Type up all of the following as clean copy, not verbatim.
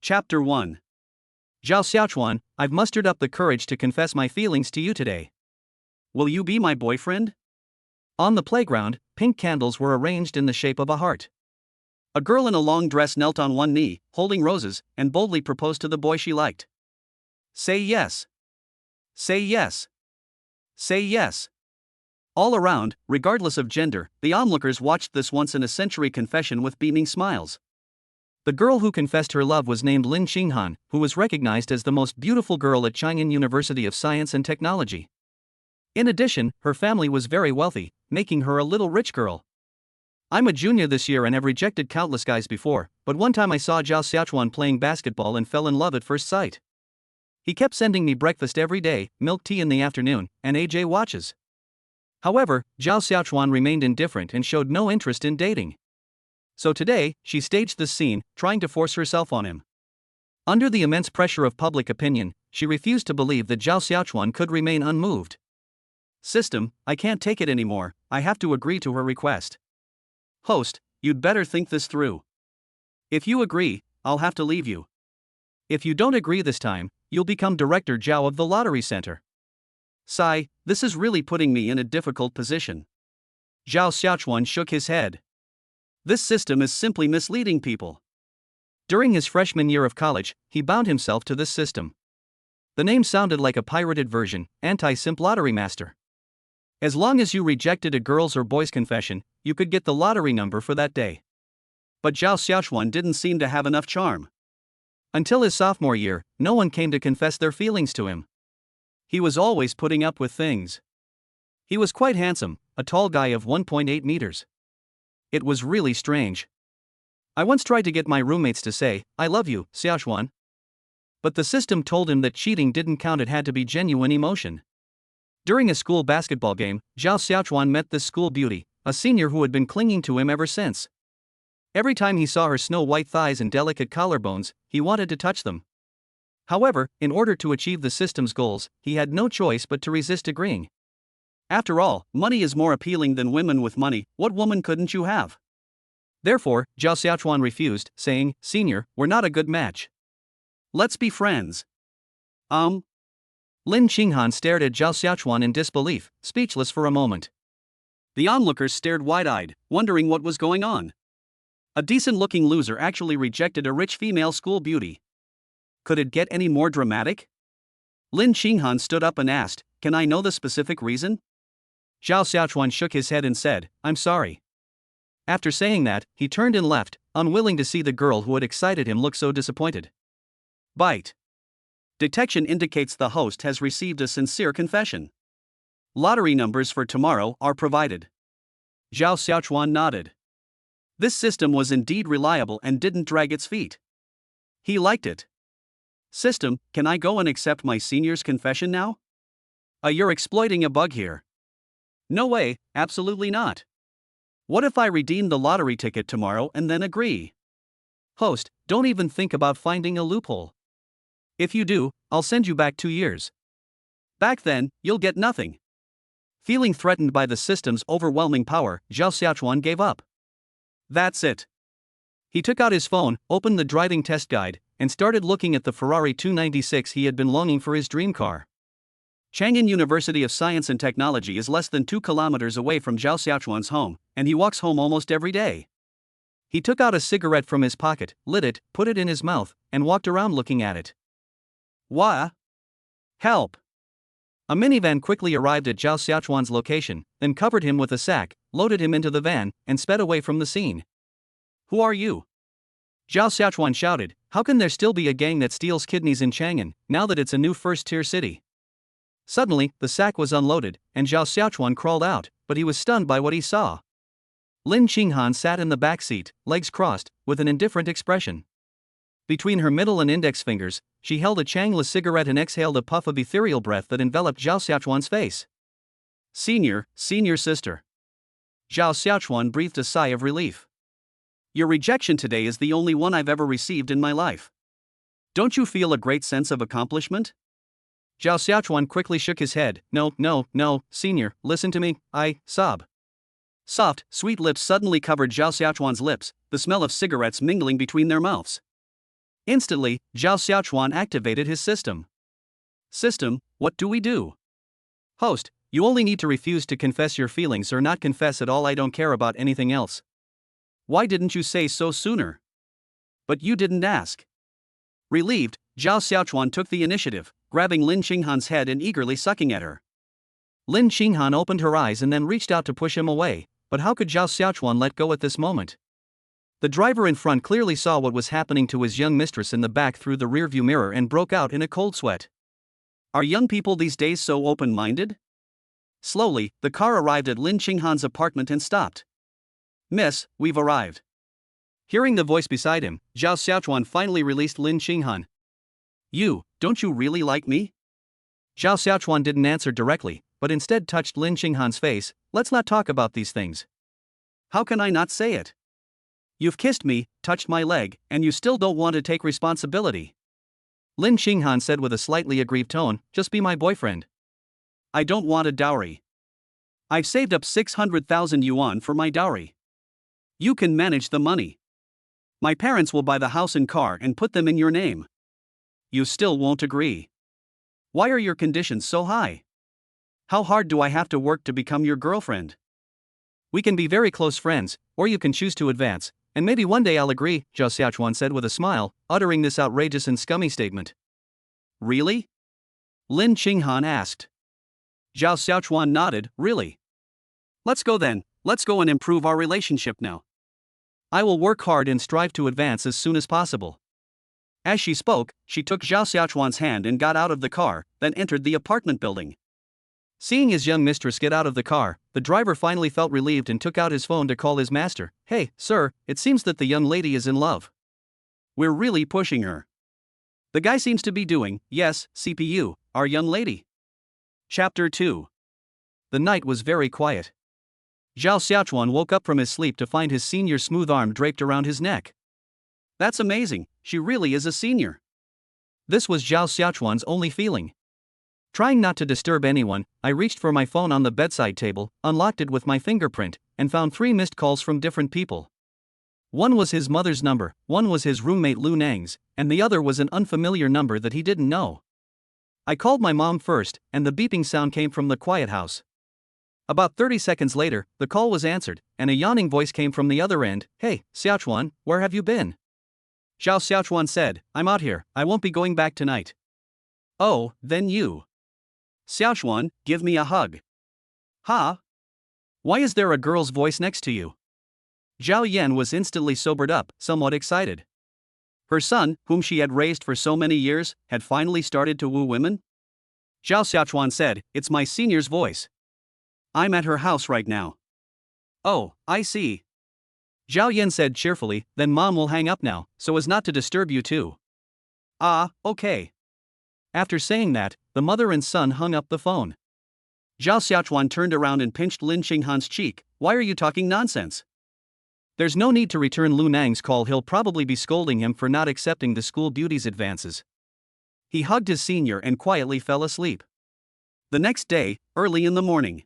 Chapter 1. Zhao Xiaochuan, I've mustered up the courage to confess my feelings to you today. Will you be my boyfriend? On the playground, pink candles were arranged in the shape of a heart. A girl in a long dress knelt on one knee, holding roses, and boldly proposed to the boy she liked. Say yes. Say yes. Say yes. All around, regardless of gender, the onlookers watched this once-in-a-century confession with beaming smiles. The girl who confessed her love was named Lin Qinghan, who was recognized as the most beautiful girl at Chang'an University of Science and Technology. In addition, her family was very wealthy, making her a little rich girl. I'm a junior this year and have rejected countless guys before, but one time I saw Zhao Xiaochuan playing basketball and fell in love at first sight. He kept sending me breakfast every day, milk tea in the afternoon, and AJ watches. However, Zhao Xiaochuan remained indifferent and showed no interest in dating. So today, she staged this scene, trying to force herself on him. Under the immense pressure of public opinion, she refused to believe that Zhao Xiaochuan could remain unmoved. System, I can't take it anymore, I have to agree to her request. Host, you'd better think this through. If you agree, I'll have to leave you. If you don't agree this time, you'll become Director Zhao of the Lottery Center. Sigh, this is really putting me in a difficult position. Zhao Xiaochuan shook his head. This system is simply misleading people. During his freshman year of college, he bound himself to this system. The name sounded like a pirated version, Anti-Simp Lottery Master. As long as you rejected a girl's or boy's confession, you could get the lottery number for that day. But Zhao Xiaochuan didn't seem to have enough charm. Until his sophomore year, no one came to confess their feelings to him. He was always putting up with things. He was quite handsome, a tall guy of 1.8 meters. It was really strange. I once tried to get my roommates to say, "I love you, Xiaochuan." But the system told him that cheating didn't count, it had to be genuine emotion. During a school basketball game, Zhao Xiaochuan met this school beauty, a senior who had been clinging to him ever since. Every time he saw her snow-white thighs and delicate collarbones, he wanted to touch them. However, in order to achieve the system's goals, he had no choice but to resist agreeing. After all, money is more appealing than women with money. What woman couldn't you have? Therefore, Zhao Xiaochuan refused, saying, "Senior, we're not a good match. Let's be friends." Lin Qinghan stared at Zhao Xiaochuan in disbelief, speechless for a moment. The onlookers stared wide-eyed, wondering what was going on. A decent-looking loser actually rejected a rich female school beauty. Could it get any more dramatic? Lin Qinghan stood up and asked, "Can I know the specific reason?" Zhao Xiaochuan shook his head and said, "I'm sorry." After saying that, he turned and left, unwilling to see the girl who had excited him look so disappointed. Bite. Detection indicates the host has received a sincere confession. Lottery numbers for tomorrow are provided. Zhao Xiaochuan nodded. This system was indeed reliable and didn't drag its feet. He liked it. System, can I go and accept my senior's confession now? You're exploiting a bug here. No way, absolutely not. What if I redeem the lottery ticket tomorrow and then agree? Host, don't even think about finding a loophole. If you do, I'll send you back 2 years. Back then, you'll get nothing. Feeling threatened by the system's overwhelming power, Zhao Xiaochuan gave up. That's it. He took out his phone, opened the driving test guide, and started looking at the Ferrari 296 he had been longing for his dream car. Chang'an University of Science and Technology is less than 2 kilometers away from Zhao Xiaochuan's home, and he walks home almost every day. He took out a cigarette from his pocket, lit it, put it in his mouth, and walked around looking at it. Wah! Help! A minivan quickly arrived at Zhao Xiaochuan's location, then covered him with a sack, loaded him into the van, and sped away from the scene. Who are you? Zhao Xiaochuan shouted, how can there still be a gang that steals kidneys in Chang'an, now that it's a new first-tier city? Suddenly, the sack was unloaded, and Zhao Xiaochuan crawled out, but he was stunned by what he saw. Lin Qinghan sat in the back seat, legs crossed, with an indifferent expression. Between her middle and index fingers, she held a Changla cigarette and exhaled a puff of ethereal breath that enveloped Zhao Xiaochuan's face. Senior sister. Zhao Xiaochuan breathed a sigh of relief. Your rejection today is the only one I've ever received in my life. Don't you feel a great sense of accomplishment? Zhao Xiaochuan quickly shook his head. No, senior, listen to me, I sob. Soft, sweet lips suddenly covered Zhao Xiaochuan's lips, the smell of cigarettes mingling between their mouths. Instantly, Zhao Xiaochuan activated his system. System, what do we do? Host, you only need to refuse to confess your feelings or not confess at all. I don't care about anything else. Why didn't you say so sooner? But you didn't ask. Relieved, Zhao Xiaochuan took the initiative, grabbing Lin Qinghan's head and eagerly sucking at her. Lin Qinghan opened her eyes and then reached out to push him away, but how could Zhao Xiaochuan let go at this moment? The driver in front clearly saw what was happening to his young mistress in the back through the rearview mirror and broke out in a cold sweat. Are young people these days so open-minded? Slowly, the car arrived at Lin Qinghan's apartment and stopped. Miss, we've arrived. Hearing the voice beside him, Zhao Xiaochuan finally released Lin Qinghan. Don't you really like me? Zhao Xiaochuan didn't answer directly, but instead touched Lin Qinghan's face. Let's not talk about these things. How can I not say it? You've kissed me, touched my leg, and you still don't want to take responsibility. Lin Qinghan said with a slightly aggrieved tone, just be my boyfriend. I don't want a dowry. I've saved up 600,000 yuan for my dowry. You can manage the money. My parents will buy the house and car and put them in your name. You still won't agree. Why are your conditions so high? How hard do I have to work to become your girlfriend? We can be very close friends, or you can choose to advance, and maybe one day I'll agree, Zhao Xiaochuan said with a smile, uttering this outrageous and scummy statement. Really? Lin Qinghan asked. Zhao Xiaochuan nodded, really. Let's go then, let's go and improve our relationship now. I will work hard and strive to advance as soon as possible. As she spoke, she took Zhao Xiaochuan's hand and got out of the car, then entered the apartment building. Seeing his young mistress get out of the car, the driver finally felt relieved and took out his phone to call his master. Hey, sir, it seems that the young lady is in love. We're really pushing her. The guy seems to be doing, yes, CPU, our young lady. Chapter 2. The night was very quiet. Zhao Xiaochuan woke up from his sleep to find his senior's smooth arm draped around his neck. That's amazing, she really is a senior. This was Zhao Xiaochuan's only feeling. Trying not to disturb anyone, I reached for my phone on the bedside table, unlocked it with my fingerprint, and found 3 missed calls from different people. One was his mother's number, one was his roommate Lu Nang's, and the other was an unfamiliar number that he didn't know. I called my mom first, and the beeping sound came from the quiet house. About 30 seconds later, the call was answered, and a yawning voice came from the other end. Hey, Xiaochuan, where have you been? Zhao Xiaochuan said, I'm out here, I won't be going back tonight. Oh, then you. Xiaochuan, give me a hug. Huh? Why is there a girl's voice next to you? Zhao Yan was instantly sobered up, somewhat excited. Her son, whom she had raised for so many years, had finally started to woo women? Zhao Xiaochuan said, it's my senior's voice. I'm at her house right now. Oh, I see. Zhao Yan said cheerfully, then mom will hang up now, so as not to disturb you too. Ah, okay. After saying that, the mother and son hung up the phone. Zhao Xiaochuan turned around and pinched Lin Qinghan's cheek. Why are you talking nonsense? There's no need to return Lu Nang's call, he'll probably be scolding him for not accepting the school beauty's advances. He hugged his senior and quietly fell asleep. The next day, early in the morning.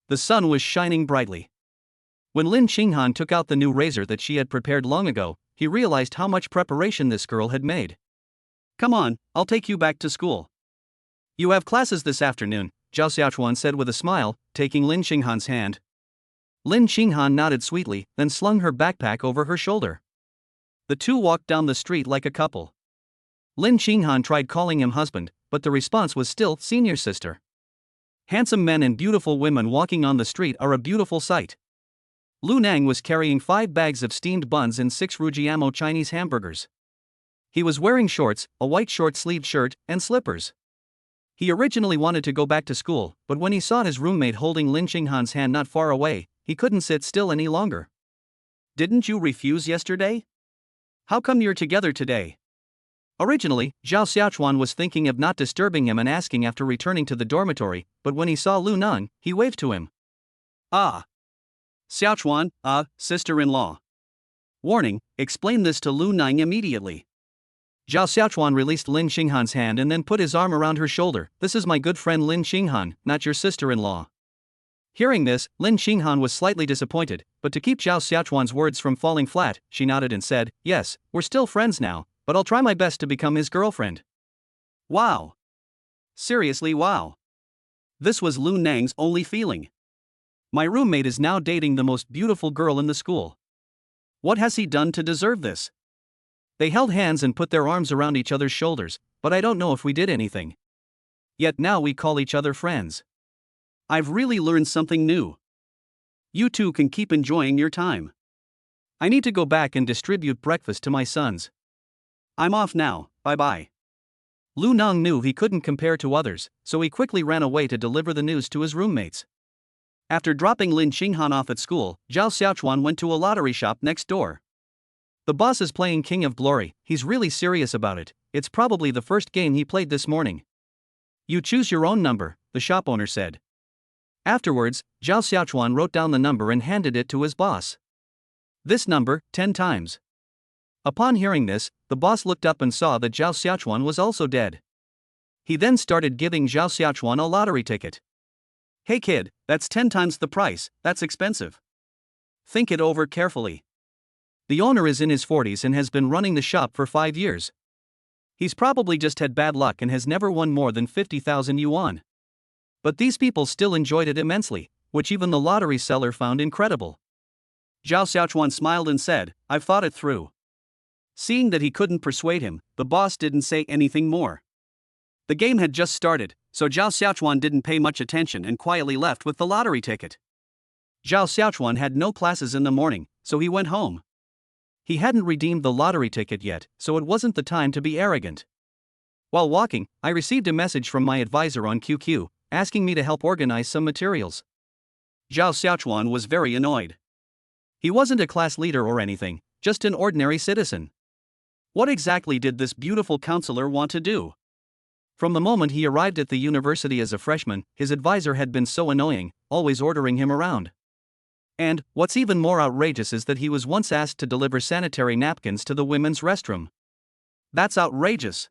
The sun was shining brightly. When Lin Qinghan took out the new razor that she had prepared long ago, he realized how much preparation this girl had made. Come on, I'll take you back to school. You have classes this afternoon, Zhao Xiaochuan said with a smile, taking Lin Qinghan's hand. Lin Qinghan nodded sweetly, then slung her backpack over her shoulder. The two walked down the street like a couple. Lin Qinghan tried calling him husband, but the response was still senior sister. Handsome men and beautiful women walking on the street are a beautiful sight. Lu Nang was carrying 5 bags of steamed buns and 6 Rujiamo Chinese hamburgers. He was wearing shorts, a white short-sleeved shirt, and slippers. He originally wanted to go back to school, but when he saw his roommate holding Lin Qinghan's hand not far away, he couldn't sit still any longer. Didn't you refuse yesterday? How come you're together today? Originally, Zhao Xiaochuan was thinking of not disturbing him and asking after returning to the dormitory, but when he saw Lu Nang, he waved to him. Ah. Xiaochuan, sister-in-law. Warning, explain this to Lu Nang immediately. Zhao Xiaochuan released Lin Qinghan's hand and then put his arm around her shoulder. This is my good friend Lin Qinghan, not your sister-in-law. Hearing this, Lin Qinghan was slightly disappointed, but to keep Zhao Xiaochuan's words from falling flat, she nodded and said, yes, we're still friends now, but I'll try my best to become his girlfriend. Wow. Seriously, wow. This was Lu Nang's only feeling. My roommate is now dating the most beautiful girl in the school. What has he done to deserve this? They held hands and put their arms around each other's shoulders, but I don't know if we did anything. Yet now we call each other friends. I've really learned something new. You two can keep enjoying your time. I need to go back and distribute breakfast to my sons. I'm off now, bye-bye. Lu Nang knew he couldn't compare to others, so he quickly ran away to deliver the news to his roommates. After dropping Lin Qinghan off at school, Zhao Xiaochuan went to a lottery shop next door. The boss is playing King of Glory, he's really serious about it, it's probably the first game he played this morning. You choose your own number, the shop owner said. Afterwards, Zhao Xiaochuan wrote down the number and handed it to his boss. This number, 10 times. Upon hearing this, the boss looked up and saw that Zhao Xiaochuan was also dead. He then started giving Zhao Xiaochuan a lottery ticket. Hey kid, that's 10 times the price, that's expensive. Think it over carefully. The owner is in his 40s and has been running the shop for 5 years. He's probably just had bad luck and has never won more than 50,000 yuan. But these people still enjoyed it immensely, which even the lottery seller found incredible. Zhao Xiaochuan smiled and said, I've thought it through. Seeing that he couldn't persuade him, the boss didn't say anything more. The game had just started, so Zhao Xiaochuan didn't pay much attention and quietly left with the lottery ticket. Zhao Xiaochuan had no classes in the morning, so he went home. He hadn't redeemed the lottery ticket yet, so it wasn't the time to be arrogant. While walking, I received a message from my advisor on QQ, asking me to help organize some materials. Zhao Xiaochuan was very annoyed. He wasn't a class leader or anything, just an ordinary citizen. What exactly did this beautiful counselor want to do? From the moment he arrived at the university as a freshman, his advisor had been so annoying, always ordering him around. And, what's even more outrageous is that he was once asked to deliver sanitary napkins to the women's restroom. That's outrageous.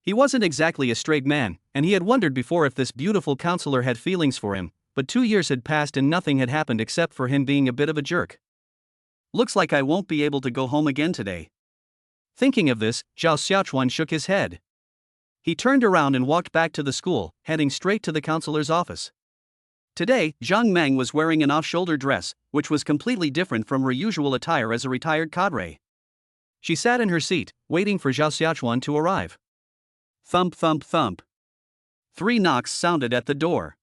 He wasn't exactly a straight man, and he had wondered before if this beautiful counselor had feelings for him, but 2 years had passed and nothing had happened except for him being a bit of a jerk. Looks like I won't be able to go home again today. Thinking of this, Zhao Xiaochuan shook his head. He turned around and walked back to the school, heading straight to the counselor's office. Today, Zhang Meng was wearing an off-shoulder dress, which was completely different from her usual attire as a retired cadre. She sat in her seat, waiting for Zhao Xiaochuan to arrive. Thump thump thump. 3 knocks sounded at the door.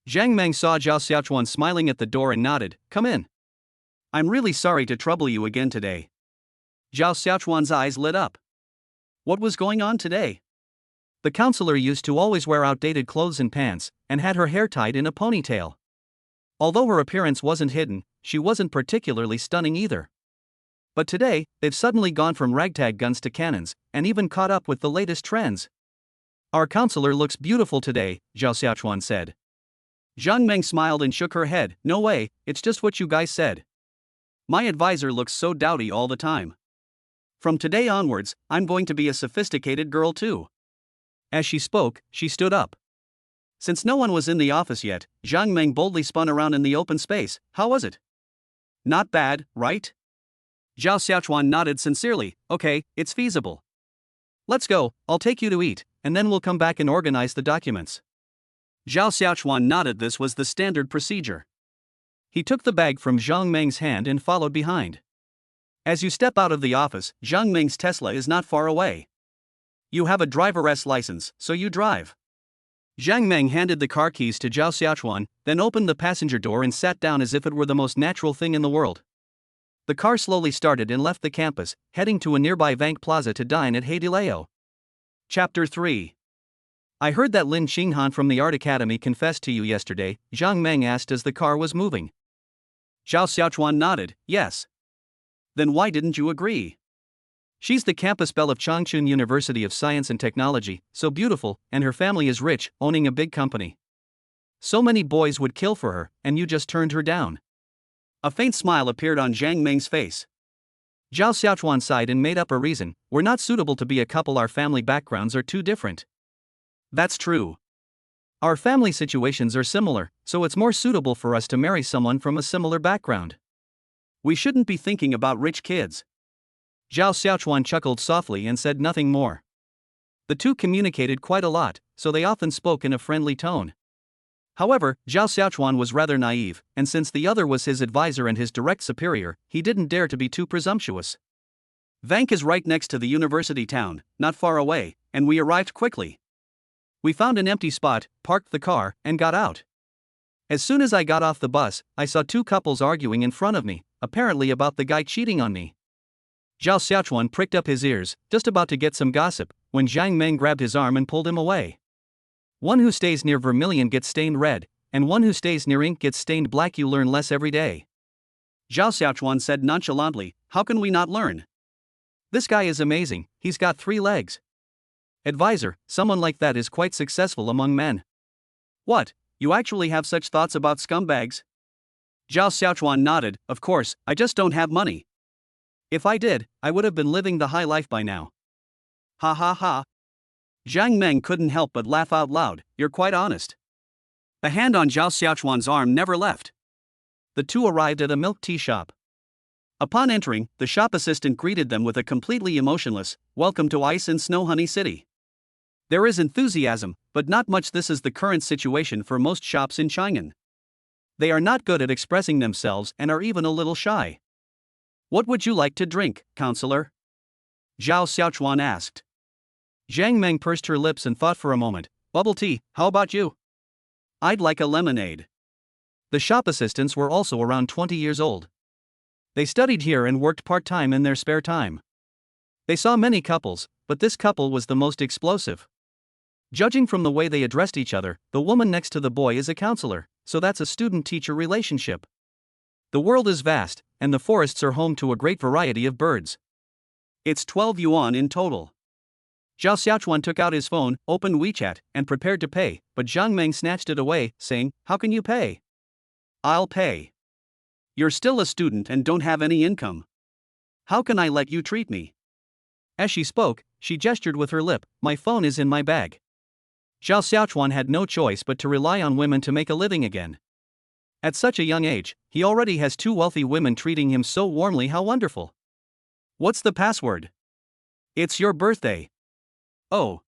Zhang Meng saw Zhao Xiaochuan smiling at the door and nodded, "Come in. I'm really sorry to trouble you again today." Zhao Xiaochuan's eyes lit up. What was going on today? The counselor used to always wear outdated clothes and pants, and had her hair tied in a ponytail. Although her appearance wasn't hidden, she wasn't particularly stunning either. But today, they've suddenly gone from ragtag guns to cannons, and even caught up with the latest trends. Our counselor looks beautiful today, Zhao Xiaochuan said. Zhang Meng smiled and shook her head, "No way, it's just what you guys said. My advisor looks so dowdy all the time. From today onwards, I'm going to be a sophisticated girl too." As she spoke, she stood up. Since no one was in the office yet, Zhang Meng boldly spun around in the open space. "How was it?" "Not bad, right?" Zhao Xiaochuan nodded sincerely. "Okay, it's feasible. Let's go, I'll take you to eat, and then we'll come back and organize the documents." Zhao Xiaochuan nodded. This was the standard procedure. He took the bag from Zhang Meng's hand and followed behind. As you step out of the office, Zhang Meng's Tesla is not far away. "You have a driver's license, so you drive." Zhang Meng handed the car keys to Zhao Xiaochuan, then opened the passenger door and sat down as if it were the most natural thing in the world. The car slowly started and left the campus, heading to a nearby Vank Plaza to dine at Heidileo. Chapter 3. I heard that Lin Qinghan from the Art Academy confessed to you yesterday, Zhang Meng asked as the car was moving. Zhao Xiaochuan nodded, "Yes." "Then why didn't you agree? She's the campus belle of Changchun University of Science and Technology, so beautiful, and her family is rich, owning a big company. So many boys would kill for her, and you just turned her down." A faint smile appeared on Zhang Meng's face. Zhao Xiaochuan sighed and made up a reason. "We're not suitable to be a couple, our family backgrounds are too different." "That's true. Our family situations are similar, so it's more suitable for us to marry someone from a similar background. We shouldn't be thinking about rich kids." Zhao Xiaochuan chuckled softly and said nothing more. The two communicated quite a lot, so they often spoke in a friendly tone. However, Zhao Xiaochuan was rather naive, and since the other was his advisor and his direct superior, he didn't dare to be too presumptuous. Vank is right next to the university town, not far away, and we arrived quickly. We found an empty spot, parked the car, and got out. As soon as I got off the bus, I saw two couples arguing in front of me, apparently about the guy cheating on me. Zhao Xiaochuan pricked up his ears, just about to get some gossip, when Zhang Meng grabbed his arm and pulled him away. One who stays near vermilion gets stained red, and one who stays near ink gets stained black. You learn less every day. Zhao Xiaochuan said nonchalantly, how can we not learn? This guy is amazing, he's got 3 legs. Advisor, someone like that is quite successful among men. What, you actually have such thoughts about scumbags? Zhao Xiaochuan nodded, of course, I just don't have money. If I did, I would have been living the high life by now. Ha ha ha. Zhang Meng couldn't help but laugh out loud, you're quite honest. The hand on Zhao Xiaochuan's arm never left. The two arrived at a milk tea shop. Upon entering, the shop assistant greeted them with a completely emotionless, welcome to Ice and Snow Honey City. There is enthusiasm, but not much. This is the current situation for most shops in Chang'an. They are not good at expressing themselves and are even a little shy. What would you like to drink, counselor? Zhao Xiaochuan asked. Zhang Meng pursed her lips and thought for a moment. Bubble tea, how about you? I'd like a lemonade. The shop assistants were also around 20 years old. They studied here and worked part-time in their spare time. They saw many couples, but this couple was the most explosive. Judging from the way they addressed each other, the woman next to the boy is a counselor, so that's a student-teacher relationship. The world is vast, and the forests are home to a great variety of birds. It's 12 yuan in total. Zhao Xiaochuan took out his phone, opened WeChat, and prepared to pay, but Zhang Meng snatched it away, saying, how can you pay? I'll pay. You're still a student and don't have any income. How can I let you treat me? As she spoke, she gestured with her lip, my phone is in my bag. Zhao Xiaochuan had no choice but to rely on women to make a living again. At such a young age, he already has 2 wealthy women treating him so warmly. How wonderful. What's the password? It's your birthday. Oh.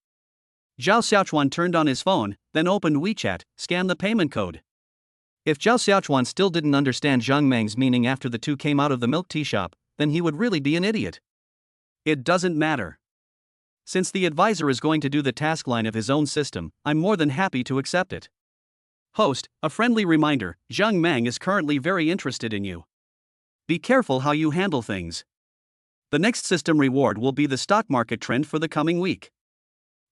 Zhao Xiaochuan turned on his phone, then opened WeChat, scanned the payment code. If Zhao Xiaochuan still didn't understand Zhang Meng's meaning after the two came out of the milk tea shop, then he would really be an idiot. It doesn't matter. Since the advisor is going to do the task line of his own system, I'm more than happy to accept it. Host, a friendly reminder, Zhang Meng is currently very interested in you. Be careful how you handle things. The next system reward will be the stock market trend for the coming week.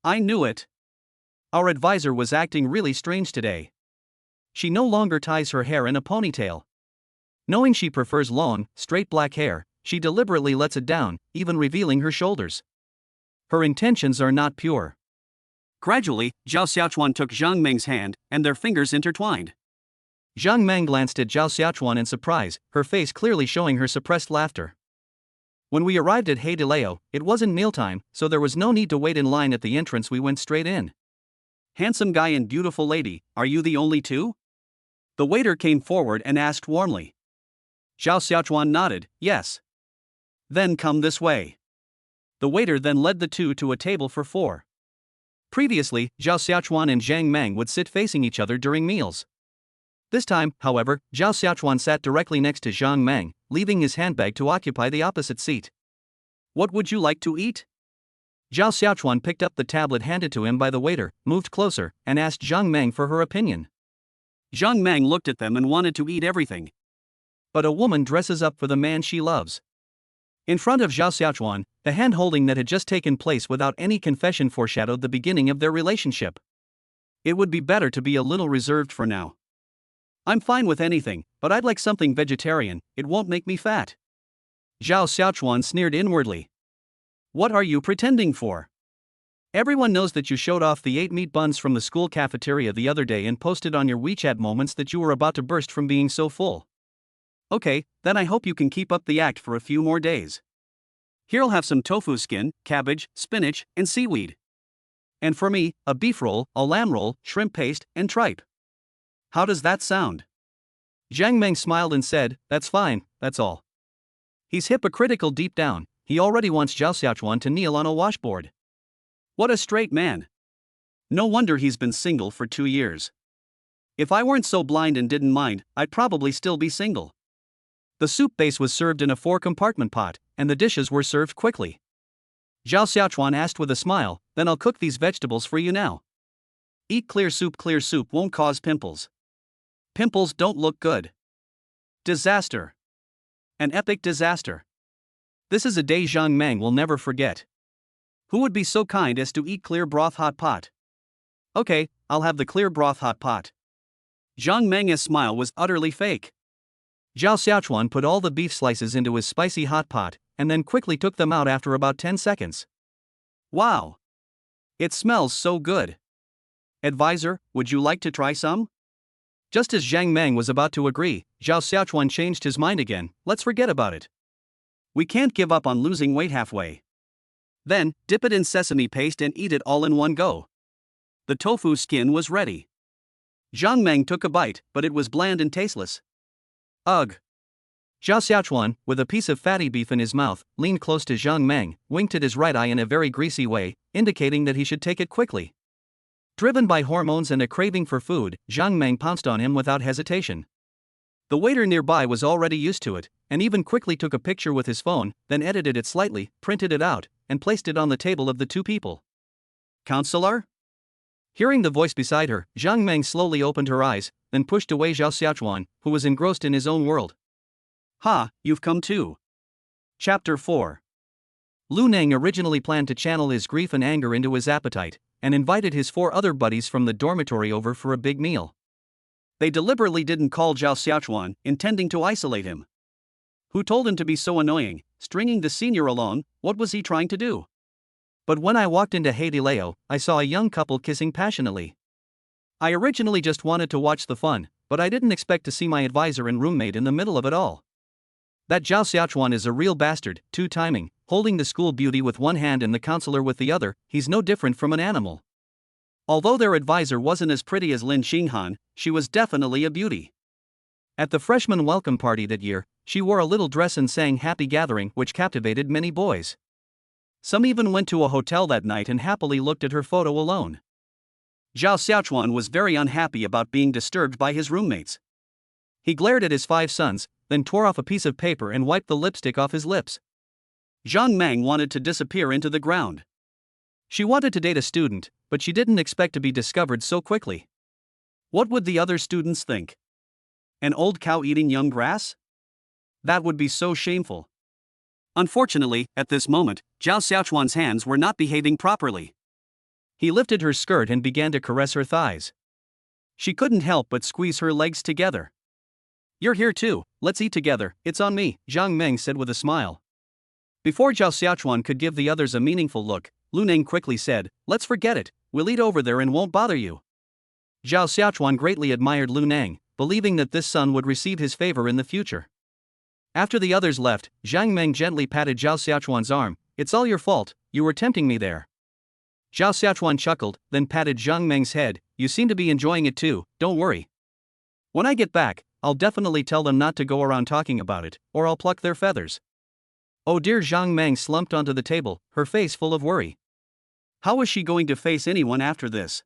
I knew it. Our advisor was acting really strange today. She no longer ties her hair in a ponytail. Knowing she prefers long, straight black hair, she deliberately lets it down, even revealing her shoulders. Her intentions are not pure. Gradually, Zhao Xiaochuan took Zhang Meng's hand, and their fingers intertwined. Zhang Meng glanced at Zhao Xiaochuan in surprise, her face clearly showing her suppressed laughter. When we arrived at He de Leo, it wasn't mealtime, so there was no need to wait in line at the entrance. We went straight in. Handsome guy and beautiful lady, are you the only two? The waiter came forward and asked warmly. Zhao Xiaochuan nodded, yes. Then come this way. The waiter then led the two to a table for 4. Previously, Zhao Xiaochuan and Zhang Meng would sit facing each other during meals. This time, however, Zhao Xiaochuan sat directly next to Zhang Meng, leaving his handbag to occupy the opposite seat. What would you like to eat? Zhao Xiaochuan picked up the tablet handed to him by the waiter, moved closer, and asked Zhang Meng for her opinion. Zhang Meng looked at them and wanted to eat everything. But a woman dresses up for the man she loves. In front of Zhao Xiaochuan, the hand-holding that had just taken place without any confession foreshadowed the beginning of their relationship. It would be better to be a little reserved for now. I'm fine with anything, but I'd like something vegetarian, it won't make me fat. Zhao Xiaochuan sneered inwardly. What are you pretending for? Everyone knows that you showed off the 8 meat buns from the school cafeteria the other day and posted on your WeChat moments that you were about to burst from being so full. Okay, then I hope you can keep up the act for a few more days. Here'll have some tofu skin, cabbage, spinach, and seaweed. And for me, a beef roll, a lamb roll, shrimp paste, and tripe. How does that sound? Zhang Meng smiled and said, that's fine, that's all. He's hypocritical deep down, he already wants Zhao Xiaochuan to kneel on a washboard. What a straight man. No wonder he's been single for 2 years. If I weren't so blind and didn't mind, I'd probably still be single. The soup base was served in a 4-compartment pot, and the dishes were served quickly. Zhao Xiaochuan asked with a smile, then I'll cook these vegetables for you now. Eat clear soup won't cause pimples. Pimples don't look good. Disaster. An epic disaster. This is a day Zhang Meng will never forget. Who would be so kind as to eat clear broth hot pot? Okay, I'll have the clear broth hot pot. Zhang Meng's smile was utterly fake. Zhao Xiaochuan put all the beef slices into his spicy hot pot, and then quickly took them out after about 10 seconds. Wow! It smells so good. Advisor, would you like to try some? Just as Zhang Meng was about to agree, Zhao Xiaochuan changed his mind again. Let's forget about it. We can't give up on losing weight halfway. Then, dip it in sesame paste and eat it all in one go. The tofu skin was ready. Zhang Meng took a bite, but it was bland and tasteless. Ugh! Zhao Xiaochuan, with a piece of fatty beef in his mouth, leaned close to Zhang Meng, winked at his right eye in a very greasy way, indicating that he should take it quickly. Driven by hormones and a craving for food, Zhang Meng pounced on him without hesitation. The waiter nearby was already used to it, and even quickly took a picture with his phone, then edited it slightly, printed it out, and placed it on the table of the two people. Counselor? Hearing the voice beside her, Zhang Meng slowly opened her eyes, then pushed away Zhao Xiaochuan, who was engrossed in his own world. Ha, you've come too. Chapter 4. Lu Neng originally planned to channel his grief and anger into his appetite, and invited his 4 other buddies from the dormitory over for a big meal. They deliberately didn't call Zhao Xiaochuan, intending to isolate him. Who told him to be so annoying, stringing the senior alone? What was he trying to do? But when I walked into Haidileo, I saw a young couple kissing passionately. I originally just wanted to watch the fun, but I didn't expect to see my advisor and roommate in the middle of it all. That Zhao Xiaochuan is a real bastard, two-timing, holding the school beauty with one hand and the counselor with the other. He's no different from an animal. Although their advisor wasn't as pretty as Lin Xinghan, she was definitely a beauty. At the freshman welcome party that year, she wore a little dress and sang Happy Gathering, which captivated many boys. Some even went to a hotel that night and happily looked at her photo alone. Zhao Xiaochuan was very unhappy about being disturbed by his roommates. He glared at his 5 sons, then tore off a piece of paper and wiped the lipstick off his lips. Zhang Meng wanted to disappear into the ground. She wanted to date a student, but she didn't expect to be discovered so quickly. What would the other students think? An old cow eating young grass? That would be so shameful. Unfortunately, at this moment, Zhao Xiaochuan's hands were not behaving properly. He lifted her skirt and began to caress her thighs. She couldn't help but squeeze her legs together. You're here too, let's eat together, it's on me, Zhang Meng said with a smile. Before Zhao Xiaochuan could give the others a meaningful look, Lu Neng quickly said, let's forget it, we'll eat over there and won't bother you. Zhao Xiaochuan greatly admired Lu Neng, believing that this son would receive his favor in the future. After the others left, Zhang Meng gently patted Zhao Xiaochuan's arm. It's all your fault, you were tempting me there. Zhao Xiaochuan chuckled, then patted Zhang Meng's head. You seem to be enjoying it too, don't worry. When I get back, I'll definitely tell them not to go around talking about it, or I'll pluck their feathers. Oh dear, Zhang Meng slumped onto the table, her face full of worry. How was she going to face anyone after this?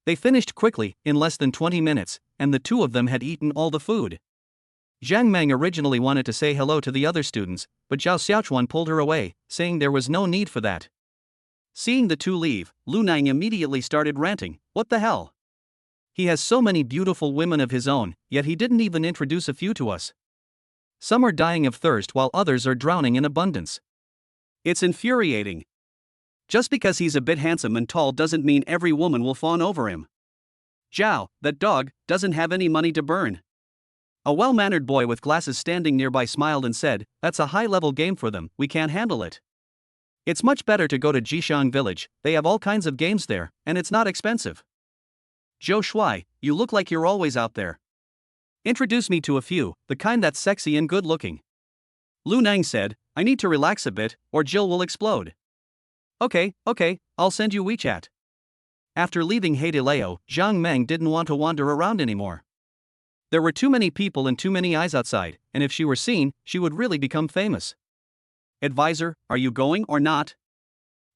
They finished quickly, in less than 20 minutes, and the 2 of them had eaten all the food. Zhang Meng originally wanted to say hello to the other students, but Zhao Xiaochuan pulled her away, saying there was no need for that. Seeing the 2 leave, Lu Neng immediately started ranting, what the hell? He has so many beautiful women of his own, yet he didn't even introduce a few to us. Some are dying of thirst while others are drowning in abundance. It's infuriating. Just because he's a bit handsome and tall doesn't mean every woman will fawn over him. Zhao, that dog, doesn't have any money to burn. A well-mannered boy with glasses standing nearby smiled and said, that's a high-level game for them, we can't handle it. It's much better to go to Jishang village, they have all kinds of games there, and it's not expensive. Zhou Shuai, you look like you're always out there. Introduce me to a few, the kind that's sexy and good-looking. Lu Neng said, I need to relax a bit, or Jill will explode. Okay, I'll send you WeChat. After leaving Haidileo, Zhang Meng didn't want to wander around anymore. There were too many people and too many eyes outside, and if she were seen, she would really become famous. Advisor, are you going or not?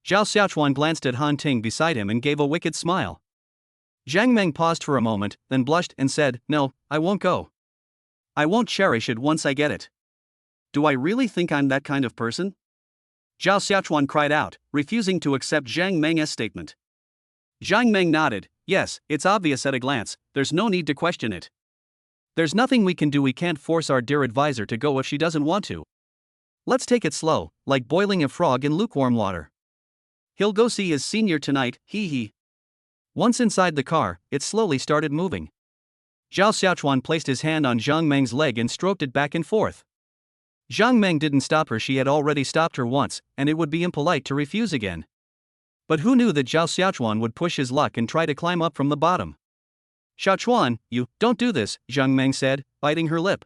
Zhao Xiaochuan glanced at Han Ting beside him and gave a wicked smile. Zhang Meng paused for a moment, then blushed and said, "No, I won't go. I won't cherish it once I get it." "Do I really think I'm that kind of person?" Zhao Xiaochuan cried out, refusing to accept Zhang Meng's statement. Zhang Meng nodded. "Yes, it's obvious at a glance, there's no need to question it. There's nothing we can do, we can't force our dear advisor to go if she doesn't want to. Let's take it slow, like boiling a frog in lukewarm water. He'll go see his senior tonight, hee hee." Once inside the car, it slowly started moving. Zhao Xiaochuan placed his hand on Zhang Meng's leg and stroked it back and forth. Zhang Meng didn't stop her, she had already stopped her once, and it would be impolite to refuse again. But who knew that Zhao Xiaochuan would push his luck and try to climb up from the bottom? "Xiaochuan, you, don't do this," Zhang Meng said, biting her lip.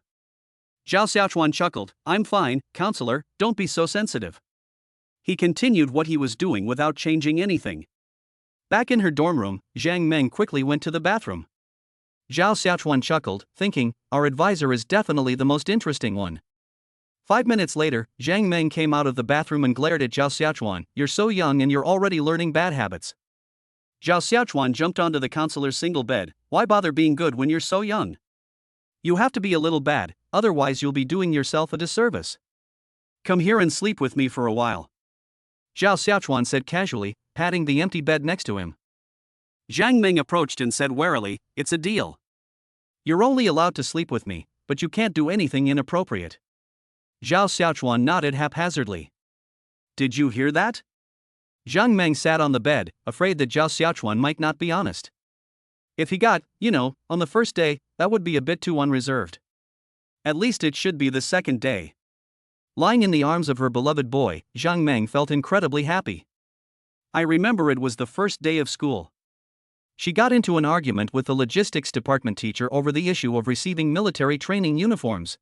Zhao Xiaochuan chuckled. "I'm fine, counselor, don't be so sensitive." He continued what he was doing without changing anything. Back in her dorm room, Zhang Meng quickly went to the bathroom. Zhao Xiaochuan chuckled, thinking, our advisor is definitely the most interesting one. 5 minutes later, Zhang Meng came out of the bathroom and glared at Zhao Xiaochuan. "You're so young and you're already learning bad habits." Zhao Xiaochuan jumped onto the counselor's single bed. "Why bother being good when you're so young? You have to be a little bad, otherwise you'll be doing yourself a disservice. Come here and sleep with me for a while," Zhao Xiaochuan said casually, patting the empty bed next to him. Zhang Meng approached and said warily, "It's a deal. You're only allowed to sleep with me, but you can't do anything inappropriate." Zhao Xiaochuan nodded haphazardly. "Did you hear that?" Zhang Meng sat on the bed, afraid that Zhao Xiaochuan might not be honest. If he got, on the first day, that would be a bit too unreserved. At least it should be the second day. Lying in the arms of her beloved boy, Zhang Meng felt incredibly happy. I remember it was the first day of school. She got into an argument with the logistics department teacher over the issue of receiving military training uniforms.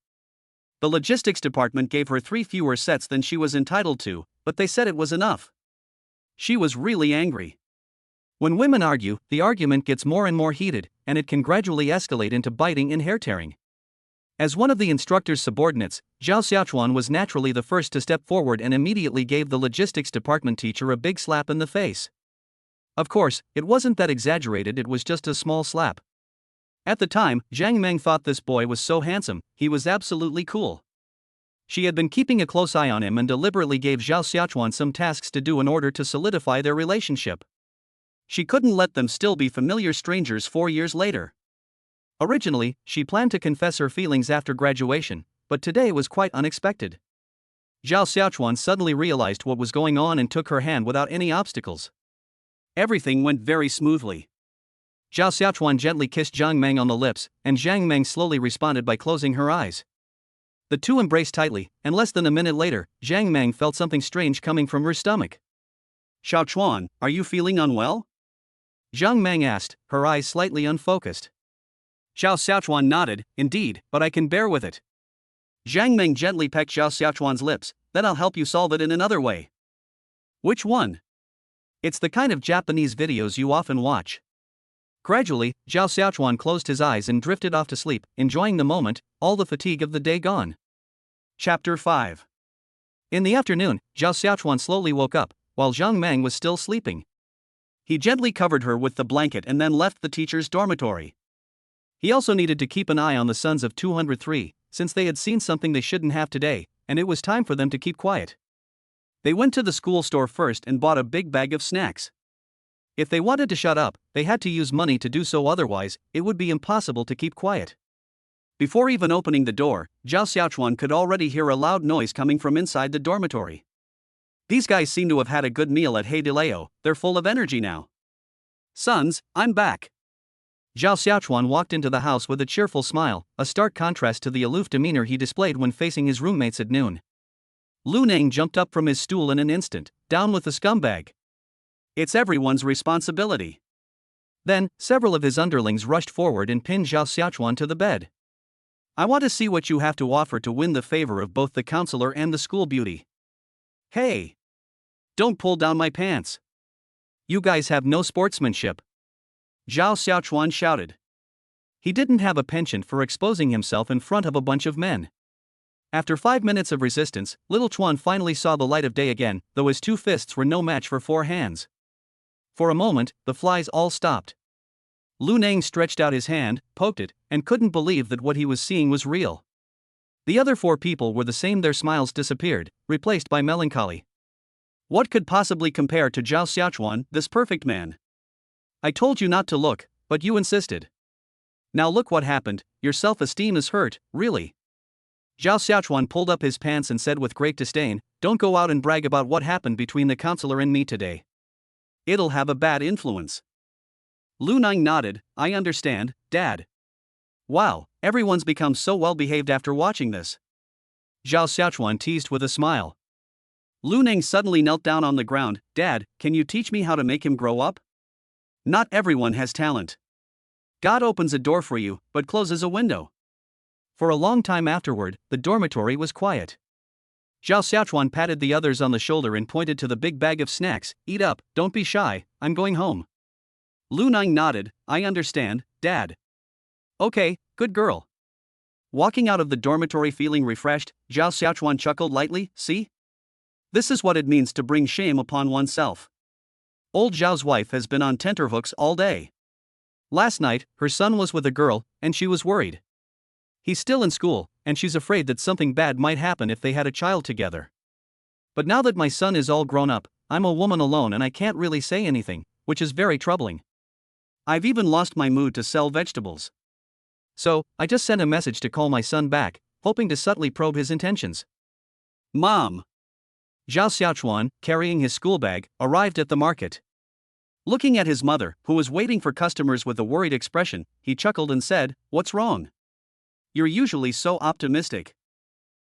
The logistics department gave her 3 fewer sets than she was entitled to, but they said it was enough. She was really angry. When women argue, the argument gets more and more heated, and it can gradually escalate into biting and hair-tearing. As one of the instructor's subordinates, Zhao Xiaochuan was naturally the first to step forward and immediately gave the logistics department teacher a big slap in the face. Of course, it wasn't that exaggerated, it was just a small slap. At the time, Zhang Meng thought this boy was so handsome, he was absolutely cool. She had been keeping a close eye on him and deliberately gave Zhao Xiaochuan some tasks to do in order to solidify their relationship. She couldn't let them still be familiar strangers 4 years later. Originally, she planned to confess her feelings after graduation, but today was quite unexpected. Zhao Xiaochuan suddenly realized what was going on and took her hand without any obstacles. Everything went very smoothly. Zhao Xiaochuan gently kissed Zhang Meng on the lips, and Zhang Meng slowly responded by closing her eyes. The two embraced tightly, and less than a minute later, Zhang Meng felt something strange coming from her stomach. "Xiaochuan, are you feeling unwell?" Zhang Meng asked, her eyes slightly unfocused. Zhao Xiaochuan nodded, "Indeed, but I can bear with it." Zhang Meng gently pecked Zhao Xiaochuan's lips. "Then I'll help you solve it in another way." "Which one?" "It's the kind of Japanese videos you often watch." Gradually, Zhao Xiaochuan closed his eyes and drifted off to sleep, enjoying the moment, all the fatigue of the day gone. Chapter 5. In the afternoon, Zhao Xiaochuan slowly woke up, while Zhang Meng was still sleeping. He gently covered her with the blanket and then left the teacher's dormitory. He also needed to keep an eye on the sons of 203, since they had seen something they shouldn't have today, and it was time for them to keep quiet. They went to the school store first and bought a big bag of snacks. If they wanted to shut up, they had to use money to do so, otherwise, it would be impossible to keep quiet. Before even opening the door, Zhao Xiaochuan could already hear a loud noise coming from inside the dormitory. These guys seem to have had a good meal at Hey Leo, they're full of energy now. "Sons, I'm back." Zhao Xiaochuan walked into the house with a cheerful smile, a stark contrast to the aloof demeanor he displayed when facing his roommates at noon. Lu Neng jumped up from his stool in an instant. "Down with the scumbag. It's everyone's responsibility." Then, several of his underlings rushed forward and pinned Zhao Xiaochuan to the bed. "I want to see what you have to offer to win the favor of both the counselor and the school beauty." "Hey! Don't pull down my pants. You guys have no sportsmanship," Zhao Xiaochuan shouted. He didn't have a penchant for exposing himself in front of a bunch of men. After 5 minutes of resistance, little Chuan finally saw the light of day again, though his 2 fists were no match for 4 hands. For a moment, the flies all stopped. Lu Neng stretched out his hand, poked it, and couldn't believe that what he was seeing was real. The other 4 people were the same, their smiles disappeared, replaced by melancholy. What could possibly compare to Zhao Xiaochuan, this perfect man? I told you not to look, but you insisted. Now look what happened, your self-esteem is hurt, really. Zhao Xiaochuan pulled up his pants and said with great disdain, don't go out and brag about what happened between the counselor and me today. It'll have a bad influence. Lu Neng nodded, I understand, Dad. Wow, everyone's become so well behaved after watching this. Zhao Xiaochuan teased with a smile. Lu Neng suddenly knelt down on the ground, Dad, can you teach me how to make him grow up? Not everyone has talent. God opens a door for you, but closes a window. For a long time afterward, the dormitory was quiet. Zhao Xiaochuan patted the others on the shoulder and pointed to the big bag of snacks, eat up, don't be shy, I'm going home. Lu Neng nodded, I understand, Dad. Okay, good girl. Walking out of the dormitory feeling refreshed, Zhao Xiaochuan chuckled lightly, see? This is what it means to bring shame upon oneself. Old Zhao's wife has been on tenterhooks all day. Last night, her son was with a girl, and she was worried. He's still in school, and she's afraid that something bad might happen if they had a child together. But now that my son is all grown up, I'm a woman alone and I can't really say anything, which is very troubling. I've even lost my mood to sell vegetables. So, I just sent a message to call my son back, hoping to subtly probe his intentions. Mom! Zhao Xiaochuan, carrying his school bag, arrived at the market. Looking at his mother, who was waiting for customers with a worried expression, he chuckled and said, What's wrong? You're usually so optimistic.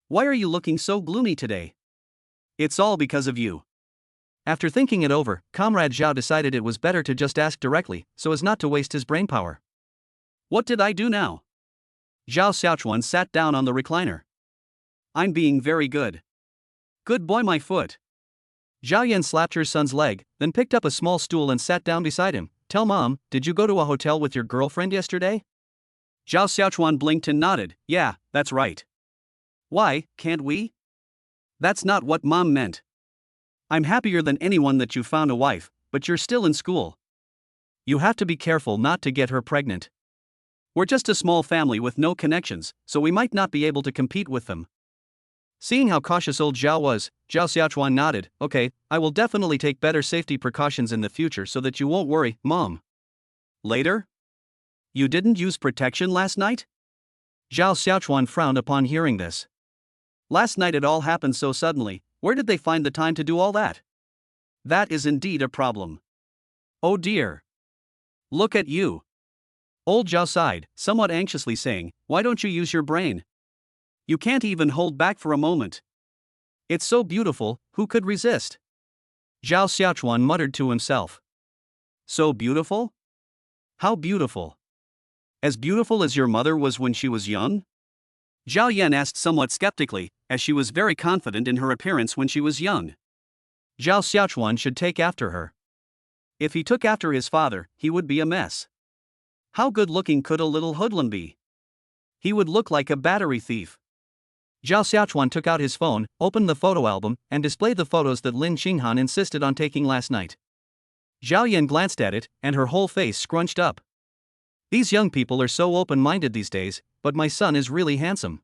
Why are you looking so gloomy today? It's all because of you. After thinking it over, Comrade Zhao decided it was better to just ask directly, so as not to waste his brainpower. What did I do now? Zhao Xiaochuan sat down on the recliner. I'm being very good. Good boy, my foot. Zhao Yan slapped her son's leg, then picked up a small stool and sat down beside him. Tell Mom, did you go to a hotel with your girlfriend yesterday? Zhao Xiaochuan blinked and nodded, yeah, that's right. Why, can't we? That's not what Mom meant. I'm happier than anyone that you found a wife, but you're still in school. You have to be careful not to get her pregnant. We're just a small family with no connections, so we might not be able to compete with them. Seeing how cautious old Zhao was, Zhao Xiaochuan nodded, okay, I will definitely take better safety precautions in the future so that you won't worry, Mom. Later? You didn't use protection last night? Zhao Xiaochuan frowned upon hearing this. Last night it all happened so suddenly, where did they find the time to do all that? That is indeed a problem. Oh dear. Look at you. Old Zhao sighed, somewhat anxiously saying, why don't you use your brain? You can't even hold back for a moment. It's so beautiful, who could resist? Zhao Xiaochuan muttered to himself. So beautiful? How beautiful? As beautiful as your mother was when she was young? Zhao Yan asked somewhat skeptically, as she was very confident in her appearance when she was young. Zhao Xiaochuan should take after her. If he took after his father, he would be a mess. How good-looking could a little hoodlum be? He would look like a battery thief. Zhao Xiaochuan took out his phone, opened the photo album, and displayed the photos that Lin Qinghan insisted on taking last night. Zhao Yan glanced at it, and her whole face scrunched up. These young people are so open-minded these days, but my son is really handsome.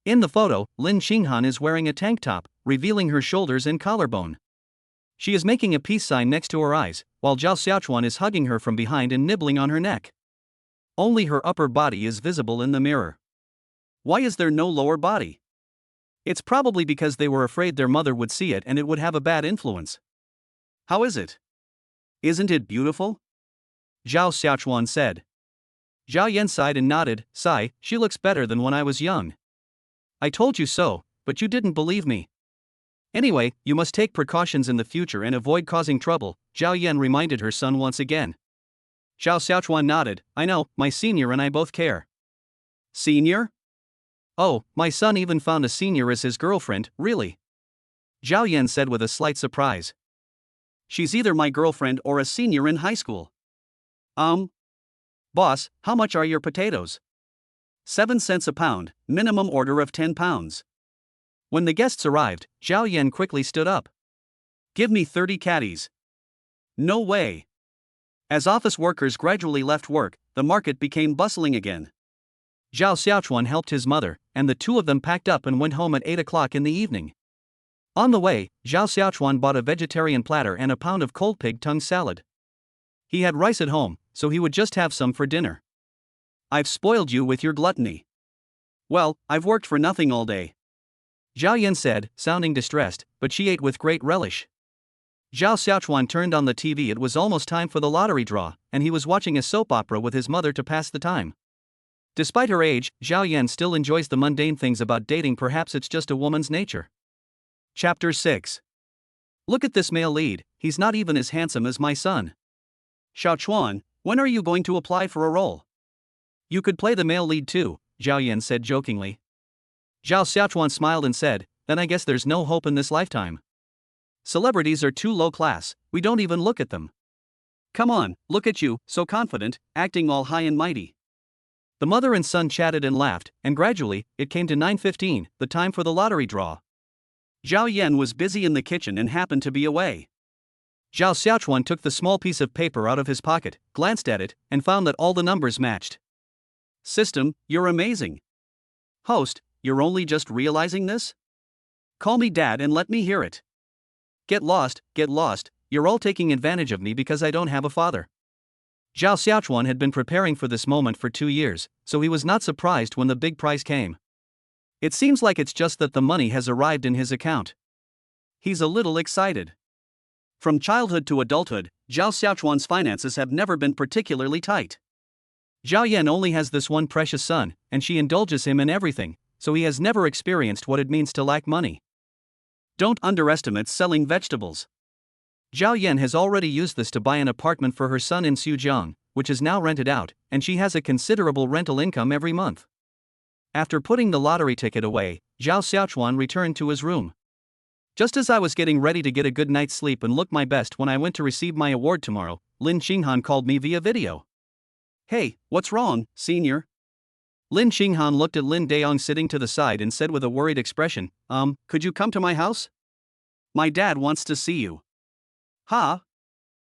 In the photo, Lin Qinghan is wearing a tank top, revealing her shoulders and collarbone. She is making a peace sign next to her eyes, while Zhao Xiaochuan is hugging her from behind and nibbling on her neck. Only her upper body is visible in the mirror. Why is there no lower body? It's probably because they were afraid their mother would see it and it would have a bad influence. How is it? Isn't it beautiful? Zhao Xiaochuan said. Zhao Yan sighed and nodded, sigh, she looks better than when I was young. I told you so, but you didn't believe me. Anyway, you must take precautions in the future and avoid causing trouble, Zhao Yan reminded her son once again. Zhao Xiaochuan nodded, I know, my senior and I both care. Senior? Oh, my son even found a senior as his girlfriend, really? Zhao Yan said with a slight surprise. She's either my girlfriend or a senior in high school. Boss, how much are your potatoes? 7 cents a pound, minimum order of 10 pounds. When the guests arrived, Zhao Yan quickly stood up. Give me 30 caddies. No way. As office workers gradually left work, the market became bustling again. Zhao Xiaochuan helped his mother, and the two of them packed up and went home at 8 o'clock in the evening. On the way, Zhao Xiaochuan bought a vegetarian platter and a pound of cold pig tongue salad. He had rice at home, so he would just have some for dinner. I've spoiled you with your gluttony. Well, I've worked for nothing all day. Zhao Yan said, sounding distressed, but she ate with great relish. Zhao Xiaochuan turned on the TV. It was almost time for the lottery draw, and he was watching a soap opera with his mother to pass the time. Despite her age, Zhao Yan still enjoys the mundane things about dating. Perhaps it's just a woman's nature. Chapter 6. Look at this male lead, he's not even as handsome as my son. Xiaochuan, when are you going to apply for a role? You could play the male lead too, Zhao Yan said jokingly. Zhao Xiaochuan smiled and said, then I guess there's no hope in this lifetime. Celebrities are too low class, we don't even look at them. Come on, look at you, so confident, acting all high and mighty. The mother and son chatted and laughed, and gradually, it came to 9:15, the time for the lottery draw. Zhao Yan was busy in the kitchen and happened to be away. Zhao Xiaochuan took the small piece of paper out of his pocket, glanced at it, and found that all the numbers matched. System, you're amazing. Host, you're only just realizing this? Call me Dad and let me hear it. Get lost, you're all taking advantage of me because I don't have a father. Zhao Xiaochuan had been preparing for this moment for 2 years, so he was not surprised when the big prize came. It seems like it's just that the money has arrived in his account. He's a little excited. From childhood to adulthood, Zhao Xiaochuan's finances have never been particularly tight. Zhao Yan only has this one precious son, and she indulges him in everything, so he has never experienced what it means to lack money. Don't underestimate selling vegetables. Zhao Yan has already used this to buy an apartment for her son in Sujiang, which is now rented out, and she has a considerable rental income every month. After putting the lottery ticket away, Zhao Xiaochuan returned to his room. Just as I was getting ready to get a good night's sleep and look my best when I went to receive my award tomorrow, Lin Xinghan called me via video. Hey, what's wrong, senior? Lin Xinghan looked at Lin Daong sitting to the side and said with a worried expression, could you come to my house? My dad wants to see you. Huh?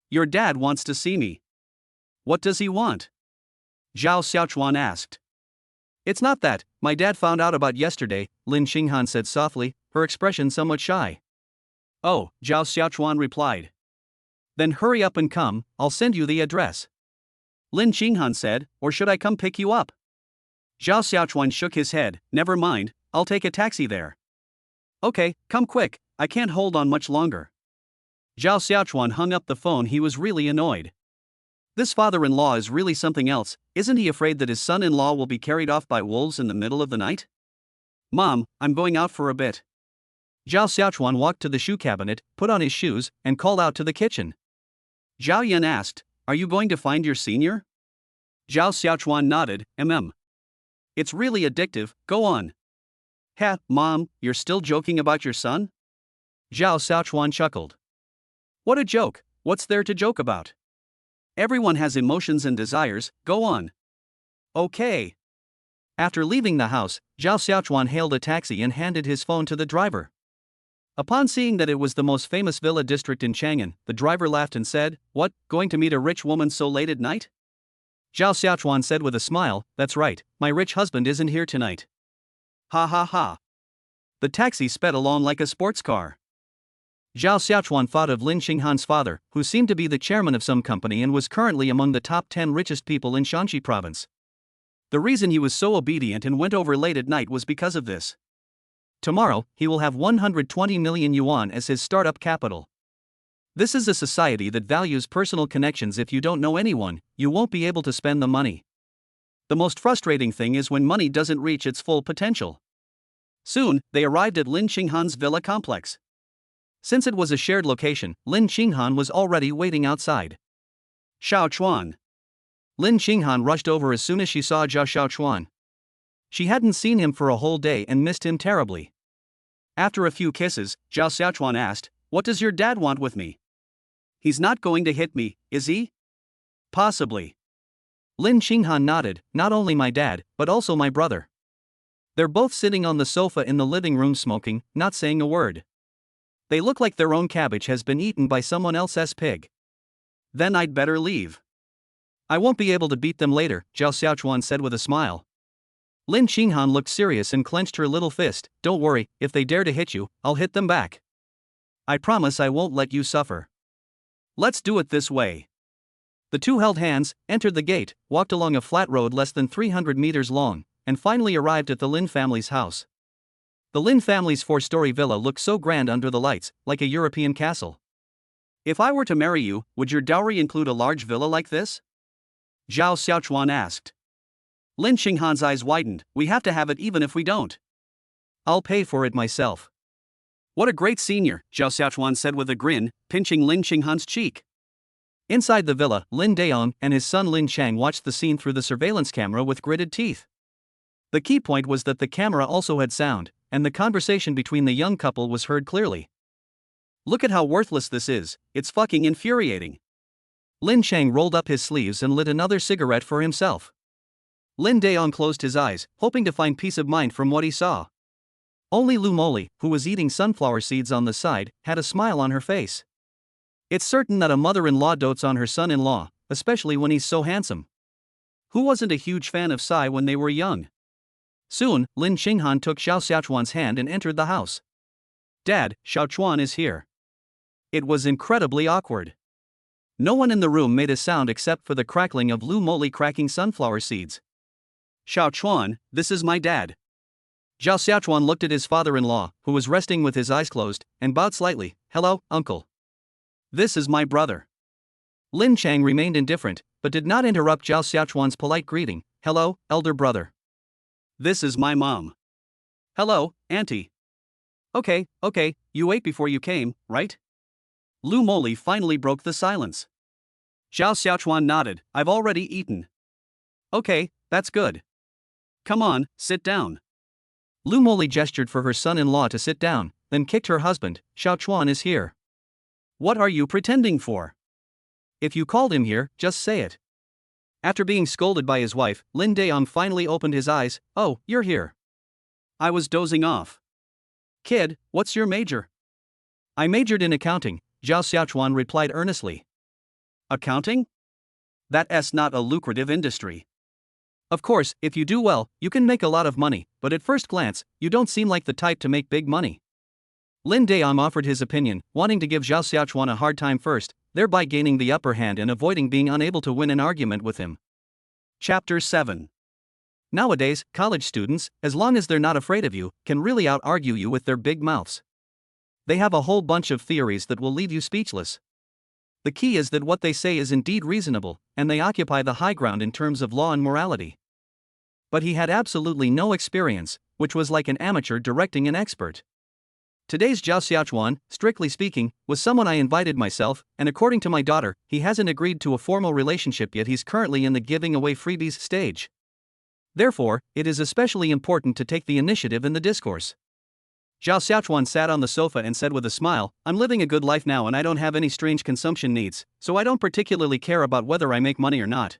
Your dad wants to see me. What does he want? Zhao Xiaochuan asked. It's not that, my dad found out about yesterday, Lin Xinghan said softly, her expression somewhat shy. Oh, Zhao Xiaochuan replied. Then hurry up and come, I'll send you the address. Lin Xinghan said, or should I come pick you up? Zhao Xiaochuan shook his head, never mind, I'll take a taxi there. Okay, come quick, I can't hold on much longer. Zhao Xiaochuan hung up the phone. He was really annoyed. This father-in-law is really something else. Isn't he afraid that his son-in-law will be carried off by wolves in the middle of the night? Mom, I'm going out for a bit. Zhao Xiaochuan walked to the shoe cabinet, put on his shoes, and called out to the kitchen. Zhao Yan asked, are you going to find your senior? Zhao Xiaochuan nodded, It's really addictive, go on. Ha, Mom, you're still joking about your son? Zhao Xiaochuan chuckled. What a joke, what's there to joke about? Everyone has emotions and desires, go on. Okay. After leaving the house, Zhao Xiaochuan hailed a taxi and handed his phone to the driver. Upon seeing that it was the most famous villa district in Chang'an, the driver laughed and said, What, going to meet a rich woman so late at night? Zhao Xiaochuan said with a smile, That's right, my rich husband isn't here tonight. Ha ha ha. The taxi sped along like a sports car. Zhao Xiaochuan thought of Lin Xinghan's father, who seemed to be the chairman of some company and was currently among the top 10 richest people in Shanxi province. The reason he was so obedient and went over late at night was because of this. Tomorrow, he will have 120 million yuan as his startup capital. This is a society that values personal connections. If you don't know anyone, you won't be able to spend the money. The most frustrating thing is when money doesn't reach its full potential. Soon, they arrived at Lin Xinghan's villa complex. Since it was a shared location, Lin Xinghan was already waiting outside. Xiaochuan. Lin Xinghan rushed over as soon as she saw Zhao Xiaochuan. She hadn't seen him for a whole day and missed him terribly. After a few kisses, Zhao Xiaochuan asked, What does your dad want with me? He's not going to hit me, is he? Possibly. Lin Xinghan nodded, Not only my dad, but also my brother. They're both sitting on the sofa in the living room smoking, not saying a word. They look like their own cabbage has been eaten by someone else's pig. Then I'd better leave. I won't be able to beat them later, Zhao Xiaochuan said with a smile. Lin Qinghan looked serious and clenched her little fist. Don't worry, if they dare to hit you, I'll hit them back. I promise I won't let you suffer. Let's do it this way. The two held hands, entered the gate, walked along a flat road less than 300 meters long, and finally arrived at the Lin family's house. The Lin family's four-story villa looked so grand under the lights, like a European castle. If I were to marry you, would your dowry include a large villa like this? Zhao Xiaochuan asked. Lin Qinghan's eyes widened. We have to have it even if we don't. I'll pay for it myself. What a great senior, Zhao Xiaochuan said with a grin, pinching Lin Qinghan's cheek. Inside the villa, Lin Daong and his son Lin Chang watched the scene through the surveillance camera with gritted teeth. The key point was that the camera also had sound, and the conversation between the young couple was heard clearly. Look at how worthless this is, it's fucking infuriating. Lin Chang rolled up his sleeves and lit another cigarette for himself. Lin Daong closed his eyes, hoping to find peace of mind from what he saw. Only Lu Moli, who was eating sunflower seeds on the side, had a smile on her face. It's certain that a mother-in-law dotes on her son-in-law, especially when he's so handsome. Who wasn't a huge fan of Sai when they were young? Soon, Lin Qinghan took Zhao Xiaochuan's hand and entered the house. Dad, Xiaochuan is here. It was incredibly awkward. No one in the room made a sound except for the crackling of Lu Moli cracking sunflower seeds. Xiaochuan, this is my dad. Zhao Xiaochuan looked at his father-in-law, who was resting with his eyes closed, and bowed slightly. Hello, uncle. This is my brother. Lin Chang remained indifferent, but did not interrupt Zhao Xiaochuan's polite greeting. Hello, elder brother. This is my mom. Hello, auntie. Okay, you ate before you came, right? Lu Moli finally broke the silence. Zhao Xiaochuan nodded. I've already eaten. Okay, that's good. Come on, sit down. Lu Moli gestured for her son-in-law to sit down, then kicked her husband. Xiaochuan is here. What are you pretending for? If you called him here, just say it. After being scolded by his wife, Lin Daong finally opened his eyes. Oh, you're here. I was dozing off. Kid, what's your major? I majored in accounting, Zhao Xiaochuan replied earnestly. Accounting? That's not a lucrative industry. Of course, if you do well, you can make a lot of money, but at first glance, you don't seem like the type to make big money. Lin Daong offered his opinion, wanting to give Zhao Xiaochuan a hard time first, thereby gaining the upper hand and avoiding being unable to win an argument with him. Chapter 7. Nowadays, college students, as long as they're not afraid of you, can really out-argue you with their big mouths. They have a whole bunch of theories that will leave you speechless. The key is that what they say is indeed reasonable, and they occupy the high ground in terms of law and morality. But he had absolutely no experience, which was like an amateur directing an expert. Today's Zhao Xiaochuan, strictly speaking, was someone I invited myself, and according to my daughter, he hasn't agreed to a formal relationship yet. He's currently in the giving away freebies stage. Therefore, it is especially important to take the initiative in the discourse. Zhao Xiaochuan sat on the sofa and said with a smile, I'm living a good life now and I don't have any strange consumption needs, so I don't particularly care about whether I make money or not.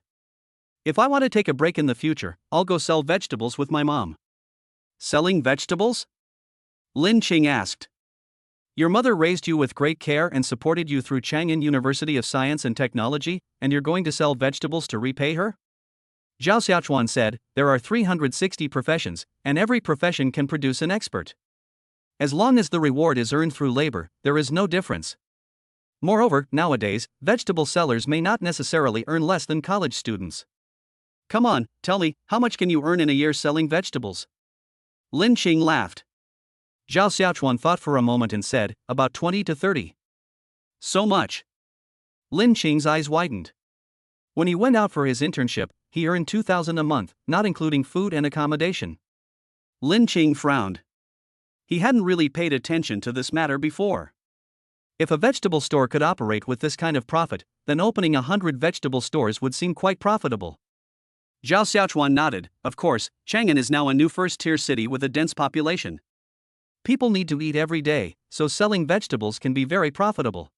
If I want to take a break in the future, I'll go sell vegetables with my mom. Selling vegetables? Lin Qing asked. Your mother raised you with great care and supported you through Chang'an University of Science and Technology, and you're going to sell vegetables to repay her? Zhao Xiaochuan said, there are 360 professions, and every profession can produce an expert. As long as the reward is earned through labor, there is no difference. Moreover, nowadays, vegetable sellers may not necessarily earn less than college students. Come on, tell me, how much can you earn in a year selling vegetables? Lin Qing laughed. Zhao Xiaochuan thought for a moment and said, about 20 to 30. So much. Lin Qing's eyes widened. When he went out for his internship, he earned 2,000 a month, not including food and accommodation. Lin Qing frowned. He hadn't really paid attention to this matter before. If a vegetable store could operate with this kind of profit, then opening 100 vegetable stores would seem quite profitable. Zhao Xiaochuan nodded. Of course, Chang'an is now a new first-tier city with a dense population. People need to eat every day, so selling vegetables can be very profitable.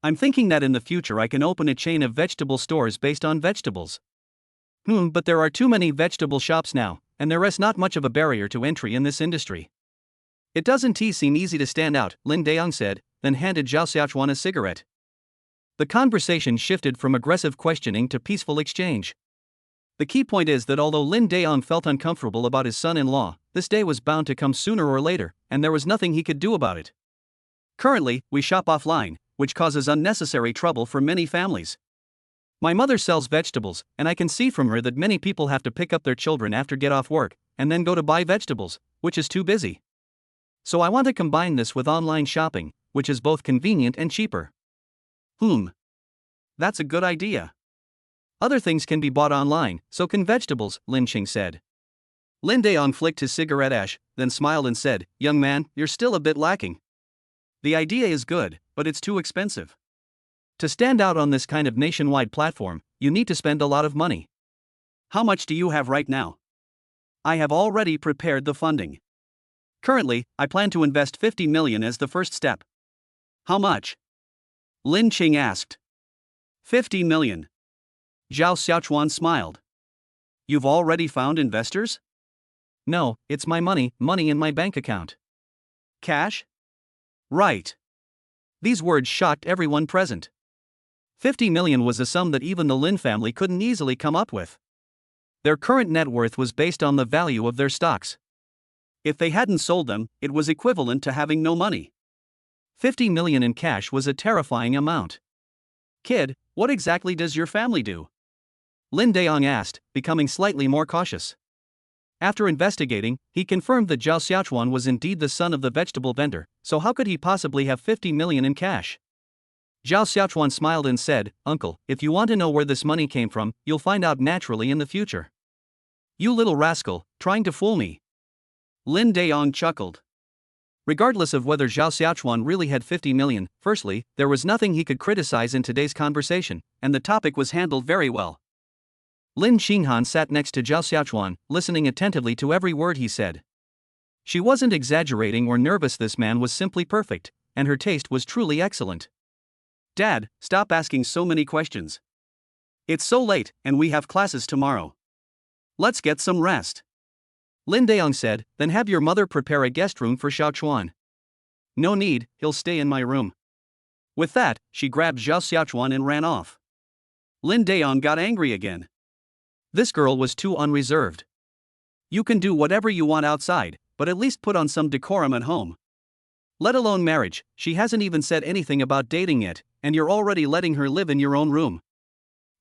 I'm thinking that in the future I can open a chain of vegetable stores based on vegetables. But there are too many vegetable shops now, and there rests not much of a barrier to entry in this industry. It doesn't seem easy to stand out, Lin Daong said, then handed Zhao Xiaochuan a cigarette. The conversation shifted from aggressive questioning to peaceful exchange. The key point is that although Lin Daong felt uncomfortable about his son-in-law, this day was bound to come sooner or later, and there was nothing he could do about it. Currently, we shop offline, which causes unnecessary trouble for many families. My mother sells vegetables, and I can see from her that many people have to pick up their children after get off work, and then go to buy vegetables, which is too busy. So I want to combine this with online shopping, which is both convenient and cheaper. That's a good idea. Other things can be bought online, so can vegetables, Lin Qing said. Lin Daong flicked his cigarette ash, then smiled and said, "Young man, you're still a bit lacking. The idea is good, but it's too expensive. To stand out on this kind of nationwide platform, you need to spend a lot of money. How much do you have right now?" "I have already prepared the funding. Currently, I plan to invest 50 million as the first step." "How much?" Lin Qing asked. 50 million. Zhao Xiaochuan smiled. "You've already found investors?" "No, it's my money in my bank account." "Cash?" "Right." These words shocked everyone present. 50 million was a sum that even the Lin family couldn't easily come up with. Their current net worth was based on the value of their stocks. If they hadn't sold them, it was equivalent to having no money. 50 million in cash was a terrifying amount. "Kid, what exactly does your family do?" Lin Daong asked, becoming slightly more cautious. After investigating, he confirmed that Zhao Xiaochuan was indeed the son of the vegetable vendor, so how could he possibly have 50 million in cash? Zhao Xiaochuan smiled and said, "Uncle, if you want to know where this money came from, you'll find out naturally in the future." "You little rascal, trying to fool me." Lin Daong chuckled. Regardless of whether Zhao Xiaochuan really had 50 million, firstly, there was nothing he could criticize in today's conversation, and the topic was handled very well. Lin Xinghan sat next to Zhao Xiaochuan, listening attentively to every word he said. She wasn't exaggerating or nervous, this man was simply perfect, and her taste was truly excellent. "Dad, stop asking so many questions. It's so late, and we have classes tomorrow. Let's get some rest." Lin Daong said, "Then have your mother prepare a guest room for Xiaochuan." "No need, he'll stay in my room." With that, she grabbed Zhao Xiaochuan and ran off. Lin Daong got angry again. This girl was too unreserved. You can do whatever you want outside, but at least put on some decorum at home. Let alone marriage, she hasn't even said anything about dating yet, and you're already letting her live in your own room.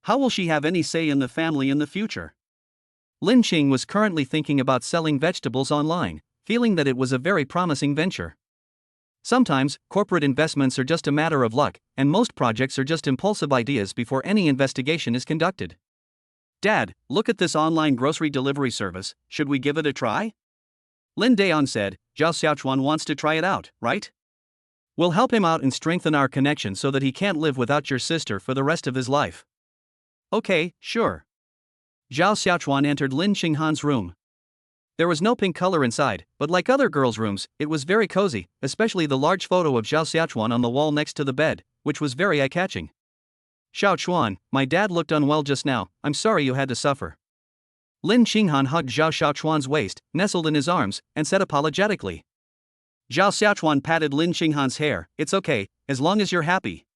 How will she have any say in the family in the future? Lin Qing was currently thinking about selling vegetables online, feeling that it was a very promising venture. Sometimes, corporate investments are just a matter of luck, and most projects are just impulsive ideas before any investigation is conducted. "Dad, look at this online grocery delivery service, should we give it a try?" Lin Daong said, "Zhao Xiaochuan wants to try it out, right? We'll help him out and strengthen our connection so that he can't live without your sister for the rest of his life." "Okay, sure." Zhao Xiaochuan entered Lin Xinghan's room. There was no pink color inside, but like other girls' rooms, it was very cozy, especially the large photo of Zhao Xiaochuan on the wall next to the bed, which was very eye-catching. "Xiaochuan, my dad looked unwell just now, I'm sorry you had to suffer." Lin Xinghan hugged Zhao Xiaochuan's waist, nestled in his arms, and said apologetically. Zhao Xiaochuan patted Lin Xinghan's hair, "It's okay, as long as you're happy.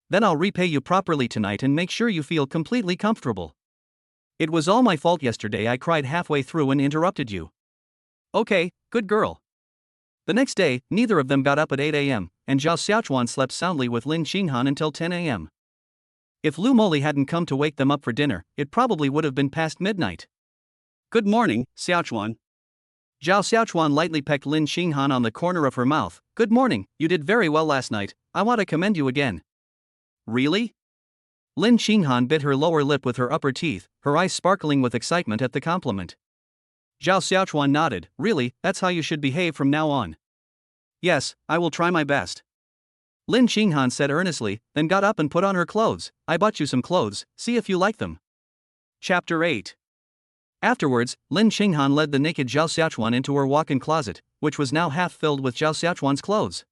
Then I'll repay you properly tonight and make sure you feel completely comfortable. It was all my fault yesterday, I cried halfway through and interrupted you." "Okay, good girl." The next day, neither of them got up at 8 a.m., and Zhao Xiaochuan slept soundly with Lin Xinghan until 10 a.m. If Lu Moli hadn't come to wake them up for dinner, it probably would have been past midnight. "Good morning, Xiaochuan." Zhao Xiaochuan lightly pecked Lin Xinghan on the corner of her mouth. "Good morning, you did very well last night, I want to commend you again." "Really?" Lin Xinghan bit her lower lip with her upper teeth, her eyes sparkling with excitement at the compliment. Zhao Xiaochuan nodded. "Really, that's how you should behave from now on." "Yes, I will try my best." Lin Xinghan said earnestly, then got up and put on her clothes. "I bought you some clothes, see if you like them." Chapter 8. Afterwards, Lin Xinghan led the naked Zhao Xiaochuan into her walk-in closet, which was now half filled with Zhao Xiaochuan's clothes.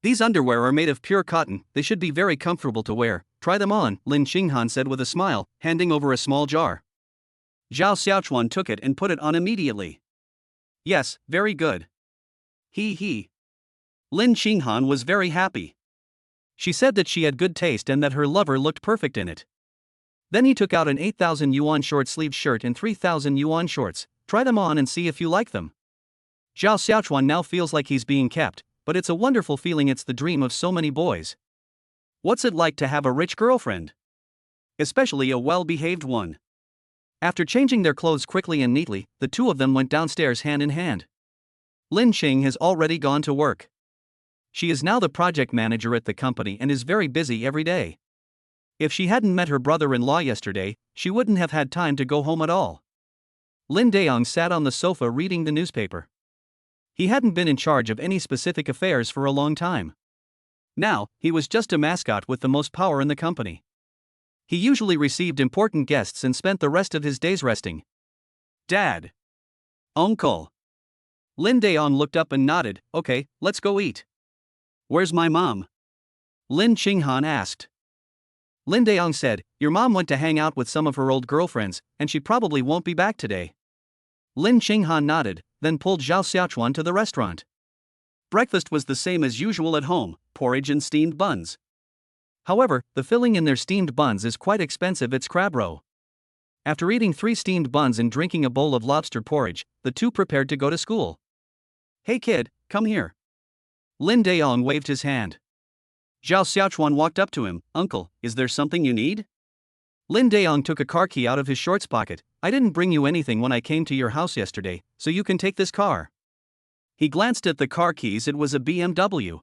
"These underwear are made of pure cotton, they should be very comfortable to wear, try them on," Lin Xinghan said with a smile, handing over a small jar. Zhao Xiaochuan took it and put it on immediately. Yes, very good. He. Lin Qinghan was very happy. She said that she had good taste and that her lover looked perfect in it. Then he took out an 8,000 yuan short-sleeved shirt and 3,000 yuan shorts. Try them on and see if you like them. Zhao Xiaochuan now feels like he's being kept, but it's a wonderful feeling. It's the dream of so many boys. What's it like to have a rich girlfriend? Especially a well-behaved one. After changing their clothes quickly and neatly, the two of them went downstairs hand in hand. Lin Qing has already gone to work. She is now the project manager at the company and is very busy every day. If she hadn't met her brother-in-law yesterday, she wouldn't have had time to go home at all. Lin Daong sat on the sofa reading the newspaper. He hadn't been in charge of any specific affairs for a long time. Now, he was just a mascot with the most power in the company. He usually received important guests and spent the rest of his days resting. Dad. Uncle. Lin Daong looked up and nodded. Okay, let's go eat. Where's my mom? Lin Qinghan asked. Lin Daong said, your mom went to hang out with some of her old girlfriends, and she probably won't be back today. Lin Qinghan nodded, then pulled Zhao Xiaochuan to the restaurant. Breakfast was the same as usual at home, porridge and steamed buns. However, the filling in their steamed buns is quite expensive. It's crab roe. After eating 3 steamed buns and drinking a bowl of lobster porridge, the two prepared to go to school. Hey kid, come here. Lin Daong waved his hand. Zhao Xiaochuan walked up to him. Uncle, is there something you need? Lin Daong took a car key out of his shorts pocket. I didn't bring you anything when I came to your house yesterday, so you can take this car. He glanced at the car keys. It was a BMW.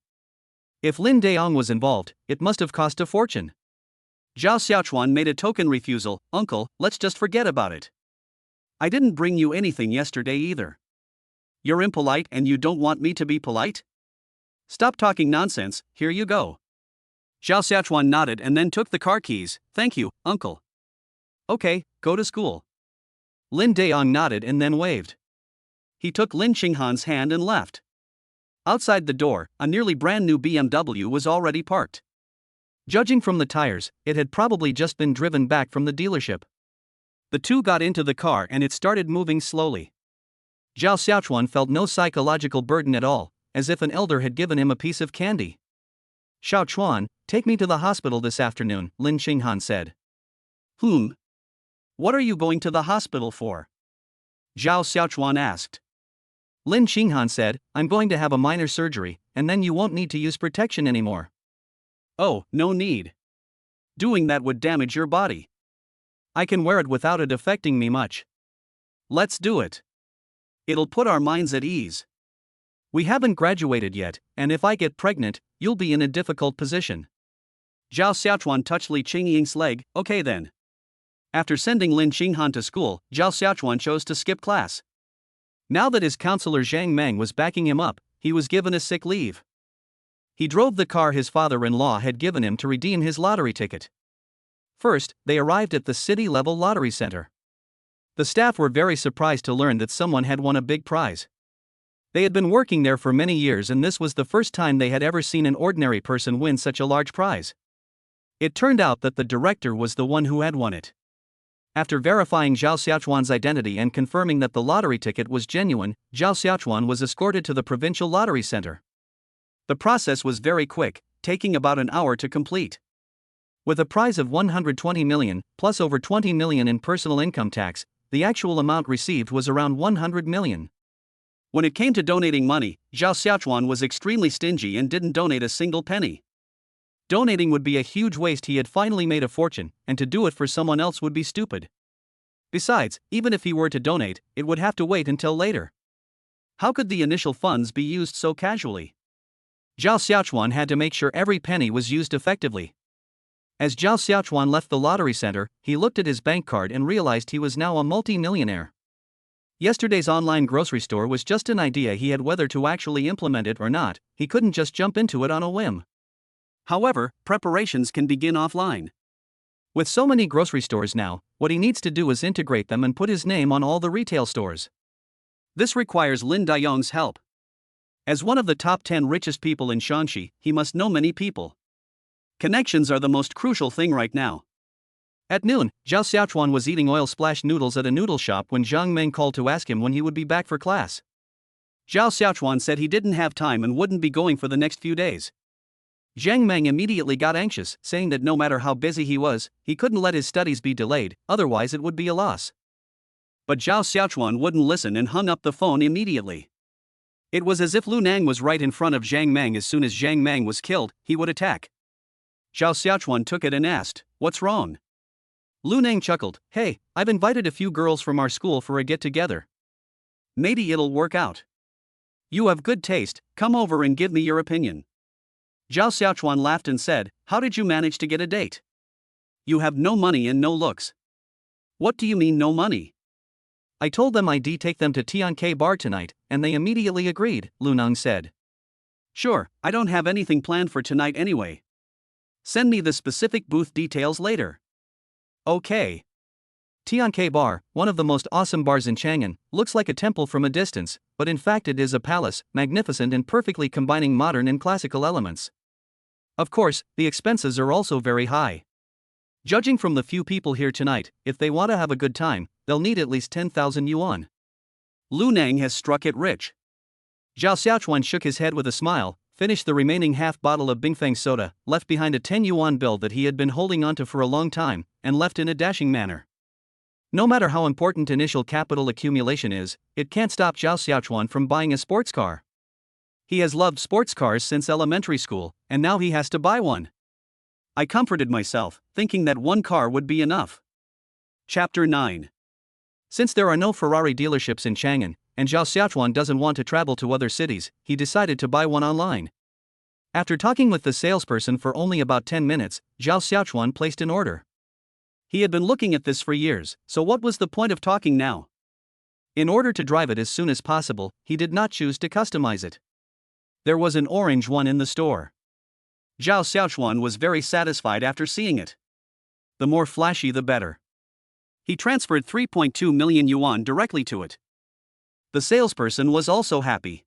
If Lin Daong was involved, it must have cost a fortune. Zhao Xiaochuan made a token refusal. Uncle, let's just forget about it. I didn't bring you anything yesterday either. You're impolite and you don't want me to be polite? Stop talking nonsense, here you go. Zhao Xiaochuan nodded and then took the car keys. Thank you, uncle. Okay, go to school. Lin Daong nodded and then waved. He took Lin Qinghan's hand and left. Outside the door, a nearly brand new BMW was already parked. Judging from the tires, it had probably just been driven back from the dealership. The two got into the car and it started moving slowly. Zhao Xiaochuan felt no psychological burden at all, as if an elder had given him a piece of candy. Xiaochuan, take me to the hospital this afternoon, Lin Qinghan said. What are you going to the hospital for? Zhao Xiaochuan asked. Lin Qinghan said, I'm going to have a minor surgery, and then you won't need to use protection anymore. Oh, no need. Doing that would damage your body. I can wear it without it affecting me much. Let's do it. It'll put our minds at ease. We haven't graduated yet, and if I get pregnant, you'll be in a difficult position. Zhao Xiaochuan touched Li Qingying's leg. Okay then. After sending Lin Qinghan to school, Zhao Xiaochuan chose to skip class. Now that his counselor Zhang Meng was backing him up, he was given a sick leave. He drove the car his father-in-law had given him to redeem his lottery ticket. First, they arrived at the city-level lottery center. The staff were very surprised to learn that someone had won a big prize. They had been working there for many years and this was the first time they had ever seen an ordinary person win such a large prize. It turned out that the director was the one who had won it. After verifying Zhao Xiaochuan's identity and confirming that the lottery ticket was genuine, Zhao Xiaochuan was escorted to the provincial lottery center. The process was very quick, taking about an hour to complete. With a prize of 120 million, plus over 20 million in personal income tax, the actual amount received was around 100 million. When it came to donating money, Zhao Xiaochuan was extremely stingy and didn't donate a single penny. Donating would be a huge waste. He had finally made a fortune, and to do it for someone else would be stupid. Besides, even if he were to donate, it would have to wait until later. How could the initial funds be used so casually? Zhao Xiaochuan had to make sure every penny was used effectively. As Zhao Xiaochuan left the lottery center, he looked at his bank card and realized he was now a multi-millionaire. Yesterday's online grocery store was just an idea he had. Whether to actually implement it or not, he couldn't just jump into it on a whim. However, preparations can begin offline. With so many grocery stores now, what he needs to do is integrate them and put his name on all the retail stores. This requires Lin Daong's help. As one of the top 10 richest people in Shanxi, he must know many people. Connections are the most crucial thing right now. At noon, Zhao Xiaochuan was eating oil-splashed noodles at a noodle shop when Zhang Meng called to ask him when he would be back for class. Zhao Xiaochuan said he didn't have time and wouldn't be going for the next few days. Zhang Meng immediately got anxious, saying that no matter how busy he was, he couldn't let his studies be delayed, otherwise it would be a loss. But Zhao Xiaochuan wouldn't listen and hung up the phone immediately. It was as if Lu Nang was right in front of Zhang Meng. As soon as Zhang Meng was killed, he would attack. Zhao Xiaochuan took it and asked, "What's wrong?" Lu Nang chuckled, "Hey, I've invited a few girls from our school for a get-together. Maybe it'll work out. You have good taste, come over and give me your opinion." Zhao Xiaochuan laughed and said, "How did you manage to get a date? You have no money and no looks." "What do you mean no money?" "I told them I'd take them to Tianke Bar tonight, and they immediately agreed," Lu Nang said. "Sure, I don't have anything planned for tonight anyway. Send me the specific booth details later." "Okay." Tianke Bar, one of the most awesome bars in Chang'an, looks like a temple from a distance, but in fact it is a palace, magnificent and perfectly combining modern and classical elements. Of course, the expenses are also very high. Judging from the few people here tonight, if they want to have a good time, they'll need at least 10,000 yuan. Lu Nang has struck it rich. Zhao Xiaochuan shook his head with a smile, finished the remaining half bottle of Bingfeng soda, left behind a 10 yuan bill that he had been holding onto for a long time, and left in a dashing manner. No matter how important initial capital accumulation is, it can't stop Zhao Xiaochuan from buying a sports car. He has loved sports cars since elementary school, and now he has to buy one. I comforted myself, thinking that one car would be enough. Chapter 9. Since there are no Ferrari dealerships in Chang'an, and Zhao Xiaochuan doesn't want to travel to other cities, he decided to buy one online. After talking with the salesperson for only about 10 minutes, Zhao Xiaochuan placed an order. He had been looking at this for years, so what was the point of talking now? In order to drive it as soon as possible, he did not choose to customize it. There was an orange one in the store. Zhao Xiaochuan was very satisfied after seeing it. The more flashy the better. He transferred 3.2 million yuan directly to it. The salesperson was also happy.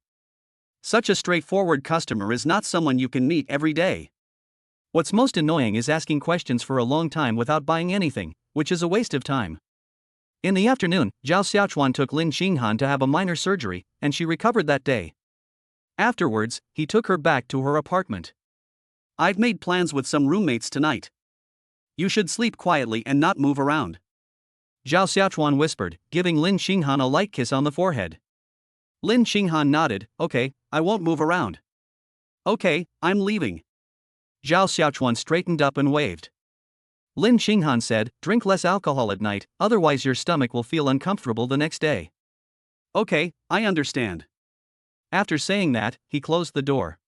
Such a straightforward customer is not someone you can meet every day. What's most annoying is asking questions for a long time without buying anything, which is a waste of time. In the afternoon, Zhao Xiaochuan took Lin Xinghan to have a minor surgery, and she recovered that day. Afterwards, he took her back to her apartment. I've made plans with some roommates tonight. You should sleep quietly and not move around. Zhao Xiaochuan whispered, giving Lin Xinghan a light kiss on the forehead. Lin Xinghan nodded, okay, I won't move around. Okay, I'm leaving. Zhao Xiaochuan straightened up and waved. Lin Xinghan said, drink less alcohol at night, otherwise your stomach will feel uncomfortable the next day. Okay, I understand. After saying that, he closed the door.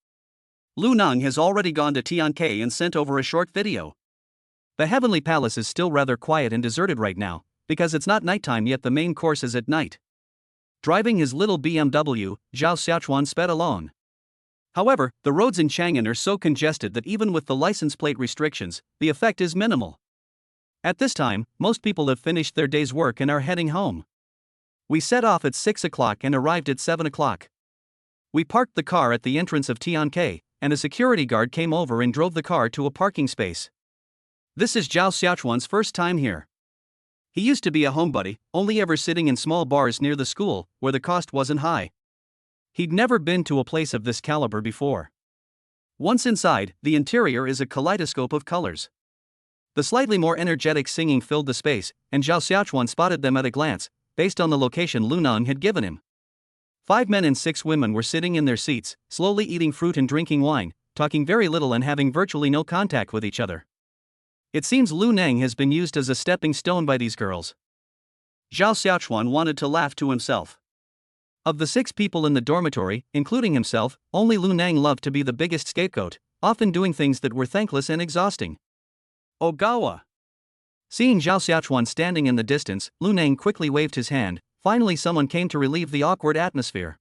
Lu Nang has already gone to Tianke and sent over a short video. The Heavenly Palace is still rather quiet and deserted right now, because it's not nighttime yet. The main course is at night. Driving his little BMW, Zhao Xiaochuan sped along. However, the roads in Chang'an are so congested that even with the license plate restrictions, the effect is minimal. At this time, most people have finished their day's work and are heading home. We set off at 6 o'clock and arrived at 7 o'clock. We parked the car at the entrance of Tianke, and a security guard came over and drove the car to a parking space. This is Zhao Xiaochuan's first time here. He used to be a homebody, only ever sitting in small bars near the school, where the cost wasn't high. He'd never been to a place of this caliber before. Once inside, the interior is a kaleidoscope of colors. The slightly more energetic singing filled the space, and Zhao Xiaochuan spotted them at a glance, based on the location Lu Nang had given him. 5 men and 6 women were sitting in their seats, slowly eating fruit and drinking wine, talking very little and having virtually no contact with each other. It seems Lu Nang has been used as a stepping stone by these girls. Zhao Xiaochuan wanted to laugh to himself. Of the 6 people in the dormitory, including himself, only Lu Nang loved to be the biggest scapegoat, often doing things that were thankless and exhausting. Ogawa. Seeing Zhao Xiaochuan standing in the distance, Lu Nang quickly waved his hand. Finally someone came to relieve the awkward atmosphere.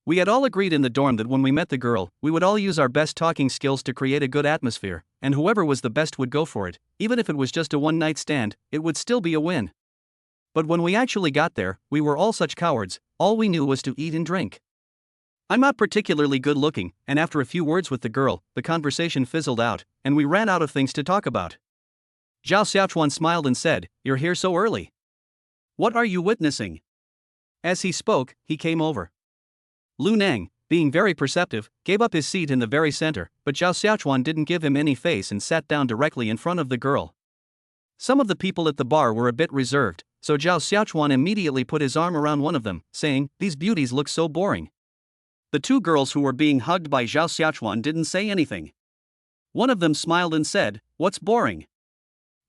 We had all agreed in the dorm that when we met the girl, we would all use our best talking skills to create a good atmosphere, and whoever was the best would go for it. Even if it was just a one-night stand, it would still be a win. But when we actually got there, we were all such cowards, all we knew was to eat and drink. I'm not particularly good looking, and after a few words with the girl, the conversation fizzled out, and we ran out of things to talk about. Zhao Xiaochuan smiled and said, "You're here so early. What are you witnessing?" As he spoke, he came over. Lu Nang, being very perceptive, gave up his seat in the very center, but Zhao Xiaochuan didn't give him any face and sat down directly in front of the girl. Some of the people at the bar were a bit reserved, so Zhao Xiaochuan immediately put his arm around one of them, saying, "These beauties look so boring." The two girls who were being hugged by Zhao Xiaochuan didn't say anything. One of them smiled and said, "What's boring?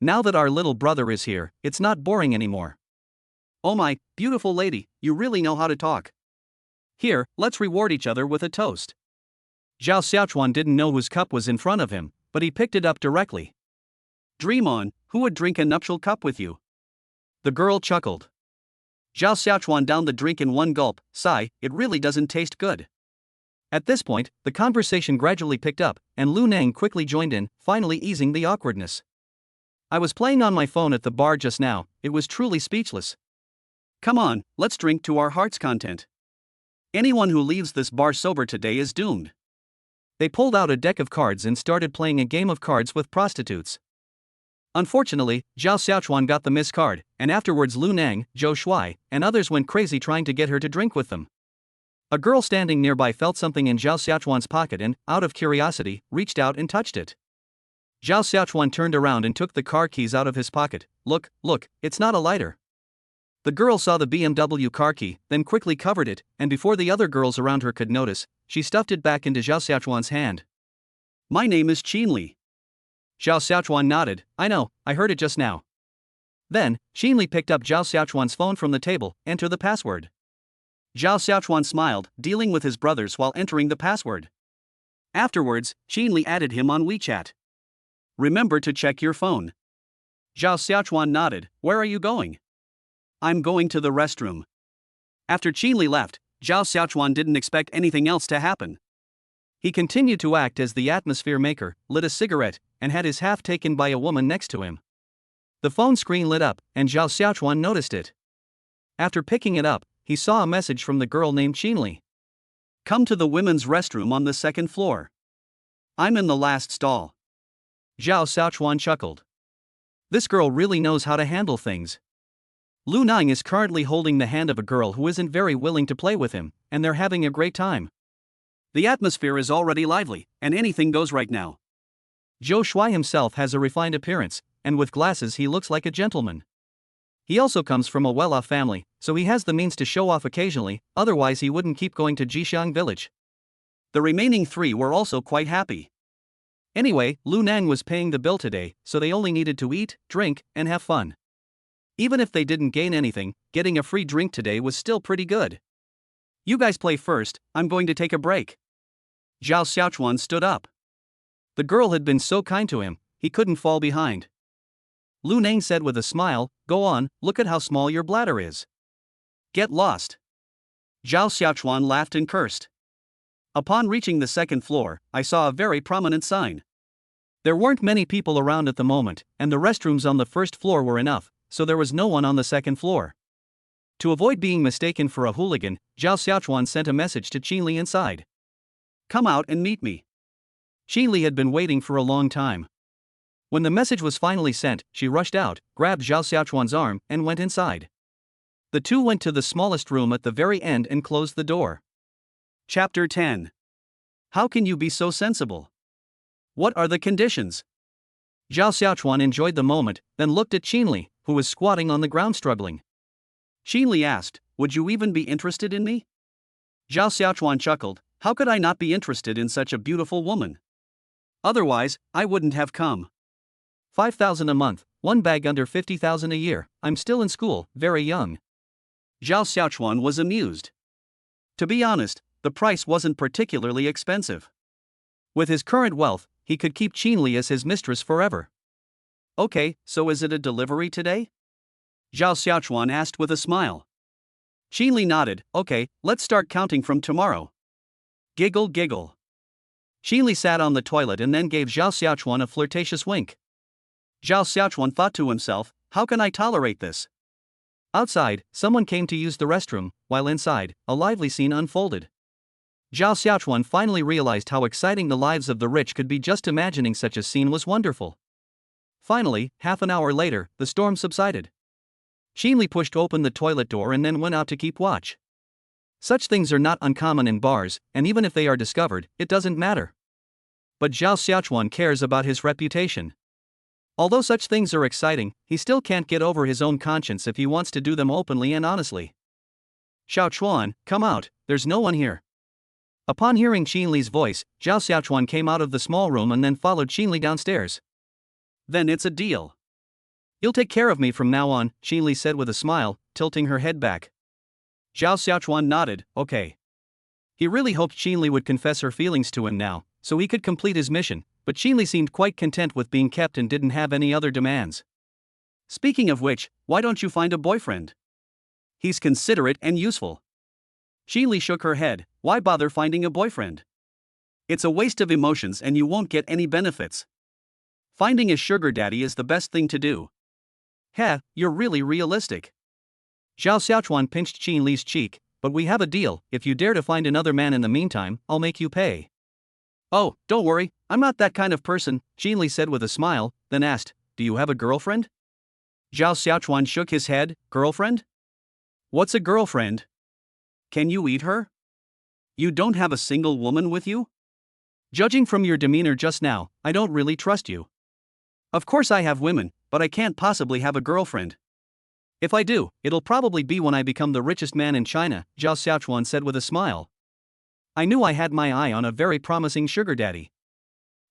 Now that our little brother is here, it's not boring anymore." "Oh my, beautiful lady, you really know how to talk. Here, let's reward each other with a toast." Zhao Xiaochuan didn't know whose cup was in front of him, but he picked it up directly. "Dream on, who would drink a nuptial cup with you?" The girl chuckled. Zhao Xiaochuan downed the drink in one gulp. "Sigh, it really doesn't taste good." At this point, the conversation gradually picked up, and Lu Nang quickly joined in, finally easing the awkwardness. "I was playing on my phone at the bar just now, it was truly speechless. Come on, let's drink to our heart's content. Anyone who leaves this bar sober today is doomed." They pulled out a deck of cards and started playing a game of cards with prostitutes. Unfortunately, Zhao Xiaochuan got the miss card, and afterwards Lu Nang, Zhou Shuai, and others went crazy trying to get her to drink with them. A girl standing nearby felt something in Zhao Xiaochuan's pocket and, out of curiosity, reached out and touched it. Zhao Xiaochuan turned around and took the car keys out of his pocket. Look, it's not a lighter." The girl saw the BMW car key, then quickly covered it, and before the other girls around her could notice, she stuffed it back into Zhao Xiaochuan's hand. "My name is Qinli." Zhao Xiaochuan nodded. "I know, I heard it just now." Then, Qinli picked up Zhao Xiaochuan's phone from the table, "Enter the password." Zhao Xiaochuan smiled, dealing with his brothers while entering the password. Afterwards, Qinli added him on WeChat. "Remember to check your phone." Zhao Xiaochuan nodded. "Where are you going?" "I'm going to the restroom." After Qinli left, Zhao Xiaochuan didn't expect anything else to happen. He continued to act as the atmosphere maker, lit a cigarette, and had his half taken by a woman next to him. The phone screen lit up, and Zhao Xiaochuan noticed it. After picking it up, he saw a message from the girl named Qinli. "Come to the women's restroom on the second floor. I'm in the last stall." Zhao Xiaochuan chuckled. This girl really knows how to handle things. Lu Nang is currently holding the hand of a girl who isn't very willing to play with him, and they're having a great time. The atmosphere is already lively, and anything goes right now. Zhou Shuai himself has a refined appearance, and with glasses he looks like a gentleman. He also comes from a well-off family, so he has the means to show off occasionally, otherwise he wouldn't keep going to Jixiang village. The remaining three were also quite happy. Anyway, Lu Nang was paying the bill today, so they only needed to eat, drink, and have fun. Even if they didn't gain anything, getting a free drink today was still pretty good. "You guys play first, I'm going to take a break." Zhao Xiaochuan stood up. The girl had been so kind to him, he couldn't fall behind. Lu Nang said with a smile, "Go on, look at how small your bladder is. Get lost." Zhao Xiaochuan laughed and cursed. Upon reaching the second floor, I saw a very prominent sign. There weren't many people around at the moment, and the restrooms on the first floor were enough, so there was no one on the second floor. To avoid being mistaken for a hooligan, Zhao Xiaochuan sent a message to Qinli inside. "Come out and meet me." Qinli had been waiting for a long time. When the message was finally sent, she rushed out, grabbed Zhao Xiaochuan's arm, and went inside. The two went to the smallest room at the very end and closed the door. Chapter 10. How can you be so sensible? What are the conditions? Zhao Xiaochuan enjoyed the moment, then looked at Qinli, who was squatting on the ground struggling. Qinli asked, "Would you even be interested in me?" Zhao Xiaochuan chuckled, "How could I not be interested in such a beautiful woman? Otherwise, I wouldn't have come. 5,000 a month, one bag under 50,000 a year, I'm still in school, very young." Zhao Xiaochuan was amused. To be honest, the price wasn't particularly expensive. With his current wealth, he could keep Qinli as his mistress forever. "Okay, so is it a delivery today?" Zhao Xiaochuan asked with a smile. Qinli nodded. "Okay, let's start counting from tomorrow." Giggle giggle. Qinli sat on the toilet and then gave Zhao Xiaochuan a flirtatious wink. Zhao Xiaochuan thought to himself, "How can I tolerate this?" Outside, someone came to use the restroom, while inside, a lively scene unfolded. Zhao Xiaochuan finally realized how exciting the lives of the rich could be. Just imagining such a scene was wonderful. Finally, half an hour later, the storm subsided. Xinli pushed open the toilet door and then went out to keep watch. Such things are not uncommon in bars, and even if they are discovered, it doesn't matter. But Zhao Xiaochuan cares about his reputation. Although such things are exciting, he still can't get over his own conscience if he wants to do them openly and honestly. Xiaochuan, come out, there's no one here. Upon hearing Xinli's voice, Zhao Xiaochuan came out of the small room and then followed Xinli downstairs. Then it's a deal. You'll take care of me from now on, Xinli said with a smile, tilting her head back. Zhao Xiaochuan nodded, okay. He really hoped Xinli would confess her feelings to him now, so he could complete his mission, but Xinli seemed quite content with being kept and didn't have any other demands. Speaking of which, why don't you find a boyfriend? He's considerate and useful. Xinli shook her head, why bother finding a boyfriend? It's a waste of emotions and you won't get any benefits. Finding a sugar daddy is the best thing to do. Heh, you're really realistic. Zhao Xiaochuan pinched Xinli's cheek, but we have a deal, if you dare to find another man in the meantime, I'll make you pay. Oh, don't worry, I'm not that kind of person, Xinli said with a smile, then asked, do you have a girlfriend? Zhao Xiaochuan shook his head, girlfriend? What's a girlfriend? Can you eat her? You don't have a single woman with you? Judging from your demeanor just now, I don't really trust you. Of course I have women, but I can't possibly have a girlfriend. If I do, it'll probably be when I become the richest man in China, Zhao Xiaochuan said with a smile. I knew I had my eye on a very promising sugar daddy.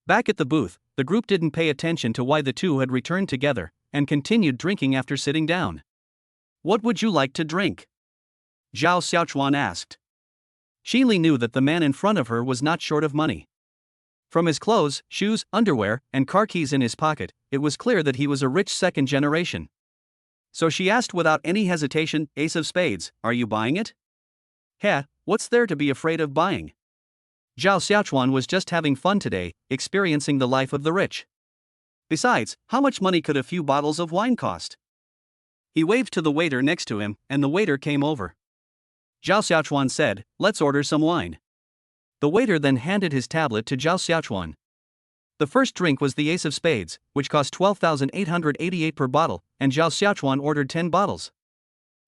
Back at the booth, the group didn't pay attention to why the two had returned together, and continued drinking after sitting down. What would you like to drink? Zhao Xiaochuan asked. Xinli knew that the man in front of her was not short of money. From his clothes, shoes, underwear, and car keys in his pocket, it was clear that he was a rich second generation. So she asked without any hesitation, Ace of Spades, are you buying it? Heh, what's there to be afraid of buying? Zhao Xiaochuan was just having fun today, experiencing the life of the rich. Besides, how much money could a few bottles of wine cost? He waved to the waiter next to him, and the waiter came over. Zhao Xiaochuan said, let's order some wine. The waiter then handed his tablet to Zhao Xiaochuan. The first drink was the Ace of Spades, which cost 12,888 per bottle, and Zhao Xiaochuan ordered 10 bottles.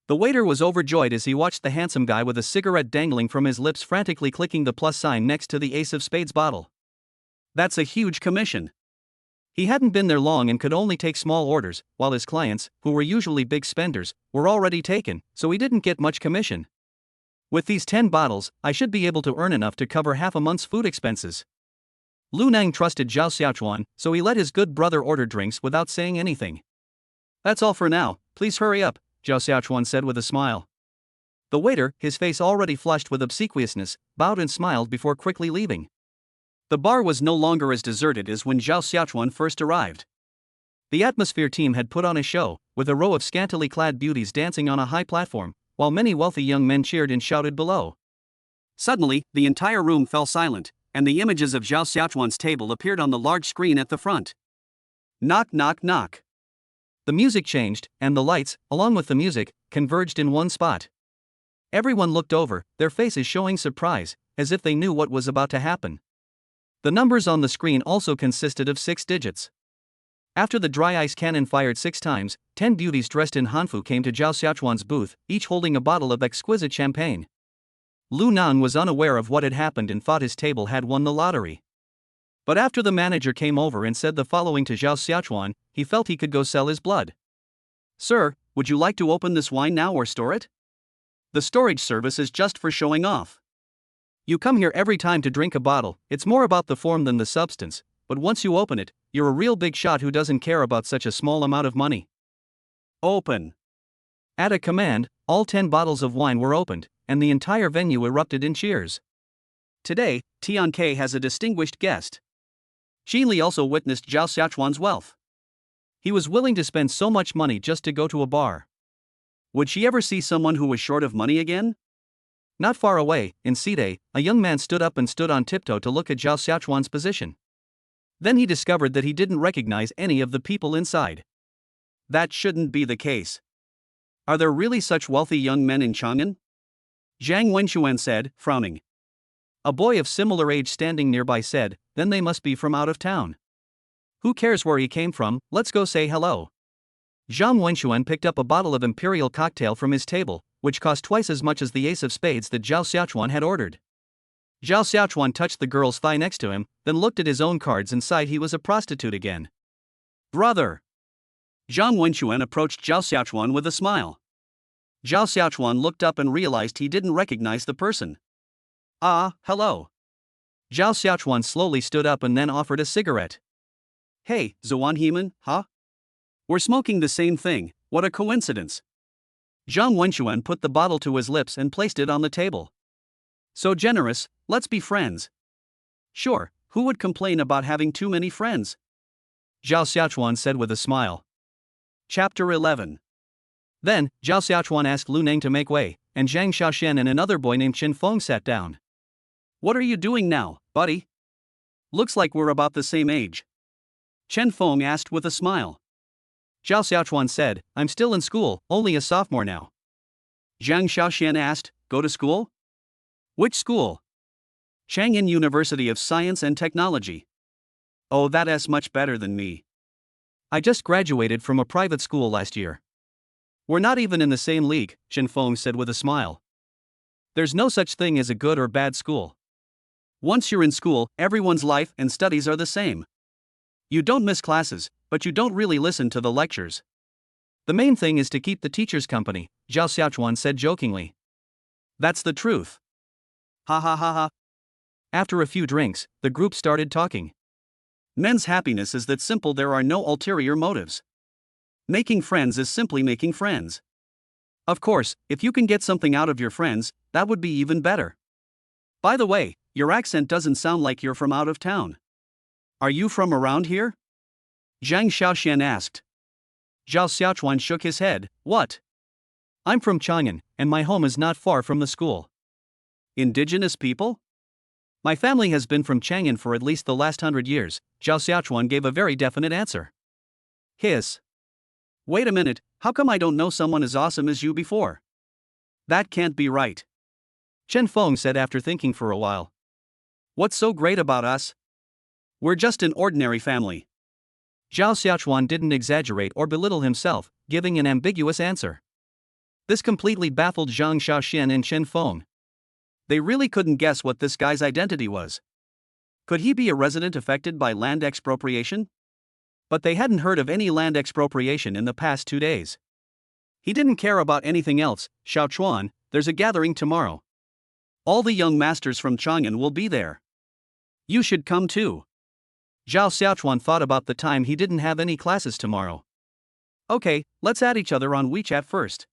The waiter was overjoyed as he watched the handsome guy with a cigarette dangling from his lips frantically clicking the plus sign next to the Ace of Spades bottle. That's a huge commission. He hadn't been there long and could only take small orders, while his clients, who were usually big spenders, were already taken, so he didn't get much commission. With these 10 bottles, I should be able to earn enough to cover half a month's food expenses. Lu Nang trusted Zhao Xiaochuan, so he let his good brother order drinks without saying anything. That's all for now, please hurry up, Zhao Xiaochuan said with a smile. The waiter, his face already flushed with obsequiousness, bowed and smiled before quickly leaving. The bar was no longer as deserted as when Zhao Xiaochuan first arrived. The Atmosphere team had put on a show, with a row of scantily clad beauties dancing on a high platform, while many wealthy young men cheered and shouted below. Suddenly, the entire room fell silent, and the images of Zhao Xiaochuan's table appeared on the large screen at the front. Knock knock knock. The music changed, and the lights, along with the music, converged in one spot. Everyone looked over, their faces showing surprise, as if they knew what was about to happen. The numbers on the screen also consisted of 6 digits. After the dry ice cannon fired 6 times, 10 beauties dressed in hanfu came to Zhao Xiaochuan's booth, each holding a bottle of exquisite champagne. Lu Nan was unaware of what had happened and thought his table had won the lottery. But after the manager came over and said the following to Zhao Xiaochuan, he felt he could go sell his blood. Sir, would you like to open this wine now or store it? The storage service is just for showing off. You come here every time to drink a bottle, it's more about the form than the substance, but once you open it, you're a real big shot who doesn't care about such a small amount of money. Open. At a command, all 10 bottles of wine were opened, and the entire venue erupted in cheers. Today, Tian Ke has a distinguished guest. Xinli also witnessed Zhao Xiaochuan's wealth. He was willing to spend so much money just to go to a bar. Would she ever see someone who was short of money again? Not far away, in Side, a young man stood up and stood on tiptoe to look at Zhao Xiaochuan's position. Then he discovered that he didn't recognize any of the people inside. That shouldn't be the case. Are there really such wealthy young men in Chang'an? Zhang Wenxuan said, frowning. A boy of similar age standing nearby said, then they must be from out of town. Who cares where he came from, let's go say hello. Zhang Wenxuan picked up a bottle of imperial cocktail from his table, which cost twice as much as the ace of spades that Zhao Xiaochuan had ordered. Zhao Xiaochuan touched the girl's thigh next to him, then looked at his own cards and sighed he was a prostitute again. Brother! Zhang Wenxuan approached Zhao Xiaochuan with a smile. Zhao Xiaochuan looked up and realized he didn't recognize the person. Ah, hello. Zhao Xiaochuan slowly stood up and then offered a cigarette. Hey, Zuan Heman, huh? We're smoking the same thing, what a coincidence. Zhang Wenxuan put the bottle to his lips and placed it on the table. So generous, let's be friends. Sure, who would complain about having too many friends? Zhao Xiaochuan said with a smile. Chapter 11. Then, Zhao Xiaochuan asked Lu Neng to make way, and Zhang Xiaoxian and another boy named Qin Feng sat down. What are you doing now, buddy? Looks like we're about the same age. Chen Feng asked with a smile. Zhao Xiaochuan said, I'm still in school, only a sophomore now. Zhang Xiaoxian asked, go to school? Which school? Chang'an University of Science and Technology. Oh, that's much better than me. I just graduated from a private school last year. We're not even in the same league, Chen Feng said with a smile. There's no such thing as a good or bad school. Once you're in school, everyone's life and studies are the same. You don't miss classes, but you don't really listen to the lectures. The main thing is to keep the teachers company, Zhao Xiaochuan said jokingly. That's the truth. Ha ha ha ha. After a few drinks, the group started talking. Men's happiness is that simple, there are no ulterior motives. Making friends is simply making friends. Of course, if you can get something out of your friends, that would be even better. By the way, your accent doesn't sound like you're from out of town. Are you from around here? Zhang Xiaoxian asked. Zhao Xiaochuan shook his head. What? I'm from Chang'an, and my home is not far from the school. Indigenous people? My family has been from Chang'an for at least the last 100 years, Zhao Xiaochuan gave a very definite answer. Hiss. Wait a minute, how come I don't know someone as awesome as you before? That can't be right. Chen Feng said after thinking for a while. What's so great about us? We're just an ordinary family. Zhao Xiaochuan didn't exaggerate or belittle himself, giving an ambiguous answer. This completely baffled Zhang Xiaoxian and Chen Feng. They really couldn't guess what this guy's identity was. Could he be a resident affected by land expropriation? But they hadn't heard of any land expropriation in the past 2 days. He didn't care about anything else. Xiaochuan, there's a gathering tomorrow. All the young masters from Chang'an will be there. You should come too. Zhao Xiaochuan thought about the time he didn't have any classes tomorrow. Okay, let's add each other on WeChat first.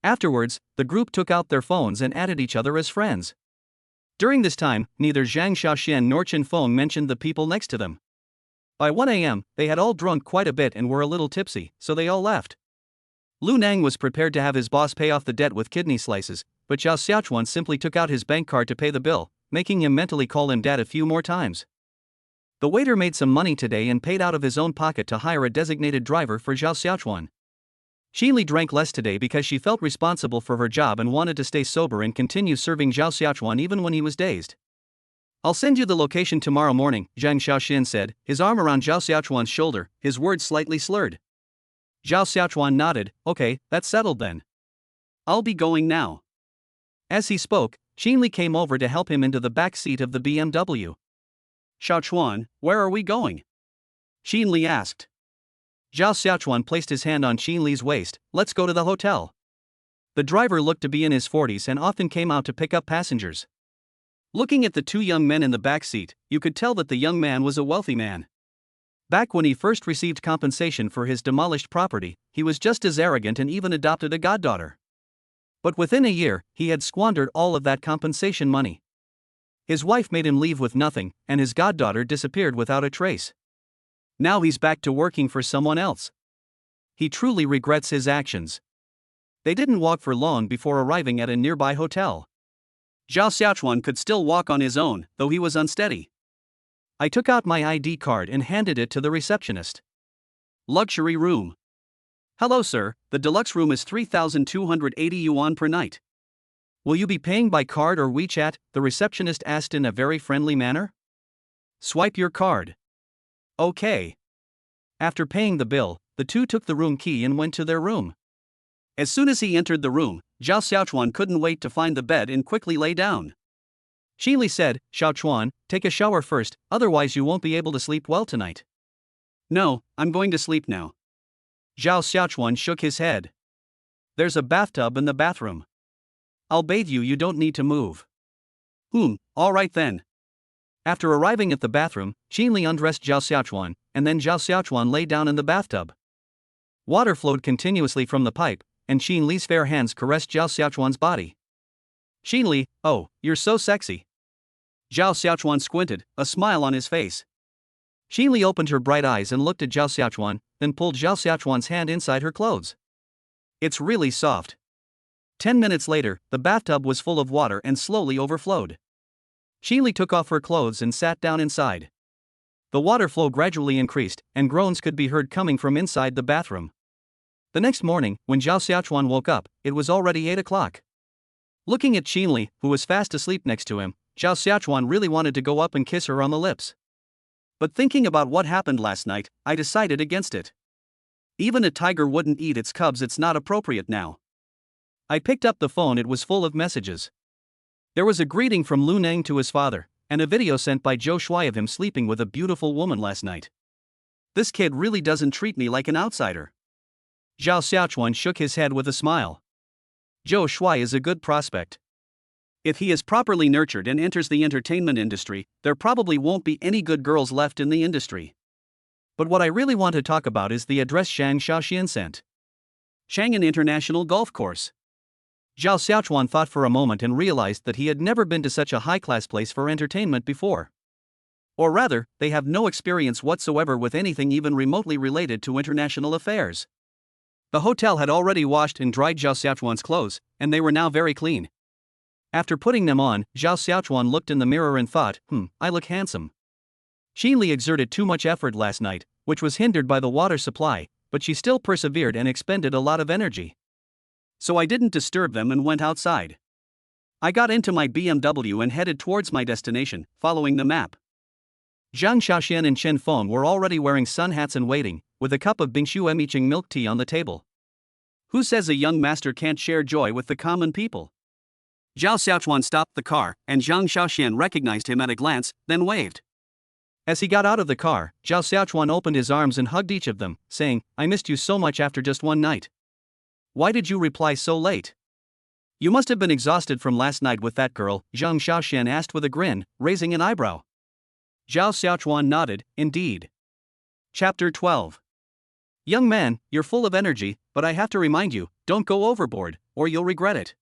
Afterwards, the group took out their phones and added each other as friends. During this time, neither Zhang Xiaoxian nor Chen Feng mentioned the people next to them. By 1 a.m., they had all drunk quite a bit and were a little tipsy, so they all left. Lu Nang was prepared to have his boss pay off the debt with kidney slices, but Zhao Xiaochuan simply took out his bank card to pay the bill, making him mentally call him dad a few more times. The waiter made some money today and paid out of his own pocket to hire a designated driver for Zhao Xiaochuan. Xinli drank less today because she felt responsible for her job and wanted to stay sober and continue serving Zhao Xiaochuan even when he was dazed. I'll send you the location tomorrow morning, Zhang Xiaoxian said, his arm around Zhao Xiaochuan's shoulder, his words slightly slurred. Zhao Xiaochuan nodded. Okay, that's settled then. I'll be going now. As he spoke, Xinli came over to help him into the back seat of the BMW. Xiaochuan, where are we going? Xinli asked. Zhao Xiaochuan placed his hand on Xinli's waist. Let's go to the hotel. The driver looked to be in his 40s and often came out to pick up passengers. Looking at the two young men in the back seat, you could tell that the young man was a wealthy man. Back when he first received compensation for his demolished property, he was just as arrogant and even adopted a goddaughter. But within a year, he had squandered all of that compensation money. His wife made him leave with nothing, and his goddaughter disappeared without a trace. Now he's back to working for someone else. He truly regrets his actions. They didn't walk for long before arriving at a nearby hotel. Zhao Xiaochuan could still walk on his own, though he was unsteady. I took out my ID card and handed it to the receptionist. Luxury room. Hello sir, the deluxe room is 3,280 yuan per night. Will you be paying by card or WeChat? The receptionist asked in a very friendly manner. Swipe your card. Okay. After paying the bill, the two took the room key and went to their room. As soon as he entered the room, Zhao Xiaochuan couldn't wait to find the bed and quickly lay down. Xili said, "Xiaochuan, take a shower first, otherwise you won't be able to sleep well tonight." "No, I'm going to sleep now." Zhao Xiaochuan shook his head. "There's a bathtub in the bathroom. I'll bathe you, you don't need to move." All right then." After arriving at the bathroom, Xili undressed Zhao Xiaochuan, and then Zhao Xiaochuan lay down in the bathtub. Water flowed continuously from the pipe, and Xili's fair hands caressed Zhao Xiaochuan's body. "Xili, oh, you're so sexy." Zhao Xiaochuan squinted, a smile on his face. Xili opened her bright eyes and looked at Zhao Xiaochuan, then pulled Zhao Xiaochuan's hand inside her clothes. "It's really soft." 10 minutes later, the bathtub was full of water and slowly overflowed. Xili took off her clothes and sat down inside. The water flow gradually increased, and groans could be heard coming from inside the bathroom. The next morning, when Zhao Xiaochuan woke up, it was already 8 o'clock. Looking at Xili, who was fast asleep next to him, Zhao Xiaochuan really wanted to go up and kiss her on the lips. But thinking about what happened last night, I decided against it. Even a tiger wouldn't eat its cubs, it's not appropriate now. I picked up the phone, it was full of messages. There was a greeting from Lu Neng to his father, and a video sent by Zhou Shuai of him sleeping with a beautiful woman last night. This kid really doesn't treat me like an outsider. Zhao Xiaochuan shook his head with a smile. Zhou Shuai is a good prospect. If he is properly nurtured and enters the entertainment industry, there probably won't be any good girls left in the industry. But what I really want to talk about is the address Zhang Xiaoxian sent. Chang'an International Golf Course. Zhao Xiaochuan thought for a moment and realized that he had never been to such a high-class place for entertainment before. Or rather, they have no experience whatsoever with anything even remotely related to international affairs. The hotel had already washed and dried Zhao Xiaochuan's clothes, and they were now very clean. After putting them on, Zhao Xiaochuan looked in the mirror and thought, I look handsome. Xili exerted too much effort last night, which was hindered by the water supply, but she still persevered and expended a lot of energy. So I didn't disturb them and went outside. I got into my BMW and headed towards my destination, following the map. Zhang Xiaoxian and Chen Feng were already wearing sun hats and waiting, with a cup of Bingshu Emicheng milk tea on the table. Who says a young master can't share joy with the common people? Zhao Xiaochuan stopped the car, and Zhang Xiaoxian recognized him at a glance, then waved. As he got out of the car, Zhao Xiaochuan opened his arms and hugged each of them, saying, "I missed you so much after just one night. Why did you reply so late?" "You must have been exhausted from last night with that girl," Zhang Xiaoxian asked with a grin, raising an eyebrow. Zhao Xiaochuan nodded, "Indeed." Chapter 12. Young man, you're full of energy, but I have to remind you, don't go overboard, or you'll regret it.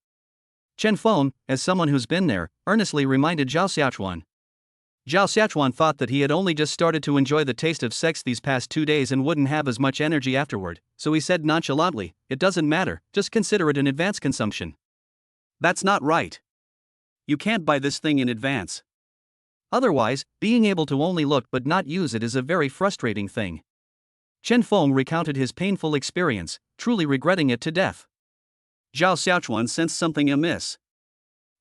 Chen Feng, as someone who's been there, earnestly reminded Zhao Xiaochuan. Zhao Xiaochuan thought that he had only just started to enjoy the taste of sex these past 2 days and wouldn't have as much energy afterward, so he said nonchalantly, "It doesn't matter, just consider it an advance consumption." "That's not right. You can't buy this thing in advance. Otherwise, being able to only look but not use it is a very frustrating thing." Chen Feng recounted his painful experience, truly regretting it to death. Zhao Xiaochuan sensed something amiss.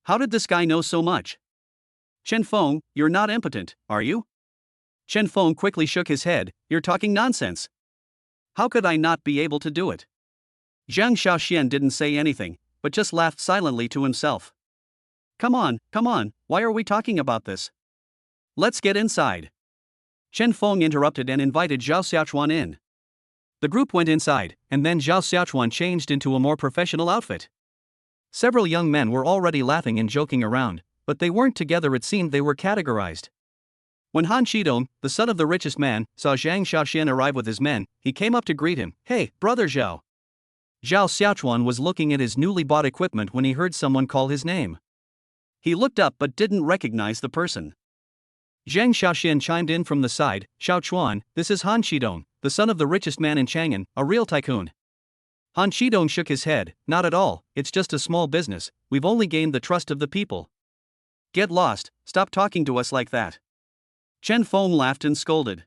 How did this guy know so much? "Chen Feng, you're not impotent, are you?" Chen Feng quickly shook his head, "You're talking nonsense. How could I not be able to do it?" Zhang Xiaoxian didn't say anything, but just laughed silently to himself. Come on, why are we talking about this? Let's get inside." Chen Feng interrupted and invited Zhao Xiaochuan in. The group went inside, and then Zhao Xiaochuan changed into a more professional outfit. Several young men were already laughing and joking around, but they weren't together, it seemed they were categorized. When Han Shidong, the son of the richest man, saw Zhang Xiaoxian arrive with his men, he came up to greet him. "Hey, brother Zhao." Zhao Xiaochuan was looking at his newly bought equipment when he heard someone call his name. He looked up but didn't recognize the person. Zhang Xiaoxian chimed in from the side, "Xiaochuan, this is Han Shidong, the son of the richest man in Chang'an, a real tycoon." Han Shidong shook his head, "Not at all, it's just a small business, we've only gained the trust of the people." "Get lost, stop talking to us like that." Chen Feng laughed and scolded.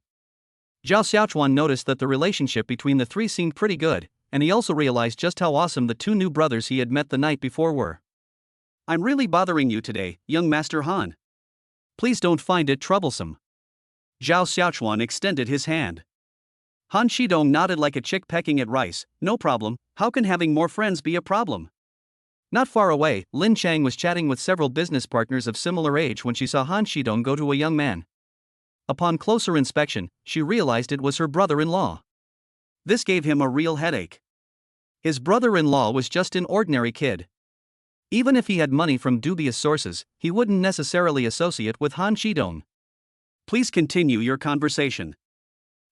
Zhao Xiaochuan noticed that the relationship between the three seemed pretty good, and he also realized just how awesome the two new brothers he had met the night before were. "I'm really bothering you today, young Master Han. Please don't find it troublesome." Zhao Xiaochuan extended his hand. Han Shidong nodded like a chick pecking at rice. No problem, how can having more friends be a problem? Not far away, Lin Chang was chatting with several business partners of similar age when she saw Han Shidong go to a young man. Upon closer inspection, she realized it was her brother-in-law. This gave him a real headache. His brother-in-law was just an ordinary kid. Even if he had money from dubious sources, he wouldn't necessarily associate with Han Shidong. Please continue your conversation.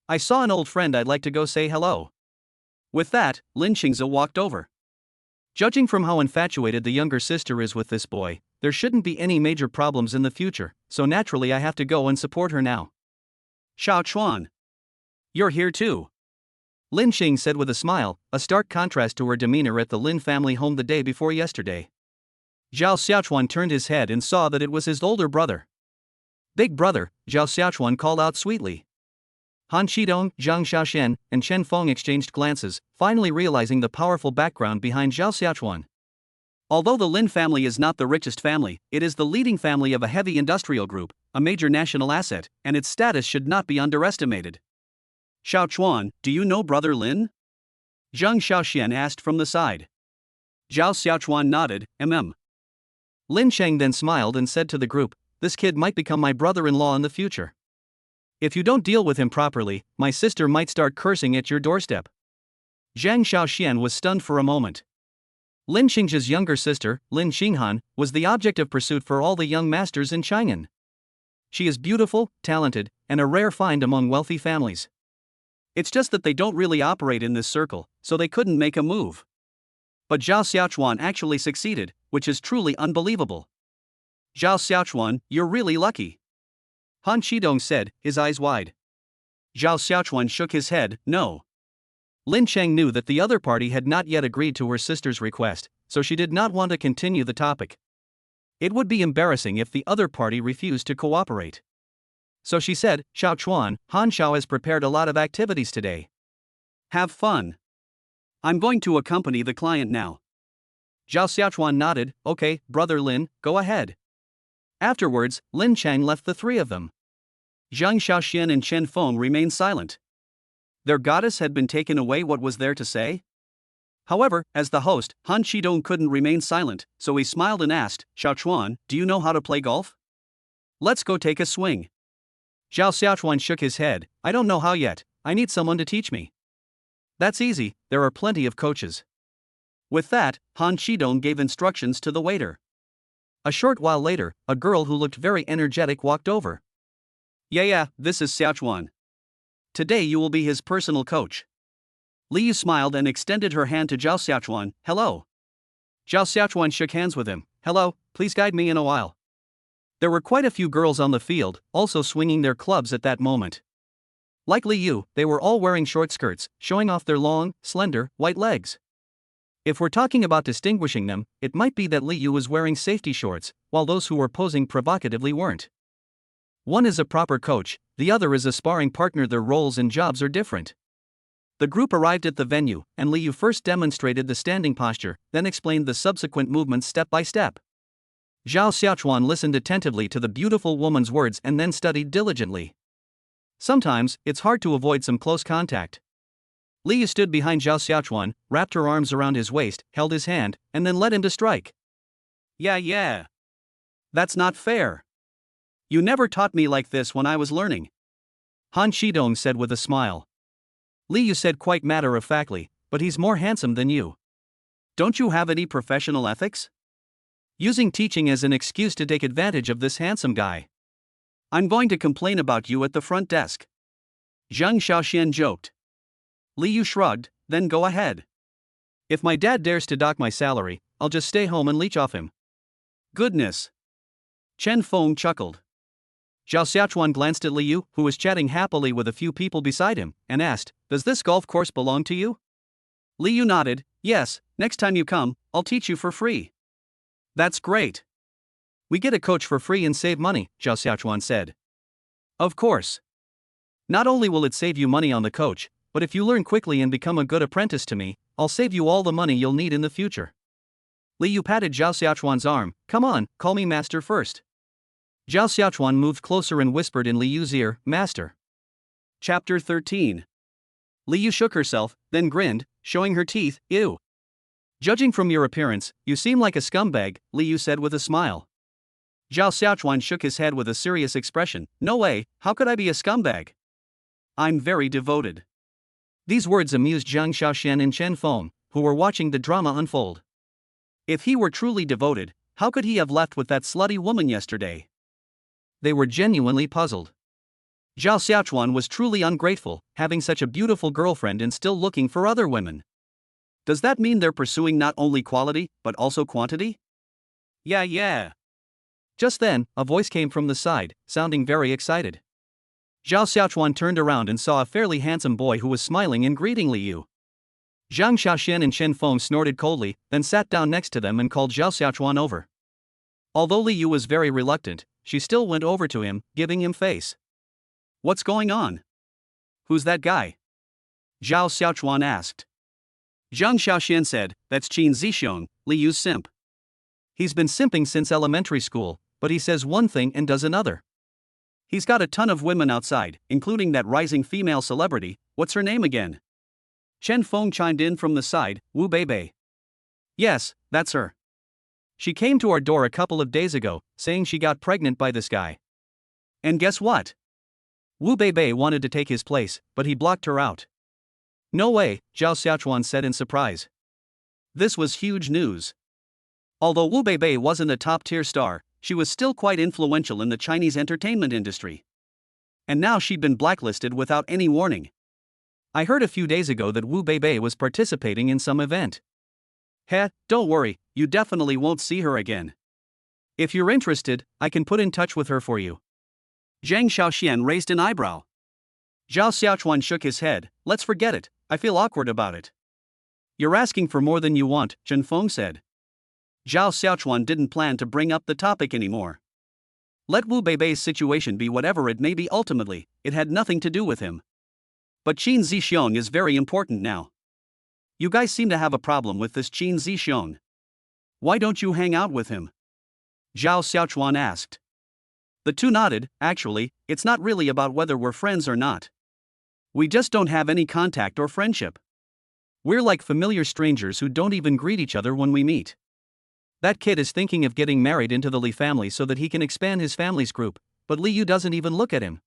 I saw an old friend I'd like to go say hello. With that, Lin Qingze walked over. Judging from how infatuated the younger sister is with this boy, there shouldn't be any major problems in the future, so naturally I have to go and support her now. Xiao Chuan. You're here too. Lin Xing said with a smile, a stark contrast to her demeanor at the Lin family home the day before yesterday. Zhao Xiaochuan turned his head and saw that it was his older brother. Big brother, Zhao Xiaochuan called out sweetly. Han Shidong, Zhang Xiaoxian, and Chen Feng exchanged glances, finally realizing the powerful background behind Zhao Xiaochuan. Although the Lin family is not the richest family, it is the leading family of a heavy industrial group, a major national asset, and its status should not be underestimated. Xiao Chuan, do you know brother Lin? Zhang Xiaoxian asked from the side. Zhao Xiaochuan nodded, Lin Cheng then smiled and said to the group, this kid might become my brother-in-law in the future. If you don't deal with him properly, my sister might start cursing at your doorstep. Zhang Xiaoxian was stunned for a moment. Lin Qingzhe's younger sister, Lin Xinghan, was the object of pursuit for all the young masters in Chang'an. She is beautiful, talented, and a rare find among wealthy families. It's just that they don't really operate in this circle, so they couldn't make a move. But Zhao Xiaochuan actually succeeded, which is truly unbelievable. Zhao Xiaochuan, you're really lucky. Han Shidong said, his eyes wide. Zhao Xiaochuan shook his head, no. Lin Cheng knew that the other party had not yet agreed to her sister's request, so she did not want to continue the topic. It would be embarrassing if the other party refused to cooperate. So she said, Xiao Chuan, Han Xiao has prepared a lot of activities today. Have fun. I'm going to accompany the client now. Zhao Xiaochuan nodded, okay, brother Lin, go ahead. Afterwards, Lin Chang left the three of them. Zhang Xiaoxian and Chen Feng remained silent. Their goddess had been taken away. What was there to say? However, as the host, Han Shidong couldn't remain silent, so he smiled and asked, Xiao Chuan, do you know how to play golf? Let's go take a swing. Zhao Xiaochuan shook his head, I don't know how yet, I need someone to teach me. That's easy, there are plenty of coaches. With that, Han Shidong gave instructions to the waiter. A short while later, a girl who looked very energetic walked over. Yeah, this is Xiaochuan. Today you will be his personal coach. Liu smiled and extended her hand to Zhao Xiaochuan, hello. Zhao Xiaochuan shook hands with him, hello, please guide me in a while. There were quite a few girls on the field, also swinging their clubs at that moment. Like Liu, they were all wearing short skirts, showing off their long, slender, white legs. If we're talking about distinguishing them, it might be that Liu was wearing safety shorts, while those who were posing provocatively weren't. One is a proper coach, the other is a sparring partner. Their roles and jobs are different. The group arrived at the venue, and Liu first demonstrated the standing posture, then explained the subsequent movements step by step. Zhao Xiaochuan listened attentively to the beautiful woman's words and then studied diligently. Sometimes, it's hard to avoid some close contact. Liu stood behind Zhao Xiaochuan, wrapped her arms around his waist, held his hand, and then led him to strike. Yeah. That's not fair. You never taught me like this when I was learning. Han Shidong said with a smile. Liu said quite matter-of-factly, but he's more handsome than you. Don't you have any professional ethics? Using teaching as an excuse to take advantage of this handsome guy. I'm going to complain about you at the front desk. Zhang Xiaoxian joked. Liu shrugged, then go ahead. If my dad dares to dock my salary, I'll just stay home and leech off him. Goodness. Chen Feng chuckled. Zhao Xiaochuan glanced at Liu, who was chatting happily with a few people beside him, and asked, does this golf course belong to you? Liu nodded, yes, next time you come, I'll teach you for free. That's great. We get a coach for free and save money, Zhao Xiaochuan said. Of course. Not only will it save you money on the coach, but if you learn quickly and become a good apprentice to me, I'll save you all the money you'll need in the future. Liu patted Zhao Xiaochuan's arm, come on, call me master first. Zhao Xiaochuan moved closer and whispered in Liu's ear, Master. Chapter 13. Liu shook herself, then grinned, showing her teeth. Ew. Judging from your appearance, you seem like a scumbag, Liu said with a smile. Zhao Xiaochuan shook his head with a serious expression. No way, how could I be a scumbag? I'm very devoted. These words amused Zhang Xiaoxian and Chen Feng, who were watching the drama unfold. If he were truly devoted, how could he have left with that slutty woman yesterday? They were genuinely puzzled. Zhao Xiaochuan was truly ungrateful, having such a beautiful girlfriend and still looking for other women. Does that mean they're pursuing not only quality, but also quantity? Yeah. Just then, a voice came from the side, sounding very excited. Zhao Xiaochuan turned around and saw a fairly handsome boy who was smiling and greeting Liu. Zhang Xiaoxian and Chen Feng snorted coldly, then sat down next to them and called Zhao Xiaochuan over. Although Liu was very reluctant, she still went over to him, giving him face. What's going on? Who's that guy? Zhao Xiaochuan asked. Zhang Xiaoxian said, that's Qin Zixiong, Liu's simp. He's been simping since elementary school, but he says one thing and does another. He's got a ton of women outside, including that rising female celebrity. What's her name again? Chen Feng chimed in from the side. Wu Beibei. Yes, that's her. She came to our door a couple of days ago, saying she got pregnant by this guy. And guess what? Wu Beibei wanted to take his place, but he blocked her out. No way, Zhao Xiaochuan said in surprise. This was huge news. Although Wu Beibei wasn't a top-tier star, she was still quite influential in the Chinese entertainment industry. And now she'd been blacklisted without any warning. I heard a few days ago that Wu Beibei was participating in some event. Heh, don't worry, you definitely won't see her again. If you're interested, I can put in touch with her for you. Zhang Xiaoxian raised an eyebrow. Zhao Xiaochuan shook his head. Let's forget it, I feel awkward about it. You're asking for more than you want, Chen Feng said. Zhao Xiaochuan didn't plan to bring up the topic anymore. Let Wu Beibei's situation be whatever it may be ultimately, it had nothing to do with him. But Qin Zixiong is very important now. You guys seem to have a problem with this Qin Zixiong. Why don't you hang out with him? Zhao Xiaochuan asked. The two nodded. Actually, it's not really about whether we're friends or not. We just don't have any contact or friendship. We're like familiar strangers who don't even greet each other when we meet. That kid is thinking of getting married into the Li family so that he can expand his family's group, but Liu doesn't even look at him.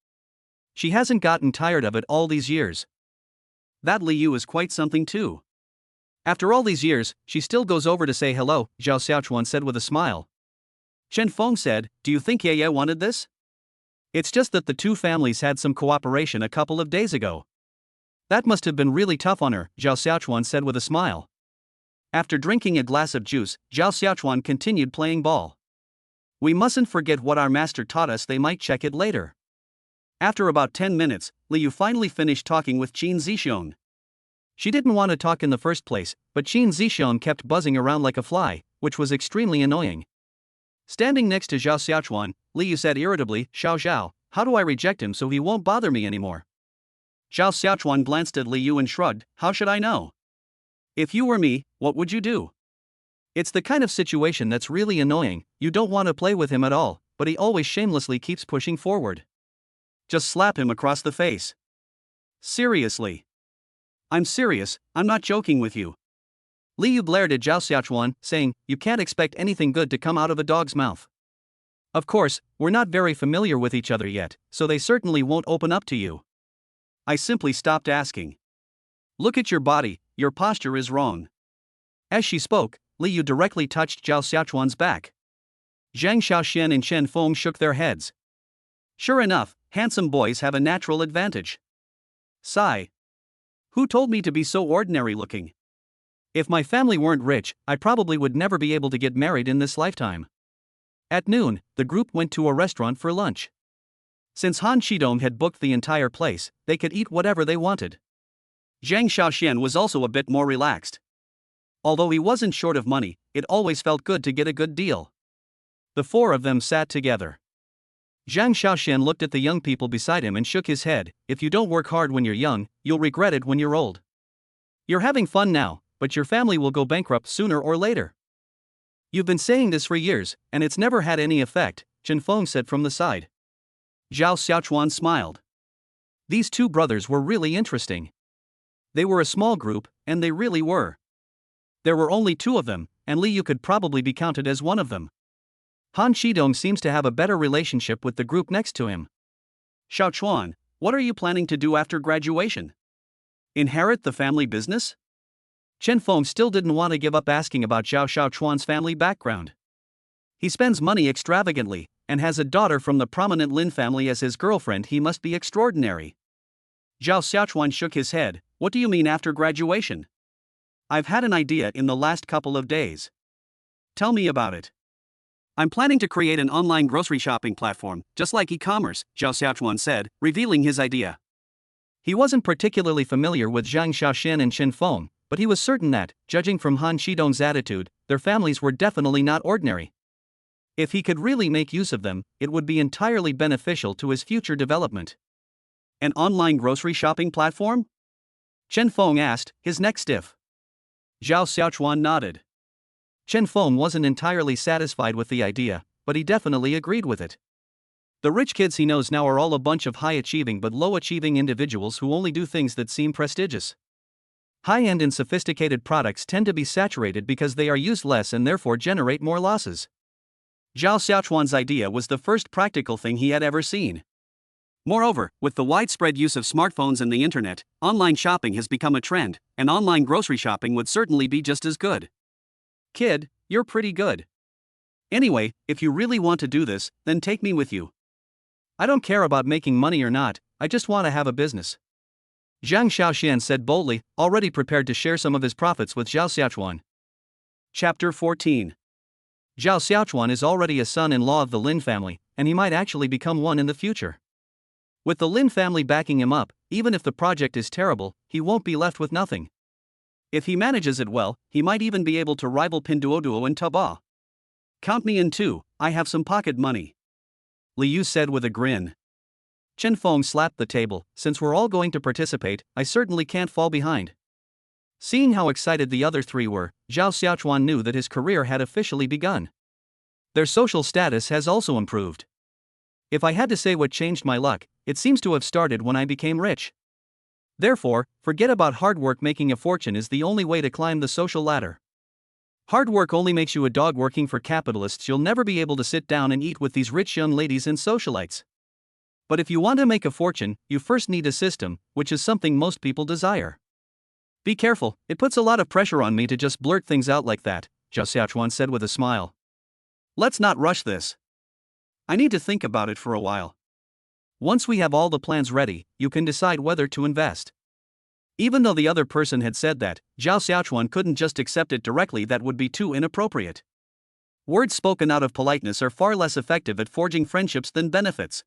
She hasn't gotten tired of it all these years. That Liu is quite something too. After all these years, she still goes over to say hello, Zhao Xiaochuan said with a smile. Chen Feng said, do you think Ye wanted this? It's just that the two families had some cooperation a couple of days ago. That must have been really tough on her, Zhao Xiaochuan said with a smile. After drinking a glass of juice, Zhao Xiaochuan continued playing ball. We mustn't forget what our master taught us, they might check it later. After about 10 minutes, Liu finally finished talking with Qin Zixiong. She didn't want to talk in the first place, but Qin Zixiong kept buzzing around like a fly, which was extremely annoying. Standing next to Zhao Xiaochuan, Liu said irritably, Xiao, how do I reject him so he won't bother me anymore? Zhao Xiaochuan glanced at Liu and shrugged, how should I know? If you were me, what would you do? It's the kind of situation that's really annoying, you don't want to play with him at all, but he always shamelessly keeps pushing forward. Just slap him across the face. Seriously. I'm serious, I'm not joking with you. Liu blared at Zhao Xiaochuan, saying, you can't expect anything good to come out of a dog's mouth. Of course, we're not very familiar with each other yet, so they certainly won't open up to you. I simply stopped asking. Look at your body, your posture is wrong. As she spoke, Liu directly touched Zhao Xiaochuan's back. Zhang Xiaoxian and Chen Feng shook their heads. Sure enough, handsome boys have a natural advantage. Sigh. Who told me to be so ordinary looking? If my family weren't rich, I probably would never be able to get married in this lifetime. At noon, the group went to a restaurant for lunch. Since Han Shidong had booked the entire place, they could eat whatever they wanted. Zhang Xiaoxian was also a bit more relaxed. Although he wasn't short of money, it always felt good to get a good deal. The four of them sat together. Zhang Xiaoxian looked at the young people beside him and shook his head. If you don't work hard when you're young, you'll regret it when you're old. You're having fun now, but your family will go bankrupt sooner or later. You've been saying this for years, and it's never had any effect, Chen Feng said from the side. Zhao Xiaochuan smiled. These two brothers were really interesting. They were a small group, and they really were. There were only two of them, and Li Yu could probably be counted as one of them. Han Shidong seems to have a better relationship with the group next to him. Xiao Chuan, what are you planning to do after graduation? Inherit the family business? Chen Feng still didn't want to give up asking about Xiao Chuan's family background. He spends money extravagantly, and has a daughter from the prominent Lin family as his girlfriend. He must be extraordinary. Zhao Xiaochuan shook his head. What do you mean after graduation? I've had an idea in the last couple of days. Tell me about it. I'm planning to create an online grocery shopping platform, just like e-commerce, Zhao Xiaochuan said, revealing his idea. He wasn't particularly familiar with Zhang Xiaoxian and Chen Feng, but he was certain that, judging from Han Shidong's attitude, their families were definitely not ordinary. If he could really make use of them, it would be entirely beneficial to his future development. An online grocery shopping platform? Chen Feng asked, his neck stiff. Zhao Xiaochuan nodded. Chen Feng wasn't entirely satisfied with the idea, but he definitely agreed with it. The rich kids he knows now are all a bunch of high-achieving but low-achieving individuals who only do things that seem prestigious. High-end and sophisticated products tend to be saturated because they are used less and therefore generate more losses. Zhao Xiaochuan's idea was the first practical thing he had ever seen. Moreover, with the widespread use of smartphones and the internet, online shopping has become a trend, and online grocery shopping would certainly be just as good. Kid, you're pretty good. Anyway, if you really want to do this, then take me with you. I don't care about making money or not, I just want to have a business. Zhang Xiaoxian said boldly, already prepared to share some of his profits with Zhao Xiaochuan. Chapter 14. Zhao Xiaochuan is already a son-in-law of the Lin family, and he might actually become one in the future. With the Lin family backing him up, even if the project is terrible, he won't be left with nothing. If he manages it well, he might even be able to rival Pinduoduo and Taba. Count me in too, I have some pocket money. Li Yu said with a grin. Chen Feng slapped the table, since we're all going to participate, I certainly can't fall behind. Seeing how excited the other three were, Zhao Xiaochuan knew that his career had officially begun. Their social status has also improved. If I had to say what changed my luck, it seems to have started when I became rich. Therefore, forget about hard work. Making a fortune is the only way to climb the social ladder. Hard work only makes you a dog working for capitalists. You'll never be able to sit down and eat with these rich young ladies and socialites. But if you want to make a fortune, you first need a system, which is something most people desire. Be careful, it puts a lot of pressure on me to just blurt things out like that, Zhao Xiaochuan said with a smile. Let's not rush this. I need to think about it for a while. Once we have all the plans ready, you can decide whether to invest. Even though the other person had said that, Zhao Xiaochuan couldn't just accept it directly. That would be too inappropriate. Words spoken out of politeness are far less effective at forging friendships than benefits.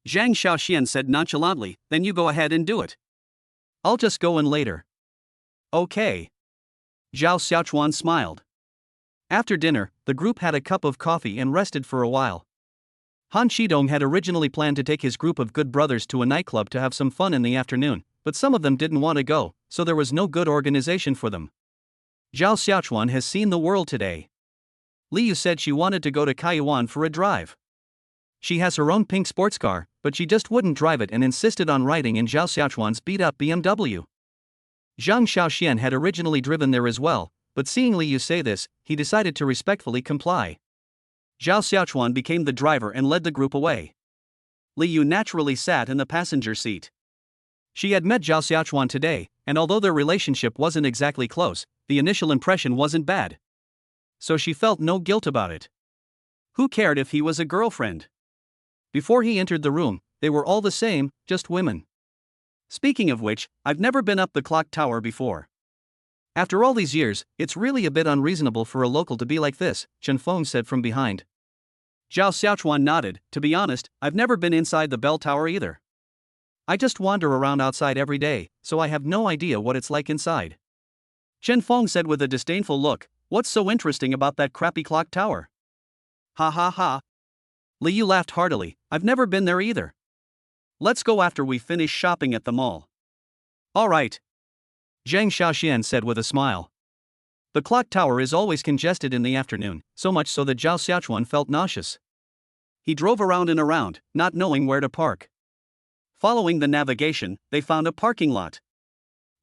Zhang Xiaoxian said nonchalantly, then you go ahead and do it. I'll just go in later. Okay. Zhao Xiaochuan smiled. After dinner, the group had a cup of coffee and rested for a while. Han Shidong had originally planned to take his group of good brothers to a nightclub to have some fun in the afternoon, but some of them didn't want to go, so there was no good organization for them. Zhao Xiaochuan has seen the world today. Li Yu said she wanted to go to Kaiyuan for a drive. She has her own pink sports car, but she just wouldn't drive it and insisted on riding in Zhao Xiaochuan's beat-up BMW. Zhang Xiaoxian had originally driven there as well, but seeing Li Yu say this, he decided to respectfully comply. Zhao Xiaochuan became the driver and led the group away. Li Yu naturally sat in the passenger seat. She had met Zhao Xiaochuan today, and although their relationship wasn't exactly close, the initial impression wasn't bad. So she felt no guilt about it. Who cared if he was a girlfriend? Before he entered the room, they were all the same, just women. Speaking of which, I've never been up the clock tower before. After all these years, it's really a bit unreasonable for a local to be like this, Chen Feng said from behind. Zhao Xiaochuan nodded. To be honest, I've never been inside the bell tower either. I just wander around outside every day, so I have no idea what it's like inside. Chen Feng said with a disdainful look, what's so interesting about that crappy clock tower? Ha ha ha. Li Yu laughed heartily, I've never been there either. Let's go after we finish shopping at the mall. Alright. Zhang Xiaoxian said with a smile. The clock tower is always congested in the afternoon, so much so that Zhao Xiaochuan felt nauseous. He drove around and around, not knowing where to park. Following the navigation, they found a parking lot.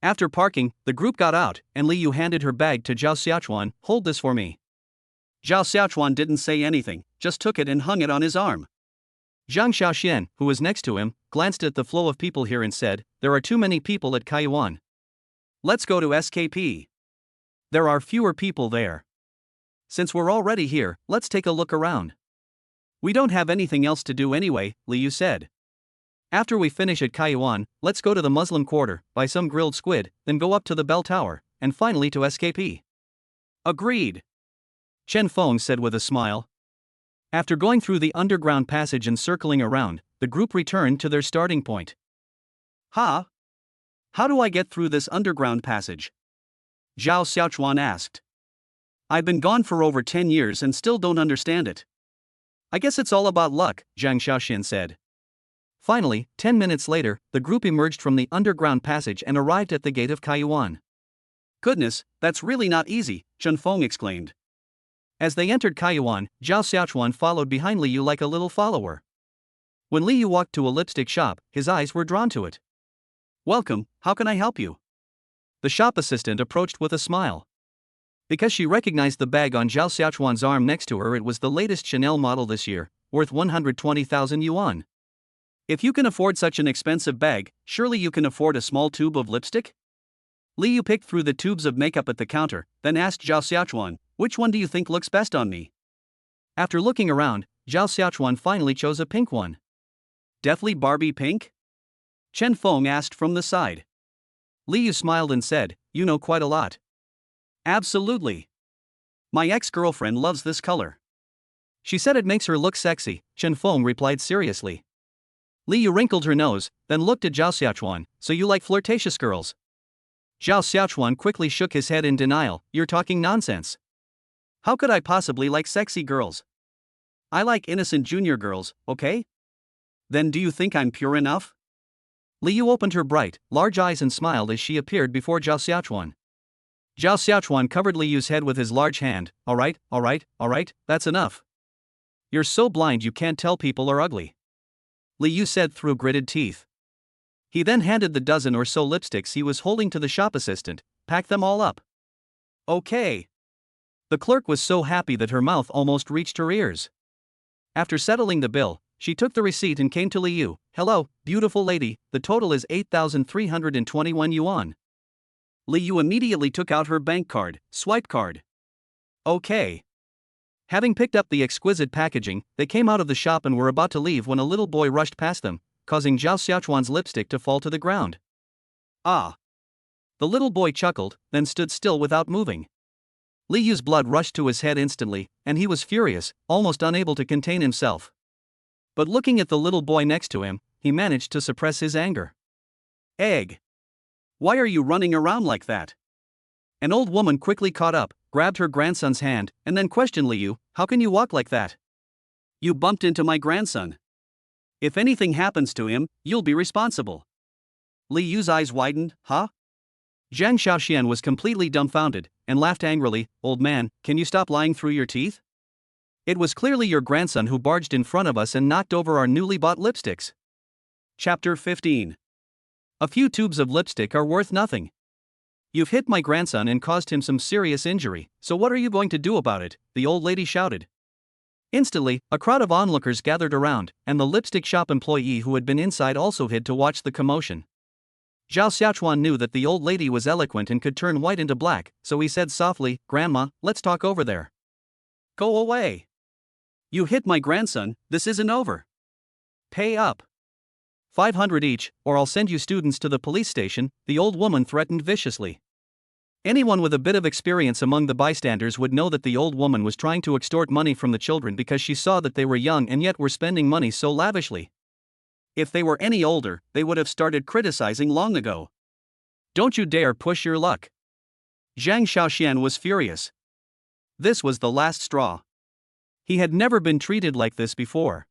After parking, the group got out, and Li Yu handed her bag to Zhao Xiaochuan. Hold this for me. Zhao Xiaochuan didn't say anything, just took it and hung it on his arm. Zhang Xiaoxian, who was next to him, glanced at the flow of people here and said, there are too many people at Kaiyuan. Let's go to SKP. There are fewer people there. Since we're already here, let's take a look around. We don't have anything else to do anyway, Li Yu said. After we finish at Kaiyuan, let's go to the Muslim quarter, buy some grilled squid, then go up to the bell tower, and finally to SKP. Agreed. Chen Feng said with a smile. After going through the underground passage and circling around, the group returned to their starting point. Huh? How do I get through this underground passage? Zhao Xiaochuan asked. I've been gone for over 10 years and still don't understand it. I guess it's all about luck, Zhang Xiaoxian said. Finally, 10 minutes later, the group emerged from the underground passage and arrived at the gate of Kaiyuan. Goodness, that's really not easy, Chen Feng exclaimed. As they entered Kaiyuan, Zhao Xiaochuan followed behind Li Yu like a little follower. When Li Yu walked to a lipstick shop, his eyes were drawn to it. Welcome, how can I help you? The shop assistant approached with a smile. Because she recognized the bag on Zhao Xiaochuan's arm next to her, it was the latest Chanel model this year, worth 120,000 yuan. If you can afford such an expensive bag, surely you can afford a small tube of lipstick? Li Yu picked through the tubes of makeup at the counter, then asked Zhao Xiaochuan, which one do you think looks best on me? After looking around, Zhao Xiaochuan finally chose a pink one. Deathly Barbie pink? Chen Feng asked from the side. Li Yu smiled and said, you know quite a lot. Absolutely. My ex-girlfriend loves this color. She said it makes her look sexy, Chen Feng replied seriously. Li Yu wrinkled her nose, then looked at Zhao Xiaochuan, so you like flirtatious girls? Zhao Xiaochuan quickly shook his head in denial, you're talking nonsense. How could I possibly like sexy girls? I like innocent junior girls, okay? Then do you think I'm pure enough? Li Yu opened her bright, large eyes and smiled as she appeared before Zhao Xiaochuan. Zhao Xiaochuan covered Li Yu's head with his large hand, alright, that's enough. You're so blind you can't tell people are ugly. Li Yu said through gritted teeth. He then handed the dozen or so lipsticks he was holding to the shop assistant. Pack them all up. Okay. The clerk was so happy that her mouth almost reached her ears. After settling the bill, she took the receipt and came to Li Yu. Hello, beautiful lady, the total is 8,321 yuan. Li Yu immediately took out her bank card, swipe card. Okay. Having picked up the exquisite packaging, they came out of the shop and were about to leave when a little boy rushed past them, causing Zhao Xiaochuan's lipstick to fall to the ground. Ah! The little boy chuckled, then stood still without moving. Li Yu's blood rushed to his head instantly, and he was furious, almost unable to contain himself. But looking at the little boy next to him, he managed to suppress his anger. Egg! Why are you running around like that? An old woman quickly caught up, grabbed her grandson's hand, and then questioned Li Yu, how can you walk like that? You bumped into my grandson. If anything happens to him, you'll be responsible. Li Yu's eyes widened, huh? Zhang Xiaoxian was completely dumbfounded, and laughed angrily, old man, can you stop lying through your teeth? It was clearly your grandson who barged in front of us and knocked over our newly bought lipsticks. Chapter 15. A few tubes of lipstick are worth nothing. You've hit my grandson and caused him some serious injury, so what are you going to do about it? The old lady shouted. Instantly, a crowd of onlookers gathered around, and the lipstick shop employee who had been inside also hid to watch the commotion. Zhao Xiaochuan knew that the old lady was eloquent and could turn white into black, so he said softly, Grandma, let's talk over there. Go away. You hit my grandson, this isn't over. Pay up. 500 each, or I'll send you students to the police station, the old woman threatened viciously. Anyone with a bit of experience among the bystanders would know that the old woman was trying to extort money from the children because she saw that they were young and yet were spending money so lavishly. If they were any older, they would have started criticizing long ago. Don't you dare push your luck. Zhang Xiaoxian was furious. This was the last straw. He had never been treated like this before.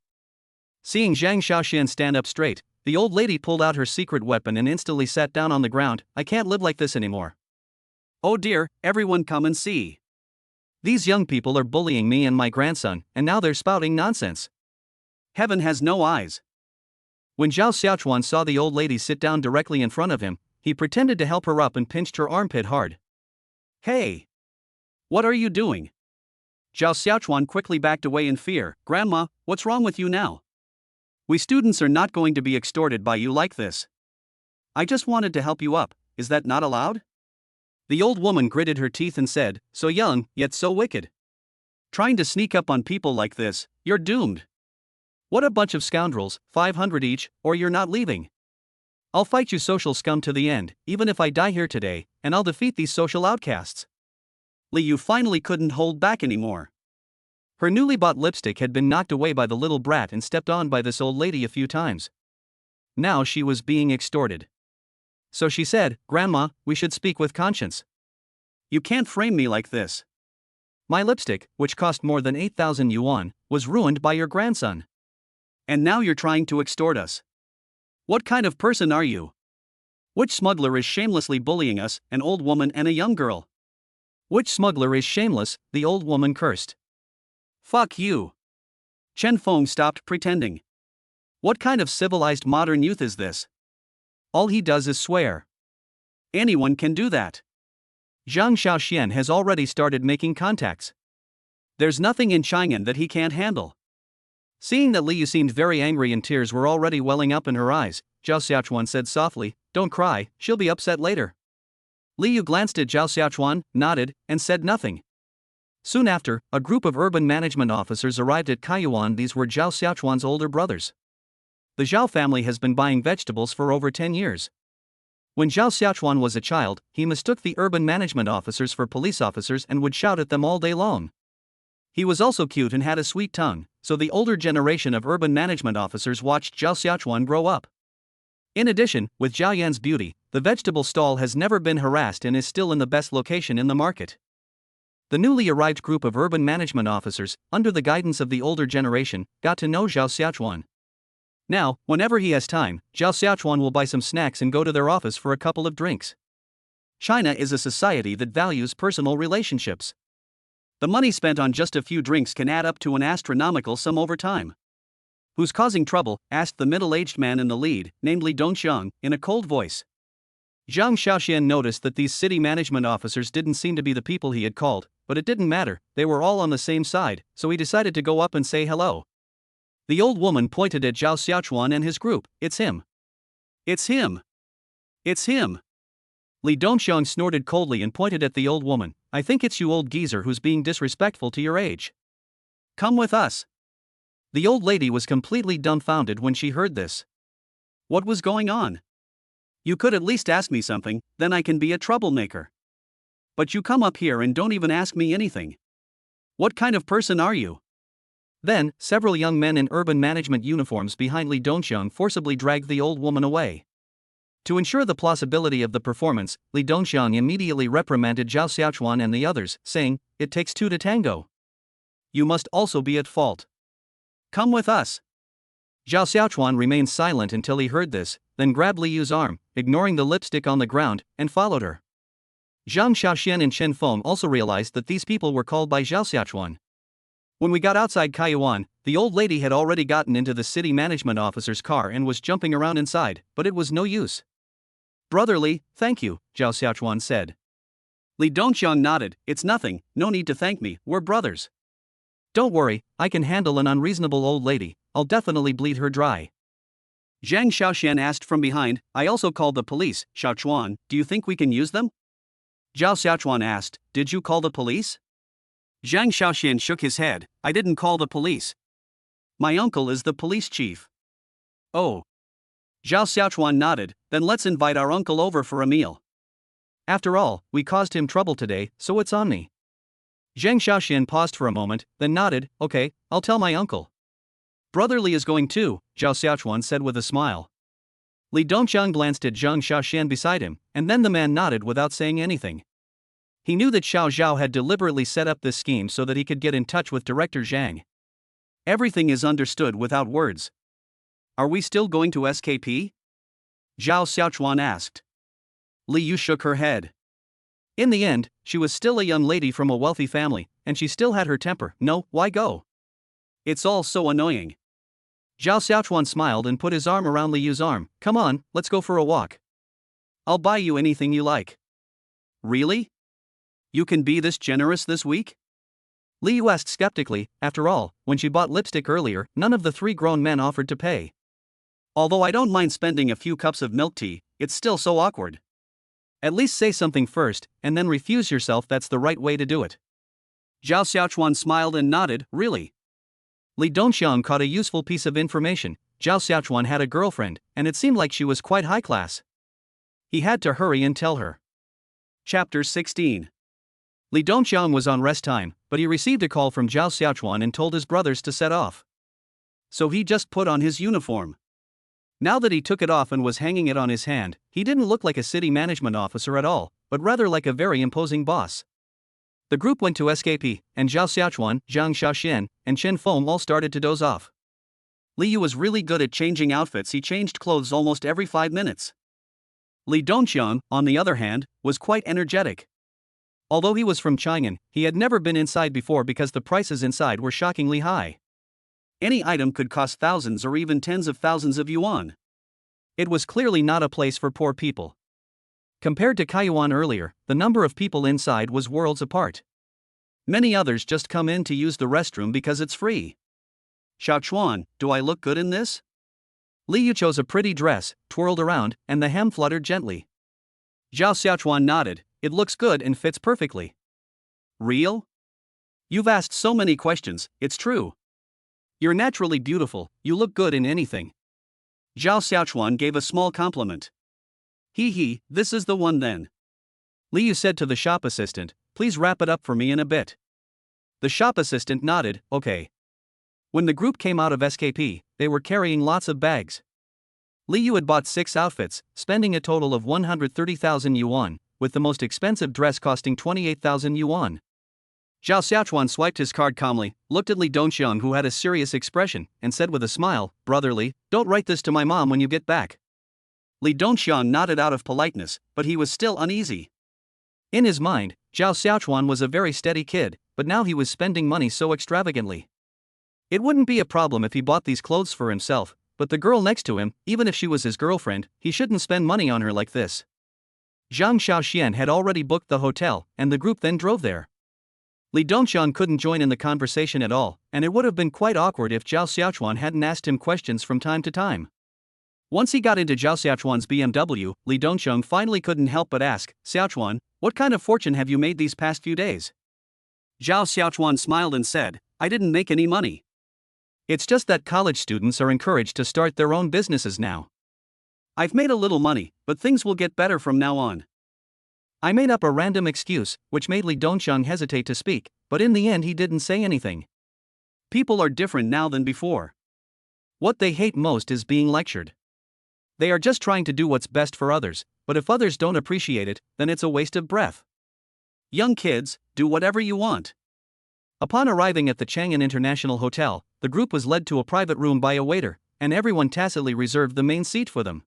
Seeing Zhang Xiaoxian stand up straight, the old lady pulled out her secret weapon and instantly sat down on the ground. I can't live like this anymore. Oh dear, everyone come and see. These young people are bullying me and my grandson, and now they're spouting nonsense. Heaven has no eyes. When Zhao Xiaochuan saw the old lady sit down directly in front of him, he He pretended to help her up and pinched her armpit hard. Hey! What are you doing? Zhao Xiaochuan quickly backed away in fear. Grandma, what's wrong with you now? We students are not going to be extorted by you like this. I just wanted to help you up, is that not allowed? The old woman gritted her teeth and said, so young, yet so wicked. Trying to sneak up on people like this, you're doomed. What a bunch of scoundrels, 500 each, or you're not leaving. I'll fight you social scum to the end, even if I die here today, and I'll defeat these social outcasts. Li Yu finally couldn't hold back anymore. Her newly bought lipstick had been knocked away by the little brat and stepped on by this old lady a few times. Now she was being extorted. So she said, Grandma, we should speak with conscience. You can't frame me like this. My lipstick, which cost more than 8,000 yuan, was ruined by your grandson. And now you're trying to extort us. What kind of person are you? Which smuggler is shamelessly bullying us, an old woman and a young girl? Which smuggler is shameless? The old woman cursed. Fuck you. Chen Feng stopped pretending. What kind of civilized modern youth is this? All he does is swear. Anyone can do that. Zhang Xiaoxian has already started making contacts. There's nothing in Chang'an that he can't handle. Seeing that Li Yu seemed very angry and tears were already welling up in her eyes, Zhao Xiaochuan said softly, don't cry, she'll be upset later. Li Yu glanced at Zhao Xiaochuan, nodded, and said nothing. Soon after, a group of urban management officers arrived at Kaiyuan. These were Zhao Xiaochuan's older brothers. The Zhao family has been buying vegetables for over 10 years. When Zhao Xiaochuan was a child, he mistook the urban management officers for police officers and would shout at them all day long. He was also cute and had a sweet tongue, so the older generation of urban management officers watched Zhao Xiaochuan grow up. In addition, with Zhao Yan's beauty, the vegetable stall has never been harassed and is still in the best location in the market. The newly arrived group of urban management officers, under the guidance of the older generation, got to know Zhao Xiaochuan. Now, whenever he has time, Zhao Xiaochuan will buy some snacks and go to their office for a couple of drinks. China is a society that values personal relationships. The money spent on just a few drinks can add up to an astronomical sum over time. Who's causing trouble? Asked the middle-aged man in the lead, named Li Dongxiang, in a cold voice. Zhang Xiaoxian noticed that these city management officers didn't seem to be the people he had called, but it didn't matter, they were all on the same side, so he decided to go up and say hello. The old woman pointed at Zhao Xiaochuan and his group. It's him. It's him. It's him. Li Dongxiang snorted coldly and pointed at the old woman. I think it's you old geezer who's being disrespectful to your age. Come with us. The old lady was completely dumbfounded when she heard this. What was going on? You could at least ask me something, then I can be a troublemaker. But you come up here and don't even ask me anything. What kind of person are you? Then, several young men in urban management uniforms behind Li Dongxiang forcibly dragged the old woman away. To ensure the plausibility of the performance, Li Dongxiang immediately reprimanded Zhao Xiaochuan and the others, saying, it takes two to tango. You must also be at fault. Come with us. Zhao Xiaochuan remained silent until he heard this, then grabbed Li Yu's arm, ignoring the lipstick on the ground, and followed her. Zhang Xiaoxian and Chen Feng also realized that these people were called by Zhao Xiaochuan. When we got outside Kaiyuan, the old lady had already gotten into the city management officer's car and was jumping around inside, but it was no use. Brotherly, thank you, Zhao Xiaochuan said. Li Dongxiang nodded, it's nothing, no need to thank me, we're brothers. Don't worry, I can handle an unreasonable old lady, I'll definitely bleed her dry. Zhang Xiaoxian asked from behind, I also called the police, Xiaochuan, do you think we can use them? Zhao Xiaochuan asked, did you call the police? Zhang Xiaoxian shook his head, I didn't call the police. My uncle is the police chief. Oh. Zhao Xiaochuan nodded, then let's invite our uncle over for a meal. After all, we caused him trouble today, so it's on me. Zhang Xiaoxian paused for a moment, then nodded, okay, I'll tell my uncle. Brother Li is going too, Zhao Xiaochuan said with a smile. Li Dongxiang glanced at Zhang Xiaoxian beside him, and then the man nodded without saying anything. He knew that Xiao Zhao had deliberately set up this scheme so that he could get in touch with Director Zhang. Everything is understood without words. Are we still going to SKP? Zhao Xiaochuan asked. Li Yu shook her head. In the end, she was still a young lady from a wealthy family, and she still had her temper. No, why go? It's all so annoying. Zhao Xiaochuan smiled and put his arm around Li Yu's arm. Come on, let's go for a walk. I'll buy you anything you like. Really? You can be this generous this week? Liu asked skeptically. After all, when she bought lipstick earlier, none of the three grown men offered to pay. Although I don't mind spending a few cups of milk tea, it's still so awkward. At least say something first, and then refuse yourself. That's the right way to do it. Zhao Xiaochuan smiled and nodded. Really? Li Dongxiang caught a useful piece of information. Zhao Xiaochuan had a girlfriend, and it seemed like she was quite high class. He had to hurry and tell her. Chapter 16. Li Dongxiang was on rest time, but he received a call from Zhao Xiaochuan and told his brothers to set off. So he just put on his uniform. Now that he took it off and was hanging it on his hand, he didn't look like a city management officer at all, but rather like a very imposing boss. The group went to SKP, and Zhao Xiaochuan, Zhang Xiaoxian, and Chen Feng all started to doze off. Liu was really good at changing outfits. He changed clothes almost every 5 minutes. Li Dongxiang, on the other hand, was quite energetic. Although he was from Chang'an, he had never been inside before because the prices inside were shockingly high. Any item could cost thousands or even tens of thousands of yuan. It was clearly not a place for poor people. Compared to Kaiyuan earlier, the number of people inside was worlds apart. Many others just come in to use the restroom because it's free. Xiaochuan, do I look good in this? Liu chose a pretty dress, twirled around, and the hem fluttered gently. Zhao Xiaochuan nodded. It looks good and fits perfectly. Real? You've asked so many questions. It's true. You're naturally beautiful. You look good in anything. Zhao Xiaochuan gave a small compliment. He, this is the one then. Liu said to the shop assistant, please wrap it up for me in a bit. The shop assistant nodded, okay. When the group came out of SKP, they were carrying lots of bags. Liu had bought 6 outfits, spending a total of 130,000 yuan, with the most expensive dress costing 28,000 yuan. Zhao Xiaochuan swiped his card calmly, looked at Li Dongxiang who had a serious expression, and said with a smile, brotherly, don't write this to my mom when you get back. Li Dongxiang nodded out of politeness, but he was still uneasy. In his mind, Zhao Xiaochuan was a very steady kid, but now he was spending money so extravagantly. It wouldn't be a problem if he bought these clothes for himself, but the girl next to him, even if she was his girlfriend, he shouldn't spend money on her like this. Zhang Xiaoxian had already booked the hotel, and the group then drove there. Li Dongxiang couldn't join in the conversation at all, and it would have been quite awkward if Zhao Xiaochuan hadn't asked him questions from time to time. Once he got into Zhao Xiaochuan's BMW, Li Dongxiang finally couldn't help but ask, Xiaochuan, what kind of fortune have you made these past few days? Zhao Xiaochuan smiled and said, I didn't make any money. It's just that college students are encouraged to start their own businesses now. I've made a little money, but things will get better from now on. I made up a random excuse, which made Li Dongxiang hesitate to speak, but in the end he didn't say anything. People are different now than before. What they hate most is being lectured. They are just trying to do what's best for others, but if others don't appreciate it, then it's a waste of breath. Young kids, do whatever you want. Upon arriving at the Chang'an International Hotel, the group was led to a private room by a waiter, and everyone tacitly reserved the main seat for them.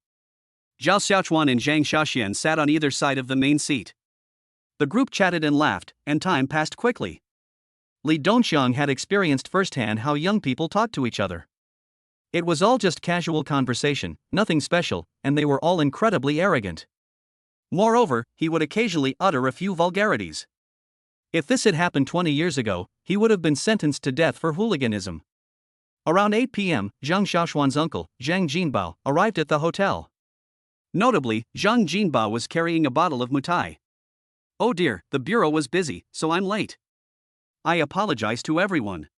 Zhao Xiaochuan and Zhang Xiaoxian sat on either side of the main seat. The group chatted and laughed, and time passed quickly. Li Dongxiang had experienced firsthand how young people talk to each other. It was all just casual conversation, nothing special, and they were all incredibly arrogant. Moreover, he would occasionally utter a few vulgarities. If this had happened 20 years ago, he would have been sentenced to death for hooliganism. Around 8 p.m., Zhang Xiaoxuan's uncle, Zhang Jinbao, arrived at the hotel. Notably, Zhang Jinbao was carrying a bottle of mutai. Oh dear, the bureau was busy, so I'm late. I apologize to everyone.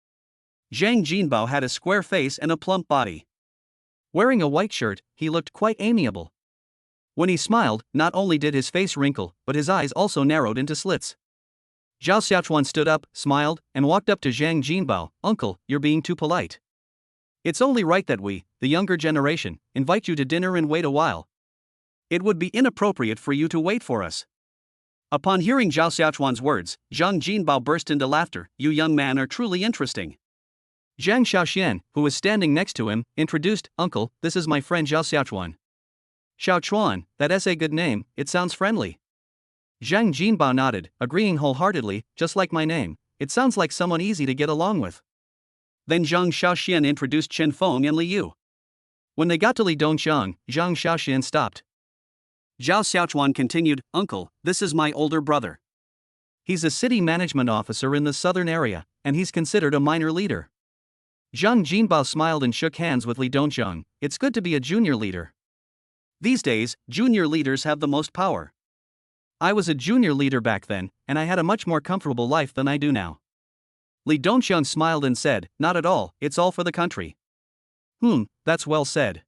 Zhang Jinbao had a square face and a plump body. Wearing a white shirt, he looked quite amiable. When he smiled, not only did his face wrinkle, but his eyes also narrowed into slits. Zhao Xiaochuan stood up, smiled, and walked up to Zhang Jinbao. Uncle, you're being too polite. It's only right that we, the younger generation, invite you to dinner and wait a while. It would be inappropriate for you to wait for us. Upon hearing Zhao Xiaochuan's words, Zhang Jinbao burst into laughter. You young man are truly interesting. Zhang Xiaoxian, who was standing next to him, introduced, Uncle, this is my friend Zhao Xiaochuan. Xiaochuan, that's a good name, it sounds friendly. Zhang Jinbao nodded, agreeing wholeheartedly, just like my name, it sounds like someone easy to get along with. Then Zhang Xiaoxian introduced Chen Feng and Liu. When they got to Li Dongxiang, Zhang Xiaoxian stopped. Zhao Xiaochuan continued, Uncle, this is my older brother. He's a city management officer in the southern area, and he's considered a minor leader. Zhang Jinbao smiled and shook hands with Li Dongqiang. It's good to be a junior leader. These days, junior leaders have the most power. I was a junior leader back then, and I had a much more comfortable life than I do now. Li Dongqiang smiled and said, Not at all, it's all for the country. That's well said.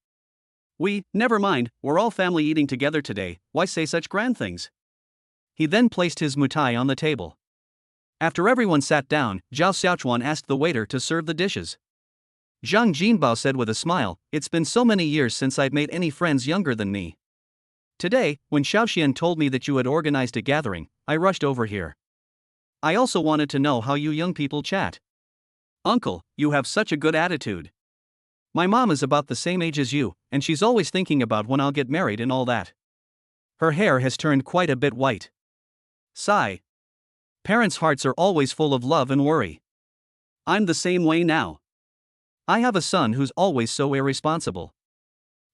Never mind, we're all family eating together today, why say such grand things? He then placed his mutai on the table. After everyone sat down, Zhao Xiaochuan asked the waiter to serve the dishes. Zhang Jinbao said with a smile, It's been so many years since I've made any friends younger than me. Today, when Xiaoxian told me that you had organized a gathering, I rushed over here. I also wanted to know how you young people chat. Uncle, you have such a good attitude. My mom is about the same age as you, and she's always thinking about when I'll get married and all that. Her hair has turned quite a bit white. Sigh. Parents' hearts are always full of love and worry. I'm the same way now. I have a son who's always so irresponsible.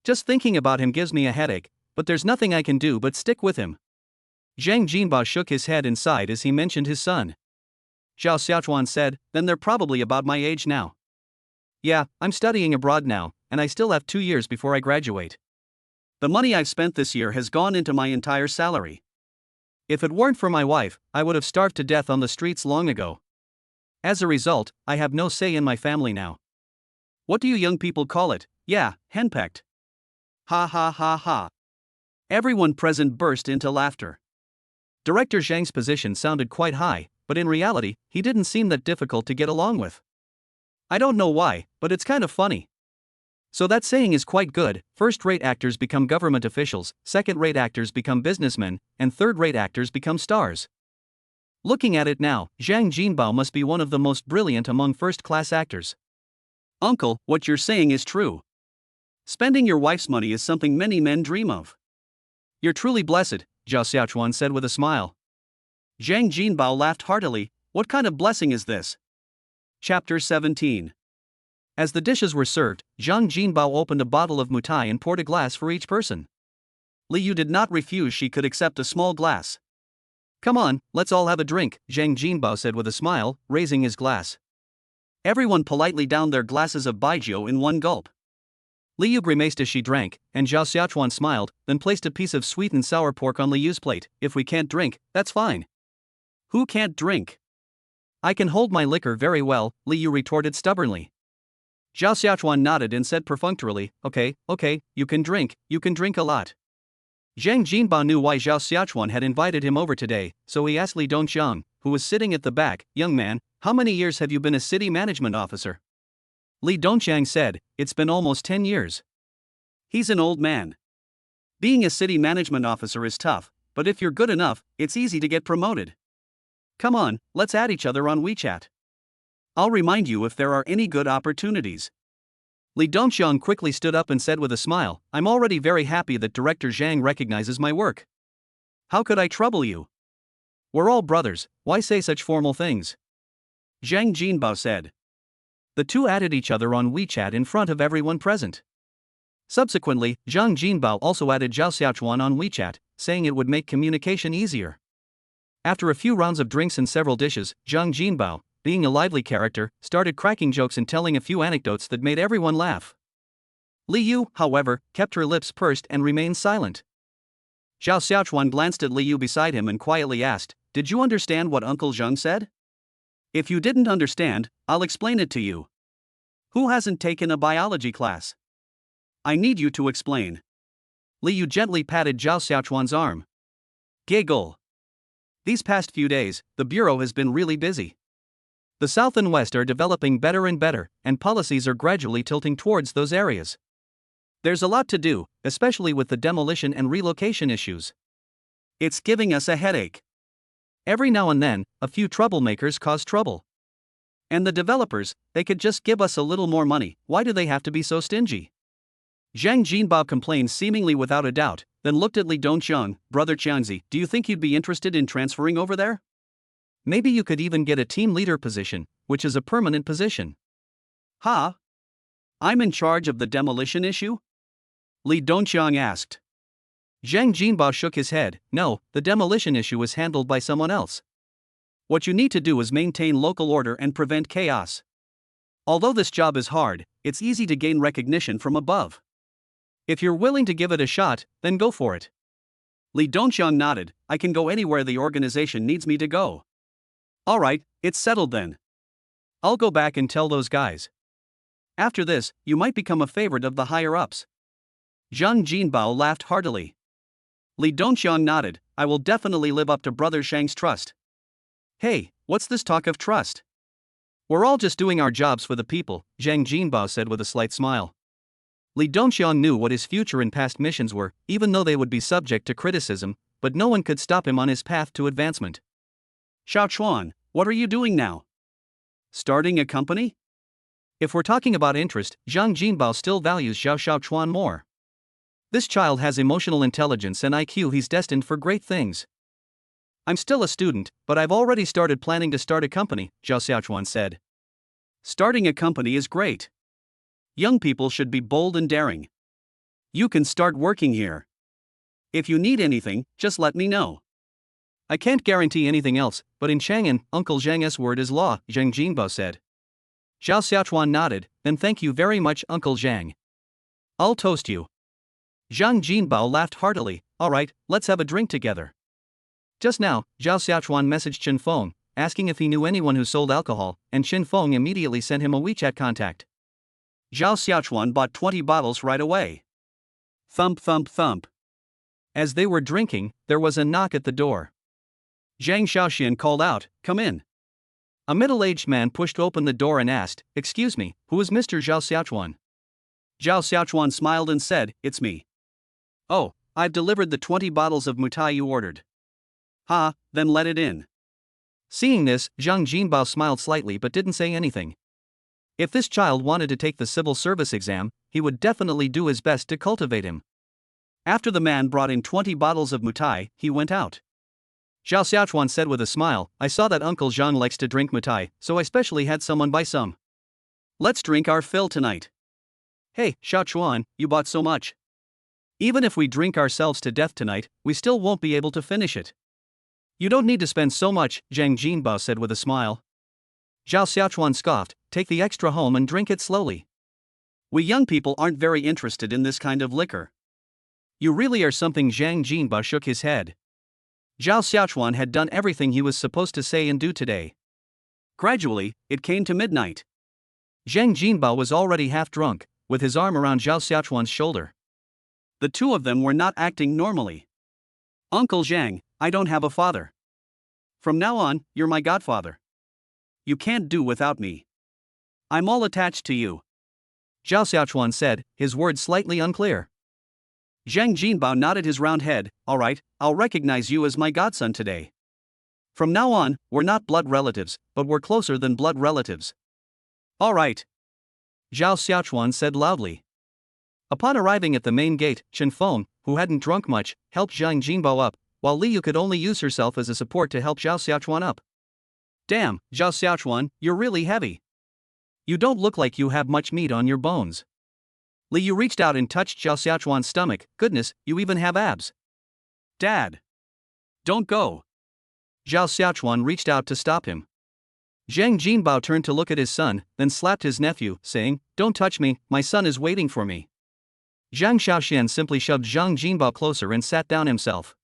Just thinking about him gives me a headache, but there's nothing I can do but stick with him. Zhang Jinbao shook his head and sighed as he mentioned his son. Zhao Xiaochuan said, Then they're probably about my age now. Yeah, I'm studying abroad now, and I still have 2 years before I graduate. The money I've spent this year has gone into my entire salary. If it weren't for my wife, I would have starved to death on the streets long ago. As a result, I have no say in my family now. What do you young people call it? Yeah, henpecked. Ha ha ha ha. Everyone present burst into laughter. Director Zhang's position sounded quite high, but in reality, he didn't seem that difficult to get along with. I don't know why, but it's kind of funny. So that saying is quite good, first-rate actors become government officials, second-rate actors become businessmen, and third-rate actors become stars. Looking at it now, Zhang Jinbao must be one of the most brilliant among first-class actors. Uncle, what you're saying is true. Spending your wife's money is something many men dream of. You're truly blessed, Zhao Xiaochuan said with a smile. Zhang Jinbao laughed heartily. What kind of blessing is this? Chapter 17. As the dishes were served, Zhang Jinbao opened a bottle of mutai and poured a glass for each person. Li Yu did not refuse, she could accept a small glass. Come on, let's all have a drink, Zhang Jinbao said with a smile, raising his glass. Everyone politely downed their glasses of baijiu in one gulp. Li Yu grimaced as she drank, and Zhao Xiaochuan smiled, then placed a piece of sweet and sour pork on Li Yu's plate. If we can't drink, that's fine. Who can't drink? I can hold my liquor very well, Li Yu retorted stubbornly. Zhao Xiaochuan nodded and said perfunctorily, Okay, you can drink a lot. Zhang Jinbao knew why Zhao Xiaochuan had invited him over today, so he asked Li Dongqiang, who was sitting at the back, Young man, how many years have you been a city management officer? Li Dongqiang said, It's been almost 10 years. He's an old man. Being a city management officer is tough, but if you're good enough, it's easy to get promoted. Come on, let's add each other on WeChat. I'll remind you if there are any good opportunities. Li Dongqiang quickly stood up and said with a smile, I'm already very happy that Director Zhang recognizes my work. How could I trouble you? We're all brothers, why say such formal things? Zhang Jinbao said. The two added each other on WeChat in front of everyone present. Subsequently, Zhang Jinbao also added Zhao Xiaochuan on WeChat, saying it would make communication easier. After a few rounds of drinks and several dishes, Zhang Jinbao, being a lively character, started cracking jokes and telling a few anecdotes that made everyone laugh. Li Yu, however, kept her lips pursed and remained silent. Zhao Xiaochuan glanced at Li Yu beside him and quietly asked, Did you understand what Uncle Zheng said? If you didn't understand, I'll explain it to you. Who hasn't taken a biology class? I need you to explain. Li Yu gently patted Zhao Xiaochuan's arm. Giggle. These past few days, the Bureau has been really busy. The South and West are developing better and better, and policies are gradually tilting towards those areas. There's a lot to do, especially with the demolition and relocation issues. It's giving us a headache. Every now and then, a few troublemakers cause trouble. And the developers, they could just give us a little more money, why do they have to be so stingy? Zhang Jinbao complained seemingly without a doubt, then looked at Li Dongqiang, Brother Qiangzi, do you think you'd be interested in transferring over there? Maybe you could even get a team leader position, which is a permanent position. Huh? I'm in charge of the demolition issue? Li Dongqiang asked. Zhang Jinbao shook his head. No, the demolition issue is handled by someone else. What you need to do is maintain local order and prevent chaos. Although this job is hard, it's easy to gain recognition from above. If you're willing to give it a shot, then go for it. Li Dongxiang nodded. I can go anywhere the organization needs me to go. Alright, it's settled then. I'll go back and tell those guys. After this, you might become a favorite of the higher-ups. Zhang Jinbao laughed heartily. Li Dongxiang nodded. I will definitely live up to Brother Shang's trust. Hey, what's this talk of trust? We're all just doing our jobs for the people, Zhang Jinbao said with a slight smile. Li Dongxiang knew what his future and past missions were, even though they would be subject to criticism, but no one could stop him on his path to advancement. Xiao Chuan, what are you doing now? Starting a company? If we're talking about interest, Zhang Jinbao still values Xiao Chuan more. This child has emotional intelligence and IQ. He's destined for great things. I'm still a student, but I've already started planning to start a company, Zhao Xiaochuan said. Starting a company is great. Young people should be bold and daring. You can start working here. If you need anything, just let me know. I can't guarantee anything else, but in Chang'an, Uncle Zhang's word is law, Zhang Jinbao said. Zhao Xiaochuan nodded. Then thank you very much, Uncle Zhang. I'll toast you. Zhang Jinbao laughed heartily. Alright, let's have a drink together. Just now, Zhao Xiaochuan messaged Chen Feng, asking if he knew anyone who sold alcohol, and Chen Feng immediately sent him a WeChat contact. Zhao Xiaochuan bought 20 bottles right away. Thump thump thump. As they were drinking, there was a knock at the door. Zhang Xiaoxian called out, "Come in." A middle-aged man pushed open the door and asked, "Excuse me, who is Mr. Zhao Xiaochuan?" Zhao Xiaochuan smiled and said, "It's me." "Oh, I've delivered the 20 bottles of mutai you ordered." "Ha, then let it in." Seeing this, Zhang Jinbao smiled slightly but didn't say anything. If this child wanted to take the civil service exam, he would definitely do his best to cultivate him. After the man brought in 20 bottles of mutai, he went out. Zhao Xiaochuan said with a smile, "I saw that Uncle Zhang likes to drink mutai, so I specially had someone buy some. Let's drink our fill tonight." "Hey, Xiaochuan, you bought so much. Even if we drink ourselves to death tonight, we still won't be able to finish it." "You don't need to spend so much," Zhang Jinbao said with a smile. Zhao Xiaochuan scoffed, "Take the extra home and drink it slowly. We young people aren't very interested in this kind of liquor." "You really are something." Zhang Jinbao shook his head. Zhao Xiaochuan had done everything he was supposed to say and do today. Gradually, it came to midnight. Zhang Jinbao was already half drunk, with his arm around Zhao Xiaochuan's shoulder. The two of them were not acting normally. "Uncle Zhang, I don't have a father. From now on, you're my godfather. You can't do without me. I'm all attached to you," Zhao Xiaochuan said, his words slightly unclear. Zhang Jinbao nodded his round head. "Alright, I'll recognize you as my godson today. From now on, we're not blood relatives, but we're closer than blood relatives." "Alright," Zhao Xiaochuan said loudly. Upon arriving at the main gate, Chen Feng, who hadn't drunk much, helped Zhang Jinbao up, while Liu could only use herself as a support to help Zhao Xiaochuan up. "Damn, Zhao Xiaochuan, you're really heavy. You don't look like you have much meat on your bones." Liu reached out and touched Zhao Xiaochuan's stomach. "Goodness, you even have abs." "Dad. Don't go." Zhao Xiaochuan reached out to stop him. Zhang Jinbao turned to look at his son, then slapped his nephew, saying, "Don't touch me, my son is waiting for me." Zhang Xiaoxian simply shoved Zhang Jinbao closer and sat down himself.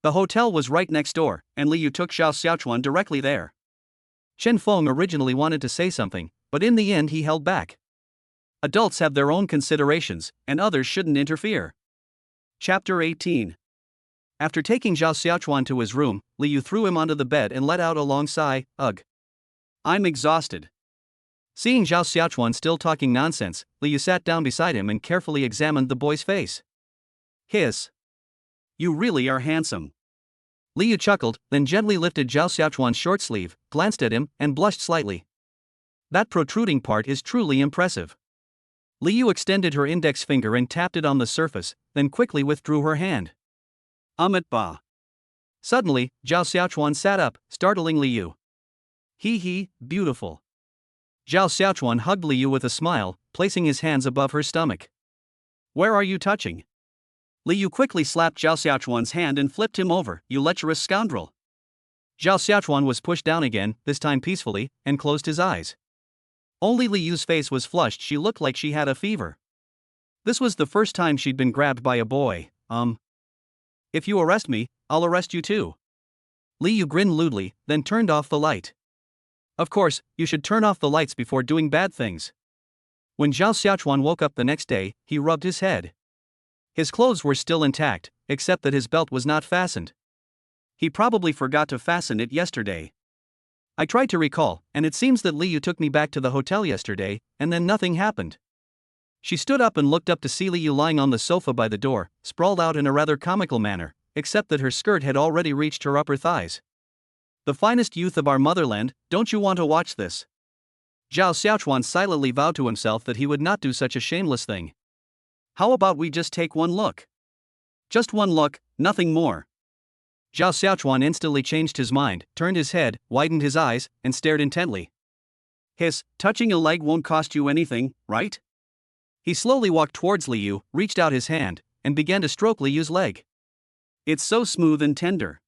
The hotel was right next door, and Liu took Zhao Xiaochuan directly there. Chen Feng originally wanted to say something, but in the end he held back. Adults have their own considerations, and others shouldn't interfere. Chapter 18. After taking Zhao Xiaochuan to his room, Liu threw him onto the bed and let out a long sigh. "Ugh. I'm exhausted." Seeing Zhao Xiaochuan still talking nonsense, Liu sat down beside him and carefully examined the boy's face. "Hiss. You really are handsome." Liu chuckled, then gently lifted Zhao Xiaochuan's short sleeve, glanced at him, and blushed slightly. "That protruding part is truly impressive." Liu extended her index finger and tapped it on the surface, then quickly withdrew her hand. Ba. Suddenly, Zhao Xiaochuan sat up, startling Liu. "Hee, beautiful." Zhao Xiaochuan hugged Liu with a smile, placing his hands above her stomach. "Where are you touching?" Li Yu quickly slapped Zhao Xiaochuan's hand and flipped him over. You lecherous scoundrel. Zhao Xiaochuan was pushed down again, this time peacefully, and closed his eyes. Only Li Yu's face was flushed. She looked like she had a fever. This was the first time she'd been grabbed by a boy. If you arrest me, I'll arrest you too. Li Yu grinned lewdly, then turned off the light. Of course, you should turn off the lights before doing bad things. When Zhao Xiaochuan woke up the next day, he rubbed his head. His clothes were still intact, except that his belt was not fastened. He probably forgot to fasten it yesterday. I tried to recall, and it seems that Li Yu took me back to the hotel yesterday, and then nothing happened. She stood up and looked up to see Li Yu lying on the sofa by the door, sprawled out in a rather comical manner, except that her skirt had already reached her upper thighs. The finest youth of our motherland, don't you want to watch this? Zhao Xiaochuan silently vowed to himself that he would not do such a shameless thing. How about we just take one look? Just one look, nothing more. Zhao Xiaochuan instantly changed his mind, turned his head, widened his eyes, and stared intently. Hiss, touching a leg won't cost you anything, right? He slowly walked towards Li Yu, reached out his hand, and began to stroke Li Yu's leg. It's so smooth and tender.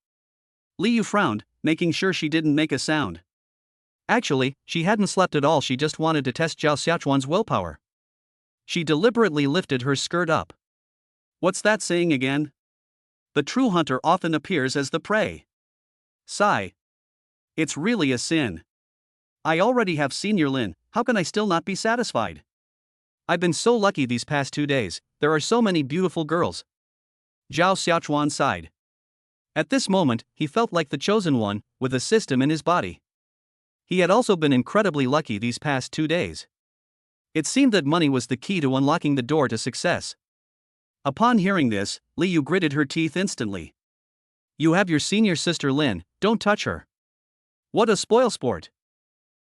Li Yu frowned, making sure she didn't make a sound. Actually, she hadn't slept at all, she just wanted to test Zhao Xiaochuan's willpower. She deliberately lifted her skirt up. What's that saying again? The true hunter often appears as the prey. Sigh. It's really a sin. I already have Senior Lin, how can I still not be satisfied? I've been so lucky these past 2 days, there are so many beautiful girls. Zhao Xiaochuan sighed. At this moment, he felt like the chosen one, with a system in his body. He had also been incredibly lucky these past 2 days. It seemed that money was the key to unlocking the door to success. Upon hearing this, Li Yu gritted her teeth instantly. You have your senior sister Lin, don't touch her. What a spoilsport.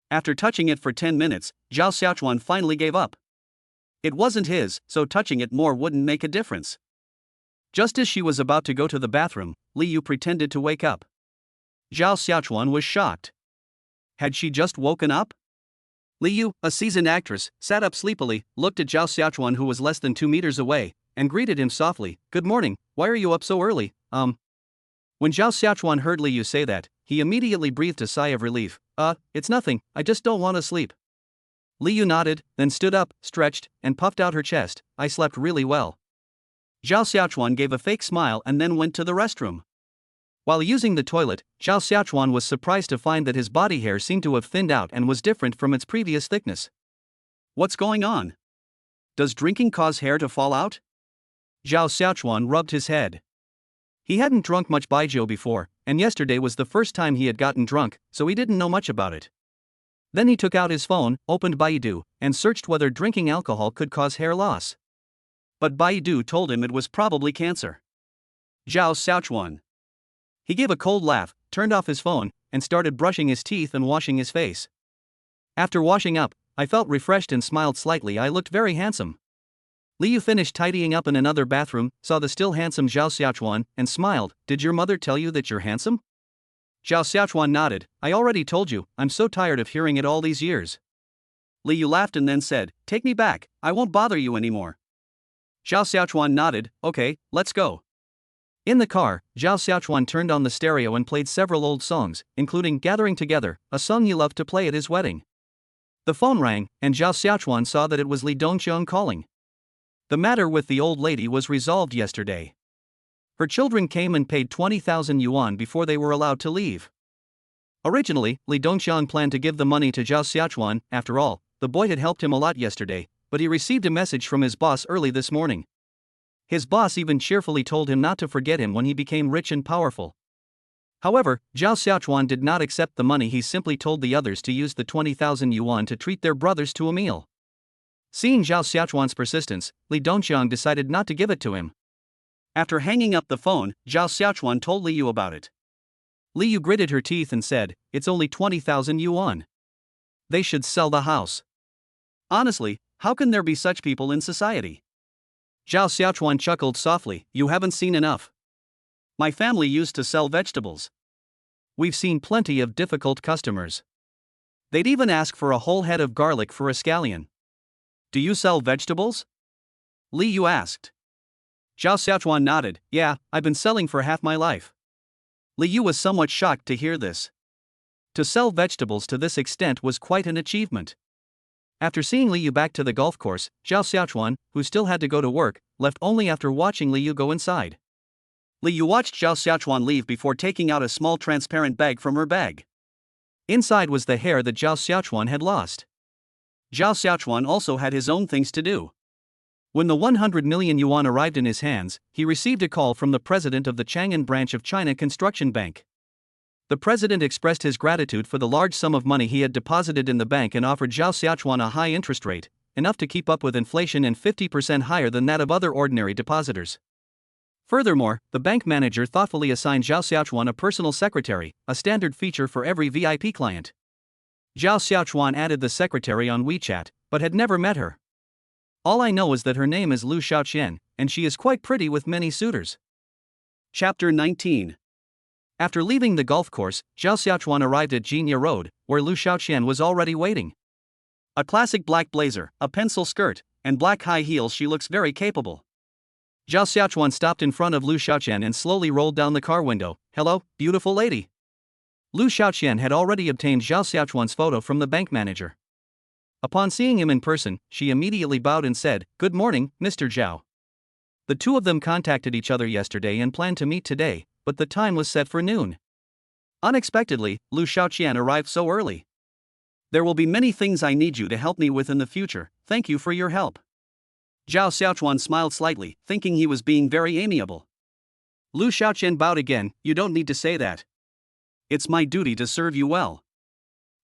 After touching it for 10 minutes, Zhao Xiaochuan finally gave up. It wasn't his, so touching it more wouldn't make a difference. Just as she was about to go to the bathroom, Li Yu pretended to wake up. Zhao Xiaochuan was shocked. Had she just woken up? Li Yu, a seasoned actress, sat up sleepily, looked at Zhao Xiaochuan who was less than 2 meters away, and greeted him softly. Good morning, why are you up so early? When Zhao Xiaochuan heard Li Yu say that, he immediately breathed a sigh of relief. It's nothing, I just don't want to sleep. Li Yu nodded, then stood up, stretched, and puffed out her chest. I slept really well. Zhao Xiaochuan gave a fake smile and then went to the restroom. While using the toilet, Zhao Xiaochuan was surprised to find that his body hair seemed to have thinned out and was different from its previous thickness. What's going on? Does drinking cause hair to fall out? Zhao Xiaochuan rubbed his head. He hadn't drunk much baijiu before, and yesterday was the first time he had gotten drunk, so he didn't know much about it. Then he took out his phone, opened Baidu, and searched whether drinking alcohol could cause hair loss. But Baidu told him it was probably cancer. Zhao Xiaochuan. He gave a cold laugh, turned off his phone, and started brushing his teeth and washing his face. After washing up, I felt refreshed and smiled slightly. I looked very handsome. Li Yu finished tidying up in another bathroom, saw the still handsome Zhao Xiaochuan, and smiled. Did your mother tell you that you're handsome? Zhao Xiaochuan nodded. I already told you, I'm so tired of hearing it all these years. Li Yu laughed and then said, take me back, I won't bother you anymore. Zhao Xiaochuan nodded. Okay, let's go. In the car, Zhao Xiaochuan turned on the stereo and played several old songs, including Gathering Together, a song he loved to play at his wedding. The phone rang, and Zhao Xiaochuan saw that it was Li Dongqiang calling. The matter with the old lady was resolved yesterday. Her children came and paid 20,000 yuan before they were allowed to leave. Originally, Li Dongqiang planned to give the money to Zhao Xiaochuan. After all, the boy had helped him a lot yesterday, but he received a message from his boss early this morning. His boss even cheerfully told him not to forget him when he became rich and powerful. However, Zhao Xiaochuan did not accept the money. He simply told the others to use the 20,000 yuan to treat their brothers to a meal. Seeing Zhao Xiaochuan's persistence, Li Dongqiang decided not to give it to him. After hanging up the phone, Zhao Xiaochuan told Li Yu about it. Li Yu gritted her teeth and said, it's only 20,000 yuan. They should sell the house. Honestly, how can there be such people in society? Zhao Xiaochuan chuckled softly. You haven't seen enough. My family used to sell vegetables. We've seen plenty of difficult customers. They'd even ask for a whole head of garlic for a scallion. Do you sell vegetables? Li Yu asked. Zhao Xiaochuan nodded. Yeah, I've been selling for half my life. Li Yu was somewhat shocked to hear this. To sell vegetables to this extent was quite an achievement. After seeing Li Yu back to the golf course, Zhao Xiaochuan, who still had to go to work, left only after watching Li Yu go inside. Li Yu watched Zhao Xiaochuan leave before taking out a small transparent bag from her bag. Inside was the hair that Zhao Xiaochuan had lost. Zhao Xiaochuan also had his own things to do. When the 100 million yuan arrived in his hands, he received a call from the president of the Chang'an branch of China Construction Bank. The president expressed his gratitude for the large sum of money he had deposited in the bank and offered Zhao Xiaochuan a high interest rate, enough to keep up with inflation and 50% higher than that of other ordinary depositors. Furthermore, the bank manager thoughtfully assigned Zhao Xiaochuan a personal secretary, a standard feature for every VIP client. Zhao Xiaochuan added the secretary on WeChat, but had never met her. All I know is that her name is Lu Xiaoqian, and she is quite pretty with many suitors. Chapter 19. After leaving the golf course, Zhao Xiaochuan arrived at Jinya Road, where Lu Xiaoqian was already waiting. A classic black blazer, a pencil skirt, and black high heels, she looks very capable. Zhao Xiaochuan stopped in front of Lu Xiaoqian and slowly rolled down the car window. Hello, beautiful lady. Lu Xiaoqian had already obtained Zhao Xiaochuan's photo from the bank manager. Upon seeing him in person, she immediately bowed and said, "Good morning, Mr. Zhao." The two of them contacted each other yesterday and planned to meet today, but the time was set for noon. Unexpectedly, Lu Xiaoqian arrived so early. There will be many things I need you to help me with in the future, thank you for your help. Zhao Xiaochuan smiled slightly, thinking he was being very amiable. Lu Xiaoqian bowed again. You don't need to say that. It's my duty to serve you well.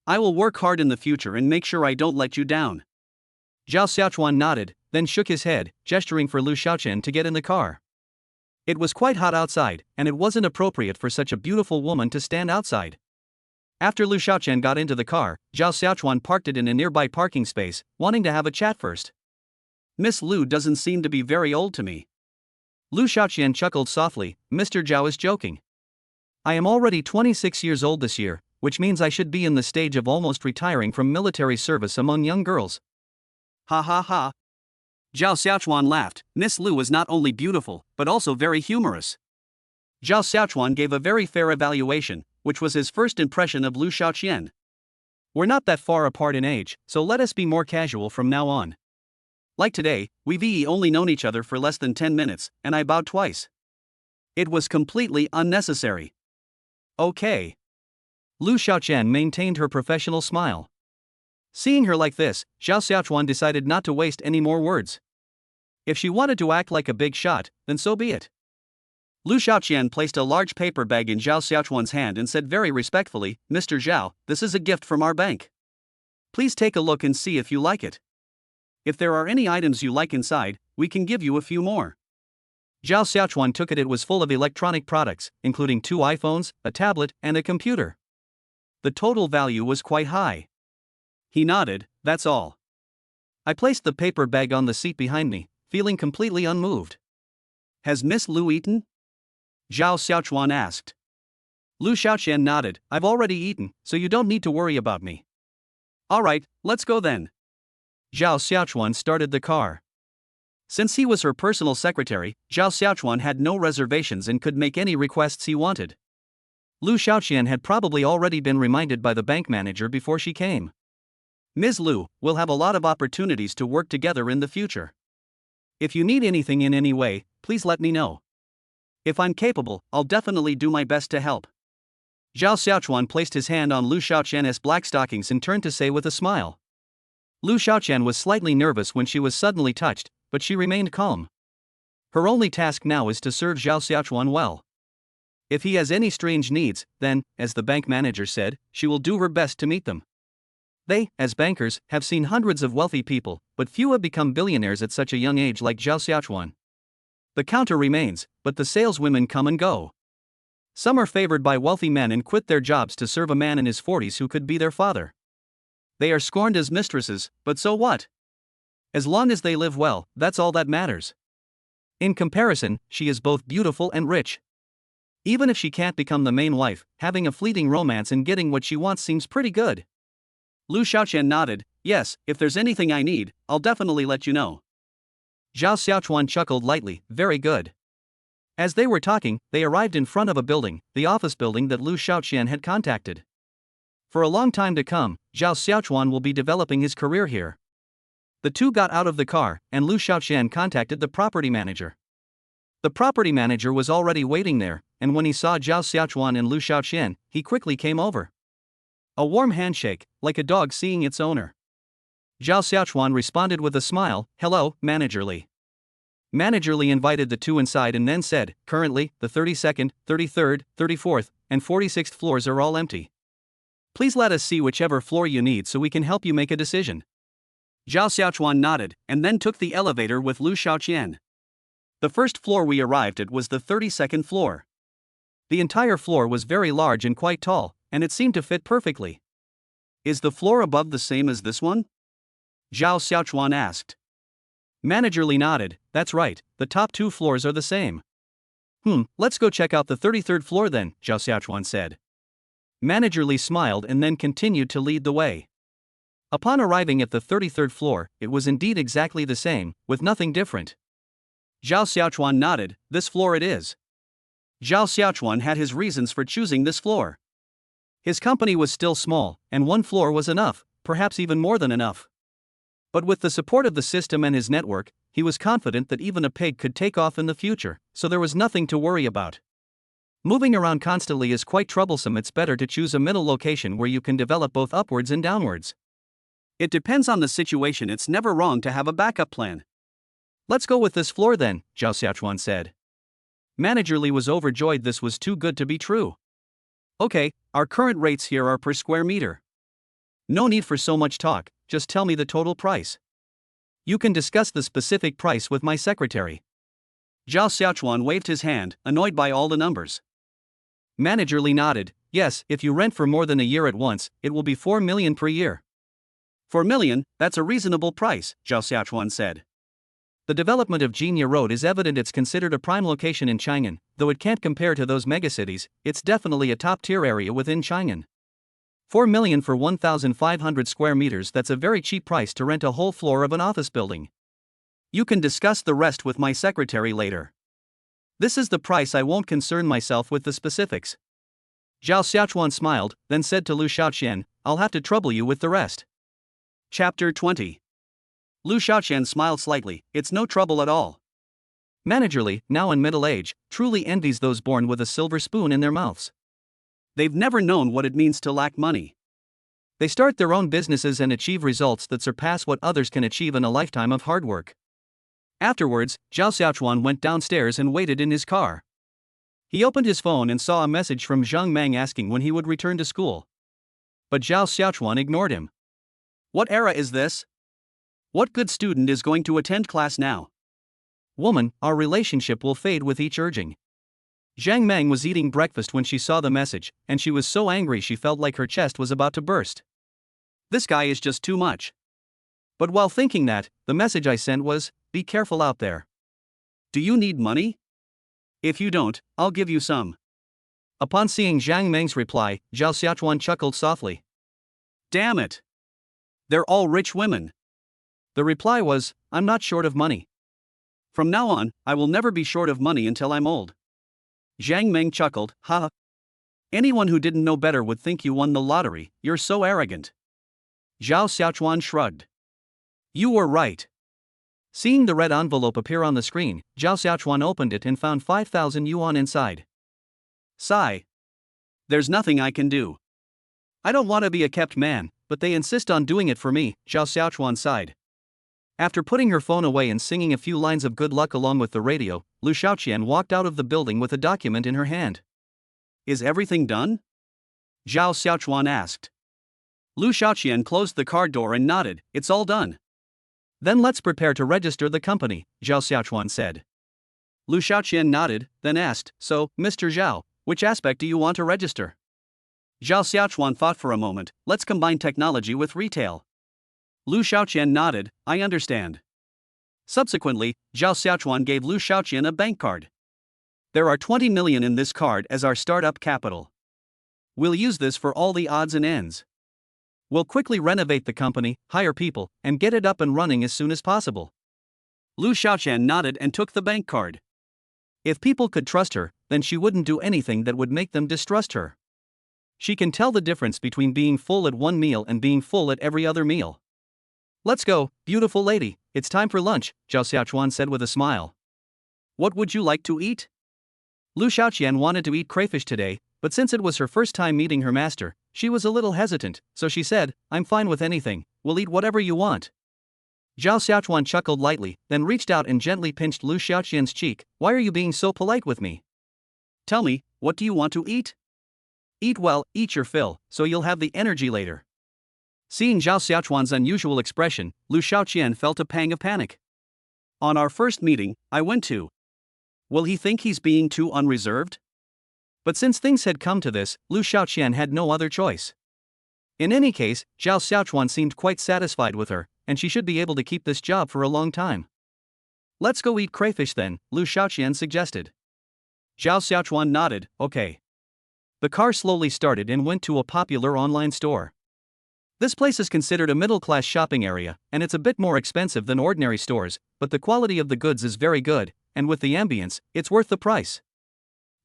I will work hard in the future and make sure I don't let you down. Zhao Xiaochuan nodded, then shook his head, gesturing for Lu Xiaoqian to get in the car. It was quite hot outside, and it wasn't appropriate for such a beautiful woman to stand outside. After Lu Xiaoqian got into the car, Zhao Xiaochuan parked it in a nearby parking space, wanting to have a chat first. Miss Lu doesn't seem to be very old to me. Lu Xiaoqian chuckled softly. Mr. Zhao is joking. I am already 26 years old this year, which means I should be in the stage of almost retiring from military service among young girls. Ha ha ha. Zhao Xiaochuan laughed. Miss Lu was not only beautiful, but also very humorous. Zhao Xiaochuan gave a very fair evaluation, which was his first impression of Lu Xiaoqian. We're not that far apart in age, so let us be more casual from now on. Like today, we've only known each other for less than 10 minutes, and I bowed twice. It was completely unnecessary. Okay. Lu Xiaoqian maintained her professional smile. Seeing her like this, Zhao Xiaochuan decided not to waste any more words. If she wanted to act like a big shot, then so be it. Lu Xiaoqian placed a large paper bag in Zhao Xiaochuan's hand and said very respectfully, Mr. Zhao, this is a gift from our bank. Please take a look and see if you like it. If there are any items you like inside, we can give you a few more. Zhao Xiaochuan took it. It was full of electronic products, including 2 iPhones, a tablet, and a computer. The total value was quite high. He nodded. That's all. I placed the paper bag on the seat behind me, feeling completely unmoved. Has Miss Lu eaten? Zhao Xiaochuan asked. Lu Xiaoqian nodded. I've already eaten, so you don't need to worry about me. Alright, let's go then. Zhao Xiaochuan started the car. Since he was her personal secretary, Zhao Xiaochuan had no reservations and could make any requests he wanted. Lu Xiaoqian had probably already been reminded by the bank manager before she came. Ms. Lu, we'll have a lot of opportunities to work together in the future. If you need anything in any way, please let me know. If I'm capable, I'll definitely do my best to help. Zhao Xiaochuan placed his hand on Lu Xiaoqian's black stockings and turned to say with a smile. Lu Xiaoqian was slightly nervous when she was suddenly touched, but she remained calm. Her only task now is to serve Zhao Xiaochuan well. If he has any strange needs, then, as the bank manager said, she will do her best to meet them. They, as bankers, have seen hundreds of wealthy people, but few have become billionaires at such a young age like Zhao Xiaochuan. The counter remains, but the saleswomen come and go. Some are favored by wealthy men and quit their jobs to serve a man in his 40s who could be their father. They are scorned as mistresses, but so what? As long as they live well, that's all that matters. In comparison, she is both beautiful and rich. Even if she can't become the main wife, having a fleeting romance and getting what she wants seems pretty good. Lu Xiaoqian nodded. Yes, if there's anything I need, I'll definitely let you know. Zhao Xiaochuan chuckled lightly, very good. As they were talking, they arrived in front of a building, the office building that Lu Shaoqian had contacted. For a long time to come, Zhao Xiaochuan will be developing his career here. The two got out of the car, and Lu Shaoqian contacted the property manager. The property manager was already waiting there, and when he saw Zhao Xiaochuan and Lu Shaoqian, he quickly came over. A warm handshake, like a dog seeing its owner. Zhao Xiaochuan responded with a smile, "Hello, Manager Li." Manager Li invited the two inside and then said, "Currently, the 32nd, 33rd, 34th, and 46th floors are all empty. Please let us see whichever floor you need so we can help you make a decision." Zhao Xiaochuan nodded, and then took the elevator with Lu Shaoqian. The first floor we arrived at was the 32nd floor. The entire floor was very large and quite tall, and it seemed to fit perfectly. "Is the floor above the same as this one?" Zhao Xiaochuan asked. Manager Li nodded, "That's right, the top two floors are the same." Let's go check out the 33rd floor then, Zhao Xiaochuan said. Manager Li smiled and then continued to lead the way. Upon arriving at the 33rd floor, it was indeed exactly the same, with nothing different. Zhao Xiaochuan nodded, "This floor it is." Zhao Xiaochuan had his reasons for choosing this floor. His company was still small, and one floor was enough, perhaps even more than enough. But with the support of the system and his network, he was confident that even a pig could take off in the future, so there was nothing to worry about. Moving around constantly is quite troublesome. It's better to choose a middle location where you can develop both upwards and downwards. It depends on the situation. It's never wrong to have a backup plan. "Let's go with this floor then," Zhao Xiaochuan said. Manager Li was overjoyed. This was too good to be true. "Okay, our current rates here are per square meter. No need for so much talk, just tell me the total price. You can discuss the specific price with my secretary." Zhao Xiaochuan waved his hand, annoyed by all the numbers. Manager Li nodded, "Yes, if you rent for more than a year at once, it will be 4 million per year." "4 million, that's a reasonable price," Zhao Xiaochuan said. The development of Jinya Road is evident. It's considered a prime location in Chang'an, though it can't compare to those megacities. It's definitely a top-tier area within Chang'an. 4 million for 1,500 square meters, that's a very cheap price to rent a whole floor of an office building. You can discuss the rest with my secretary later. This is the price. I won't concern myself with the specifics. Zhao Xiaochuan smiled, then said to Lu Shaoqian, "I'll have to trouble you with the rest." Chapter 20. Lu Shaoqian smiled slightly, "It's no trouble at all." Manager Li, now in middle age, truly envies those born with a silver spoon in their mouths. They've never known what it means to lack money. They start their own businesses and achieve results that surpass what others can achieve in a lifetime of hard work. Afterwards, Zhao Xiaochuan went downstairs and waited in his car. He opened his phone and saw a message from Zhang Meng asking when he would return to school. But Zhao Xiaochuan ignored him. What era is this? What good student is going to attend class now? Woman, our relationship will fade with each urging. Zhang Meng was eating breakfast when she saw the message, and she was so angry she felt like her chest was about to burst. This guy is just too much. But while thinking that, the message I sent was, "Be careful out there. Do you need money? If you don't, I'll give you some." Upon seeing Zhang Meng's reply, Zhao Xiaochuan chuckled softly. Damn it! They're all rich women. The reply was, "I'm not short of money. From now on, I will never be short of money until I'm old." Zhang Meng chuckled, "Ha! Anyone who didn't know better would think you won the lottery. You're so arrogant." Zhao Xiaochuan shrugged. You were right. Seeing the red envelope appear on the screen, Zhao Xiaochuan opened it and found 5,000 yuan inside. Sigh. There's nothing I can do. I don't want to be a kept man, but they insist on doing it for me, Zhao Xiaochuan sighed. After putting her phone away and singing a few lines of good luck along with the radio, Lu Shaoqian walked out of the building with a document in her hand. Is everything done? Zhao Xiaochuan asked. Lu Shaoqian closed the car door and nodded, it's all done. Then let's prepare to register the company, Zhao Xiaochuan said. Lu Shaoqian nodded, then asked, so, Mr. Zhao, which aspect do you want to register? Zhao Xiaochuan thought for a moment, let's combine technology with retail. Lu Shaoqian nodded, I understand. Subsequently, Zhao Xiaochuan gave Lu Shaoqian a bank card. There are 20 million in this card as our startup capital. We'll use this for all the odds and ends. We'll quickly renovate the company, hire people, and get it up and running as soon as possible. Lu Xiaoqian nodded and took the bank card. If people could trust her, then she wouldn't do anything that would make them distrust her. She can tell the difference between being full at one meal and being full at every other meal. Let's go, beautiful lady, it's time for lunch, Zhao Xiaochuan said with a smile. What would you like to eat? Lu Xiaoqian wanted to eat crayfish today, but since it was her first time meeting her master, she was a little hesitant, so she said, I'm fine with anything, we'll eat whatever you want. Zhao Xiaochuan chuckled lightly, then reached out and gently pinched Lu Xiaoqian's cheek. Why are you being so polite with me? Tell me, what do you want to eat? Eat well, eat your fill, so you'll have the energy later. Seeing Zhao Xiaochuan's unusual expression, Lu Xiaoqian felt a pang of panic. On our first meeting, I went to. Will he think he's being too unreserved? But since things had come to this, Lu Xiaoqian had no other choice. In any case, Zhao Xiaochuan seemed quite satisfied with her, and she should be able to keep this job for a long time. Let's go eat crayfish then, Lu Xiaoqian suggested. Zhao Xiaochuan nodded, okay. The car slowly started and went to a popular online store. This place is considered a middle-class shopping area, and it's a bit more expensive than ordinary stores, but the quality of the goods is very good, and with the ambience, it's worth the price.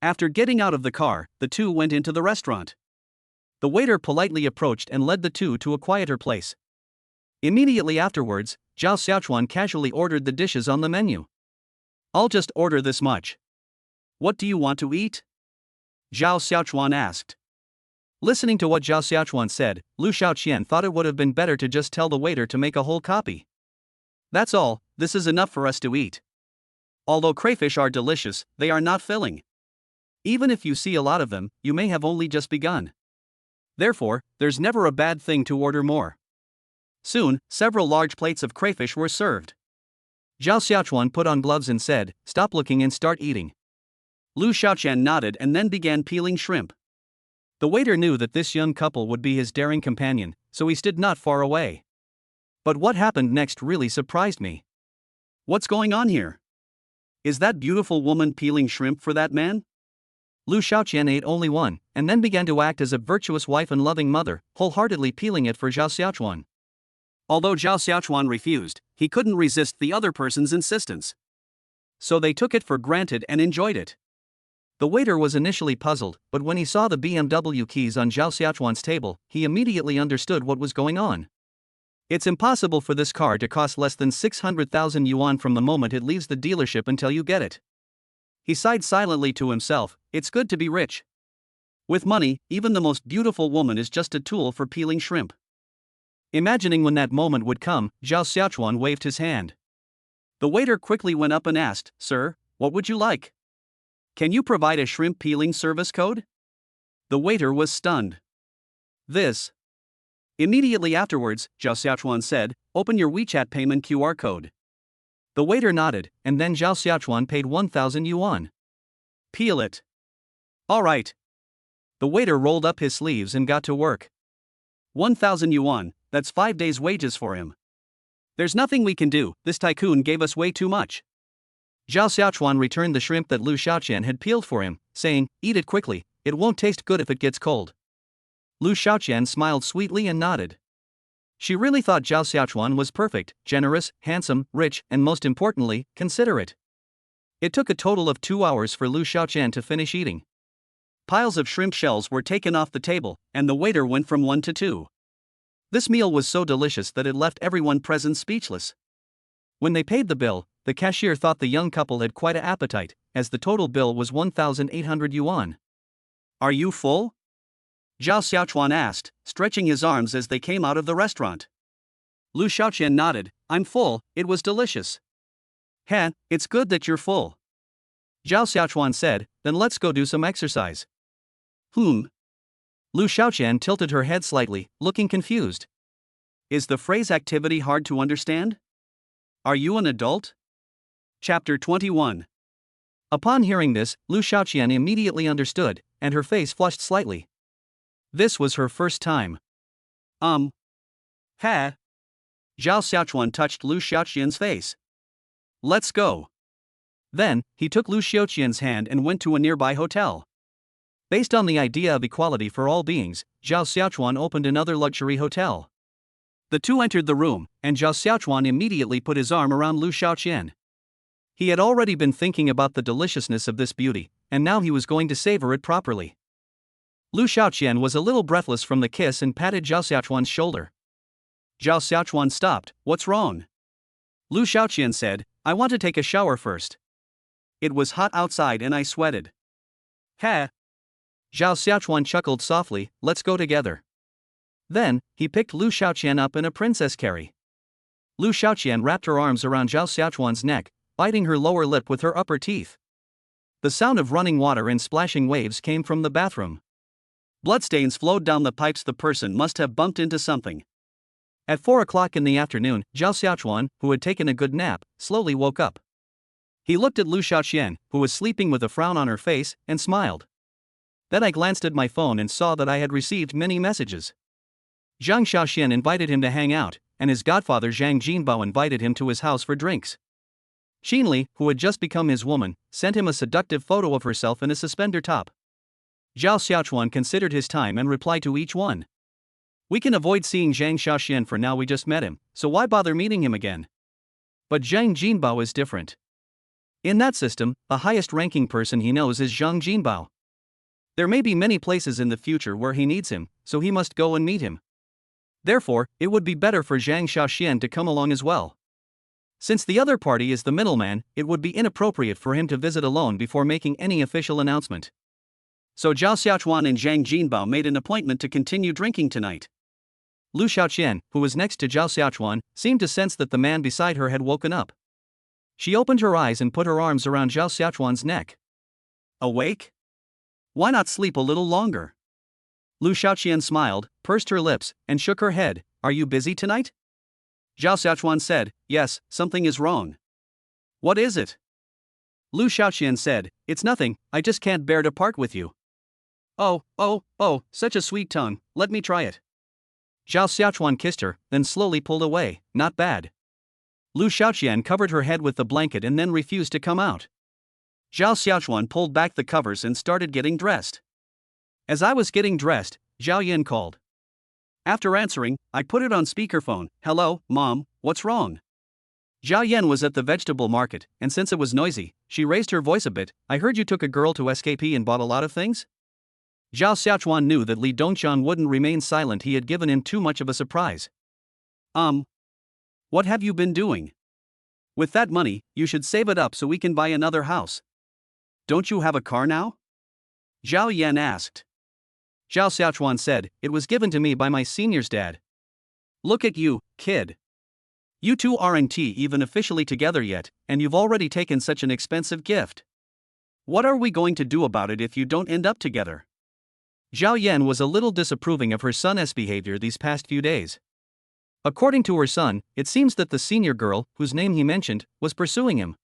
After getting out of the car, the two went into the restaurant. The waiter politely approached and led the two to a quieter place. Immediately afterwards, Zhao Xiaochuan casually ordered the dishes on the menu. I'll just order this much. What do you want to eat? Zhao Xiaochuan asked. Listening to what Zhao Xiaochuan said, Lu Xiaoqian thought it would have been better to just tell the waiter to make a whole copy. That's all, this is enough for us to eat. Although crayfish are delicious, they are not filling. Even if you see a lot of them, you may have only just begun. Therefore, there's never a bad thing to order more. Soon, several large plates of crayfish were served. Zhao Xiaochuan put on gloves and said, stop looking and start eating. Lu Xiaoqian nodded and then began peeling shrimp. The waiter knew that this young couple would be his daring companion, so he stood not far away. But what happened next really surprised me. What's going on here? Is that beautiful woman peeling shrimp for that man? Lu Xiaoqian ate only one, and then began to act as a virtuous wife and loving mother, wholeheartedly peeling it for Zhao Xiaochuan. Although Zhao Xiaochuan refused, he couldn't resist the other person's insistence. So they took it for granted and enjoyed it. The waiter was initially puzzled, but when he saw the BMW keys on Zhao Xiaochuan's table, he immediately understood what was going on. It's impossible for this car to cost less than 600,000 yuan from the moment it leaves the dealership until you get it. He sighed silently to himself, it's good to be rich. With money, even the most beautiful woman is just a tool for peeling shrimp. Imagining when that moment would come, Zhao Xiaochuan waved his hand. The waiter quickly went up and asked, Sir, what would you like? Can you provide a shrimp peeling service code? The waiter was stunned. This. Immediately afterwards, Zhao Xiaochuan said, open your WeChat payment QR code. The waiter nodded, and then Zhao Xiaochuan paid 1,000 yuan. Peel it. All right. The waiter rolled up his sleeves and got to work. 1,000 yuan, that's 5 days' wages for him. There's nothing we can do, this tycoon gave us way too much. Zhao Xiaochuan returned the shrimp that Lu Xiaoqian had peeled for him, saying, eat it quickly, it won't taste good if it gets cold. Lu Xiaoqian smiled sweetly and nodded. She really thought Zhao Xiaochuan was perfect, generous, handsome, rich, and most importantly, considerate. It took a total of 2 hours for Lu Xiaoqian to finish eating. Piles of shrimp shells were taken off the table, and the waiter went from 1 to 2. This meal was so delicious that it left everyone present speechless. When they paid the bill, the cashier thought the young couple had quite an appetite, as the total bill was 1,800 yuan. Are you full? Zhao Xiaochuan asked, stretching his arms as they came out of the restaurant. Lu Xiaoqian nodded, I'm full, it was delicious. Heh, it's good that you're full. Zhao Xiaochuan said, then let's go do some exercise. Lu Xiaoqian tilted her head slightly, looking confused. Is the phrase activity hard to understand? Are you an adult? Chapter 21. Upon hearing this, Lu Xiaoqian immediately understood, and her face flushed slightly. This was her first time. Ha. Zhao Xiaochuan touched Lu Xiaoqian's face. Let's go. Then, he took Lu Xiaoqian's hand and went to a nearby hotel. Based on the idea of equality for all beings, Zhao Xiaochuan opened another luxury hotel. The two entered the room, and Zhao Xiaochuan immediately put his arm around Lu Xiaoqian. He had already been thinking about the deliciousness of this beauty, and now he was going to savor it properly. Lu Xiaoqian was a little breathless from the kiss and patted Zhao Xiaochuan's shoulder. Zhao Xiaochuan stopped. What's wrong? Lu Xiaoqian said, I want to take a shower first. It was hot outside and I sweated. Ha! Zhao Xiaochuan chuckled softly, let's go together. Then, he picked Lu Xiaoqian up in a princess carry. Lu Xiaoqian wrapped her arms around Zhao Xiaochuan's neck, biting her lower lip with her upper teeth. The sound of running water and splashing waves came from the bathroom. Bloodstains flowed down the pipes. The person must have bumped into something. At 4 o'clock in the afternoon, Zhao Xiaochuan, who had taken a good nap, slowly woke up. He looked at Lu Xiaoqian, who was sleeping with a frown on her face, and smiled. Then I glanced at my phone and saw that I had received many messages. Zhang Xiaoxian invited him to hang out, and his godfather Zhang Jinbao invited him to his house for drinks. Xinli, who had just become his woman, sent him a seductive photo of herself in a suspender top. Zhao Xiaochuan considered his time and replied to each one. We can avoid seeing Zhang Xiaoxian for now, we just met him, so why bother meeting him again? But Zhang Jinbao is different. In that system, the highest ranking person he knows is Zhang Jinbao. There may be many places in the future where he needs him, so he must go and meet him. Therefore, it would be better for Zhang Xiaoxian to come along as well. Since the other party is the middleman, it would be inappropriate for him to visit alone before making any official announcement. So Zhao Xiaochuan and Zhang Jinbao made an appointment to continue drinking tonight. Lu Xiaoqian, who was next to Zhao Xiaochuan, seemed to sense that the man beside her had woken up. She opened her eyes and put her arms around Zhao Xiaochuan's neck. Awake? Why not sleep a little longer? Lu Xiaoqian smiled, pursed her lips, and shook her head. Are you busy tonight? Zhao Xiaochuan said, yes, something is wrong. What is it? Lu Xiaoqian said, it's nothing, I just can't bear to part with you. Oh, such a sweet tongue, let me try it. Zhao Xiaochuan kissed her, then slowly pulled away. Not bad. Lu Xiaoqian covered her head with the blanket and then refused to come out. Zhao Xiaochuan pulled back the covers and started getting dressed. As I was getting dressed, Zhao Yan called. After answering, I put it on speakerphone. Hello, Mom, what's wrong? Zhao Yan was at the vegetable market, and since it was noisy, she raised her voice a bit. I heard you took a girl to SKP and bought a lot of things? Zhao Xiaochuan knew that Li Dongqiang wouldn't remain silent. He had given him too much of a surprise. What have you been doing? With that money, you should save it up so we can buy another house. Don't you have a car now? Zhao Yan asked. Zhao Xiaochuan said, it was given to me by my senior's dad. Look at you, kid. You two aren't even officially together yet, and you've already taken such an expensive gift. What are we going to do about it if you don't end up together? Zhao Yan was a little disapproving of her son's behavior these past few days. According to her son, it seems that the senior girl, whose name he mentioned, was pursuing him.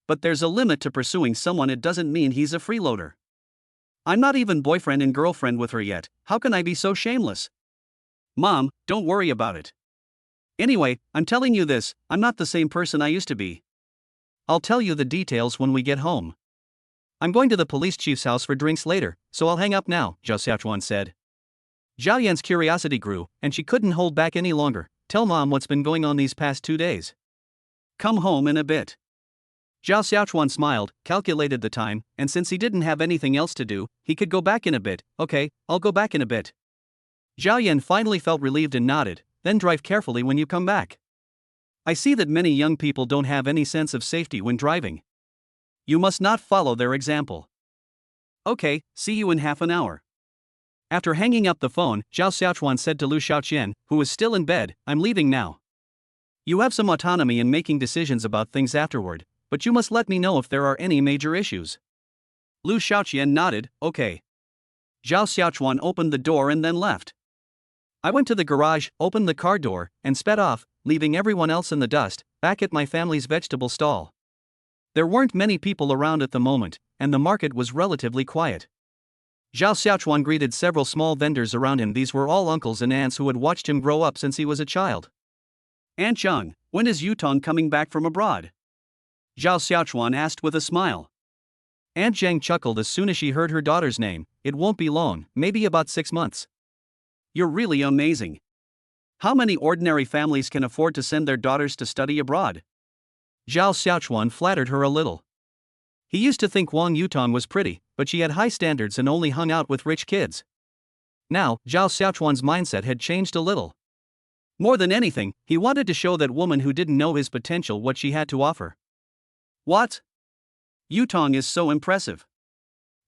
But there's a limit to pursuing someone. It doesn't mean he's a freeloader. I'm not even boyfriend and girlfriend with her yet, how can I be so shameless? Mom, don't worry about it. Anyway, I'm telling you this, I'm not the same person I used to be. I'll tell you the details when we get home. I'm going to the police chief's house for drinks later, so I'll hang up now, Zhao Xiaochuan said. Zhao Yan's curiosity grew, and she couldn't hold back any longer. Tell Mom what's been going on these past 2 days. Come home in a bit. Zhao Xiaochuan smiled, calculated the time, and since he didn't have anything else to do, he could go back in a bit. Okay, I'll go back in a bit. Zhao Yan finally felt relieved and nodded. Then drive carefully when you come back. I see that many young people don't have any sense of safety when driving. You must not follow their example. Okay, see you in half an hour. After hanging up the phone, Zhao Xiaochuan said to Lu Xiaoqian, who was still in bed, I'm leaving now. You have some autonomy in making decisions about things afterward, but you must let me know if there are any major issues. Lu Xiaoqian nodded, okay. Zhao Xiaochuan opened the door and then left. I went to the garage, opened the car door, and sped off, leaving everyone else in the dust, back at my family's vegetable stall. There weren't many people around at the moment, and the market was relatively quiet. Zhao Xiaochuan greeted several small vendors around him. These were all uncles and aunts who had watched him grow up since he was a child. Aunt Zhang, when is Yutong coming back from abroad? Zhao Xiaochuan asked with a smile. Aunt Zhang chuckled as soon as she heard her daughter's name. It won't be long, maybe about 6 months. You're really amazing. How many ordinary families can afford to send their daughters to study abroad? Zhao Xiaochuan flattered her a little. He used to think Wang Yutong was pretty, but she had high standards and only hung out with rich kids. Now, Zhao Xiaochuan's mindset had changed a little. More than anything, he wanted to show that woman who didn't know his potential what she had to offer. What? Yutong is so impressive.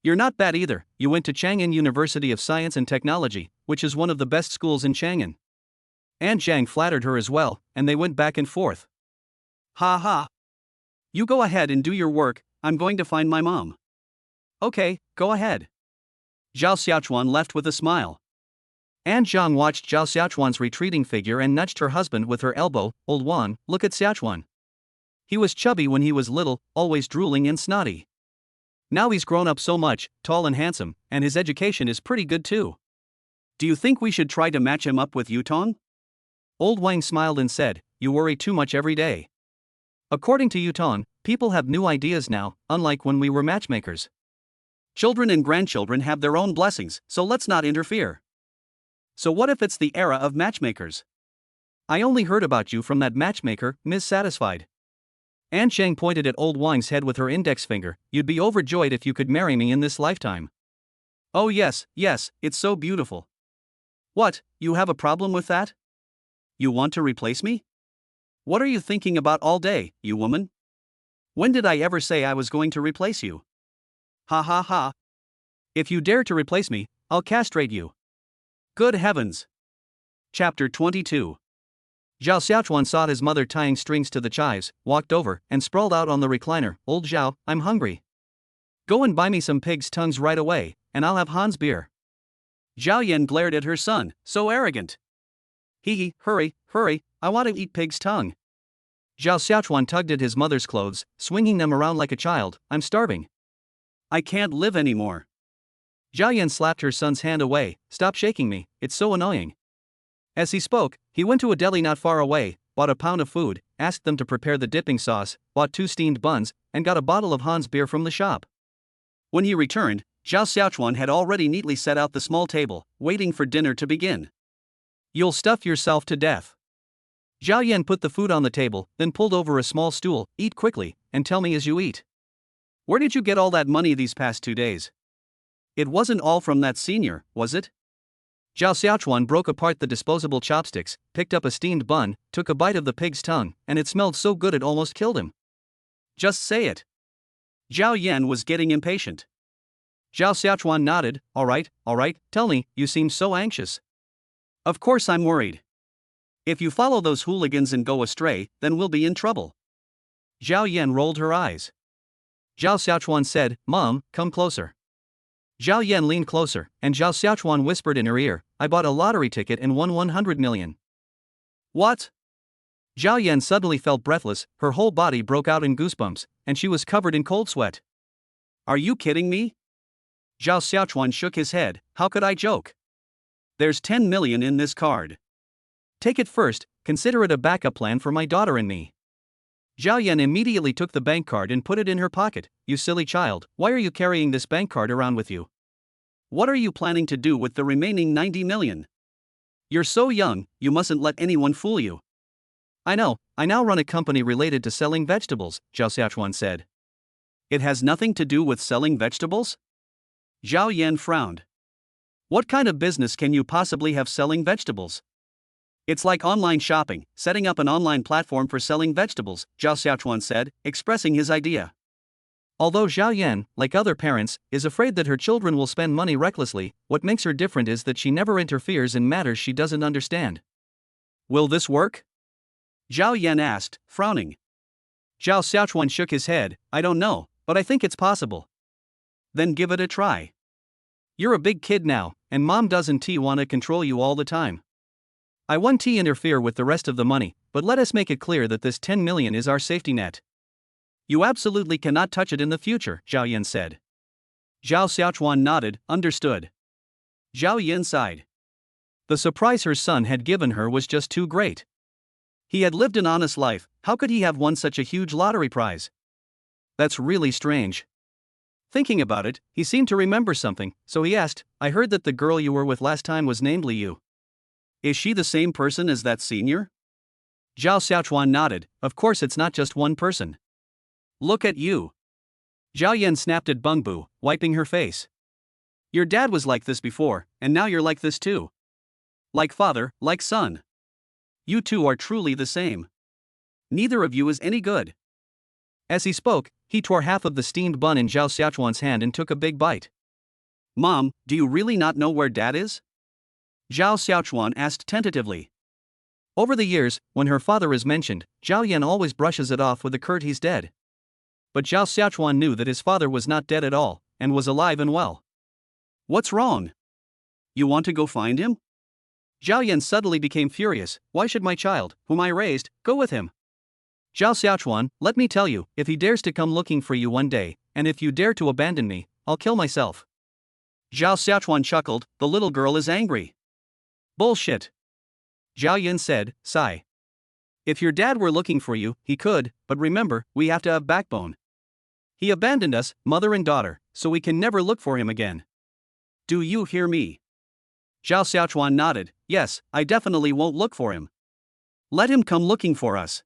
You're not bad either. You went to Chang'an University of Science and Technology, which is one of the best schools in Chang'an. And Zhang flattered her as well, and they went back and forth. Ha ha. You go ahead and do your work, I'm going to find my mom. Okay, go ahead. Zhao Xiaochuan left with a smile. An Zhang watched Zhao Xiaochuan's retreating figure and nudged her husband with her elbow. Old Wan, look at Xiaochuan. He was chubby when he was little, always drooling and snotty. Now he's grown up so much, tall and handsome, and his education is pretty good too. Do you think we should try to match him up with Yutong? Old Wang smiled and said, you worry too much every day. According to Yutong, people have new ideas now, unlike when we were matchmakers. Children and grandchildren have their own blessings, so let's not interfere. So what if it's the era of matchmakers? I only heard about you from that matchmaker, Ms. Satisfied. An Cheng pointed at Old Wang's head with her index finger. You'd be overjoyed if you could marry me in this lifetime. Oh yes, it's so beautiful. What, you have a problem with that? You want to replace me? What are you thinking about all day, you woman? When did I ever say I was going to replace you? Ha ha ha. If you dare to replace me, I'll castrate you. Good heavens. Chapter 22. Zhao Xiaochuan saw his mother tying strings to the chives, walked over, and sprawled out on the recliner. Old Zhao, I'm hungry. Go and buy me some pig's tongues right away, and I'll have Han's beer. Zhao Yan glared at her son, so arrogant. Hurry, I want to eat pig's tongue. Zhao Xiaochuan tugged at his mother's clothes, swinging them around like a child. I'm starving. I can't live anymore. Zhao Yan slapped her son's hand away. Stop shaking me, it's so annoying. As he spoke, he went to a deli not far away, bought a pound of food, asked them to prepare the dipping sauce, bought 2 steamed buns, and got a bottle of Han's beer from the shop. When he returned, Zhao Xiaochuan had already neatly set out the small table, waiting for dinner to begin. You'll stuff yourself to death. Zhao Yan put the food on the table, then pulled over a small stool. Eat quickly, and tell me as you eat. Where did you get all that money these past 2 days? It wasn't all from that senior, was it? Zhao Xiaochuan broke apart the disposable chopsticks, picked up a steamed bun, took a bite of the pig's tongue, and it smelled so good it almost killed him. Just say it. Zhao Yan was getting impatient. Zhao Xiaochuan nodded. All right, tell me, you seem so anxious. Of course I'm worried. If you follow those hooligans and go astray, then we'll be in trouble. Zhao Yan rolled her eyes. Zhao Xiaochuan said, Mom, come closer. Zhao Yan leaned closer, and Zhao Xiaochuan whispered in her ear, I bought a lottery ticket and won 100 million. What? Zhao Yan suddenly felt breathless, her whole body broke out in goosebumps, and she was covered in cold sweat. Are you kidding me? Zhao Xiaochuan shook his head. How could I joke? There's 10 million in this card. Take it first, consider it a backup plan for my daughter and me. Zhao Yan immediately took the bank card and put it in her pocket. You silly child, why are you carrying this bank card around with you? What are you planning to do with the remaining 90 million? You're so young, you mustn't let anyone fool you. I know, I now run a company related to selling vegetables, Zhao Xiaochuan said. It has nothing to do with selling vegetables? Zhao Yan frowned. What kind of business can you possibly have selling vegetables? It's like online shopping, setting up an online platform for selling vegetables, Zhao Xiaochuan said, expressing his idea. Although Zhao Yan, like other parents, is afraid that her children will spend money recklessly, what makes her different is that she never interferes in matters she doesn't understand. Will this work? Zhao Yan asked, frowning. Zhao Xiaochuan shook his head. I don't know, but I think it's possible. Then give it a try. You're a big kid now, and Mom doesn't want to control you all the time. I want to interfere with the rest of the money, but let us make it clear that this 10 million is our safety net. You absolutely cannot touch it in the future, Zhao Yan said. Zhao Xiaochuan nodded, understood. Zhao Yan sighed. The surprise her son had given her was just too great. He had lived an honest life, how could he have won such a huge lottery prize? That's really strange. Thinking about it, he seemed to remember something, so he asked, I heard that the girl you were with last time was named Liu. Is she the same person as that senior? Zhao Xiaochuan nodded, of course it's not just one person. Look at you. Zhao Yan snapped at Bungbu, wiping her face. Your dad was like this before, and now you're like this too. Like father, like son. You two are truly the same. Neither of you is any good. As he spoke, he tore half of the steamed bun in Zhao Xiaochuan's hand and took a big bite. Mom, do you really not know where dad is? Zhao Xiaochuan asked tentatively. Over the years, when her father is mentioned, Zhao Yan always brushes it off with a curt he's dead. But Zhao Xiaochuan knew that his father was not dead at all, and was alive and well. What's wrong? You want to go find him? Zhao Yan suddenly became furious. Why should my child, whom I raised, go with him? Zhao Xiaochuan, let me tell you, if he dares to come looking for you one day, and if you dare to abandon me, I'll kill myself. Zhao Xiaochuan chuckled, the little girl is angry. Bullshit. Zhao Yan said, sigh. If your dad were looking for you, he could, but remember, we have to have backbone. He abandoned us, mother and daughter, so we can never look for him again. Do you hear me? Zhao Xiaochuan nodded, yes, I definitely won't look for him. Let him come looking for us.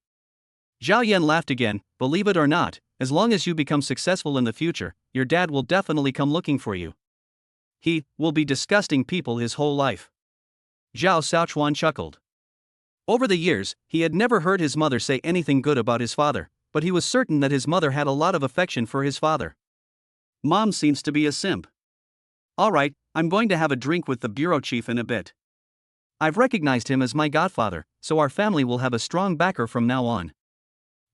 Zhao Yan laughed again, believe it or not, as long as you become successful in the future, your dad will definitely come looking for you. He will be disgusting people his whole life. Zhao Xiaochuan chuckled. Over the years, he had never heard his mother say anything good about his father, but he was certain that his mother had a lot of affection for his father. Mom seems to be a simp. Alright, I'm going to have a drink with the bureau chief in a bit. I've recognized him as my godfather, so our family will have a strong backer from now on.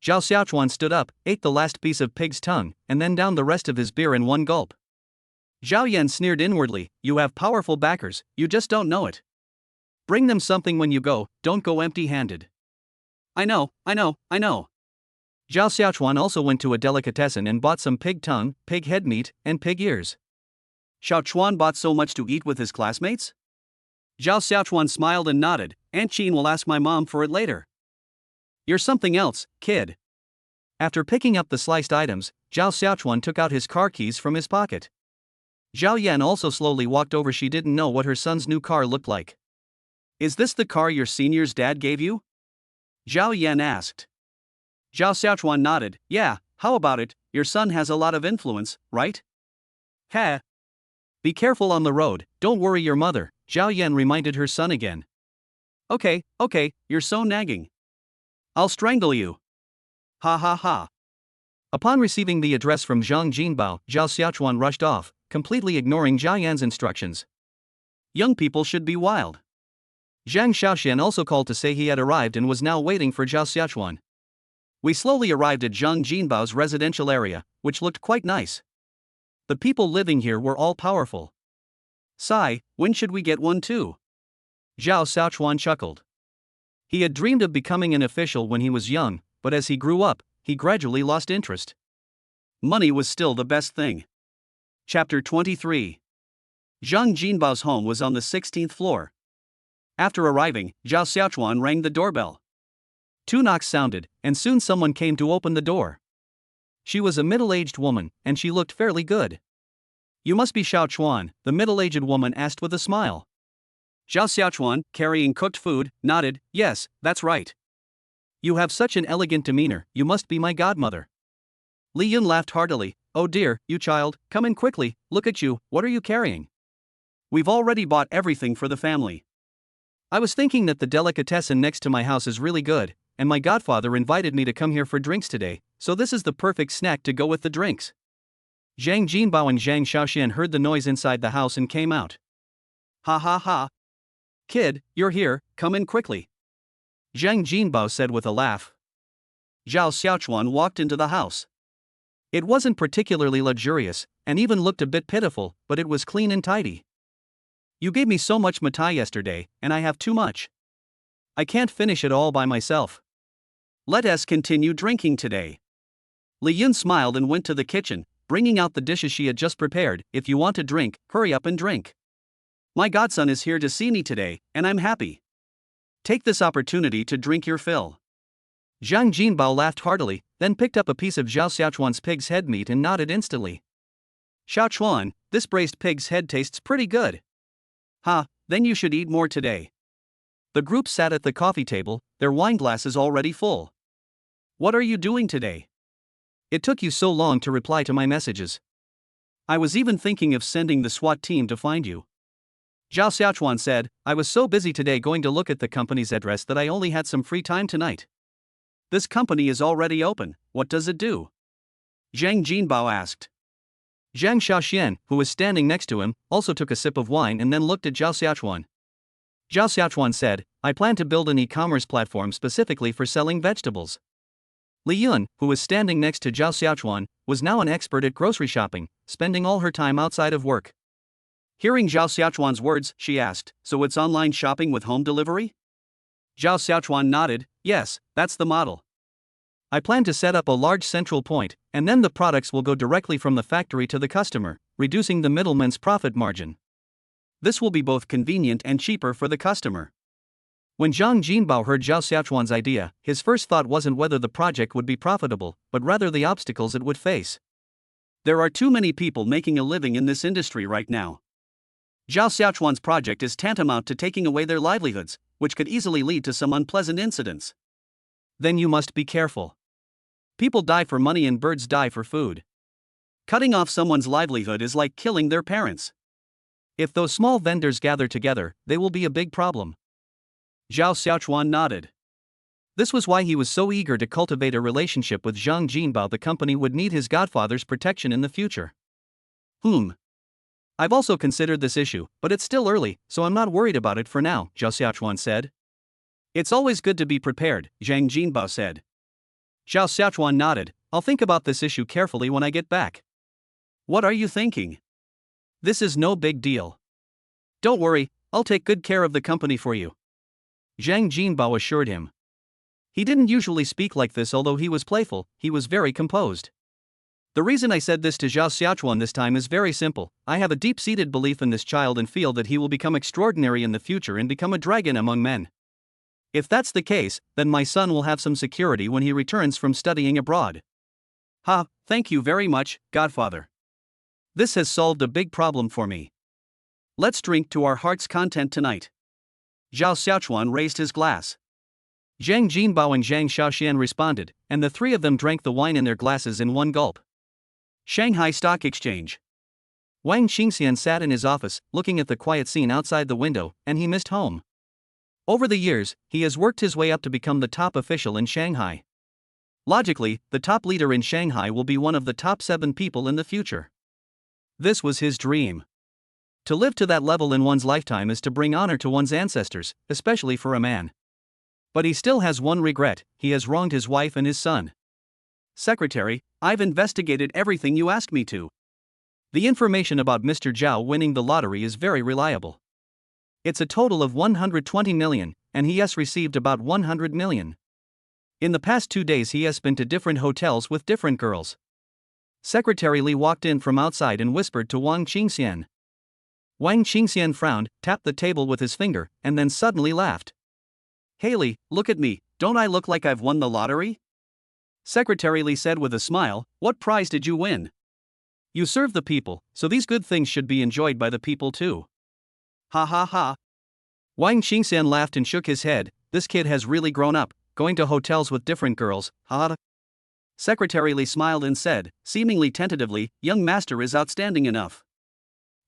Zhao Xiaochuan stood up, ate the last piece of pig's tongue, and then downed the rest of his beer in one gulp. Zhao Yan sneered inwardly, you have powerful backers, you just don't know it. Bring them something when you go, don't go empty-handed. I know. Zhao Xiaochuan also went to a delicatessen and bought some pig tongue, pig head meat, and pig ears. Xiaochuan bought so much to eat with his classmates? Zhao Xiaochuan smiled and nodded, Aunt Qin will ask my mom for it later. You're something else, kid. After picking up the sliced items, Zhao Xiaochuan took out his car keys from his pocket. Zhao Yan also slowly walked over. She didn't know what her son's new car looked like. Is this the car your senior's dad gave you? Zhao Yan asked. Zhao Xiaochuan nodded, yeah, how about it, your son has a lot of influence, right? Heh. Be careful on the road, don't worry your mother, Zhao Yan reminded her son again. Okay, you're so nagging. I'll strangle you. Ha ha ha. Upon receiving the address from Zhang Jinbao, Zhao Xiaochuan rushed off, completely ignoring Zhao Yan's instructions. Young people should be wild. Zhang Xiaoxian also called to say he had arrived and was now waiting for Zhao Xiaochuan. We slowly arrived at Zhang Jinbao's residential area, which looked quite nice. The people living here were all powerful. Sigh, when should we get one too? Zhao Xiaochuan chuckled. He had dreamed of becoming an official when he was young, but as he grew up, he gradually lost interest. Money was still the best thing. Chapter 23. Zhang Jinbao's home was on the 16th floor. After arriving, Zhao Xiaochuan rang the doorbell. 2 knocks sounded, and soon someone came to open the door. She was a middle-aged woman, and she looked fairly good. You must be Xiaochuan, the middle-aged woman asked with a smile. Zhao Xiaochuan, carrying cooked food, nodded, yes, that's right. You have such an elegant demeanor, you must be my godmother. Li Yun laughed heartily, oh dear, you child, come in quickly, look at you, what are you carrying? We've already bought everything for the family. I was thinking that the delicatessen next to my house is really good, and my godfather invited me to come here for drinks today, so this is the perfect snack to go with the drinks. Zhang Jinbao and Zhang Xiaoxian heard the noise inside the house and came out. Ha ha ha. Kid, you're here, come in quickly. Zhang Jinbao said with a laugh. Zhao Xiaochuan walked into the house. It wasn't particularly luxurious, and even looked a bit pitiful, but it was clean and tidy. You gave me so much mitai yesterday, and I have too much. I can't finish it all by myself. Let us continue drinking today. Li Yun smiled and went to the kitchen, bringing out the dishes she had just prepared. If you want to drink, hurry up and drink. My godson is here to see me today, and I'm happy. Take this opportunity to drink your fill. Zhang Jinbao laughed heartily, then picked up a piece of Zhao Xiaochuan's pig's head meat and nodded instantly. Xiaochuan, this braised pig's head tastes pretty good. Ha, then you should eat more today. The group sat at the coffee table, their wine glasses already full. What are you doing today? It took you so long to reply to my messages. I was even thinking of sending the SWAT team to find you. Zhao Xiaochuan said, I was so busy today going to look at the company's address that I only had some free time tonight. This company is already open, what does it do? Zhang Jinbao asked. Zhang Xiaoxian, who was standing next to him, also took a sip of wine and then looked at Zhao Xiaochuan. Zhao Xiaochuan said, I plan to build an e-commerce platform specifically for selling vegetables. Li Yun, who was standing next to Zhao Xiaochuan, was now an expert at grocery shopping, spending all her time outside of work. Hearing Zhao Xiaochuan's words, she asked, so it's online shopping with home delivery? Zhao Xiaochuan nodded, yes, that's the model. I plan to set up a large central point, and then the products will go directly from the factory to the customer, reducing the middleman's profit margin. This will be both convenient and cheaper for the customer. When Zhang Jinbao heard Zhao Xiaochuan's idea, his first thought wasn't whether the project would be profitable, but rather the obstacles it would face. There are too many people making a living in this industry right now. Zhao Xiaochuan's project is tantamount to taking away their livelihoods, which could easily lead to some unpleasant incidents. Then you must be careful. People die for money and birds die for food. Cutting off someone's livelihood is like killing their parents. If those small vendors gather together, they will be a big problem. Zhao Xiaochuan nodded. This was why he was so eager to cultivate a relationship with Zhang Jinbao. The company would need his godfather's protection in the future. I've also considered this issue, but it's still early, so I'm not worried about it for now, Zhao Xiaochuan said. It's always good to be prepared, Zhang Jinbao said. Zhao Xiaochuan nodded, I'll think about this issue carefully when I get back. What are you thinking? This is no big deal. Don't worry, I'll take good care of the company for you. Zhang Jinbao assured him. He didn't usually speak like this, although he was playful, he was very composed. The reason I said this to Zhao Xiaochuan this time is very simple. I have a deep-seated belief in this child and feel that he will become extraordinary in the future and become a dragon among men. If that's the case, then my son will have some security when he returns from studying abroad. Thank you very much, Godfather. This has solved a big problem for me. Let's drink to our heart's content tonight. Zhao Xiaochuan raised his glass. Zhang Jinbao and Zhang Xiaoxian responded, and the three of them drank the wine in their glasses in one gulp. Shanghai Stock Exchange. Wang Qingxian sat in his office, looking at the quiet scene outside the window, and he missed home. Over the years, he has worked his way up to become the top official in Shanghai. Logically, the top leader in Shanghai will be one of the top 7 people in the future. This was his dream. To live to that level in one's lifetime is to bring honor to one's ancestors, especially for a man. But he still has one regret: he has wronged his wife and his son. Secretary, I've investigated everything you asked me to. The information about Mr. Zhao winning the lottery is very reliable. It's a total of 120 million, and he has received about 100 million. In the past 2 days he has been to different hotels with different girls. Secretary Li walked in from outside and whispered to Wang Qingxian. Wang Qingxian frowned, tapped the table with his finger, and then suddenly laughed. Haley, look at me, don't I look like I've won the lottery? Secretary Li said with a smile, what prize did you win? You serve the people, so these good things should be enjoyed by the people too. Ha ha ha. Wang Qingxian laughed and shook his head, this kid has really grown up, going to hotels with different girls, ha. Secretary Li smiled and said, seemingly tentatively, young master is outstanding enough.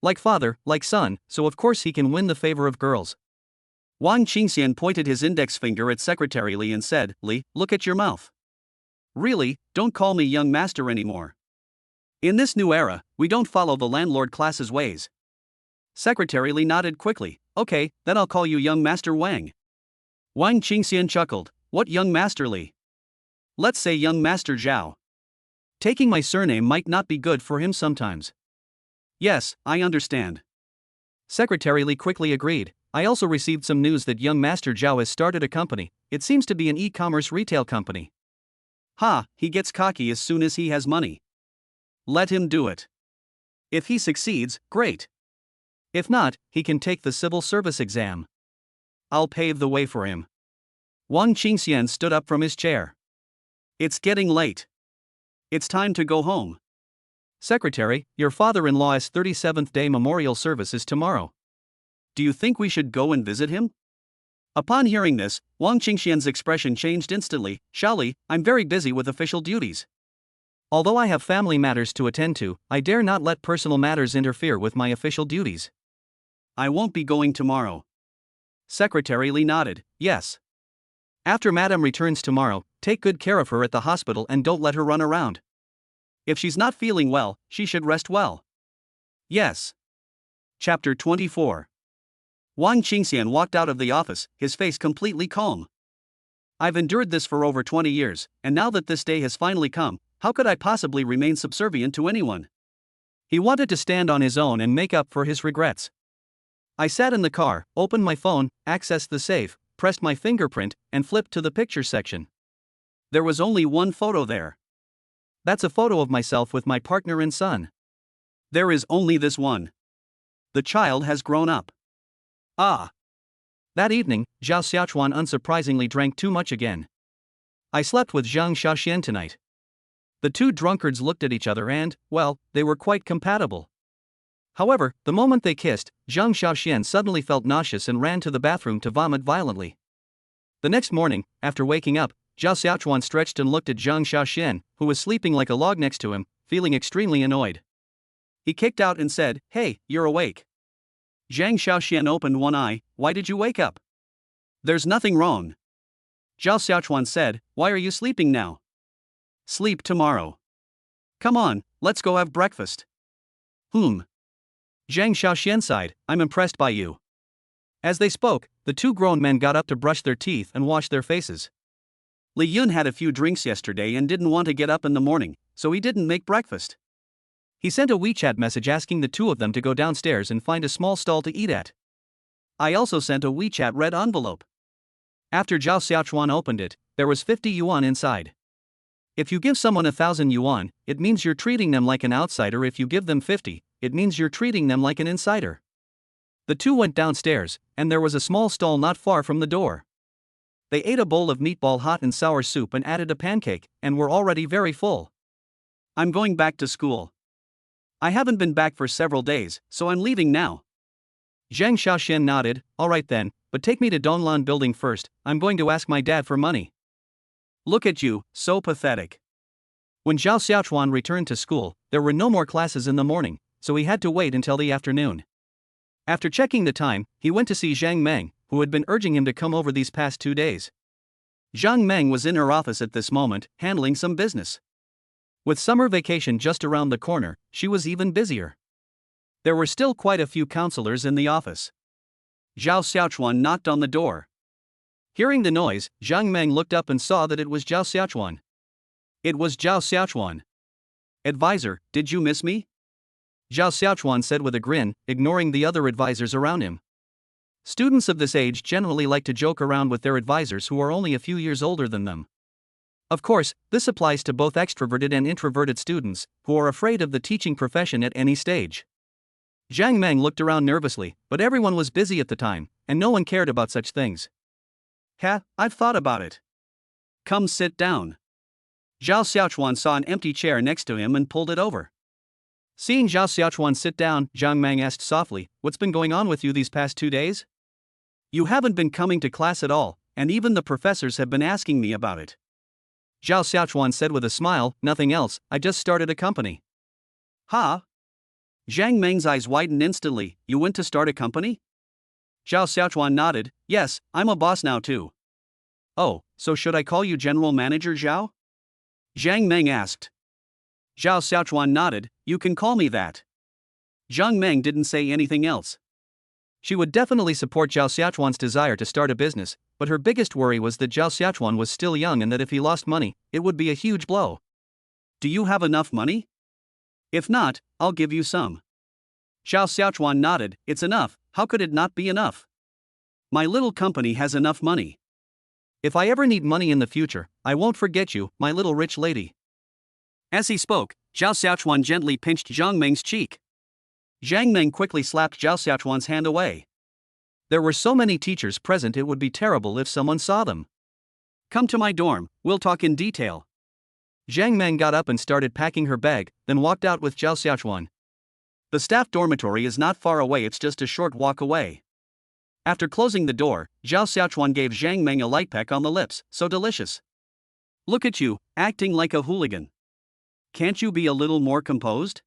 Like father, like son, so of course he can win the favor of girls. Wang Qingxian pointed his index finger at Secretary Li and said, Li, look at your mouth. Really, don't call me young master anymore. In this new era, we don't follow the landlord class's ways. Secretary Li nodded quickly, okay, then I'll call you young master Wang. Wang Qingxian chuckled, what young master Li? Let's say young master Zhao. Taking my surname might not be good for him sometimes. Yes, I understand. Secretary Li quickly agreed. I also received some news that young master Zhao has started a company. It seems to be an e-commerce retail company. He gets cocky as soon as he has money. Let him do it. If he succeeds, great. If not, he can take the civil service exam. I'll pave the way for him. Wang Qingxian stood up from his chair. It's getting late. It's time to go home. Secretary, your father-in-law's 37th day memorial service is tomorrow. Do you think we should go and visit him? Upon hearing this, Wang Qingxian's expression changed instantly. Xiaoli, I'm very busy with official duties. Although I have family matters to attend to, I dare not let personal matters interfere with my official duties. I won't be going tomorrow. Secretary Li nodded, yes. After Madam returns tomorrow, take good care of her at the hospital and don't let her run around. If she's not feeling well, she should rest well. Yes. Chapter 24. Wang Qingxian walked out of the office, his face completely calm. I've endured this for over 20 years, and now that this day has finally come, how could I possibly remain subservient to anyone? He wanted to stand on his own and make up for his regrets. I sat in the car, opened my phone, accessed the safe, pressed my fingerprint, and flipped to the picture section. There was only one photo there. That's a photo of myself with my partner and son. There is only this one. The child has grown up. Ah. That evening, Zhao Xiaochuan unsurprisingly drank too much again. I slept with Zhang Xiaoxian tonight. The two drunkards looked at each other and, well, they were quite compatible. However, the moment they kissed, Zhang Xiaoxian suddenly felt nauseous and ran to the bathroom to vomit violently. The next morning, after waking up, Zhao Xiaochuan stretched and looked at Zhang Xiaoxian, who was sleeping like a log next to him, feeling extremely annoyed. He kicked out and said, "Hey, you're awake." Zhang Xiaoxian opened one eye. "Why did you wake up?" "There's nothing wrong." Zhao Xiaochuan said, "Why are you sleeping now?" "Sleep tomorrow." "Come on, let's go have breakfast." Zhang Xiaoxian sighed, "I'm impressed by you." As they spoke, the two grown men got up to brush their teeth and wash their faces. Li Yun had a few drinks yesterday and didn't want to get up in the morning, so he didn't make breakfast. He sent a WeChat message asking the two of them to go downstairs and find a small stall to eat at. I also sent a WeChat red envelope. After Zhao Xiaochuan opened it, there was 50 yuan inside. If you give someone 1,000 yuan, it means you're treating them like an outsider. If you give them 50, it means you're treating them like an insider. The two went downstairs, and there was a small stall not far from the door. They ate a bowl of meatball hot and sour soup and added a pancake, and were already very full. I'm going back to school. I haven't been back for several days, so I'm leaving now. Zhang Xiaoxian nodded, all right then, but take me to Donglan building first, I'm going to ask my dad for money. Look at you, so pathetic. When Zhao Xiaochuan returned to school, there were no more classes in the morning, so he had to wait until the afternoon. After checking the time, he went to see Zhang Meng, who had been urging him to come over these past 2 days. Zhang Meng was in her office at this moment, handling some business. With summer vacation just around the corner, she was even busier. There were still quite a few counselors in the office. Zhao Xiaochuan knocked on the door. Hearing the noise, Zhang Meng looked up and saw that it was Zhao Xiaochuan. It was Zhao Xiaochuan. Advisor, did you miss me? Zhao Xiaochuan said with a grin, ignoring the other advisors around him. Students of this age generally like to joke around with their advisors who are only a few years older than them. Of course, this applies to both extroverted and introverted students, who are afraid of the teaching profession at any stage. Zhang Meng looked around nervously, but everyone was busy at the time, and no one cared about such things. I've thought about it. Come sit down. Zhao Xiaochuan saw an empty chair next to him and pulled it over. Seeing Zhao Xiaochuan sit down, Zhang Meng asked softly, "What's been going on with you these past 2 days? You haven't been coming to class at all, and even the professors have been asking me about it." Zhao Xiaochuan said with a smile, "Nothing else, I just started a company." Ha? Zhang Meng's eyes widened instantly. "You went to start a company?" Zhao Xiaochuan nodded, "Yes, I'm a boss now too." "Oh, so should I call you General Manager Zhao?" Zhang Meng asked. Zhao Xiaochuan nodded, "You can call me that." Zhang Meng didn't say anything else. She would definitely support Zhao Xiaochuan's desire to start a business, but her biggest worry was that Zhao Xiaochuan was still young and that if he lost money, it would be a huge blow. "Do you have enough money? If not, I'll give you some." Zhao Xiaochuan nodded, "It's enough, how could it not be enough? My little company has enough money. If I ever need money in the future, I won't forget you, my little rich lady." As he spoke, Zhao Xiaochuan gently pinched Zhang Meng's cheek. Zhang Meng quickly slapped Zhao Xiaochuan's hand away. There were so many teachers present, it would be terrible if someone saw them. "Come to my dorm, we'll talk in detail." Zhang Meng got up and started packing her bag, then walked out with Zhao Xiaochuan. The staff dormitory is not far away, it's just a short walk away. After closing the door, Zhao Xiaochuan gave Zhang Meng a light peck on the lips. So delicious. Look at you, acting like a hooligan. Can't you be a little more composed?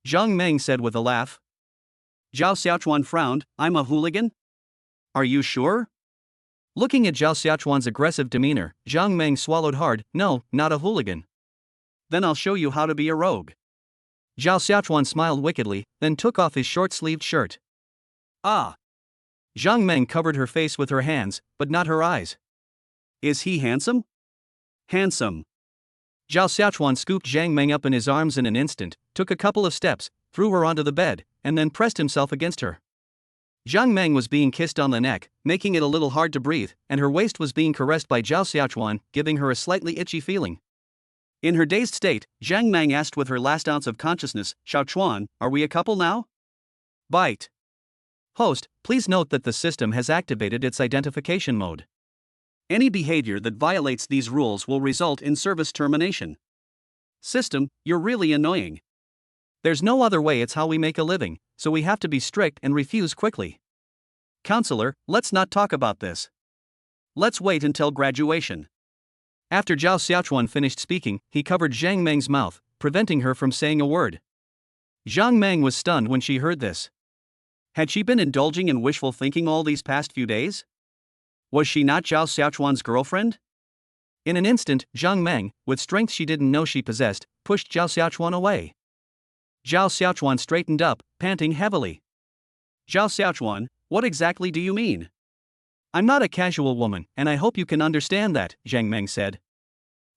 Zhang Meng said with a laugh. Zhao Xiaochuan frowned. I'm a hooligan? Are you sure? Looking at Zhao Xiaochuan's aggressive demeanor, Zhang Meng swallowed hard. No, not a hooligan. Then I'll show you how to be a rogue. Zhao Xiaochuan smiled wickedly, then took off his short-sleeved shirt. Ah! Zhang Meng covered her face with her hands, but not her eyes. Is he handsome? Handsome. Zhao Xiaochuan scooped Zhang Meng up in his arms in an instant, took a couple of steps, threw her onto the bed, and then pressed himself against her. Zhang Meng was being kissed on the neck, making it a little hard to breathe, and her waist was being caressed by Zhao Xiaochuan, giving her a slightly itchy feeling. In her dazed state, Zhang Meng asked with her last ounce of consciousness, Xiaochuan, are we a couple now? Bite. Host, please note that the system has activated its identification mode. Any behavior that violates these rules will result in service termination. System, you're really annoying. There's no other way, it's how we make a living, so we have to be strict and refuse quickly. Counselor, let's not talk about this. Let's wait until graduation. After Zhao Xiaochuan finished speaking, he covered Zhang Meng's mouth, preventing her from saying a word. Zhang Meng was stunned when she heard this. Had she been indulging in wishful thinking all these past few days? Was she not Zhao Xiaochuan's girlfriend? In an instant, Zhang Meng, with strength she didn't know she possessed, pushed Zhao Xiaochuan away. Zhao Xiaochuan straightened up, panting heavily. Zhao Xiaochuan, what exactly do you mean? I'm not a casual woman, and I hope you can understand that, Zhang Meng said.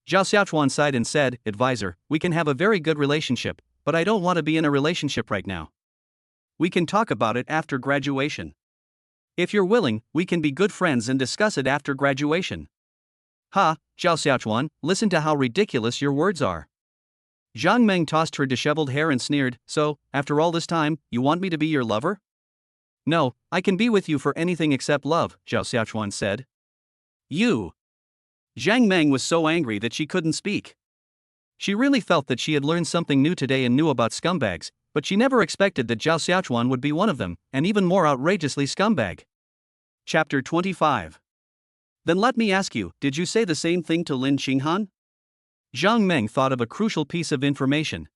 Zhao Xiaochuan sighed and said, Advisor, we can have a very good relationship, but I don't want to be in a relationship right now. We can talk about it after graduation. If you're willing, we can be good friends and discuss it after graduation. Ha, Zhao Xiaochuan, listen to how ridiculous your words are. Zhang Meng tossed her disheveled hair and sneered, so, after all this time, you want me to be your lover? No, I can be with you for anything except love, Zhao Xiaochuan said. You! Zhang Meng was so angry that she couldn't speak. She really felt that she had learned something new today and knew about scumbags, but she never expected that Zhao Xiaochuan would be one of them, and even more outrageously scumbag. Chapter 25. Then let me ask you, did you say the same thing to Lin Qinghan? Zhang Meng thought of a crucial piece of information.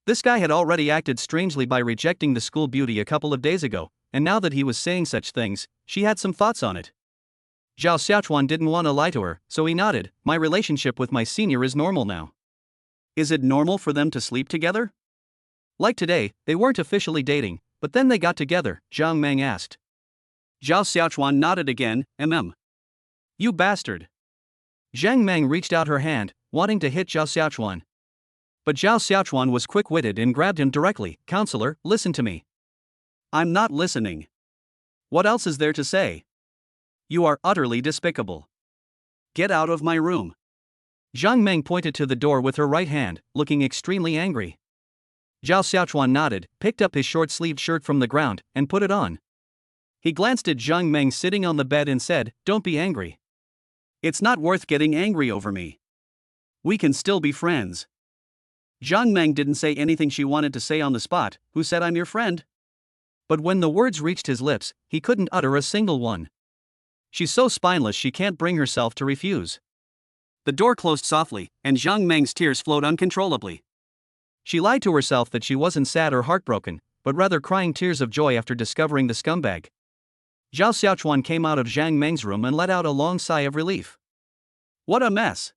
This guy had already acted strangely by rejecting the school beauty a couple of days ago, and now that he was saying such things, she had some thoughts on it. Zhao Xiaochuan didn't want to lie to her, so he nodded. My relationship with my senior is normal now. Is it normal for them to sleep together? Like today, they weren't officially dating, but then they got together, Zhang Meng asked. Zhao Xiaochuan nodded again. You bastard. Zhang Meng reached out her hand, wanting to hit Zhao Xiaochuan. But Zhao Xiaochuan was quick-witted and grabbed him directly. Counselor, listen to me. I'm not listening. What else is there to say? You are utterly despicable. Get out of my room. Zhang Meng pointed to the door with her right hand, looking extremely angry. Zhao Xiaochuan nodded, picked up his short-sleeved shirt from the ground, and put it on. He glanced at Zhang Meng sitting on the bed and said, Don't be angry. It's not worth getting angry over me. We can still be friends. Zhang Meng didn't say anything she wanted to say on the spot. Who said I'm your friend? But when the words reached his lips, he couldn't utter a single one. She's so spineless she can't bring herself to refuse. The door closed softly, and Zhang Meng's tears flowed uncontrollably. She lied to herself that she wasn't sad or heartbroken, but rather crying tears of joy after discovering the scumbag. Zhao Xiaochuan came out of Zhang Meng's room and let out a long sigh of relief. What a mess!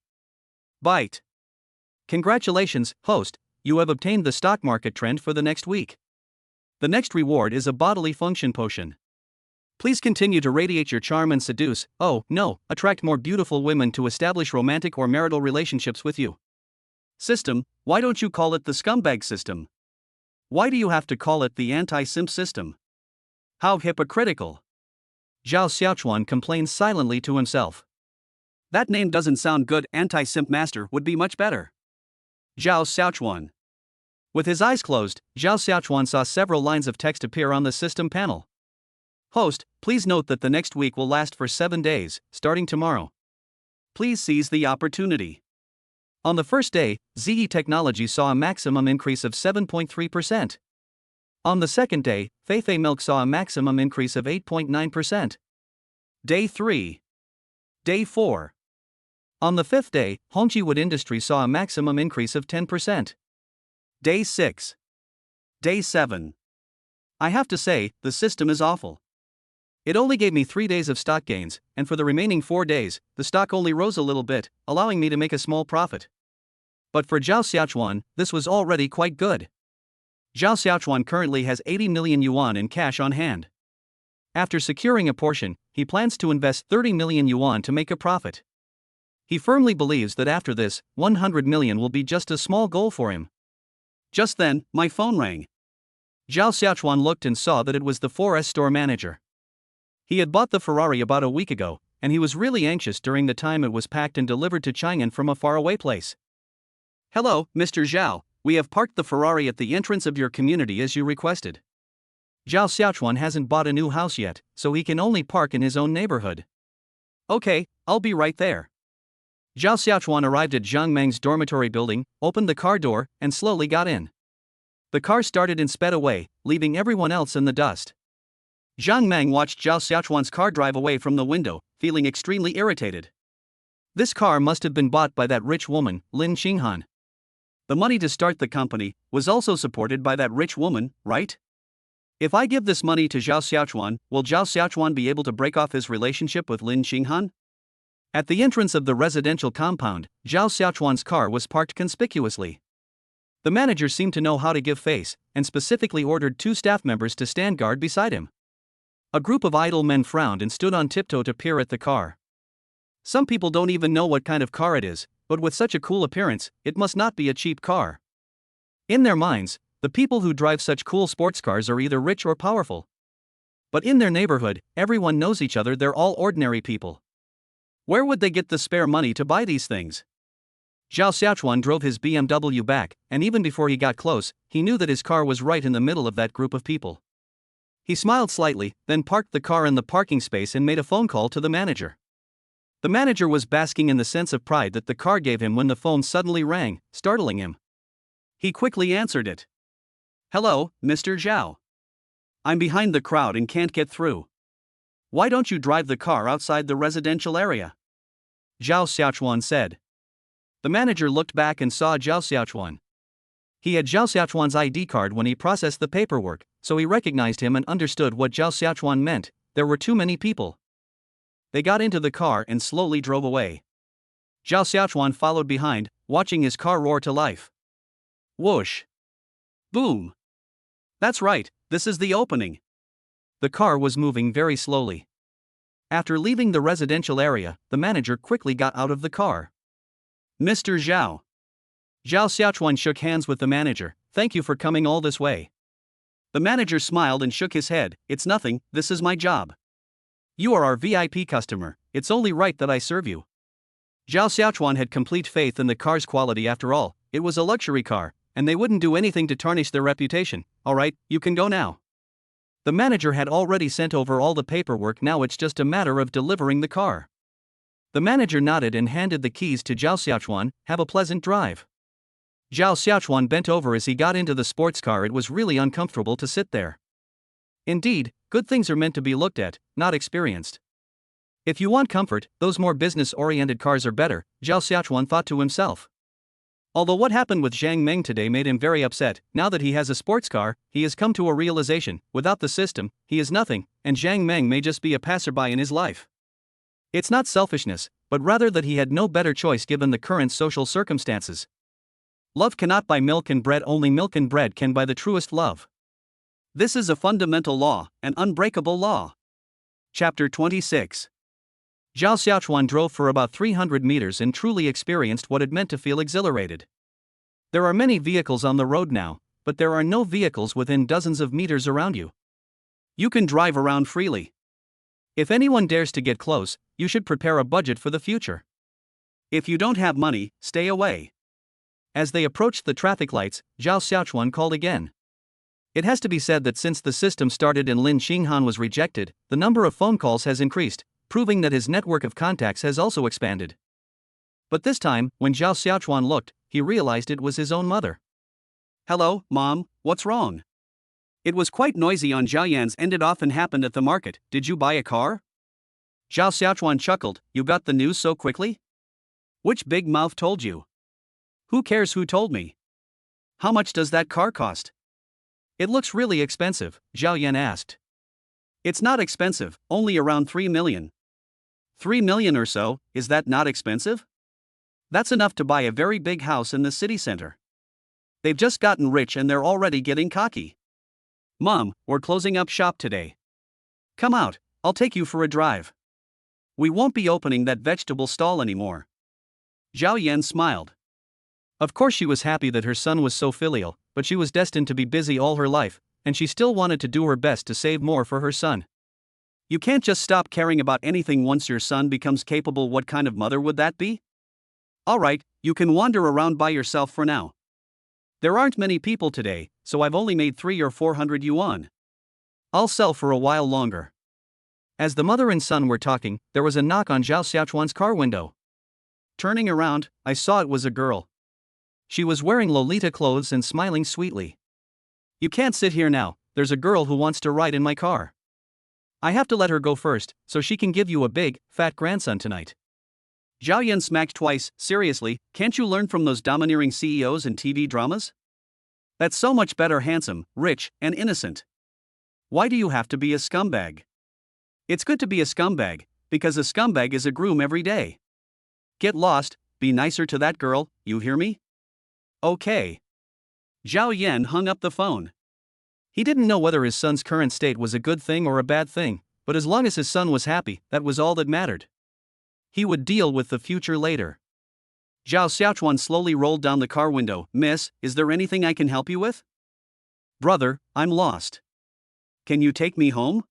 Bite. Congratulations, host, you have obtained the stock market trend for the next week. The next reward is a bodily function potion. Please continue to radiate your charm and seduce, attract more beautiful women to establish romantic or marital relationships with you. System, why don't you call it the scumbag system? Why do you have to call it the anti-simp system? How hypocritical! Zhao Xiaochuan complained silently to himself. That name doesn't sound good, anti-simp master would be much better. Zhao Xiaochuan. With his eyes closed, Zhao Xiaochuan saw several lines of text appear on the system panel. Host, please note that the next week will last for 7 days, starting tomorrow. Please seize the opportunity. On the first day, ZE Technology saw a maximum increase of 7.3%. On the second day, Feifei Milk saw a maximum increase of 8.9%. Day 3. Day 4. On the fifth day, Hongji Wood Industries saw a maximum increase of 10%. Day 6. Day 7. I have to say, the system is awful. It only gave me 3 days of stock gains, and for the remaining 4 days, the stock only rose a little bit, allowing me to make a small profit. But for Zhao Xiaochuan, this was already quite good. Zhao Xiaochuan currently has 80 million yuan in cash on hand. After securing a portion, he plans to invest 30 million yuan to make a profit. He firmly believes that after this, 100 million will be just a small goal for him. Just then, my phone rang. Zhao Xiaochuan looked and saw that it was the 4S store manager. He had bought the Ferrari about a week ago, and he was really anxious during the time it was packed and delivered to Chang'an from a faraway place. "Hello, Mr. Zhao, we have parked the Ferrari at the entrance of your community as you requested." Zhao Xiaochuan hasn't bought a new house yet, so he can only park in his own neighborhood. "Okay, I'll be right there." Zhao Xiaochuan arrived at Zhang Meng's dormitory building, opened the car door, and slowly got in. The car started and sped away, leaving everyone else in the dust. Zhang Meng watched Zhao Xiaochuan's car drive away from the window, feeling extremely irritated. This car must have been bought by that rich woman, Lin Xinghan. The money to start the company was also supported by that rich woman, right? If I give this money to Zhao Xiaochuan, will Zhao Xiaochuan be able to break off his relationship with Lin Xinghan? At the entrance of the residential compound, Zhao Xiaochuan's car was parked conspicuously. The manager seemed to know how to give face, and specifically ordered 2 staff members to stand guard beside him. A group of idle men frowned and stood on tiptoe to peer at the car. Some people don't even know what kind of car it is, but with such a cool appearance, it must not be a cheap car. In their minds, the people who drive such cool sports cars are either rich or powerful. But in their neighborhood, everyone knows each other, they're all ordinary people. Where would they get the spare money to buy these things? Zhao Xiaochuan drove his BMW back, and even before he got close, he knew that his car was right in the middle of that group of people. He smiled slightly, then parked the car in the parking space and made a phone call to the manager. The manager was basking in the sense of pride that the car gave him when the phone suddenly rang, startling him. He quickly answered it. "Hello, Mr. Zhao. I'm behind the crowd and can't get through. Why don't you drive the car outside the residential area?" Zhao Xiaochuan said. The manager looked back and saw Zhao Xiaochuan. He had Zhao Xiaochuan's ID card when he processed the paperwork, so he recognized him and understood what Zhao Xiaochuan meant: there were too many people. They got into the car and slowly drove away. Zhao Xiaochuan followed behind, watching his car roar to life. Whoosh! Boom! That's right, this is the opening. The car was moving very slowly. After leaving the residential area, the manager quickly got out of the car. "Mr. Zhao." Zhao Xiaochuan shook hands with the manager. "Thank you for coming all this way." The manager smiled and shook his head. "It's nothing, this is my job. You are our VIP customer, it's only right that I serve you." Zhao Xiaochuan had complete faith in the car's quality. After all, it was a luxury car, and they wouldn't do anything to tarnish their reputation. "Alright, you can go now." The manager had already sent over all the paperwork, now it's just a matter of delivering the car. The manager nodded and handed the keys to Zhao Xiaochuan. "Have a pleasant drive." Zhao Xiaochuan bent over as he got into the sports car. It was really uncomfortable to sit there. Indeed, good things are meant to be looked at, not experienced. If you want comfort, those more business-oriented cars are better, Zhao Xiaochuan thought to himself. Although what happened with Zhang Meng today made him very upset, now that he has a sports car, he has come to a realization: without the system, he is nothing, and Zhang Meng may just be a passerby in his life. It's not selfishness, but rather that he had no better choice given the current social circumstances. Love cannot buy milk and bread, only milk and bread can buy the truest love. This is a fundamental law, an unbreakable law. Chapter 26. Zhao Xiaochuan drove for about 300 meters and truly experienced what it meant to feel exhilarated. There are many vehicles on the road now, but there are no vehicles within dozens of meters around you. You can drive around freely. If anyone dares to get close, you should prepare a budget for the future. If you don't have money, stay away. As they approached the traffic lights, Zhao Xiaochuan called again. It has to be said that since the system started and Lin Xinghan was rejected, the number of phone calls has increased, proving that his network of contacts has also expanded. But this time, when Zhao Xiaochuan looked, he realized it was his own mother. "Hello, Mom, what's wrong?" It was quite noisy on Zhao and it often happened at the market. Did you buy a car? Zhao Xiaochuan chuckled. You got the news so quickly? Which big mouth told you? Who cares who told me? How much does that car cost? It looks really expensive, Zhao Yan asked. It's not expensive, only around 3 million. 3 million or so, is that not expensive? That's enough to buy a very big house in the city center. They've just gotten rich and they're already getting cocky. Mom, we're closing up shop today. Come out, I'll take you for a drive. We won't be opening that vegetable stall anymore. Zhao Yan smiled. Of course she was happy that her son was so filial, but she was destined to be busy all her life, and she still wanted to do her best to save more for her son. You can't just stop caring about anything once your son becomes capable. What kind of mother would that be? Alright, you can wander around by yourself for now. There aren't many people today, so I've only made 300 or 400 yuan. I'll sell for a while longer. As the mother and son were talking, there was a knock on Zhao Xiaochuan's car window. Turning around, I saw it was a girl. She was wearing Lolita clothes and smiling sweetly. You can't sit here now, there's a girl who wants to ride in my car. I have to let her go first, so she can give you a big, fat grandson tonight. Zhao Yan smacked twice. Seriously, can't you learn from those domineering CEOs in TV dramas? That's so much better, handsome, rich, and innocent. Why do you have to be a scumbag? It's good to be a scumbag, because a scumbag is a groom every day. Get lost, be nicer to that girl, you hear me? Okay. Zhao Yan hung up the phone. He didn't know whether his son's current state was a good thing or a bad thing, but as long as his son was happy, that was all that mattered. He would deal with the future later. Zhao Xiaochuan slowly rolled down the car window. Miss, is there anything I can help you with? Brother, I'm lost. Can you take me home?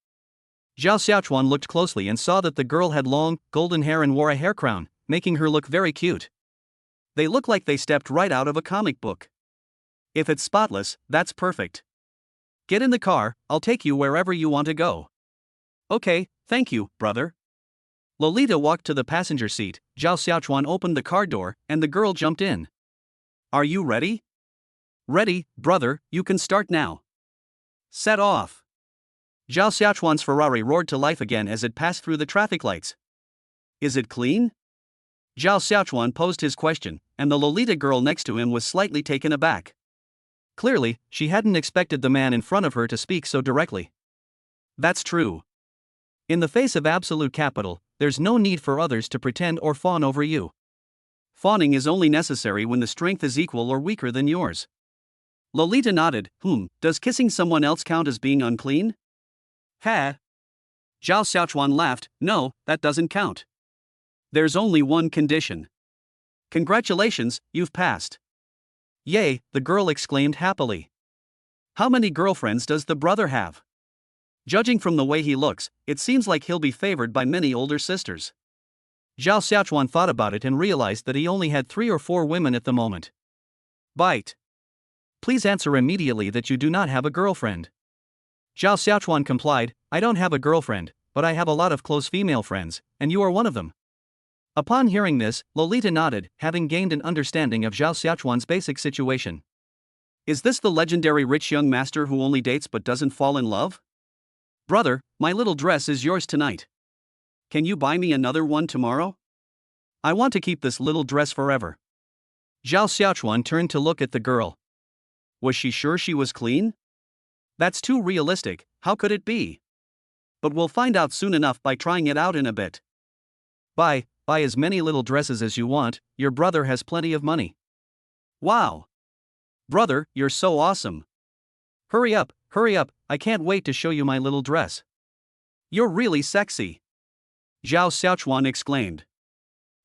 Zhao Xiaochuan looked closely and saw that the girl had long, golden hair and wore a hair crown, making her look very cute. They looked like they stepped right out of a comic book. If it's spotless, that's perfect. Get in the car, I'll take you wherever you want to go. Okay, thank you, brother. Lolita walked to the passenger seat. Zhao Xiaochuan opened the car door, and the girl jumped in. Are you ready? Ready, brother, you can start now. Set off. Zhao Xiaochuan's Ferrari roared to life again as it passed through the traffic lights. Is it clean? Zhao Xiaochuan posed his question, and the Lolita girl next to him was slightly taken aback. Clearly, she hadn't expected the man in front of her to speak so directly. That's true. In the face of absolute capital, there's no need for others to pretend or fawn over you. Fawning is only necessary when the strength is equal or weaker than yours. Lolita nodded. Does kissing someone else count as being unclean? Ha! Zhao Xiaochuan laughed. No, that doesn't count. There's only one condition. Congratulations, you've passed. Yay, the girl exclaimed happily. How many girlfriends does the brother have? Judging from the way he looks, it seems like he'll be favored by many older sisters. Zhao Xiaochuan thought about it and realized that he only had 3 or 4 women at the moment. Bite. Please answer immediately that you do not have a girlfriend. Zhao Xiaochuan complied. I don't have a girlfriend, but I have a lot of close female friends, and you are one of them. Upon hearing this, Lolita nodded, having gained an understanding of Zhao Xiaochuan's basic situation. Is this the legendary rich young master who only dates but doesn't fall in love? Brother, my little dress is yours tonight. Can you buy me another one tomorrow? I want to keep this little dress forever. Zhao Xiaochuan turned to look at the girl. Was she sure she was clean? That's too realistic, how could it be? But we'll find out soon enough by trying it out in a bit. Buy as many little dresses as you want, your brother has plenty of money. Wow! Brother, you're so awesome. Hurry up, I can't wait to show you my little dress. You're really sexy. Zhao Xiaochuan exclaimed.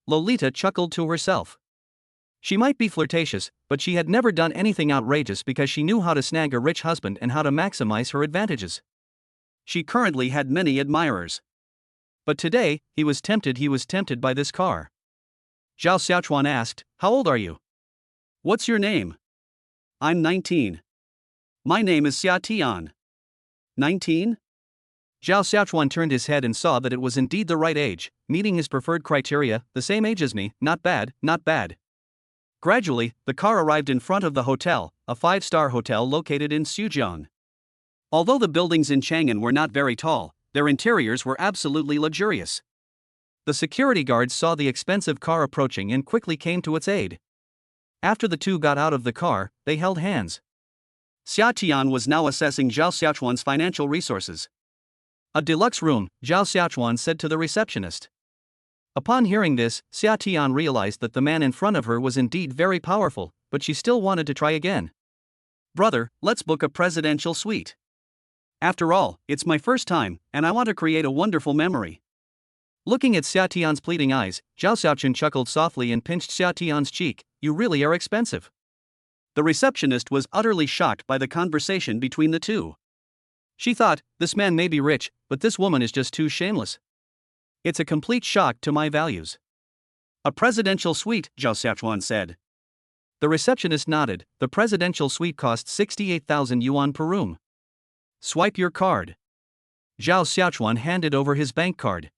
Lolita chuckled to herself. She might be flirtatious, but she had never done anything outrageous because she knew how to snag a rich husband and how to maximize her advantages. She currently had many admirers. But today, he was tempted by this car. Zhao Xiaochuan asked, How old are you? What's your name? I'm 19. My name is Xia Tian. 19? Zhao Xiaochuan turned his head and saw that it was indeed the right age, meeting his preferred criteria, the same age as me, not bad. Gradually, the car arrived in front of the hotel, a 5-star hotel located in Suzhou. Although the buildings in Chang'an were not very tall, their interiors were absolutely luxurious. The security guards saw the expensive car approaching and quickly came to its aid. After the two got out of the car, they held hands. Xia Tian was now assessing Zhao Xiaochuan's financial resources. A deluxe room, Zhao Xiaochuan said to the receptionist. Upon hearing this, Xia Tian realized that the man in front of her was indeed very powerful, but she still wanted to try again. Brother, let's book a presidential suite. After all, it's my first time, and I want to create a wonderful memory. Looking at Xia Tian's pleading eyes, Zhao Xiaochun chuckled softly and pinched Xia Tian's cheek. You really are expensive. The receptionist was utterly shocked by the conversation between the two. She thought, this man may be rich, but this woman is just too shameless. It's a complete shock to my values. A presidential suite, Zhao Xiaochuan said. The receptionist nodded. The presidential suite costs 68,000 yuan per room. Swipe your card. Zhao Xiaochuan handed over his bank card.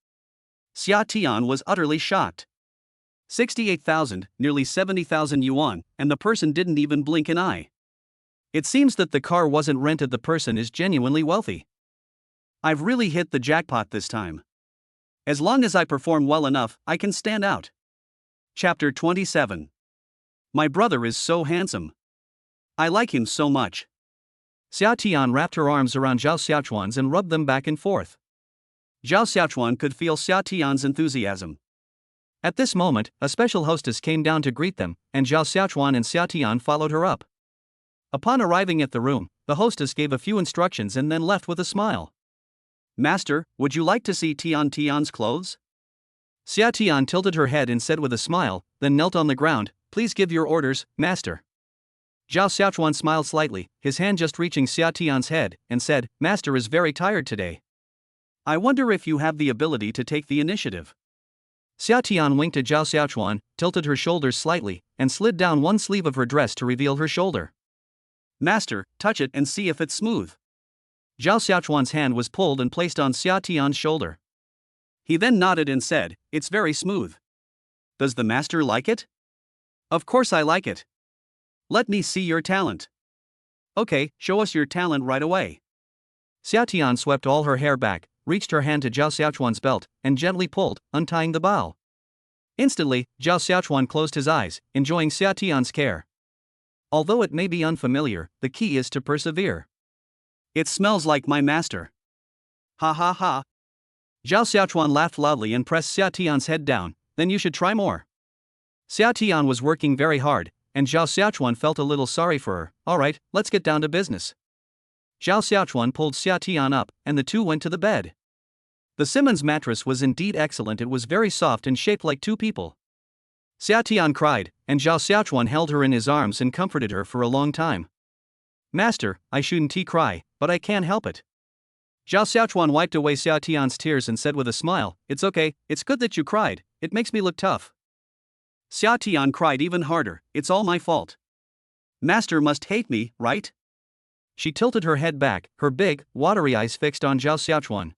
Xia Tian was utterly shocked. 68,000, nearly 70,000 yuan, and the person didn't even blink an eye. It seems that the car wasn't rented, the person is genuinely wealthy. I've really hit the jackpot this time. As long as I perform well enough, I can stand out. Chapter 27. My brother is so handsome. I like him so much. Xia Tian wrapped her arms around Zhao Xiaochuan's and rubbed them back and forth. Zhao Xiaochuan could feel Xia Tian's enthusiasm. At this moment, a special hostess came down to greet them, and Zhao Xiaochuan and Xia Tian followed her up. Upon arriving at the room, the hostess gave a few instructions and then left with a smile. Master, would you like to see Tian's clothes? Xia Tian tilted her head and said with a smile, then knelt on the ground. Please give your orders, master. Zhao Xiaochuan smiled slightly, his hand just reaching Xia Tian's head, and said, Master is very tired today. I wonder if you have the ability to take the initiative. Xia Tian winked at Zhao Xiaochuan, tilted her shoulders slightly, and slid down one sleeve of her dress to reveal her shoulder. Master, touch it and see if it's smooth. Zhao Xiaochuan's hand was pulled and placed on Xia Tian's shoulder. He then nodded and said, It's very smooth. Does the master like it? Of course I like it. Let me see your talent. Okay, show us your talent right away. Xia Tian swept all her hair back, reached her hand to Zhao Xiaochuan's belt, and gently pulled, untying the bow. Instantly, Zhao Xiaochuan closed his eyes, enjoying Xia Tian's care. Although it may be unfamiliar, the key is to persevere. It smells like my master. Ha ha ha. Zhao Xiaochuan laughed loudly and pressed Xia Tian's head down. Then you should try more. Xia Tian was working very hard, and Zhao Xiaochuan felt a little sorry for her. Alright, let's get down to business. Zhao Xiaochuan pulled Xia Tian up, and the two went to the bed. The Simmons mattress was indeed excellent. It was very soft and shaped like two people. Xia Tian cried, and Zhao Xiaochuan held her in his arms and comforted her for a long time. Master, I shouldn't cry, but I can't help it. Zhao Xiaochuan wiped away Xia Tian's tears and said with a smile, It's okay, it's good that you cried, it makes me look tough. Xia Tian cried even harder, It's all my fault. Master must hate me, right? She tilted her head back, her big, watery eyes fixed on Zhao Xiaochuan.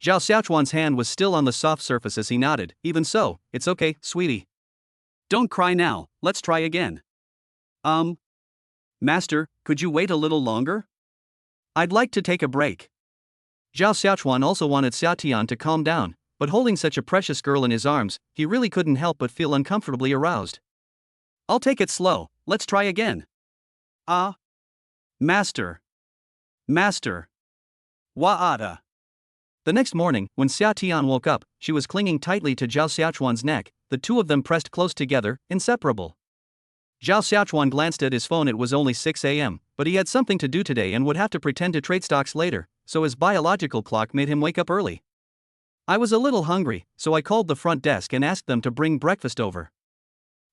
Zhao Xiaochuan's hand was still on the soft surface as he nodded. Even so, it's okay, sweetie. Don't cry now, let's try again. Master, could you wait a little longer? I'd like to take a break. Zhao Xiaochuan also wanted Xia Tian to calm down, but holding such a precious girl in his arms, he really couldn't help but feel uncomfortably aroused. I'll take it slow, let's try again. Master. Wa'ada. The next morning, when Xia Tian woke up, she was clinging tightly to Zhao Xiaochuan's neck, the two of them pressed close together, inseparable. Zhao Xiaochuan glanced at his phone. It was only 6 a.m., but he had something to do today and would have to pretend to trade stocks later, so his biological clock made him wake up early. I was a little hungry, so I called the front desk and asked them to bring breakfast over.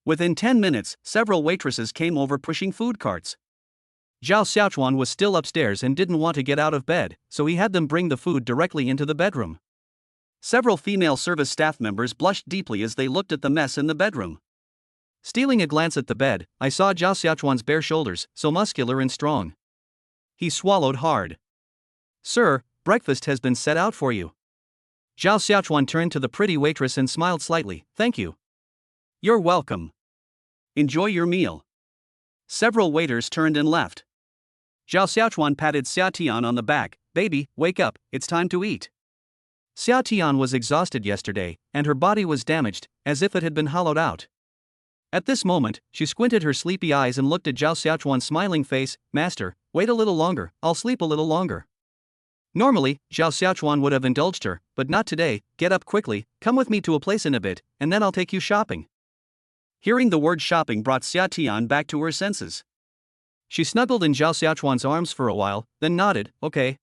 Within 10 minutes, several waitresses came over pushing food carts. Zhao Xiaochuan was still upstairs and didn't want to get out of bed, so he had them bring the food directly into the bedroom. Several female service staff members blushed deeply as they looked at the mess in the bedroom. Stealing a glance at the bed, I saw Zhao Xiaochuan's bare shoulders, so muscular and strong. He swallowed hard. Sir, breakfast has been set out for you. Zhao Xiaochuan turned to the pretty waitress and smiled slightly. Thank you. You're welcome. Enjoy your meal. Several waiters turned and left. Zhao Xiaochuan patted Xia Tian on the back. Baby, wake up, it's time to eat. Xia Tian was exhausted yesterday, and her body was damaged, as if it had been hollowed out. At this moment, she squinted her sleepy eyes and looked at Zhao Xiaochuan's smiling face. Master, wait a little longer, I'll sleep a little longer. Normally, Zhao Xiaochuan would have indulged her, but not today. Get up quickly, come with me to a place in a bit, and then I'll take you shopping. Hearing the word shopping brought Xia Tian back to her senses. She snuggled in Zhao Xiaochuan's arms for a while, then nodded, okay.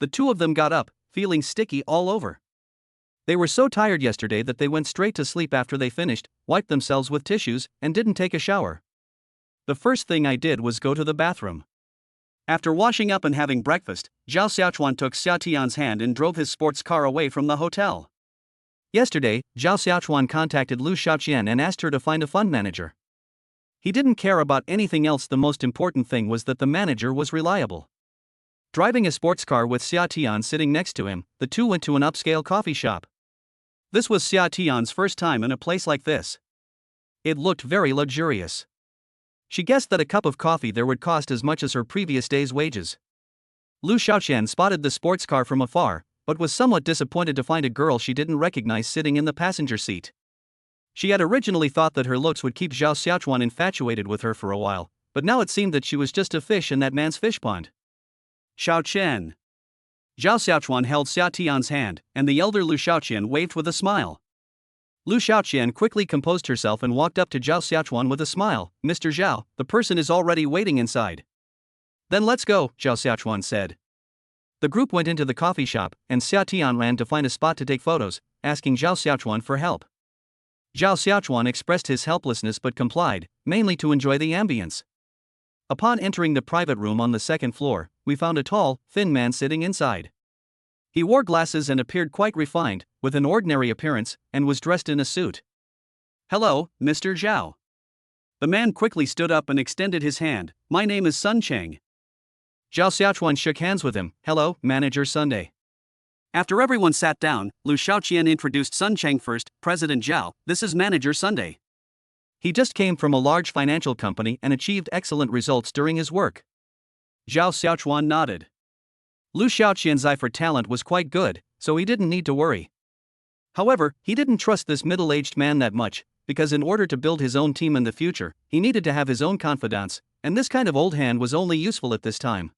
The two of them got up, feeling sticky all over. They were so tired yesterday that they went straight to sleep after they finished, wiped themselves with tissues, and didn't take a shower. The first thing I did was go to the bathroom. After washing up and having breakfast, Zhao Xiaochuan took Xia Tian's hand and drove his sports car away from the hotel. Yesterday, Zhao Xiaochuan contacted Lu Xiaoqian and asked her to find a fund manager. He didn't care about anything else. The most important thing was that the manager was reliable. Driving a sports car with Xia Tian sitting next to him, the two went to an upscale coffee shop. This was Xia Tian's first time in a place like this. It looked very luxurious. She guessed that a cup of coffee there would cost as much as her previous day's wages. Lu Xiaoqian spotted the sports car from afar, but was somewhat disappointed to find a girl she didn't recognize sitting in the passenger seat. She had originally thought that her looks would keep Zhao Xiaochuan infatuated with her for a while, but now it seemed that she was just a fish in that man's fish pond. Xiao Chen. Zhao Xiaochuan held Xia Tian's hand, and the elder Lu Xiaoqian waved with a smile. Lu Xiaoqian quickly composed herself and walked up to Zhao Xiaochuan with a smile. Mr. Zhao, the person is already waiting inside. Then let's go, Zhao Xiaochuan said. The group went into the coffee shop, and Xia Tian ran to find a spot to take photos, asking Zhao Xiaochuan for help. Zhao Xiaochuan expressed his helplessness but complied, mainly to enjoy the ambience. Upon entering the private room on the second floor, we found a tall, thin man sitting inside. He wore glasses and appeared quite refined, with an ordinary appearance, and was dressed in a suit. Hello, Mr. Zhao. The man quickly stood up and extended his hand. My name is Sun Cheng. Zhao Xiaochuan shook hands with him. Hello, Manager Sunday. After everyone sat down, Lu Xiaoqian introduced Sun Cheng first. President Zhao, this is Manager Sunday. He just came from a large financial company and achieved excellent results during his work. Zhao Xiaochuan nodded. Lu Xiaoqian's eye for talent was quite good, so he didn't need to worry. However, he didn't trust this middle-aged man that much, because in order to build his own team in the future, he needed to have his own confidants, and this kind of old hand was only useful at this time.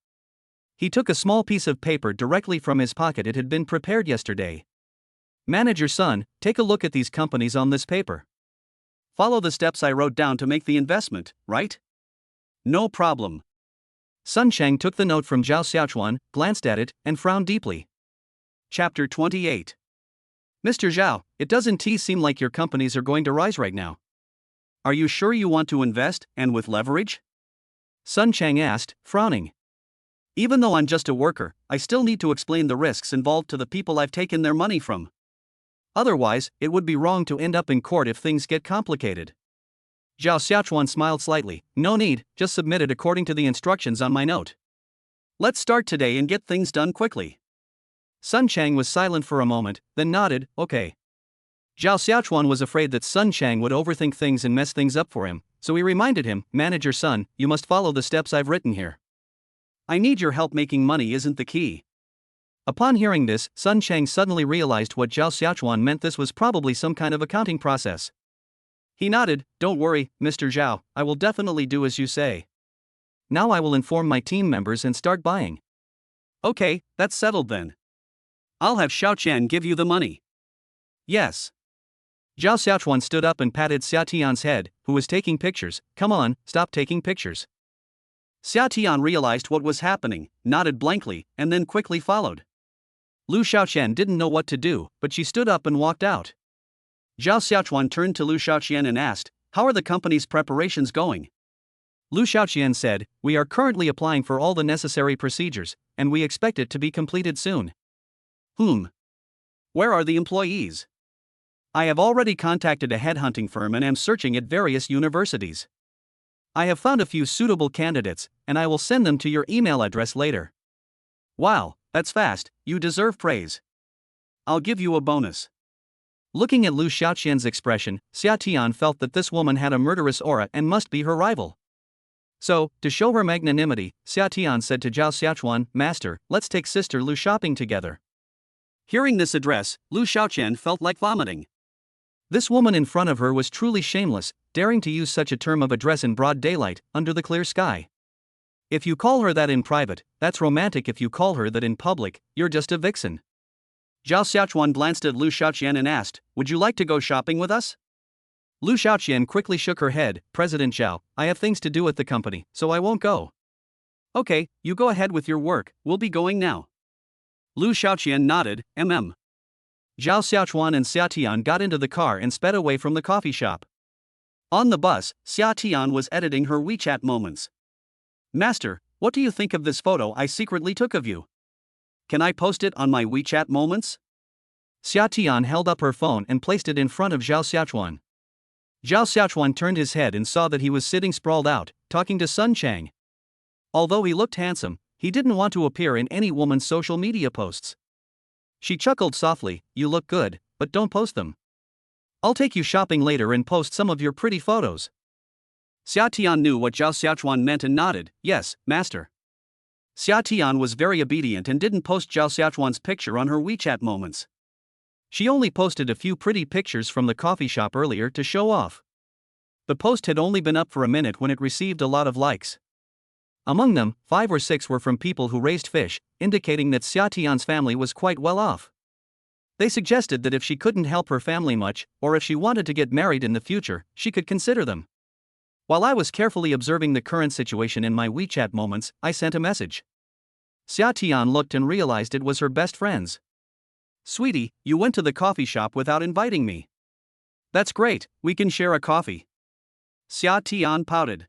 He took a small piece of paper directly from his pocket. It had been prepared yesterday. Manager Sun, take a look at these companies on this paper. Follow the steps I wrote down to make the investment, right? No problem. Sun Cheng took the note from Zhao Xiaochuan, glanced at it, and frowned deeply. Chapter 28. Mr. Zhao, it doesn't seem like your companies are going to rise right now. Are you sure you want to invest, and with leverage? Sun Cheng asked, frowning. Even though I'm just a worker, I still need to explain the risks involved to the people I've taken their money from. Otherwise, it would be wrong to end up in court if things get complicated. Zhao Xiaochuan smiled slightly. No need, just submit it according to the instructions on my note. Let's start today and get things done quickly. Sun Cheng was silent for a moment, then nodded, okay. Zhao Xiaochuan was afraid that Sun Cheng would overthink things and mess things up for him, so he reminded him, Manager Sun, you must follow the steps I've written here. I need your help. Making money isn't the key. Upon hearing this, Sun Cheng suddenly realized what Zhao Xiaochuan meant. This was probably some kind of accounting process. He nodded. Don't worry, Mr. Zhao, I will definitely do as you say. Now I will inform my team members and start buying. Okay, that's settled then. I'll have Xiaoqian give you the money. Yes. Zhao Xiaochuan stood up and patted Xia Tian's head, who was taking pictures. Come on, stop taking pictures. Xia Tian realized what was happening, nodded blankly, and then quickly followed. Lu Xiaoqian didn't know what to do, but she stood up and walked out. Zhao Xiaochuan turned to Lu Xiaoqian and asked, how are the company's preparations going? Lu Xiaoqian said, we are currently applying for all the necessary procedures, and we expect it to be completed soon. Where are the employees? I have already contacted a headhunting firm and am searching at various universities. I have found a few suitable candidates, and I will send them to your email address later. Wow, that's fast, you deserve praise. I'll give you a bonus. Looking at Lu Xiaoqian's expression, Xia Tian felt that this woman had a murderous aura and must be her rival. So, to show her magnanimity, Xia Tian said to Zhao Xiaochuan, "Master, let's take Sister Lu shopping together." Hearing this address, Lu Xiaoqian felt like vomiting. This woman in front of her was truly shameless, daring to use such a term of address in broad daylight, under the clear sky. If you call her that in private, that's romantic. If you call her that in public, you're just a vixen. Zhao Xiaochuan glanced at Lu Xiaoqian and asked, "Would you like to go shopping with us?" Lu Xiaoqian quickly shook her head. "President Zhao, I have things to do at the company, so I won't go." "Okay, you go ahead with your work, we'll be going now." Lu Xiaoqian nodded, mm. Zhao Xiaochuan and Xia Tian got into the car and sped away from the coffee shop. On the bus, Xia Tian was editing her WeChat moments. "Master, what do you think of this photo I secretly took of you? Can I post it on my WeChat moments?" Xia Tian held up her phone and placed it in front of Zhao Xiaochuan. Zhao Xiaochuan turned his head and saw that he was sitting sprawled out, talking to Sun Chang. Although he looked handsome, he didn't want to appear in any woman's social media posts. She chuckled softly, "You look good, but don't post them. I'll take you shopping later and post some of your pretty photos." Xia Tian knew what Zhao Xiaochuan meant and nodded, "Yes, master." Xia Tian was very obedient and didn't post Zhao Xiaochuan's picture on her WeChat moments. She only posted a few pretty pictures from the coffee shop earlier to show off. The post had only been up for a minute when it received a lot of likes. Among them, 5 or 6 were from people who raised fish, indicating that Xia Tian's family was quite well off. They suggested that if she couldn't help her family much, or if she wanted to get married in the future, she could consider them. While I was carefully observing the current situation in my WeChat moments, I sent a message. Xia Tian looked and realized it was her best friend's. "Sweetie, you went to the coffee shop without inviting me." "That's great, we can share a coffee." Xia Tian pouted.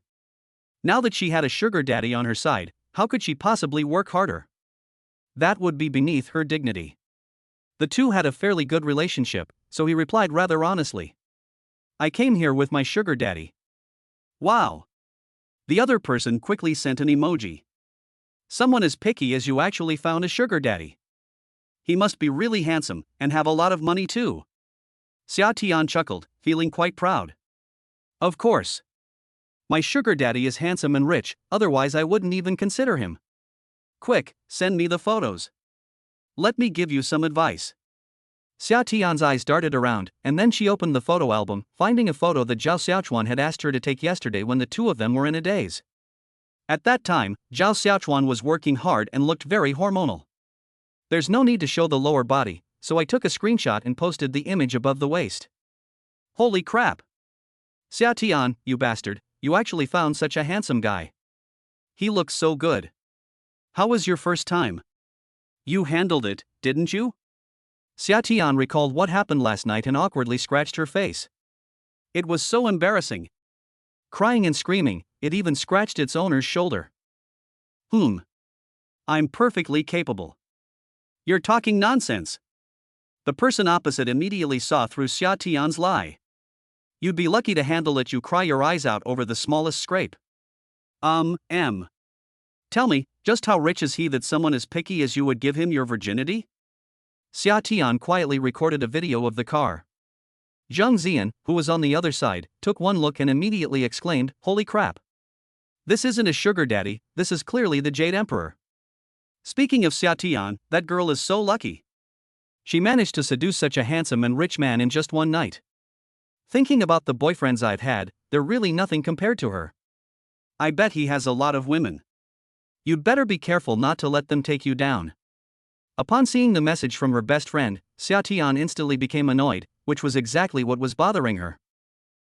Now that she had a sugar daddy on her side, how could she possibly work harder? That would be beneath her dignity. The two had a fairly good relationship, so he replied rather honestly. "I came here with my sugar daddy." "Wow." The other person quickly sent an emoji. "Someone as picky as you actually found a sugar daddy. He must be really handsome, and have a lot of money too." Xia Tian chuckled, feeling quite proud. "Of course. My sugar daddy is handsome and rich, otherwise I wouldn't even consider him. Quick, send me the photos. Let me give you some advice." Xia Tian's eyes darted around, and then she opened the photo album, finding a photo that Zhao Xiaochuan had asked her to take yesterday when the two of them were in a daze. At that time, Zhao Xiaochuan was working hard and looked very hormonal. There's no need to show the lower body, so I took a screenshot and posted the image above the waist. Holy crap! Xia Tian, you bastard, you actually found such a handsome guy. He looks so good. How was your first time? You handled it, didn't you? Xia Tian recalled what happened last night and awkwardly scratched her face. It was so embarrassing. Crying and screaming, it even scratched its owner's shoulder. I'm perfectly capable. You're talking nonsense. The person opposite immediately saw through Xia Tian's lie. You'd be lucky to handle it. You cry your eyes out over the smallest scrape. Tell me, just how rich is he that someone as picky as you would give him your virginity? Xia Tian quietly recorded a video of the car. Zheng Zian, who was on the other side, took one look and immediately exclaimed, "Holy crap! This isn't a sugar daddy, this is clearly the Jade Emperor." Speaking of Xia Tian, that girl is so lucky. She managed to seduce such a handsome and rich man in just one night. Thinking about the boyfriends I've had, they're really nothing compared to her. I bet he has a lot of women. You'd better be careful not to let them take you down. Upon seeing the message from her best friend, Xia Tian instantly became annoyed, which was exactly what was bothering her.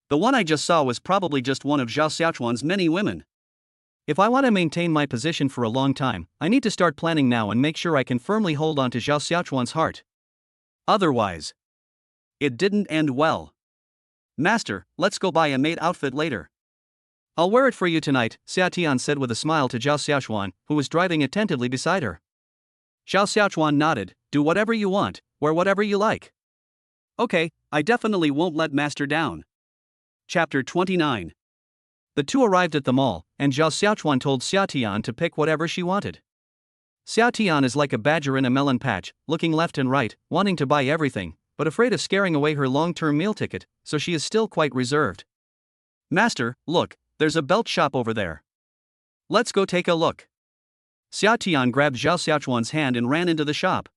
The one I just saw was probably just one of Zhao Xiaochuan's many women. If I want to maintain my position for a long time, I need to start planning now and make sure I can firmly hold on to Zhao Xiaochuan's heart. Otherwise, it didn't end well. Master, let's go buy a maid outfit later. I'll wear it for you tonight, Xia Tian said with a smile to Zhao Xiaochuan, who was driving attentively beside her. Zhao Xiaochuan nodded, "Do whatever you want, wear whatever you like." Okay, I definitely won't let Master down. Chapter 29. The two arrived at the mall, and Zhao Xiaochuan told Xia Tian to pick whatever she wanted. Xia Tian is like a badger in a melon patch, looking left and right, wanting to buy everything, but afraid of scaring away her long-term meal ticket, so she is still quite reserved. Master, look, there's a belt shop over there. Let's go take a look. Xia Tian grabbed Zhao Xiaochuan's hand and ran into the shop.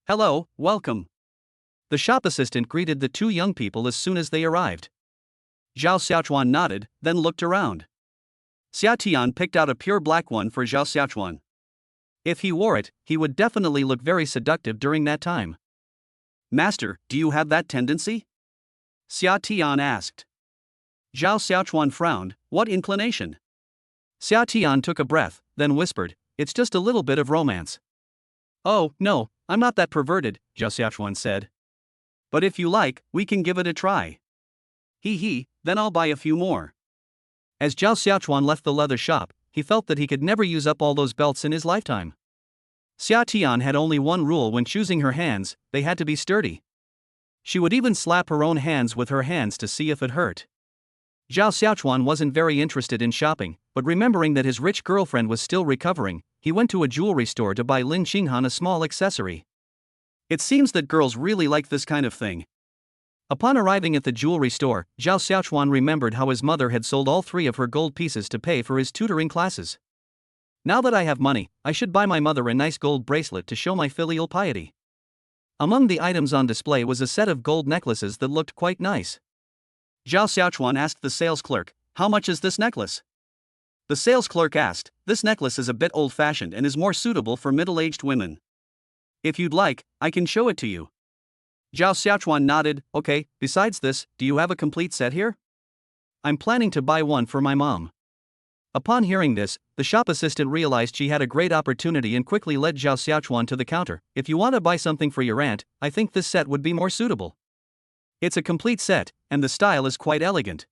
Hello, welcome. The shop assistant greeted the two young people as soon as they arrived. Zhao Xiaochuan nodded, then looked around. Xia Tian picked out a pure black one for Zhao Xiaochuan. If he wore it, he would definitely look very seductive during that time. Master, do you have that tendency? Xia Tian asked. Zhao Xiaochuan frowned. What inclination? Xia Tian took a breath, then whispered, it's just a little bit of romance. Oh, no, I'm not that perverted, Zhao Xiaochuan said. But if you like, we can give it a try. He, then I'll buy a few more. As Zhao Xiaochuan left the leather shop, he felt that he could never use up all those belts in his lifetime. Xia Tian had only one rule when choosing her hands, they had to be sturdy. She would even slap her own hands with her hands to see if it hurt. Zhao Xiaochuan wasn't very interested in shopping, but remembering that his rich girlfriend was still recovering, he went to a jewelry store to buy Lin Qinghan a small accessory. It seems that girls really like this kind of thing. Upon arriving at the jewelry store, Zhao Xiaochuan remembered how his mother had sold all 3 of her gold pieces to pay for his tutoring classes. Now that I have money, I should buy my mother a nice gold bracelet to show my filial piety. Among the items on display was a set of gold necklaces that looked quite nice. Zhao Xiaochuan asked the sales clerk, how much is this necklace? The sales clerk asked, this necklace is a bit old-fashioned and is more suitable for middle-aged women. If you'd like, I can show it to you. Zhao Xiaochuan nodded, okay, besides this, do you have a complete set here? I'm planning to buy one for my mom. Upon hearing this, the shop assistant realized she had a great opportunity and quickly led Zhao Xiaochuan to the counter. If you want to buy something for your aunt, I think this set would be more suitable. It's a complete set, and the style is quite elegant.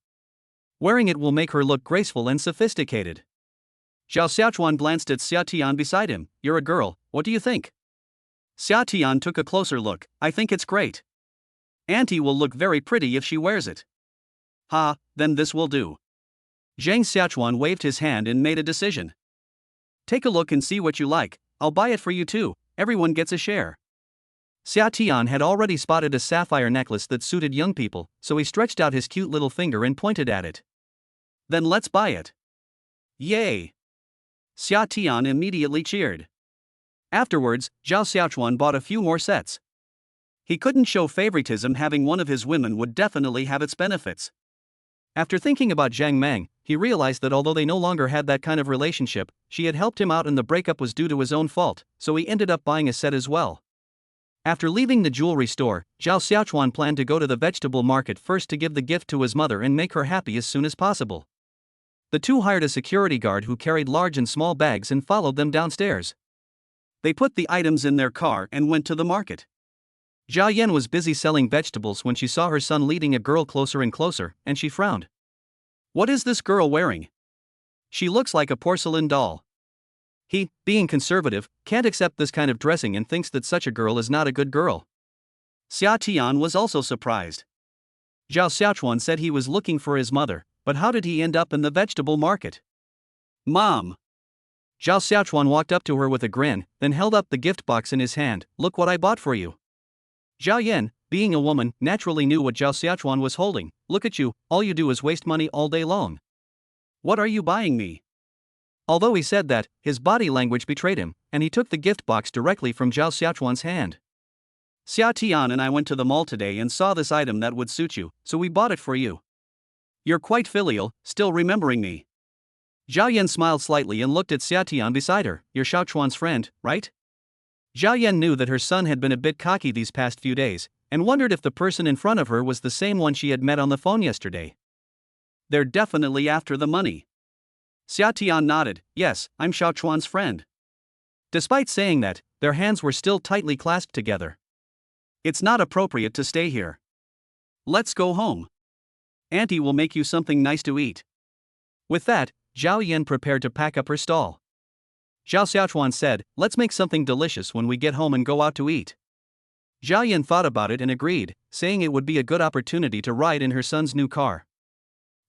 Wearing it will make her look graceful and sophisticated. Zhao Xiaochuan glanced at Xia Tian beside him. You're a girl, what do you think? Xia Tian took a closer look. I think it's great. Auntie will look very pretty if she wears it. Ha, then this will do. Zhang Xiaochuan waved his hand and made a decision. Take a look and see what you like, I'll buy it for you too, everyone gets a share. Xia Tian had already spotted a sapphire necklace that suited young people, so he stretched out his cute little finger and pointed at it. Then let's buy it. Yay! Xia Tian immediately cheered. Afterwards, Zhao Xiaochuan bought a few more sets. He couldn't show favoritism, having one of his women would definitely have its benefits. After thinking about Zhang Mang, he realized that although they no longer had that kind of relationship, she had helped him out and the breakup was due to his own fault, so he ended up buying a set as well. After leaving the jewelry store, Zhao Xiaochuan planned to go to the vegetable market first to give the gift to his mother and make her happy as soon as possible. The two hired a security guard who carried large and small bags and followed them downstairs. They put the items in their car and went to the market. Zhao Yan was busy selling vegetables when she saw her son leading a girl closer and closer, and she frowned. What is this girl wearing? She looks like a porcelain doll. He, being conservative, can't accept this kind of dressing and thinks that such a girl is not a good girl. Xia Tian was also surprised. Zhao Xiaochuan said he was looking for his mother, but how did he end up in the vegetable market? Mom! Zhao Xiaochuan walked up to her with a grin, then held up the gift box in his hand. Look what I bought for you. Zhao Yan, being a woman, naturally knew what Zhao Xiaochuan was holding. Look at you, all you do is waste money all day long. What are you buying me? Although he said that, his body language betrayed him, and he took the gift box directly from Zhao Xiaochuan's hand. Xia Tian and I went to the mall today and saw this item that would suit you, so we bought it for you. You're quite filial, still remembering me. Zhao Yan smiled slightly and looked at Xia Tian beside her. You're Xiaochuan's friend, right? Zhao Yan knew that her son had been a bit cocky these past few days, and wondered if the person in front of her was the same one she had met on the phone yesterday. They're definitely after the money. Xia Tian nodded. Yes, I'm Xiaochuan's friend. Despite saying that, their hands were still tightly clasped together. It's not appropriate to stay here. Let's go home. Auntie will make you something nice to eat. With that, Zhao Yan prepared to pack up her stall. Zhao Xiaochuan said, let's make something delicious when we get home and go out to eat. Zhao Yan thought about it and agreed, saying it would be a good opportunity to ride in her son's new car.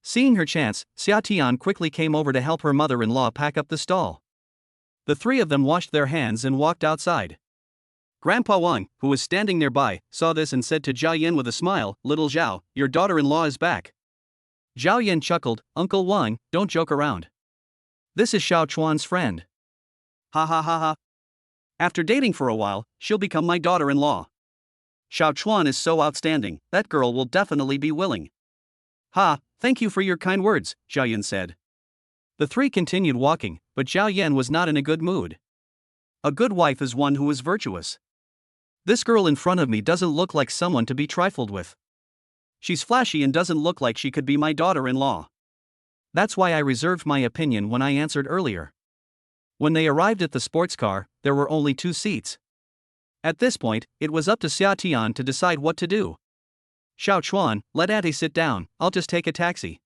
Seeing her chance, Xia Tian quickly came over to help her mother-in-law pack up the stall. The three of them washed their hands and walked outside. Grandpa Wang, who was standing nearby, saw this and said to Zhao Yan with a smile, Little Zhao, your daughter-in-law is back. Zhao Yan chuckled, Uncle Wang, don't joke around. This is Xiao Chuan's friend. Ha ha ha ha. After dating for a while, she'll become my daughter-in-law. Xiao Chuan is so outstanding, that girl will definitely be willing. Ha, thank you for your kind words, Zhao Yan said. The three continued walking, but Zhao Yan was not in a good mood. A good wife is one who is virtuous. This girl in front of me doesn't look like someone to be trifled with. She's flashy and doesn't look like she could be my daughter-in-law. That's why I reserved my opinion when I answered earlier. When they arrived at the sports car, there were only 2 seats. At this point, it was up to Xia Tian to decide what to do. Xiao Chuan, let Auntie sit down, I'll just take a taxi.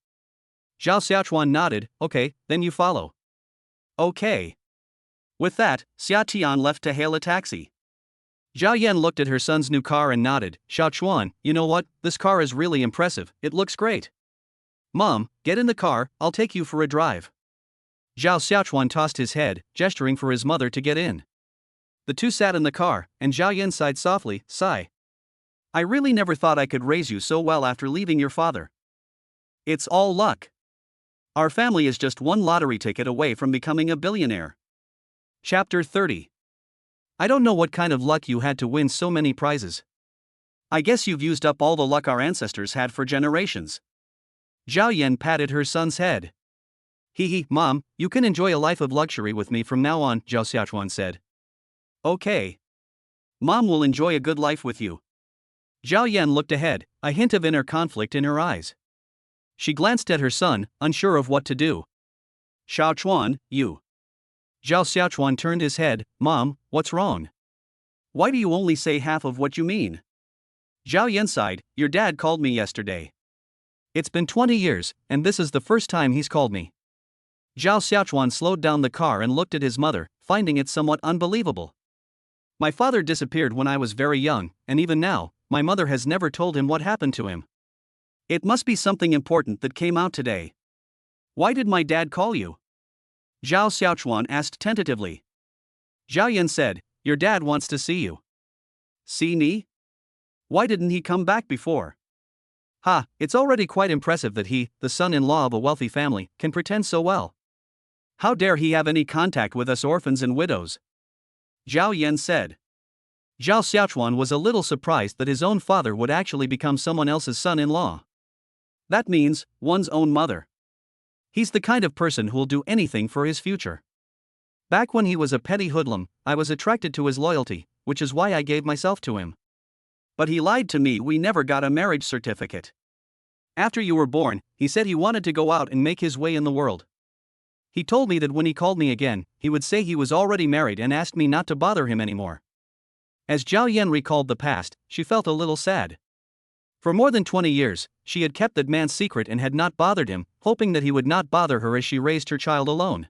Zhao Xiaochuan nodded, okay, then you follow. Okay. With that, Xia Tian left to hail a taxi. Zhao Yan looked at her son's new car and nodded, Xiao Chuan, you know what, this car is really impressive, it looks great. Mom, get in the car, I'll take you for a drive. Zhao Xiaochuan tossed his head, gesturing for his mother to get in. The two sat in the car, and Zhao Yan sighed softly, sigh. I really never thought I could raise you so well after leaving your father. It's all luck. Our family is just one lottery ticket away from becoming a billionaire. Chapter 30. I don't know what kind of luck you had to win so many prizes. I guess you've used up all the luck our ancestors had for generations. Zhao Yan patted her son's head. Hee, Mom, you can enjoy a life of luxury with me from now on, Zhao Xiaochuan said. Okay. Mom will enjoy a good life with you. Zhao Yan looked ahead, a hint of inner conflict in her eyes. She glanced at her son, unsure of what to do. Xiao Chuan, you. Zhao Xiaochuan turned his head, Mom, what's wrong? Why do you only say half of what you mean? Zhao Yan sighed, your dad called me yesterday. It's been 20 years, and this is the first time he's called me. Zhao Xiaochuan slowed down the car and looked at his mother, finding it somewhat unbelievable. My father disappeared when I was very young, and even now, my mother has never told him what happened to him. It must be something important that came out today. Why did my dad call you? Zhao Xiaochuan asked tentatively. Zhao Yan said, your dad wants to see you. See me? Why didn't he come back before? Ha, it's already quite impressive that he, the son-in-law of a wealthy family, can pretend so well. How dare he have any contact with us orphans and widows? Zhao Yan said. Zhao Xiaochuan was a little surprised that his own father would actually become someone else's son-in-law. That means, one's own mother. He's the kind of person who'll do anything for his future. Back when he was a petty hoodlum, I was attracted to his loyalty, which is why I gave myself to him. But he lied to me, we never got a marriage certificate. After you were born, he said he wanted to go out and make his way in the world. He told me that when he called me again, he would say he was already married and asked me not to bother him anymore. As Zhao Yan recalled the past, she felt a little sad. For more than 20 years, she had kept that man's secret and had not bothered him, hoping that he would not bother her as she raised her child alone.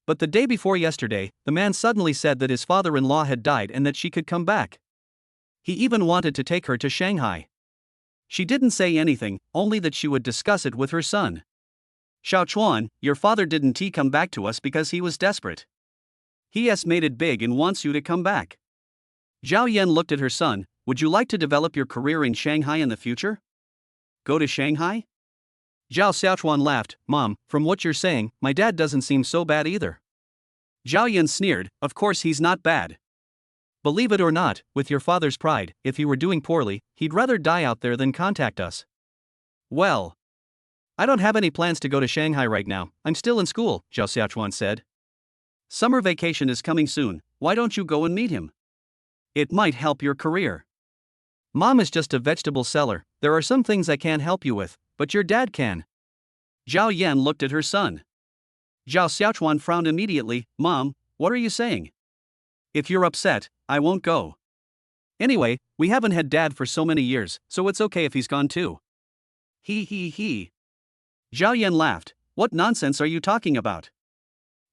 But the day before yesterday, the man suddenly said that his father-in-law had died and that she could come back. He even wanted to take her to Shanghai. She didn't say anything, only that she would discuss it with her son. Xiao Chuan, your father didn't come back to us because he was desperate. He has made it big and wants you to come back. Zhao Yan looked at her son, would you like to develop your career in Shanghai in the future? Go to Shanghai? Zhao Xiaochuan laughed, Mom, from what you're saying, my dad doesn't seem so bad either. Zhao Yan sneered, of course he's not bad. Believe it or not, with your father's pride, if he were doing poorly, he'd rather die out there than contact us. Well, I don't have any plans to go to Shanghai right now, I'm still in school, Zhao Xiaochuan said. Summer vacation is coming soon, why don't you go and meet him? It might help your career. Mom is just a vegetable seller, there are some things I can't help you with, but your dad can. Zhao Yan looked at her son. Zhao Xiaochuan frowned immediately, Mom, what are you saying? If you're upset, I won't go. Anyway, we haven't had dad for so many years, so it's okay if he's gone too. He. Zhao Yan laughed, what nonsense are you talking about?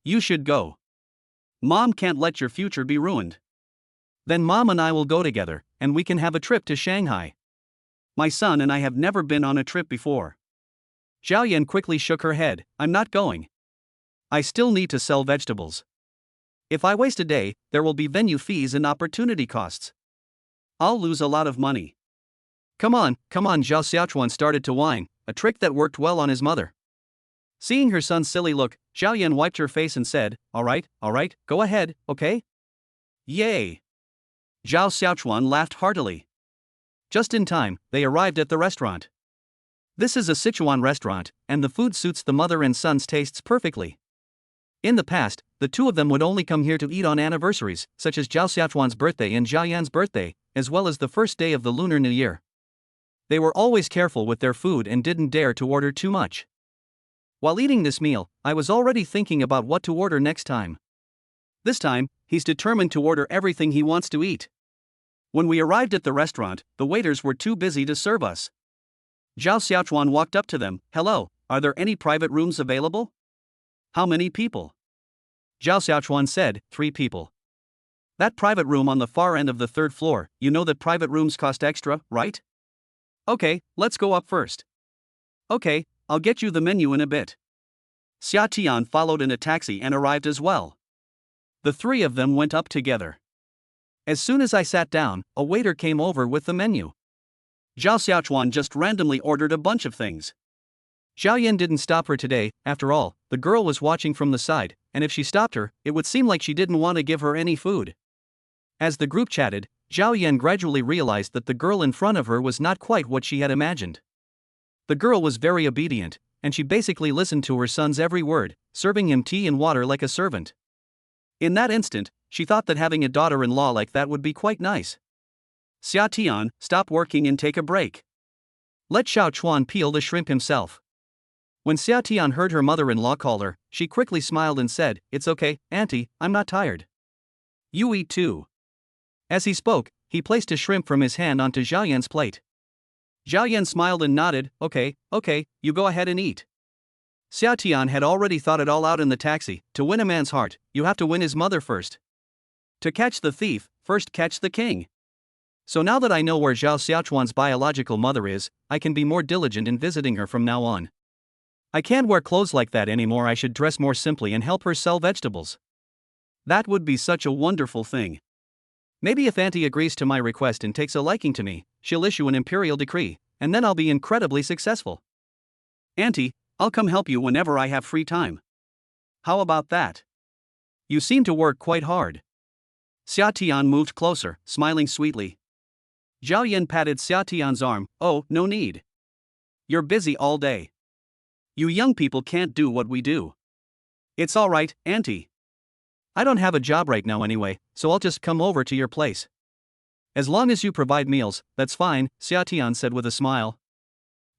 You should go. Mom can't let your future be ruined. Then Mom and I will go together, and we can have a trip to Shanghai. My son and I have never been on a trip before. Zhao Yan quickly shook her head, I'm not going. I still need to sell vegetables. If I waste a day, there will be venue fees and opportunity costs. I'll lose a lot of money. Come on, Zhao Xiaochuan started to whine, a trick that worked well on his mother. Seeing her son's silly look, Zhao Yan wiped her face and said, all right, go ahead, okay? Yay! Zhao Xiaochuan laughed heartily. Just in time, they arrived at the restaurant. This is a Sichuan restaurant, and the food suits the mother and son's tastes perfectly. In the past, the two of them would only come here to eat on anniversaries, such as Zhao Xiaochuan's birthday and Zhao Yan's birthday, as well as the first day of the Lunar New Year. They were always careful with their food and didn't dare to order too much. While eating this meal, I was already thinking about what to order next time. This time, he's determined to order everything he wants to eat. When we arrived at the restaurant, the waiters were too busy to serve us. Zhao Xiaochuan walked up to them. Hello, are there any private rooms available? How many people? Zhao Xiaochuan said, 3 people. That private room on the far end of the 3rd floor, you know that private rooms cost extra, right? Okay, let's go up first. Okay, I'll get you the menu in a bit. Xia Tian followed in a taxi and arrived as well. The 3 of them went up together. As soon as I sat down, a waiter came over with the menu. Zhao Xiaochuan just randomly ordered a bunch of things. Zhao Yan didn't stop her today. After all, the girl was watching from the side, and if she stopped her, it would seem like she didn't want to give her any food. As the group chatted, Zhao Yan gradually realized that the girl in front of her was not quite what she had imagined. The girl was very obedient, and she basically listened to her son's every word, serving him tea and water like a servant. In that instant, she thought that having a daughter-in-law like that would be quite nice. Xia Tian, stop working and take a break. Let Xiao Chuan peel the shrimp himself. When Xia Tian heard her mother-in-law call her, she quickly smiled and said, it's okay, auntie, I'm not tired. You eat too. As he spoke, he placed a shrimp from his hand onto Zhao Yan's plate. Zhao Yan smiled and nodded, okay, you go ahead and eat. Xia Tian had already thought it all out in the taxi. To win a man's heart, you have to win his mother first. To catch the thief, first catch the king. So now that I know where Zhao Xiaochuan's biological mother is, I can be more diligent in visiting her from now on. I can't wear clothes like that anymore. I should dress more simply and help her sell vegetables. That would be such a wonderful thing. Maybe if Auntie agrees to my request and takes a liking to me, she'll issue an imperial decree, and then I'll be incredibly successful. Auntie, I'll come help you whenever I have free time. How about that? You seem to work quite hard. Xia Tian moved closer, smiling sweetly. Zhao Yan patted Xia Tian's arm. Oh, no need. You're busy all day. You young people can't do what we do. It's all right, Auntie. I don't have a job right now anyway, so I'll just come over to your place. As long as you provide meals, that's fine, Xia Tian said with a smile.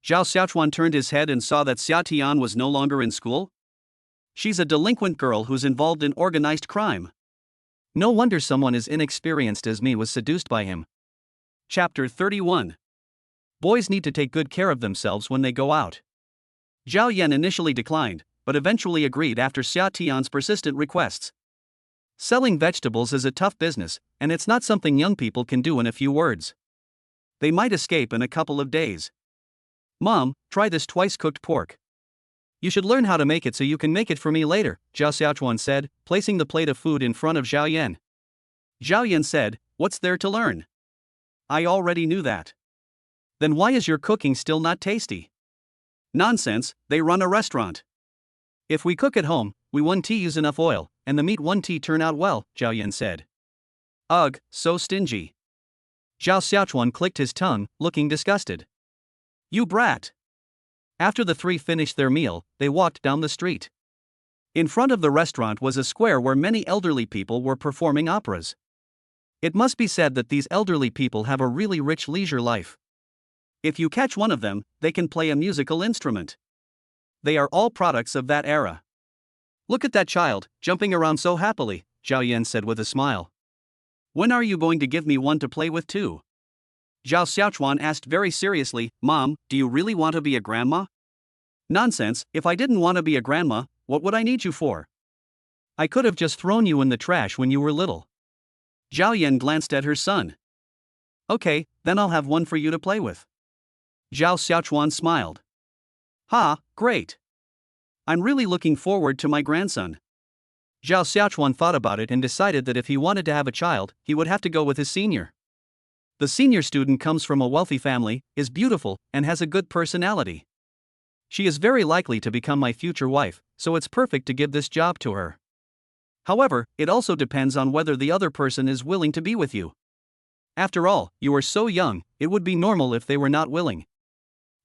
Zhao Xiaochuan turned his head and saw that Xia Tian was no longer in school. She's a delinquent girl who's involved in organized crime. No wonder someone as inexperienced as me was seduced by him. Chapter 31. Boys need to take good care of themselves when they go out. Zhao Yan initially declined, but eventually agreed after Xia Tian's persistent requests. Selling vegetables is a tough business, and it's not something young people can do in a few words. They might escape in a couple of days. Mom, try this twice-cooked pork. You should learn how to make it so you can make it for me later, Zhao Xiaochuan said, placing the plate of food in front of Zhao Yan. Zhao Yan said, what's there to learn? I already knew that. Then why is your cooking still not tasty? Nonsense, they run a restaurant. If we cook at home, we won't use enough oil, and the meat won't turn out well, Zhao Yan said. Ugh, so stingy. Zhao Xiaochuan clicked his tongue, looking disgusted. You brat. After the 3 finished their meal, they walked down the street. In front of the restaurant was a square where many elderly people were performing operas. It must be said that these elderly people have a really rich leisure life. If you catch one of them, they can play a musical instrument. They are all products of that era. Look at that child, jumping around so happily, Zhao Yan said with a smile. When are you going to give me one to play with too? Zhao Xiaochuan asked very seriously, Mom, do you really want to be a grandma? Nonsense, if I didn't want to be a grandma, what would I need you for? I could have just thrown you in the trash when you were little. Zhao Yan glanced at her son. Okay, then I'll have one for you to play with. Zhao Xiaochuan smiled. Ha, great. I'm really looking forward to my grandson. Zhao Xiaochuan thought about it and decided that if he wanted to have a child, he would have to go with his senior. The senior student comes from a wealthy family, is beautiful, and has a good personality. She is very likely to become my future wife, so it's perfect to give this job to her. However, it also depends on whether the other person is willing to be with you. After all, you are so young, it would be normal if they were not willing.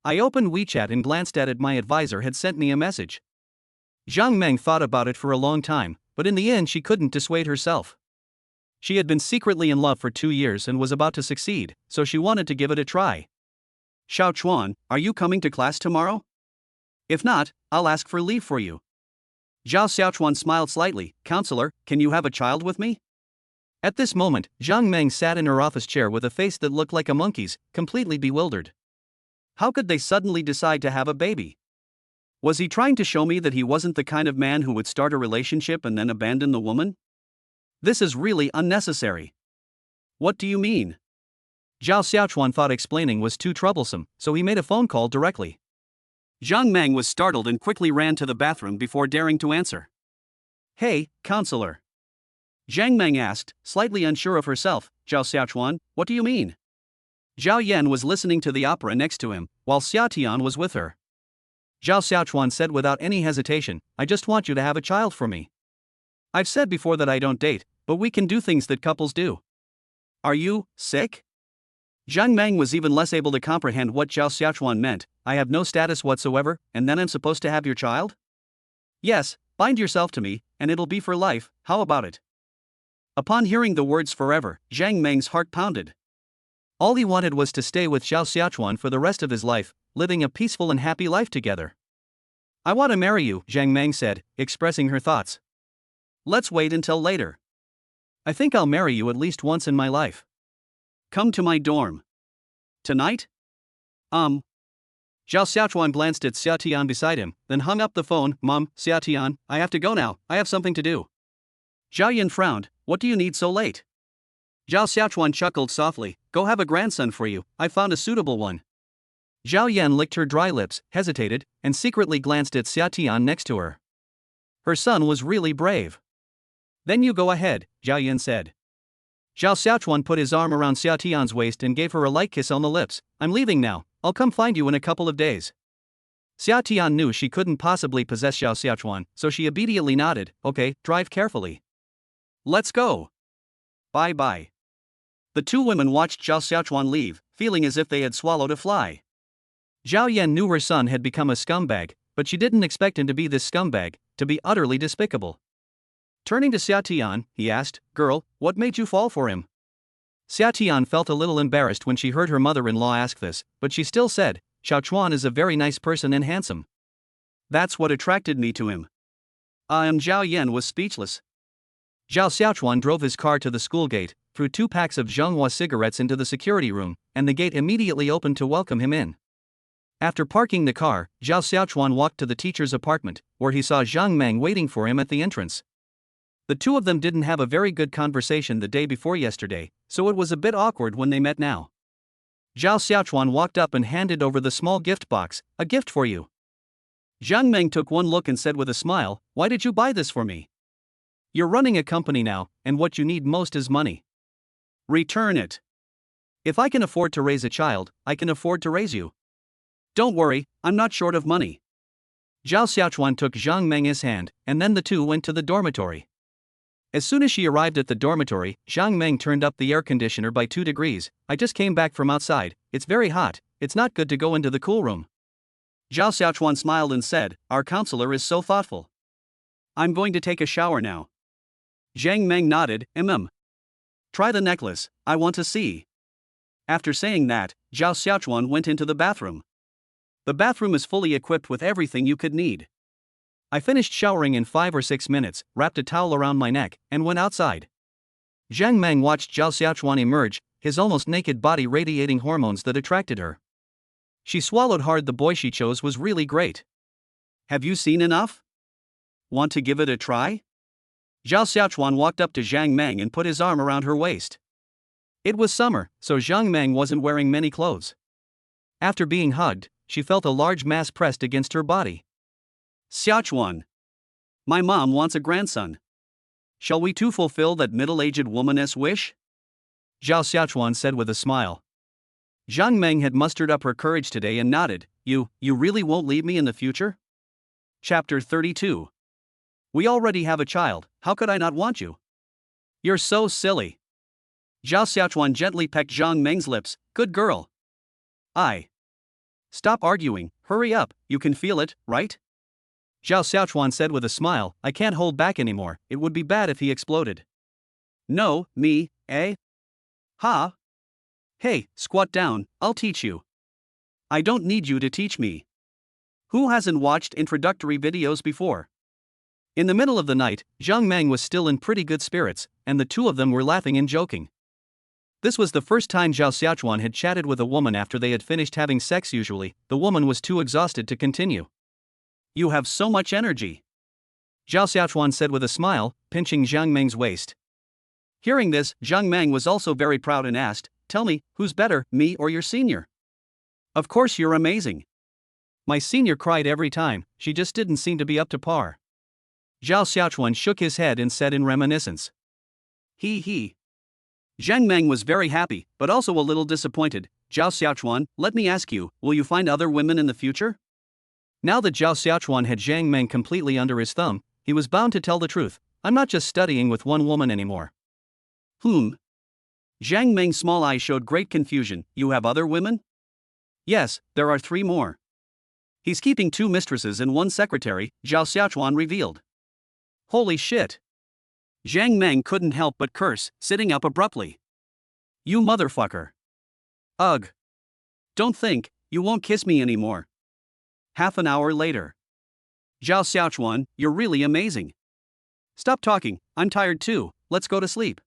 I opened WeChat and glanced at it. My advisor had sent me a message. Zhang Meng thought about it for a long time, but in the end she couldn't dissuade herself. She had been secretly in love for 2 years and was about to succeed, so she wanted to give it a try. Xiao Chuan, are you coming to class tomorrow? If not, I'll ask for leave for you. Zhao Xiaochuan smiled slightly. Counselor, can you have a child with me? At this moment, Zhang Meng sat in her office chair with a face that looked like a monkey's, completely bewildered. How could they suddenly decide to have a baby? Was he trying to show me that he wasn't the kind of man who would start a relationship and then abandon the woman? This is really unnecessary. What do you mean? Zhao Xiaochuan thought explaining was too troublesome, so he made a phone call directly. Zhang Meng was startled and quickly ran to the bathroom before daring to answer. Hey, counselor. Zhang Meng asked, slightly unsure of herself. Zhao Xiaochuan, what do you mean? Zhao Yan was listening to the opera next to him, while Xia Tian was with her. Zhao Xiaochuan said without any hesitation, I just want you to have a child for me. I've said before that I don't date, but we can do things that couples do. Are you sick? Zhang Meng was even less able to comprehend what Zhao Xiaochuan meant. I have no status whatsoever, and then I'm supposed to have your child? Yes, bind yourself to me, and it'll be for life, how about it? Upon hearing the words forever, Zhang Meng's heart pounded. All he wanted was to stay with Zhao Xiaochuan for the rest of his life, living a peaceful and happy life together. I want to marry you, Zhang Meng said, expressing her thoughts. Let's wait until later. I think I'll marry you at least once in my life. Come to my dorm. Tonight? Zhao Xiaochuan glanced at Xia Tian beside him, then hung up the phone. Mom, Xia Tian, I have to go now, I have something to do. Zhao Yan frowned. What do you need so late? Zhao Xiaochuan chuckled softly. Go have a grandson for you, I found a suitable one. Zhao Yan licked her dry lips, hesitated, and secretly glanced at Xia Tian next to her. Her son was really brave. Then you go ahead, Zhao Yan said. Zhao Xiaochuan put his arm around Xia Tian's waist and gave her a light kiss on the lips. I'm leaving now, I'll come find you in a couple of days. Xia Tian knew she couldn't possibly possess Zhao Xiaochuan, so she obediently nodded. Okay, drive carefully. Let's go. Bye-bye. The two women watched Zhao Xiaochuan leave, feeling as if they had swallowed a fly. Zhao Yan knew her son had become a scumbag, but she didn't expect him to be this scumbag, to be utterly despicable. Turning to Xia Tian, he asked, Girl, what made you fall for him? Xia Tian felt a little embarrassed when she heard her mother-in-law ask this, but she still said, Xiaochuan is a very nice person and handsome. That's what attracted me to him. Zhao Yan was speechless. Zhao Xiaochuan drove his car to the school gate, threw 2 packs of Zhonghua cigarettes into the security room, and the gate immediately opened to welcome him in. After parking the car, Zhao Xiaochuan walked to the teacher's apartment, where he saw Zhang Meng waiting for him at the entrance. The two of them didn't have a very good conversation the day before yesterday, so it was a bit awkward when they met now. Zhao Xiaochuan walked up and handed over the small gift box. A gift for you. Zhang Meng took one look and said with a smile, Why did you buy this for me? You're running a company now, and what you need most is money. Return it. If I can afford to raise a child, I can afford to raise you. Don't worry, I'm not short of money. Zhao Xiaochuan took Zhang Meng's hand, and then the two went to the dormitory. As soon as she arrived at the dormitory, Zhang Meng turned up the air conditioner by 2 degrees. I just came back from outside, it's very hot, it's not good to go into the cool room. Zhao Xiaochuan smiled and said, Our counselor is so thoughtful. I'm going to take a shower now. Zhang Meng nodded. Try the necklace, I want to see. After saying that, Zhao Xiaochuan went into the bathroom. The bathroom is fully equipped with everything you could need. I finished showering in 5 or 6 minutes, wrapped a towel around my neck, and went outside. Zhang Meng watched Zhao Xiaochuan emerge, his almost naked body radiating hormones that attracted her. She swallowed hard. The boy she chose was really great. Have you seen enough? Want to give it a try? Zhao Xiaochuan walked up to Zhang Meng and put his arm around her waist. It was summer, so Zhang Meng wasn't wearing many clothes. After being hugged, she felt a large mass pressed against her body. Xiaochuan. My mom wants a grandson. Shall we two fulfill that middle-aged woman's wish? Zhao Xiaochuan said with a smile. Zhang Meng had mustered up her courage today and nodded. You really won't leave me in the future? Chapter 32. We already have a child, how could I not want you? You're so silly. Zhao Xiaochuan gently pecked Zhang Meng's lips. Good girl. Stop arguing, hurry up, you can feel it, right? Zhao Xiaochuan said with a smile. I can't hold back anymore, it would be bad if he exploded. No, me, eh? Ha? Hey, squat down, I'll teach you. I don't need you to teach me. Who hasn't watched introductory videos before? In the middle of the night, Zhang Meng was still in pretty good spirits, and the two of them were laughing and joking. This was the first time Zhao Xiaochuan had chatted with a woman after they had finished having sex. Usually, the woman was too exhausted to continue. You have so much energy, Zhao Xiaochuan said with a smile, pinching Zhang Meng's waist. Hearing this, Zhang Meng was also very proud and asked, tell me, who's better, me or your senior? Of course you're amazing. My senior cried every time, she just didn't seem to be up to par. Zhao Xiaochuan shook his head and said in reminiscence. He. Zhang Meng was very happy, but also a little disappointed. Zhao Xiaochuan, let me ask you, will you find other women in the future? Now that Zhao Xiaochuan had Zhang Meng completely under his thumb, he was bound to tell the truth. I'm not just studying with one woman anymore. Zhang Meng's small eyes showed great confusion. You have other women? Yes, there are 3 more. He's keeping 2 mistresses and 1 secretary, Zhao Xiaochuan revealed. Holy shit. Zhang Meng couldn't help but curse, sitting up abruptly. You motherfucker. Ugh. Don't think, you won't kiss me anymore. Half an hour later. Zhao Xiaochuan, you're really amazing. Stop talking, I'm tired too, let's go to sleep.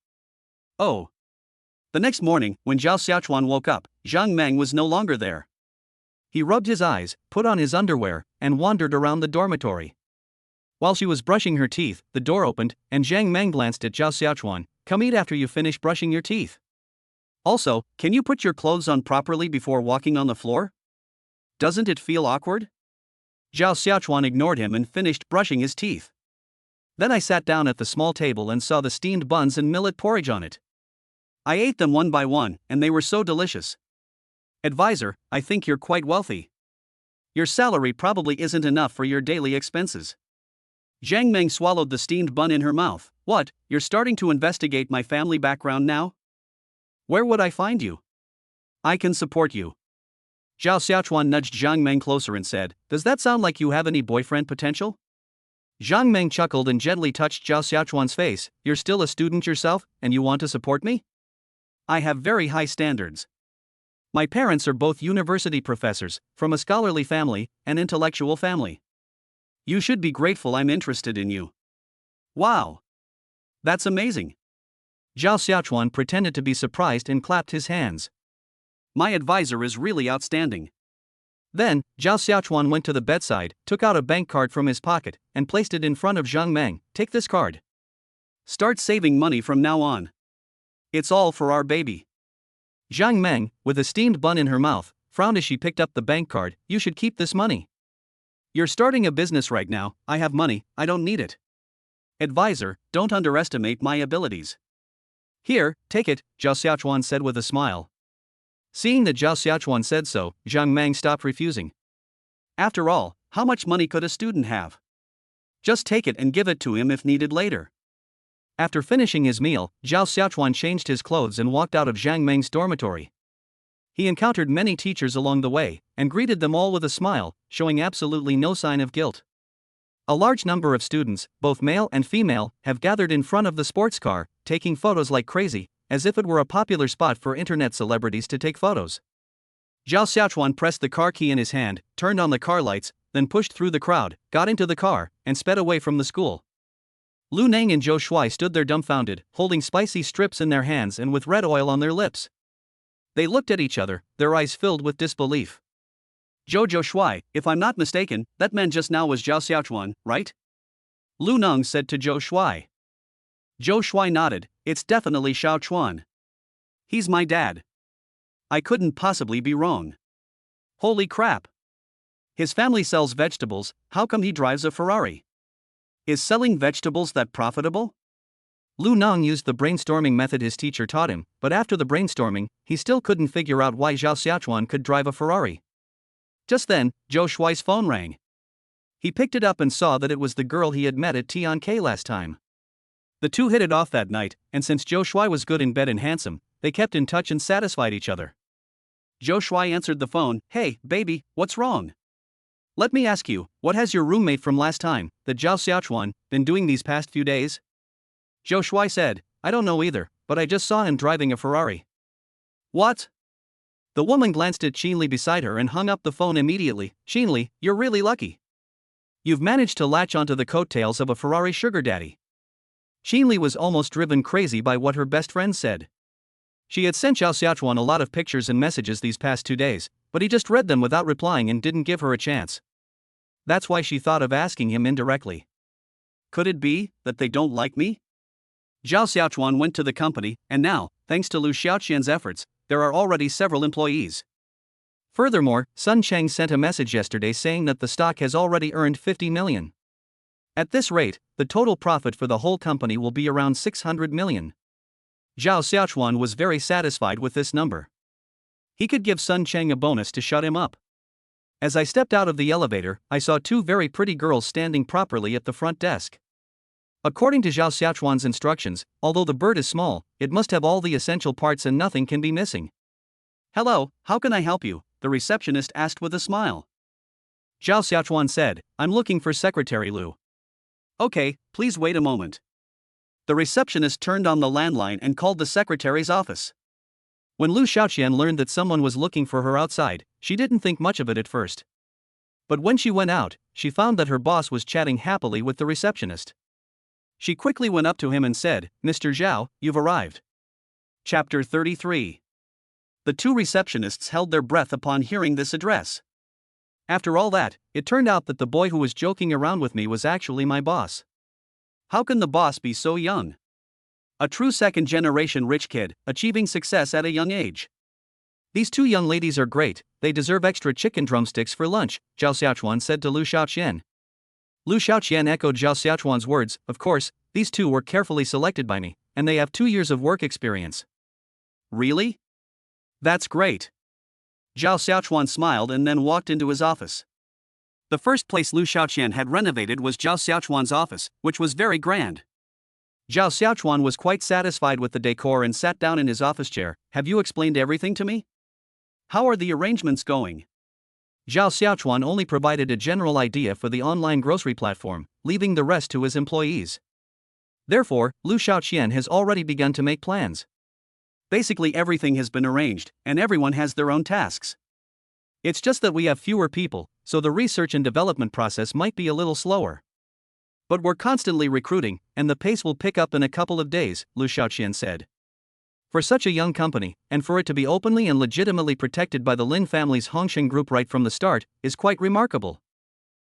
Oh. The next morning, when Zhao Xiaochuan woke up, Zhang Meng was no longer there. He rubbed his eyes, put on his underwear, and wandered around the dormitory. While she was brushing her teeth, the door opened, and Zhang Meng glanced at Zhao Xiaochuan. Come eat after you finish brushing your teeth. Also, can you put your clothes on properly before walking on the floor? Doesn't it feel awkward? Zhao Xiaochuan ignored him and finished brushing his teeth. Then I sat down at the small table and saw the steamed buns and millet porridge on it. I ate them one by one, and they were so delicious. Advisor, I think you're quite wealthy. Your salary probably isn't enough for your daily expenses. Zhang Meng swallowed the steamed bun in her mouth. What, you're starting to investigate my family background now? Where would I find you? I can support you. Zhao Xiaochuan nudged Zhang Meng closer and said, does that sound like you have any boyfriend potential? Zhang Meng chuckled and gently touched Zhao Xiaochuan's face. You're still a student yourself, and you want to support me? I have very high standards. My parents are both university professors, from a scholarly family, an intellectual family. You should be grateful I'm interested in you. Wow. That's amazing. Zhao Xiaochuan pretended to be surprised and clapped his hands. My advisor is really outstanding. Then, Zhao Xiaochuan went to the bedside, took out a bank card from his pocket, and placed it in front of Zhang Meng. Take this card. Start saving money from now on. It's all for our baby. Zhang Meng, with a steamed bun in her mouth, frowned as she picked up the bank card. You should keep this money. You're starting a business right now, I have money, I don't need it. Advisor, don't underestimate my abilities. Here, take it, Zhao Xiaochuan said with a smile. Seeing that Zhao Xiaochuan said so, Zhang Meng stopped refusing. After all, how much money could a student have? Just take it and give it to him if needed later. After finishing his meal, Zhao Xiaochuan changed his clothes and walked out of Zhang Meng's dormitory. He encountered many teachers along the way, and greeted them all with a smile, showing absolutely no sign of guilt. A large number of students, both male and female, have gathered in front of the sports car, taking photos like crazy, as if it were a popular spot for internet celebrities to take photos. Zhao Xiaochuan pressed the car key in his hand, turned on the car lights, then pushed through the crowd, got into the car, and sped away from the school. Lu Neng and Zhou Shuai stood there dumbfounded, holding spicy strips in their hands and with red oil on their lips. They looked at each other, their eyes filled with disbelief. Zhou Shuai, if I'm not mistaken, that man just now was Zhao Xiaochuan, right? Lu Neng said to Zhou Shuai. Zhou Shuai nodded, it's definitely Xiaochuan. He's my dad. I couldn't possibly be wrong. Holy crap. His family sells vegetables, how come he drives a Ferrari? Is selling vegetables that profitable? Lu Neng used the brainstorming method his teacher taught him, but after the brainstorming, he still couldn't figure out why Zhao Xiaochuan could drive a Ferrari. Just then, Zhou Shuai's phone rang. He picked it up and saw that it was the girl he had met at Tianke last time. The two hit it off that night, and since Zhou Shuai was good in bed and handsome, they kept in touch and satisfied each other. Zhou Shuai answered the phone. "Hey, baby, what's wrong? Let me ask you, what has your roommate from last time, the Zhao Xiaochuan, been doing these past few days?" Zhou Shuai said, "I don't know either, but I just saw him driving a Ferrari." "What?" The woman glanced at Qinli beside her and hung up the phone immediately. "Qinli, you're really lucky. You've managed to latch onto the coattails of a Ferrari sugar daddy." Qinli was almost driven crazy by what her best friend said. She had sent Zhao Xiaochuan a lot of pictures and messages these past 2 days, but he just read them without replying and didn't give her a chance. That's why she thought of asking him indirectly. Could it be that they don't like me? Zhao Xiaochuan went to the company, and now, thanks to Lu Xiaoqian's efforts, there are already several employees. Furthermore, Sun Cheng sent a message yesterday saying that the stock has already earned 50 million. At this rate, the total profit for the whole company will be around 600 million. Zhao Xiaochuan was very satisfied with this number. He could give Sun Cheng a bonus to shut him up. As I stepped out of the elevator, I saw two very pretty girls standing properly at the front desk. According to Zhao Xiaochuan's instructions, although the bird is small, it must have all the essential parts and nothing can be missing. "Hello, how can I help you?" the receptionist asked with a smile. Zhao Xiaochuan said, "I'm looking for Secretary Lu." "Okay, please wait a moment." The receptionist turned on the landline and called the secretary's office. When Lu Xiaoqian learned that someone was looking for her outside, she didn't think much of it at first. But when she went out, she found that her boss was chatting happily with the receptionist. She quickly went up to him and said, "Mr. Zhao, you've arrived." Chapter 33. The two receptionists held their breath upon hearing this address. After all that, it turned out that the boy who was joking around with me was actually my boss. How can the boss be so young? A true second-generation rich kid, achieving success at a young age. "These two young ladies are great, they deserve extra chicken drumsticks for lunch," Zhao Xiaochuan said to Lu Xiaoqian. Lu Xiaoqian echoed Zhao Xiaochuan's words. "Of course, these two were carefully selected by me, and they have 2 years of work experience." "Really? That's great." Zhao Xiaochuan smiled and then walked into his office. The first place Lu Xiaoqian had renovated was Zhao Xiaochuan's office, which was very grand. Zhao Xiaochuan was quite satisfied with the decor and sat down in his office chair. "Have you explained everything to me? How are the arrangements going?" Zhao Xiaochuan only provided a general idea for the online grocery platform, leaving the rest to his employees. Therefore, Lu Xiaoqian has already begun to make plans. Basically everything has been arranged, and everyone has their own tasks. It's just that we have fewer people, so the research and development process might be a little slower. But we're constantly recruiting, and the pace will pick up in a couple of days, Lu Xiaoqian said. For such a young company, and for it to be openly and legitimately protected by the Lin family's Hongsheng group right from the start, is quite remarkable.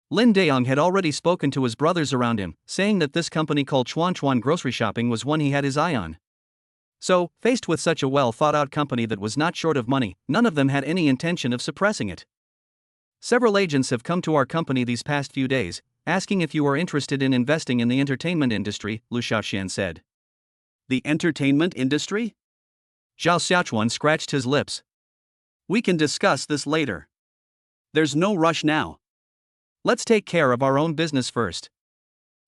Lin Dayong had already spoken to his brothers around him, saying that this company called Chuan Chuan Grocery Shopping was one he had his eye on. So, faced with such a well-thought-out company that was not short of money, none of them had any intention of suppressing it. "Several agents have come to our company these past few days, asking if you are interested in investing in the entertainment industry," Lu Xiaoqian said. "The entertainment industry?" Zhao Xiaochuan scratched his lips. "We can discuss this later. There's no rush now. Let's take care of our own business first."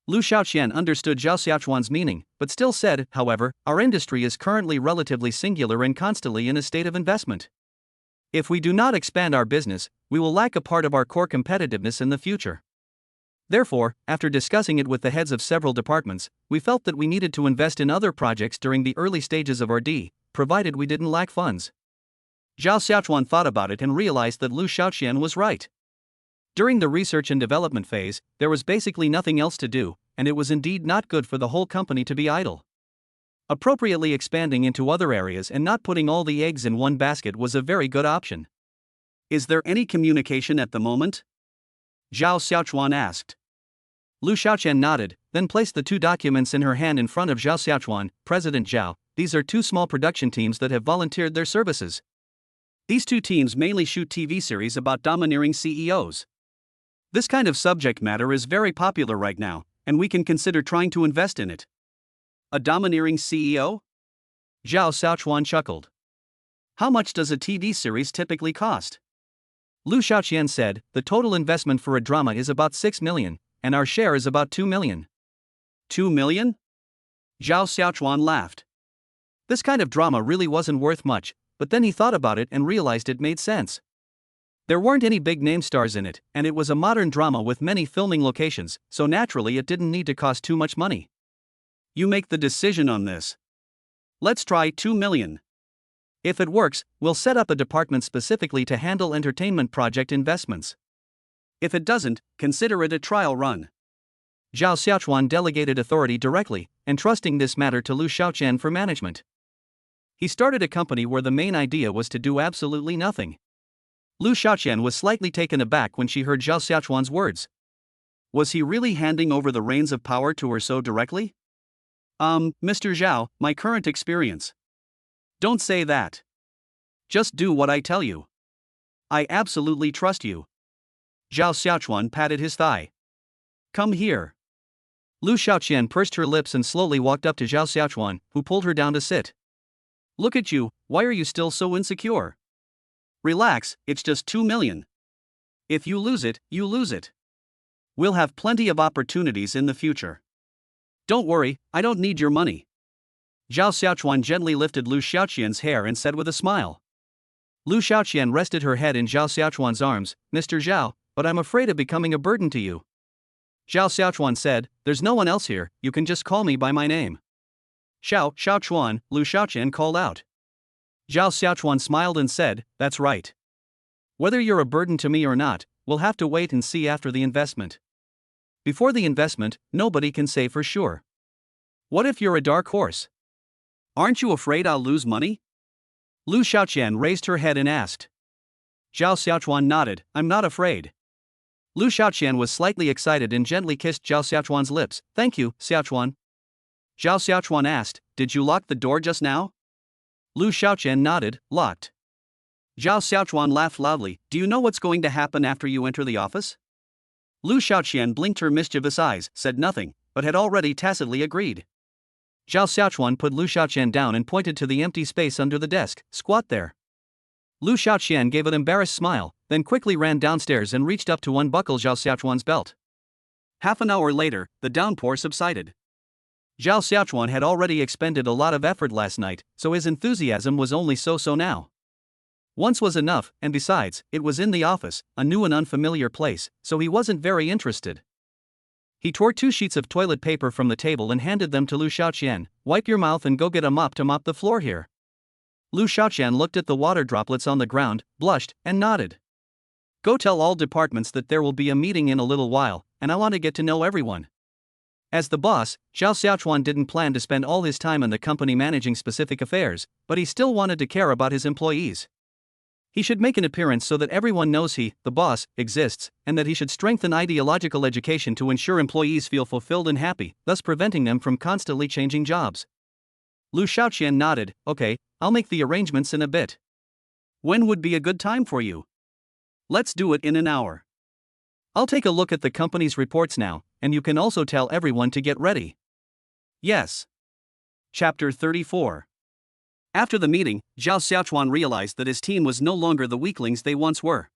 Lu Xiaoqian understood Zhao Xiaochuan's meaning, but still said, "However, our industry is currently relatively singular and constantly in a state of investment. If we do not expand our business, we will lack a part of our core competitiveness in the future. Therefore, after discussing it with the heads of several departments, we felt that we needed to invest in other projects during the early stages of R&D, provided we didn't lack funds." Zhao Xiaochuan thought about it and realized that Lu Xiaoqian was right. During the research and development phase, there was basically nothing else to do, and it was indeed not good for the whole company to be idle. Appropriately expanding into other areas and not putting all the eggs in one basket was a very good option. "Is there any communication at the moment?" Zhao Xiaochuan asked. Lu Xiaoqian nodded, then placed the two documents in her hand in front of Zhao Xiaochuan. "President Zhao, these are two small production teams that have volunteered their services. These two teams mainly shoot TV series about domineering CEOs. This kind of subject matter is very popular right now, and we can consider trying to invest in it." "A domineering CEO?" Zhao Xiaochuan chuckled. "How much does a TV series typically cost?" Lu Xiaoqian said, the total investment for a drama is about 6 million, and our share is about 2 million. 2 million? Zhao Xiaochuan laughed. This kind of drama really wasn't worth much, but then he thought about it and realized it made sense. There weren't any big name stars in it, and it was a modern drama with many filming locations, so naturally it didn't need to cost too much money. You make the decision on this. Let's try 2 million. If it works, we'll set up a department specifically to handle entertainment project investments. If it doesn't, consider it a trial run. Zhao Xiaochuan delegated authority directly, entrusting this matter to Lu Xiaoqian for management. He started a company where the main idea was to do absolutely nothing. Lu Xiaoqian was slightly taken aback when she heard Zhao Xiaochuan's words. Was he really handing over the reins of power to her so directly? Mr. Zhao, my current experience. Don't say that. Just do what I tell you. I absolutely trust you. Zhao Xiaochuan patted his thigh. Come here. Lu Xiaoqian pursed her lips and slowly walked up to Zhao Xiaochuan, who pulled her down to sit. Look at you, why are you still so insecure? Relax, it's just 2 million. If you lose it, you lose it. We'll have plenty of opportunities in the future. Don't worry, I don't need your money. Zhao Xiaochuan gently lifted Lu Xiaoqian's hair and said with a smile. Lu Xiaoqian rested her head in Zhao Xiaochuan's arms. Mr. Zhao, but I'm afraid of becoming a burden to you. Zhao Xiaochuan said, there's no one else here, you can just call me by my name. Xiaochuan, Lu Xiaoqian called out. Zhao Xiaochuan smiled and said, that's right. Whether you're a burden to me or not, we'll have to wait and see after the investment. Before the investment, nobody can say for sure. What if you're a dark horse? Aren't you afraid I'll lose money? Lu Xiaoqian raised her head and asked. Zhao Xiaochuan nodded, I'm not afraid. Lu Xiaoqian was slightly excited and gently kissed Zhao Xiaochuan's lips. Thank you, Xiaochuan. Zhao Xiaochuan asked, did you lock the door just now? Lu Xiaoqian nodded, locked. Zhao Xiaochuan laughed loudly, do you know what's going to happen after you enter the office? Lu Xiaoqian blinked her mischievous eyes, said nothing, but had already tacitly agreed. Zhao Xiaochuan put Lu Xiaoqian down and pointed to the empty space under the desk. Squat there. Lu Xiaoqian gave an embarrassed smile, then quickly ran downstairs and reached up to unbuckle Zhao Xiaochuan's belt. Half an hour later, the downpour subsided. Zhao Xiaochuan had already expended a lot of effort last night, so his enthusiasm was only so-so now. Once was enough, and besides, it was in the office, a new and unfamiliar place, so he wasn't very interested. He tore 2 sheets of toilet paper from the table and handed them to Lu Xiaoqian. Wipe your mouth and go get a mop to mop the floor here. Lu Xiaoqian looked at the water droplets on the ground, blushed, and nodded. Go tell all departments that there will be a meeting in a little while, and I want to get to know everyone. As the boss, Zhao Xiaochuan didn't plan to spend all his time in the company managing specific affairs, but he still wanted to care about his employees. He should make an appearance so that everyone knows he, the boss, exists, and that he should strengthen ideological education to ensure employees feel fulfilled and happy, thus preventing them from constantly changing jobs. Lu Xiaoqian nodded, okay, I'll make the arrangements in a bit. When would be a good time for you? Let's do it in an hour. I'll take a look at the company's reports now, and you can also tell everyone to get ready. Yes. Chapter 34. After the meeting, Zhao Xiaochuan realized that his team was no longer the weaklings they once were.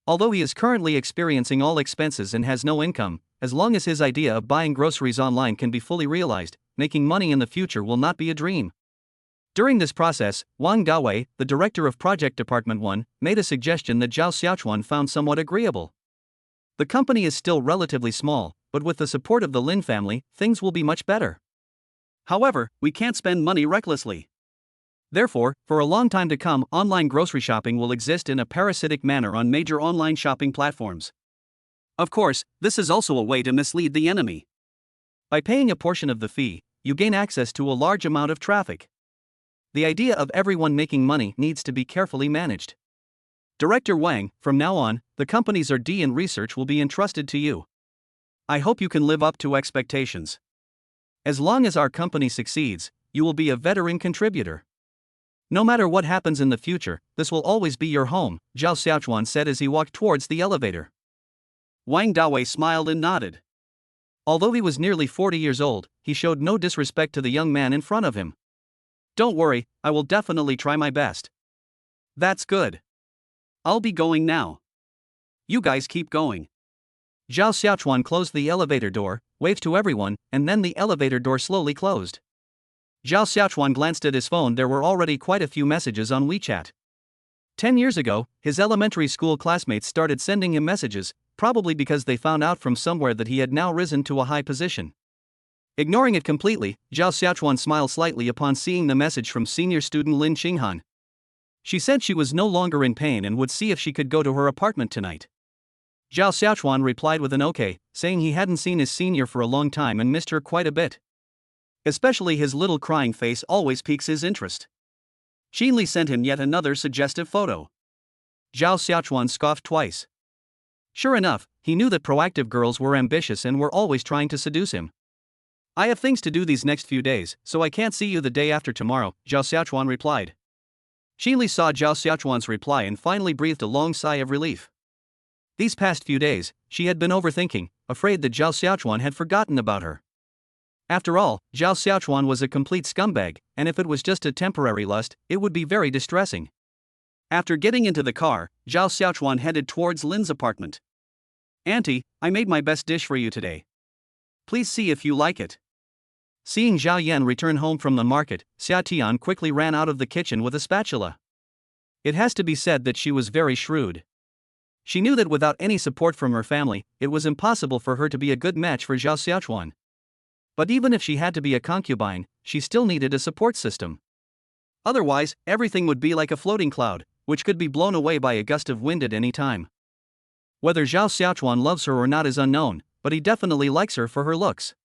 Although he is currently experiencing all expenses and has no income, as long as his idea of buying groceries online can be fully realized, making money in the future will not be a dream. During this process, Wang Dawei, the director of Project Department 1, made a suggestion that Zhao Xiaochuan found somewhat agreeable. The company is still relatively small, but with the support of the Lin family, things will be much better. However, we can't spend money recklessly. Therefore, for a long time to come, online grocery shopping will exist in a parasitic manner on major online shopping platforms. Of course, this is also a way to mislead the enemy. By paying a portion of the fee, you gain access to a large amount of traffic. The idea of everyone making money needs to be carefully managed. Director Wang, from now on, the company's R&D and research will be entrusted to you. I hope you can live up to expectations. As long as our company succeeds, you will be a veteran contributor. No matter what happens in the future, this will always be your home, Zhao Xiaochuan said as he walked towards the elevator. Wang Dawei smiled and nodded. Although he was nearly 40 years old, he showed no disrespect to the young man in front of him. Don't worry, I will definitely try my best. That's good. I'll be going now. You guys keep going. Zhao Xiaochuan closed the elevator door, waved to everyone, and then the elevator door slowly closed. Zhao Xiaochuan glanced at his phone. There were already quite a few messages on WeChat. 10 years ago, his elementary school classmates started sending him messages, probably because they found out from somewhere that he had now risen to a high position. Ignoring it completely, Zhao Xiaochuan smiled slightly upon seeing the message from senior student Lin Qinghan. She said she was no longer in pain and would see if she could go to her apartment tonight. Zhao Xiaochuan replied with an okay, saying he hadn't seen his senior for a long time and missed her quite a bit. Especially his little crying face always piques his interest. Qinli sent him yet another suggestive photo. Zhao Xiaochuan scoffed twice. Sure enough, he knew that proactive girls were ambitious and were always trying to seduce him. I have things to do these next few days, so I can't see you the day after tomorrow, Zhao Xiaochuan replied. Qinli saw Zhao Xiaochuan's reply and finally breathed a long sigh of relief. These past few days, she had been overthinking, afraid that Zhao Xiaochuan had forgotten about her. After all, Zhao Xiaochuan was a complete scumbag, and if it was just a temporary lust, it would be very distressing. After getting into the car, Zhao Xiaochuan headed towards Lin's apartment. Auntie, I made my best dish for you today. Please see if you like it. Seeing Zhao Yan return home from the market, Xia Tian quickly ran out of the kitchen with a spatula. It has to be said that she was very shrewd. She knew that without any support from her family, it was impossible for her to be a good match for Zhao Xiaochuan. But even if she had to be a concubine, she still needed a support system. Otherwise, everything would be like a floating cloud, which could be blown away by a gust of wind at any time. Whether Zhao Xiaochuan loves her or not is unknown, but he definitely likes her for her looks.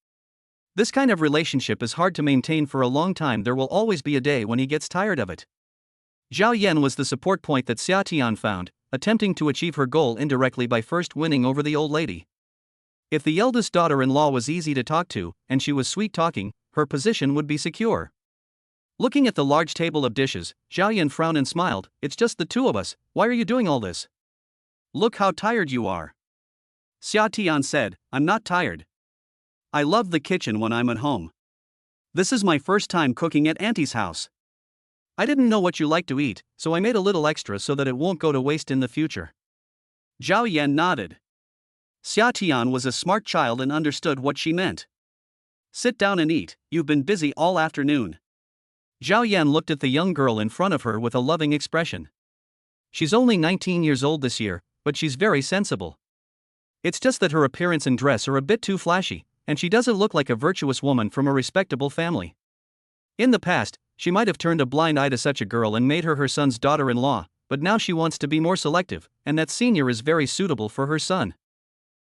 This kind of relationship is hard to maintain for a long time. There will always be a day when he gets tired of it. Zhao Yan was the support point that Xia Tian found, attempting to achieve her goal indirectly by first winning over the old lady. If the eldest daughter-in-law was easy to talk to, and she was sweet-talking, her position would be secure. Looking at the large table of dishes, Zhao Yan frowned and smiled. It's just the two of us, why are you doing all this? Look how tired you are. Xia Tian said, I'm not tired. I love the kitchen when I'm at home. This is my first time cooking at Auntie's house. I didn't know what you like to eat, so I made a little extra so that it won't go to waste in the future. Zhao Yan nodded. Xia Tian was a smart child and understood what she meant. Sit down and eat, you've been busy all afternoon. Zhao Yan looked at the young girl in front of her with a loving expression. She's only 19 years old this year, but she's very sensible. It's just that her appearance and dress are a bit too flashy, and she doesn't look like a virtuous woman from a respectable family. In the past, she might have turned a blind eye to such a girl and made her her son's daughter-in-law, but now she wants to be more selective, and that senior is very suitable for her son.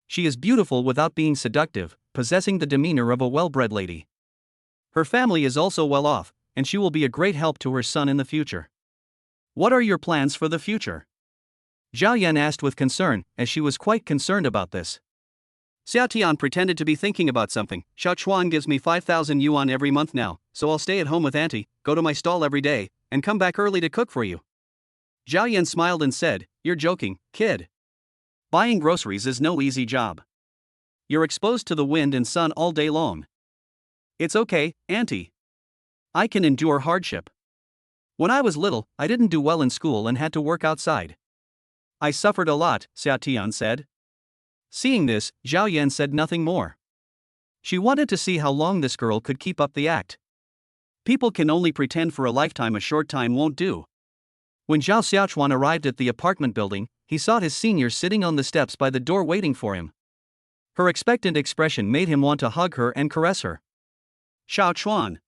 She is beautiful without being seductive, possessing the demeanor of a well-bred lady. Her family is also well off, and she will be a great help to her son in the future. What are your plans for the future? Zhao Yan asked with concern, as she was quite concerned about this. Xia Tian pretended to be thinking about something. Xiaochuan gives me 5,000 yuan every month now, so I'll stay at home with Auntie, go to my stall every day, and come back early to cook for you. Zhao Yan smiled and said, You're joking, kid. Buying groceries is no easy job. You're exposed to the wind and sun all day long. It's okay, Auntie. I can endure hardship. When I was little, I didn't do well in school and had to work outside. I suffered a lot, Xia Tian said. Seeing this, Zhao Yan said nothing more. She wanted to see how long this girl could keep up the act. People can only pretend for a lifetime, a short time won't do. When Zhao Xiaochuan arrived at the apartment building, he saw his senior sitting on the steps by the door waiting for him. Her expectant expression made him want to hug her and caress her. Xiaochuan.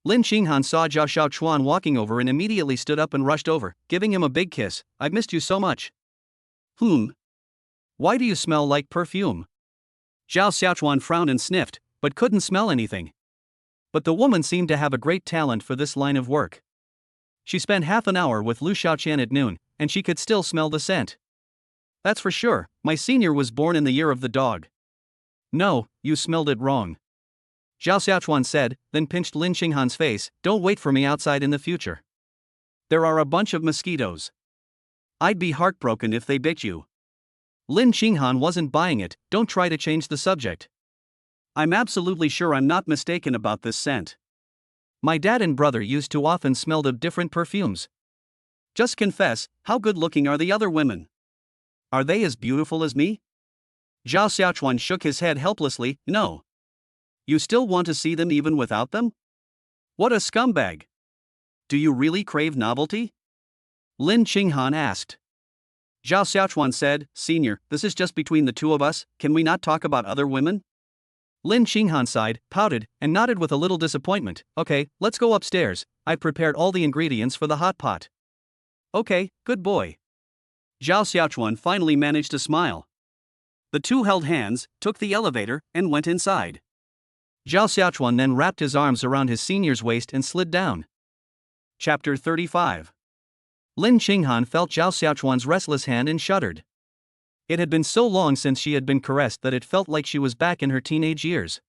Lin Qinghan saw Zhao Xiaochuan walking over and immediately stood up and rushed over, giving him a big kiss. I've missed you so much. Why do you smell like perfume? Zhao Xiaochuan frowned and sniffed, but couldn't smell anything. But the woman seemed to have a great talent for this line of work. She spent half an hour with Lu Xiaoqian at noon, and she could still smell the scent. That's for sure, my senior was born in the year of the dog. No, you smelled it wrong. Zhao Xiaochuan said, then pinched Lin Qinghan's face. Don't wait for me outside in the future. There are a bunch of mosquitoes. I'd be heartbroken if they bit you. Lin Qinghan wasn't buying it. Don't try to change the subject. I'm absolutely sure I'm not mistaken about this scent. My dad and brother used to often smell of different perfumes. Just confess, how good looking are the other women? Are they as beautiful as me? Zhao Xiaochuan shook his head helplessly. No. You still want to see them even without them? What a scumbag! Do you really crave novelty? Lin Qinghan asked. Zhao Xiaochuan said, Senior, this is just between the two of us, can we not talk about other women? Lin Qinghan sighed, pouted, and nodded with a little disappointment. Okay, let's go upstairs, I've prepared all the ingredients for the hot pot. Okay, good boy. Zhao Xiaochuan finally managed to smile. The two held hands, took the elevator, and went inside. Zhao Xiaochuan then wrapped his arms around his senior's waist and slid down. Chapter 35. Lin Qinghan felt Zhao Xiaochuan's restless hand and shuddered. It had been so long since she had been caressed that it felt like she was back in her teenage years.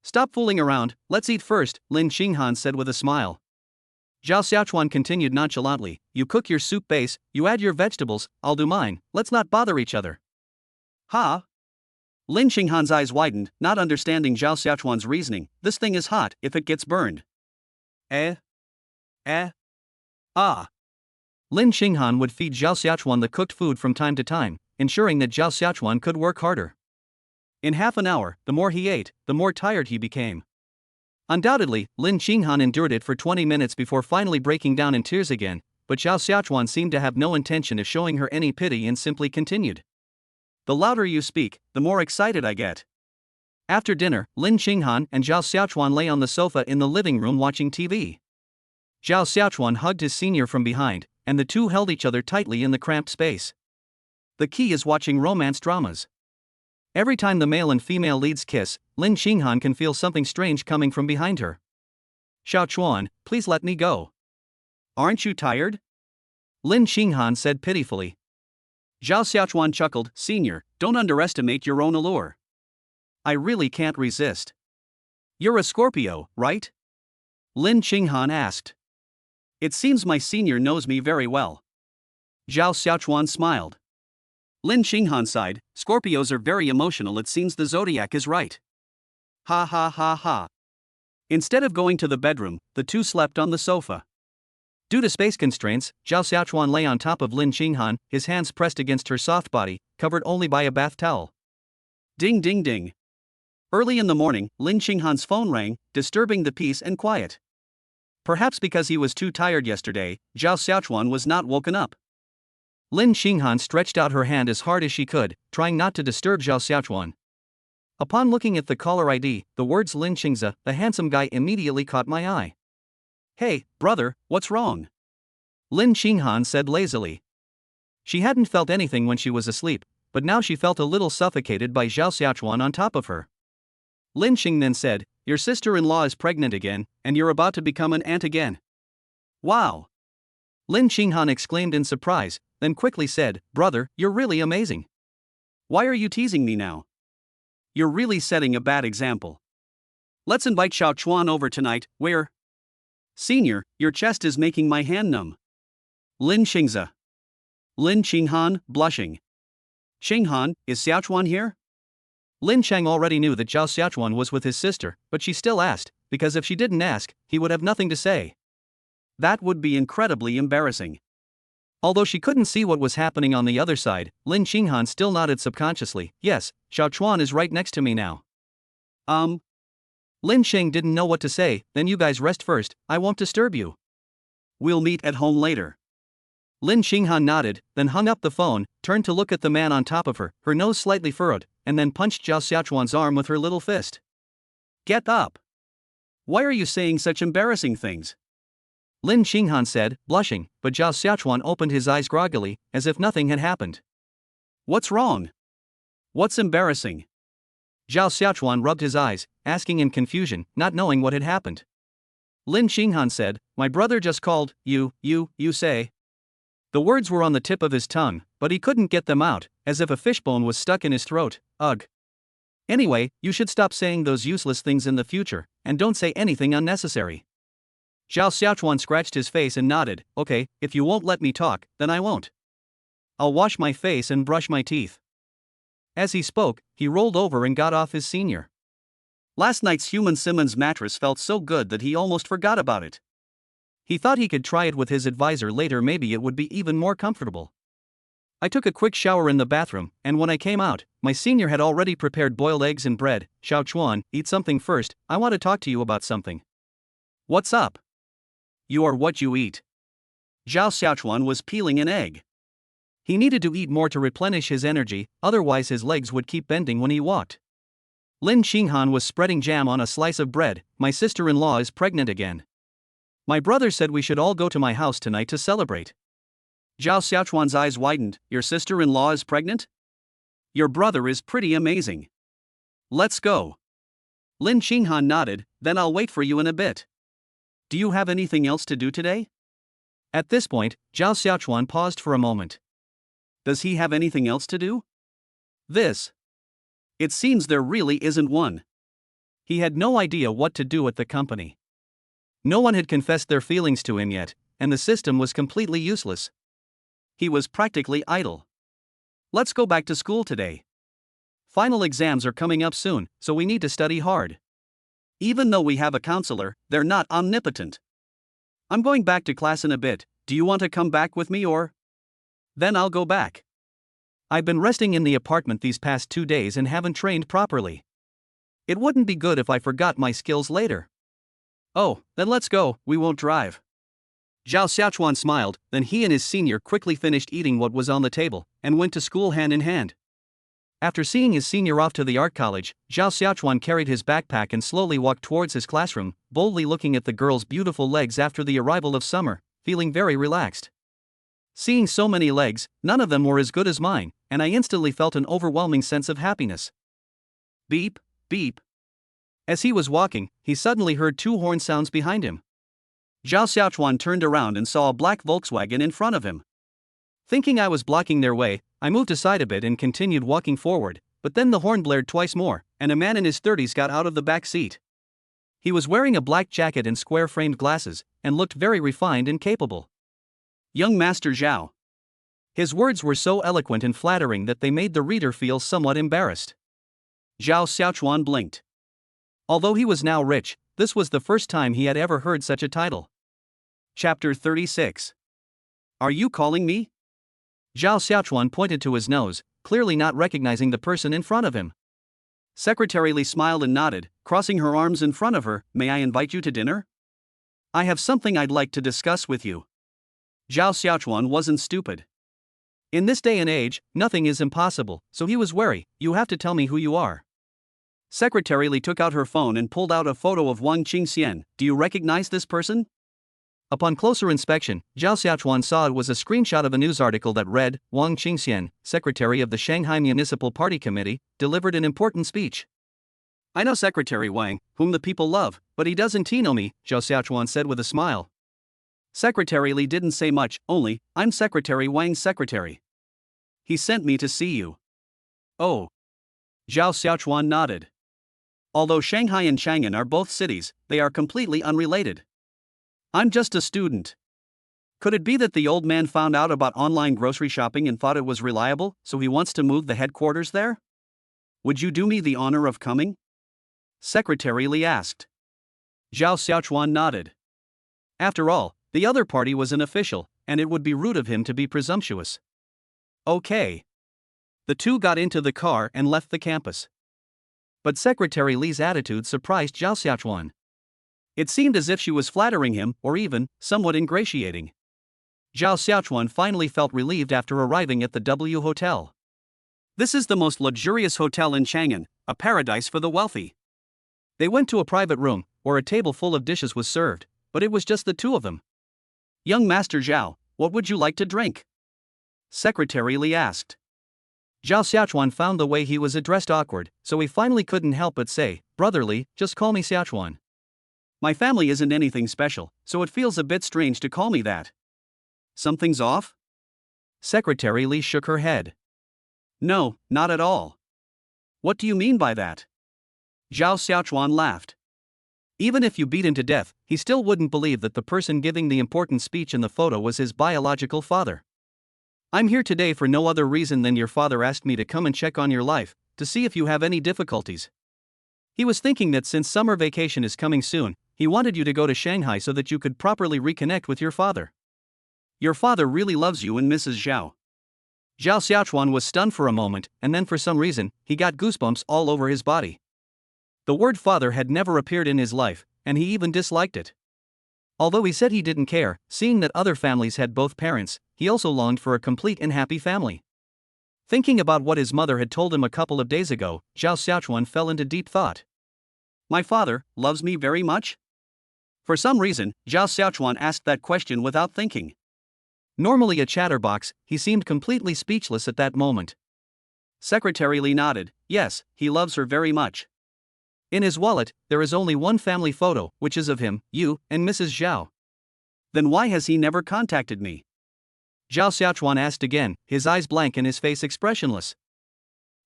Stop fooling around, let's eat first, Lin Qinghan said with a smile. Zhao Xiaochuan continued nonchalantly, you cook your soup base, you add your vegetables, I'll do mine, let's not bother each other. Ha! Lin Qinghan's eyes widened, not understanding Zhao Xiaochuan's reasoning. This thing is hot if it gets burned. Ah. Lin Qinghan would feed Zhao Xiaochuan the cooked food from time to time, ensuring that Zhao Xiaochuan could work harder. In half an hour, the more he ate, the more tired he became. Undoubtedly, Lin Qinghan endured it for 20 minutes before finally breaking down in tears again, but Zhao Xiaochuan seemed to have no intention of showing her any pity and simply continued. The louder you speak, the more excited I get. After dinner, Lin Qinghan and Zhao Xiaochuan lay on the sofa in the living room watching TV. Zhao Xiaochuan hugged his senior from behind, and the two held each other tightly in the cramped space. The key is watching romance dramas. Every time the male and female leads kiss, Lin Qinghan can feel something strange coming from behind her. Xiaochuan, please let me go. Aren't you tired? Lin Qinghan said pitifully. Zhao Xiaochuan chuckled, Senior, don't underestimate your own allure. I really can't resist. You're a Scorpio, right? Lin Qinghan asked. It seems my senior knows me very well. Zhao Xiaochuan smiled. Lin Qinghan sighed, Scorpios are very emotional, it seems the zodiac is right. Ha ha ha ha. Instead of going to the bedroom, the two slept on the sofa. Due to space constraints, Zhao Xiaochuan lay on top of Lin Qinghan, his hands pressed against her soft body, covered only by a bath towel. Ding ding ding. Early in the morning, Lin Qinghan's phone rang, disturbing the peace and quiet. Perhaps because he was too tired yesterday, Zhao Xiaochuan was not woken up. Lin Qinghan stretched out her hand as hard as she could, trying not to disturb Zhao Xiaochuan. Upon looking at the caller ID, the words Lin Qingza, the handsome guy, immediately caught my eye. Hey, brother, what's wrong? Lin Qinghan said lazily. She hadn't felt anything when she was asleep, but now she felt a little suffocated by Zhao Xiaochuan on top of her. Lin Qing then said, your sister-in-law is pregnant again, and you're about to become an aunt again. Wow! Lin Qinghan exclaimed in surprise, then quickly said, brother, you're really amazing. Why are you teasing me now? You're really setting a bad example. Let's invite Xiaochuan over tonight, where? Senior, your chest is making my hand numb. Lin Qingza. Lin Qinghan, blushing. Qinghan, is Xiaochuan here? Lin Cheng already knew that Zhao Xiaochuan was with his sister, but she still asked, because if she didn't ask, he would have nothing to say. That would be incredibly embarrassing. Although she couldn't see what was happening on the other side, Lin Qinghan still nodded subconsciously, yes, Xiaochuan is right next to me now. Lin Cheng didn't know what to say, then you guys rest first, I won't disturb you. We'll meet at home later. Lin Qinghan nodded, then hung up the phone, turned to look at the man on top of her, her nose slightly furrowed, and then punched Zhao Xiaochuan's arm with her little fist. Get up! Why are you saying such embarrassing things? Lin Qinghan said, blushing, but Zhao Xiaochuan opened his eyes groggily, as if nothing had happened. What's wrong? What's embarrassing? Zhao Xiaochuan rubbed his eyes, asking in confusion, not knowing what had happened. Lin Qinghan said, my brother just called, you say. The words were on the tip of his tongue, but he couldn't get them out, as if a fishbone was stuck in his throat. Ugh. Anyway, you should stop saying those useless things in the future, and don't say anything unnecessary. Zhao Xiaochuan scratched his face and nodded, okay, if you won't let me talk, then I won't. I'll wash my face and brush my teeth. As he spoke, he rolled over and got off his senior. Last night's human Simmons mattress felt so good that he almost forgot about it. He thought he could try it with his advisor later, maybe it would be even more comfortable. I took a quick shower in the bathroom, and when I came out, my senior had already prepared boiled eggs and bread. Xiao Chuan, eat something first, I want to talk to you about something. What's up? You are what you eat. Zhao Xiaochuan was peeling an egg. He needed to eat more to replenish his energy, otherwise his legs would keep bending when he walked. Lin Qinghan was spreading jam on a slice of bread. My sister-in-law is pregnant again. My brother said we should all go to my house tonight to celebrate. Zhao Xiaochuan's eyes widened. Your sister-in-law is pregnant? Your brother is pretty amazing. Let's go. Lin Qinghan nodded, then I'll wait for you in a bit. Do you have anything else to do today? At this point, Zhao Xiaochuan paused for a moment. Does he have anything else to do? It seems there really isn't one. He had no idea what to do at the company. No one had confessed their feelings to him yet, and the system was completely useless. He was practically idle. Let's go back to school today. Final exams are coming up soon, so we need to study hard. Even though we have a counselor, they're not omnipotent. I'm going back to class in a bit. Do you want to come back with me or? Then I'll go back. I've been resting in the apartment these past 2 days and haven't trained properly. It wouldn't be good if I forgot my skills later. Oh, then let's go, we won't drive. Zhao Xiaochuan smiled, then he and his senior quickly finished eating what was on the table, and went to school hand in hand. After seeing his senior off to the art college, Zhao Xiaochuan carried his backpack and slowly walked towards his classroom, boldly looking at the girl's beautiful legs after the arrival of summer, feeling very relaxed. Seeing so many legs, none of them were as good as mine, and I instantly felt an overwhelming sense of happiness. Beep, beep. As he was walking, he suddenly heard 2 horn sounds behind him. Zhao Xiaochuan turned around and saw a black Volkswagen in front of him. Thinking I was blocking their way, I moved aside a bit and continued walking forward, but then the horn blared twice more, and a man in his 30s got out of the back seat. He was wearing a black jacket and square-framed glasses, and looked very refined and capable. Young Master Zhao. His words were so eloquent and flattering that they made the reader feel somewhat embarrassed. Zhao Xiaochuan blinked. Although he was now rich, this was the first time he had ever heard such a title. Chapter 36. Are you calling me? Zhao Xiaochuan pointed to his nose, clearly not recognizing the person in front of him. Secretary Li smiled and nodded, crossing her arms in front of her. May I invite you to dinner? I have something I'd like to discuss with you. Zhao Xiaochuan wasn't stupid. In this day and age, nothing is impossible, so he was wary. You have to tell me who you are. Secretary Li took out her phone and pulled out a photo of Wang Qingxian. Do you recognize this person? Upon closer inspection, Zhao Xiaochuan saw it was a screenshot of a news article that read, Wang Qingxian, secretary of the Shanghai Municipal Party Committee, delivered an important speech. I know Secretary Wang, whom the people love, but he doesn't know me, Zhao Xiaochuan said with a smile. Secretary Li didn't say much, only, I'm Secretary Wang's secretary. He sent me to see you. Oh. Zhao Xiaochuan nodded. Although Shanghai and Chang'an are both cities, they are completely unrelated. I'm just a student. Could it be that the old man found out about online grocery shopping and thought it was reliable, so he wants to move the headquarters there? Would you do me the honor of coming? Secretary Li asked. Zhao Xiaochuan nodded. After all, the other party was an official, and it would be rude of him to be presumptuous. Okay. The two got into the car and left the campus. But Secretary Li's attitude surprised Zhao Xiaochuan. It seemed as if she was flattering him, or even, somewhat ingratiating. Zhao Xiaochuan finally felt relieved after arriving at the W Hotel. This is the most luxurious hotel in Chang'an, a paradise for the wealthy. They went to a private room, where a table full of dishes was served, but it was just the two of them. Young Master Zhao, what would you like to drink? Secretary Li asked. Zhao Xiaochuan found the way he was addressed awkward, so he finally couldn't help but say, Brother Li, just call me Xiaochuan. My family isn't anything special, so it feels a bit strange to call me that. Something's off? Secretary Li shook her head. No, not at all. What do you mean by that? Zhao Xiaochuan laughed. Even if you beat him to death, he still wouldn't believe that the person giving the important speech in the photo was his biological father. I'm here today for no other reason than your father asked me to come and check on your life, to see if you have any difficulties. He was thinking that since summer vacation is coming soon, he wanted you to go to Shanghai so that you could properly reconnect with your father. Your father really loves you and Mrs. Zhao. Zhao Xiaochuan was stunned for a moment, and then for some reason, he got goosebumps all over his body. The word father had never appeared in his life, and he even disliked it. Although he said he didn't care, seeing that other families had both parents, he also longed for a complete and happy family. Thinking about what his mother had told him a couple of days ago, Zhao Xiaochuan fell into deep thought. My father loves me very much? For some reason, Zhao Xiaochuan asked that question without thinking. Normally a chatterbox, he seemed completely speechless at that moment. Secretary Li nodded. Yes, he loves her very much. In his wallet, there is only one family photo, which is of him, you, and Mrs. Zhao. Then why has he never contacted me? Zhao Xiaochuan asked again, his eyes blank and his face expressionless.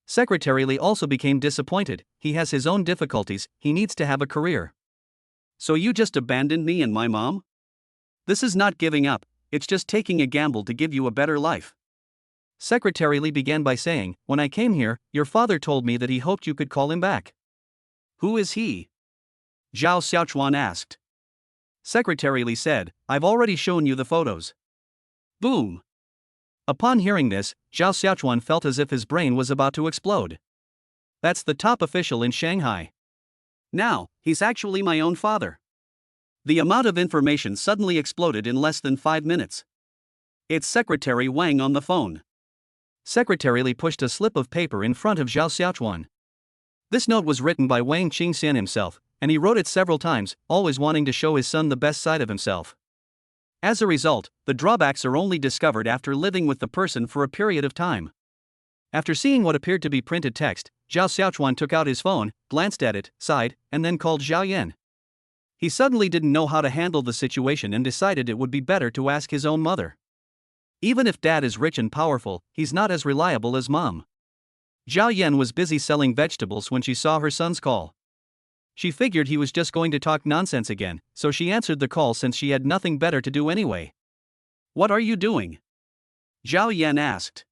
Secretary Li also became disappointed. He has his own difficulties, he needs to have a career. So you just abandoned me and my mom? This is not giving up, it's just taking a gamble to give you a better life. Secretary Li began by saying, when I came here, your father told me that he hoped you could call him back. Who is he? Zhao Xiaochuan asked. Secretary Li said, I've already shown you the photos. Boom! Upon hearing this, Zhao Xiaochuan felt as if his brain was about to explode. That's the top official in Shanghai. Now, he's actually my own father. The amount of information suddenly exploded in less than 5 minutes. It's Secretary Wang on the phone. Secretary Li pushed a slip of paper in front of Zhao Xiaochuan. This note was written by Wang Qingxian himself, and he wrote it several times, always wanting to show his son the best side of himself. As a result, the drawbacks are only discovered after living with the person for a period of time. After seeing what appeared to be printed text, Zhao Xiaochuan took out his phone, glanced at it, sighed, and then called Zhao Yan. He suddenly didn't know how to handle the situation and decided it would be better to ask his own mother. Even if dad is rich and powerful, he's not as reliable as mom. Zhao Yan was busy selling vegetables when she saw her son's call. She figured he was just going to talk nonsense again, so she answered the call since she had nothing better to do anyway. What are you doing? Zhao Yan asked.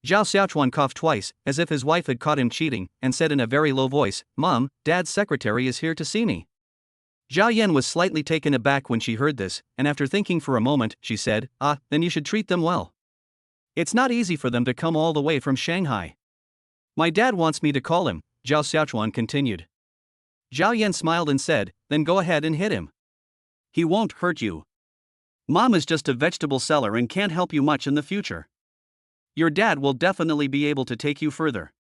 Zhao Xiaochuan coughed twice, as if his wife had caught him cheating, and said in a very low voice, Mom, Dad's secretary is here to see me. Zhao Yan was slightly taken aback when she heard this, and after thinking for a moment, she said, then you should treat them well. It's not easy for them to come all the way from Shanghai. My dad wants me to call him, Zhao Xiaochuan continued. Zhao Yan smiled and said, then go ahead and hit him. He won't hurt you. Mom is just a vegetable seller and can't help you much in the future. Your dad will definitely be able to take you further.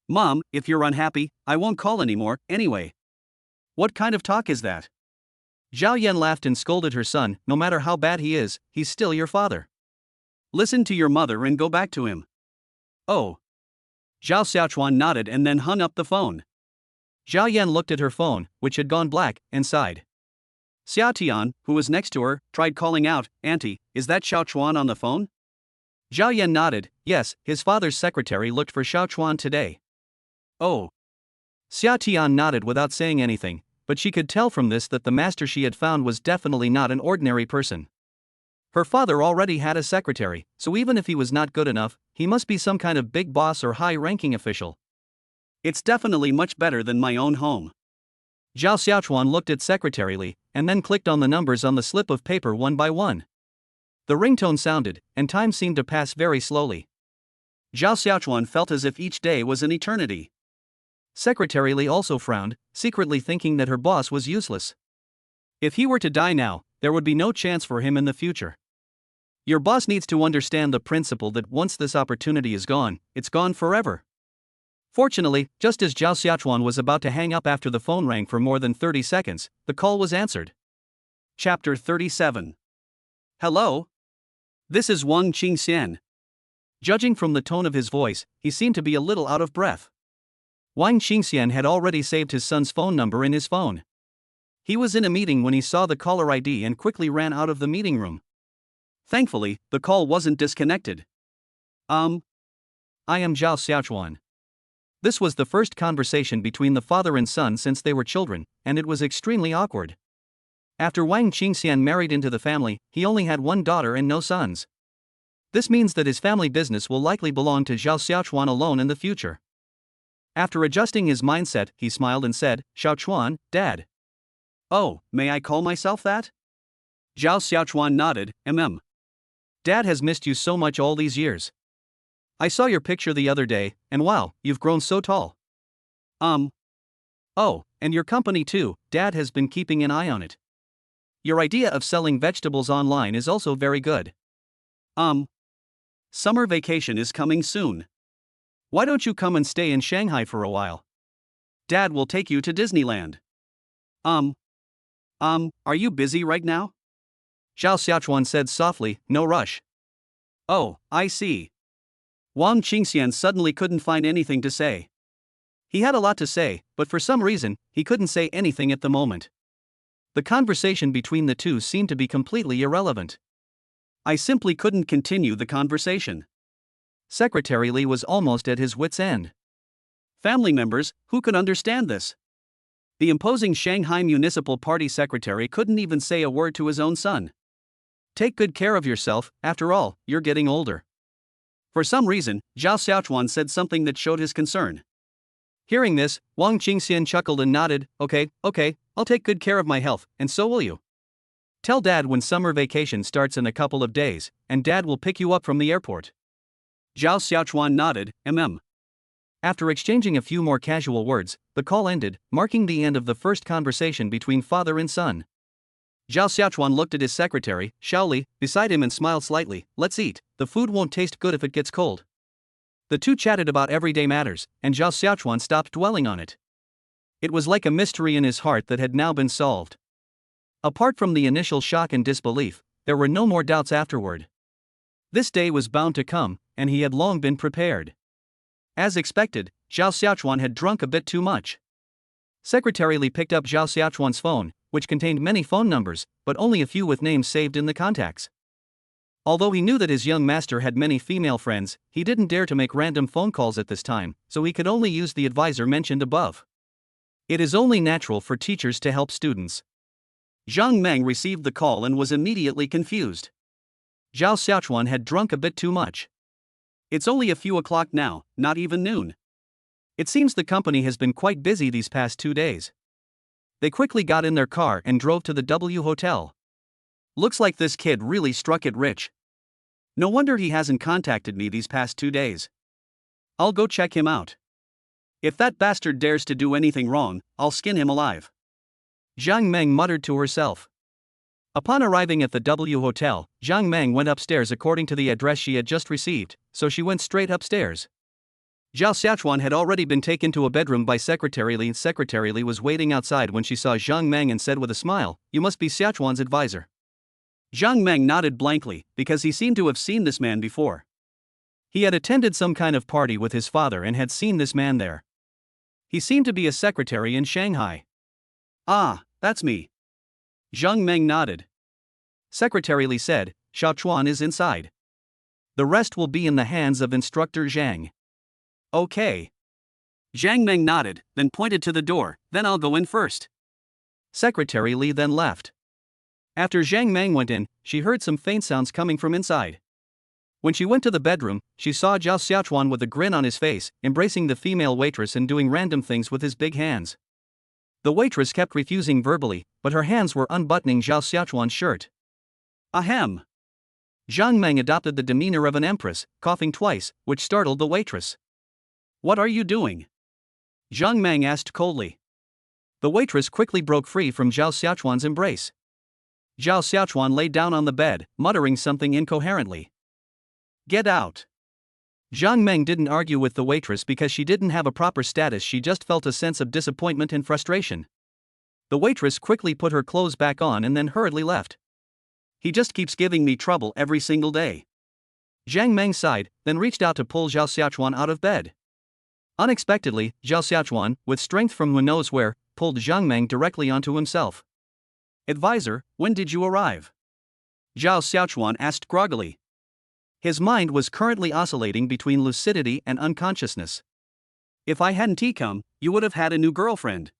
Mom, if you're unhappy, I won't call anymore, anyway. What kind of talk is that? Zhao Yan laughed and scolded her son, no matter how bad he is, he's still your father. Listen to your mother and go back to him. Oh. Zhao Xiaochuan nodded and then hung up the phone. Zhao Yan looked at her phone, which had gone black, and sighed. Xia Tian, who was next to her, tried calling out, Auntie, is that Xiaochuan on the phone? Zhao Yan nodded, yes, his father's secretary looked for Xiaochuan today. Oh. Xia Tian nodded without saying anything, but she could tell from this that the master she had found was definitely not an ordinary person. Her father already had a secretary, so even if he was not good enough, he must be some kind of big boss or high-ranking official. It's definitely much better than my own home. Zhao Xiaochuan looked at Secretary Li, and then clicked on the numbers on the slip of paper one by one. The ringtone sounded, and time seemed to pass very slowly. Zhao Xiaochuan felt as if each day was an eternity. Secretary Li also frowned, secretly thinking that her boss was useless. If he were to die now, there would be no chance for him in the future. Your boss needs to understand the principle that once this opportunity is gone, it's gone forever. Fortunately, just as Zhao Xiaochuan was about to hang up after the phone rang for more than 30 seconds, the call was answered. Chapter 37. Hello? This is Wang Qingxian. Judging from the tone of his voice, he seemed to be a little out of breath. Wang Qingxian had already saved his son's phone number in his phone. He was in a meeting when he saw the caller ID and quickly ran out of the meeting room. Thankfully, the call wasn't disconnected. I am Zhao Xiaochuan. This was the first conversation between the father and son since they were children, and it was extremely awkward. After Wang Qingxian married into the family, he only had one daughter and no sons. This means that his family business will likely belong to Zhao Xiaochuan alone in the future. After adjusting his mindset, he smiled and said, Xiaochuan, Dad. Oh, may I call myself that? Zhao Xiaochuan nodded, Dad has missed you so much all these years. I saw your picture the other day, and wow, you've grown so tall. Oh, and your company too, Dad has been keeping an eye on it. Your idea of selling vegetables online is also very good. Summer vacation is coming soon. Why don't you come and stay in Shanghai for a while? Dad will take you to Disneyland. Are you busy right now? Zhao Xiaochuan said softly, no rush. Oh, I see. Wang Qingxian suddenly couldn't find anything to say. He had a lot to say, but for some reason, he couldn't say anything at the moment. The conversation between the two seemed to be completely irrelevant. I simply couldn't continue the conversation. Secretary Li was almost at his wits' end. Family members, who could understand this? The imposing Shanghai Municipal Party secretary couldn't even say a word to his own son. Take good care of yourself, after all, you're getting older. For some reason, Zhao Xiaochuan said something that showed his concern. Hearing this, Wang Qingxian chuckled and nodded, okay, I'll take good care of my health, and so will you. Tell Dad when summer vacation starts in a couple of days, and Dad will pick you up from the airport. Zhao Xiaochuan nodded, After exchanging a few more casual words, the call ended, marking the end of the first conversation between father and son. Zhao Xiaochuan looked at his secretary, Xiaoli, beside him and smiled slightly. Let's eat, the food won't taste good if it gets cold. The two chatted about everyday matters, and Zhao Xiaochuan stopped dwelling on it. It was like a mystery in his heart that had now been solved. Apart from the initial shock and disbelief, there were no more doubts afterward. This day was bound to come, and he had long been prepared. As expected, Zhao Xiaochuan had drunk a bit too much. Secretary Li picked up Zhao Xiaochuan's phone, which contained many phone numbers, but only a few with names saved in the contacts. Although he knew that his young master had many female friends, he didn't dare to make random phone calls at this time, so he could only use the advisor mentioned above. It is only natural for teachers to help students. Zhang Meng received the call and was immediately confused. Zhao Xiaochuan had drunk a bit too much. It's only a few o'clock now, not even noon. It seems the company has been quite busy these past 2 days. They quickly got in their car and drove to the W Hotel. Looks like this kid really struck it rich. No wonder he hasn't contacted me these past 2 days. I'll go check him out. If that bastard dares to do anything wrong, I'll skin him alive. Zhang Meng muttered to herself. Upon arriving at the W Hotel, Zhang Meng went upstairs according to the address she had just received, so she went straight upstairs. Zhao Xiaochuan had already been taken to a bedroom by Secretary Li. Secretary Li was waiting outside when she saw Zhang Meng and said with a smile, "You must be Xiaochuan's advisor." Zhang Meng nodded blankly, because he seemed to have seen this man before. He had attended some kind of party with his father and had seen this man there. He seemed to be a secretary in Shanghai. Ah, that's me. Zhang Meng nodded. Secretary Li said, Xiaochuan is inside. The rest will be in the hands of Instructor Zhang. Okay. Zhang Meng nodded, then pointed to the door, then I'll go in first. Secretary Li then left. After Zhang Meng went in, she heard some faint sounds coming from inside. When she went to the bedroom, she saw Zhao Xiaochuan with a grin on his face, embracing the female waitress and doing random things with his big hands. The waitress kept refusing verbally, but her hands were unbuttoning Zhao Xiaochuan's shirt. Ahem. Zhang Meng adopted the demeanor of an empress, coughing twice, which startled the waitress. What are you doing? Zhang Meng asked coldly. The waitress quickly broke free from Zhao Xiaochuan's embrace. Zhao Xiaochuan lay down on the bed, muttering something incoherently. Get out. Zhang Meng didn't argue with the waitress because she didn't have a proper status, she just felt a sense of disappointment and frustration. The waitress quickly put her clothes back on and then hurriedly left. He just keeps giving me trouble every single day. Zhang Meng sighed, then reached out to pull Zhao Xiaochuan out of bed. Unexpectedly, Zhao Xiaochuan, with strength from who knows where, pulled Zhang Meng directly onto himself. Advisor, when did you arrive? Zhao Xiaochuan asked groggily. His mind was currently oscillating between lucidity and unconsciousness. If I hadn't come, you would have had a new girlfriend.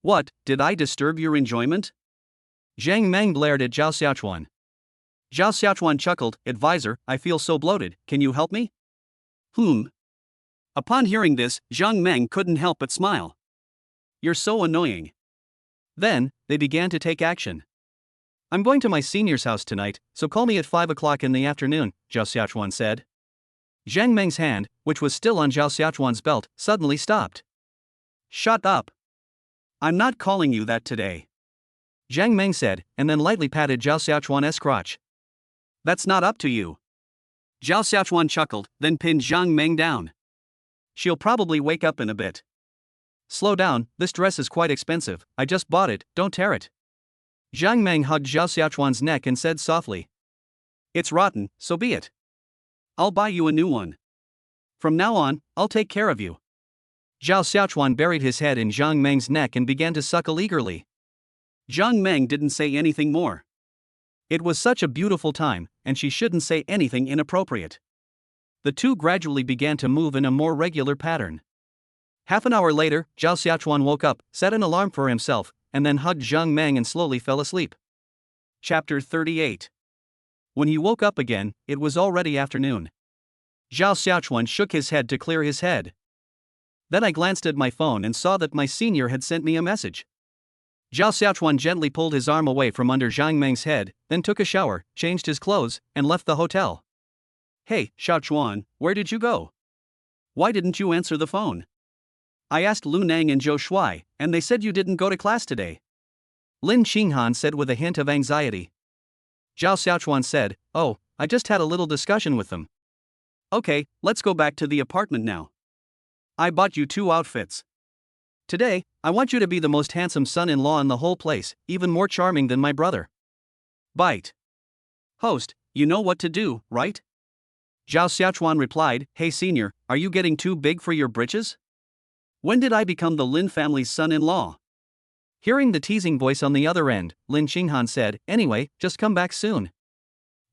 What, did I disturb your enjoyment? Zhang Meng glared at Zhao Xiaochuan. Zhao Xiaochuan chuckled, Advisor, I feel so bloated, can you help me? Upon hearing this, Zhang Meng couldn't help but smile. You're so annoying. Then, they began to take action. I'm going to my senior's house tonight, so call me at 5 o'clock in the afternoon, Zhao Xiaochuan said. Zhang Meng's hand, which was still on Zhao Xiaochuan's belt, suddenly stopped. Shut up. I'm not calling you that today. Zhang Meng said, and then lightly patted Zhao Xiaochuan's crotch. That's not up to you. Zhao Xiaochuan chuckled, then pinned Zhang Meng down. She'll probably wake up in a bit. Slow down, this dress is quite expensive, I just bought it, don't tear it. Zhang Meng hugged Zhao Xiaochuan's neck and said softly. It's rotten, so be it. I'll buy you a new one. From now on, I'll take care of you. Zhao Xiaochuan buried his head in Zhang Meng's neck and began to suckle eagerly. Zhang Meng didn't say anything more. It was such a beautiful time, and she shouldn't say anything inappropriate. The two gradually began to move in a more regular pattern. Half an hour later, Zhao Xiaochuan woke up, set an alarm for himself, and then hugged Zhang Meng and slowly fell asleep. Chapter 38. When he woke up again, it was already afternoon. Zhao Xiaochuan shook his head to clear his head. Then I glanced at my phone and saw that my senior had sent me a message. Zhao Xiaochuan gently pulled his arm away from under Zhang Meng's head, then took a shower, changed his clothes, and left the hotel. Hey, Xiaochuan, where did you go? Why didn't you answer the phone? I asked Lu Nang and Zhou Shuai, and they said you didn't go to class today. Lin Qinghan said with a hint of anxiety. Zhao Xiaochuan said, Oh, I just had a little discussion with them. Okay, let's go back to the apartment now. I bought you 2 outfits. Today, I want you to be the most handsome son-in-law in the whole place, even more charming than my brother. Bite. Host, you know what to do, right? Zhao Xiaochuan replied, Hey senior, are you getting too big for your britches? When did I become the Lin family's son-in-law? Hearing the teasing voice on the other end, Lin Qinghan said, Anyway, just come back soon.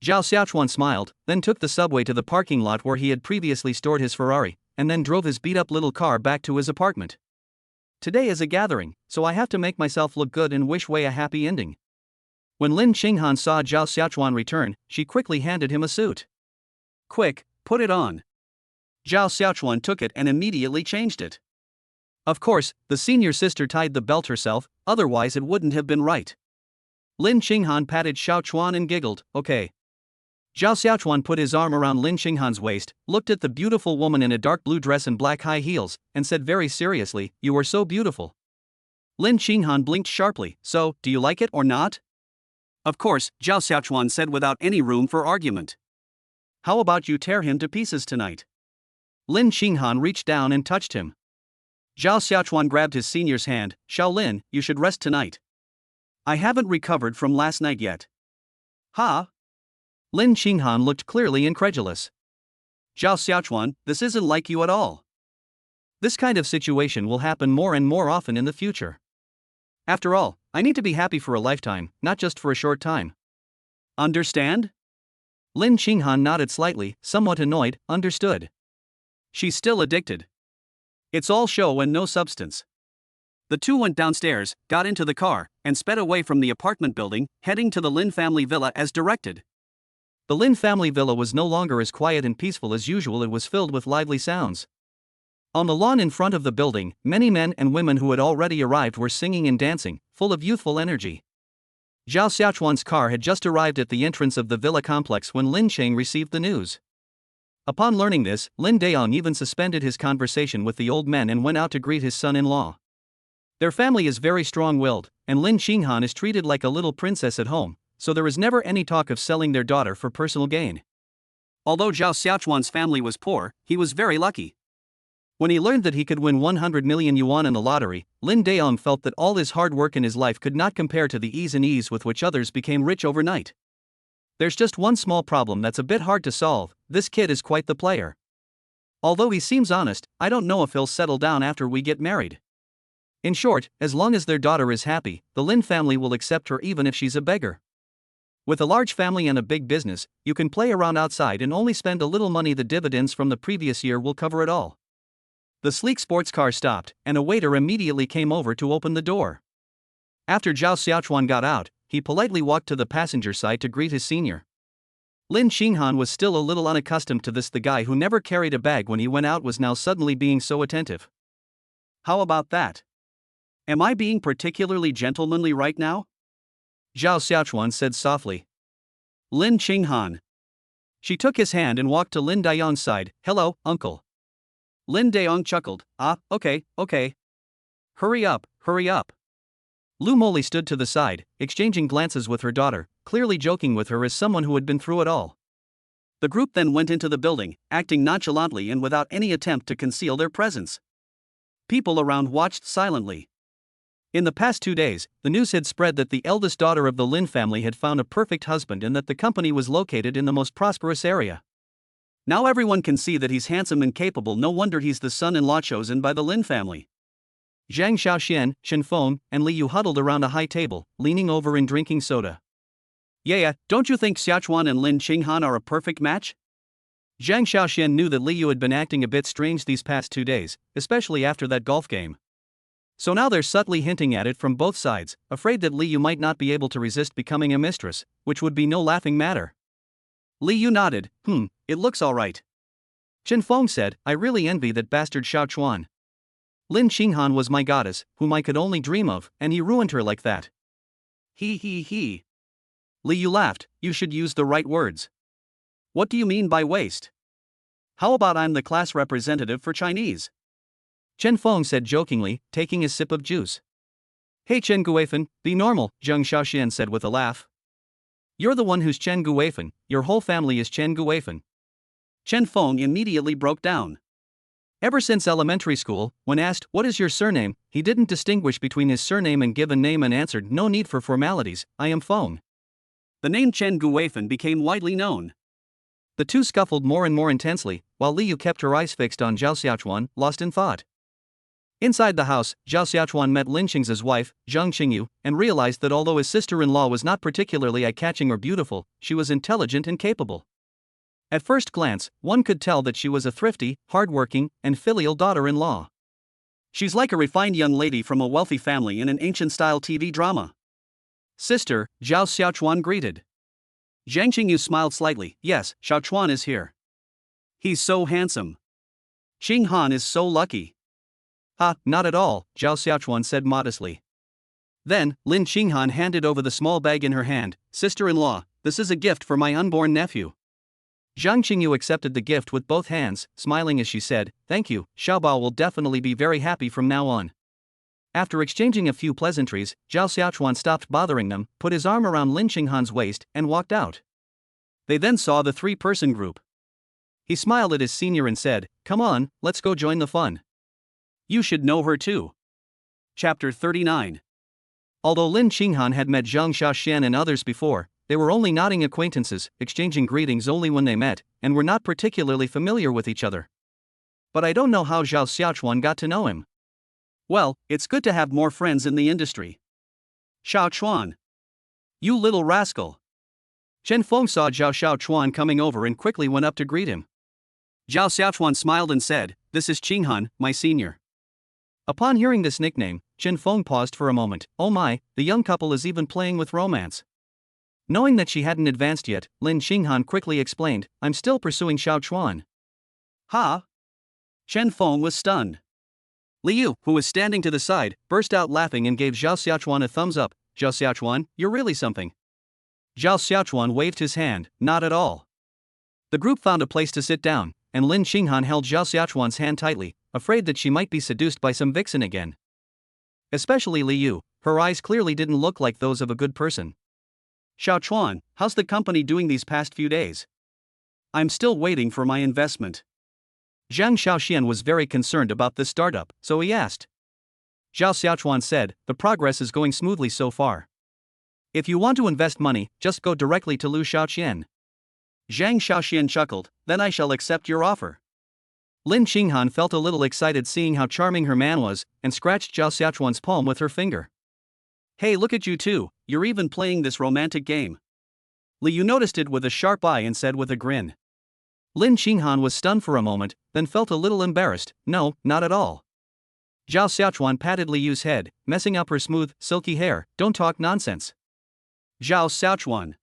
Zhao Xiaochuan smiled, then took the subway to the parking lot where he had previously stored his Ferrari, and then drove his beat-up little car back to his apartment. Today is a gathering, so I have to make myself look good and wish Wei a happy ending. When Lin Qinghan saw Zhao Xiaochuan return, she quickly handed him a suit. Quick, put it on. Zhao Xiaochuan took it and immediately changed it. Of course, the senior sister tied the belt herself, otherwise it wouldn't have been right. Lin Qinghan patted Xiaochuan and giggled, Okay. Zhao Xiaochuan put his arm around Lin Qinghan's waist, looked at the beautiful woman in a dark blue dress and black high heels, and said very seriously, You are so beautiful. Lin Qinghan blinked sharply, So, do you like it or not? Of course, Zhao Xiaochuan said without any room for argument. How about you tear him to pieces tonight? Lin Qinghan reached down and touched him. Zhao Xiaochuan grabbed his senior's hand, Shaolin, you should rest tonight. I haven't recovered from last night yet. Huh? Lin Qinghan looked clearly incredulous. Zhao Xiaochuan, this isn't like you at all. This kind of situation will happen more and more often in the future. After all, I need to be happy for a lifetime, not just for a short time. Understand? Lin Qinghan nodded slightly, somewhat annoyed, understood. She's still addicted. It's all show and no substance. The two went downstairs, got into the car, and sped away from the apartment building, heading to the Lin family villa as directed. The Lin family villa was no longer as quiet and peaceful as usual, it was filled with lively sounds. On the lawn in front of the building, many men and women who had already arrived were singing and dancing, full of youthful energy. Zhao Xiaochuan's car had just arrived at the entrance of the villa complex when Lin Cheng received the news. Upon learning this, Lin Daong even suspended his conversation with the old men and went out to greet his son-in-law. Their family is very strong-willed, and Lin Qinghan is treated like a little princess at home, so there is never any talk of selling their daughter for personal gain. Although Zhao Xiaochuan's family was poor, he was very lucky. When he learned that he could win 100 million yuan in the lottery, Lin Daong felt that all his hard work in his life could not compare to the ease with which others became rich overnight. There's just one small problem that's a bit hard to solve, this kid is quite the player. Although he seems honest, I don't know if he'll settle down after we get married. In short, as long as their daughter is happy, the Lin family will accept her even if she's a beggar. With a large family and a big business, you can play around outside and only spend a little money. The dividends from the previous year will cover it all. The sleek sports car stopped, and a waiter immediately came over to open the door. After Zhao Xiaochuan got out, he politely walked to the passenger side to greet his senior. Lin Qinghan was still a little unaccustomed to this. The guy who never carried a bag when he went out was now suddenly being so attentive. How about that? Am I being particularly gentlemanly right now? Zhao Xiaochuan said softly. Lin Qinghan. She took his hand and walked to Lin Daiyong's side. "Hello, uncle." Lin Daiyong chuckled. "Ah, okay. Hurry up. Lu Moli stood to the side, exchanging glances with her daughter, clearly joking with her as someone who had been through it all. The group then went into the building, acting nonchalantly and without any attempt to conceal their presence. People around watched silently. In the past 2 days, the news had spread that the eldest daughter of the Lin family had found a perfect husband and that the company was located in the most prosperous area. Now everyone can see that he's handsome and capable, no wonder he's the son-in-law chosen by the Lin family. Zhang Xiaoxian, Chen Feng, and Li Yu huddled around a high table, leaning over and drinking soda. "Yeah, don't you think Xiaochuan and Lin Qinghan are a perfect match?" Zhang Xiaoxian knew that Li Yu had been acting a bit strange these past 2 days, especially after that golf game. So now they're subtly hinting at it from both sides, afraid that Li Yu might not be able to resist becoming a mistress, which would be no laughing matter. Li Yu nodded. It looks alright. Chen Feng said, "I really envy that bastard Xiaochuan. Lin Qinghan was my goddess, whom I could only dream of, and he ruined her like that." He. Li Yu laughed. "You should use the right words." "What do you mean by waste? How about I'm the class representative for Chinese?" Chen Feng said jokingly, taking a sip of juice. "Hey Chen Guifan, be normal," Zhang Xiaoxian said with a laugh. "You're the one who's Chen Guifan, your whole family is Chen Guifan." Chen Feng immediately broke down. Ever since elementary school, when asked, "What is your surname?" he didn't distinguish between his surname and given name and answered, "No need for formalities, I am Feng." The name Chen Guifan became widely known. The two scuffled more and more intensely, while Li Yu kept her eyes fixed on Zhao Xiaochuan, lost in thought. Inside the house, Zhao Xiaochuan met Lin Qing's wife, Zhang Qingyu, and realized that although his sister-in-law was not particularly eye-catching or beautiful, she was intelligent and capable. At first glance, one could tell that she was a thrifty, hard-working, and filial daughter-in-law. She's like a refined young lady from a wealthy family in an ancient-style TV drama. "Sister," Zhao Xiaochuan greeted. Zhang Qingyu smiled slightly. "Yes, Xiaochuan is here. He's so handsome. Qinghan is so lucky." Not at all," Zhao Xiaochuan said modestly. Then, Lin Qinghan handed over the small bag in her hand. "Sister-in-law, this is a gift for my unborn nephew." Zhang Qingyu accepted the gift with both hands, smiling as she said, "Thank you, Xiaobao will definitely be very happy from now on." After exchanging a few pleasantries, Zhao Xiaochuan stopped bothering them, put his arm around Lin Qinghan's waist, and walked out. They then saw the three-person group. He smiled at his senior and said, "Come on, let's go join the fun. You should know her too." Chapter 39. Although Lin Qinghan had met Zhang Xiaoxian and others before, they were only nodding acquaintances, exchanging greetings only when they met, and were not particularly familiar with each other. "But I don't know how Zhao Xiaochuan got to know him." "Well, it's good to have more friends in the industry." "Xiaochuan. You little rascal." Chen Feng saw Zhao Xiaochuan coming over and quickly went up to greet him. Zhao Xiaochuan smiled and said, "This is Qinghan, my senior." Upon hearing this nickname, Chen Feng paused for a moment. Oh my, the young couple is even playing with romance. Knowing that she hadn't advanced yet, Lin Qinghan quickly explained, "I'm still pursuing Xiaochuan." "Ha?" Chen Feng was stunned. Li Yu, who was standing to the side, burst out laughing and gave Zhao Xiaochuan a thumbs up. "Zhao Xiaochuan, you're really something." Zhao Xiaochuan waved his hand. "Not at all." The group found a place to sit down, and Lin Qinghan held Zhao Xiaochuan's hand tightly, afraid that she might be seduced by some vixen again. Especially Li Yu, her eyes clearly didn't look like those of a good person. "Xiaochuan, how's the company doing these past few days?" "I'm still waiting for my investment." Zhang Xiaoxian was very concerned about this startup, so he asked. Zhao Xiaochuan said, "The progress is going smoothly so far. If you want to invest money, just go directly to Lu Xiaoqian." Zhang Xiaoxian chuckled, "Then I shall accept your offer." Lin Qinghan felt a little excited seeing how charming her man was, and scratched Zhao Xiaochuan's palm with her finger. "Hey, look at you two, you're even playing this romantic game." Li Yu noticed it with a sharp eye and said with a grin. Lin Qinghan was stunned for a moment, then felt a little embarrassed. "No, not at all." Zhao Xiaochuan patted Li Yu's head, messing up her smooth, silky hair. "Don't talk nonsense." Zhao Xiaochuan.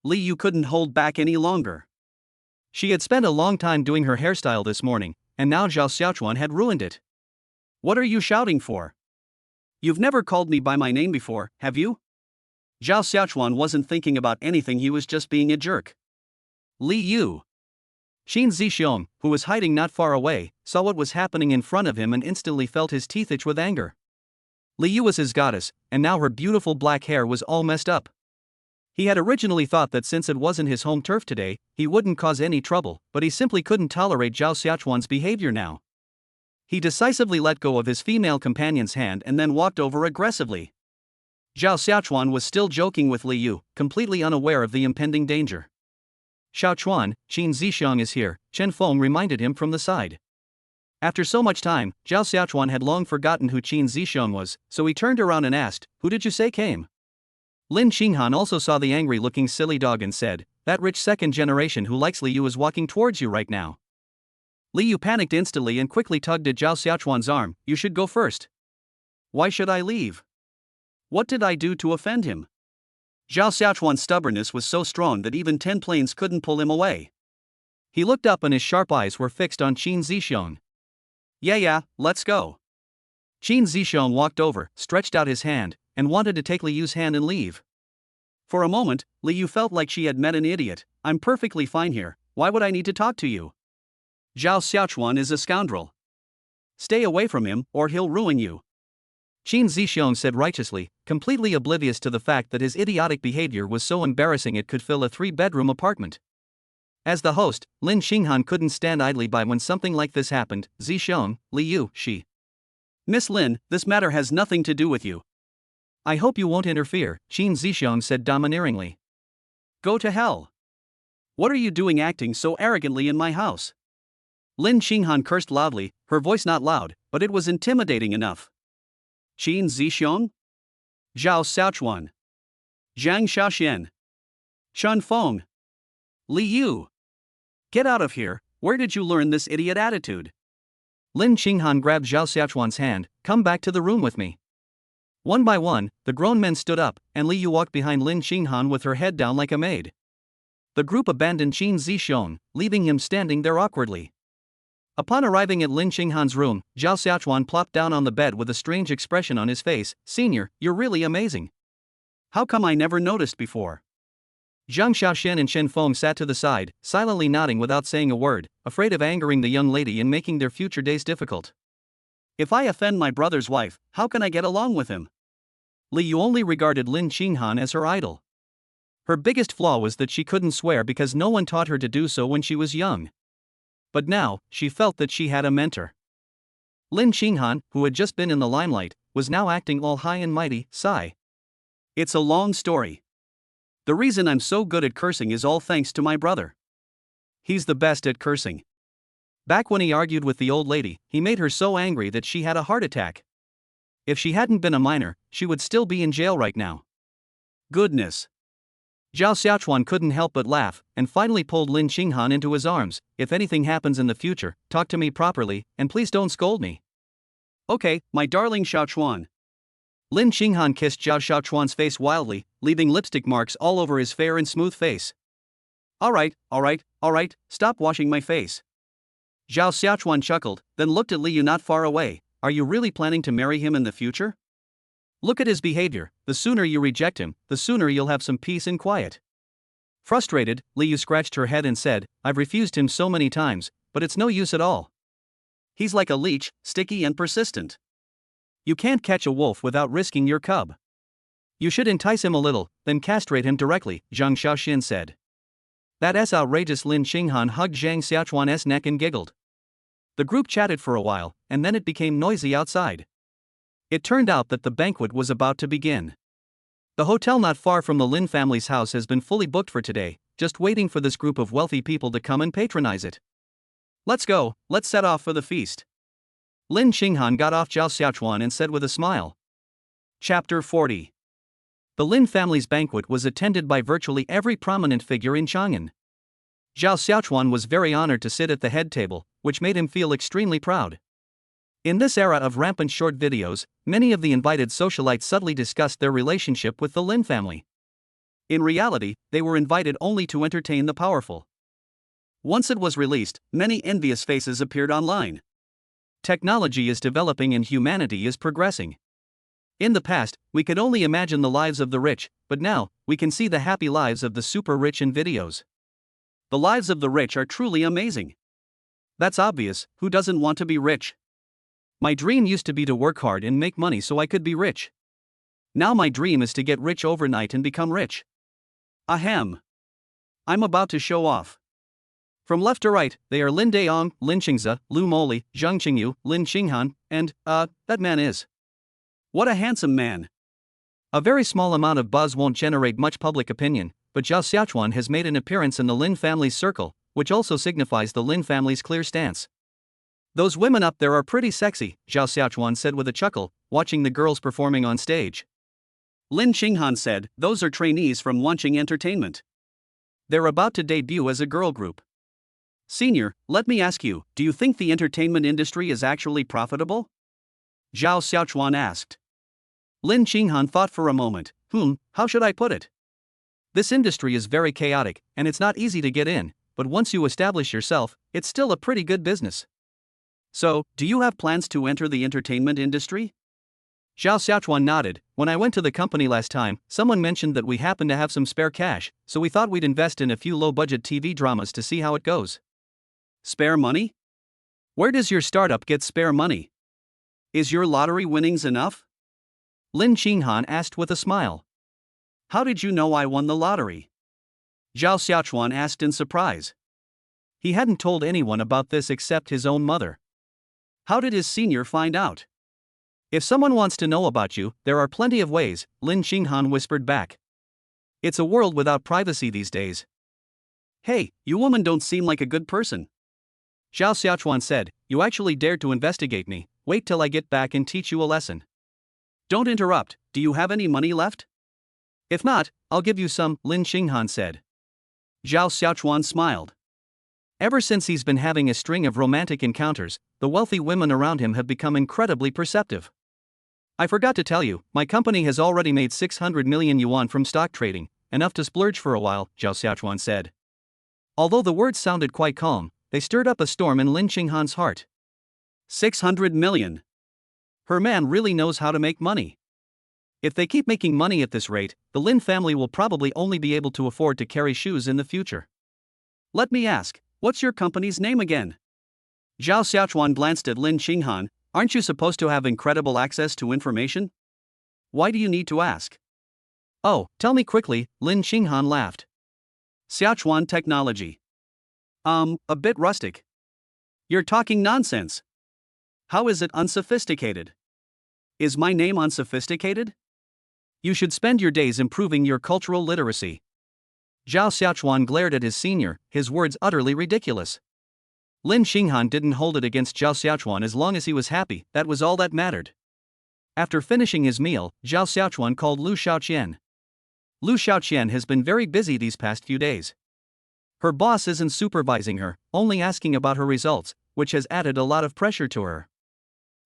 Li Yu couldn't hold back any longer. She had spent a long time doing her hairstyle this morning, and now Zhao Xiaochuan had ruined it. "What are you shouting for? You've never called me by my name before, have you?" Zhao Xiaochuan wasn't thinking about anything, he was just being a jerk. Li Yu. Qin Zixiong, who was hiding not far away, saw what was happening in front of him and instantly felt his teeth itch with anger. Li Yu was his goddess, and now her beautiful black hair was all messed up. He had originally thought that since it wasn't his home turf today, he wouldn't cause any trouble, but he simply couldn't tolerate Zhao Xiaochuan's behavior now. He decisively let go of his female companion's hand and then walked over aggressively. Zhao Xiaochuan was still joking with Li Yu, completely unaware of the impending danger. Xiaochuan, Qin Zixiong is here, Chen Feng reminded him from the side. After so much time, Zhao Xiaochuan had long forgotten who Qin Zixiong was, so he turned around and asked, "Who did you say came?" Lin Xinghan also saw the angry-looking silly dog and said, "That rich second generation who likes Li Yu is walking towards you right now." Li Yu panicked instantly and quickly tugged at Zhao Xiaochuan's arm. "You should go first." "Why should I leave? What did I do to offend him?" Zhao Xiaochuan's stubbornness was so strong that even 10 planes couldn't pull him away. He looked up and his sharp eyes were fixed on Qin Zixiong. Yeah, let's go." Qin Zixiong walked over, stretched out his hand, and wanted to take Li Yu's hand and leave. For a moment, Li Yu felt like she had met an idiot. "I'm perfectly fine here, why would I need to talk to you? Zhao Xiaochuan is a scoundrel. Stay away from him, or he'll ruin you." Qin Zixiong said righteously, completely oblivious to the fact that his idiotic behavior was so embarrassing it could fill a 3-bedroom apartment. As the host, Lin Xinghan couldn't stand idly by when something like this happened. "Zixiong, Li Yu, she. Miss Lin, this matter has nothing to do with you. I hope you won't interfere," Qin Zixiong said domineeringly. "Go to hell. What are you doing acting so arrogantly in my house?" Lin Xinghan cursed loudly, her voice not loud, but it was intimidating enough. "Qin Zixiong? Zhao Xiaochuan. Zhang Xiaoxian. Chen Feng. Li Yu. Get out of here, where did you learn this idiot attitude?" Lin Xinghan grabbed Zhao Xiaochuan's hand. "Come back to the room with me." One by one, the grown men stood up, and Li Yu walked behind Lin Xinghan with her head down like a maid. The group abandoned Qin Zixiong, leaving him standing there awkwardly. Upon arriving at Lin Xinghan's room, Zhao Xiaochuan plopped down on the bed with a strange expression on his face. "Senior, you're really amazing. How come I never noticed before?" Zhang Xiaoxian and Chen Feng sat to the side, silently nodding without saying a word, afraid of angering the young lady and making their future days difficult. "If I offend my brother's wife, how can I get along with him?" Li Yu only regarded Lin Xinghan as her idol. Her biggest flaw was that she couldn't swear because no one taught her to do so when she was young. But now, she felt that she had a mentor. Lin Xinghan, who had just been in the limelight, was now acting all high and mighty. Sigh. "It's a long story. The reason I'm so good at cursing is all thanks to my brother. He's the best at cursing. Back when he argued with the old lady, he made her so angry that she had a heart attack. If she hadn't been a minor, she would still be in jail right now." Goodness. Zhao Xiaochuan couldn't help but laugh, and finally pulled Lin Xinghan into his arms. "If anything happens in the future, talk to me properly, and please don't scold me." "Okay, my darling Xiaochuan." Lin Xinghan kissed Zhao Xiaochuan's face wildly, leaving lipstick marks all over his fair and smooth face. All right, stop washing my face." Zhao Xiaochuan chuckled, then looked at Li Yu not far away. "Are you really planning to marry him in the future? Look at his behavior, the sooner you reject him, the sooner you'll have some peace and quiet." Frustrated, Li Yu scratched her head and said, "I've refused him so many times, but it's no use at all. He's like a leech, sticky and persistent. You can't catch a wolf without risking your cub. You should entice him a little, then castrate him directly," Zhang Xiaoxian said. "That's outrageous." Lin Xinghan hugged Zhang Xiaochuan's neck and giggled. The group chatted for a while, and then it became noisy outside. It turned out that the banquet was about to begin. The hotel not far from the Lin family's house has been fully booked for today, just waiting for this group of wealthy people to come and patronize it. "Let's go, let's set off for the feast." Lin Xinghan got off Zhao Xiaochuan and said with a smile. Chapter 40. The Lin family's banquet was attended by virtually every prominent figure in Chang'an. Zhao Xiaochuan was very honored to sit at the head table, which made him feel extremely proud. In this era of rampant short videos, many of the invited socialites subtly discussed their relationship with the Lin family. In reality, they were invited only to entertain the powerful. Once it was released, many envious faces appeared online. Technology is developing and humanity is progressing. In the past, we could only imagine the lives of the rich, but now, we can see the happy lives of the super rich in videos. The lives of the rich are truly amazing. That's obvious, who doesn't want to be rich? My dream used to be to work hard and make money so I could be rich. Now my dream is to get rich overnight and become rich. Ahem. I'm about to show off. From left to right, they are Lin Daong, Lin Qingze, Lu Moli, Zhang Qingyu, Lin Qinghan, and, that man is. What a handsome man. A very small amount of buzz won't generate much public opinion, but Zhao Xiaochuan has made an appearance in the Lin family's circle, which also signifies the Lin family's clear stance. Those women up there are pretty sexy, Zhao Xiaochuan said with a chuckle, watching the girls performing on stage. Lin Qinghan said, those are trainees from Wanqing Entertainment. They're about to debut as a girl group. Senior, let me ask you, do you think the entertainment industry is actually profitable? Zhao Xiaochuan asked. Lin Qinghan thought for a moment, how should I put it? This industry is very chaotic, and it's not easy to get in, but once you establish yourself, it's still a pretty good business. So, do you have plans to enter the entertainment industry? Zhao Xiaochuan nodded. When I went to the company last time, someone mentioned that we happen to have some spare cash, so we thought we'd invest in a few low-budget TV dramas to see how it goes. Spare money? Where does your startup get spare money? Is your lottery winnings enough? Lin Qinghan asked with a smile. How did you know I won the lottery? Zhao Xiaochuan asked in surprise. He hadn't told anyone about this except his own mother. How did his senior find out? If someone wants to know about you, there are plenty of ways, Lin Qinghan whispered back. It's a world without privacy these days. Hey, you woman don't seem like a good person. Zhao Xiaochuan said, you actually dared to investigate me, wait till I get back and teach you a lesson. Don't interrupt, do you have any money left? If not, I'll give you some, Lin Qinghan said. Zhao Xiaochuan smiled. Ever since he's been having a string of romantic encounters, the wealthy women around him have become incredibly perceptive. I forgot to tell you, my company has already made 600 million yuan from stock trading, enough to splurge for a while, Zhao Xiaochuan said. Although the words sounded quite calm, they stirred up a storm in Lin Qinghan's heart. 600 million. Her man really knows how to make money. If they keep making money at this rate, the Lin family will probably only be able to afford to carry shoes in the future. Let me ask, what's your company's name again? Zhao Xiaochuan glanced at Lin Qinghan. Aren't you supposed to have incredible access to information? Why do you need to ask? Oh, tell me quickly, Lin Qinghan laughed. Xiaochuan Technology. A bit rustic. You're talking nonsense. How is it unsophisticated? Is my name unsophisticated? You should spend your days improving your cultural literacy. Zhao Xiaochuan glared at his senior, his words utterly ridiculous. Lin Qinghan didn't hold it against Zhao Xiaochuan as long as he was happy, that was all that mattered. After finishing his meal, Zhao Xiaochuan called Lu Xiaoqian. Lu Xiaoqian has been very busy these past few days. Her boss isn't supervising her, only asking about her results, which has added a lot of pressure to her.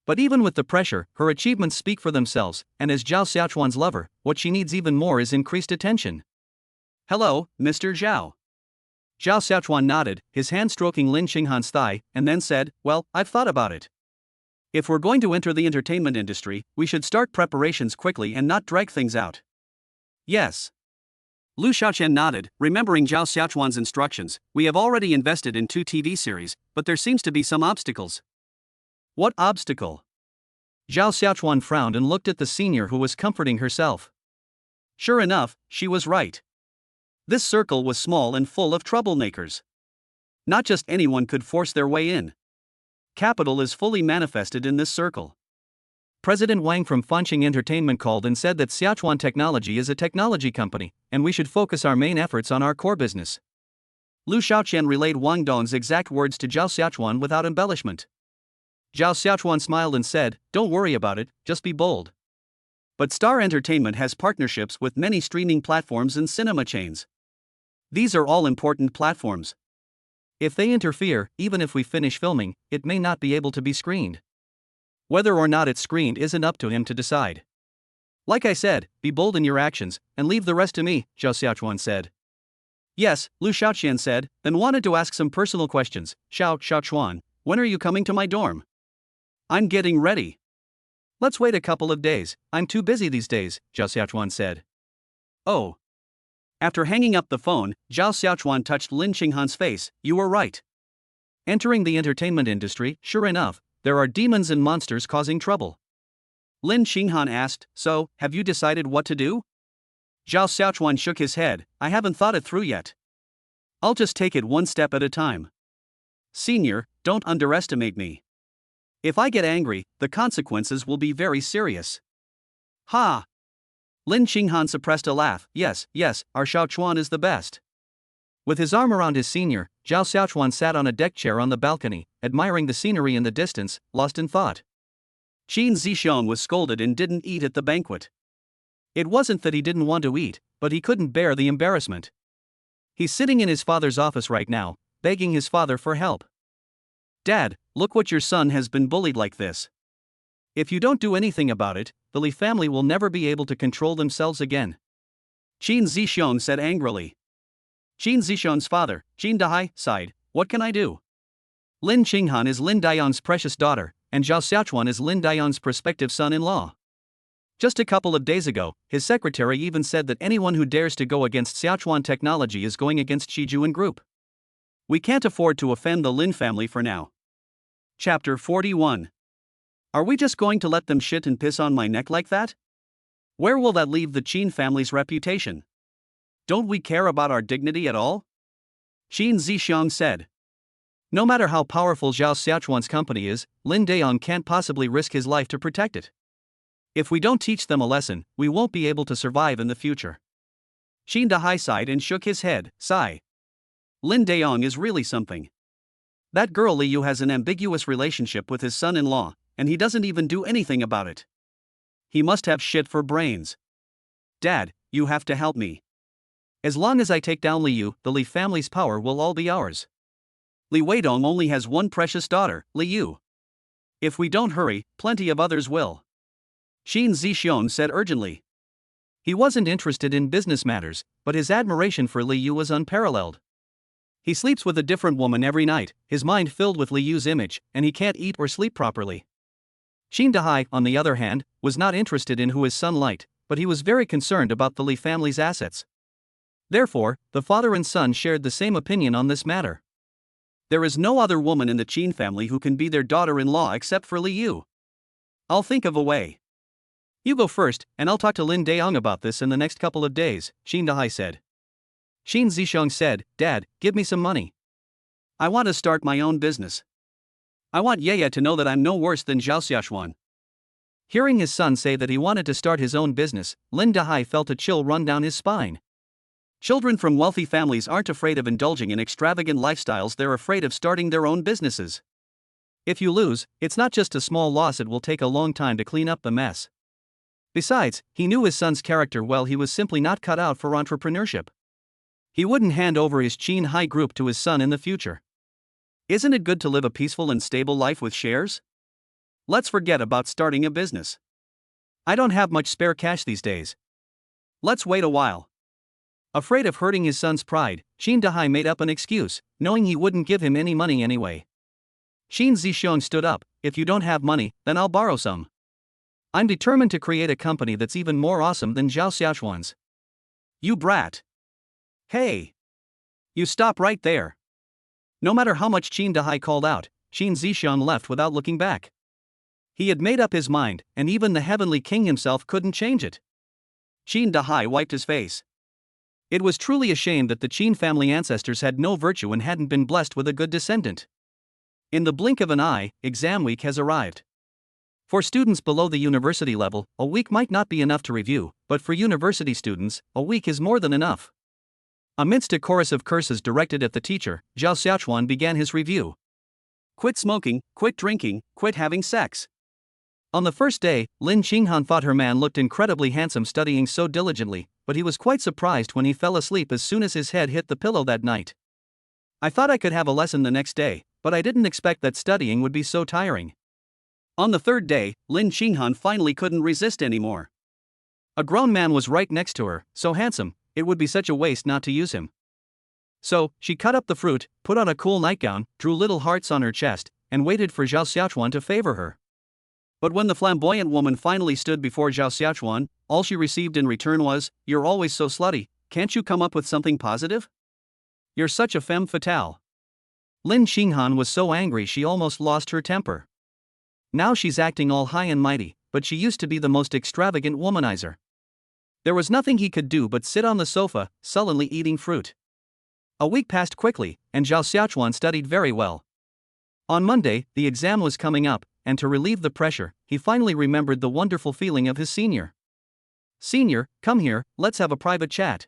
But even with the pressure, her achievements speak for themselves, and as Zhao Xiaochuan's lover, what she needs even more is increased attention. Hello, Mr. Zhao. Zhao Xiaochuan nodded, his hand stroking Lin Qinghan's thigh, and then said, well, I've thought about it. If we're going to enter the entertainment industry, we should start preparations quickly and not drag things out. Yes. Lu Xiaoqian nodded, remembering Zhao Xiaochuan's instructions. We have already invested in 2 TV series, but there seems to be some obstacles. What obstacle? Zhao Xiaochuan frowned and looked at the senior who was comforting herself. Sure enough, she was right. This circle was small and full of troublemakers. Not just anyone could force their way in. Capital is fully manifested in this circle. President Wang from Fanqing Entertainment called and said that Xiaochuan Technology is a technology company, and we should focus our main efforts on our core business. Lu Xiaoqian relayed Wang Dong's exact words to Zhao Xiaochuan without embellishment. Zhao Xiaochuan smiled and said, don't worry about it, just be bold. But Star Entertainment has partnerships with many streaming platforms and cinema chains. These are all important platforms. If they interfere, even if we finish filming, it may not be able to be screened. Whether or not it's screened isn't up to him to decide. Like I said, be bold in your actions, and leave the rest to me, Zhao Xiaochuan said. Yes, Lu Xiaoqian said, then wanted to ask some personal questions. Xiaochuan, when are you coming to my dorm? I'm getting ready. Let's wait a couple of days, I'm too busy these days, Zhao Xiaochuan said. Oh. After hanging up the phone, Zhao Xiaochuan touched Lin Qinghan's face. You were right. Entering the entertainment industry, sure enough, there are demons and monsters causing trouble. Lin Qinghan asked, so, have you decided what to do? Zhao Xiaochuan shook his head. I haven't thought it through yet. I'll just take it one step at a time. Senior, don't underestimate me. If I get angry, the consequences will be very serious. Ha! Lin Qinghan suppressed a laugh. Yes, our Xiaochuan is the best. With his arm around his senior, Zhao Xiaochuan sat on a deck chair on the balcony, admiring the scenery in the distance, lost in thought. Qin Zixiong was scolded and didn't eat at the banquet. It wasn't that he didn't want to eat, but he couldn't bear the embarrassment. He's sitting in his father's office right now, begging his father for help. Dad, look what your son has been bullied like this. If you don't do anything about it, the Li family will never be able to control themselves again. Qin Zixiong said angrily. Qin Zixiong's father, Qin Dahai, sighed. What can I do? Lin Qinghan is Lin Daiyang's precious daughter, and Zhao Xiaochuan is Lin Daiyang's prospective son-in-law. Just a couple of days ago, his secretary even said that anyone who dares to go against Xiaochuan technology is going against Shijuan Group. We can't afford to offend the Lin family for now. Chapter 41. Are we just going to let them shit and piss on my neck like that? Where will that leave the Qin family's reputation? Don't we care about our dignity at all? Qin Zixiong said. No matter how powerful Zhao Xiaochuan's company is, Lin Daiyang can't possibly risk his life to protect it. If we don't teach them a lesson, we won't be able to survive in the future. Qin Dahai sighed and shook his head. Sigh. Lin Daiyang is really something. That girl Liu has an ambiguous relationship with his son-in-law, and he doesn't even do anything about it. He must have shit for brains. Dad, you have to help me. As long as I take down Liu, the Li family's power will all be ours. Li Weidong only has one precious daughter, Liu. If we don't hurry, plenty of others will. Qin Zixiong said urgently. He wasn't interested in business matters, but his admiration for Liu was unparalleled. He sleeps with a different woman every night, his mind filled with Liu's image, and he can't eat or sleep properly. Qin Dahai, on the other hand, was not interested in who his son liked, but he was very concerned about the Li family's assets. Therefore, the father and son shared the same opinion on this matter. There is no other woman in the Qin family who can be their daughter-in-law except for Liu. I'll think of a way. You go first, and I'll talk to Lin Daiyang about this in the next couple of days, Qin Dahai said. Qin Zixiong said, Dad, give me some money. I want to start my own business. I want Yeye to know that I'm no worse than Zhao Xiaochuan. Hearing his son say that he wanted to start his own business, Lin Dahai felt a chill run down his spine. Children from wealthy families aren't afraid of indulging in extravagant lifestyles, they're afraid of starting their own businesses. If you lose, it's not just a small loss, it will take a long time to clean up the mess. Besides, he knew his son's character well, he was simply not cut out for entrepreneurship. He wouldn't hand over his Qin Hai Group to his son in the future. Isn't it good to live a peaceful and stable life with shares? Let's forget about starting a business. I don't have much spare cash these days. Let's wait a while. Afraid of hurting his son's pride, Qin Dahai made up an excuse, knowing he wouldn't give him any money anyway. Qin Zixiong stood up. If you don't have money, then I'll borrow some. I'm determined to create a company that's even more awesome than Zhao Xiaochuan's. You brat. Hey! You stop right there. No matter how much Qin Dahai called out, Qin Zixiong left without looking back. He had made up his mind, and even the heavenly king himself couldn't change it. Qin Dahai wiped his face. It was truly a shame that the Qin family ancestors had no virtue and hadn't been blessed with a good descendant. In the blink of an eye, exam week has arrived. For students below the university level, a week might not be enough to review, but for university students, a week is more than enough. Amidst a chorus of curses directed at the teacher, Zhao Xiaochuan began his review. Quit smoking, quit drinking, quit having sex. On the first day, Lin Qinghan thought her man looked incredibly handsome studying so diligently, but he was quite surprised when he fell asleep as soon as his head hit the pillow that night. I thought I could have a lesson the next day, but I didn't expect that studying would be so tiring. On the third day, Lin Qinghan finally couldn't resist anymore. A grown man was right next to her, so handsome, it would be such a waste not to use him. So, she cut up the fruit, put on a cool nightgown, drew little hearts on her chest, and waited for Zhao Xiaochuan to favor her. But when the flamboyant woman finally stood before Zhao Xiaochuan, all she received in return was, "You're always so slutty, can't you come up with something positive? You're such a femme fatale. Lin Xinghan was so angry she almost lost her temper. Now she's acting all high and mighty, but she used to be the most extravagant womanizer. There was nothing he could do but sit on the sofa, sullenly eating fruit. A week passed quickly, and Zhao Xiaochuan studied very well. On Monday, the exam was coming up, and to relieve the pressure, he finally remembered the wonderful feeling of his senior. "Senior, come here, let's have a private chat."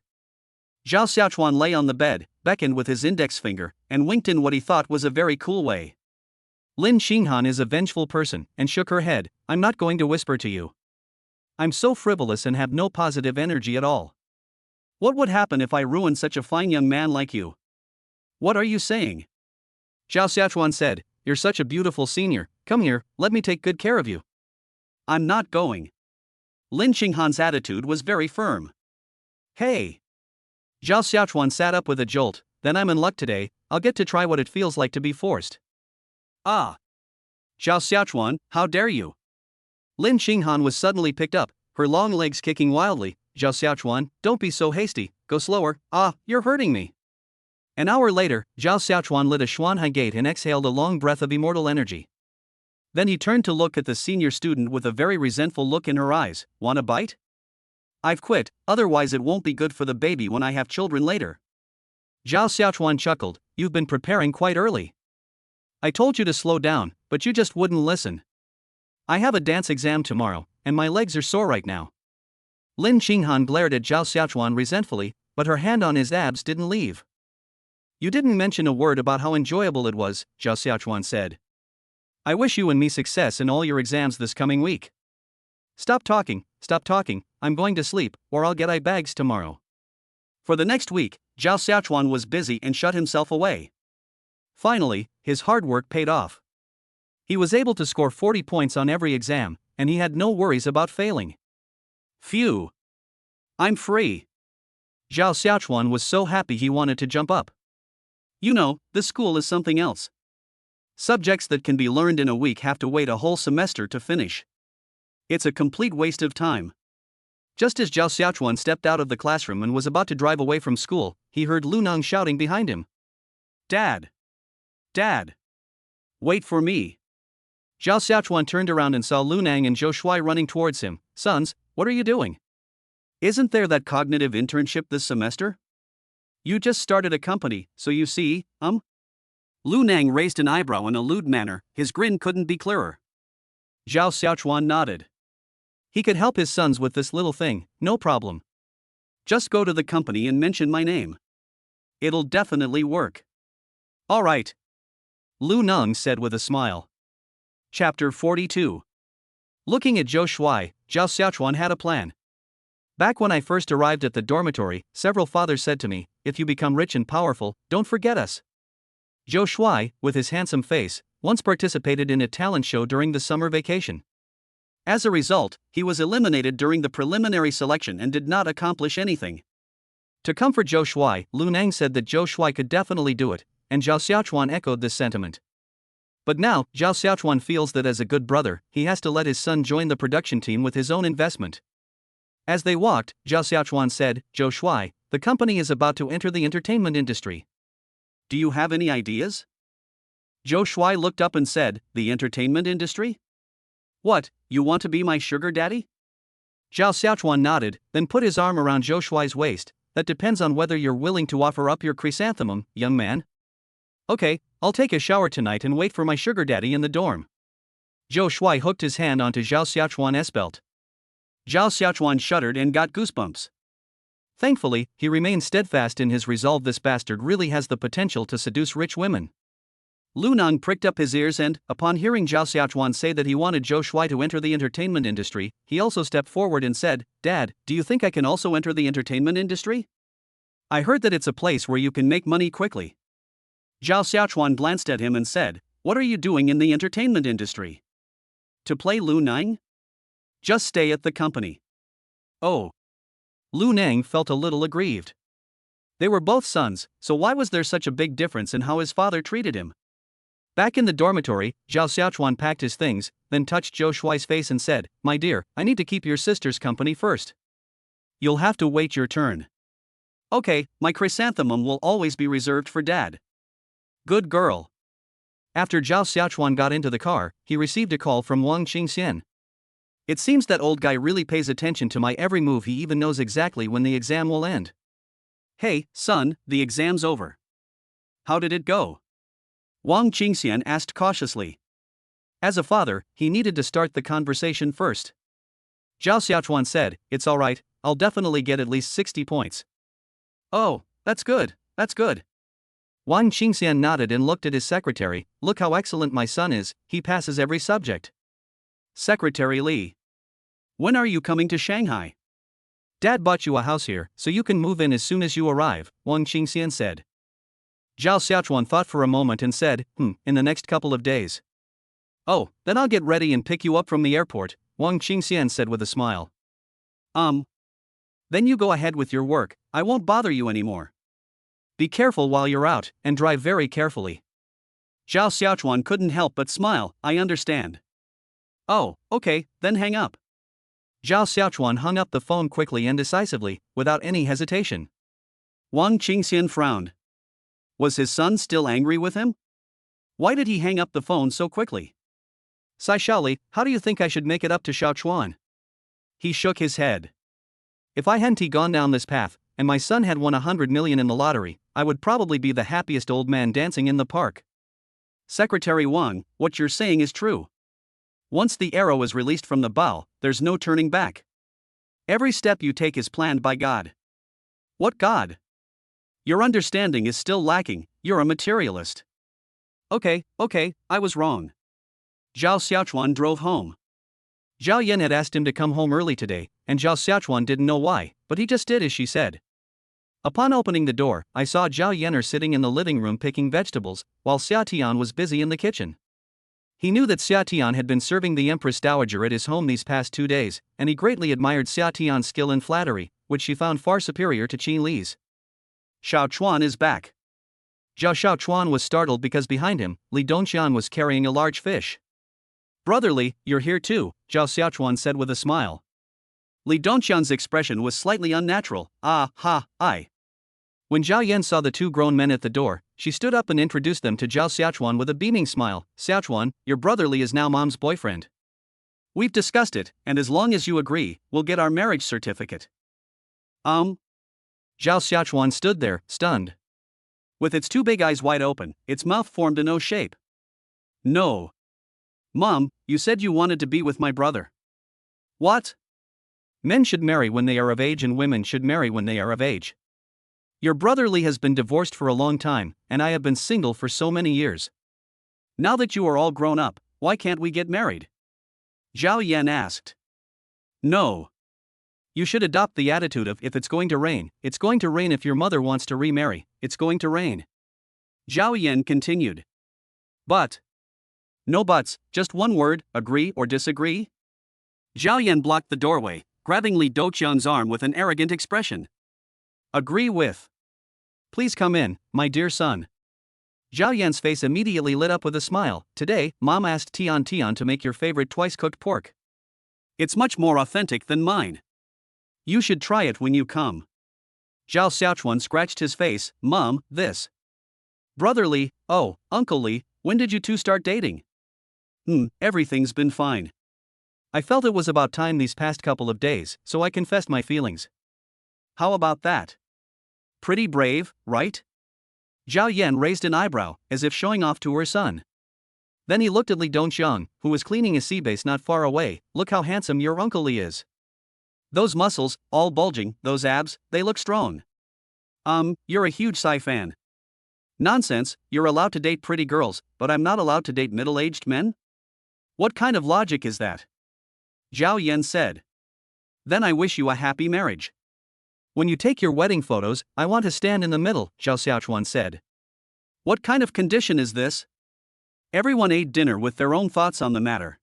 Zhao Xiaochuan lay on the bed, beckoned with his index finger, and winked in what he thought was a very cool way. Lin Xinghan is a vengeful person, and shook her head. "I'm not going to whisper to you. I'm so frivolous and have no positive energy at all. What would happen if I ruined such a fine young man like you?" "What are you saying?" Zhao Xiaochuan said, "You're such a beautiful senior, come here, let me take good care of you." "I'm not going." Lin Xinghan's attitude was very firm. "Hey!" Zhao Xiaochuan sat up with a jolt. "Then I'm in luck today, I'll get to try what it feels like to be forced." "Ah! Zhao Xiaochuan, how dare you?" Lin Xinghan was suddenly picked up, her long legs kicking wildly. "Zhao Xiaochuan, don't be so hasty, go slower, you're hurting me." An hour later, Zhao Xiaochuan lit a Xuanhai gate and exhaled a long breath of immortal energy. Then he turned to look at the senior student with a very resentful look in her eyes. "Want a bite?" "I've quit, otherwise it won't be good for the baby when I have children later." Zhao Xiaochuan chuckled. "You've been preparing quite early. I told you to slow down, but you just wouldn't listen. I have a dance exam tomorrow, and my legs are sore right now." Lin Xinghan glared at Zhao Xiaochuan resentfully, but her hand on his abs didn't leave. "You didn't mention a word about how enjoyable it was," Zhao Xiaochuan said. "I wish you and me success in all your exams this coming week." Stop talking, I'm going to sleep, or I'll get eye bags tomorrow." For the next week, Zhao Xiaochuan was busy and shut himself away. Finally, his hard work paid off. He was able to score 40 points on every exam, and he had no worries about failing. Phew! I'm free. Zhao Xiaochuan was so happy he wanted to jump up. You know, this school is something else. Subjects that can be learned in a week have to wait a whole semester to finish. It's a complete waste of time. Just as Zhao Xiaochuan stepped out of the classroom and was about to drive away from school, he heard Lu Neng shouting behind him. Dad! Dad! Wait for me! Zhao Xiaochuan turned around and saw Lu Neng and Zhou Shuai running towards him. Sons, what are you doing? Isn't there that cognitive internship this semester? You just started a company, so you see, Lu Neng raised an eyebrow in a lewd manner, his grin couldn't be clearer. Zhao Xiaochuan nodded. He could help his sons with this little thing, no problem. Just go to the company and mention my name. It'll definitely work. All right. Lu Neng said with a smile. Chapter 42. Looking at Zhou Shuai, Zhao Xiaochuan had a plan. Back when I first arrived at the dormitory, several fathers said to me, if you become rich and powerful, don't forget us. Zhou Shuai, with his handsome face, once participated in a talent show during the summer vacation. As a result, he was eliminated during the preliminary selection and did not accomplish anything. To comfort Zhou Shuai, Lu Neng said that Zhou Shuai could definitely do it, and Zhao Xiaochuan echoed this sentiment. But now, Zhao Xiaochuan feels that as a good brother, he has to let his son join the production team with his own investment. As they walked, Zhao Xiaochuan said, Zhou Shuai, the company is about to enter the entertainment industry. Do you have any ideas? Zhou Shuai looked up and said, the entertainment industry? What, you want to be my sugar daddy? Zhao Xiaochuan nodded, then put his arm around Zhou Shuai's waist. That depends on whether you're willing to offer up your chrysanthemum, young man. Okay, I'll take a shower tonight and wait for my sugar daddy in the dorm. Zhou Shuai hooked his hand onto Zhao Xiaochuan's belt. Zhao Xiaochuan shuddered and got goosebumps. Thankfully, he remained steadfast in his resolve. This bastard really has the potential to seduce rich women. Lu Neng pricked up his ears and, upon hearing Zhao Xiaochuan say that he wanted Zhou Shuai to enter the entertainment industry, he also stepped forward and said, Dad, do you think I can also enter the entertainment industry? I heard that it's a place where you can make money quickly. Zhao Xiaochuan glanced at him and said, What are you doing in the entertainment industry? To play Lu Neng? Just stay at the company. Oh. Lu Neng felt a little aggrieved. They were both sons, so why was there such a big difference in how his father treated him? Back in the dormitory, Zhao Xiaochuan packed his things, then touched Zhou Shuai's face and said, My dear, I need to keep your sister's company first. You'll have to wait your turn. Okay, my chrysanthemum will always be reserved for Dad. Good girl. After Zhao Xiaochuan got into the car, he received a call from Wang Qingxian. It seems that old guy really pays attention to my every move. He even knows exactly when the exam will end. Hey, son, the exam's over. How did it go? Wang Qingxian asked cautiously. As a father, he needed to start the conversation first. Zhao Xiaochuan said, "It's alright, I'll definitely get at least 60 points. Oh, that's good, that's good. Wang Qingxian nodded and looked at his secretary. Look how excellent my son is, he passes every subject. Secretary Li. When are you coming to Shanghai? Dad bought you a house here, so you can move in as soon as you arrive, Wang Qingxian said. Zhao Xiaochuan thought for a moment and said, in the next couple of days. Oh, then I'll get ready and pick you up from the airport, Wang Qingxian said with a smile. Then you go ahead with your work, I won't bother you anymore. Be careful while you're out, and drive very carefully. Zhao Xiaochuan couldn't help but smile. I understand. Oh, okay, then hang up. Zhao Xiaochuan hung up the phone quickly and decisively, without any hesitation. Wang Qingxian frowned. Was his son still angry with him? Why did he hang up the phone so quickly? Sai Shaoli, how do you think I should make it up to Xiaochuan? He shook his head. If I hadn't gone down this path, and my son had won 100 million in the lottery, I would probably be the happiest old man dancing in the park. Secretary Wang, what you're saying is true. Once the arrow is released from the bow, there's no turning back. Every step you take is planned by God. What God? Your understanding is still lacking, you're a materialist. Okay, I was wrong. Zhao Xiaochuan drove home. Zhao Yan had asked him to come home early today, and Zhao Xiaochuan didn't know why, but he just did as she said. Upon opening the door, I saw Zhao Yan'er sitting in the living room picking vegetables, while Xia Tian was busy in the kitchen. He knew that Xia Tian had been serving the Empress Dowager at his home these past 2 days, and he greatly admired Xia Tian's skill in flattery, which she found far superior to Qin Li's. Xiaochuan is back. Zhao Xiaochuan was startled because behind him, Li Dongqian was carrying a large fish. Brotherly, you're here too, Zhao Xiaochuan said with a smile. Li Dongqian's expression was slightly unnatural. I. When Zhao Yan saw the two grown men at the door, she stood up and introduced them to Zhao Xiaochuan with a beaming smile. Xiaochuan, your brother Li is now Mom's boyfriend. We've discussed it, and as long as you agree, we'll get our marriage certificate. Zhao Xiaochuan stood there, stunned. With its two big eyes wide open, its mouth formed an O shape. No. Mom, you said you wanted to be with my brother. What? Men should marry when they are of age and women should marry when they are of age. Your brother Li has been divorced for a long time, and I have been single for so many years. Now that you are all grown up, why can't we get married? Zhao Yan asked. No. You should adopt the attitude of if it's going to rain, it's going to rain. If your mother wants to remarry, it's going to rain. Zhao Yan continued. But. No buts, just one word, agree or disagree? Zhao Yan blocked the doorway, grabbing Li Dongqian's arm with an arrogant expression. Agree with. Please come in, my dear son. Zhao Yan's face immediately lit up with a smile. Today, Mom asked Tian to make your favorite twice-cooked pork. It's much more authentic than mine. You should try it when you come. Zhao Xiaochuan scratched his face. Mom, this. Brother Li, oh, Uncle Li, when did you two start dating? Everything's been fine. I felt it was about time these past couple of days, so I confessed my feelings. How about that? Pretty brave, right? Zhao Yan raised an eyebrow, as if showing off to her son. Then he looked at Li Dongqian, who was cleaning a sea base not far away. Look how handsome your Uncle Li is. Those muscles, all bulging, those abs, they look strong. You're a huge Psy fan. Nonsense, you're allowed to date pretty girls, but I'm not allowed to date middle-aged men? What kind of logic is that? Zhao Yan said. Then I wish you a happy marriage. When you take your wedding photos, I want to stand in the middle, Zhao Xiaochuan said. What kind of condition is this? Everyone ate dinner with their own thoughts on the matter.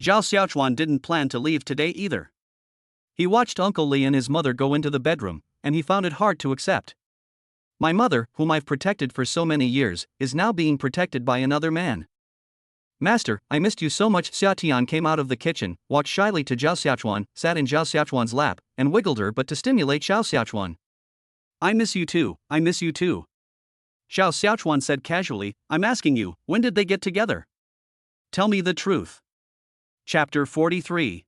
Zhao Xiaochuan didn't plan to leave today either. He watched Uncle Li and his mother go into the bedroom, and he found it hard to accept. My mother, whom I've protected for so many years, is now being protected by another man. Master, I missed you so much. Xia Tian came out of the kitchen, walked shyly to Zhao Xiaochuan, sat in Zhao Xiaochuan's lap, and wiggled her butt to stimulate Zhao Xiaochuan. I miss you too, I miss you too. Zhao Xiaochuan said casually, I'm asking you, when did they get together? Tell me the truth. Chapter 43.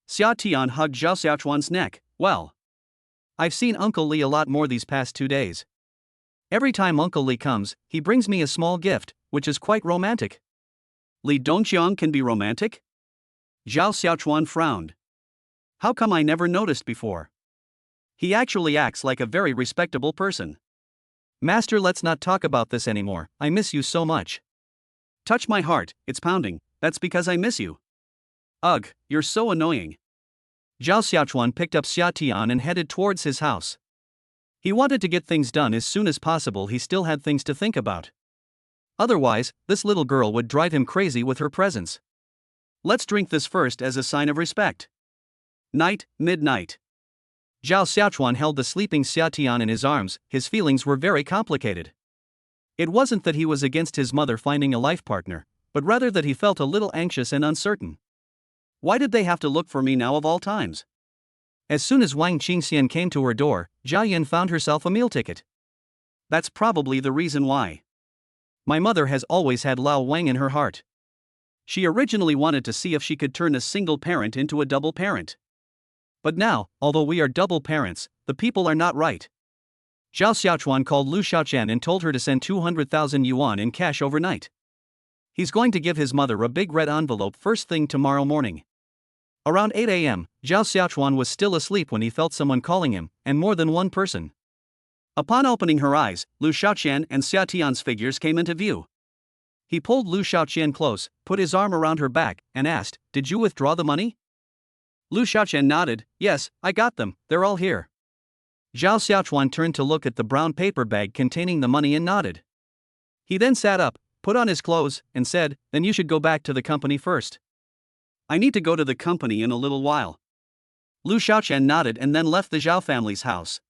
Xia Tian hugged Zhao Xiaochuan's neck. Well, I've seen Uncle Li a lot more these past 2 days. Every time Uncle Li comes, he brings me a small gift, which is quite romantic. Li Dongqiang can be romantic? Zhao Xiaochuan frowned. How come I never noticed before? He actually acts like a very respectable person. Master, let's not talk about this anymore, I miss you so much. Touch my heart, it's pounding, that's because I miss you. Ugh, you're so annoying. Zhao Xiaochuan picked up Xia Tian and headed towards his house. He wanted to get things done as soon as possible, he still had things to think about. Otherwise, this little girl would drive him crazy with her presence. Let's drink this first as a sign of respect. Night, midnight. Zhao Xiaochuan held the sleeping Xia Tian in his arms, his feelings were very complicated. It wasn't that he was against his mother finding a life partner, but rather that he felt a little anxious and uncertain. Why did they have to look for me now of all times? As soon as Wang Qingxian came to her door, Jia Yin found herself a meal ticket. That's probably the reason why. My mother has always had Lao Wang in her heart. She originally wanted to see if she could turn a single parent into a double parent. But now, although we are double parents, the people are not right. Zhao Xiaochuan called Lu Xiaoqian and told her to send 200,000 yuan in cash overnight. He's going to give his mother a big red envelope first thing tomorrow morning. Around 8 a.m., Zhao Xiaochuan was still asleep when he felt someone calling him, and more than one person. Upon opening her eyes, Lu Xiaoqian and Xia Tian's figures came into view. He pulled Lu Xiaoqian close, put his arm around her back, and asked, Did you withdraw the money? Lu Xiaoqian nodded, Yes, I got them, they're all here. Zhao Xiaochuan turned to look at the brown paper bag containing the money and nodded. He then sat up, put on his clothes, and said, Then you should go back to the company first. I need to go to the company in a little while. Lu Xiaoqian nodded and then left the Zhao family's house.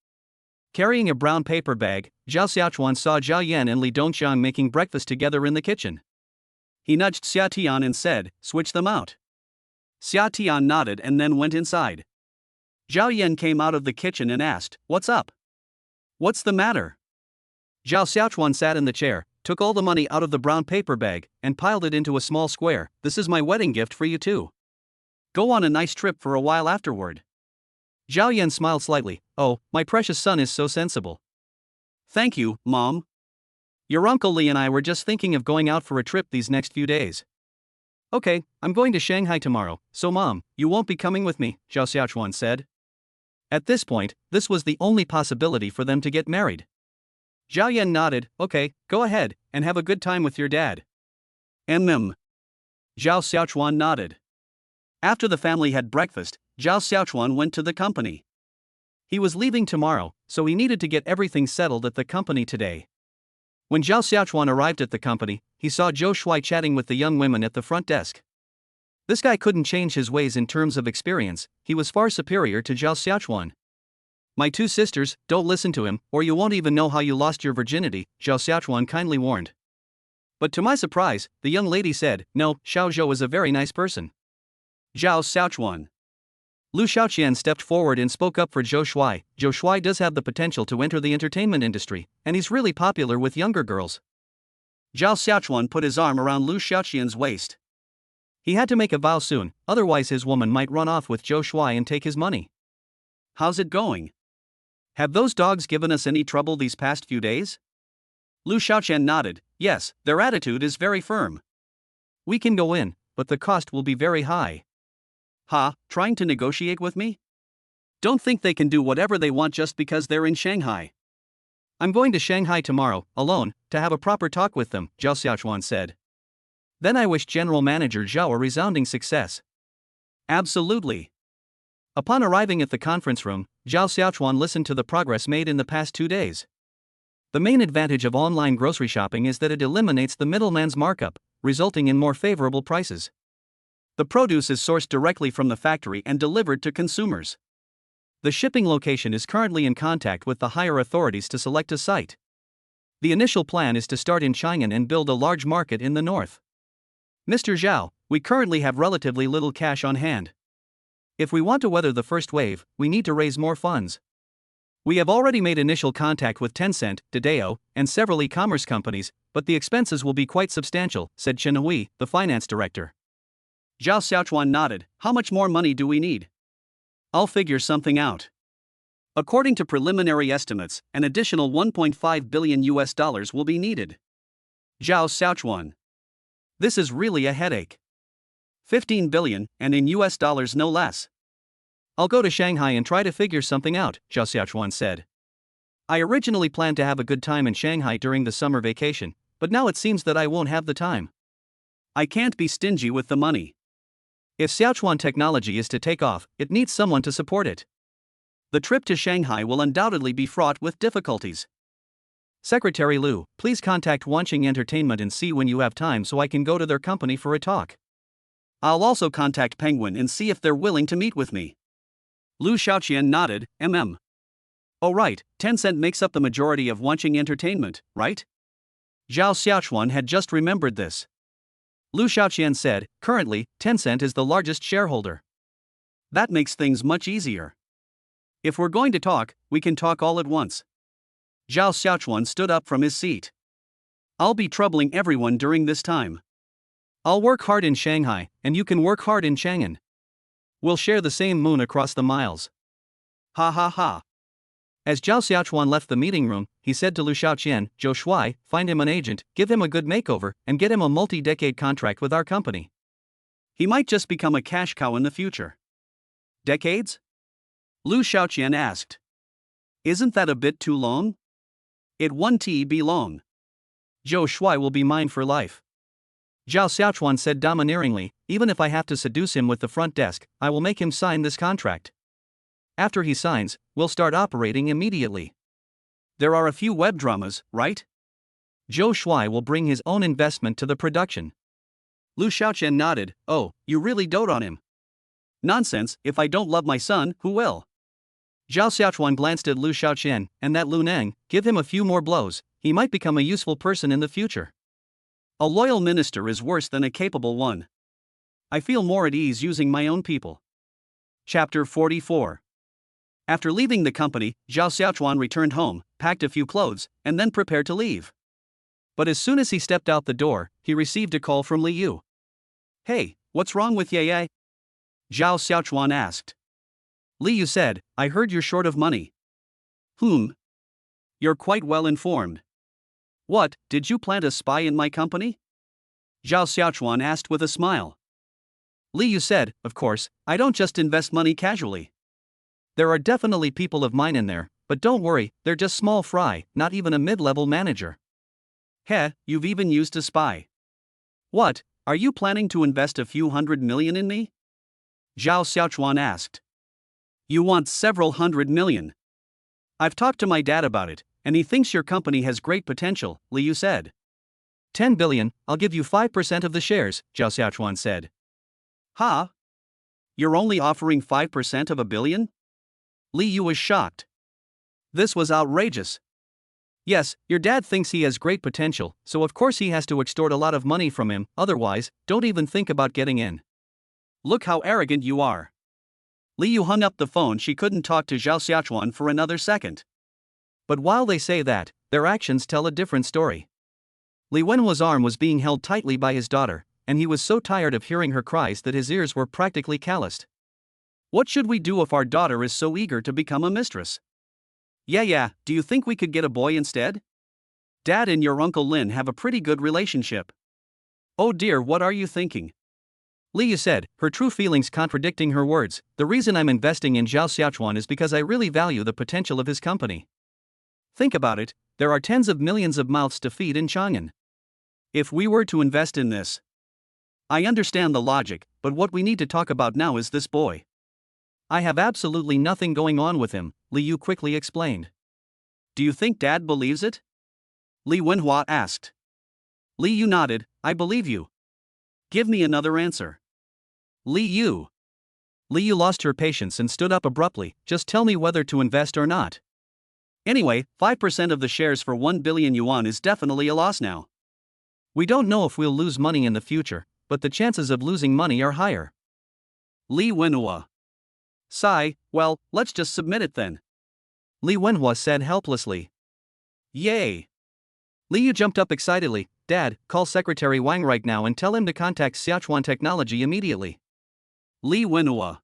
Carrying a brown paper bag, Zhao Xiaochuan saw Zhao Yan and Li Dongqiang making breakfast together in the kitchen. He nudged Xia Tian and said, Switch them out. Xia Tian nodded and then went inside. Zhao Yan came out of the kitchen and asked, What's up? What's the matter? Zhao Xiaochuan sat in the chair, took all the money out of the brown paper bag, and piled it into a small square. This is my wedding gift for you too. Go on a nice trip for a while afterward. Zhao Yan smiled slightly. Oh, my precious son is so sensible. Thank you, Mom. Your Uncle Li and I were just thinking of going out for a trip these next few days. Okay, I'm going to Shanghai tomorrow, so Mom, you won't be coming with me, Zhao Xiaochuan said. At this point, this was the only possibility for them to get married. Zhao Yan nodded, Okay, go ahead, and have a good time with your dad. Zhao Xiaochuan nodded. After the family had breakfast, Zhao Xiaochuan went to the company. He was leaving tomorrow, so he needed to get everything settled at the company today. When Zhao Xiaochuan arrived at the company, he saw Zhou Shuai chatting with the young women at the front desk. This guy couldn't change his ways in terms of experience, he was far superior to Zhao Xiaochuan. My two sisters, don't listen to him, or you won't even know how you lost your virginity, Zhao Xiaochuan kindly warned. But to my surprise, the young lady said, No, Xiao Zhou is a very nice person. Zhao Xiaochuan. Lu Xiaoqian stepped forward and spoke up for Zhou Shuai. Zhou Shuai does have the potential to enter the entertainment industry, and he's really popular with younger girls. Zhao Xiaochuan put his arm around Lu Xiaoqian's waist. He had to make a vow soon, otherwise his woman might run off with Zhou Shuai and take his money. How's it going? Have those dogs given us any trouble these past few days? Lu Xiaoqian nodded, Yes, their attitude is very firm. We can go in, but the cost will be very high. Trying to negotiate with me? Don't think they can do whatever they want just because they're in Shanghai. I'm going to Shanghai tomorrow, alone, to have a proper talk with them, Zhao Xiaochuan said. Then I wish General Manager Zhao a resounding success. Absolutely. Upon arriving at the conference room, Zhao Xiaochuan listened to the progress made in the past 2 days. The main advantage of online grocery shopping is that it eliminates the middleman's markup, resulting in more favorable prices. The produce is sourced directly from the factory and delivered to consumers. The shipping location is currently in contact with the higher authorities to select a site. The initial plan is to start in Chang'an and build a large market in the north. Mr. Zhao, we currently have relatively little cash on hand. If we want to weather the first wave, we need to raise more funds. We have already made initial contact with Tencent, Dideo, and several e-commerce companies, but the expenses will be quite substantial, said Chen Hui, the finance director. Zhao Xiaochuan nodded. How much more money do we need? I'll figure something out. According to preliminary estimates, an additional 1.5 billion US dollars will be needed. Zhao Xiaochuan. This is really a headache. 15 billion, and in US dollars no less. I'll go to Shanghai and try to figure something out, Zhao Xiaochuan said. I originally planned to have a good time in Shanghai during the summer vacation, but now it seems that I won't have the time. I can't be stingy with the money. If Xiaochuan technology is to take off, it needs someone to support it. The trip to Shanghai will undoubtedly be fraught with difficulties. Secretary Liu, please contact Wanqing Entertainment and see when you have time so I can go to their company for a talk. I'll also contact Penguin and see if they're willing to meet with me. Liu Xiaoqian nodded. Oh right, Tencent makes up the majority of Wanqing Entertainment, right? Zhao Xiaochuan had just remembered this. Liu Xiaoqian said, currently, Tencent is the largest shareholder. That makes things much easier. If we're going to talk, we can talk all at once. Zhao Xiaochuan stood up from his seat. I'll be troubling everyone during this time. I'll work hard in Shanghai, and you can work hard in Chang'an. We'll share the same moon across the miles. Ha ha ha. As Zhao Xiaochuan left the meeting room, he said to Liu Xiaoqian, Zhou Shuai, find him an agent, give him a good makeover, and get him a multi-decade contract with our company. He might just become a cash cow in the future. Decades? Liu Xiaoqian asked. Isn't that a bit too long? It won't be long. Zhou Shuai will be mine for life. Zhao Xiaochuan said domineeringly, even if I have to seduce him with the front desk, I will make him sign this contract. After he signs, we'll start operating immediately. There are a few web dramas, right? Zhou Shuai will bring his own investment to the production. Liu Xiaoqian nodded. Oh, you really dote on him. Nonsense, if I don't love my son, who will? Zhao Xiaochuan glanced at Liu Xiaoqian, and that Lu Neng, give him a few more blows, he might become a useful person in the future. A loyal minister is worse than a capable one. I feel more at ease using my own people. Chapter 44. After leaving the company, Zhao Xiaochuan returned home, packed a few clothes, and then prepared to leave. But as soon as he stepped out the door, he received a call from Li Yu. Hey, what's wrong with Ye? Zhao Xiaochuan asked. Li Yu said, I heard you're short of money. You're quite well informed. What, did you plant a spy in my company? Zhao Xiaochuan asked with a smile. Li Yu said, of course, I don't just invest money casually. There are definitely people of mine in there, but don't worry, they're just small fry, not even a mid-level manager. Heh, you've even used a spy. What, are you planning to invest a few $100 million in me? Zhao Xiaochuan asked. You want several $100 million. I've talked to my dad about it, and he thinks your company has great potential, Li Yu said. 10 billion, I'll give you 5% of the shares, Zhao Xiaochuan said. Ha? You're only offering 5% of $1 billion? Li Yu was shocked. This was outrageous. Yes, your dad thinks he has great potential, so of course he has to extort a lot of money from him, otherwise, don't even think about getting in. Look how arrogant you are. Li Yu hung up the phone. She couldn't talk to Zhao Xiaochuan for another second. But while they say that, their actions tell a different story. Li Wenhua's arm was being held tightly by his daughter, and he was so tired of hearing her cries that his ears were practically calloused. What should we do if our daughter is so eager to become a mistress? Yeah, do you think we could get a boy instead? Dad and your Uncle Lin have a pretty good relationship. Oh dear, what are you thinking? Li Yu said, her true feelings contradicting her words. The reason I'm investing in Zhao Xiaochuan is because I really value the potential of his company. Think about it, there are tens of millions of mouths to feed in Chang'an. If we were to invest in this. I understand the logic, but what we need to talk about now is this boy. I have absolutely nothing going on with him, Li Yu quickly explained. Do you think Dad believes it? Li Wenhua asked. Li Yu nodded, I believe you. Give me another answer. Li Yu. Li Yu lost her patience and stood up abruptly, just tell me whether to invest or not. Anyway, 5% of the shares for 1 billion yuan is definitely a loss now. We don't know if we'll lose money in the future, but the chances of losing money are higher. Li Wenhua. Sigh, well, let's just submit it then. Li Wenhua said helplessly. Yay! Li Yu jumped up excitedly. Dad, call Secretary Wang right now and tell him to contact Sichuan Technology immediately. Li Wenhua.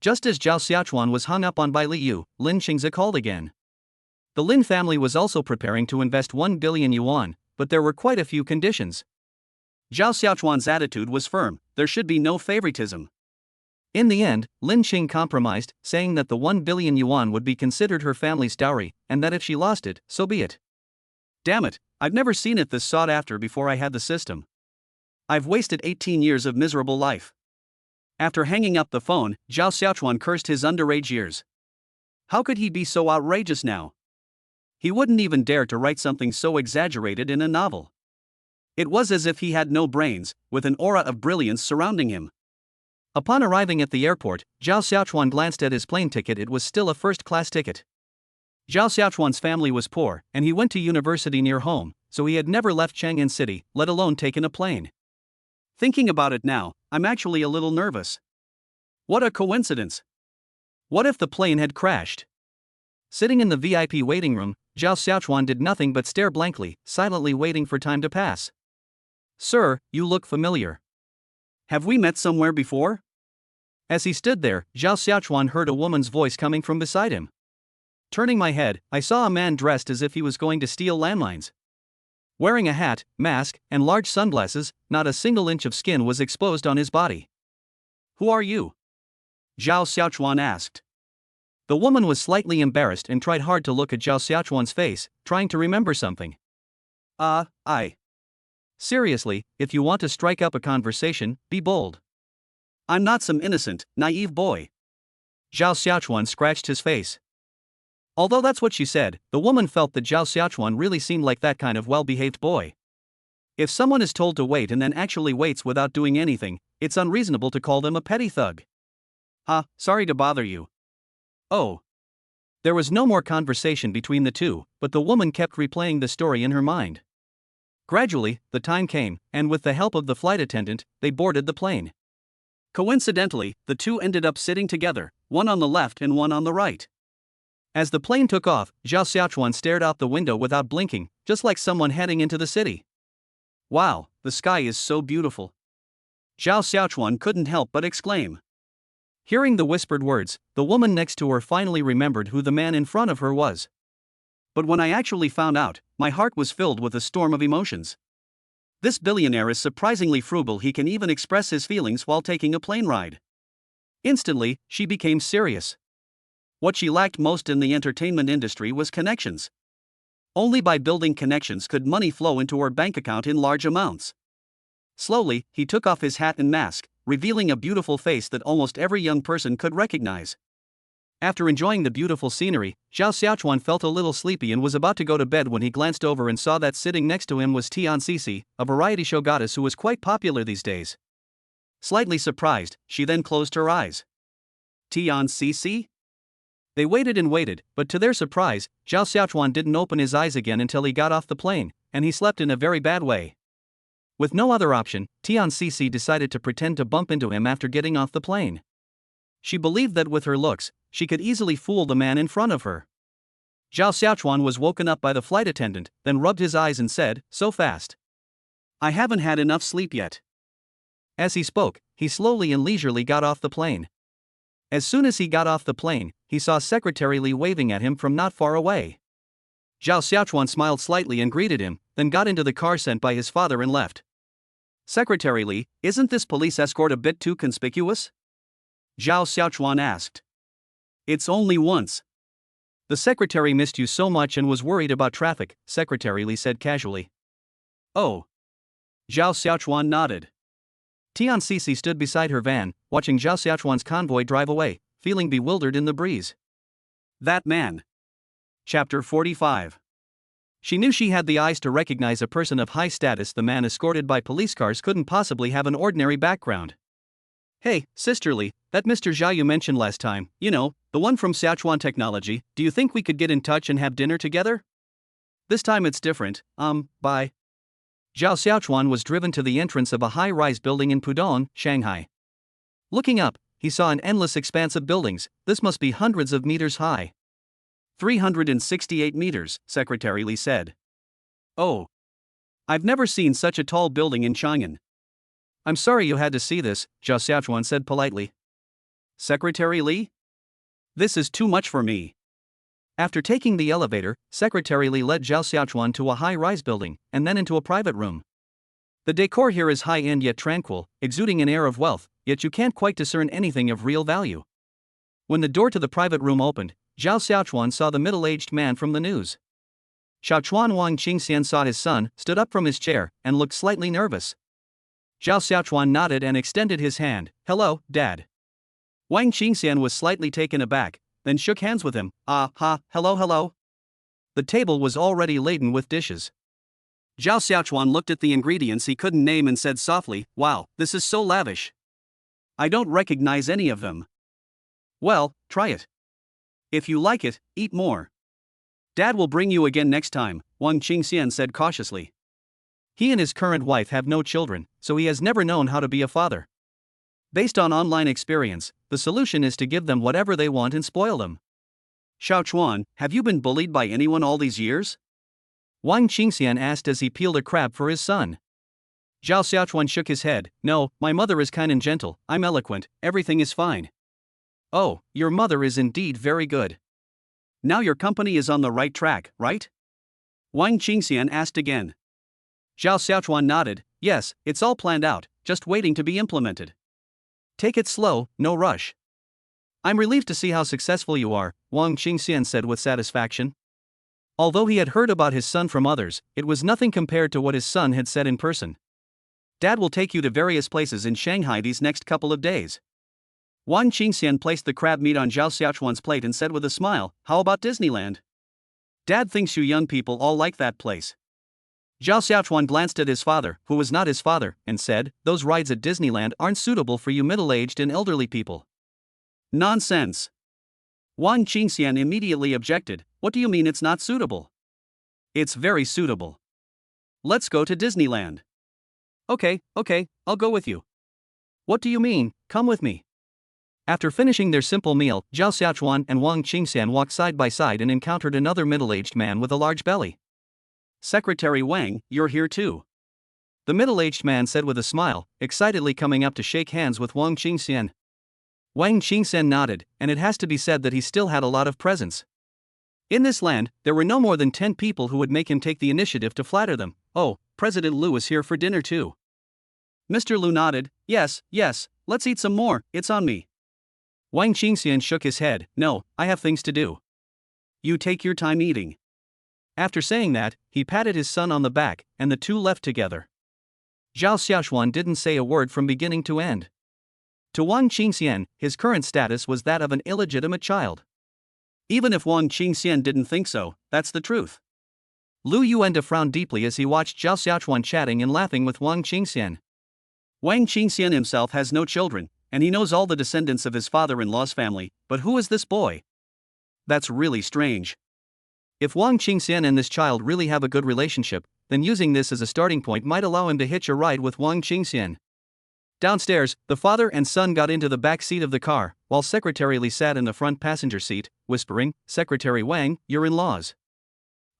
Just as Zhao Xiaochuan was hung up on by Li Yu, Lin Xingzi called again. The Lin family was also preparing to invest 1 billion yuan, but there were quite a few conditions. Zhao Xiaochuan's attitude was firm, there should be no favoritism. In the end, Lin Xing compromised, saying that the 1 billion yuan would be considered her family's dowry, and that if she lost it, so be it. Damn it, I've never seen it this sought after before I had the system. I've wasted 18 years of miserable life. After hanging up the phone, Zhao Xiaochuan cursed his underage years. How could he be so outrageous now? He wouldn't even dare to write something so exaggerated in a novel. It was as if he had no brains, with an aura of brilliance surrounding him. Upon arriving at the airport, Zhao Xiaochuan glanced at his plane ticket. It was still a first-class ticket. Zhao Xiaochuan's family was poor, and he went to university near home, so he had never left Chang'an City, let alone taken a plane. Thinking about it now, I'm actually a little nervous. What a coincidence! What if the plane had crashed? Sitting in the VIP waiting room, Zhao Xiaochuan did nothing but stare blankly, silently waiting for time to pass. Sir, you look familiar. Have we met somewhere before? As he stood there, Zhao Xiaochuan heard a woman's voice coming from beside him. Turning my head, I saw a man dressed as if he was going to steal landmines. Wearing a hat, mask, and large sunglasses, not a single inch of skin was exposed on his body. Who are you? Zhao Xiaochuan asked. The woman was slightly embarrassed and tried hard to look at Zhao Xiaochuan's face, trying to remember something. Seriously, if you want to strike up a conversation, be bold. I'm not some innocent, naive boy. Zhao Xiaochuan scratched his face. Although that's what she said, the woman felt that Zhao Xiaochuan really seemed like that kind of well-behaved boy. If someone is told to wait and then actually waits without doing anything, it's unreasonable to call them a petty thug. Sorry to bother you. Oh. There was no more conversation between the two, but the woman kept replaying the story in her mind. Gradually, the time came, and with the help of the flight attendant, they boarded the plane. Coincidentally, the two ended up sitting together, one on the left and one on the right. As the plane took off, Zhao Xiaochuan stared out the window without blinking, just like someone heading into the city. Wow, the sky is so beautiful. Zhao Xiaochuan couldn't help but exclaim. Hearing the whispered words, the woman next to her finally remembered who the man in front of her was. But when I actually found out, my heart was filled with a storm of emotions. This billionaire is surprisingly frugal. He can even express his feelings while taking a plane ride. Instantly, she became serious. What she lacked most in the entertainment industry was connections. Only by building connections could money flow into her bank account in large amounts. Slowly, he took off his hat and mask, revealing a beautiful face that almost every young person could recognize. After enjoying the beautiful scenery, Zhao Xiaochuan felt a little sleepy and was about to go to bed when he glanced over and saw that sitting next to him was Tian Cece, a variety show goddess who was quite popular these days. Slightly surprised, she then closed her eyes. Tian Cece? They waited and waited, but to their surprise, Zhao Xiaochuan didn't open his eyes again until he got off the plane, and he slept in a very bad way. With no other option, Tian Cece decided to pretend to bump into him after getting off the plane. She believed that with her looks, she could easily fool the man in front of her. Zhao Xiaochuan was woken up by the flight attendant, then rubbed his eyes and said, "So fast. I haven't had enough sleep yet." As he spoke, he slowly and leisurely got off the plane. As soon as he got off the plane, he saw Secretary Li waving at him from not far away. Zhao Xiaochuan smiled slightly and greeted him, then got into the car sent by his father and left. Secretary Li, isn't this police escort a bit too conspicuous? Zhao Xiaochuan asked. It's only once. The secretary missed you so much and was worried about traffic, Secretary Li said casually. Oh. Zhao Xiaochuan nodded. Tian Cece stood beside her van, watching Zhao Xiaochuan's convoy drive away, feeling bewildered in the breeze. That man. Chapter 45. She knew she had the eyes to recognize a person of high status. The man escorted by police cars couldn't possibly have an ordinary background. Hey, sisterly, that Mr. Zhao you mentioned last time, the one from Sichuan Technology, do you think we could get in touch and have dinner together? This time it's different, bye. Zhao Xiaochuan was driven to the entrance of a high-rise building in Pudong, Shanghai. Looking up, he saw an endless expanse of buildings. This must be hundreds of meters high. 368 meters, Secretary Li said. Oh. I've never seen such a tall building in Chang'an. I'm sorry you had to see this, Zhao Xiaochuan said politely. Secretary Li? This is too much for me. After taking the elevator, Secretary Li led Zhao Xiaochuan to a high-rise building, and then into a private room. The decor here is high-end yet tranquil, exuding an air of wealth, yet you can't quite discern anything of real value. When the door to the private room opened, Zhao Xiaochuan saw the middle-aged man from the news. Xiaochuan Wang Qingxian saw his son, stood up from his chair, and looked slightly nervous. Zhao Xiaochuan nodded and extended his hand. Hello, Dad. Wang Qingxian was slightly taken aback, then shook hands with him. Hello. The table was already laden with dishes. Zhao Xiaochuan looked at the ingredients he couldn't name and said softly, Wow, this is so lavish. I don't recognize any of them. Well, try it. If you like it, eat more. Dad will bring you again next time, Wang Qingxian said cautiously. He and his current wife have no children, so he has never known how to be a father. Based on online experience, the solution is to give them whatever they want and spoil them. Xiaochuan, have you been bullied by anyone all these years? Wang Qingxian asked as he peeled a crab for his son. Zhao Xiaochuan shook his head. No, my mother is kind and gentle, I'm eloquent, everything is fine. Oh, your mother is indeed very good. Now your company is on the right track, right? Wang Qingxian asked again. Zhao Xiaochuan nodded. Yes, it's all planned out, just waiting to be implemented. Take it slow, no rush. I'm relieved to see how successful you are, Wang Qingxian said with satisfaction. Although he had heard about his son from others, it was nothing compared to what his son had said in person. Dad will take you to various places in Shanghai these next couple of days. Wang Qingxian placed the crab meat on Zhao Xiaochuan's plate and said with a smile, How about Disneyland? Dad thinks you young people all like that place. Zhao Xiaochuan glanced at his father, who was not his father, and said, Those rides at Disneyland aren't suitable for you middle-aged and elderly people. Nonsense. Wang Qingxian immediately objected, What do you mean it's not suitable? It's very suitable. Let's go to Disneyland. Okay, I'll go with you. What do you mean, come with me? After finishing their simple meal, Zhao Xiaochuan and Wang Qingxian walked side by side and encountered another middle-aged man with a large belly. Secretary Wang, you're here too. The middle-aged man said with a smile, excitedly coming up to shake hands with Wang Qingxian. Wang Qingxian nodded, and it has to be said that he still had a lot of presence. In this land, there were no more than 10 people who would make him take the initiative to flatter them. Oh, President Liu is here for dinner too. Mr. Liu nodded. Yes, let's eat some more, it's on me. Wang Qingxian shook his head. No, I have things to do. You take your time eating. After saying that, he patted his son on the back, and the two left together. Zhao Xiaochuan didn't say a word from beginning to end. To Wang Qingxian, his current status was that of an illegitimate child. Even if Wang Qingxian didn't think so, that's the truth. Lu Yuanda frowned deeply as he watched Zhao Xiaochuan chatting and laughing with Wang Qingxian. Wang Qingxian himself has no children, and he knows all the descendants of his father-in-law's family, but who is this boy? That's really strange. If Wang Qingxian and this child really have a good relationship, then using this as a starting point might allow him to hitch a ride with Wang Qingxian. Downstairs, the father and son got into the back seat of the car, while Secretary Li sat in the front passenger seat, whispering, Secretary Wang, you're in-laws.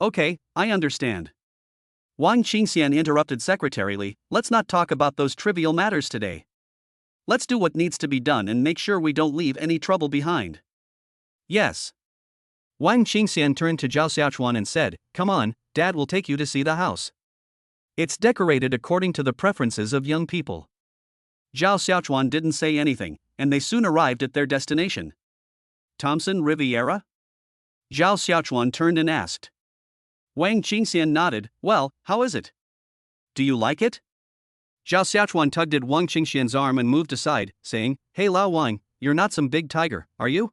Okay, I understand. Wang Qingxian interrupted Secretary Li, let's not talk about those trivial matters today. Let's do what needs to be done and make sure we don't leave any trouble behind. Yes. Wang Qingxian turned to Zhao Xiaochuan and said, Come on, Dad will take you to see the house. It's decorated according to the preferences of young people. Zhao Xiaochuan didn't say anything, and they soon arrived at their destination. Thompson Riviera? Zhao Xiaochuan turned and asked. Wang Qingxian nodded, Well, how is it? Do you like it? Zhao Xiaochuan tugged at Wang Qingxian's arm and moved aside, saying, Hey Lao Wang, you're not some big tiger, are you?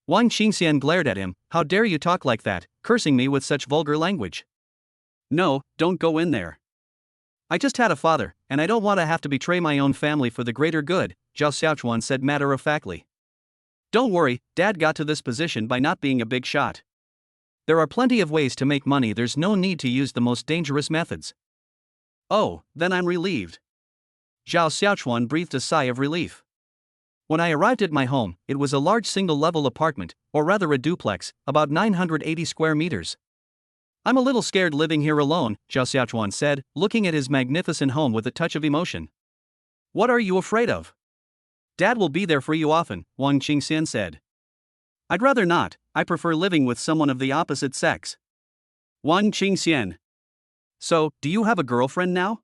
Wang Qingxian glared at him, How dare you talk like that, cursing me with such vulgar language? No, don't go in there. I just had a father, and I don't want to have to betray my own family for the greater good, Zhao Xiaochuan said matter-of-factly. Don't worry, Dad got to this position by not being a big shot. There are plenty of ways to make money, there's no need to use the most dangerous methods. Oh, then I'm relieved. Zhao Xiaochuan breathed a sigh of relief. When I arrived at my home, it was a large single-level apartment, or rather a duplex, about 980 square meters. I'm a little scared living here alone, Zhao Xiaochuan said, looking at his magnificent home with a touch of emotion. What are you afraid of? Dad will be there for you often, Wang Qingxian said. I'd rather not, I prefer living with someone of the opposite sex. Wang Qingxian. So, do you have a girlfriend now?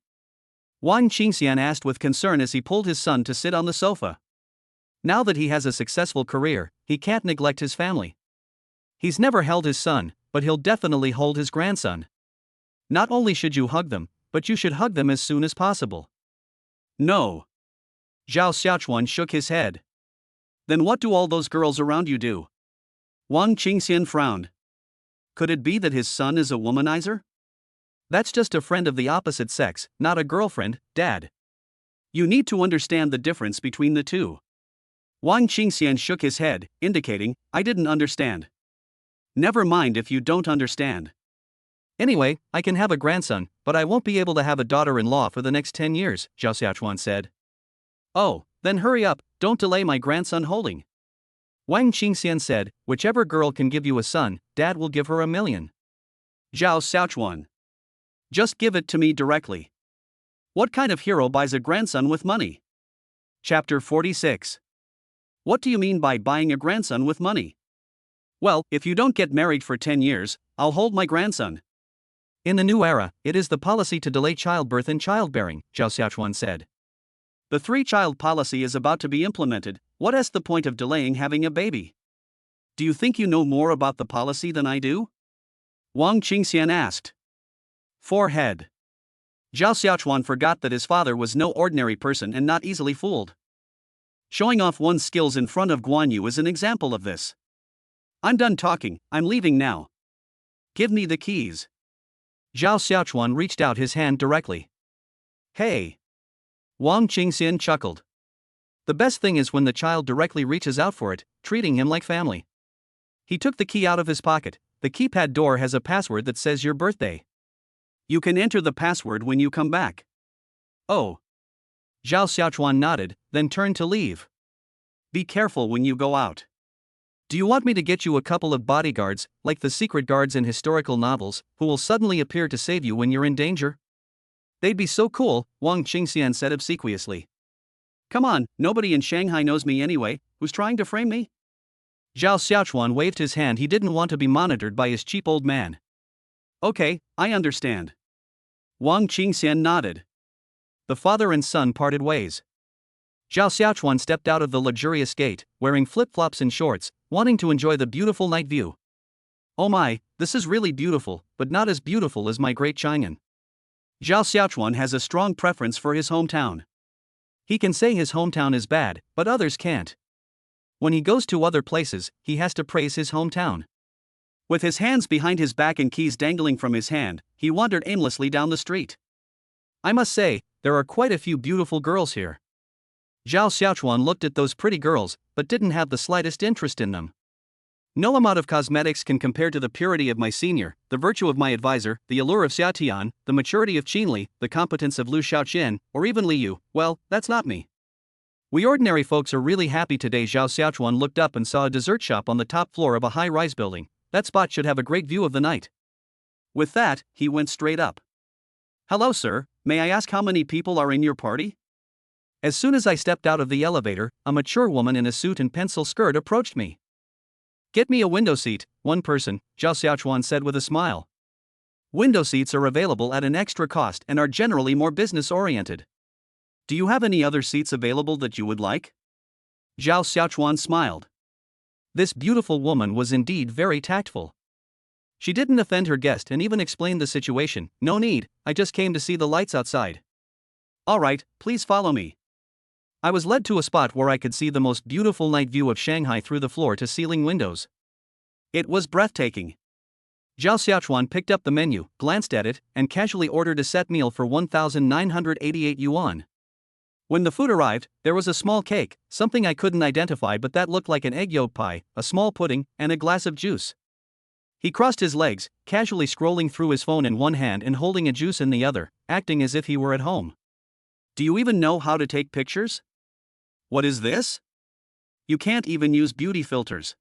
Wang Qingxian asked with concern as he pulled his son to sit on the sofa. Now that he has a successful career, he can't neglect his family. He's never held his son, but he'll definitely hold his grandson. Not only should you hug them, but you should hug them as soon as possible. No. Zhao Xiaochuan shook his head. Then what do all those girls around you do? Wang Qingxian frowned. Could it be that his son is a womanizer? That's just a friend of the opposite sex, not a girlfriend, Dad. You need to understand the difference between the two. Wang Qingxian shook his head, indicating, I didn't understand. Never mind if you don't understand. Anyway, I can have a grandson, but I won't be able to have a daughter-in-law for the next 10 years, Zhao Xiaochuan said. Oh, then hurry up, don't delay my grandson holding. Wang Qingxian said, whichever girl can give you a son, Dad will give her $1 million. Zhao Xiaochuan. Just give it to me directly. What kind of hero buys a grandson with money? Chapter 46. What do you mean by buying a grandson with money? Well, if you don't get married for 10 years, I'll hold my grandson. In the new era, it is the policy to delay childbirth and childbearing, Zhao Xiaochuan said. The three-child policy is about to be implemented. What is the point of delaying having a baby? Do you think you know more about the policy than I do? Wang Qingxian asked. Forehead. Zhao Xiaochuan forgot that his father was no ordinary person and not easily fooled. Showing off one's skills in front of Guan Yu is an example of this. I'm done talking, I'm leaving now. Give me the keys. Zhao Xiaochuan reached out his hand directly. Hey. Wang Qingxian chuckled. The best thing is when the child directly reaches out for it, treating him like family. He took the key out of his pocket. The keypad door has a password that says your birthday. You can enter the password when you come back. Oh. Zhao Xiaochuan nodded, then turned to leave. Be careful when you go out. Do you want me to get you a couple of bodyguards, like the secret guards in historical novels, who will suddenly appear to save you when you're in danger? They'd be so cool, Wang Qingxian said obsequiously. Come on, nobody in Shanghai knows me anyway, who's trying to frame me? Zhao Xiaochuan waved his hand. He didn't want to be monitored by his cheap old man. Okay, I understand. Wang Qingxian nodded. The father and son parted ways. Zhao Xiaochuan stepped out of the luxurious gate, wearing flip-flops and shorts, wanting to enjoy the beautiful night view. Oh my, this is really beautiful, but not as beautiful as my great Chang'an. Zhao Xiaochuan has a strong preference for his hometown. He can say his hometown is bad, but others can't. When he goes to other places, he has to praise his hometown. With his hands behind his back and keys dangling from his hand, he wandered aimlessly down the street. I must say, there are quite a few beautiful girls here. Zhao Xiaochuan looked at those pretty girls, but didn't have the slightest interest in them. No amount of cosmetics can compare to the purity of my senior, the virtue of my advisor, the allure of Xia Tian, the maturity of Qinli, the competence of Lu Xiaoqian, or even Li Yu. Well, that's not me. We ordinary folks are really happy today. Zhao Xiaochuan looked up and saw a dessert shop on the top floor of a high-rise building. That spot should have a great view of the night. With that, he went straight up. Hello sir, may I ask how many people are in your party? As soon as I stepped out of the elevator, a mature woman in a suit and pencil skirt approached me. Get me a window seat, one person, Zhao Xiaochuan said with a smile. Window seats are available at an extra cost and are generally more business-oriented. Do you have any other seats available that you would like? Zhao Xiaochuan smiled. This beautiful woman was indeed very tactful. She didn't offend her guest and even explained the situation. No need, I just came to see the lights outside. Alright, please follow me. I was led to a spot where I could see the most beautiful night view of Shanghai through the floor-to-ceiling windows. It was breathtaking. Zhao Xiaochuan picked up the menu, glanced at it, and casually ordered a set meal for 1,988 yuan. When the food arrived, there was a small cake, something I couldn't identify but that looked like an egg yolk pie, a small pudding, and a glass of juice. He crossed his legs, casually scrolling through his phone in one hand and holding a juice in the other, acting as if he were at home. Do you even know how to take pictures? What is this? You can't even use beauty filters.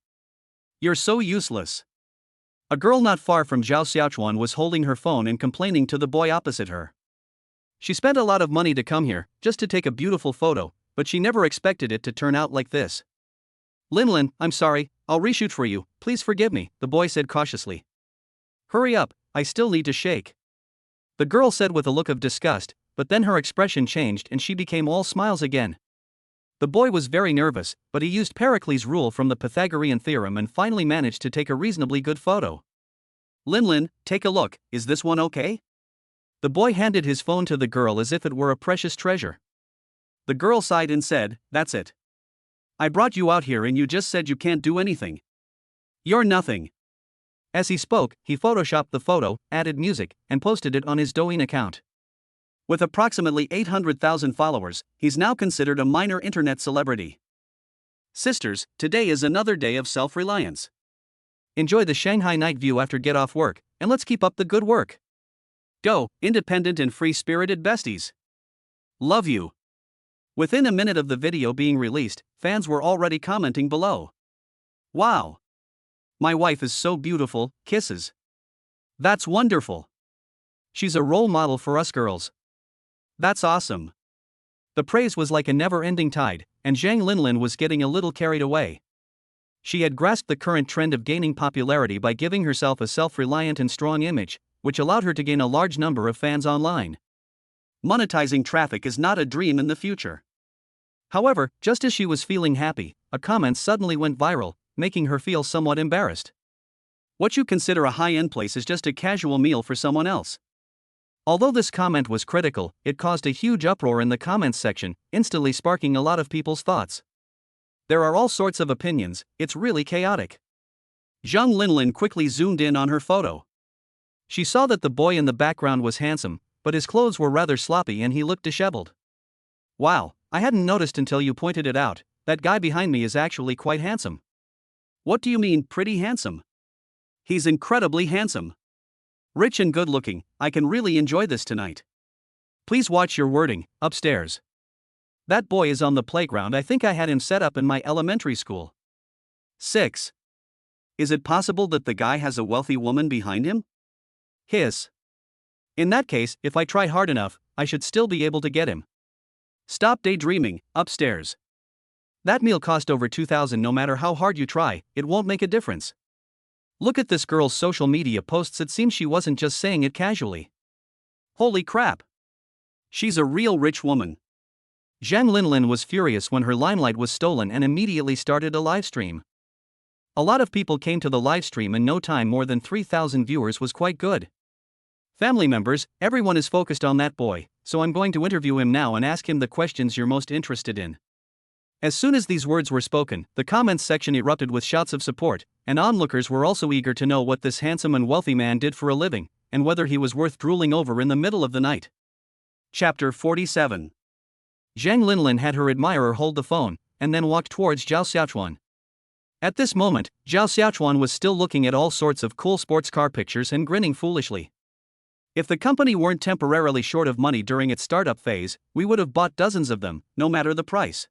You're so useless. A girl not far from Zhao Xiaochuan was holding her phone and complaining to the boy opposite her. She spent a lot of money to come here, just to take a beautiful photo, but she never expected it to turn out like this. Linlin, I'm sorry, I'll reshoot for you, please forgive me, the boy said cautiously. Hurry up, I still need to shake. The girl said with a look of disgust, but then her expression changed and she became all smiles again. The boy was very nervous, but he used Pericles' rule from the Pythagorean theorem and finally managed to take a reasonably good photo. Linlin, take a look, is this one okay? The boy handed his phone to the girl as if it were a precious treasure. The girl sighed and said, that's it. I brought you out here and you just said you can't do anything. You're nothing. As he spoke, he photoshopped the photo, added music, and posted it on his Douyin account. With approximately 800,000 followers, he's now considered a minor internet celebrity. Sisters, today is another day of self-reliance. Enjoy the Shanghai night view after get off work, and let's keep up the good work. Go, independent and free-spirited besties. Love you. Within a minute of the video being released, fans were already commenting below. Wow. My wife is so beautiful, kisses. That's wonderful. She's a role model for us girls. That's awesome. The praise was like a never-ending tide, and Zhang Linlin was getting a little carried away. She had grasped the current trend of gaining popularity by giving herself a self-reliant and strong image, which allowed her to gain a large number of fans online. Monetizing traffic is not a dream in the future. However, just as she was feeling happy, a comment suddenly went viral, making her feel somewhat embarrassed. What you consider a high-end place is just a casual meal for someone else. Although this comment was critical, it caused a huge uproar in the comments section, instantly sparking a lot of people's thoughts. There are all sorts of opinions, it's really chaotic. Zhang Linlin quickly zoomed in on her photo. She saw that the boy in the background was handsome, but his clothes were rather sloppy and he looked disheveled. Wow, I hadn't noticed until you pointed it out, that guy behind me is actually quite handsome. What do you mean, pretty handsome? He's incredibly handsome. Rich and good looking, I can really enjoy this tonight. Please watch your wording, upstairs. That boy is on the playground, I think I had him set up in my elementary school. 6. Is it possible that the guy has a wealthy woman behind him? Hiss. In that case, if I try hard enough, I should still be able to get him. Stop daydreaming, upstairs. That meal cost over 2,000. No matter how hard you try, it won't make a difference. Look at this girl's social media posts, it seems she wasn't just saying it casually. Holy crap. She's a real rich woman. Zhang Linlin was furious when her limelight was stolen and immediately started a livestream. A lot of people came to the livestream in no time, more than 3,000 viewers was quite good. Family members, everyone is focused on that boy, so I'm going to interview him now and ask him the questions you're most interested in. As soon as these words were spoken, the comments section erupted with shouts of support, and onlookers were also eager to know what this handsome and wealthy man did for a living, and whether he was worth drooling over in the middle of the night. Chapter 47. Zhang Linlin had her admirer hold the phone, and then walked towards Zhao Xiaochuan. At this moment, Zhao Xiaochuan was still looking at all sorts of cool sports car pictures and grinning foolishly. If the company weren't temporarily short of money during its startup phase, we would have bought dozens of them, no matter the price.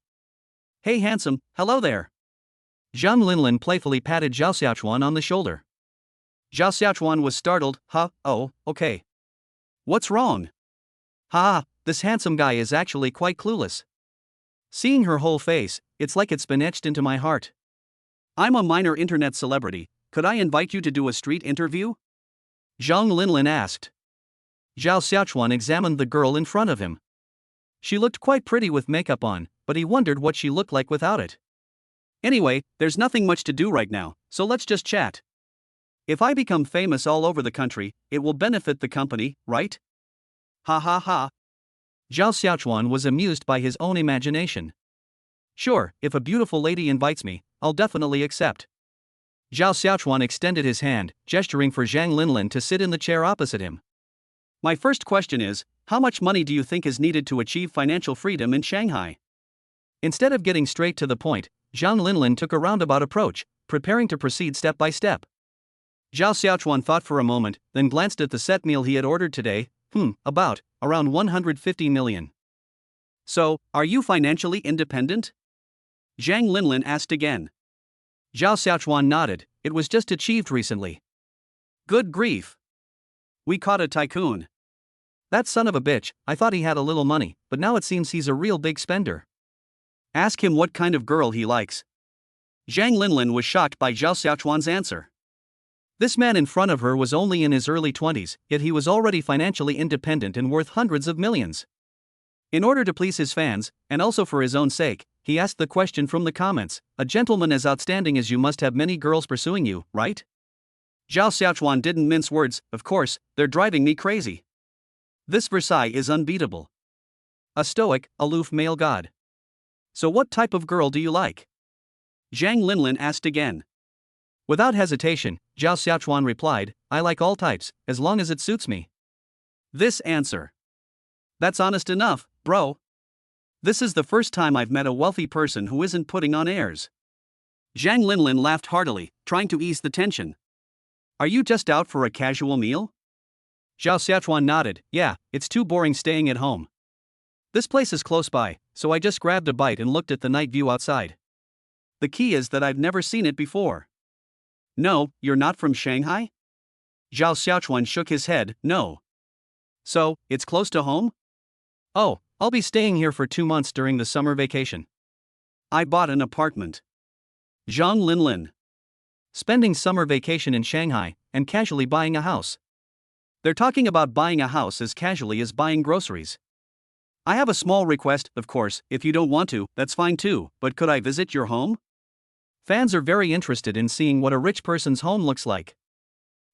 Hey handsome, hello there. Zhang Linlin playfully patted Zhao Xiaochuan on the shoulder. Zhao Xiaochuan was startled. Oh, okay. What's wrong? This handsome guy is actually quite clueless. Seeing her whole face, it's like it's been etched into my heart. I'm a minor internet celebrity, could I invite you to do a street interview? Zhang Linlin asked. Zhao Xiaochuan examined the girl in front of him. She looked quite pretty with makeup on, but he wondered what she looked like without it. Anyway, there's nothing much to do right now, so let's just chat. If I become famous all over the country, it will benefit the company, right? Ha. Zhao Xiaochuan was amused by his own imagination. Sure, if a beautiful lady invites me, I'll definitely accept. Zhao Xiaochuan extended his hand, gesturing for Zhang Linlin to sit in the chair opposite him. My first question is, how much money do you think is needed to achieve financial freedom in Shanghai? Instead of getting straight to the point, Zhang Linlin took a roundabout approach, preparing to proceed step by step. Zhao Xiaochuan thought for a moment, then glanced at the set meal he had ordered today. Around 150 million. So, are you financially independent? Zhang Linlin asked again. Zhao Xiaochuan nodded. It was just achieved recently. Good grief. We caught a tycoon. That son of a bitch, I thought he had a little money, but now it seems he's a real big spender. Ask him what kind of girl he likes. Zhang Linlin was shocked by Zhao Xiaochuan's answer. This man in front of her was only in his early 20s, yet he was already financially independent and worth hundreds of millions. In order to please his fans, and also for his own sake, he asked the question from the comments, a gentleman as outstanding as you must have many girls pursuing you, right? Zhao Xiaochuan didn't mince words, of course, they're driving me crazy. This Versailles is unbeatable. A stoic, aloof male god. So what type of girl do you like? Zhang Linlin asked again. Without hesitation, Zhao Xiaochuan replied, I like all types, as long as it suits me. This answer. That's honest enough, bro. This is the first time I've met a wealthy person who isn't putting on airs. Zhang Linlin laughed heartily, trying to ease the tension. Are you just out for a casual meal? Zhao Xiaochuan nodded, yeah, it's too boring staying at home. This place is close by, so I just grabbed a bite and looked at the night view outside. The key is that I've never seen it before. No, you're not from Shanghai? Zhao Xiaochuan shook his head, no. So, it's close to home? Oh, I'll be staying here for 2 months during the summer vacation. I bought an apartment. Zhang Linlin. Spending summer vacation in Shanghai, and casually buying a house. They're talking about buying a house as casually as buying groceries. I have a small request, of course, if you don't want to, that's fine too, but could I visit your home? Fans are very interested in seeing what a rich person's home looks like.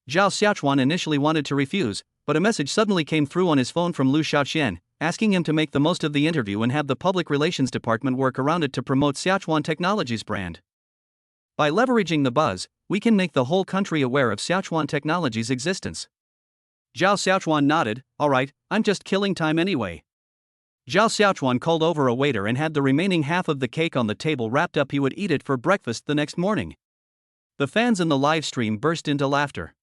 Zhao Xiaochuan initially wanted to refuse, but a message suddenly came through on his phone from Lu Xiaoxian, asking him to make the most of the interview and have the public relations department work around it to promote Xiaochuan Technologies brand. By leveraging the buzz, we can make the whole country aware of Xiaochuan Technologies' existence. Zhao Xiaochuan nodded, alright, I'm just killing time anyway. Zhao Xiaochuan called over a waiter and had the remaining half of the cake on the table wrapped up. He would eat it for breakfast the next morning. The fans in the live stream burst into laughter.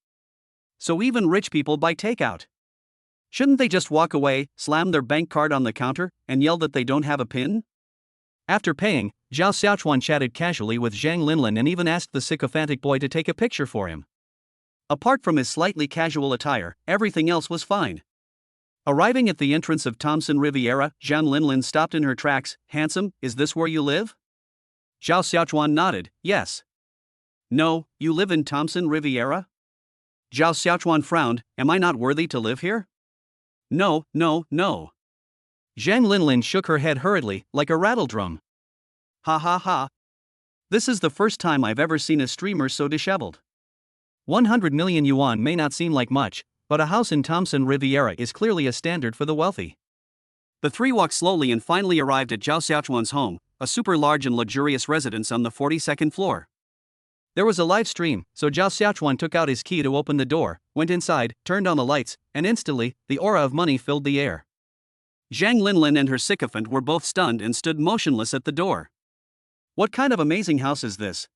So even rich people buy takeout. Shouldn't they just walk away, slam their bank card on the counter, and yell that they don't have a PIN? After paying, Zhao Xiaochuan chatted casually with Zhang Linlin and even asked the sycophantic boy to take a picture for him. Apart from his slightly casual attire, everything else was fine. Arriving at the entrance of Thompson Riviera, Zhang Linlin stopped in her tracks. Handsome, is this where you live? Zhao Xiaochuan nodded, yes. No, you live in Thompson Riviera? Zhao Xiaochuan frowned, am I not worthy to live here? No, no, no. Zhang Linlin shook her head hurriedly, like a rattledrum. Ha ha ha. This is the first time I've ever seen a streamer so disheveled. 100 million yuan may not seem like much, but a house in Thompson Riviera is clearly a standard for the wealthy. The three walked slowly and finally arrived at Zhao Xiaochuan's home, a super large and luxurious residence on the 42nd floor. There was a live stream, so Zhao Xiaochuan took out his key to open the door, went inside, turned on the lights, and instantly, the aura of money filled the air. Zhang Linlin and her sycophant were both stunned and stood motionless at the door. What kind of amazing house is this?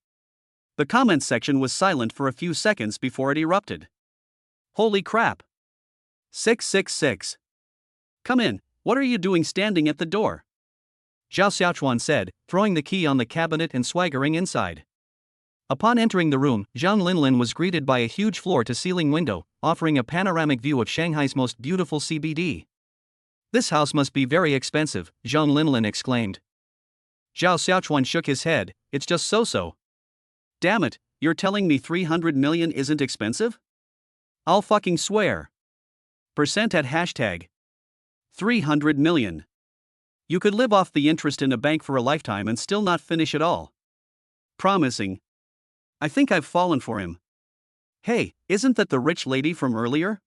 The comments section was silent for a few seconds before it erupted. Holy crap. 666. Come in, what are you doing standing at the door? Zhao Xiaochuan said, throwing the key on the cabinet and swaggering inside. Upon entering the room, Zhang Linlin was greeted by a huge floor-to-ceiling window, offering a panoramic view of Shanghai's most beautiful CBD. This house must be very expensive, Zhang Linlin exclaimed. Zhao Xiaochuan shook his head, it's just so-so. Damn it, you're telling me 300 million isn't expensive? I'll fucking swear. Percent at hashtag 300 million. You could live off the interest in a bank for a lifetime and still not finish it all. Promising. I think I've fallen for him. Hey, isn't that the rich lady from earlier?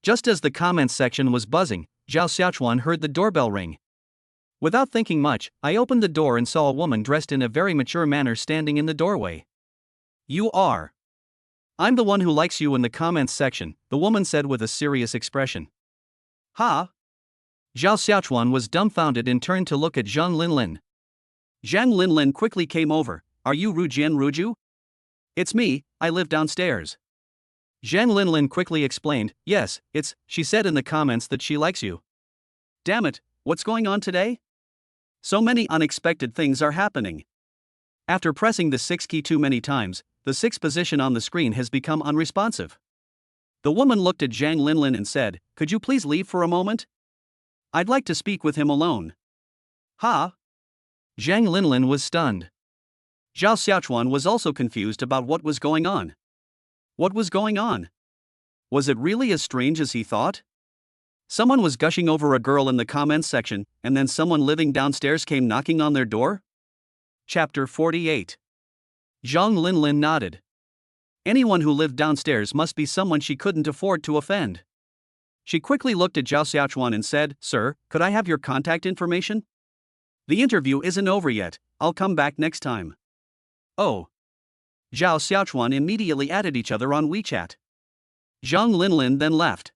Just as the comments section was buzzing, Zhao Xiaochuan heard the doorbell ring. Without thinking much, I opened the door and saw a woman dressed in a very mature manner standing in the doorway. You are. I'm the one who likes you in the comments section, the woman said with a serious expression. Ha? Zhao Xiaochuan was dumbfounded and turned to look at Zhang Linlin. Zhang Linlin quickly came over. Are you Ru Jian Ruju? It's me, I live downstairs. Zhang Linlin quickly explained, yes, she said in the comments that she likes you. Damn it, what's going on today? So many unexpected things are happening. After pressing the 6 key too many times, the 6 position on the screen has become unresponsive. The woman looked at Zhang Linlin and said, "Could you please leave for a moment? I'd like to speak with him alone." Ha! Zhang Linlin was stunned. Zhao Xiaochuan was also confused about what was going on. What was going on? Was it really as strange as he thought? Someone was gushing over a girl in the comments section, and then someone living downstairs came knocking on their door? Chapter 48. Zhang Linlin nodded. Anyone who lived downstairs must be someone she couldn't afford to offend. She quickly looked at Zhao Xiaochuan and said, "Sir, could I have your contact information? The interview isn't over yet, I'll come back next time." Oh. Zhao Xiaochuan immediately added each other on WeChat. Zhang Linlin then left.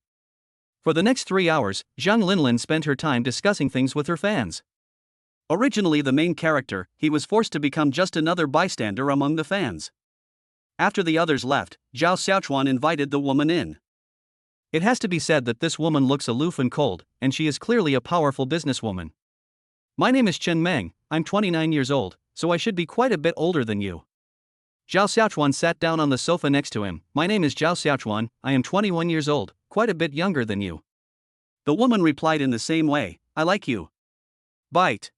For the next 3 hours, Zhang Linlin spent her time discussing things with her fans. Originally the main character, he was forced to become just another bystander among the fans. After the others left, Zhao Xiaochuan invited the woman in. It has to be said that this woman looks aloof and cold, and she is clearly a powerful businesswoman. "My name is Chen Meng, I'm 29 years old, so I should be quite a bit older than you." Zhao Xiaochuan sat down on the sofa next to him. "My name is Zhao Xiaochuan, I am 21 years old, quite a bit younger than you." The woman replied in the same way, "I like you." Bite.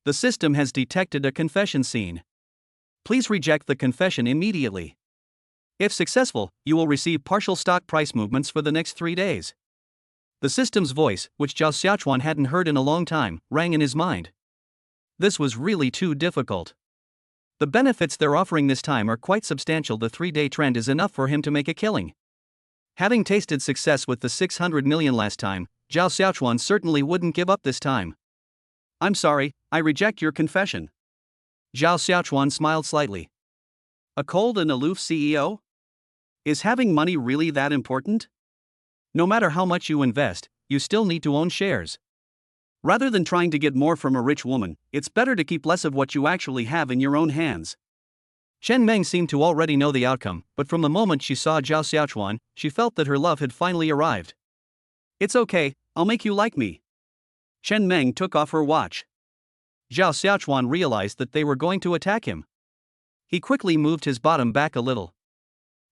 The system has detected a confession scene. Please reject the confession immediately. If successful, you will receive partial stock price movements for the next 3 days. The system's voice, which Zhao Xiaochuan hadn't heard in a long time, rang in his mind. This was really too difficult. The benefits they're offering this time are quite substantial. The 3-day trend is enough for him to make a killing. Having tasted success with the 600 million last time, Zhao Xiaochuan certainly wouldn't give up this time. "I'm sorry, I reject your confession." Zhao Xiaochuan smiled slightly. A cold and aloof CEO? Is having money really that important? No matter how much you invest, you still need to own shares. Rather than trying to get more from a rich woman, it's better to keep less of what you actually have in your own hands. Chen Meng seemed to already know the outcome, but from the moment she saw Zhao Xiaochuan, she felt that her love had finally arrived. "It's okay, I'll make you like me." Chen Meng took off her watch. Zhao Xiaochuan realized that they were going to attack him. He quickly moved his bottom back a little.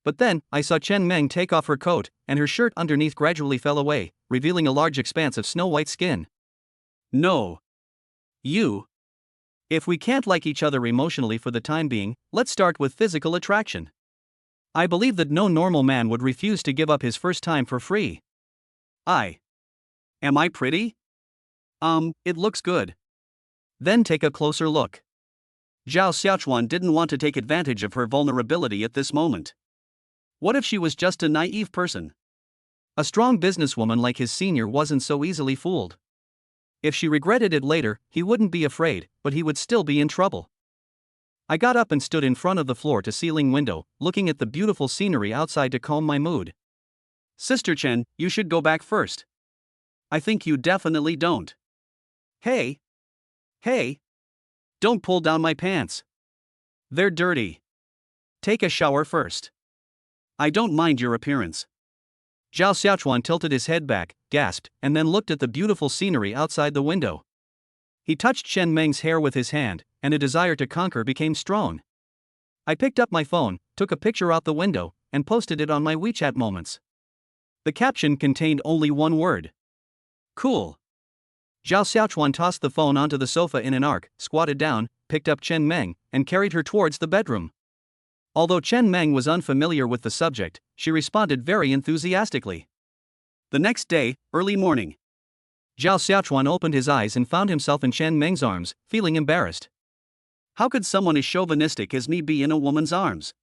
But then, I saw Chen Meng take off her coat, and her shirt underneath gradually fell away, revealing a large expanse of snow-white skin. "No. You. If we can't like each other emotionally for the time being, let's start with physical attraction. I believe that no normal man would refuse to give up his first time for free." Am I pretty? It looks good. Then take a closer look." Zhao Xiaochuan didn't want to take advantage of her vulnerability at this moment. What if she was just a naive person? A strong businesswoman like his senior wasn't so easily fooled. If she regretted it later, he wouldn't be afraid, but he would still be in trouble. I got up and stood in front of the floor-to-ceiling window, looking at the beautiful scenery outside to calm my mood. "Sister Chen, you should go back first." "I think you definitely don't." Hey! Don't pull down my pants. They're dirty. Take a shower first." "I don't mind your appearance." Zhao Xiaochuan tilted his head back, gasped, and then looked at the beautiful scenery outside the window. He touched Chen Meng's hair with his hand, and a desire to conquer became strong. I picked up my phone, took a picture out the window, and posted it on my WeChat moments. The caption contained only one word. Cool. Zhao Xiaochuan tossed the phone onto the sofa in an arc, squatted down, picked up Chen Meng, and carried her towards the bedroom. Although Chen Meng was unfamiliar with the subject, she responded very enthusiastically. The next day, early morning. Zhao Xiaochuan opened his eyes and found himself in Chen Meng's arms, feeling embarrassed. How could someone as chauvinistic as me be in a woman's arms?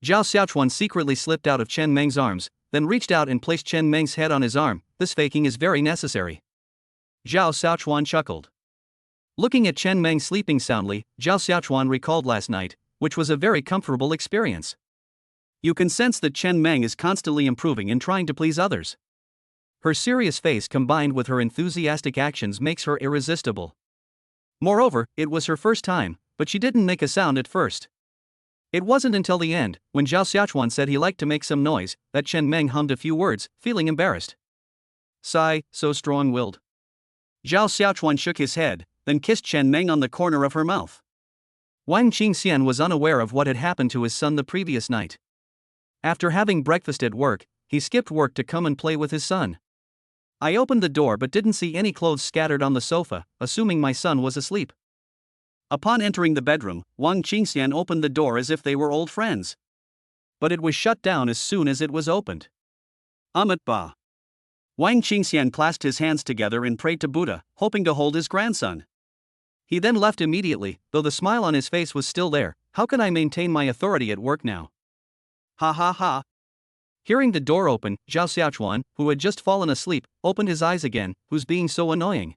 Zhao Xiaochuan secretly slipped out of Chen Meng's arms, then reached out and placed Chen Meng's head on his arm. "This faking is very necessary." Zhao Xiaochuan chuckled. Looking at Chen Meng sleeping soundly, Zhao Xiaochuan recalled last night, which was a very comfortable experience. You can sense that Chen Meng is constantly improving and trying to please others. Her serious face combined with her enthusiastic actions makes her irresistible. Moreover, it was her first time, but she didn't make a sound at first. It wasn't until the end, when Zhao Xiaochuan said he liked to make some noise, that Chen Meng hummed a few words, feeling embarrassed. Sigh, so strong-willed. Zhao Xiaochuan shook his head, then kissed Chen Meng on the corner of her mouth. Wang Qingxian was unaware of what had happened to his son the previous night. After having breakfast at work, he skipped work to come and play with his son. I opened the door but didn't see any clothes scattered on the sofa, assuming my son was asleep. Upon entering the bedroom, Wang Qingxian opened the door as if they were old friends. But it was shut down as soon as it was opened. Amit Ba. Wang Qingxian clasped his hands together and prayed to Buddha, hoping to hold his grandson. He then left immediately, though the smile on his face was still there. How can I maintain my authority at work now? Ha ha ha. Hearing the door open, Zhao Xiaochuan, who had just fallen asleep, opened his eyes again. Who's being so annoying?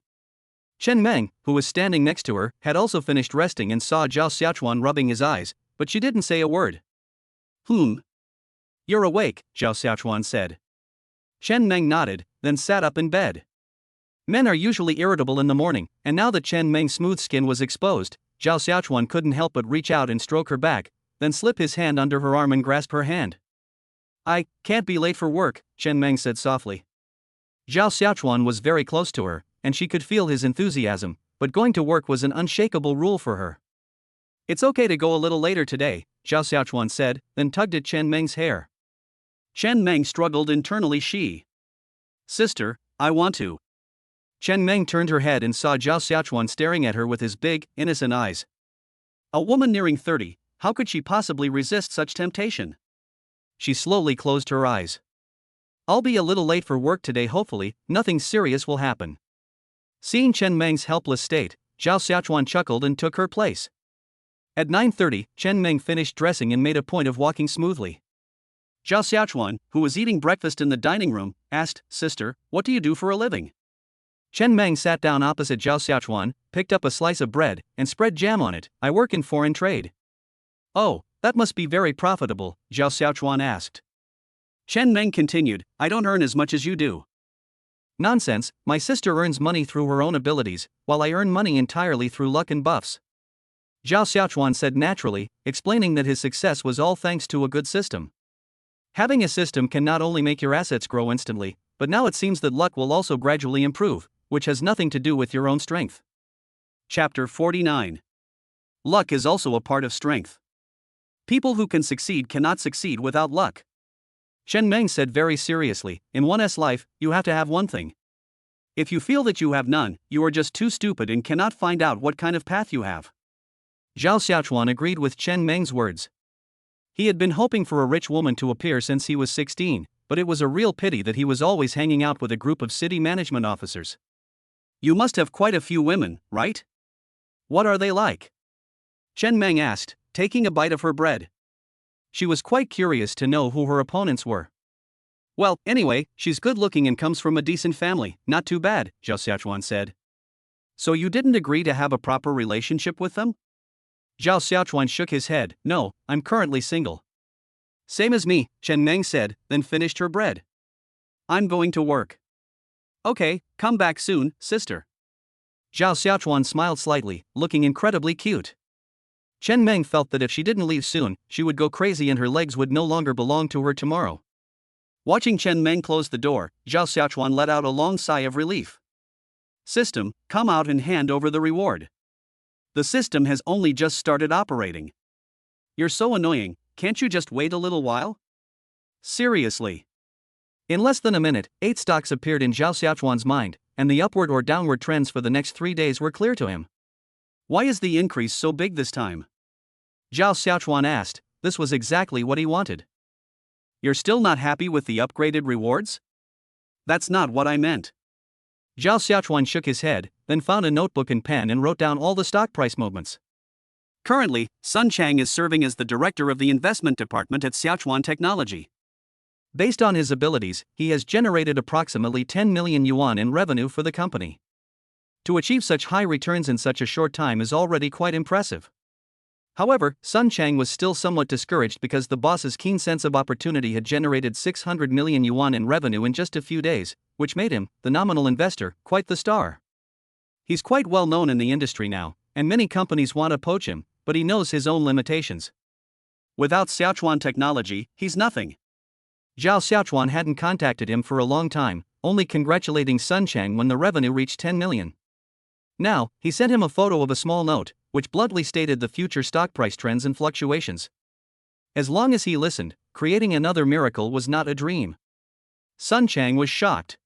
Chen Meng, who was standing next to her, had also finished resting and saw Zhao Xiaochuan rubbing his eyes, but she didn't say a word. You're awake, Zhao Xiaochuan said. Chen Meng nodded, then sat up in bed. Men are usually irritable in the morning, and now that Chen Meng's smooth skin was exposed, Zhao Xiaochuan couldn't help but reach out and stroke her back, then slip his hand under her arm and grasp her hand. I can't be late for work, Chen Meng said softly. Zhao Xiaochuan was very close to her, and she could feel his enthusiasm, but going to work was an unshakable rule for her. It's okay to go a little later today, Zhao Xiaochuan said, then tugged at Chen Meng's hair. Chen Meng struggled internally. Sister, I want to. Chen Meng turned her head and saw Zhao Xiaochuan staring at her with his big, innocent eyes. A woman nearing 30, how could she possibly resist such temptation? She slowly closed her eyes. I'll be a little late for work today. Hopefully, nothing serious will happen. Seeing Chen Meng's helpless state, Zhao Xiaochuan chuckled and took her place. At 9:30, Chen Meng finished dressing and made a point of walking smoothly. Zhao Xiaochuan, who was eating breakfast in the dining room, asked, Sister, what do you do for a living? Chen Meng sat down opposite Zhao Xiaochuan, picked up a slice of bread, and spread jam on it. I work in foreign trade. Oh, that must be very profitable, Zhao Xiaochuan asked. Chen Meng continued, I don't earn as much as you do. Nonsense, my sister earns money through her own abilities, while I earn money entirely through luck and buffs. Zhao Xiaochuan said naturally, explaining that his success was all thanks to a good system. Having a system can not only make your assets grow instantly, but now it seems that luck will also gradually improve, which has nothing to do with your own strength. Chapter 49. Luck is also a part of strength. People who can succeed cannot succeed without luck. Chen Meng said very seriously, in one's life, you have to have one thing. If you feel that you have none, you are just too stupid and cannot find out what kind of path you have. Zhao Xiaochuan agreed with Chen Meng's words. He had been hoping for a rich woman to appear since he was 16, but it was a real pity that he was always hanging out with a group of city management officers. You must have quite a few women, right? What are they like? Chen Meng asked, taking a bite of her bread. She was quite curious to know who her opponents were. Well, anyway, she's good looking and comes from a decent family, not too bad, Zhao Xiaochuan said. So you didn't agree to have a proper relationship with them? Zhao Xiaochuan shook his head, no, I'm currently single. Same as me, Chen Meng said, then finished her bread. I'm going to work. Okay, come back soon, sister. Zhao Xiaochuan smiled slightly, looking incredibly cute. Chen Meng felt that if she didn't leave soon, she would go crazy and her legs would no longer belong to her tomorrow. Watching Chen Meng close the door, Zhao Xiaochuan let out a long sigh of relief. System, come out and hand over the reward. The system has only just started operating. You're so annoying, can't you just wait a little while? Seriously. In less than a minute, 8 stocks appeared in Zhao Xiaochuan's mind, and the upward or downward trends for the next 3 days were clear to him. Why is the increase so big this time? Zhao Xiaochuan asked. This was exactly what he wanted. You're still not happy with the upgraded rewards? That's not what I meant. Zhao Xiaochuan shook his head, then found a notebook and pen and wrote down all the stock price movements. Currently, Sun Chang is serving as the director of the investment department at Xiaochuan Technology. Based on his abilities, he has generated approximately 10 million yuan in revenue for the company. To achieve such high returns in such a short time is already quite impressive. However, Sun Chang was still somewhat discouraged because the boss's keen sense of opportunity had generated 600 million yuan in revenue in just a few days, which made him, the nominal investor, quite the star. He's quite well known in the industry now, and many companies want to poach him, but he knows his own limitations. Without Xiaochuan Technology, he's nothing. Zhao Xiaochuan hadn't contacted him for a long time, only congratulating Sun Chang when the revenue reached 10 million. Now, he sent him a photo of a small note, which bluntly stated the future stock price trends and fluctuations. As long as he listened, creating another miracle was not a dream. Sun Chang was shocked.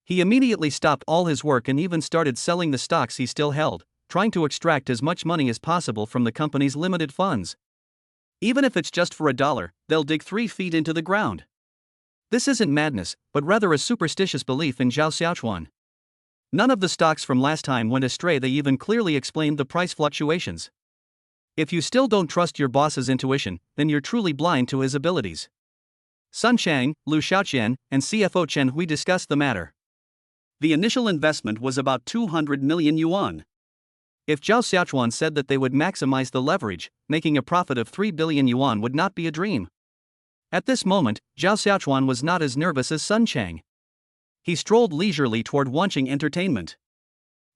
He immediately stopped all his work and even started selling the stocks he still held, trying to extract as much money as possible from the company's limited funds. Even if it's just for $1, they'll dig 3 feet into the ground. This isn't madness, but rather a superstitious belief in Zhao Xiaochuan. None of the stocks from last time went astray, they even clearly explained the price fluctuations. If you still don't trust your boss's intuition, then you're truly blind to his abilities. Sun Chang, Lu Xiaoqian, and CFO Chen Hui discussed the matter. The initial investment was about 200 million yuan. If Zhao Xiaochuan said that they would maximize the leverage, making a profit of 3 billion yuan would not be a dream. At this moment, Zhao Xiaochuan was not as nervous as Sun Chang. He strolled leisurely toward Wanqing Entertainment.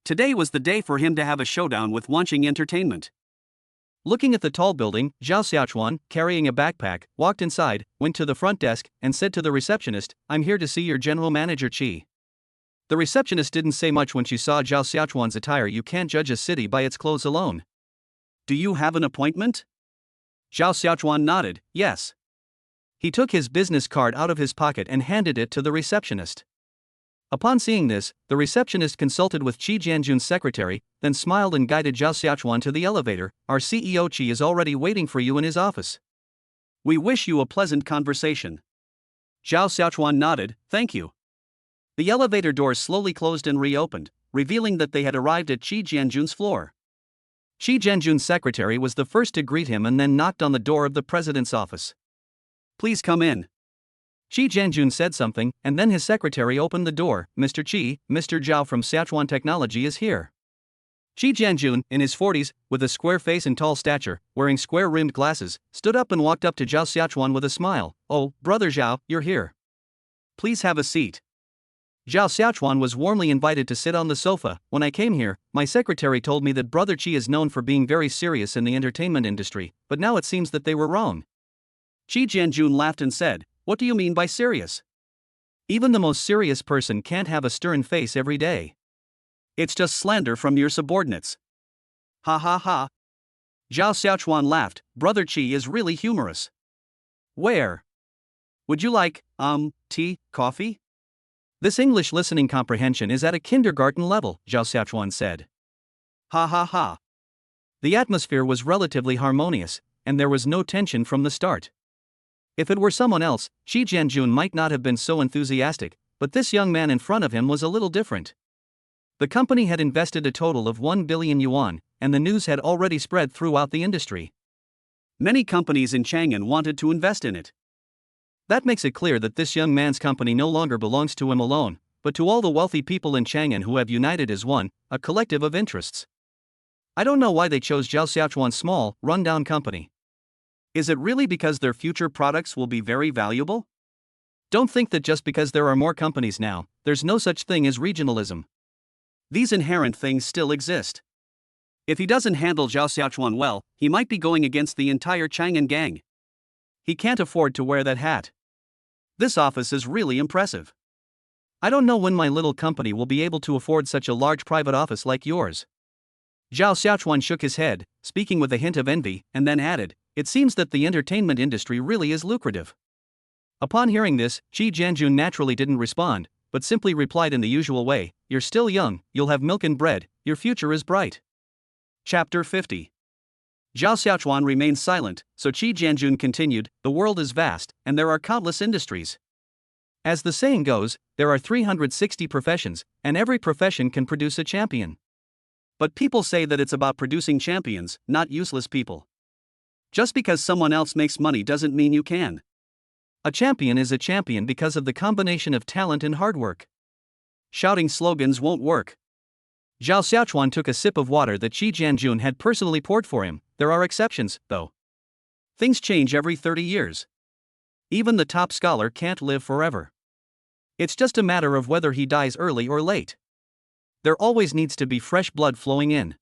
Today was the day for him to have a showdown with Wanqing Entertainment. Looking at the tall building, Zhao Xiaochuan, carrying a backpack, walked inside, went to the front desk, and said to the receptionist, "I'm here to see your general manager Qi." The receptionist didn't say much when she saw Zhao Xiaochuan's attire. You can't judge a city by its clothes alone. "Do you have an appointment?" Zhao Xiaochuan nodded, yes. He took his business card out of his pocket and handed it to the receptionist. Upon seeing this, the receptionist consulted with Qi Jianjun's secretary, then smiled and guided Zhao Xiaochuan to the elevator. "Our CEO Qi is already waiting for you in his office. We wish you a pleasant conversation." Zhao Xiaochuan nodded, "Thank you." The elevator doors slowly closed and reopened, revealing that they had arrived at Qi Jianjun's floor. Qi Jianjun's secretary was the first to greet him and then knocked on the door of the president's office. "Please come in." Qi Jianjun said something, and then his secretary opened the door. "Mr. Qi, Mr. Zhao from Sichuan Technology is here." Qi Jianjun, in his 40s, with a square face and tall stature, wearing square-rimmed glasses, stood up and walked up to Zhao Sichuan with a smile. "Oh, brother Zhao, you're here. Please have a seat." Zhao Xiaochuan was warmly invited to sit on the sofa. "When I came here, my secretary told me that Brother Qi is known for being very serious in the entertainment industry, but now it seems that they were wrong." Qi Jianjun laughed and said, "What do you mean by serious? Even the most serious person can't have a stern face every day. It's just slander from your subordinates." "Ha ha ha." Zhao Xiaochuan laughed. "Brother Qi is really humorous. Where? Would you like, tea, coffee?" "This English listening comprehension is at a kindergarten level," Zhao Xiaochuan said. "Ha ha ha." The atmosphere was relatively harmonious, and there was no tension from the start. If it were someone else, Qi Jianjun might not have been so enthusiastic, but this young man in front of him was a little different. The company had invested a total of 1 billion yuan, and the news had already spread throughout the industry. Many companies in Chang'an wanted to invest in it. That makes it clear that this young man's company no longer belongs to him alone, but to all the wealthy people in Chang'an who have united as one, a collective of interests. I don't know why they chose Zhao Xiaochuan's small, run-down company. Is it really because their future products will be very valuable? Don't think that just because there are more companies now, there's no such thing as regionalism. These inherent things still exist. If he doesn't handle Zhao Xiaochuan well, he might be going against the entire Chang'an gang. He can't afford to wear that hat. This office is really impressive. I don't know when my little company will be able to afford such a large private office like yours." Zhao Xiaochuan shook his head, speaking with a hint of envy, and then added, "It seems that the entertainment industry really is lucrative." Upon hearing this, Qi Jianjun naturally didn't respond, but simply replied in the usual way, "You're still young, you'll have milk and bread, your future is bright." Chapter 50. Zhao Xiaochuan remained silent, so Qi Jianjun continued, "The world is vast, and there are countless industries. As the saying goes, there are 360 professions, and every profession can produce a champion. But people say that it's about producing champions, not useless people. Just because someone else makes money doesn't mean you can. A champion is a champion because of the combination of talent and hard work. Shouting slogans won't work." Zhao Xiaochuan took a sip of water that Qi Jianjun had personally poured for him. "There are exceptions, though. Things change every 30 years. Even the top scholar can't live forever. It's just a matter of whether he dies early or late. There always needs to be fresh blood flowing in."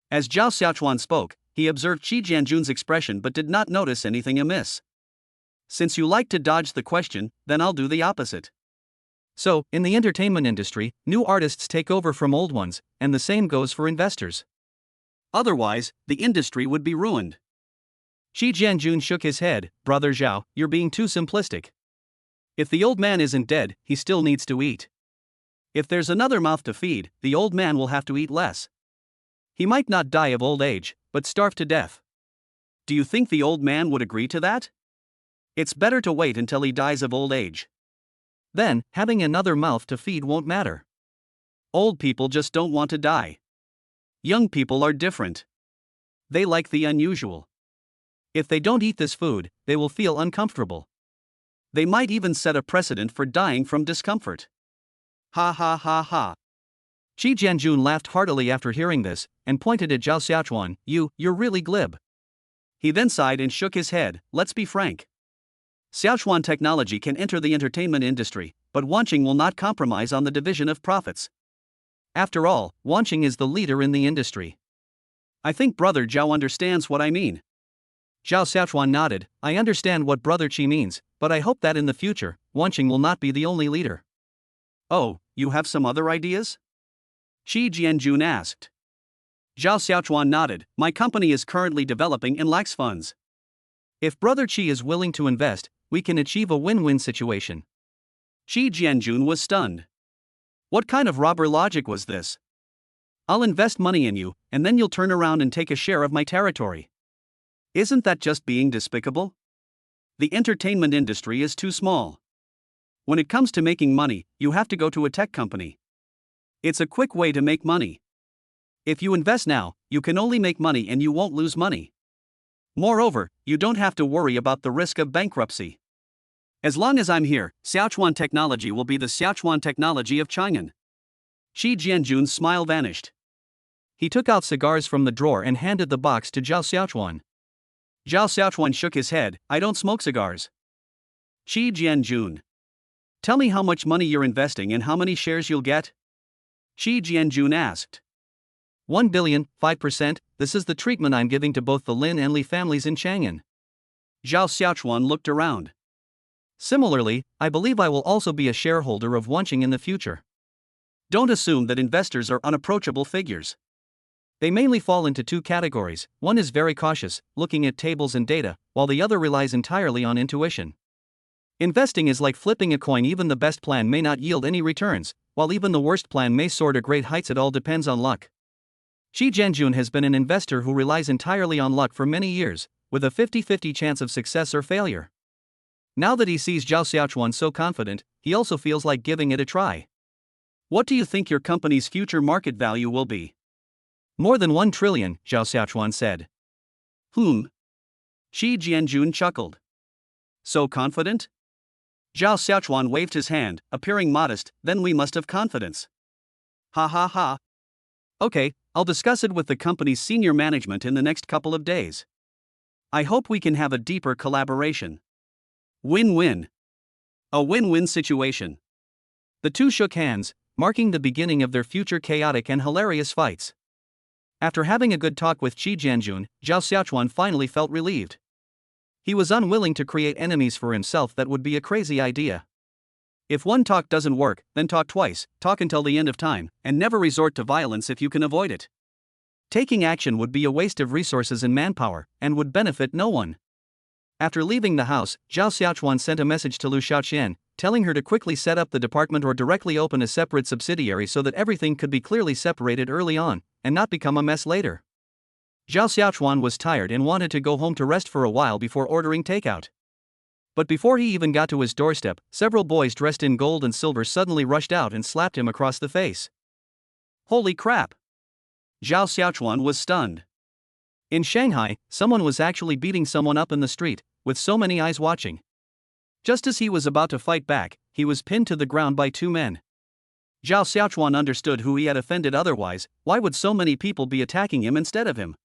As Zhao Xiaochuan spoke, he observed Qi Jianjun's expression but did not notice anything amiss. "Since you like to dodge the question, then I'll do the opposite. So, in the entertainment industry, new artists take over from old ones, and the same goes for investors. Otherwise, the industry would be ruined. Shi Jianjun shook his head. Brother Zhao, you're being too simplistic. If the old man isn't dead, he still needs to eat. If there's another mouth to feed, the old man will have to eat less. He might not die of old age, but starve to death. Do you think the old man would agree to that? It's better to wait until he dies of old age. Then, having another mouth to feed won't matter. Old people just don't want to die. Young people are different. They like the unusual. If they don't eat this food, they will feel uncomfortable. They might even set a precedent for dying from discomfort. Ha ha ha ha. Shi Jianjun laughed heartily after hearing this, and pointed at Zhao Xiaochuan. You're really glib. He then sighed and shook his head. Let's be frank. Xiaochuan technology can enter the entertainment industry, but Wanqing will not compromise on the division of profits. After all, Wanqing is the leader in the industry. I think Brother Zhao understands what I mean. Zhao Xiaochuan nodded. I understand what Brother Qi means, but I hope that in the future, Wanqing will not be the only leader. Oh, you have some other ideas? Shi Jianjun asked. Zhao Xiaochuan nodded. My company is currently developing index funds. If Brother Qi is willing to invest, we can achieve a win-win situation. Shi Jianjun was stunned. What kind of robber logic was this? I'll invest money in you, and then you'll turn around and take a share of my territory. Isn't that just being despicable? The entertainment industry is too small. When it comes to making money, you have to go to a tech company. It's a quick way to make money. If you invest now, you can only make money and you won't lose money. Moreover, you don't have to worry about the risk of bankruptcy. As long as I'm here, Xiaochuan technology will be the Xiaochuan technology of Chang'an. Shi Jianjun's smile vanished. He took out cigars from the drawer and handed the box to Zhao Xiaochuan. Zhao Xiaochuan shook his head. I don't smoke cigars. Shi Jianjun. Tell me how much money you're investing and how many shares you'll get? Shi Jianjun asked. 1 billion, 5%, this is the treatment I'm giving to both the Lin and Li families in Chang'an. Zhao Xiaochuan looked around. Similarly, I believe I will also be a shareholder of Wanqing in the future. Don't assume that investors are unapproachable figures. They mainly fall into two categories. One is very cautious, looking at tables and data, while the other relies entirely on intuition. Investing is like flipping a coin. Even the best plan may not yield any returns, while even the worst plan may soar to great heights. It all depends on luck. Shi Jianjun has been an investor who relies entirely on luck for many years, with a 50-50 chance of success or failure. Now that he sees Zhao Xiaochuan so confident, he also feels like giving it a try. What do you think your company's future market value will be? More than 1 trillion, Zhao Xiaochuan said. Shi Jianjun chuckled. So confident? Zhao Xiaochuan waved his hand, appearing modest. Then we must have confidence. Ha ha ha. Okay, I'll discuss it with the company's senior management in the next couple of days. I hope we can have a deeper collaboration. Win-win. A win-win situation. The two shook hands, marking the beginning of their future chaotic and hilarious fights. After having a good talk with Shi Jianjun, Zhao Xiaochuan finally felt relieved. He was unwilling to create enemies for himself. That would be a crazy idea. If one talk doesn't work, then talk twice, talk until the end of time, and never resort to violence if you can avoid it. Taking action would be a waste of resources and manpower, and would benefit no one. After leaving the house, Zhao Xiaochuan sent a message to Lu Xiaoqian, telling her to quickly set up the department or directly open a separate subsidiary so that everything could be clearly separated early on, and not become a mess later. Zhao Xiaochuan was tired and wanted to go home to rest for a while before ordering takeout. But before he even got to his doorstep, several boys dressed in gold and silver suddenly rushed out and slapped him across the face. Holy crap! Zhao Xiaochuan was stunned. In Shanghai, someone was actually beating someone up in the street, with so many eyes watching. Just as he was about to fight back, he was pinned to the ground by two men. Zhao Xiaochuan understood who he had offended. Otherwise, why would so many people be attacking him instead of him?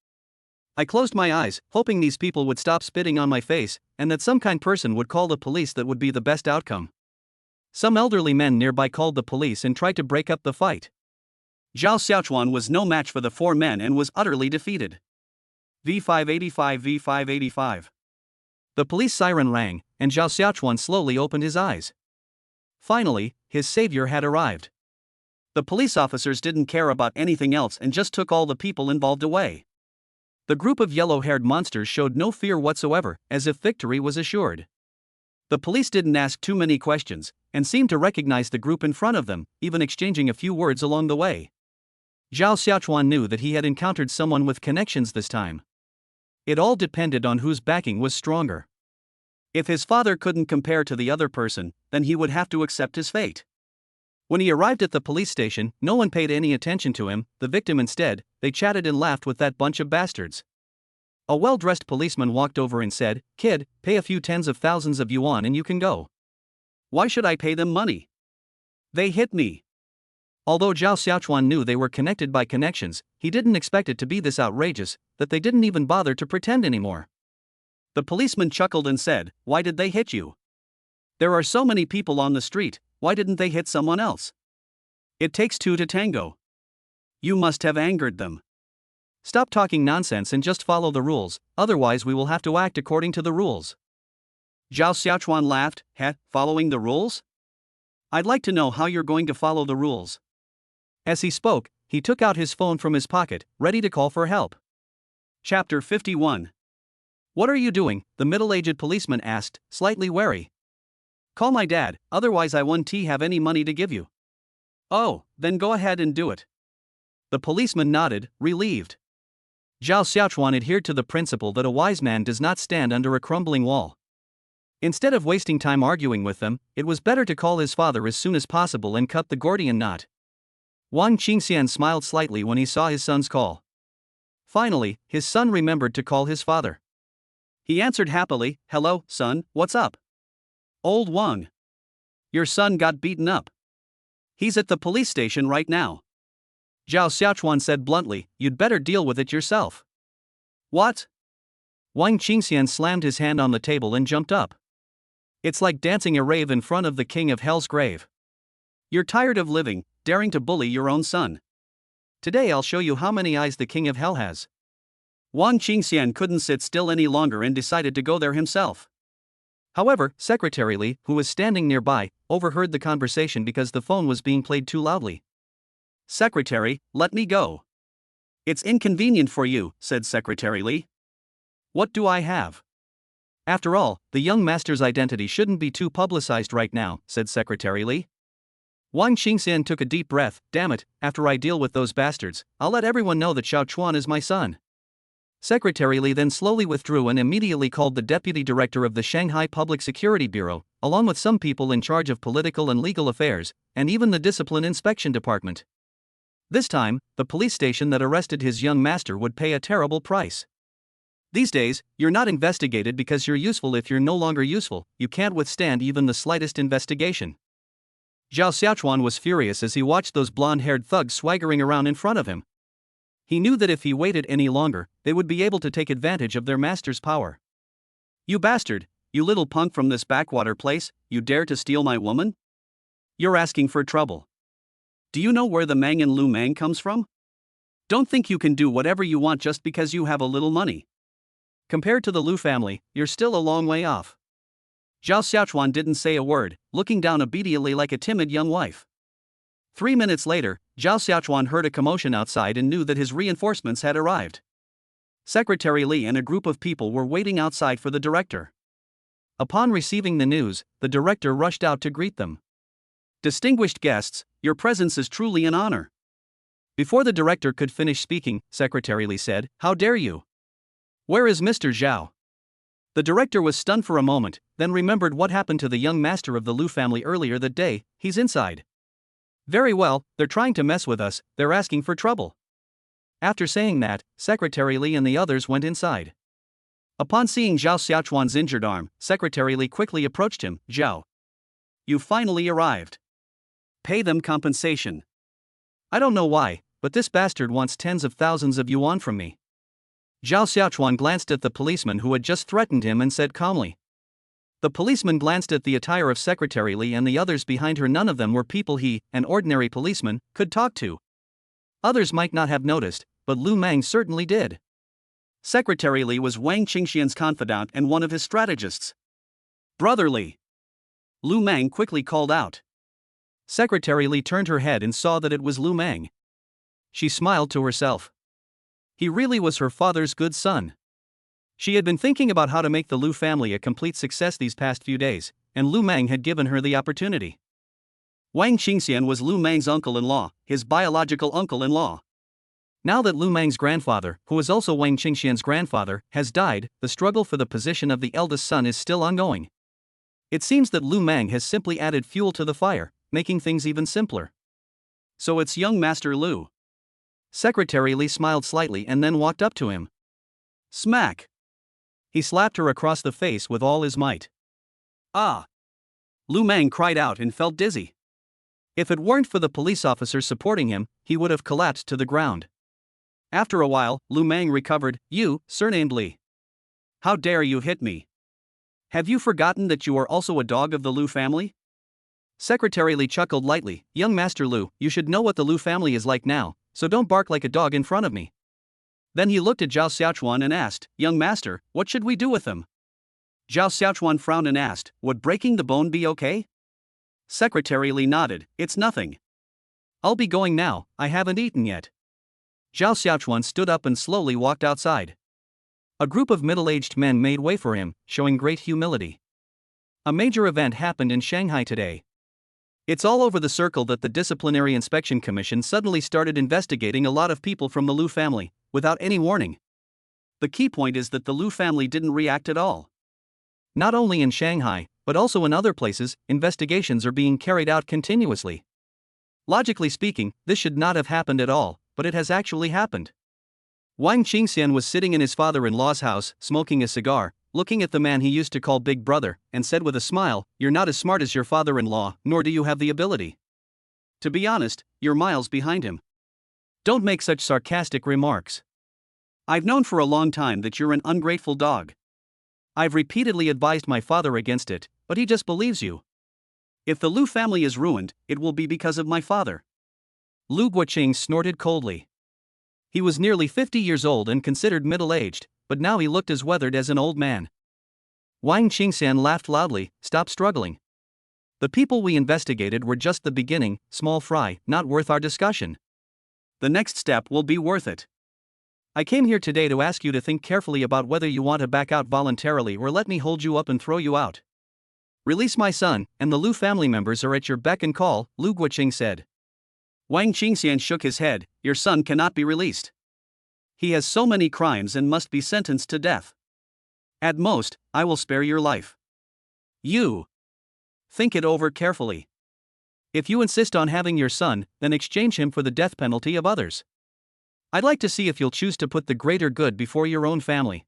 I closed my eyes, hoping these people would stop spitting on my face, and that some kind person would call the police. That would be the best outcome. Some elderly men nearby called the police and tried to break up the fight. Zhao Xiaochuan was no match for the four men and was utterly defeated. V585 V585. The police siren rang, and Zhao Xiaochuan slowly opened his eyes. Finally, his savior had arrived. The police officers didn't care about anything else and just took all the people involved away. The group of yellow-haired monsters showed no fear whatsoever, as if victory was assured. The police didn't ask too many questions, and seemed to recognize the group in front of them, even exchanging a few words along the way. Zhao Xiaochuan knew that he had encountered someone with connections this time. It all depended on whose backing was stronger. If his father couldn't compare to the other person, then he would have to accept his fate. When he arrived at the police station, no one paid any attention to him, the victim instead. They chatted and laughed with that bunch of bastards. A well-dressed policeman walked over and said, "Kid, pay a few tens of thousands of yuan and you can go." "Why should I pay them money? They hit me." Although Zhao Xiaochuan knew they were connected by connections, he didn't expect it to be this outrageous, that they didn't even bother to pretend anymore. The policeman chuckled and said, "Why did they hit you? There are so many people on the street, why didn't they hit someone else? It takes two to tango. You must have angered them. Stop talking nonsense and just follow the rules, otherwise we will have to act according to the rules." Zhao Xiaochuan laughed. Following the rules? I'd like to know how you're going to follow the rules." As he spoke, he took out his phone from his pocket, ready to call for help. Chapter 51. "What are you doing?" the middle-aged policeman asked, slightly wary. "Call my dad, otherwise I won't have any money to give you." "Oh, then go ahead and do it." The policeman nodded, relieved. Zhao Xiaochuan adhered to the principle that a wise man does not stand under a crumbling wall. Instead of wasting time arguing with them, it was better to call his father as soon as possible and cut the Gordian knot. Wang Qingxian smiled slightly when he saw his son's call. Finally, his son remembered to call his father. He answered happily, "Hello, son, what's up?" "Old Wang. Your son got beaten up. He's at the police station right now." Zhao Xiaochuan said bluntly, "You'd better deal with it yourself." "What?" Wang Qingxian slammed his hand on the table and jumped up. "It's like dancing a rave in front of the king of hell's grave. You're tired of living, daring to bully your own son. Today I'll show you how many eyes the king of hell has." Wang Qingxian couldn't sit still any longer and decided to go there himself. However, Secretary Li, who was standing nearby, overheard the conversation because the phone was being played too loudly. "Secretary, let me go." "It's inconvenient for you," said Secretary Li. "What do I have?" "After all, the young master's identity shouldn't be too publicized right now," said Secretary Li. Wang Qingxian took a deep breath. "Damn it, after I deal with those bastards, I'll let everyone know that Xiao Chuan is my son." Secretary Li then slowly withdrew and immediately called the deputy director of the Shanghai Public Security Bureau, along with some people in charge of political and legal affairs, and even the discipline inspection department. This time, the police station that arrested his young master would pay a terrible price. These days, you're not investigated because you're useful. If you're no longer useful, you can't withstand even the slightest investigation. Zhao Xiaochuan was furious as he watched those blonde-haired thugs swaggering around in front of him. He knew that if he waited any longer, they would be able to take advantage of their master's power. "You bastard, you little punk from this backwater place, you dare to steal my woman? You're asking for trouble. Do you know where the Mang and Lu Mang comes from? Don't think you can do whatever you want just because you have a little money. Compared to the Lu family, you're still a long way off." Zhao Xiaochuan didn't say a word, looking down obediently like a timid young wife. 3 minutes later, Zhao Xiaochuan heard a commotion outside and knew that his reinforcements had arrived. Secretary Li and a group of people were waiting outside for the director. Upon receiving the news, the director rushed out to greet them. "Distinguished guests, your presence is truly an honor." Before the director could finish speaking, Secretary Li said, "How dare you? Where is Mr. Zhao?" The director was stunned for a moment, then remembered what happened to the young master of the Lu family earlier that day. "He's inside." "Very well, they're trying to mess with us, they're asking for trouble." After saying that, Secretary Li and the others went inside. Upon seeing Zhao Xiaochuan's injured arm, Secretary Li quickly approached him. "Zhao, you finally arrived. Pay them compensation." "I don't know why, but this bastard wants tens of thousands of yuan from me." Zhao Xiaochuan glanced at the policeman who had just threatened him and said calmly. The policeman glanced at the attire of Secretary Li and the others behind her. None of them were people he, an ordinary policeman, could talk to. Others might not have noticed, but Lu Mang certainly did. Secretary Li was Wang Qingxian's confidant and one of his strategists. "Brother Li!" Lu Mang quickly called out. Secretary Li turned her head and saw that it was Lu Mang. She smiled to herself. He really was her father's good son. She had been thinking about how to make the Lu family a complete success these past few days, and Lu Mang had given her the opportunity. Wang Qingxian was Lu Mang's uncle-in-law, his biological uncle-in-law. Now that Lu Mang's grandfather, who was also Wang Qingxian's grandfather, has died, the struggle for the position of the eldest son is still ongoing. It seems that Lu Mang has simply added fuel to the fire, making things even simpler. So it's young Master Lu. Secretary Li smiled slightly and then walked up to him. Smack! He slapped her across the face with all his might. Ah! Lu Mang cried out and felt dizzy. If it weren't for the police officer supporting him, he would have collapsed to the ground. After a while, Lu Mang recovered. You, surnamed Li. How dare you hit me? Have you forgotten that you are also a dog of the Lu family? Secretary Li chuckled lightly. Young Master Lu, you should know what the Lu family is like now, so don't bark like a dog in front of me. Then he looked at Zhao Xiaochuan and asked, Young Master, what should we do with them? Zhao Xiaochuan frowned and asked, Would breaking the bone be okay? Secretary Li nodded, It's nothing. I'll be going now, I haven't eaten yet. Zhao Xiaochuan stood up and slowly walked outside. A group of middle-aged men made way for him, showing great humility. A major event happened in Shanghai today. It's all over the circle that the Disciplinary Inspection Commission suddenly started investigating a lot of people from the Lu family, without any warning. The key point is that the Lu family didn't react at all. Not only in Shanghai, but also in other places, investigations are being carried out continuously. Logically speaking, this should not have happened at all, but it has actually happened. Wang Qingxian was sitting in his father-in-law's house, smoking a cigar, looking at the man he used to call Big Brother, and said with a smile, You're not as smart as your father-in-law, nor do you have the ability. To be honest, you're miles behind him. Don't make such sarcastic remarks. I've known for a long time that you're an ungrateful dog. I've repeatedly advised my father against it, but he just believes you. If the Lu family is ruined, it will be because of my father. Lu Guoqing snorted coldly. He was nearly 50 years old and considered middle-aged, but now he looked as weathered as an old man. Wang Qingxian laughed loudly, Stop struggling. The people we investigated were just the beginning, small fry, not worth our discussion. The next step will be worth it. I came here today to ask you to think carefully about whether you want to back out voluntarily or let me hold you up and throw you out. Release my son, and the Lu family members are at your beck and call, Lu Guoqing said. Wang Qingxian shook his head, Your son cannot be released. He has so many crimes and must be sentenced to death. At most, I will spare your life. You. Think it over carefully. If you insist on having your son, then exchange him for the death penalty of others. I'd like to see if you'll choose to put the greater good before your own family.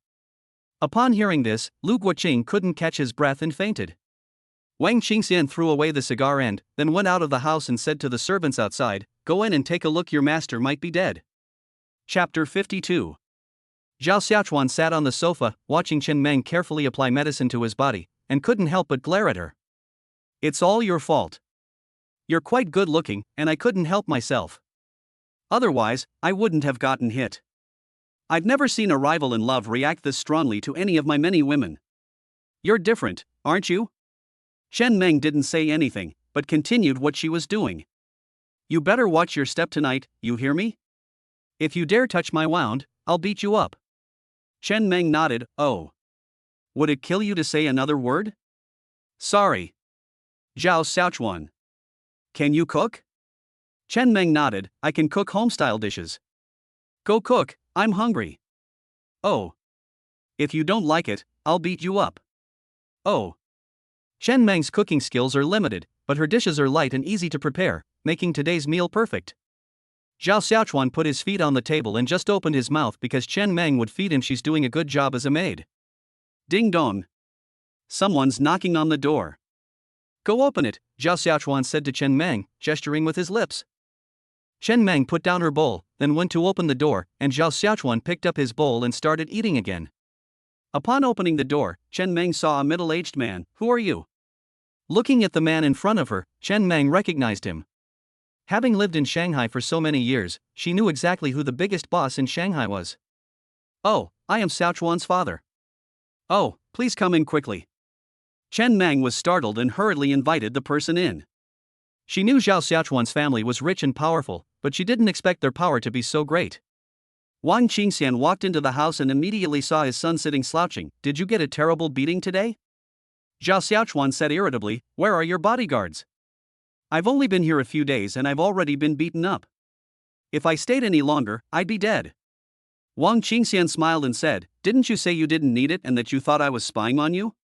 Upon hearing this, Lu Guoqing couldn't catch his breath and fainted. Wang Qingxian threw away the cigar end, then went out of the house and said to the servants outside, Go in and take a look, your master might be dead. Chapter 52. Zhao Xiaochuan sat on the sofa, watching Chen Meng carefully apply medicine to his body, and couldn't help but glare at her. It's all your fault. You're quite good looking, and I couldn't help myself. Otherwise, I wouldn't have gotten hit. I've never seen a rival in love react this strongly to any of my many women. You're different, aren't you? Chen Meng didn't say anything, but continued what she was doing. You better watch your step tonight, you hear me? If you dare touch my wound, I'll beat you up. Chen Meng nodded, Oh. Would it kill you to say another word? Sorry. Zhao Xiaochuan. Can you cook? Chen Meng nodded, I can cook home-style dishes. Go cook, I'm hungry. Oh. If you don't like it, I'll beat you up. Oh. Chen Meng's cooking skills are limited, but her dishes are light and easy to prepare, making today's meal perfect. Zhao Xiaochuan put his feet on the table and just opened his mouth because Chen Meng would feed him. She's doing a good job as a maid. Ding dong. Someone's knocking on the door. Go open it, Zhao Xiaochuan said to Chen Meng, gesturing with his lips. Chen Meng put down her bowl, then went to open the door, and Zhao Xiaochuan picked up his bowl and started eating again. Upon opening the door, Chen Meng saw a middle-aged man. Who are you? Looking at the man in front of her, Chen Meng recognized him. Having lived in Shanghai for so many years, she knew exactly who the biggest boss in Shanghai was. Oh, I am Xiaochuan's father. Oh, please come in quickly. Chen Meng was startled and hurriedly invited the person in. She knew Zhao Xiaochuan's family was rich and powerful, but she didn't expect their power to be so great. Wang Qingxian walked into the house and immediately saw his son sitting slouching. "Did you get a terrible beating today?" Zhao Xiaochuan said irritably. "Where are your bodyguards? I've only been here a few days and I've already been beaten up. If I stayed any longer, I'd be dead." Wang Qingxian smiled and said, "Didn't you say you didn't need it and that you thought I was spying on you?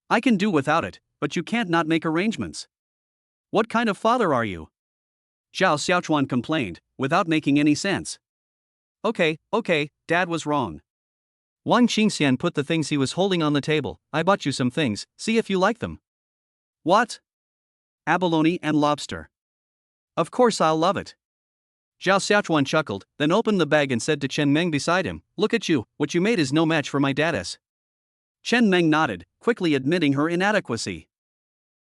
I can do without it, but you can't not make arrangements. What kind of father are you?" Zhao Xiaochuan complained, without making any sense. Okay, Dad was wrong." Wang Qingxian put the things he was holding on the table. "I bought you some things, see if you like them." "What?" "Abalone and lobster." "Of course I'll love it." Zhao Xiaochuan chuckled, then opened the bag and said to Chen Meng beside him, "Look at you, what you made is no match for my dad's." Chen Meng nodded, quickly admitting her inadequacy.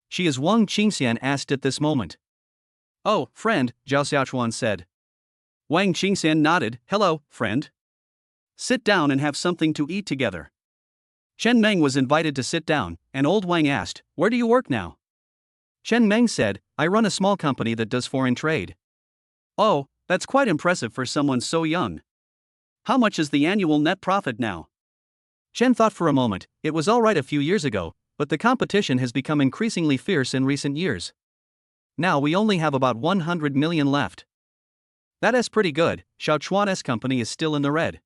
"She is?" Wang Qingxian asked at this moment. "Oh, friend," Zhao Xiaochuan said. Wang Qingxian nodded. "Hello, friend. Sit down and have something to eat together." Chen Meng was invited to sit down, and old Wang asked, "Where do you work now?" Chen Meng said, "I run a small company that does foreign trade." "Oh, that's quite impressive for someone so young. How much is the annual net profit now?" Chen thought for a moment. It was alright a few years ago, but the competition has become increasingly fierce in recent years. Now we only have about 100 million left. That's pretty good. Xiao Chuan's company is still in the red.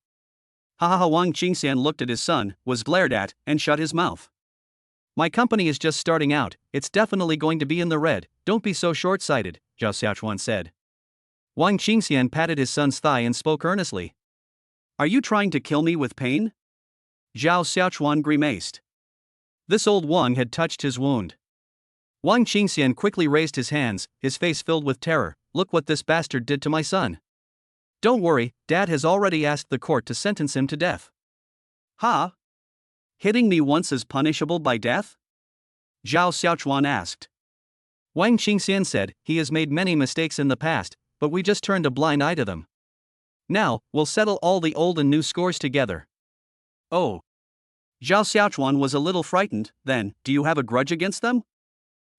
Haha. Wang Qingxian looked at his son, was glared at, and shut his mouth. "My company is just starting out, it's definitely going to be in the red, don't be so short-sighted," Zhao Xiaochuan said. Wang Qingxian patted his son's thigh and spoke earnestly. "Are you trying to kill me with pain?" Zhao Xiaochuan grimaced. This old Wang had touched his wound. Wang Qingxian quickly raised his hands, his face filled with terror. "Look what this bastard did to my son." "Don't worry, Dad has already asked the court to sentence him to death." "Huh? Hitting me once is punishable by death?" Zhao Xiaochuan asked. Wang Qingxian said, "He has made many mistakes in the past, but we just turned a blind eye to them. Now, we'll settle all the old and new scores together." "Oh." Zhao Xiaochuan was a little frightened. "Then, do you have a grudge against them?"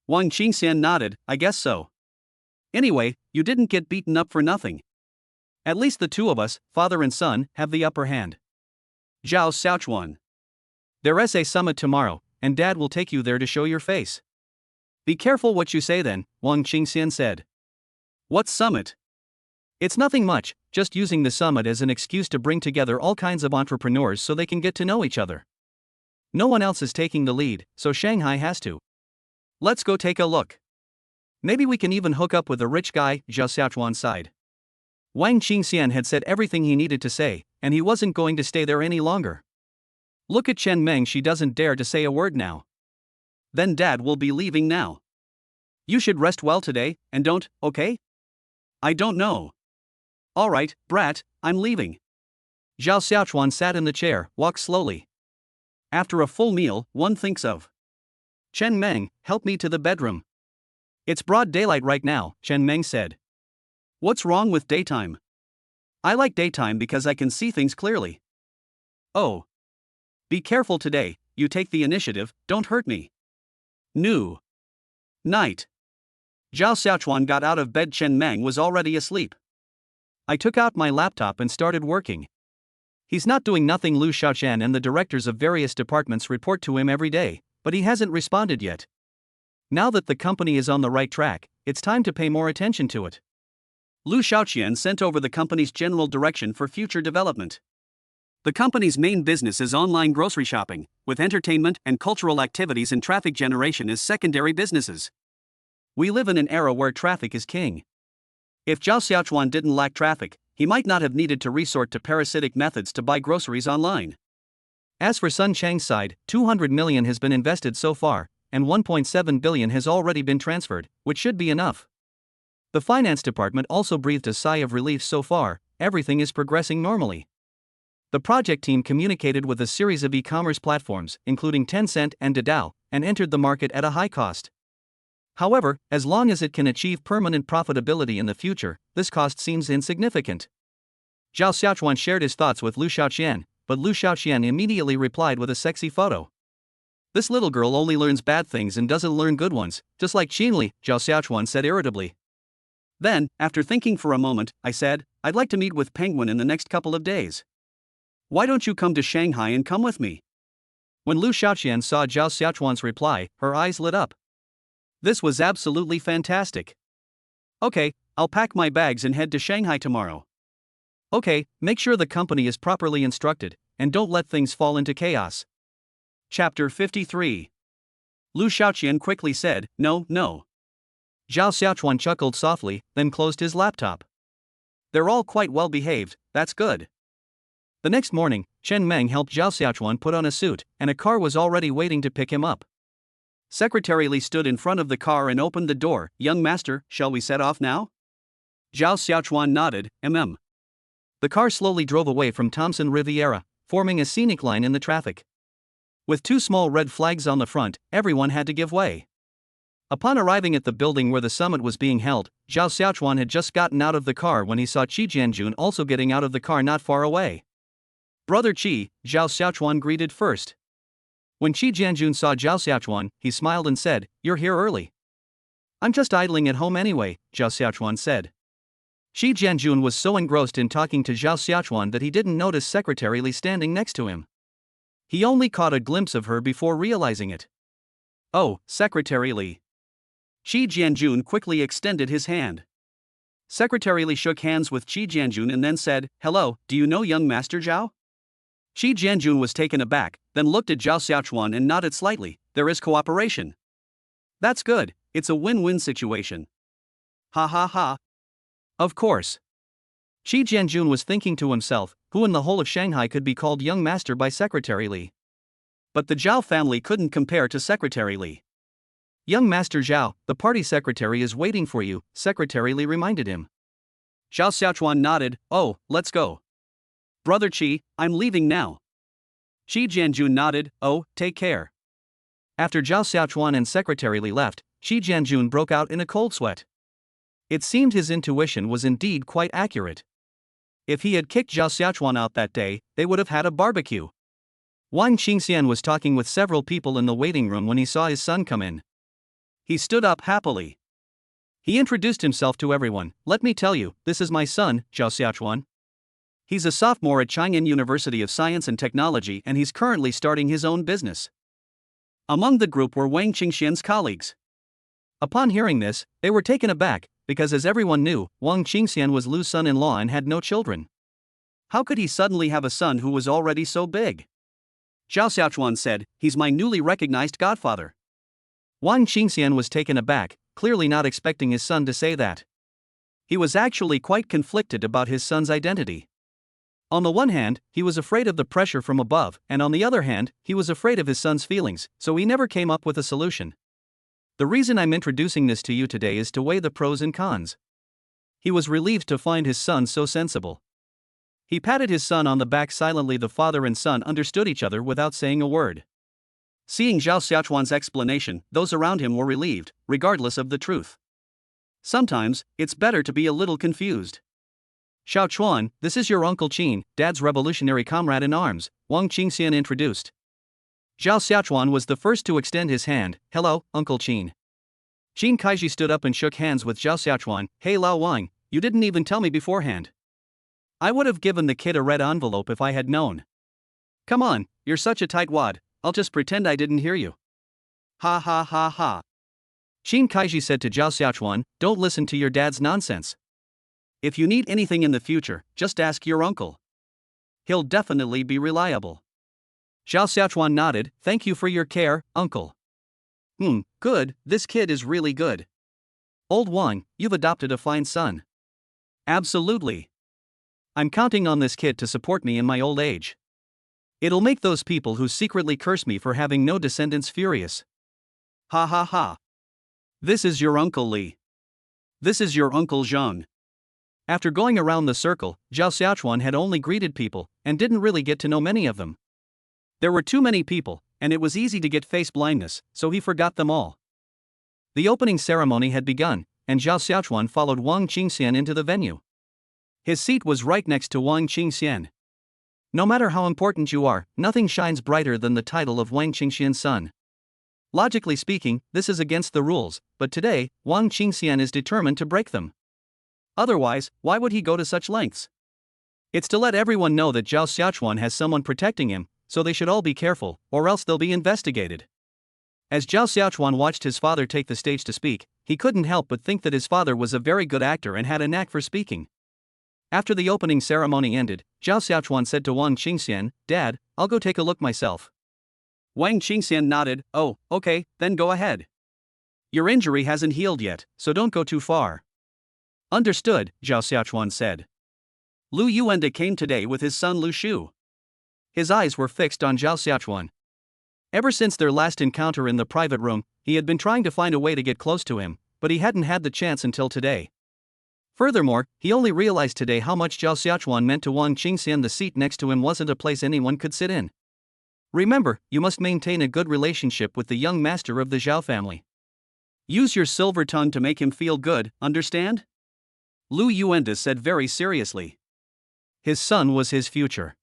Wang Qingxian nodded. "I guess so. Anyway, you didn't get beaten up for nothing. At least the two of us, father and son, have the upper hand." Zhao Xiaochuan. "There's a summit tomorrow, and Dad will take you there to show your face." "Be careful what you say then," Wang Qingxian said. "What summit?" "It's nothing much, just using the summit as an excuse to bring together all kinds of entrepreneurs so they can get to know each other. No one else is taking the lead, so Shanghai has to. Let's go take a look. Maybe we can even hook up with a rich guy," Zhao Xiaochuan sighed. Wang Qingxian had said everything he needed to say, and he wasn't going to stay there any longer. Look at Chen Meng, she doesn't dare to say a word now. "Then Dad will be leaving now. You should rest well today, and don't, okay?" "I don't know." "Alright, brat, I'm leaving." Zhao Xiaochuan sat in the chair, walked slowly. After a full meal, one thinks of Chen Meng. "Help me to the bedroom." "It's broad daylight right now," Chen Meng said. "What's wrong with daytime?" "I like daytime because I can see things clearly." "Oh. Be careful today, you take the initiative, don't hurt me." New night. Zhao Xiaochuan got out of bed. Chen Meng was already asleep. "I took out my laptop and started working." He's not doing nothing. Lu Xiaoqian and the directors of various departments report to him every day, but he hasn't responded yet. Now that the company is on the right track, it's time to pay more attention to it. Lu Xiaoqian sent over the company's general direction for future development. The company's main business is online grocery shopping, with entertainment and cultural activities and traffic generation as secondary businesses. We live in an era where traffic is king. If Zhao Xiaochuan didn't lack traffic, he might not have needed to resort to parasitic methods to buy groceries online. As for Sun Chang's side, 200 million has been invested so far, and 1.7 billion has already been transferred, which should be enough. The finance department also breathed a sigh of relief. So far, everything is progressing normally. The project team communicated with a series of e-commerce platforms, including Tencent and Didao, and entered the market at a high cost. However, as long as it can achieve permanent profitability in the future, this cost seems insignificant. Zhao Xiaochuan shared his thoughts with Lu Xiaoqian, but Lu Xiaoqian immediately replied with a sexy photo. This little girl only learns bad things and doesn't learn good ones, just like Qinli, Zhao Xiaochuan said irritably. Then, after thinking for a moment, I said, I'd like to meet with Penguin in the next couple of days. Why don't you come to Shanghai and come with me? When Lu Xiaoqian saw Zhao Xiaochuan's reply, her eyes lit up. This was absolutely fantastic. Okay, I'll pack my bags and head to Shanghai tomorrow. Okay, make sure the company is properly instructed, and don't let things fall into chaos. Chapter 53. Lu Xiaoqian quickly said, No. Zhao Xiaochuan chuckled softly, then closed his laptop. They're all quite well behaved, that's good. The next morning, Chen Meng helped Zhao Xiaochuan put on a suit, and a car was already waiting to pick him up. Secretary Li stood in front of the car and opened the door. Young master, shall we set off now? Zhao Xiaochuan nodded, The car slowly drove away from Thompson Riviera, forming a scenic line in the traffic. With two small red flags on the front, everyone had to give way. Upon arriving at the building where the summit was being held, Zhao Xiaochuan had just gotten out of the car when he saw Qi Jianjun also getting out of the car not far away. Brother Qi, Zhao Xiaochuan greeted first. When Qi Jianjun saw Zhao Xiaochuan, he smiled and said, You're here early. I'm just idling at home anyway, Zhao Xiaochuan said. Qi Jianjun was so engrossed in talking to Zhao Xiaochuan that he didn't notice Secretary Li standing next to him. He only caught a glimpse of her before realizing it. Oh, Secretary Li. Qi Jianjun quickly extended his hand. Secretary Li shook hands with Qi Jianjun and then said, Hello, do you know young Master Zhao? Qi Jianjun was taken aback, then looked at Zhao Xiaochuan and nodded slightly. There is cooperation. That's good, it's a win-win situation. Ha ha ha. Of course. Qi Jianjun was thinking to himself, who in the whole of Shanghai could be called young master by Secretary Li? But the Zhao family couldn't compare to Secretary Li. Young Master Zhao, the party secretary is waiting for you, Secretary Li reminded him. Zhao Xiaochuan nodded, Oh, let's go. Brother Qi, I'm leaving now. Qi Jianjun nodded, Oh, take care. After Zhao Xiaochuan and Secretary Li left, Qi Jianjun broke out in a cold sweat. It seemed his intuition was indeed quite accurate. If he had kicked Zhao Xiaochuan out that day, they would have had a barbecue. Wang Qingxian was talking with several people in the waiting room when he saw his son come in. He stood up happily. He introduced himself to everyone. Let me tell you, this is my son, Zhao Xiaochuan. He's a sophomore at Chang'an University of Science and Technology and he's currently starting his own business. Among the group were Wang Qingxian's colleagues. Upon hearing this, they were taken aback, because as everyone knew, Wang Qingxian was Lu's son-in-law and had no children. How could he suddenly have a son who was already so big? Zhao Xiaochuan said, He's my newly recognized godfather. Wang Qingxian was taken aback, clearly not expecting his son to say that. He was actually quite conflicted about his son's identity. On the one hand, he was afraid of the pressure from above, and on the other hand, he was afraid of his son's feelings, so he never came up with a solution. The reason I'm introducing this to you today is to weigh the pros and cons. He was relieved to find his son so sensible. He patted his son on the back silently. The father and son understood each other without saying a word. Seeing Zhao Xiaochuan's explanation, those around him were relieved, regardless of the truth. Sometimes, it's better to be a little confused. Xiaochuan, this is your Uncle Qin, Dad's revolutionary comrade in arms, Wang Qingxian introduced. Zhao Xiaochuan was the first to extend his hand. Hello, Uncle Qin. Qin Kaiji stood up and shook hands with Zhao Xiaochuan. Hey Lao Wang, you didn't even tell me beforehand. I would have given the kid a red envelope if I had known. Come on, you're such a tightwad, I'll just pretend I didn't hear you. Ha ha ha ha. Qin Kaiji said to Zhao Xiaochuan, Don't listen to your dad's nonsense. If you need anything in the future, just ask your uncle. He'll definitely be reliable. Zhao Xiaochuan nodded, Thank you for your care, uncle. Good, this kid is really good. Old Wang, you've adopted a fine son. Absolutely. I'm counting on this kid to support me in my old age. It'll make those people who secretly curse me for having no descendants furious. Ha ha ha. This is your Uncle Li. This is your Uncle Zhang. After going around the circle, Zhao Xiaochuan had only greeted people, and didn't really get to know many of them. There were too many people, and it was easy to get face blindness, so he forgot them all. The opening ceremony had begun, and Zhao Xiaochuan followed Wang Qingxian into the venue. His seat was right next to Wang Qingxian. No matter how important you are, nothing shines brighter than the title of Wang Qingxian's son. Logically speaking, this is against the rules, but today, Wang Qingxian is determined to break them. Otherwise, why would he go to such lengths? It's to let everyone know that Zhao Xiaochuan has someone protecting him, so they should all be careful, or else they'll be investigated. As Zhao Xiaochuan watched his father take the stage to speak, he couldn't help but think that his father was a very good actor and had a knack for speaking. After the opening ceremony ended, Zhao Xiaochuan said to Wang Qingxian, "Dad, I'll go take a look myself." Wang Qingxian nodded, "Oh, okay, then go ahead. Your injury hasn't healed yet, so don't go too far." "Understood," Zhao Xiaochuan said. Lu Yuanda came today with his son Lu Shu. His eyes were fixed on Zhao Xiaochuan. Ever since their last encounter in the private room, he had been trying to find a way to get close to him, but he hadn't had the chance until today. Furthermore, he only realized today how much Zhao Xiaochuan meant to Wang Qingxian. The seat next to him wasn't a place anyone could sit in. Remember, you must maintain a good relationship with the young master of the Zhao family. Use your silver tongue to make him feel good, understand? Lu Yuanda said very seriously. His son was his future.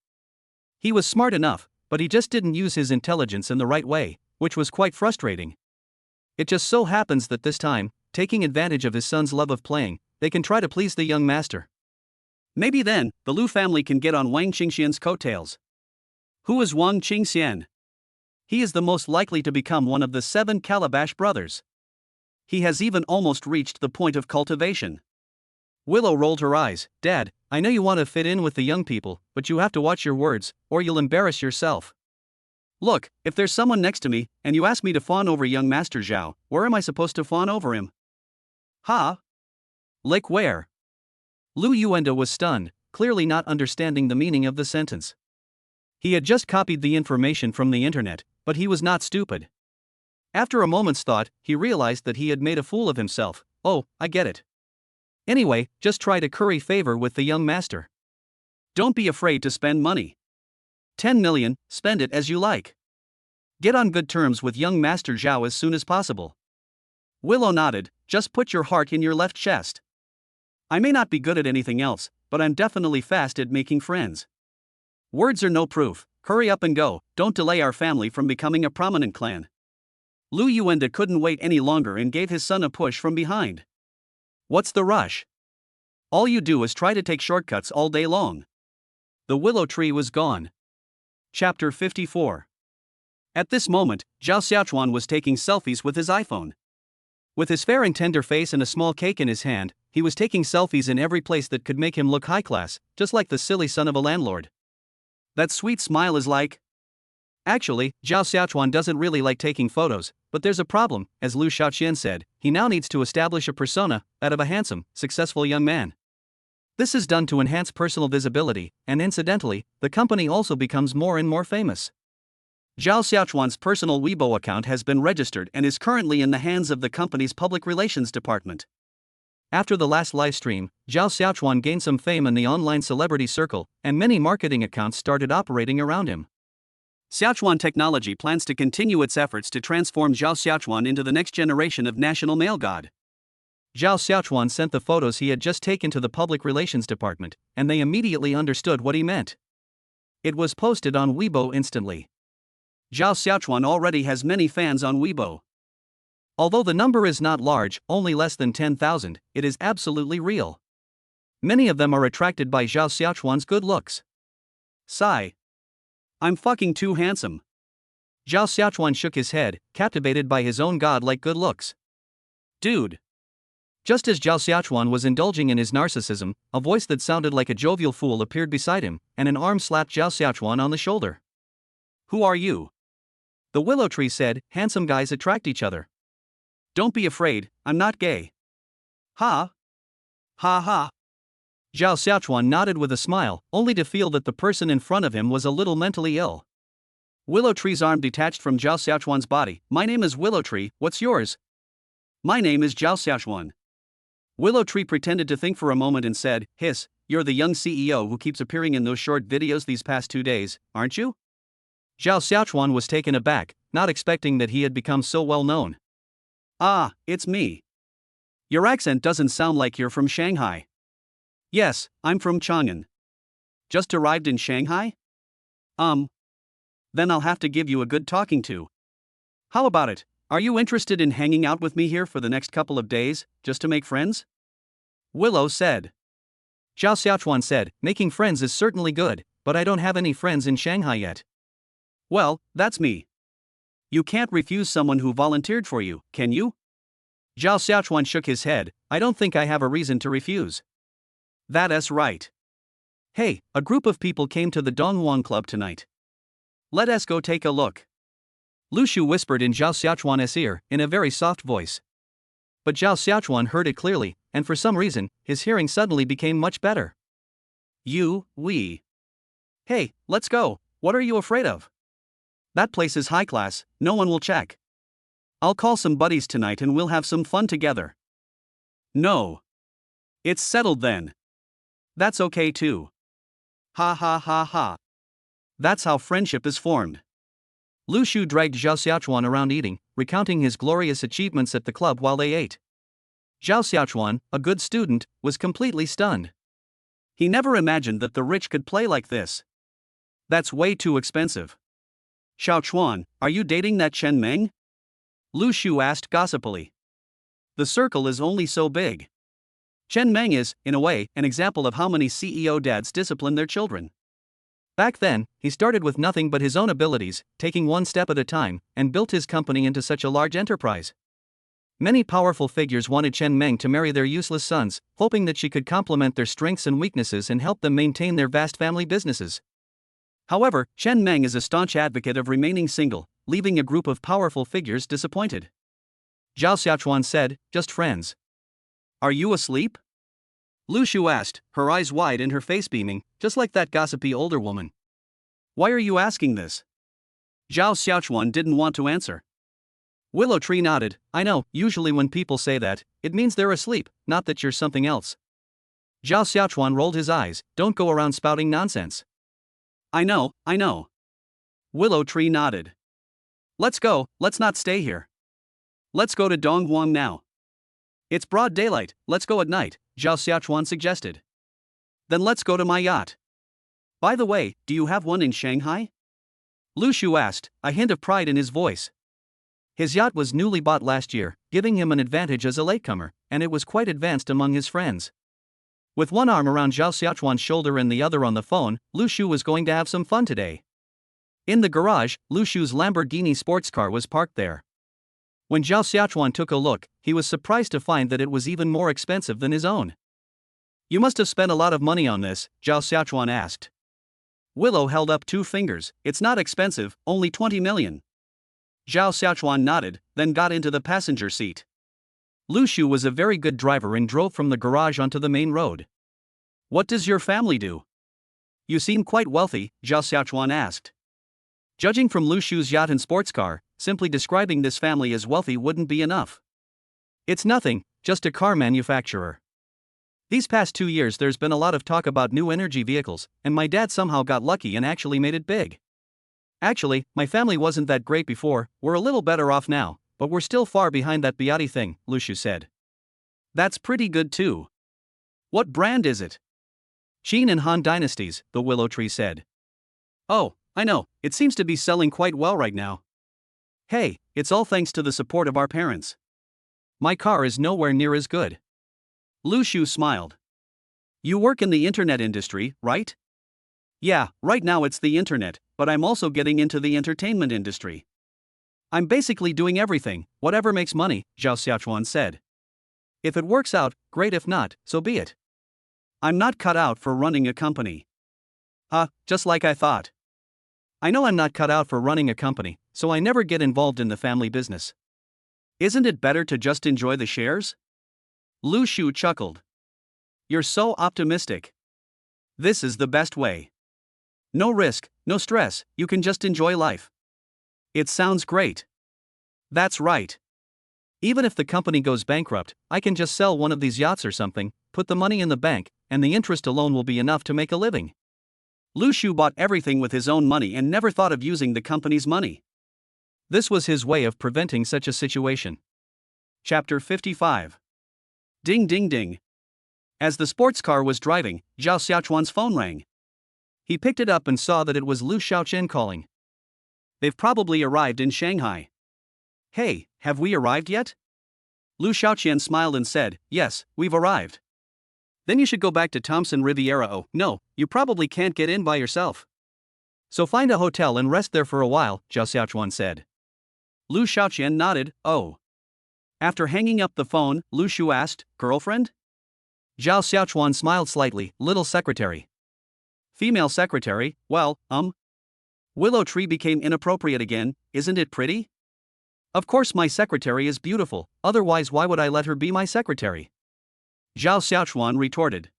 He was smart enough, but he just didn't use his intelligence in the right way, which was quite frustrating. It just so happens that this time, taking advantage of his son's love of playing, they can try to please the young master. Maybe then, the Lu family can get on Wang Qingxian's coattails. Who is Wang Qingxian? He is the most likely to become one of the 7 Calabash brothers. He has even almost reached the point of cultivation. Willow rolled her eyes. "Dad, I know you want to fit in with the young people, but you have to watch your words, or you'll embarrass yourself. Look, if there's someone next to me, and you ask me to fawn over young Master Zhao, where am I supposed to fawn over him?" "Huh? Like where?" Lu Yuanda was stunned, clearly not understanding the meaning of the sentence. He had just copied the information from the internet, but he was not stupid. After a moment's thought, he realized that he had made a fool of himself. "Oh, I get it. Anyway, just try to curry favor with the young master. Don't be afraid to spend money. 10 million, spend it as you like. Get on good terms with young Master Zhao as soon as possible." Willow nodded. "Just put your heart in your left chest. I may not be good at anything else, but I'm definitely fast at making friends. Words are no proof. Hurry up and go, don't delay our family from becoming a prominent clan." Lu Yuanda couldn't wait any longer and gave his son a push from behind. "What's the rush? All you do is try to take shortcuts all day long." The willow tree was gone. Chapter 54. At this moment, Zhao Xiaochuan was taking selfies with his iPhone. With his fair and tender face and a small cake in his hand, he was taking selfies in every place that could make him look high class, just like the silly son of a landlord. That sweet smile is like... Actually, Zhao Xiaochuan doesn't really like taking photos, but there's a problem. As Lu Shaoqian said, he now needs to establish a persona that of a handsome, successful young man. This is done to enhance personal visibility, and incidentally, the company also becomes more and more famous. Zhao Xiaochuan's personal Weibo account has been registered and is currently in the hands of the company's public relations department. After the last live stream, Zhao Xiaochuan gained some fame in the online celebrity circle, and many marketing accounts started operating around him. Xiaochuan Technology plans to continue its efforts to transform Zhao Xiaochuan into the next generation of national male god. Zhao Xiaochuan sent the photos he had just taken to the public relations department, and they immediately understood what he meant. It was posted on Weibo instantly. Zhao Xiaochuan already has many fans on Weibo. Although the number is not large, only less than 10,000, it is absolutely real. Many of them are attracted by Zhao Xiaochuan's good looks. Sigh. I'm fucking too handsome. Zhao Xiaochuan shook his head, captivated by his own godlike good looks. Dude. Just as Zhao Xiaochuan was indulging in his narcissism, a voice that sounded like a jovial fool appeared beside him, and an arm slapped Zhao Xiaochuan on the shoulder. Who are you? The willow tree said, handsome guys attract each other. Don't be afraid, I'm not gay. Ha? Ha ha. Zhao Xiaochuan nodded with a smile, only to feel that the person in front of him was a little mentally ill. Willow Tree's arm detached from Zhao Xiaochuan's body. My name is Willow Tree, what's yours? My name is Zhao Xiaochuan. Willow Tree pretended to think for a moment and said, Hiss, you're the young CEO who keeps appearing in those short videos these past 2 days, aren't you? Zhao Xiaochuan was taken aback, not expecting that he had become so well known. Ah, it's me. Your accent doesn't sound like you're from Shanghai. Yes, I'm from Chang'an. Just arrived in Shanghai? Then I'll have to give you a good talking to. How about it? Are you interested in hanging out with me here for the next couple of days, just to make friends? Willow said. Zhao Xiaochuan said, making friends is certainly good, but I don't have any friends in Shanghai yet. Well, that's me. You can't refuse someone who volunteered for you, can you? Zhao Xiaochuan shook his head. I don't think I have a reason to refuse. That's right. Hey, a group of people came to the Donghuang Club tonight. Let us go take a look. Lu Shu whispered in Zhao Xiaochuan's ear in a very soft voice. But Zhao Xiaochuan heard it clearly, and for some reason, his hearing suddenly became much better. We. Hey, let's go, what are you afraid of? That place is high class, no one will check. I'll call some buddies tonight and we'll have some fun together. No. It's settled then. That's okay too. Ha ha ha ha. That's how friendship is formed. Lu Shu dragged Zhao Xiaochuan around eating, recounting his glorious achievements at the club while they ate. Zhao Xiaochuan, a good student, was completely stunned. He never imagined that the rich could play like this. That's way too expensive. Xiaochuan, are you dating that Chen Meng? Lu Shu asked gossipily. The circle is only so big. Chen Meng is, in a way, an example of how many CEO dads discipline their children. Back then, he started with nothing but his own abilities, taking one step at a time, and built his company into such a large enterprise. Many powerful figures wanted Chen Meng to marry their useless sons, hoping that she could complement their strengths and weaknesses and help them maintain their vast family businesses. However, Chen Meng is a staunch advocate of remaining single, leaving a group of powerful figures disappointed. Zhao Xiaochuan said, just friends. Are you asleep? Lu Shu asked, her eyes wide and her face beaming, just like that gossipy older woman. Why are you asking this? Zhao Xiaochuan didn't want to answer. Willow Tree nodded. I know, usually when people say that, it means they're asleep, not that you're something else. Zhao Xiaochuan rolled his eyes. Don't go around spouting nonsense. I know. Willow Tree nodded. Let's go, let's not stay here. Let's go to Donghuang now. It's broad daylight, let's go at night, Zhao Xiaochuan suggested. Then let's go to my yacht. By the way, do you have one in Shanghai? Lu Shu asked, a hint of pride in his voice. His yacht was newly bought last year, giving him an advantage as a latecomer, and it was quite advanced among his friends. With one arm around Zhao Xiaochuan's shoulder and the other on the phone, Lu Shu was going to have some fun today. In the garage, Lu Shu's Lamborghini sports car was parked there. When Zhao Xiaochuan took a look, he was surprised to find that it was even more expensive than his own. You must have spent a lot of money on this, Zhao Xiaochuan asked. Willow held up 2 fingers. It's not expensive, only 20 million. Zhao Xiaochuan nodded, then got into the passenger seat. Lu Shu was a very good driver and drove from the garage onto the main road. What does your family do? You seem quite wealthy, Zhao Xiaochuan asked. Judging from Lu Shu's yacht and sports car, simply describing this family as wealthy wouldn't be enough. It's nothing, just a car manufacturer. These past 2 years there's been a lot of talk about new energy vehicles, and my dad somehow got lucky and actually made it big. Actually, my family wasn't that great before, we're a little better off now, but we're still far behind that Bugatti thing, Lu Shu said. That's pretty good too. What brand is it? Qin and Han dynasties, the Willow Tree said. Oh, I know, it seems to be selling quite well right now. Hey, it's all thanks to the support of our parents. My car is nowhere near as good. Lu Shu smiled. You work in the internet industry, right? Yeah, right now it's the internet, but I'm also getting into the entertainment industry. I'm basically doing everything, whatever makes money, Zhao Xiaochuan said. If it works out, great, if not, so be it. I'm not cut out for running a company. Just like I thought. I know I'm not cut out for running a company, so I never get involved in the family business. Isn't it better to just enjoy the shares? Lu Shu chuckled. You're so optimistic. This is the best way. No risk, no stress, you can just enjoy life. It sounds great. That's right. Even if the company goes bankrupt, I can just sell one of these yachts or something, put the money in the bank, and the interest alone will be enough to make a living. Lu Shu bought everything with his own money and never thought of using the company's money. This was his way of preventing such a situation. Chapter 55. Ding ding ding. As the sports car was driving, Zhao Xiaochuan's phone rang. He picked it up and saw that it was Lu Xiaochen calling. They've probably arrived in Shanghai. Hey, have we arrived yet? Lu Xiaoqian smiled and said, yes, we've arrived. Then you should go back to Thompson Riviera. Oh, no, you probably can't get in by yourself. So find a hotel and rest there for a while, Zhao Xiaochuan said. Lu Xiaoqian nodded, oh. After hanging up the phone, Lu Shu asked, girlfriend? Zhao Xiaochuan smiled slightly, little secretary. Female secretary, well, Willow tree became inappropriate again, isn't it pretty? Of course my secretary is beautiful, otherwise why would I let her be my secretary? Zhao Xiaochuan retorted.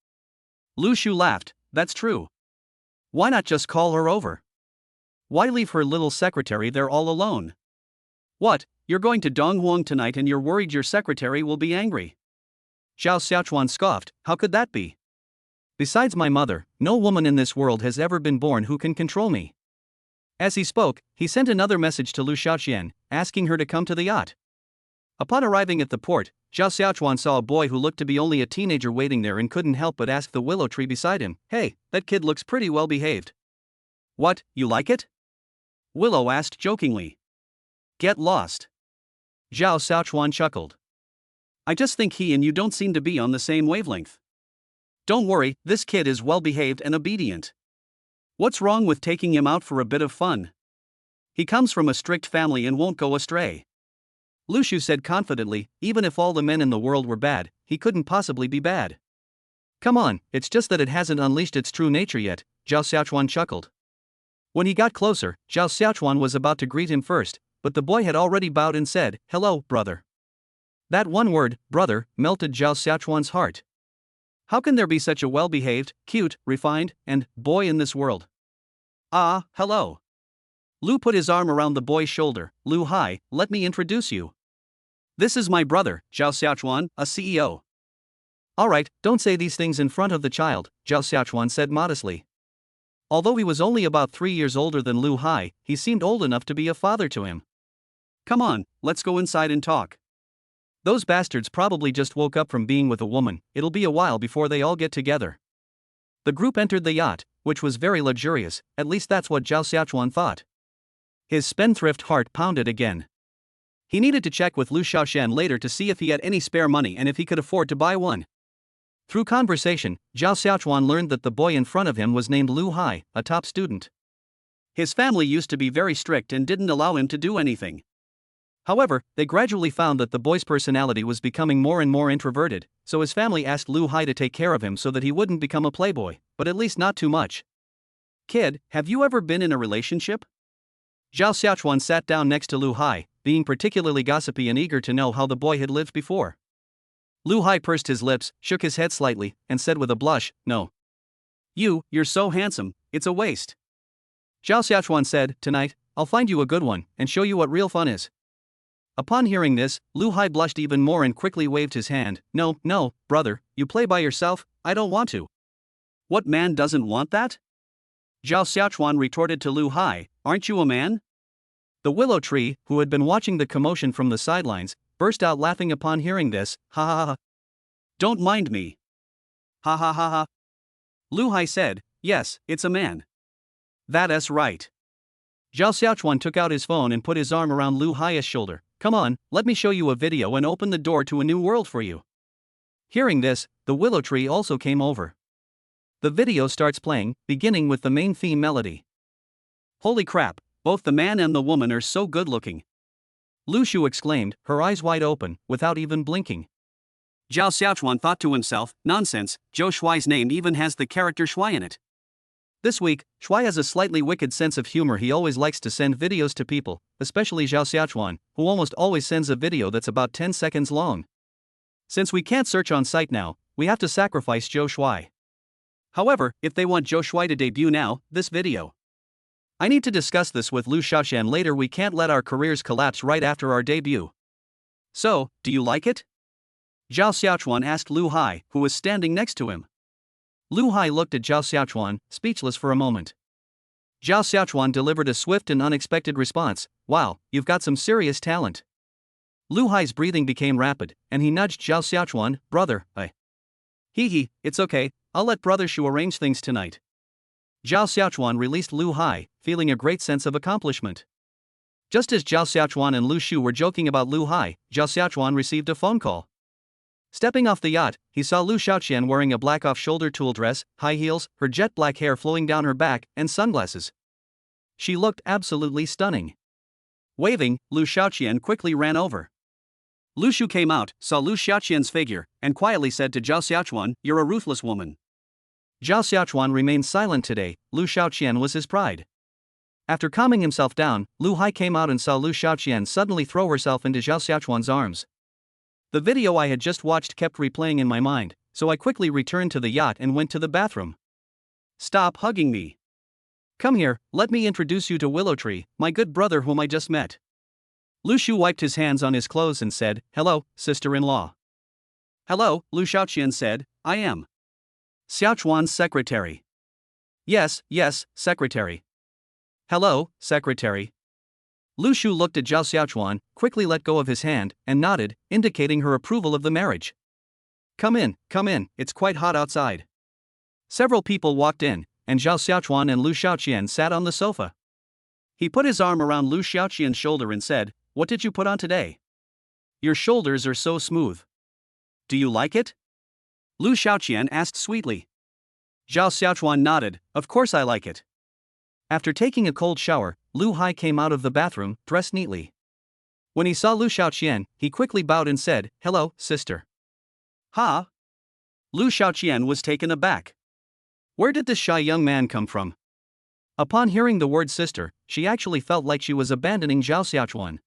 Lu Shu laughed, that's true. Why not just call her over? Why leave her little secretary there all alone? What, you're going to Donghuang tonight and you're worried your secretary will be angry? Zhao Xiaochuan scoffed, how could that be? Besides my mother, no woman in this world has ever been born who can control me. As he spoke, he sent another message to Lu Xiaoqian, asking her to come to the yacht. Upon arriving at the port, Zhao Xiaochuan saw a boy who looked to be only a teenager waiting there and couldn't help but ask the willow tree beside him, hey, that kid looks pretty well behaved. What, you like it? Willow asked jokingly. Get lost. Zhao Xiaochuan chuckled. I just think he and you don't seem to be on the same wavelength. Don't worry, this kid is well behaved and obedient. What's wrong with taking him out for a bit of fun? He comes from a strict family and won't go astray. Lu Shu said confidently, even if all the men in the world were bad, he couldn't possibly be bad. Come on, it's just that it hasn't unleashed its true nature yet, Zhao Xiaochuan chuckled. When he got closer, Zhao Xiaochuan was about to greet him first, but the boy had already bowed and said, hello, brother. That one word, brother, melted Zhao Xiaochuan's heart. How can there be such a well-behaved, cute, refined, and boy in this world? Ah, hello. Lu put his arm around the boy's shoulder. Lu, hi, let me introduce you. This is my brother, Zhao Xiaochuan, a CEO. Alright, don't say these things in front of the child, Zhao Xiaochuan said modestly. Although he was only about 3 years older than Lu Hai, he seemed old enough to be a father to him. Come on, let's go inside and talk. Those bastards probably just woke up from being with a woman, it'll be a while before they all get together. The group entered the yacht, which was very luxurious, at least that's what Zhao Xiaochuan thought. His spendthrift heart pounded again. He needed to check with Lu Xiaoshan later to see if he had any spare money and if he could afford to buy one. Through conversation, Zhao Xiaochuan learned that the boy in front of him was named Lu Hai, a top student. His family used to be very strict and didn't allow him to do anything. However, they gradually found that the boy's personality was becoming more and more introverted, so his family asked Lu Hai to take care of him so that he wouldn't become a playboy, but at least not too much. Kid, have you ever been in a relationship? Zhao Xiaochuan sat down next to Lu Hai, being particularly gossipy and eager to know how the boy had lived before. Lu Hai pursed his lips, shook his head slightly, and said with a blush, no. You're so handsome, it's a waste. Zhao Xiaochuan said, tonight, I'll find you a good one, and show you what real fun is. Upon hearing this, Lu Hai blushed even more and quickly waved his hand, no, brother, you play by yourself, I don't want to. What man doesn't want that? Zhao Xiaochuan retorted to Lu Hai, aren't you a man? The willow tree, who had been watching the commotion from the sidelines, burst out laughing upon hearing this, ha ha ha. Don't mind me. Ha ha ha ha. Lu Hai said, yes, it's a man. That's right. Zhao Xiaochuan took out his phone and put his arm around Lu Hai's shoulder. Come on, let me show you a video and open the door to a new world for you. Hearing this, the willow tree also came over. The video starts playing, beginning with the main theme melody. Holy crap, both the man and the woman are so good looking. Lu Shu exclaimed, her eyes wide open, without even blinking. Zhao Xiaochuan thought to himself, nonsense, Zhou Shuai's name even has the character Shuai in it. This week, Shuai has a slightly wicked sense of humor. He always likes to send videos to people, especially Zhao Xiaochuan, who almost always sends a video that's about 10 seconds long. Since we can't search on site now, we have to sacrifice Zhou Shuai. However, if they want Zhou Shuai to debut now, this video. I need to discuss this with Lu Xiaoshan later. We can't let our careers collapse right after our debut. So, do you like it? Zhao Xiaochuan asked Lu Hai, who was standing next to him. Lu Hai looked at Zhao Xiaochuan, speechless for a moment. Zhao Xiaochuan delivered a swift and unexpected response, wow, you've got some serious talent. Lu Hai's breathing became rapid, and he nudged Zhao Xiaochuan, brother, Hee, it's okay, I'll let brother Shu arrange things tonight. Zhao Xiaochuan released Lu Hai, feeling a great sense of accomplishment. Just as Zhao Xiaochuan and Lu Shu were joking about Lu Hai, Zhao Xiaochuan received a phone call. Stepping off the yacht, he saw Lu Xiaoqian wearing a black off-shoulder tulle dress, high heels, her jet black hair flowing down her back, and sunglasses. She looked absolutely stunning. Waving, Lu Xiaoqian quickly ran over. Lu Shu came out, saw Lu Xiaoqian's figure, and quietly said to Zhao Xiaochuan, "You're a ruthless woman." Zhao Xiaochuan remained silent today. Lu Xiaoqian was his pride. After calming himself down, Lu Hai came out and saw Lu Xiaoqian suddenly throw herself into Zhao Xiaochuan's arms. The video I had just watched kept replaying in my mind, so I quickly returned to the yacht and went to the bathroom. "Stop hugging me. Come here, let me introduce you to Willow Tree, my good brother whom I just met." Lu Shu wiped his hands on his clothes and said, "Hello, sister-in-law." "Hello," Lu Xiaoqian said, "I am Xiaochuan's secretary." Yes, secretary." "Hello, secretary." Lu Shu looked at Zhao Xiaochuan, quickly let go of his hand, and nodded, indicating her approval of the marriage. Come in, it's quite hot outside." Several people walked in, and Zhao Xiaochuan and Lu Xiaoqian sat on the sofa. He put his arm around Lu Xiaoqian's shoulder and said, "What did you put on today? Your shoulders are so smooth. Do you like it?" Lu Xiaoqian asked sweetly. Zhao Xiaochuan nodded, "Of course I like it." After taking a cold shower, Lu Hai came out of the bathroom, dressed neatly. When he saw Lu Xiaoqian, he quickly bowed and said, "Hello, sister." "Ha?" Lu Xiaoqian was taken aback. Where did this shy young man come from? Upon hearing the word sister, she actually felt like she was abandoning Zhao Xiaochuan.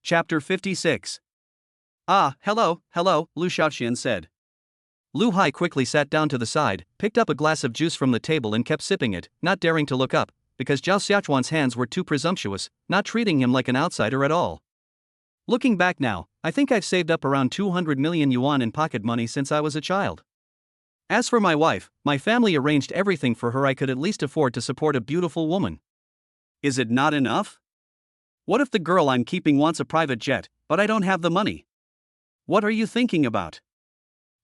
Chapter 56. "Ah, hello," Lu Xiaoqian said. Lu Hai quickly sat down to the side, picked up a glass of juice from the table and kept sipping it, not daring to look up, because Zhao Xiaochuan's hands were too presumptuous, not treating him like an outsider at all. Looking back now, I think I've saved up around 200 million yuan in pocket money since I was a child. As for my wife, my family arranged everything for her I could at least afford to support a beautiful woman. Is it not enough? What if the girl I'm keeping wants a private jet, but I don't have the money? What are you thinking about?"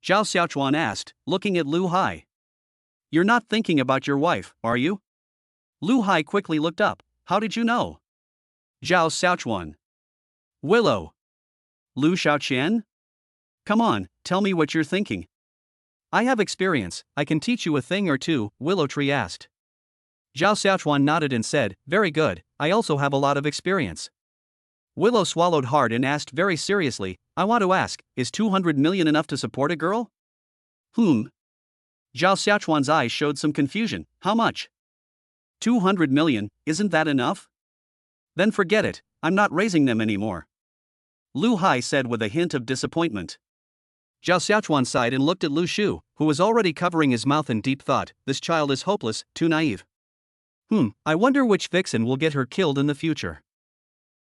Zhao Xiaochuan asked, looking at Lu Hai. "You're not thinking about your wife, are you?" Lu Hai quickly looked up. "How did you know?" Zhao Xiaochuan. "Willow. Lu Xiaoqian? Come on, tell me what you're thinking." "I have experience, I can teach you a thing or two," Willow Tree asked. Zhao Xiaochuan nodded and said, "Very good, I also have a lot of experience." Willow swallowed hard and asked very seriously, "I want to ask, is 200 million enough to support a girl?" Zhao Xiaochuan's eyes showed some confusion. "How much?" 200 million, isn't that enough? Then forget it, I'm not raising them anymore." Lu Hai said with a hint of disappointment. Zhao Xiaochuan sighed and looked at Lu Shu, who was already covering his mouth in deep thought. This child is hopeless, too naive. I wonder which vixen will get her killed in the future.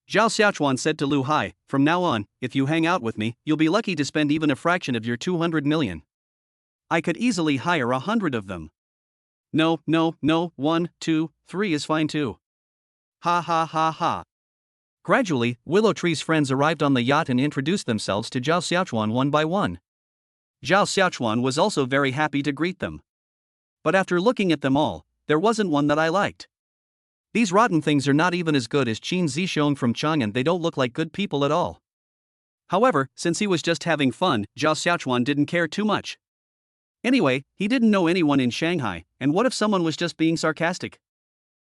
Zhao Xiaochuan said to Lu Hai, "From now on, if you hang out with me, you'll be lucky to spend even a fraction of your 200 million. I could easily hire 100 of them." No, 1, 2, 3 is fine too." Ha ha ha ha. Gradually, Willow Tree's friends arrived on the yacht and introduced themselves to Zhao Xiaochuan one by one. Zhao Xiaochuan was also very happy to greet them. But after looking at them all, there wasn't one that I liked. These rotten things are not even as good as Qin Zishong from Chang'an, they don't look like good people at all. However, since he was just having fun, Zhao Xiaochuan didn't care too much. Anyway, he didn't know anyone in Shanghai, and what if someone was just being sarcastic?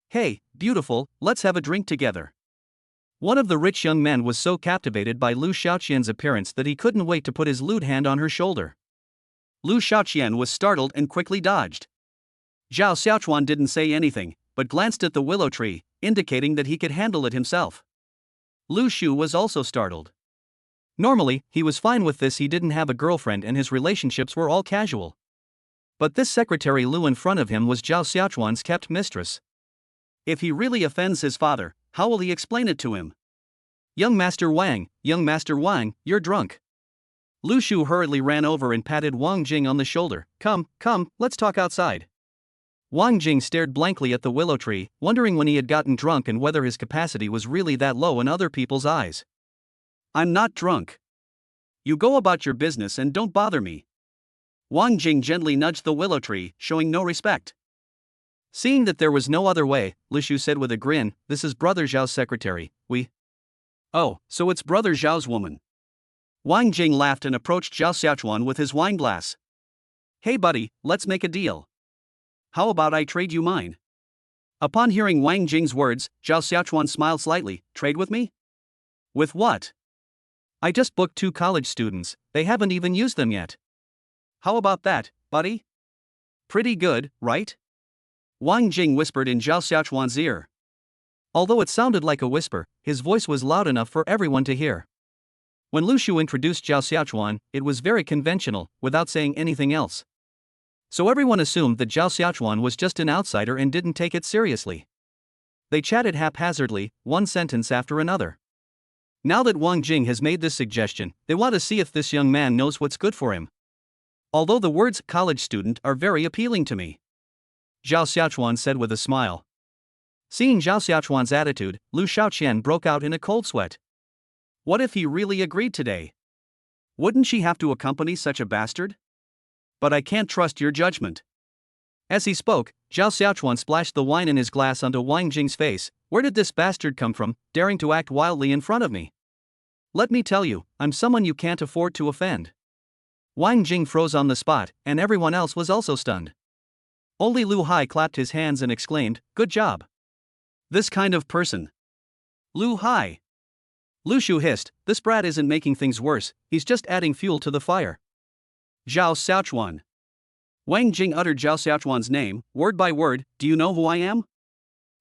"Hey, beautiful, let's have a drink together." One of the rich young men was so captivated by Lu Xiaoqian's appearance that he couldn't wait to put his lewd hand on her shoulder. Lu Xiaoqian was startled and quickly dodged. Zhao Xiaochuan didn't say anything, but glanced at the willow tree, indicating that he could handle it himself. Lu Shu was also startled. Normally, he was fine with this, he didn't have a girlfriend and his relationships were all casual. But this secretary Lu in front of him was Zhao Xiaochuan's kept mistress. If he really offends his father, how will he explain it to him? Young Master Wang, you're drunk." Lu Shu hurriedly ran over and patted Wang Jing on the shoulder. Come, let's talk outside." Wang Jing stared blankly at the willow tree, wondering when he had gotten drunk and whether his capacity was really that low in other people's eyes. "I'm not drunk. You go about your business and don't bother me." Wang Jing gently nudged the willow tree, showing no respect. Seeing that there was no other way, Lu Shu said with a grin, "This is Brother Zhao's secretary, we." "Oh, so it's Brother Zhao's woman." Wang Jing laughed and approached Zhao Xiaochuan with his wine glass. "Hey buddy, let's make a deal. How about I trade you mine?" Upon hearing Wang Jing's words, Zhao Xiaochuan smiled slightly. "Trade with me? With what?" "I just booked 2 college students, they haven't even used them yet." "How about that, buddy? Pretty good, right?" Wang Jing whispered in Zhao Xiaochuan's ear. Although it sounded like a whisper, his voice was loud enough for everyone to hear. When Lu Shu introduced Zhao Xiaochuan, it was very conventional, without saying anything else. So everyone assumed that Zhao Xiaochuan was just an outsider and didn't take it seriously. They chatted haphazardly, one sentence after another. Now that Wang Jing has made this suggestion, they want to see if this young man knows what's good for him. Although the words college student are very appealing to me, Zhao Xiaochuan said with a smile. Seeing Zhao Xiaochuan's attitude, Lu Shaoqian broke out in a cold sweat. What if he really agreed today? Wouldn't she have to accompany such a bastard? But I can't trust your judgment. As he spoke, Zhao Xiaochuan splashed the wine in his glass onto Wang Jing's face. Where did this bastard come from, daring to act wildly in front of me? Let me tell you, I'm someone you can't afford to offend. Wang Jing froze on the spot, and everyone else was also stunned. Only Lu Hai clapped his hands and exclaimed, "Good job. This kind of person." Lu Hai. Lu Shu hissed, "This brat isn't making things worse, he's just adding fuel to the fire." Zhao Xiaochuan. Wang Jing uttered Zhao Xiaochuan's name, word by word. "Do you know who I am?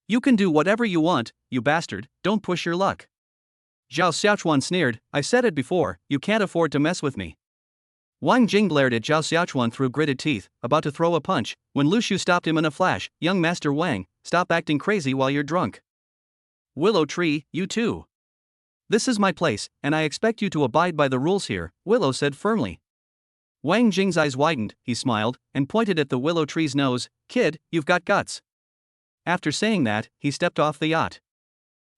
You can do whatever you want, you bastard, don't push your luck." Zhao Xiaochuan sneered, "I said it before, you can't afford to mess with me." Wang Jing glared at Zhao Xiaochuan through gritted teeth, about to throw a punch, when Lu Shu stopped him in a flash. "Young Master Wang, stop acting crazy while you're drunk." "Willow Tree, you too. This is my place, and I expect you to abide by the rules here," Willow said firmly. Wang Jing's eyes widened, he smiled, and pointed at the willow tree's nose. "Kid, you've got guts." After saying that, he stepped off the yacht.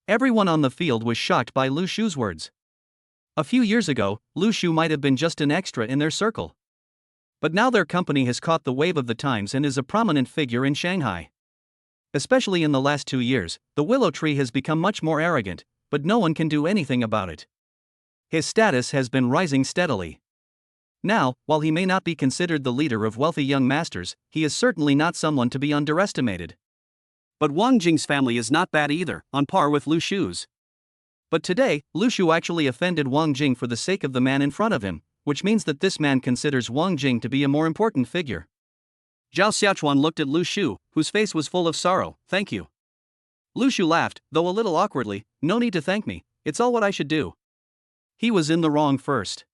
Everyone on the field was shocked by Lu Shu's words. A few years ago, Lu Shu might have been just an extra in their circle. But now their company has caught the wave of the times and is a prominent figure in Shanghai. Especially in the last 2 years, the willow tree has become much more arrogant, but no one can do anything about it. His status has been rising steadily. Now, while he may not be considered the leader of wealthy young masters, he is certainly not someone to be underestimated. But Wang Jing's family is not bad either, on par with Lu Shu's. But today, Lu Shu actually offended Wang Jing for the sake of the man in front of him, which means that this man considers Wang Jing to be a more important figure. Zhao Xiaochuan looked at Lu Shu, whose face was full of sorrow. "Thank you." Lu Shu laughed, though a little awkwardly. "No need to thank me, it's all what I should do." He was in the wrong first.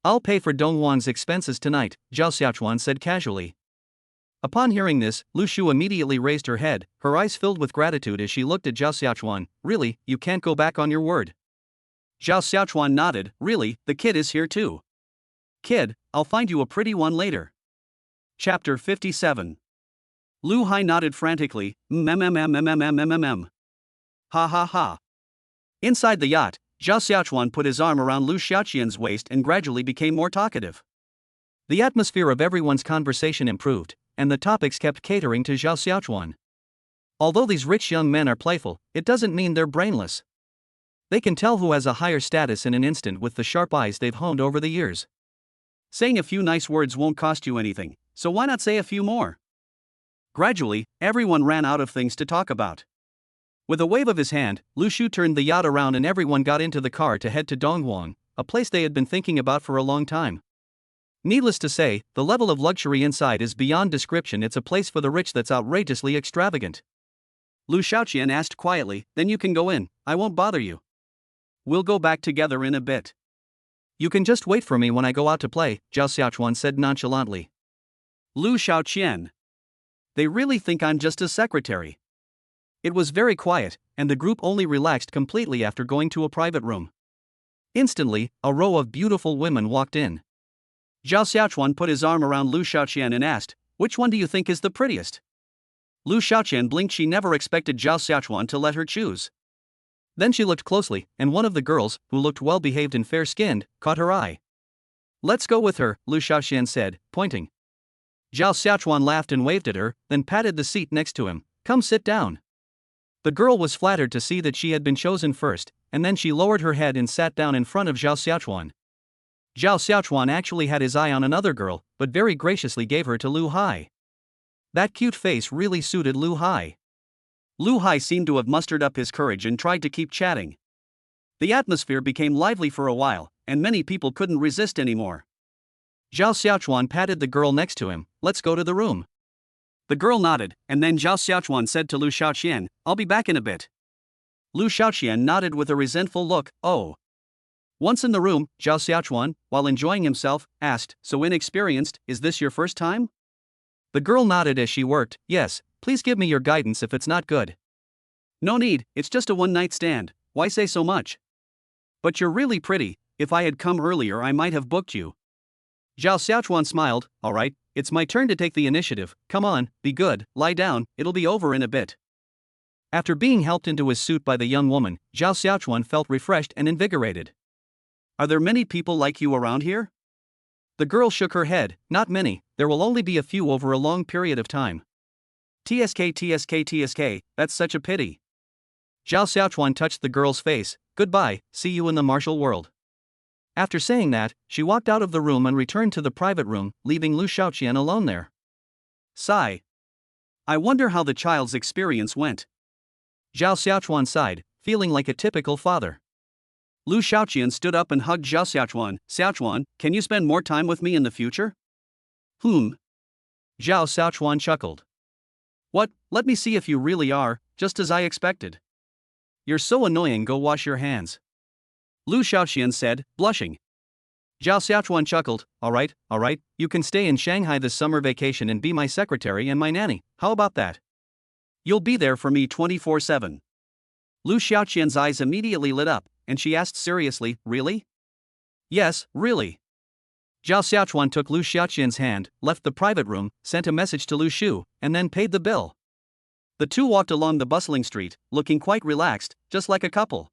"I'll pay for Donghuang's expenses tonight," Zhao Xiaochuan said casually. Upon hearing this, Lu Shu immediately raised her head, her eyes filled with gratitude as she looked at Zhao Xiaochuan. "Really, you can't go back on your word?" Zhao Xiaochuan nodded. "Really, the kid is here too." "Kid, I'll find you a pretty one later." Chapter 57. Lu Hai nodded frantically. Ha ha ha. Inside the yacht, Zhao Xiaochuan put his arm around Lu Xiaoqian's waist and gradually became more talkative. The atmosphere of everyone's conversation improved, and the topics kept catering to Zhao Xiaochuan. Although these rich young men are playful, it doesn't mean they're brainless. They can tell who has a higher status in an instant with the sharp eyes they've honed over the years. Saying a few nice words won't cost you anything, so why not say a few more? Gradually, everyone ran out of things to talk about. With a wave of his hand, Lu Shu turned the yacht around and everyone got into the car to head to Donghuang, a place they had been thinking about for a long time. Needless to say, the level of luxury inside is beyond description. It's a place for the rich that's outrageously extravagant. Lu Shaoqian asked quietly, "Then you can go in, I won't bother you. We'll go back together in a bit." "You can just wait for me when I go out to play," Zhao Xiaochuan said nonchalantly. Lu Shaoqian. They really think I'm just a secretary. It was very quiet, and the group only relaxed completely after going to a private room. Instantly, a row of beautiful women walked in. Zhao Xiaochuan put his arm around Lu Shaoqian and asked, "Which one do you think is the prettiest?" Lu Shaoqian blinked. She never expected Zhao Xiaochuan to let her choose. Then she looked closely, and one of the girls, who looked well-behaved and fair-skinned, caught her eye. "Let's go with her," Lu Shaoqian said, pointing. Zhao Xiaochuan laughed and waved at her, then patted the seat next to him. Come sit down. The girl was flattered to see that she had been chosen first, and then she lowered her head and sat down in front of Zhao Xiaochuan. Zhao Xiaochuan actually had his eye on another girl, but very graciously gave her to Lu Hai. That cute face really suited Lu Hai. Lu Hai seemed to have mustered up his courage and tried to keep chatting. The atmosphere became lively for a while, and many people couldn't resist anymore. Zhao Xiaochuan patted the girl next to him. Let's go to the room. The girl nodded, and then Zhao Xiaochuan said to Lu Shaoqian, I'll be back in a bit. Lu Shaoqian nodded with a resentful look. Oh. Once in the room, Zhao Xiaochuan, while enjoying himself, asked, so inexperienced, is this your first time? The girl nodded as she worked. Yes, please give me your guidance if it's not good. No need, it's just a one-night stand, why say so much? But you're really pretty, if I had come earlier I might have booked you. Zhao Xiaochuan smiled. Alright, it's my turn to take the initiative, come on, be good, lie down, it'll be over in a bit. After being helped into his suit by the young woman, Zhao Xiaochuan felt refreshed and invigorated. Are there many people like you around here? The girl shook her head. Not many, there will only be a few over a long period of time. TSK, that's such a pity. Zhao Xiaochuan touched the girl's face. Goodbye, see you in the martial world. After saying that, she walked out of the room and returned to the private room, leaving Lu Shaoqian alone there. Sigh. I wonder how the child's experience went. Zhao Xiaochuan sighed, feeling like a typical father. Lu Shaoqian stood up and hugged Zhao Xiaochuan. Xiaochuan, can you spend more time with me in the future? Zhao Xiaochuan chuckled. What, let me see if you really are, just as I expected. You're so annoying, go wash your hands. Lu Shaoqian said, blushing. Zhao Xiaochuan chuckled. Alright, you can stay in Shanghai this summer vacation and be my secretary and my nanny, how about that? You'll be there for me 24/7. Lu Xiaoqian's eyes immediately lit up, and she asked seriously, really? Yes, really. Zhao Xiaochuan took Lu Xiaoqian's hand, left the private room, sent a message to Lu Shu, and then paid the bill. The two walked along the bustling street, looking quite relaxed, just like a couple.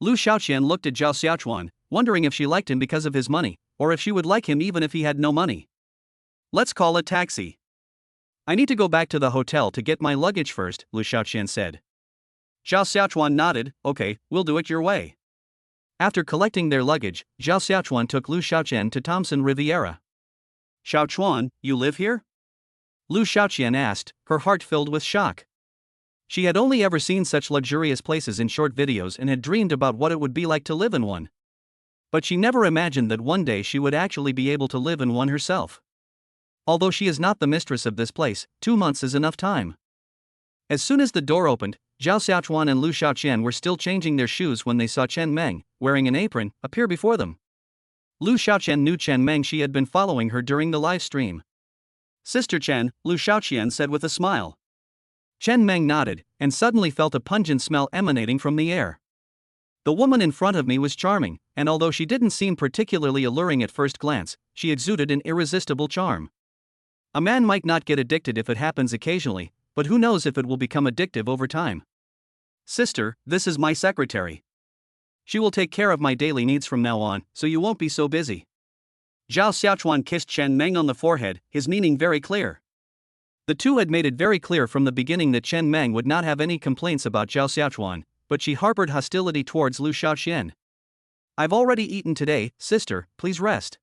Lu Shaoqian looked at Zhao Xiaochuan, wondering if she liked him because of his money, or if she would like him even if he had no money. Let's call a taxi. I need to go back to the hotel to get my luggage first, Lu Shaoqian said. Zhao Xiaochuan nodded. Okay, we'll do it your way. After collecting their luggage, Zhao Xiaochuan took Lu Shaoqian to Thompson Riviera. Xiaochuan, you live here? Lu Shaoqian asked, her heart filled with shock. She had only ever seen such luxurious places in short videos and had dreamed about what it would be like to live in one. But she never imagined that one day she would actually be able to live in one herself. Although she is not the mistress of this place, 2 months is enough time. As soon as the door opened, Zhao Xiaochuan and Lu Shaoqian were still changing their shoes when they saw Chen Meng, wearing an apron, appear before them. Lu Shaoqian knew Chen Meng, she had been following her during the live stream. Sister Chen, Lu Shaoqian said with a smile. Chen Meng nodded, and suddenly felt a pungent smell emanating from the air. The woman in front of me was charming, and although she didn't seem particularly alluring at first glance, she exuded an irresistible charm. A man might not get addicted if it happens occasionally, but who knows if it will become addictive over time. Sister, this is my secretary. She will take care of my daily needs from now on, so you won't be so busy. Zhao Xiaochuan kissed Chen Meng on the forehead, his meaning very clear. The two had made it very clear from the beginning that Chen Meng would not have any complaints about Zhao Xiaochuan, but she harbored hostility towards Lu Shaoqian. I've already eaten today, sister, please rest.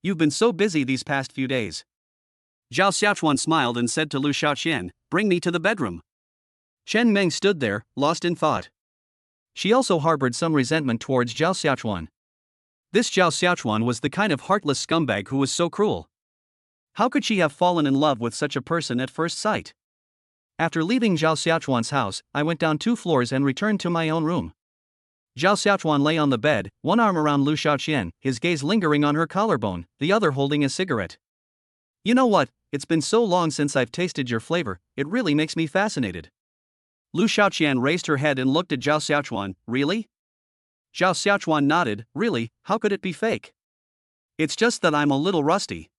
You've been so busy these past few days. Zhao Xiaochuan smiled and said to Lu Shaoqian, bring me to the bedroom. Chen Meng stood there, lost in thought. She also harbored some resentment towards Zhao Xiaochuan. This Zhao Xiaochuan was the kind of heartless scumbag who was so cruel. How could she have fallen in love with such a person at first sight? After leaving Zhao Xiaochuan's house, I went down 2 floors and returned to my own room. Zhao Xiaochuan lay on the bed, one arm around Lu Shaoqian, his gaze lingering on her collarbone, the other holding a cigarette. You know what, it's been so long since I've tasted your flavor, it really makes me fascinated. Lu Shaoqian raised her head and looked at Zhao Xiaochuan. Really? Zhao Xiaochuan nodded. Really, how could it be fake? It's just that I'm a little rusty.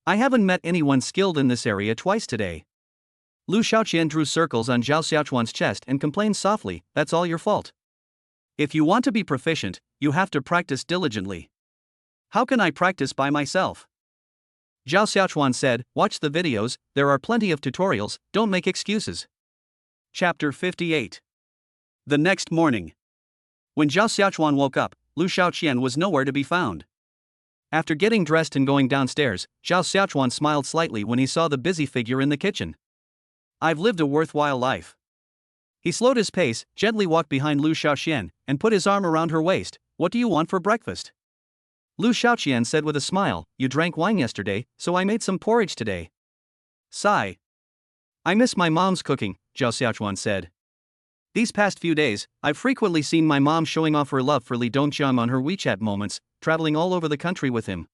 I haven't met anyone skilled in this area twice today. Lu Shaoqian drew circles on Zhao Xiaochuan's chest and complained softly, that's all your fault. If you want to be proficient, you have to practice diligently. How can I practice by myself? Zhao Xiaochuan said, watch the videos, there are plenty of tutorials, don't make excuses. Chapter 58. The next morning. When Zhao Xiaochuan woke up, Lu Shaoqian was nowhere to be found. After getting dressed and going downstairs, Zhao Xiaochuan smiled slightly when he saw the busy figure in the kitchen. I've lived a worthwhile life. He slowed his pace, gently walked behind Lu Shaoqian, and put his arm around her waist. What do you want for breakfast? Lu Shaoqian said with a smile, you drank wine yesterday, so I made some porridge today. Sigh. I miss my mom's cooking, Zhao Xiaochuan said. These past few days, I've frequently seen my mom showing off her love for Li Dongqiang on her WeChat moments, traveling all over the country with him.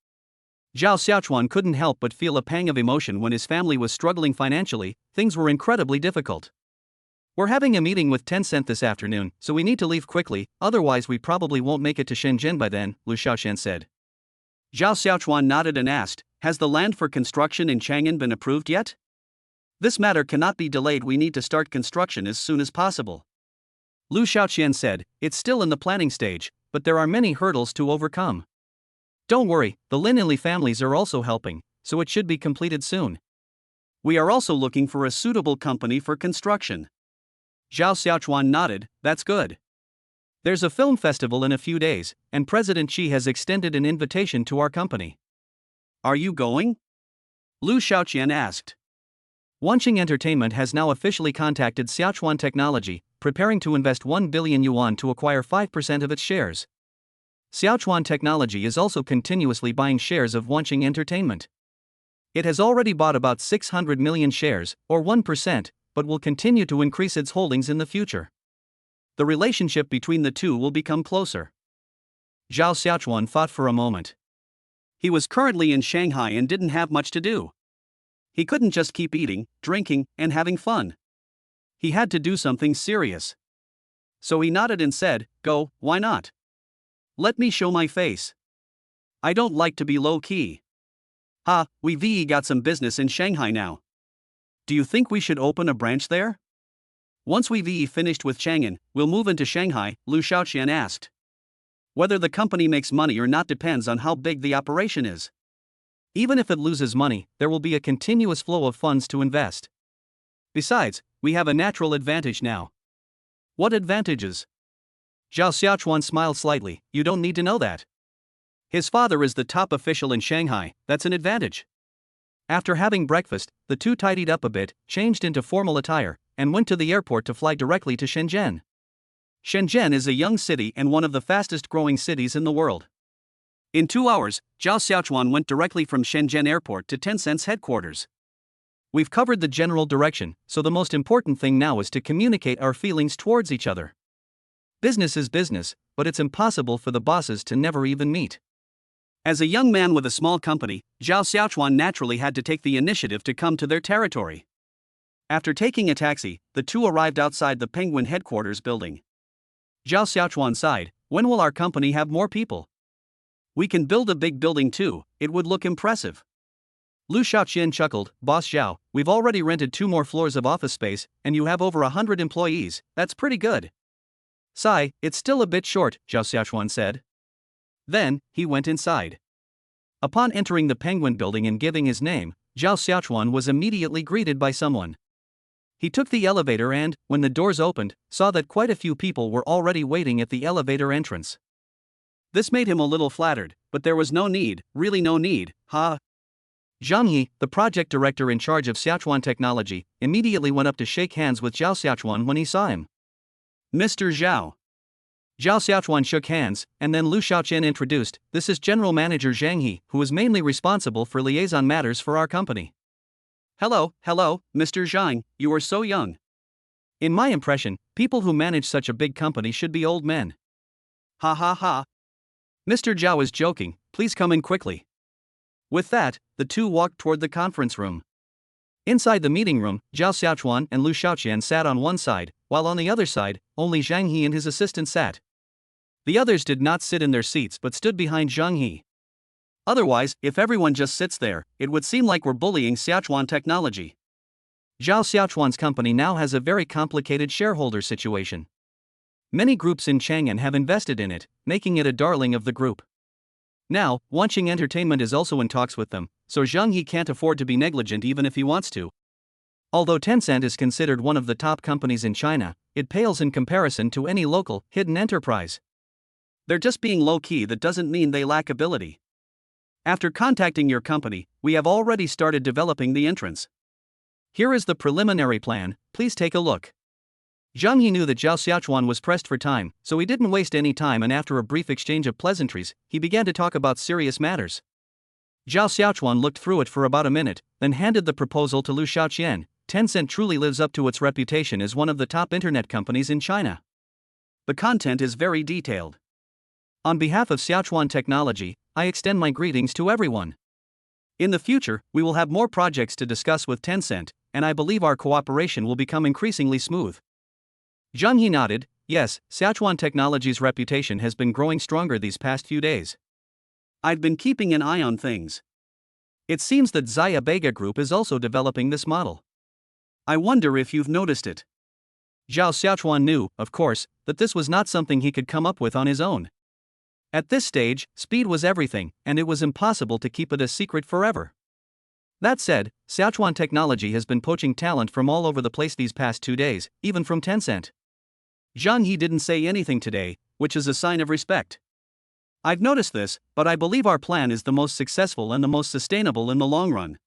Zhao Xiaochuan couldn't help but feel a pang of emotion when his family was struggling financially. Things were incredibly difficult. We're having a meeting with Tencent this afternoon, so we need to leave quickly, otherwise we probably won't make it to Shenzhen by then, Lu Shaoqian said. Zhao Xiaochuan nodded and asked, has the land for construction in Chang'an been approved yet? This matter cannot be delayed, we need to start construction as soon as possible. Lu Shaoqian said, it's still in the planning stage, but there are many hurdles to overcome. Don't worry, the Lin and Li families are also helping, so it should be completed soon. We are also looking for a suitable company for construction. Zhao Xiaochuan nodded, that's good. There's a film festival in a few days, and President Xi has extended an invitation to our company. Are you going? Lu Shaoqian asked. Wanqing Entertainment has now officially contacted Xiaochuan Technology, preparing to invest 1 billion yuan to acquire 5% of its shares. Xiaochuan Technology is also continuously buying shares of Wanqing Entertainment. It has already bought about 600 million shares, or 1%, but will continue to increase its holdings in the future. The relationship between the two will become closer. Zhao Xiaochuan thought for a moment. He was currently in Shanghai and didn't have much to do. He couldn't just keep eating, drinking, and having fun. He had to do something serious. So he nodded and said, go, why not? Let me show my face. I don't like to be low-key. We've got some business in Shanghai now. Do you think we should open a branch there? Once we've finished with Chang'an, we'll move into Shanghai, Lu Shaoqian asked. Whether the company makes money or not depends on how big the operation is. Even if it loses money, there will be a continuous flow of funds to invest. Besides, we have a natural advantage now. What advantages? Zhao Xiaochuan smiled slightly, you don't need to know that. His father is the top official in Shanghai, that's an advantage. After having breakfast, the two tidied up a bit, changed into formal attire, and went to the airport to fly directly to Shenzhen. Shenzhen is a young city and one of the fastest growing cities in the world. In 2 hours, Zhao Xiaochuan went directly from Shenzhen Airport to Tencent's headquarters. We've covered the general direction, so the most important thing now is to communicate our feelings towards each other. Business is business, but it's impossible for the bosses to never even meet. As a young man with a small company, Zhao Xiaochuan naturally had to take the initiative to come to their territory. After taking a taxi, the two arrived outside the Penguin headquarters building. Zhao Xiaochuan sighed, when will our company have more people? We can build a big building too, it would look impressive. Lu Shaoqian chuckled, Boss Zhao, we've already rented 2 more floors of office space, and you have over 100 employees, that's pretty good. Sigh, it's still a bit short, Zhao Xiaochuan said. Then, he went inside. Upon entering the Penguin building and giving his name, Zhao Xiaochuan was immediately greeted by someone. He took the elevator and, when the doors opened, saw that quite a few people were already waiting at the elevator entrance. This made him a little flattered, but there was no need, really no need, Zhang Yi, the project director in charge of Xiaochuan Technology, immediately went up to shake hands with Zhao Xiaochuan when he saw him. Mr. Zhao. Zhao Xiaochuan shook hands, and then Lu Shaoqian introduced, this is General Manager Zhang Yi, who is mainly responsible for liaison matters for our company. Hello, Mr. Zhang, you are so young. In my impression, people who manage such a big company should be old men. Ha. Mr. Zhao is joking, please come in quickly. With that, the two walked toward the conference room. Inside the meeting room, Zhao Xiaochuan and Lu Shaoqian sat on one side, while on the other side, only Zhang He and his assistant sat. The others did not sit in their seats but stood behind Zhang He. Otherwise, if everyone just sits there, it would seem like we're bullying Xiaochuan Technology. Zhao Xiaochuan's company now has a very complicated shareholder situation. Many groups in Chang'an have invested in it, making it a darling of the group. Now, Wanqing Entertainment is also in talks with them, so Zhang He can't afford to be negligent even if he wants to. Although Tencent is considered one of the top companies in China, it pales in comparison to any local, hidden enterprise. They're just being low-key. That doesn't mean they lack ability. After contacting your company, we have already started developing the entrance. Here is the preliminary plan, please take a look. Zhang He knew that Zhao Xiaochuan was pressed for time, so he didn't waste any time, and after a brief exchange of pleasantries, he began to talk about serious matters. Zhao Xiaochuan looked through it for about a minute, then handed the proposal to Lu Xiaoqian. Tencent truly lives up to its reputation as one of the top internet companies in China. The content is very detailed. On behalf of Xiaochuan Technology, I extend my greetings to everyone. In the future, we will have more projects to discuss with Tencent, and I believe our cooperation will become increasingly smooth. Zhang He nodded. Yes, Xiaochuan Technology's reputation has been growing stronger these past few days. I've been keeping an eye on things. It seems that Zaya Bega Group is also developing this model. I wonder if you've noticed it. Zhao Xiaochuan knew, of course, that this was not something he could come up with on his own. At this stage, speed was everything, and it was impossible to keep it a secret forever. That said, Xiaochuan Technology has been poaching talent from all over the place these past 2 days, even from Tencent. Zhang He didn't say anything today, which is a sign of respect. I've noticed this, but I believe our plan is the most successful and the most sustainable in the long run.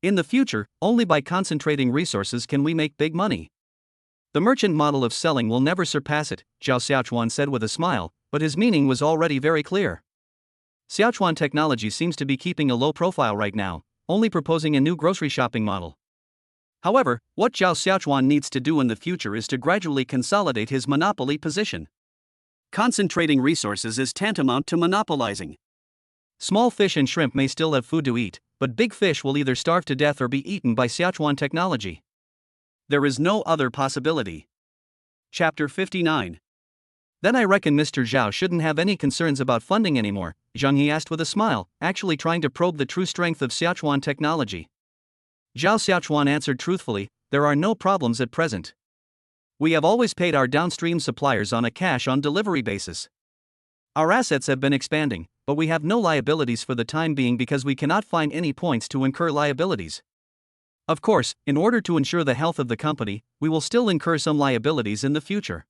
In the future, only by concentrating resources can we make big money. The merchant model of selling will never surpass it, Zhao Xiaochuan said with a smile, but his meaning was already very clear. Xiaochuan Technology seems to be keeping a low profile right now, only proposing a new grocery shopping model. However, what Zhao Xiaochuan needs to do in the future is to gradually consolidate his monopoly position. Concentrating resources is tantamount to monopolizing. Small fish and shrimp may still have food to eat, but big fish will either starve to death or be eaten by Xiaochuan Technology. There is no other possibility. Chapter 59. Then I reckon Mr. Zhao shouldn't have any concerns about funding anymore, Zhang He asked with a smile, actually trying to probe the true strength of Xiaochuan Technology. Zhao Xiaochuan answered truthfully, there are no problems at present. We have always paid our downstream suppliers on a cash-on-delivery basis. Our assets have been expanding, but we have no liabilities for the time being because we cannot find any points to incur liabilities. Of course, in order to ensure the health of the company, we will still incur some liabilities in the future.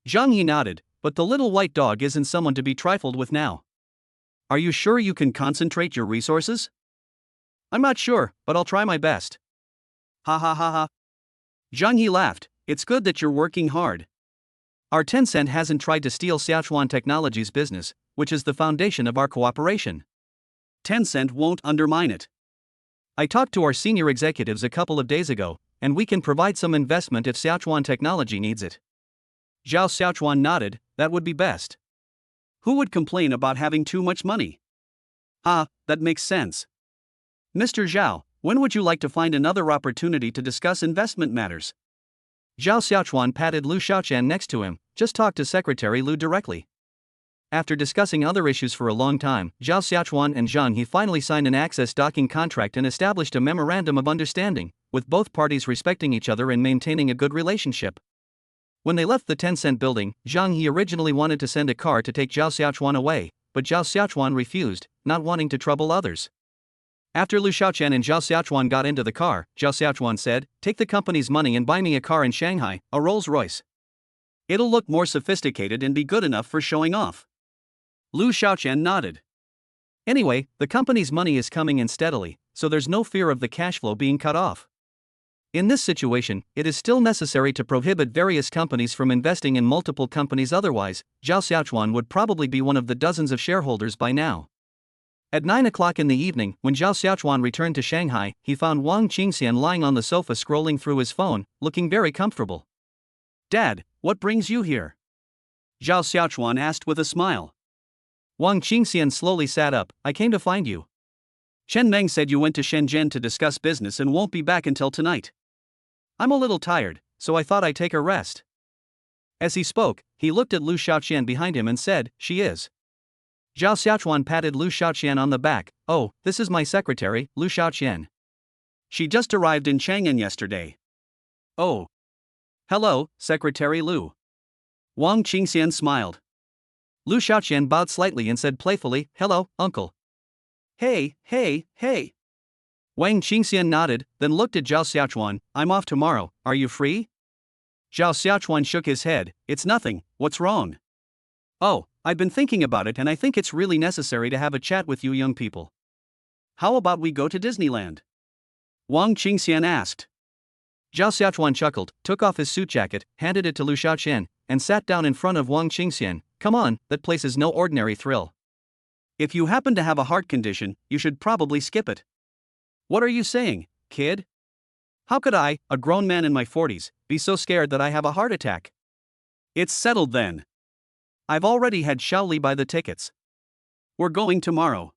Zhang He nodded, but the little white dog isn't someone to be trifled with now. Are you sure you can concentrate your resources? I'm not sure, but I'll try my best. Ha ha ha ha. Zhang He laughed. It's good that you're working hard. Our Tencent hasn't tried to steal Xiaochuan Technology's business, which is the foundation of our cooperation. Tencent won't undermine it. I talked to our senior executives a couple of days ago, and we can provide some investment if Xiaochuan Technology needs it. Zhao Xiaochuan nodded, that would be best. Who would complain about having too much money? Ah, that makes sense. Mr. Zhao, when would you like to find another opportunity to discuss investment matters? Zhao Xiaochuan patted Lu Xiaoqian next to him, just talk to Secretary Lu directly. After discussing other issues for a long time, Zhao Xiaochuan and Zhang He finally signed an access docking contract and established a memorandum of understanding, with both parties respecting each other and maintaining a good relationship. When they left the Tencent building, Zhang He originally wanted to send a car to take Zhao Xiaochuan away, but Zhao Xiaochuan refused, not wanting to trouble others. After Lu Xiaoqian and Zhao Xiaochuan got into the car, Zhao Xiaochuan said, take the company's money and buy me a car in Shanghai, a Rolls-Royce. It'll look more sophisticated and be good enough for showing off. Lu Xiaoqian nodded. Anyway, the company's money is coming in steadily, so there's no fear of the cash flow being cut off. In this situation, it is still necessary to prohibit various companies from investing in multiple companies, otherwise, Zhao Xiaochuan would probably be one of the dozens of shareholders by now. At 9 o'clock in the evening, when Zhao Xiaochuan returned to Shanghai, he found Wang Qingxian lying on the sofa scrolling through his phone, looking very comfortable. Dad, what brings you here? Zhao Xiaochuan asked with a smile. Wang Qingxian slowly sat up, I came to find you. Chen Meng said you went to Shenzhen to discuss business and won't be back until tonight. I'm a little tired, so I thought I'd take a rest. As he spoke, he looked at Lu Xiaoqian behind him and said, she is. Zhao Xiaochuan patted Lu Xiaoqian on the back, oh, this is my secretary, Lu Xiaoqian. She just arrived in Chang'an yesterday. Oh. Hello, Secretary Lu. Wang Qingxian smiled. Lu Xiaoqian bowed slightly and said playfully, hello, uncle. Hey, hey, hey. Wang Qingxian nodded, then looked at Zhao Xiaochuan. I'm off tomorrow, are you free? Zhao Xiaochuan shook his head. It's nothing, what's wrong? Oh, I've been thinking about it and I think it's really necessary to have a chat with you young people. How about we go to Disneyland? Wang Qingxian asked. Zhao Xiaochuan chuckled, took off his suit jacket, handed it to Lu Xiaoqian, and sat down in front of Wang Qingxian. Come on, that place is no ordinary thrill. If you happen to have a heart condition, you should probably skip it. What are you saying, kid? How could I, a grown man in my 40s, be so scared that I have a heart attack? It's settled then. I've already had Shaoli buy the tickets. We're going tomorrow.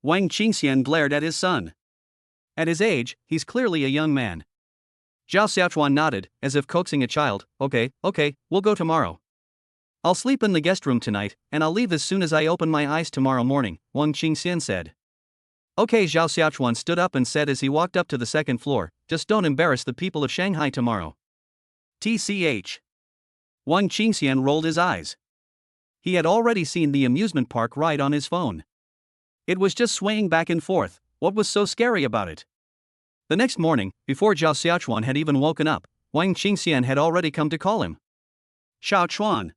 Wang Qingxian glared at his son. At his age, he's clearly a young man. Zhao Xiaochuan nodded, as if coaxing a child. Okay, we'll go tomorrow. I'll sleep in the guest room tonight, and I'll leave as soon as I open my eyes tomorrow morning, Wang Qingxian said. Okay, Zhao Xiaochuan stood up and said as he walked up to the second floor, just don't embarrass the people of Shanghai tomorrow. TCH. Wang Qingxian rolled his eyes. He had already seen the amusement park ride on his phone. It was just swaying back and forth. What was so scary about it? The next morning, before Zhao Xiaochuan had even woken up, Wang Qingxian had already come to call him. Xiaochuan.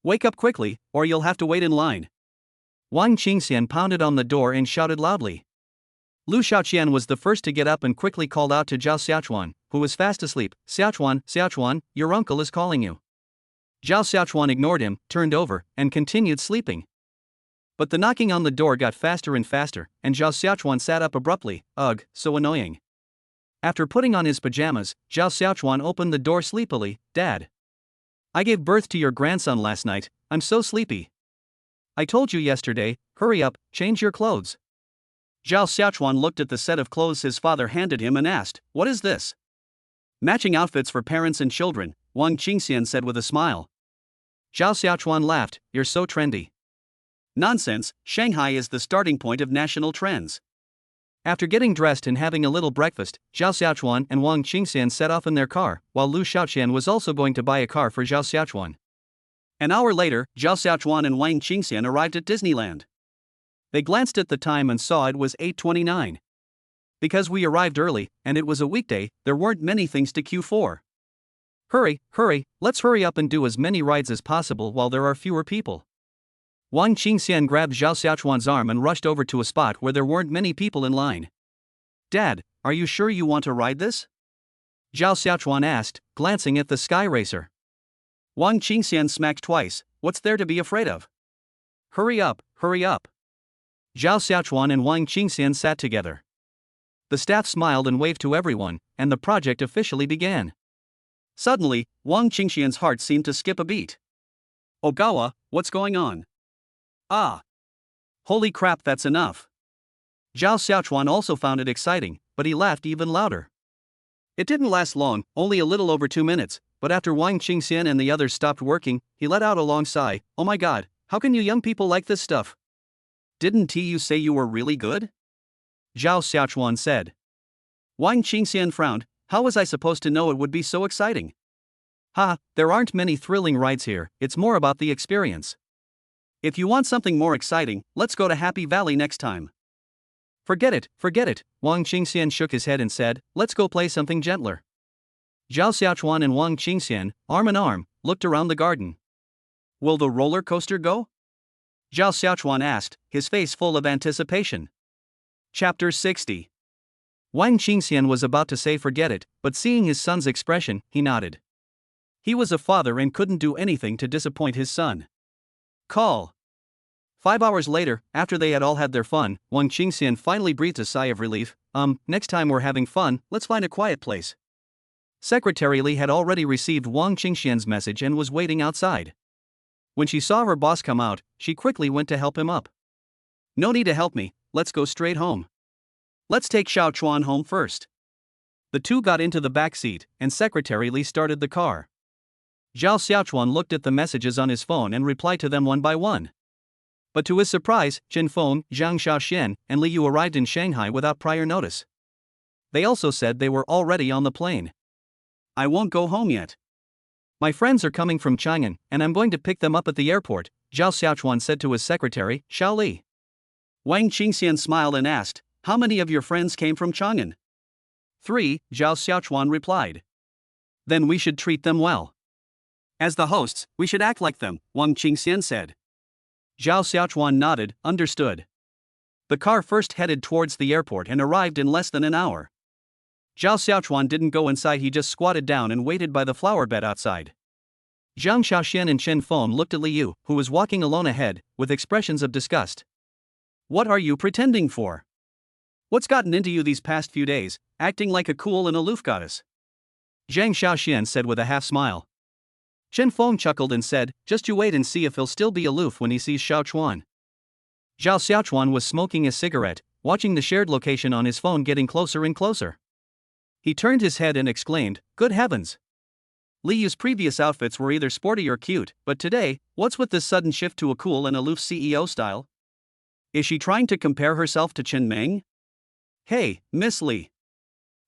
Wake up quickly, or you'll have to wait in line. Wang Qingxian pounded on the door and shouted loudly. Lu Xiaoqian was the first to get up and quickly called out to Zhao Xiaochuan, who was fast asleep. Xiaochuan, your uncle is calling you. Zhao Xiaochuan ignored him, turned over, and continued sleeping. But the knocking on the door got faster and faster, and Zhao Xiaochuan sat up abruptly. Ugh, so annoying. After putting on his pajamas, Zhao Xiaochuan opened the door sleepily. Dad. I gave birth to your grandson last night, I'm so sleepy. I told you yesterday, hurry up, change your clothes. Zhao Xiaochuan looked at the set of clothes his father handed him and asked, what is this? Matching outfits for parents and children, Wang Qingxian said with a smile. Zhao Xiaochuan laughed, you're so trendy. Nonsense, Shanghai is the starting point of national trends. After getting dressed and having a little breakfast, Zhao Xiaochuan and Wang Qingxian set off in their car, while Lu Xiaoqian was also going to buy a car for Zhao Xiaochuan. An hour later, Zhao Xiaochuan and Wang Qingxian arrived at Disneyland. They glanced at the time and saw it was 8:29. Because we arrived early, and it was a weekday, there weren't many things to queue for. Hurry, let's hurry up and do as many rides as possible while there are fewer people. Wang Qingxian grabbed Zhao Xiaochuan's arm and rushed over to a spot where there weren't many people in line. Dad, are you sure you want to ride this? Zhao Xiaochuan asked, glancing at the sky racer. Wang Qingxian smacked twice. What's there to be afraid of? Hurry up. Zhao Xiaochuan and Wang Qingxian sat together. The staff smiled and waved to everyone, and the project officially began. Suddenly, Wang Qingxian's heart seemed to skip a beat. Ogawa, what's going on? Ah! Holy crap, that's enough. Zhao Xiaochuan also found it exciting, but he laughed even louder. It didn't last long, only a little over 2 minutes, but after Wang Qingxian and the others stopped working, he let out a long sigh. Oh my god, how can you young people like this stuff? Didn't you say you were really good? Zhao Xiaochuan said. Wang Qingxian frowned. How was I supposed to know it would be so exciting? There aren't many thrilling rides here, it's more about the experience. If you want something more exciting, let's go to Happy Valley next time. Forget it, Wang Qingxian shook his head and said, let's go play something gentler. Zhao Xiaochuan and Wang Qingxian, arm in arm, looked around the garden. Will the roller coaster go? Zhao Xiaochuan asked, his face full of anticipation. Chapter 60. Wang Qingxian was about to say forget it, but seeing his son's expression, he nodded. He was a father and couldn't do anything to disappoint his son. Call. 5 hours later, after they had all had their fun, Wang Qingxian finally breathed a sigh of relief. Next time we're having fun, let's find a quiet place. Secretary Li had already received Wang Qingxian's message and was waiting outside. When she saw her boss come out, she quickly went to help him up. No need to help me, let's go straight home. Let's take Xiaochuan home first. The two got into the back seat, and Secretary Li started the car. Zhao Xiaochuan looked at the messages on his phone and replied to them one by one. But to his surprise, Chen Feng, Zhang Xiaoxian, and Li Yu arrived in Shanghai without prior notice. They also said they were already on the plane. I won't go home yet. My friends are coming from Chang'an, and I'm going to pick them up at the airport, Zhao Xiaochuan said to his secretary, Xiao Li. Wang Qingxian smiled and asked, "How many of your friends came from Chang'an?" "3," Zhao Xiaochuan replied. "Then we should treat them well. As the hosts, we should act like them," Wang Qingxian said. Zhao Xiaochuan nodded, understood. The car first headed towards the airport and arrived in less than an hour. Zhao Xiaochuan didn't go inside, he just squatted down and waited by the flower bed outside. Zhang Xiaoxian and Chen Feng looked at Li Yu, who was walking alone ahead, with expressions of disgust. "What are you pretending for? What's gotten into you these past few days, acting like a cool and aloof goddess?" Zhang Xiaoxian said with a half smile. Chen Feng chuckled and said, "Just you wait and see if he'll still be aloof when he sees Xiaochuan." Zhao Xiaochuan was smoking a cigarette, watching the shared location on his phone getting closer and closer. He turned his head and exclaimed, "Good heavens! Li Yu's previous outfits were either sporty or cute, but today, what's with this sudden shift to a cool and aloof CEO style? Is she trying to compare herself to Chen Meng? Hey, Miss Li."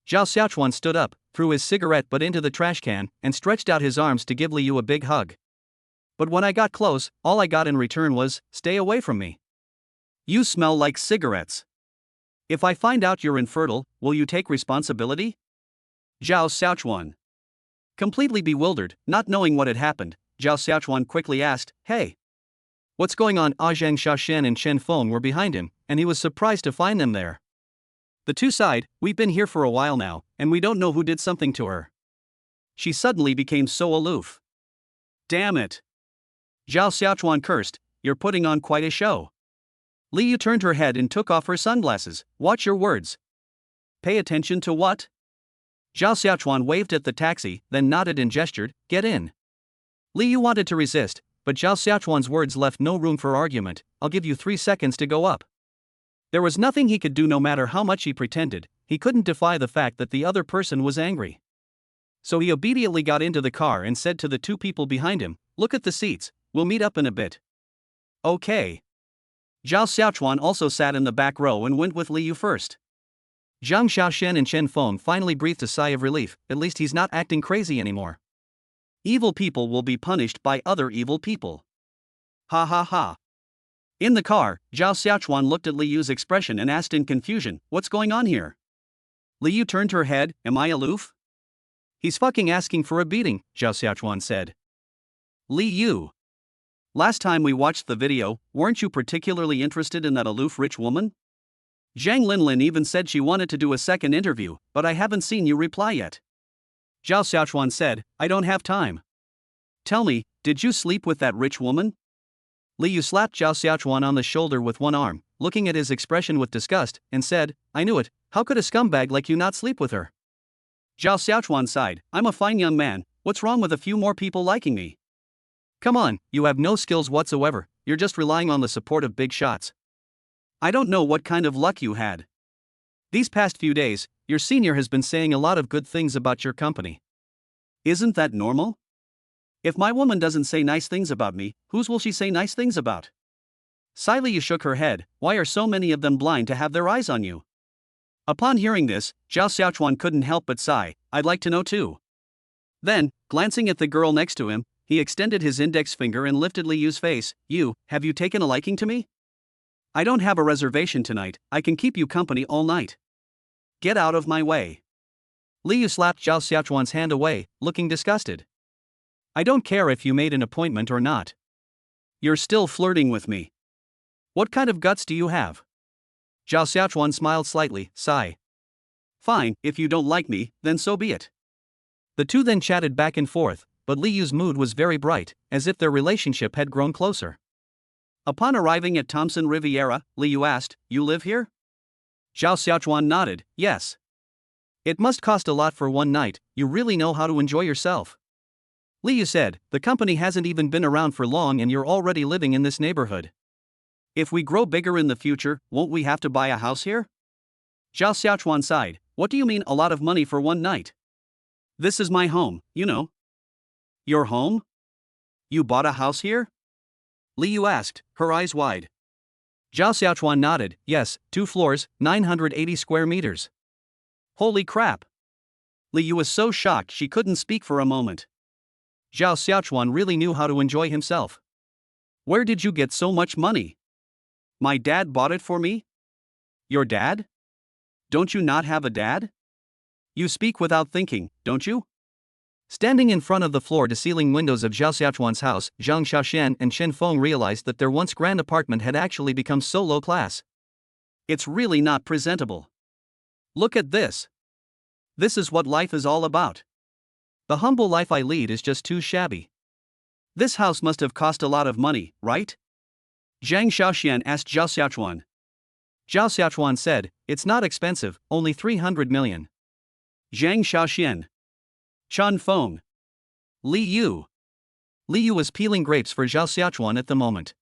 Zhao Xiaochuan stood up, threw his cigarette butt into the trash can, and stretched out his arms to give Li Yu a big hug. "But when I got close, all I got in return was, 'Stay away from me. You smell like cigarettes. If I find out you're infertile, will you take responsibility?'" Zhao Xiaochuan. Completely bewildered, not knowing what had happened, Zhao Xiaochuan quickly asked, "Hey, what's going on?" Zhang Xiaoshan and Chen Feng were behind him, and he was surprised to find them there. The two sighed, "We've been here for a while now, and we don't know who did something to her. She suddenly became so aloof. Damn it." Zhao Xiaochuan cursed, "You're putting on quite a show." Li Yu turned her head and took off her sunglasses. "Watch your words." "Pay attention to what?" Zhao Xiaochuan waved at the taxi, then nodded and gestured, "Get in." Li Yu wanted to resist, but Zhao Xiaochuan's words left no room for argument. "I'll give you 3 seconds to go up." There was nothing he could do, no matter how much he pretended. He couldn't defy the fact that the other person was angry. So he obediently got into the car and said to the two people behind him, "Look at the seats, we'll meet up in a bit." "Okay." Zhao Xiaochuan also sat in the back row and went with Li Yu first. Zhang Xiaoshen and Chen Feng finally breathed a sigh of relief. At least he's not acting crazy anymore. Evil people will be punished by other evil people. Ha ha ha. In the car, Zhao Xiaochuan looked at Li Yu's expression and asked in confusion, "What's going on here?" Li Yu turned her head. "Am I aloof?" "He's fucking asking for a beating," Zhao Xiaochuan said. "Li Yu. Last time we watched the video, weren't you particularly interested in that aloof rich woman? Zhang Linlin even said she wanted to do a second interview, but I haven't seen you reply yet." Zhao Xiaochuan said, "I don't have time." "Tell me, did you sleep with that rich woman?" Li Yu slapped Zhao Xiaochuan on the shoulder with one arm, looking at his expression with disgust, and said, "I knew it, how could a scumbag like you not sleep with her?" Zhao Xiaochuan sighed, "I'm a fine young man, what's wrong with a few more people liking me? Come on, you have no skills whatsoever, you're just relying on the support of big shots. I don't know what kind of luck you had. These past few days, your senior has been saying a lot of good things about your company. Isn't that normal? If my woman doesn't say nice things about me, whose will she say nice things about?" Li Yu shook her head, "Why are so many of them blind to have their eyes on you?" Upon hearing this, Zhao Xiaochuan couldn't help but sigh, "I'd like to know too." Then, glancing at the girl next to him, he extended his index finger and lifted Li Yu's face. "You, have you taken a liking to me? I don't have a reservation tonight, I can keep you company all night. Get out of my way." Li Yu slapped Zhao Xiaochuan's hand away, looking disgusted. "I don't care if you made an appointment or not. You're still flirting with me. What kind of guts do you have?" Zhao Xiaochuan smiled slightly, sigh. "Fine, if you don't like me, then so be it." The two then chatted back and forth, but Li Yu's mood was very bright, as if their relationship had grown closer. Upon arriving at Thompson Riviera, Li Yu asked, "You live here?" Zhao Xiaochuan nodded, "Yes." "It must cost a lot for one night, you really know how to enjoy yourself." Li Yu said, "The company hasn't even been around for long and you're already living in this neighborhood. If we grow bigger in the future, won't we have to buy a house here?" Zhao Xiaochuan sighed, "What do you mean a lot of money for one night? This is my home, you know." "Your home? You bought a house here?" Li Yu asked, her eyes wide. Zhao Xiaochuan nodded, "Yes, 2 floors, 980 square meters." Holy crap! Li Yu was so shocked she couldn't speak for a moment. Zhao Xiaochuan really knew how to enjoy himself. "Where did you get so much money?" My dad bought it for me? Your dad? Don't you not have a dad? You speak without thinking, don't you? Standing in front of the floor-to-ceiling windows of Zhao Xiaochuan's house, Zhang Xiaoxian and Chen Feng realized that their once grand apartment had actually become so low class. It's really not presentable. Look at this. This is what life is all about. The humble life I lead is just too shabby. This house must have cost a lot of money, right? Zhang Xiaoxian asked Zhao Xiaochuan. Zhao Xiaochuan said, it's not expensive, only 300 million. Zhang Xiaoxian. Chen Feng. Li Yu. Li Yu was peeling grapes for Zhao Xiaochuan at the moment.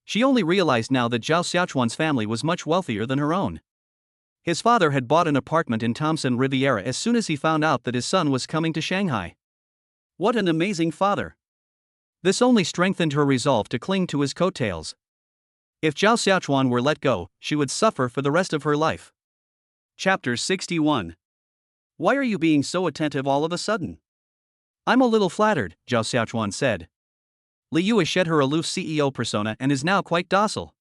She only realized now that Zhao Xiaochuan's family was much wealthier than her own. His father had bought an apartment in Thompson Riviera as soon as he found out that his son was coming to Shanghai. What an amazing father! This only strengthened her resolve to cling to his coattails. If Zhao Xiaochuan were let go, she would suffer for the rest of her life. Chapter 61. Why are you being so attentive all of a sudden? I'm a little flattered, Zhao Xiaochuan said. Li Yu has shed her aloof CEO persona and is now quite docile.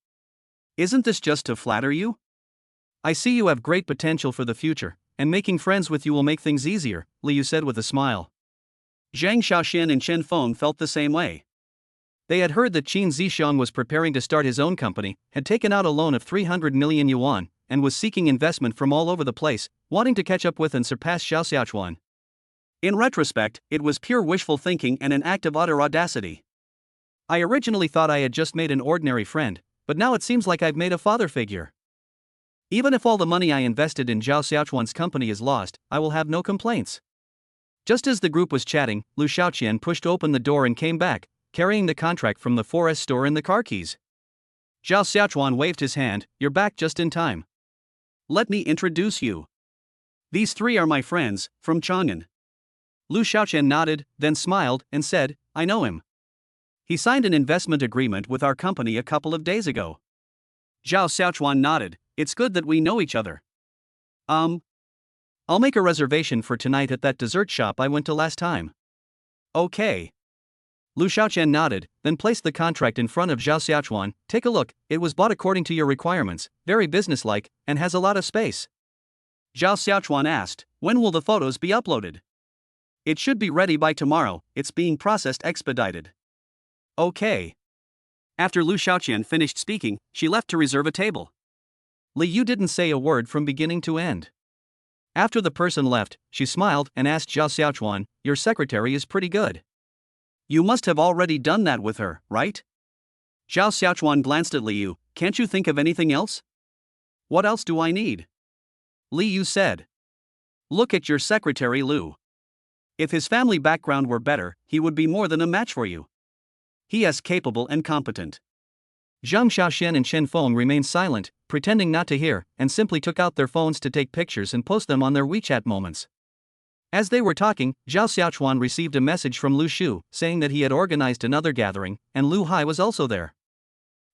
Isn't this just to flatter you? I see you have great potential for the future, and making friends with you will make things easier, Li Yu said with a smile. Zhang Xiaoxian and Chen Feng felt the same way. They had heard that Qin Zixiang was preparing to start his own company, had taken out a loan of 300 million yuan, and was seeking investment from all over the place, wanting to catch up with and surpass Zhao Xiaochuan. In retrospect, it was pure wishful thinking and an act of utter audacity. I originally thought I had just made an ordinary friend, but now it seems like I've made a father figure. Even if all the money I invested in Zhao Xiaochuan's company is lost, I will have no complaints. Just as the group was chatting, Lu Xiaoqian pushed open the door and came back, carrying the contract from the 4S store and the car keys. Zhao Xiaochuan waved his hand, you're back just in time. Let me introduce you. These three are my friends, from Chang'an. Lu Xiaoqian nodded, then smiled, and said, I know him. He signed an investment agreement with our company a couple of days ago. Zhao Xiaochuan nodded, it's good that we know each other. I'll make a reservation for tonight at that dessert shop I went to last time. Okay. Lu Xiaoqian nodded, then placed the contract in front of Zhao Xiaochuan. Take a look, it was bought according to your requirements, very businesslike, and has a lot of space. Zhao Xiaochuan asked, when will the photos be uploaded? It should be ready by tomorrow, it's being processed expedited. Okay. After Lu Xiaoqian finished speaking, she left to reserve a table. Li Yu didn't say a word from beginning to end. After the person left, she smiled and asked Zhao Xiaochuan, your secretary is pretty good. You must have already done that with her, right? Zhao Xiaochuan glanced at Li Yu, can't you think of anything else? What else do I need? Li Yu said. Look at your secretary Lu. If his family background were better, he would be more than a match for you. He is capable and competent. Zhang Xiaoxian and Chen Feng remained silent, pretending not to hear, and simply took out their phones to take pictures and post them on their WeChat moments. As they were talking, Zhao Xiaochuan received a message from Lu Shu, saying that he had organized another gathering, and Lu Hai was also there.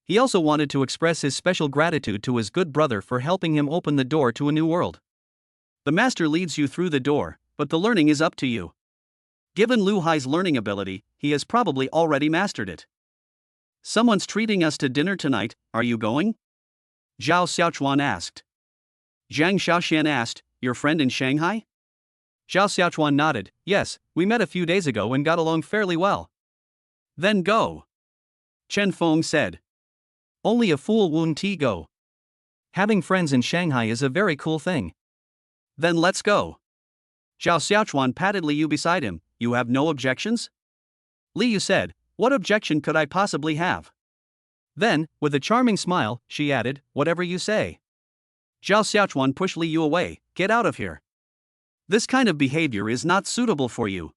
He also wanted to express his special gratitude to his good brother for helping him open the door to a new world. The master leads you through the door, but the learning is up to you. Given Lu Hai's learning ability, he has probably already mastered it. Someone's treating us to dinner tonight, are you going? Zhao Xiaochuan asked. Zhang Xiaoxian asked, your friend in Shanghai? Zhao Xiaochuan nodded, yes, we met a few days ago and got along fairly well. Then go. Chen Feng said. Only a fool won't go. Having friends in Shanghai is a very cool thing. Then let's go. Zhao Xiaochuan patted Li Yu beside him, you have no objections? Li Yu said, what objection could I possibly have? Then, with a charming smile, she added, whatever you say. Zhao Xiaochuan pushed Li Yu away, get out of here. This kind of behavior is not suitable for you.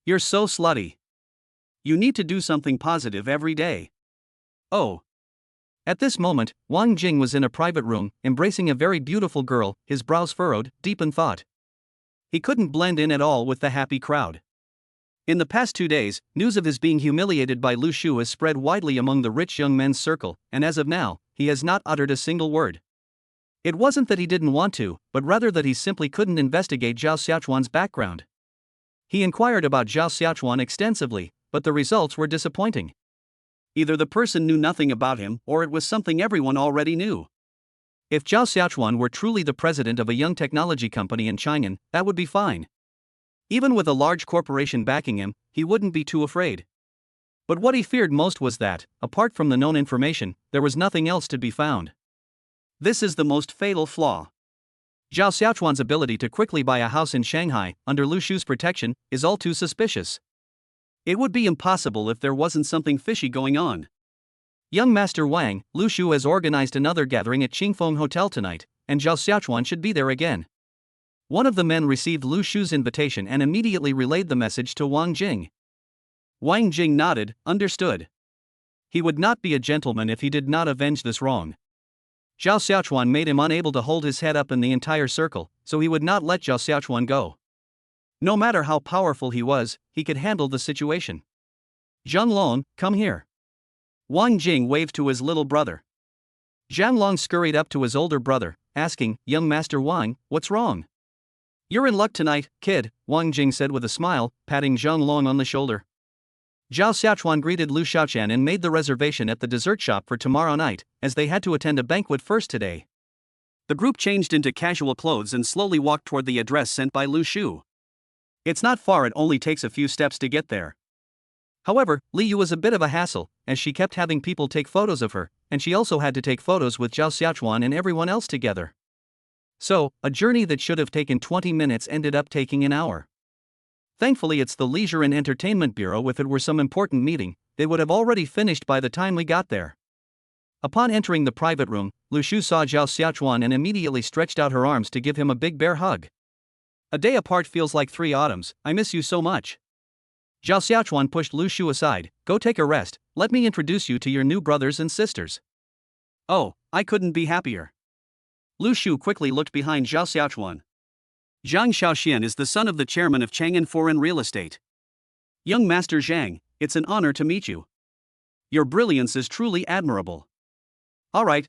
You're so slutty. You need to do something positive every day. Oh. At this moment, Wang Jing was in a private room, embracing a very beautiful girl, his brows furrowed, deep in thought. He couldn't blend in at all with the happy crowd. In the past 2 days, news of his being humiliated by Lu Shu has spread widely among the rich young men's circle, and as of now, he has not uttered a single word. It wasn't that he didn't want to, but rather that he simply couldn't investigate Zhao Xiaochuan's background. He inquired about Zhao Xiaochuan extensively, but the results were disappointing. Either the person knew nothing about him or it was something everyone already knew. If Zhao Xiaochuan were truly the president of a young technology company in Chang'an, that would be fine. Even with a large corporation backing him, he wouldn't be too afraid. But what he feared most was that, apart from the known information, there was nothing else to be found. This is the most fatal flaw. Zhao Xiaochuan's ability to quickly buy a house in Shanghai, under Lu Shu's protection, is all too suspicious. It would be impossible if there wasn't something fishy going on. Young Master Wang, Lu Shu has organized another gathering at Qingfeng Hotel tonight, and Zhao Xiaochuan should be there again. One of the men received Lu Shu's invitation and immediately relayed the message to Wang Jing. Wang Jing nodded, understood. He would not be a gentleman if he did not avenge this wrong. Zhao Xiaochuan made him unable to hold his head up in the entire circle, so he would not let Zhao Xiaochuan go. No matter how powerful he was, he could handle the situation. Zhang Long, come here. Wang Jing waved to his little brother. Zhang Long scurried up to his older brother, asking, Young Master Wang, what's wrong? You're in luck tonight, kid, Wang Jing said with a smile, patting Zhang Long on the shoulder. Zhao Xiaochuan greeted Lu Xiaoqian and made the reservation at the dessert shop for tomorrow night, as they had to attend a banquet first today. The group changed into casual clothes and slowly walked toward the address sent by Lu Shu. It's not far, it only takes a few steps to get there. However, Li Yu was a bit of a hassle, as she kept having people take photos of her, and she also had to take photos with Zhao Xiaochuan and everyone else together. So, a journey that should have taken 20 minutes ended up taking an hour. Thankfully, it's the Leisure and Entertainment Bureau. If it were some important meeting, they would have already finished by the time we got there. Upon entering the private room, Lu Shu saw Zhao Xiaochuan and immediately stretched out her arms to give him a big bear hug. A day apart feels like 3 autumns, I miss you so much. Zhao Xiaochuan pushed Lu Shu aside, go take a rest, let me introduce you to your new brothers and sisters. Oh, I couldn't be happier. Lu Shu quickly looked behind Zhao Xiaochuan. Zhang Xiaoxian is the son of the chairman of Chang'an Foreign Real Estate. Young Master Zhang, it's an honor to meet you. Your brilliance is truly admirable. Alright,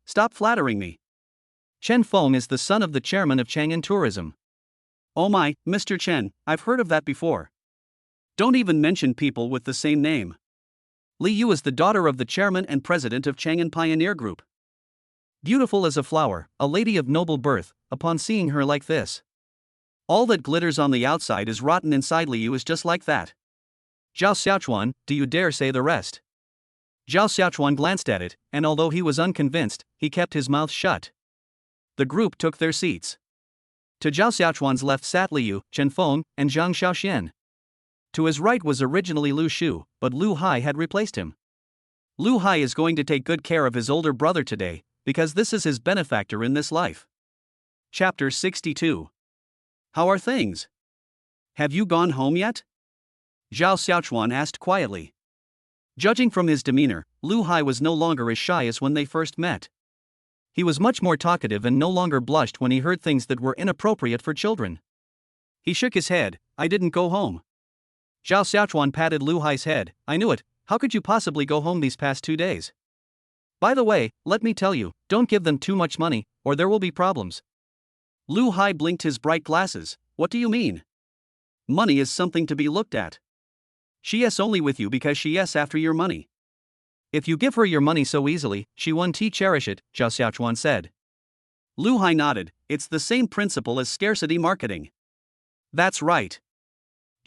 stop flattering me. Chen Feng is the son of the chairman of Chang'an Tourism. Oh my, Mr. Chen, I've heard of that before. Don't even mention people with the same name. Li Yu is the daughter of the chairman and president of Chang'an Pioneer Group. Beautiful as a flower, a lady of noble birth, upon seeing her like this. All that glitters on the outside is rotten inside. Li Yu is just like that. Zhao Xiaochuan, do you dare say the rest? Zhao Xiaochuan glanced at it, and although he was unconvinced, he kept his mouth shut. The group took their seats. To Zhao Xiaochuan's left sat Li Yu, Chen Feng, and Zhang Xiaoxian. To his right was originally Lu Shu, but Lu Hai had replaced him. Lu Hai is going to take good care of his older brother today, because this is his benefactor in this life. Chapter 62. How are things? Have you gone home yet? Zhao Xiaochuan asked quietly. Judging from his demeanor, Lu Hai was no longer as shy as when they first met. He was much more talkative and no longer blushed when he heard things that were inappropriate for children. He shook his head, I didn't go home. Zhao Xiaochuan patted Lu Hai's head, I knew it, how could you possibly go home these past 2 days? By the way, let me tell you, don't give them too much money, or there will be problems. Lu Hai blinked his bright glasses, what do you mean? Money is something to be looked at. She is only with you because she is after your money. If you give her your money so easily, she won't cherish it, Zhao Xiaochuan said. Lu Hai nodded, it's the same principle as scarcity marketing. That's right.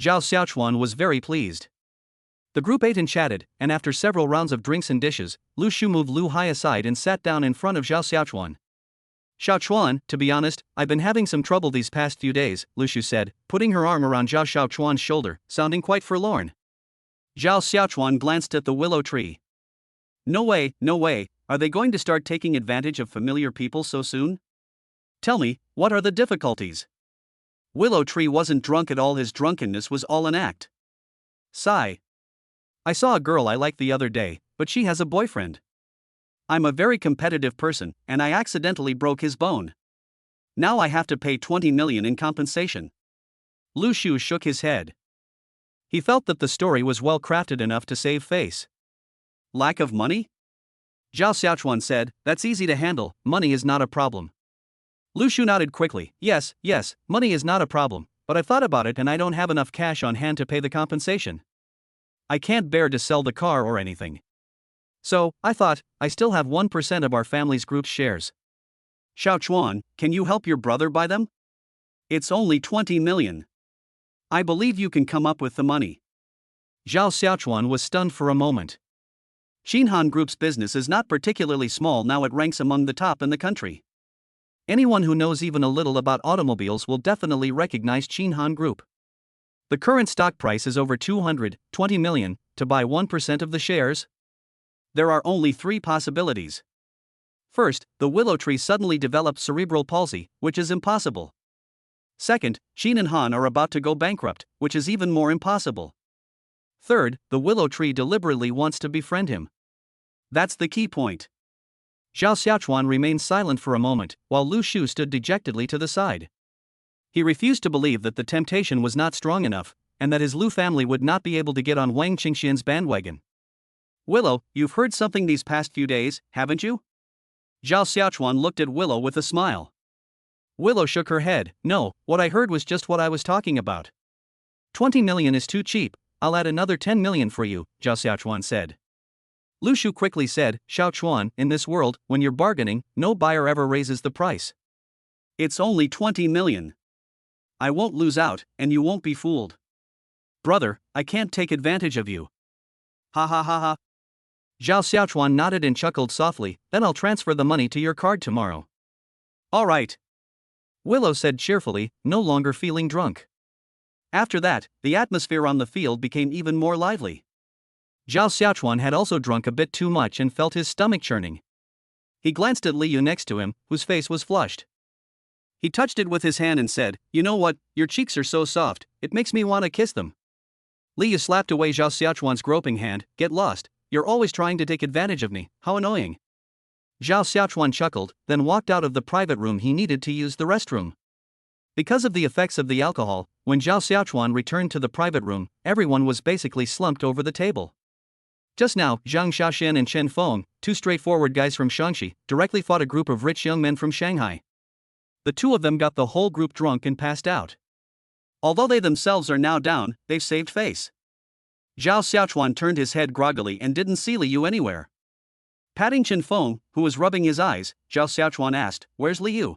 Zhao Xiaochuan was very pleased. The group ate and chatted, and after several rounds of drinks and dishes, Lu Shu moved Lu Hai aside and sat down in front of Zhao Xiaochuan. Xiaochuan, to be honest, I've been having some trouble these past few days, Lu Shu said, putting her arm around Zhao Xiaochuan's shoulder, sounding quite forlorn. Zhao Xiaochuan glanced at the willow tree. No way, are they going to start taking advantage of familiar people so soon? Tell me, what are the difficulties? Willow tree wasn't drunk at all, his drunkenness was all an act. Sigh. I saw a girl I liked the other day, but she has a boyfriend. I'm a very competitive person, and I accidentally broke his bone. Now I have to pay 20 million in compensation. Lu Shu shook his head. He felt that the story was well crafted enough to save face. Lack of money? Zhao Xiaochuan said, that's easy to handle, money is not a problem. Lu Shu nodded quickly, yes, money is not a problem, but I've thought about it and I don't have enough cash on hand to pay the compensation. I can't bear to sell the car or anything. So, I thought, I still have 1% of our family's group shares. Xiaochuan, can you help your brother buy them? It's only 20 million. I believe you can come up with the money. Zhao Xiaochuan was stunned for a moment. Xinhan Group's business is not particularly small now, it ranks among the top in the country. Anyone who knows even a little about automobiles will definitely recognize Xinhan Group. The current stock price is over 220 million to buy 1% of the shares. There are only 3 possibilities. First, the willow tree suddenly developed cerebral palsy, which is impossible. Second, Xin and Han are about to go bankrupt, which is even more impossible. Third, the willow tree deliberately wants to befriend him. That's the key point. Zhao Xiaochuan remained silent for a moment, while Lu Shu stood dejectedly to the side. He refused to believe that the temptation was not strong enough, and that his Lu family would not be able to get on Wang Qingxian's bandwagon. Willow, you've heard something these past few days, haven't you? Zhao Xiaochuan looked at Willow with a smile. Willow shook her head. No, what I heard was just what I was talking about. 20 million is too cheap, I'll add another 10 million for you, Zhao Xiaochuan said. Lu Shu quickly said, Xiaochuan, in this world, when you're bargaining, no buyer ever raises the price. It's only 20 million. I won't lose out, and you won't be fooled. Brother, I can't take advantage of you. Ha ha ha ha. Zhao Xiaochuan nodded and chuckled softly, then I'll transfer the money to your card tomorrow. All right. Willow said cheerfully, no longer feeling drunk. After that, the atmosphere on the field became even more lively. Zhao Xiaochuan had also drunk a bit too much and felt his stomach churning. He glanced at Li Yu next to him, whose face was flushed. He touched it with his hand and said, you know what, your cheeks are so soft, it makes me want to kiss them. Li Yu slapped away Zhao Xiaochuan's groping hand. Get lost, you're always trying to take advantage of me, how annoying. Zhao Xiaochuan chuckled, then walked out of the private room. He needed to use the restroom. Because of the effects of the alcohol, when Zhao Xiaochuan returned to the private room, everyone was basically slumped over the table. Just now, Zhang Xiaoxian and Chen Feng, 2 straightforward guys from Shaanxi, directly fought a group of rich young men from Shanghai. The 2 of them got the whole group drunk and passed out. Although they themselves are now down, they've saved face. Zhao Xiaochuan turned his head groggily and didn't see Li Yu anywhere. Patting Chen Feng, who was rubbing his eyes, Zhao Xiaochuan asked, where's Li Yu?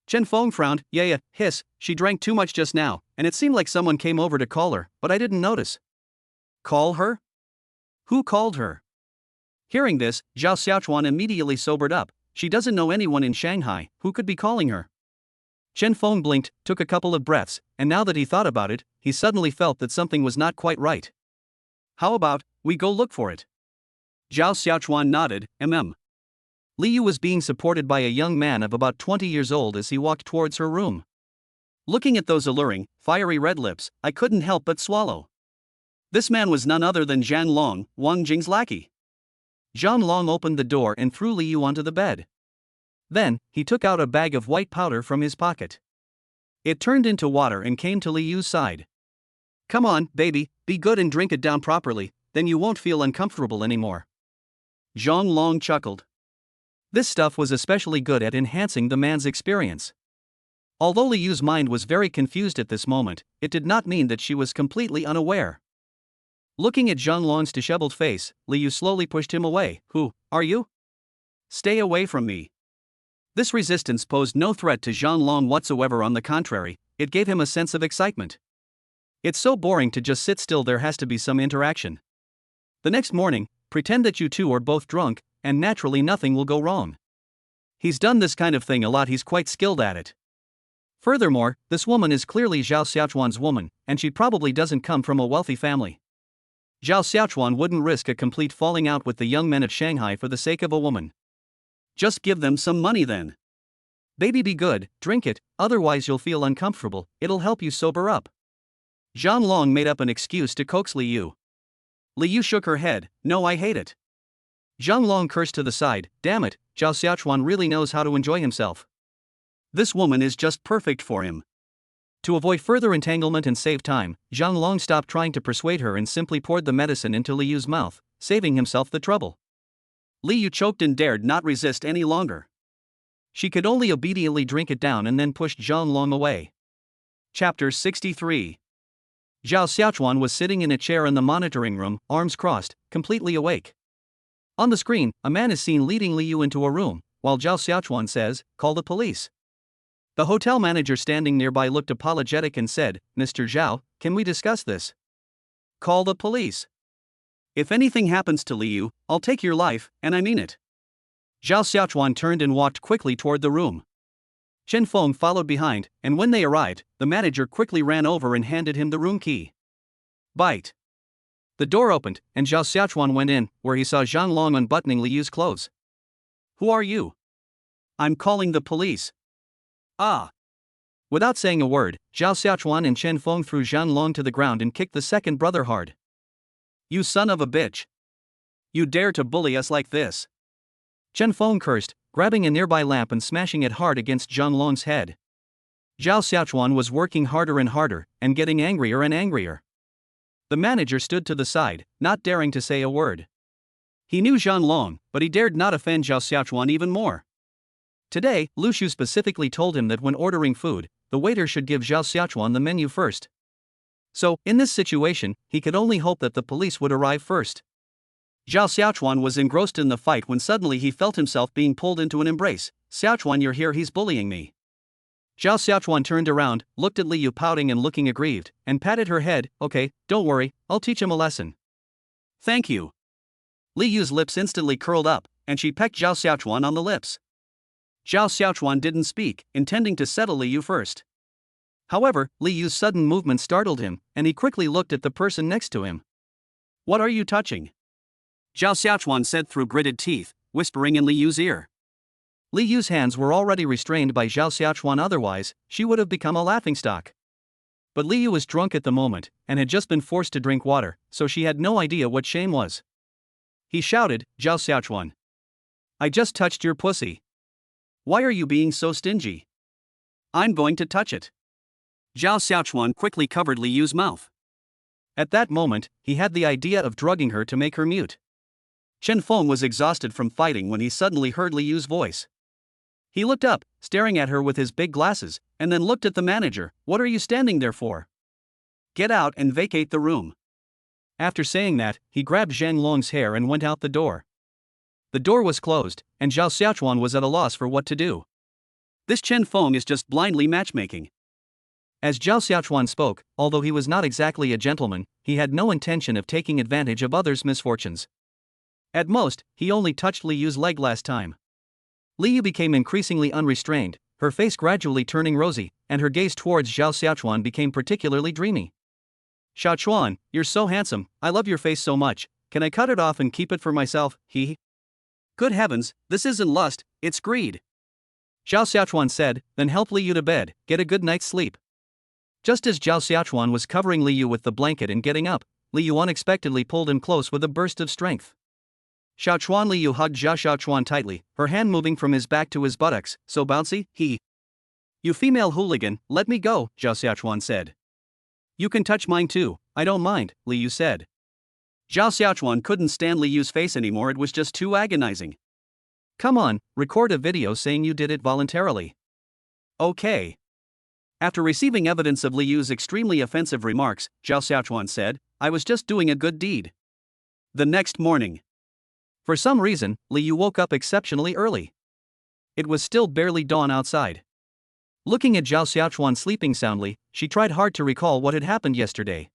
Chen Feng frowned. Yeah, hiss, she drank too much just now, and it seemed like someone came over to call her, but I didn't notice. Call her? Who called her? Hearing this, Zhao Xiaochuan immediately sobered up. She doesn't know anyone in Shanghai who could be calling her. Chen Feng blinked, took a couple of breaths, and now that he thought about it, he suddenly felt that something was not quite right. How about, we go look for it? Zhao Xiaochuan nodded. Li Yu was being supported by a young man of about 20 years old as he walked towards her room. Looking at those alluring, fiery red lips, I couldn't help but swallow. This man was none other than Zhan Long, Wang Jing's lackey. Zhan Long opened the door and threw Li Yu onto the bed. Then, he took out a bag of white powder from his pocket. It turned into water and came to Li Yu's side. Come on, baby, be good and drink it down properly, then you won't feel uncomfortable anymore. Zhang Long chuckled. This stuff was especially good at enhancing the man's experience. Although Li Yu's mind was very confused at this moment, it did not mean that she was completely unaware. Looking at Zhang Long's disheveled face, Li Yu slowly pushed him away. Who are you? Stay away from me. This resistance posed no threat to Zhang Long whatsoever. On the contrary, it gave him a sense of excitement. It's so boring to just sit still, there has to be some interaction. The next morning, pretend that you two are both drunk, and naturally nothing will go wrong. He's done this kind of thing a lot, he's quite skilled at it. Furthermore, this woman is clearly Zhao Xiaochuan's woman, and she probably doesn't come from a wealthy family. Zhao Xiaochuan wouldn't risk a complete falling out with the young men of Shanghai for the sake of a woman. Just give them some money then. Baby, be good, drink it, otherwise you'll feel uncomfortable, it'll help you sober up. Zhang Long made up an excuse to coax Li Yu. Li Yu shook her head. No, I hate it. Zhang Long cursed to the side. Damn it, Zhao Xiaochuan really knows how to enjoy himself. This woman is just perfect for him. To avoid further entanglement and save time, Zhang Long stopped trying to persuade her and simply poured the medicine into Li Yu's mouth, saving himself the trouble. Li Yu choked and dared not resist any longer. She could only obediently drink it down and then pushed Zhang Long away. Chapter 63. Zhao Xiaochuan was sitting in a chair in the monitoring room, arms crossed, completely awake. On the screen, a man is seen leading Li Yu into a room, while Zhao Xiaochuan says, "Call the police." The hotel manager standing nearby looked apologetic and said, "Mr. Zhao, can we discuss this?" "Call the police. If anything happens to Li Yu, I'll take your life, and I mean it." Zhao Xiaochuan turned and walked quickly toward the room. Chen Feng followed behind, and when they arrived, the manager quickly ran over and handed him the room key. Bite. The door opened, and Zhao Xiaochuan went in, where he saw Zhang Long unbuttoning Li Yu's clothes. "Who are you?" "I'm calling the police." "Ah." Without saying a word, Zhao Xiaochuan and Chen Feng threw Zhang Long to the ground and kicked the second brother hard. "You son of a bitch! You dare to bully us like this!" Chen Feng cursed, grabbing a nearby lamp and smashing it hard against Zhang Long's head. Zhao Xiaochuan was working harder and harder, and getting angrier and angrier. The manager stood to the side, not daring to say a word. He knew Zhang Long, but he dared not offend Zhao Xiaochuan even more. Today, Lu Shu specifically told him that when ordering food, the waiter should give Zhao Xiaochuan the menu first. So, in this situation, he could only hope that the police would arrive first. Zhao Xiaochuan was engrossed in the fight when suddenly he felt himself being pulled into an embrace. "Xiaochuan, you're here, he's bullying me." Zhao Xiaochuan turned around, looked at Li Yu pouting and looking aggrieved, and patted her head. "Okay, don't worry, I'll teach him a lesson." "Thank you." Li Yu's lips instantly curled up, and she pecked Zhao Xiaochuan on the lips. Zhao Xiaochuan didn't speak, intending to settle Li Yu first. However, Li Yu's sudden movement startled him, and he quickly looked at the person next to him. "What are you touching?" Zhao Xiaochuan said through gritted teeth, whispering in Li Yu's ear. Li Yu's hands were already restrained by Zhao Xiaochuan, otherwise, she would have become a laughingstock. But Li Yu was drunk at the moment, and had just been forced to drink water, so she had no idea what shame was. He shouted, "Zhao Xiaochuan, I just touched your pussy. Why are you being so stingy? I'm going to touch it." Zhao Xiaochuan quickly covered Li Yu's mouth. At that moment, he had the idea of drugging her to make her mute. Chen Feng was exhausted from fighting when he suddenly heard Li Yu's voice. He looked up, staring at her with his big glasses, and then looked at the manager. "What are you standing there for? Get out and vacate the room." After saying that, he grabbed Zhang Long's hair and went out the door. The door was closed, and Zhao Xiaochuan was at a loss for what to do. This Chen Feng is just blindly matchmaking. As Zhao Xiaochuan spoke, although he was not exactly a gentleman, he had no intention of taking advantage of others' misfortunes. At most, he only touched Li Yu's leg last time. Li Yu became increasingly unrestrained, her face gradually turning rosy, and her gaze towards Zhao Xiaochuan became particularly dreamy. "Xiaochuan, you're so handsome, I love your face so much, can I cut it off and keep it for myself, he?" "Good heavens, this isn't lust, it's greed," Zhao Xiaochuan said, "then help Li Yu to bed, get a good night's sleep." Just as Zhao Xiaochuan was covering Li Yu with the blanket and getting up, Li Yu unexpectedly pulled him close with a burst of strength. Xiaochuan. Li Yu hugged Zhao Xiaochuan tightly, her hand moving from his back to his buttocks. "So bouncy, he." "You female hooligan, let me go," Zhao Xiaochuan said. "You can touch mine too, I don't mind," Li Yu said. Zhao Xiaochuan couldn't stand Li Yu's face anymore, it was just too agonizing. "Come on, record a video saying you did it voluntarily." "Okay." After receiving evidence of Li Yu's extremely offensive remarks, Zhao Xiaochuan said, "I was just doing a good deed." The next morning, for some reason, Li Yu woke up exceptionally early. It was still barely dawn outside. Looking at Zhao Xiaochuan sleeping soundly, she tried hard to recall what had happened yesterday.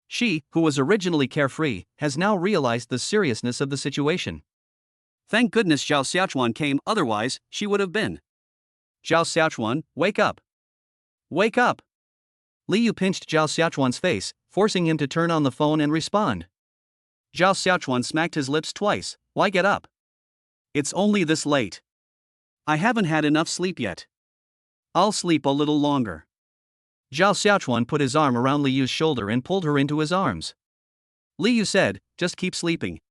She, who was originally carefree, has now realized the seriousness of the situation. Thank goodness Zhao Xiaochuan came, otherwise, she would have been. "Zhao Xiaochuan, wake up! Wake up!" Li Yu pinched Zhao Xiaochuan's face, forcing him to turn on the phone and respond. Zhao Xiaochuan smacked his lips twice. "Why get up? It's only this late. I haven't had enough sleep yet. I'll sleep a little longer." Zhao Xiaochuan put his arm around Li Yu's shoulder and pulled her into his arms. Li Yu said, "Just keep sleeping."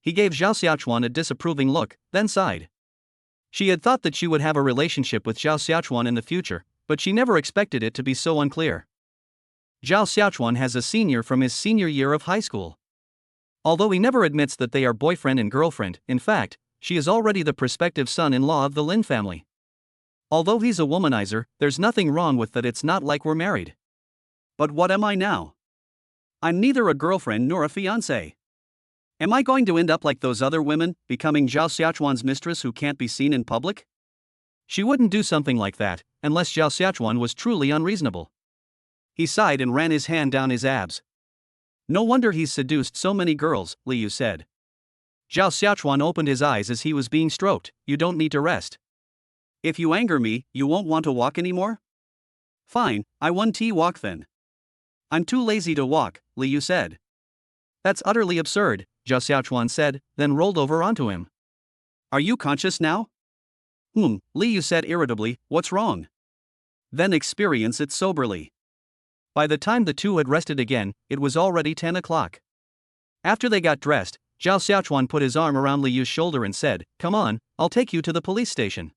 He gave Zhao Xiaochuan a disapproving look, then sighed. She had thought that she would have a relationship with Zhao Xiaochuan in the future, but she never expected it to be so unclear. Zhao Xiaochuan has a senior from his senior year of high school. Although he never admits that they are boyfriend and girlfriend, in fact, she is already the prospective son-in-law of the Lin family. Although he's a womanizer, there's nothing wrong with that, it's not like we're married. But what am I now? I'm neither a girlfriend nor a fiancé. Am I going to end up like those other women, becoming Zhao Xiaochuan's mistress who can't be seen in public? She wouldn't do something like that, unless Zhao Xiaochuan was truly unreasonable. He sighed and ran his hand down his abs. No wonder he's seduced so many girls, Liu said. Zhao Xiaochuan opened his eyes as he was being stroked. You don't need to rest. If you anger me, you won't want to walk anymore? Fine, I want to walk then. I'm too lazy to walk, Liu said. That's utterly absurd, Zhao Xiaochuan said, then rolled over onto him. Are you conscious now? Liu said irritably, what's wrong? Then experience it soberly. By the time the two had rested again, it was already 10 o'clock. After they got dressed, Zhao Xiaochuan put his arm around Liu's shoulder and said, come on, I'll take you to the police station.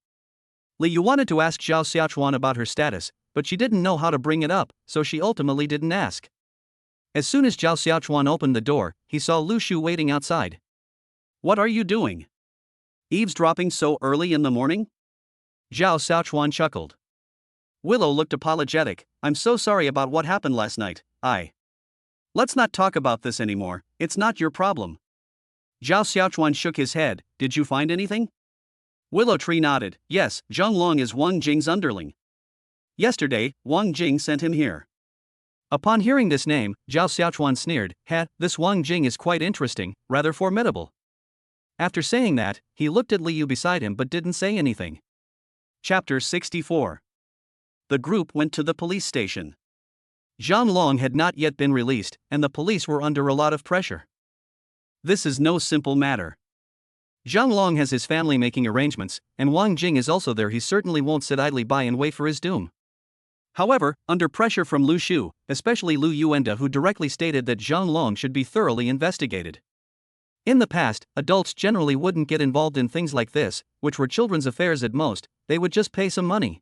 Liu wanted to ask Zhao Xiaochuan about her status, but she didn't know how to bring it up, so she ultimately didn't ask. As soon as Zhao Xiaochuan opened the door, he saw Lu Shu waiting outside. What are you doing? Eavesdropping so early in the morning? Zhao Xiaochuan chuckled. Willow looked apologetic. I'm so sorry about what happened last night. Let's not talk about this anymore, it's not your problem. Zhao Xiaochuan shook his head. Did you find anything? Willow Tree nodded. Yes, Zhang Long is Wang Jing's underling. Yesterday, Wang Jing sent him here. Upon hearing this name, Zhao Xiaochuan sneered. This Wang Jing is quite interesting, rather formidable. After saying that, he looked at Liu beside him but didn't say anything. Chapter 64. The group went to the police station. Zhang Long had not yet been released, and the police were under a lot of pressure. This is no simple matter. Zhang Long has his family making arrangements, and Wang Jing is also there. He certainly won't sit idly by and wait for his doom. However, under pressure from Lu Shu, especially Lu Yuenda, who directly stated that Zhang Long should be thoroughly investigated. In the past, adults generally wouldn't get involved in things like this, which were children's affairs at most, they would just pay some money.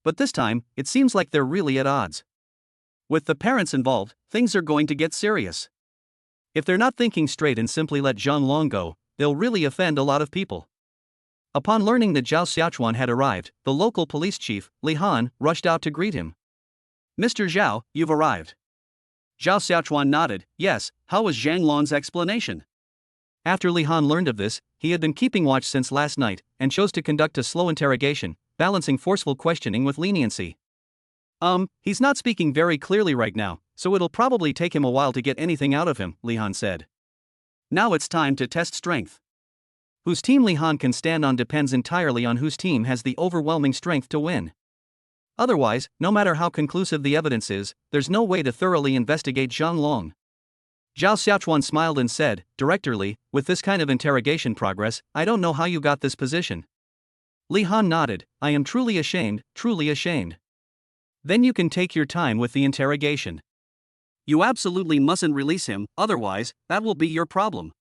But this time, it seems like they're really at odds. With the parents involved, things are going to get serious. If they're not thinking straight and simply let Zhang Long go, they'll really offend a lot of people. Upon learning that Zhao Xiaochuan had arrived, the local police chief, Li Han, rushed out to greet him. Mr. Zhao, you've arrived. Zhao Xiaochuan nodded. Yes, how was Zhang Long's explanation? After Li Han learned of this, he had been keeping watch since last night, and chose to conduct a slow interrogation, balancing forceful questioning with leniency. He's not speaking very clearly right now, so it'll probably take him a while to get anything out of him, Li Han said. Now it's time to test strength. Whose team Li Han can stand on depends entirely on whose team has the overwhelming strength to win. Otherwise, no matter how conclusive the evidence is, there's no way to thoroughly investigate Zhang Long. Zhao Xiaochuan smiled and said, Director Li, with this kind of interrogation progress, I don't know how you got this position. Li Han nodded. I am truly ashamed, truly ashamed. Then you can take your time with the interrogation. You absolutely mustn't release him, otherwise, that will be your problem.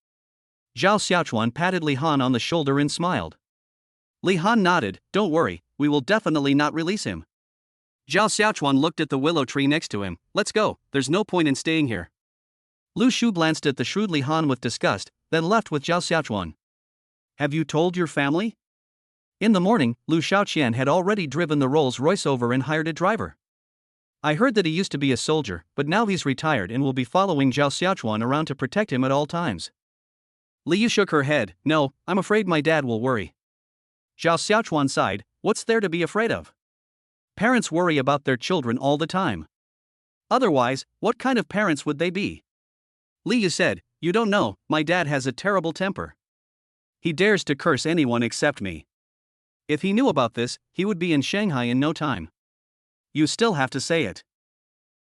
Zhao Xiaochuan patted Li Han on the shoulder and smiled. Li Han nodded. Don't worry, we will definitely not release him. Zhao Xiaochuan looked at the willow tree next to him. Let's go, there's no point in staying here. Lu Shu glanced at the shrewd Li Han with disgust, then left with Zhao Xiaochuan. Have you told your family? In the morning, Lu Shaoqian had already driven the Rolls-Royce over and hired a driver. I heard that he used to be a soldier, but now he's retired and will be following Zhao Xiaochuan around to protect him at all times. Liu shook her head. No, I'm afraid my dad will worry. Zhao Xiaochuan sighed. What's there to be afraid of? Parents worry about their children all the time. Otherwise, what kind of parents would they be? Liu said, You don't know, my dad has a terrible temper. He dares to curse anyone except me. If he knew about this, he would be in Shanghai in no time. You still have to say it.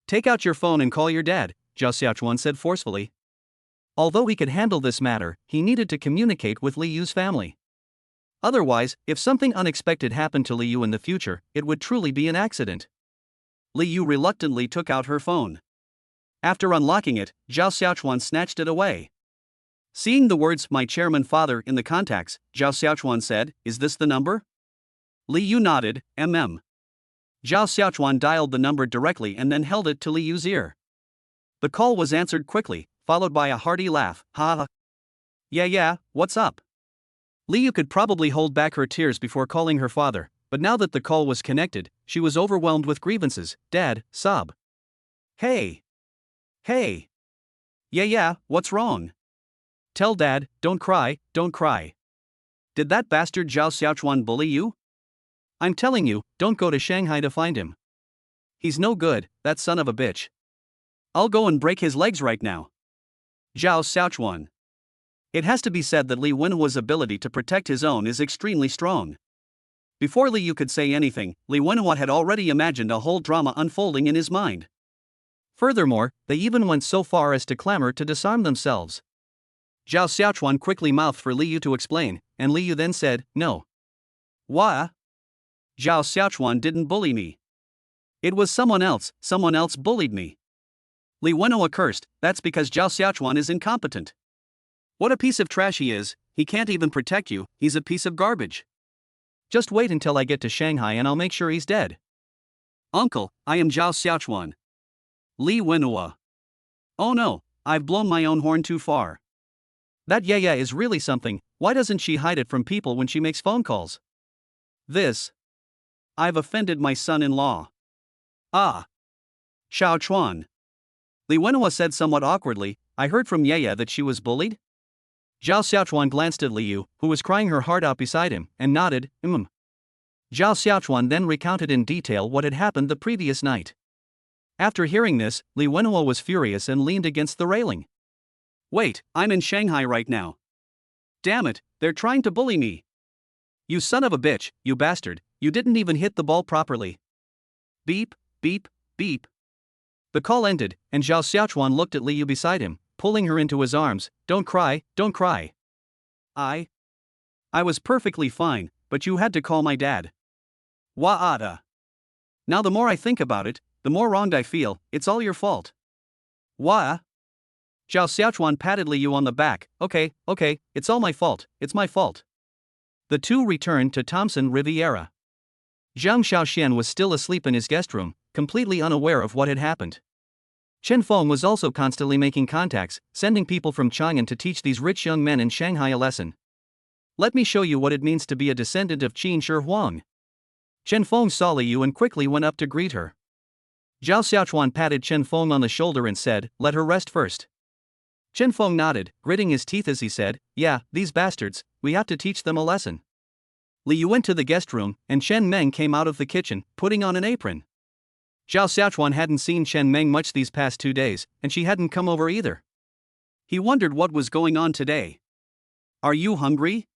Take out your phone and call your dad, Zhao Xiaochuan said forcefully. Although he could handle this matter, he needed to communicate with Liu's family. Otherwise, if something unexpected happened to Liu in the future, it would truly be an accident. Liu reluctantly took out her phone. After unlocking it, Zhao Xiaochuan snatched it away. Seeing the words "My chairman father" in the contacts, Zhao Xiaochuan said, Is this the number? Liu nodded. Zhao Xiaochuan dialed the number directly and then held it to Liu's ear. The call was answered quickly, followed by a hearty laugh. Ha ha. Yeah, what's up? Liu could probably hold back her tears before calling her father, but now that the call was connected, she was overwhelmed with grievances. Dad, sob. Hey. Yeah, what's wrong? Tell Dad, don't cry, don't cry. Did that bastard Zhao Xiaochuan bully you? I'm telling you, don't go to Shanghai to find him. He's no good, that son of a bitch. I'll go and break his legs right now. Zhao Xiaochuan. It has to be said that Li Wenhua's ability to protect his own is extremely strong. Before Li Yu could say anything, Li Wenhua had already imagined a whole drama unfolding in his mind. Furthermore, they even went so far as to clamor to disarm themselves. Zhao Xiaochuan quickly mouthed for Li Yu to explain, and Li Yu then said, "No. Why? Zhao Xiaochuan didn't bully me. It was someone else bullied me." Li Wenhua cursed, "That's because Zhao Xiaochuan is incompetent. What a piece of trash he is, he can't even protect you, he's a piece of garbage. Just wait until I get to Shanghai and I'll make sure he's dead." "Uncle, I am Zhao Xiaochuan." Li Wenhua. "Oh no, I've blown my own horn too far. That Yaya is really something, why doesn't she hide it from people when she makes phone calls? I've offended my son-in-law. Ah. Xiao Chuan." Li Wenhua said somewhat awkwardly, "I heard from Yaya that she was bullied?" Zhao Xiaochuan glanced at Li Yu, who was crying her heart out beside him, and nodded, Zhao Xiaochuan then recounted in detail what had happened the previous night. After hearing this, Li Wenhua was furious and leaned against the railing. "Wait, I'm in Shanghai right now. Damn it, they're trying to bully me. You son of a bitch, you bastard, you didn't even hit the ball properly." Beep, beep, beep. The call ended, and Zhao Xiaochuan looked at Li Yu beside him, pulling her into his arms. Don't cry, don't cry. I was perfectly fine, but you had to call my dad. Wa'ada. Now the more I think about it, the more wronged I feel, it's all your fault. Wah? Zhao Xiaochuan patted Li Yu on the back. Okay, it's all my fault, it's my fault. The two returned to Thompson Riviera. Zhang Xiaoxian was still asleep in his guest room, completely unaware of what had happened. Chen Feng was also constantly making contacts, sending people from Chang'an to teach these rich young men in Shanghai a lesson. Let me show you what it means to be a descendant of Qin Shi Huang. Chen Feng saw Li Yu and quickly went up to greet her. Zhao Xiaochuan patted Chen Feng on the shoulder and said, "Let her rest first." Chen Feng nodded, gritting his teeth as he said, "Yeah, these bastards, we have to teach them a lesson." Li Yu went to the guest room, and Chen Meng came out of the kitchen, putting on an apron. Zhao Xiaochuan hadn't seen Chen Meng much these past 2 days, and she hadn't come over either. He wondered what was going on today. "Are you hungry?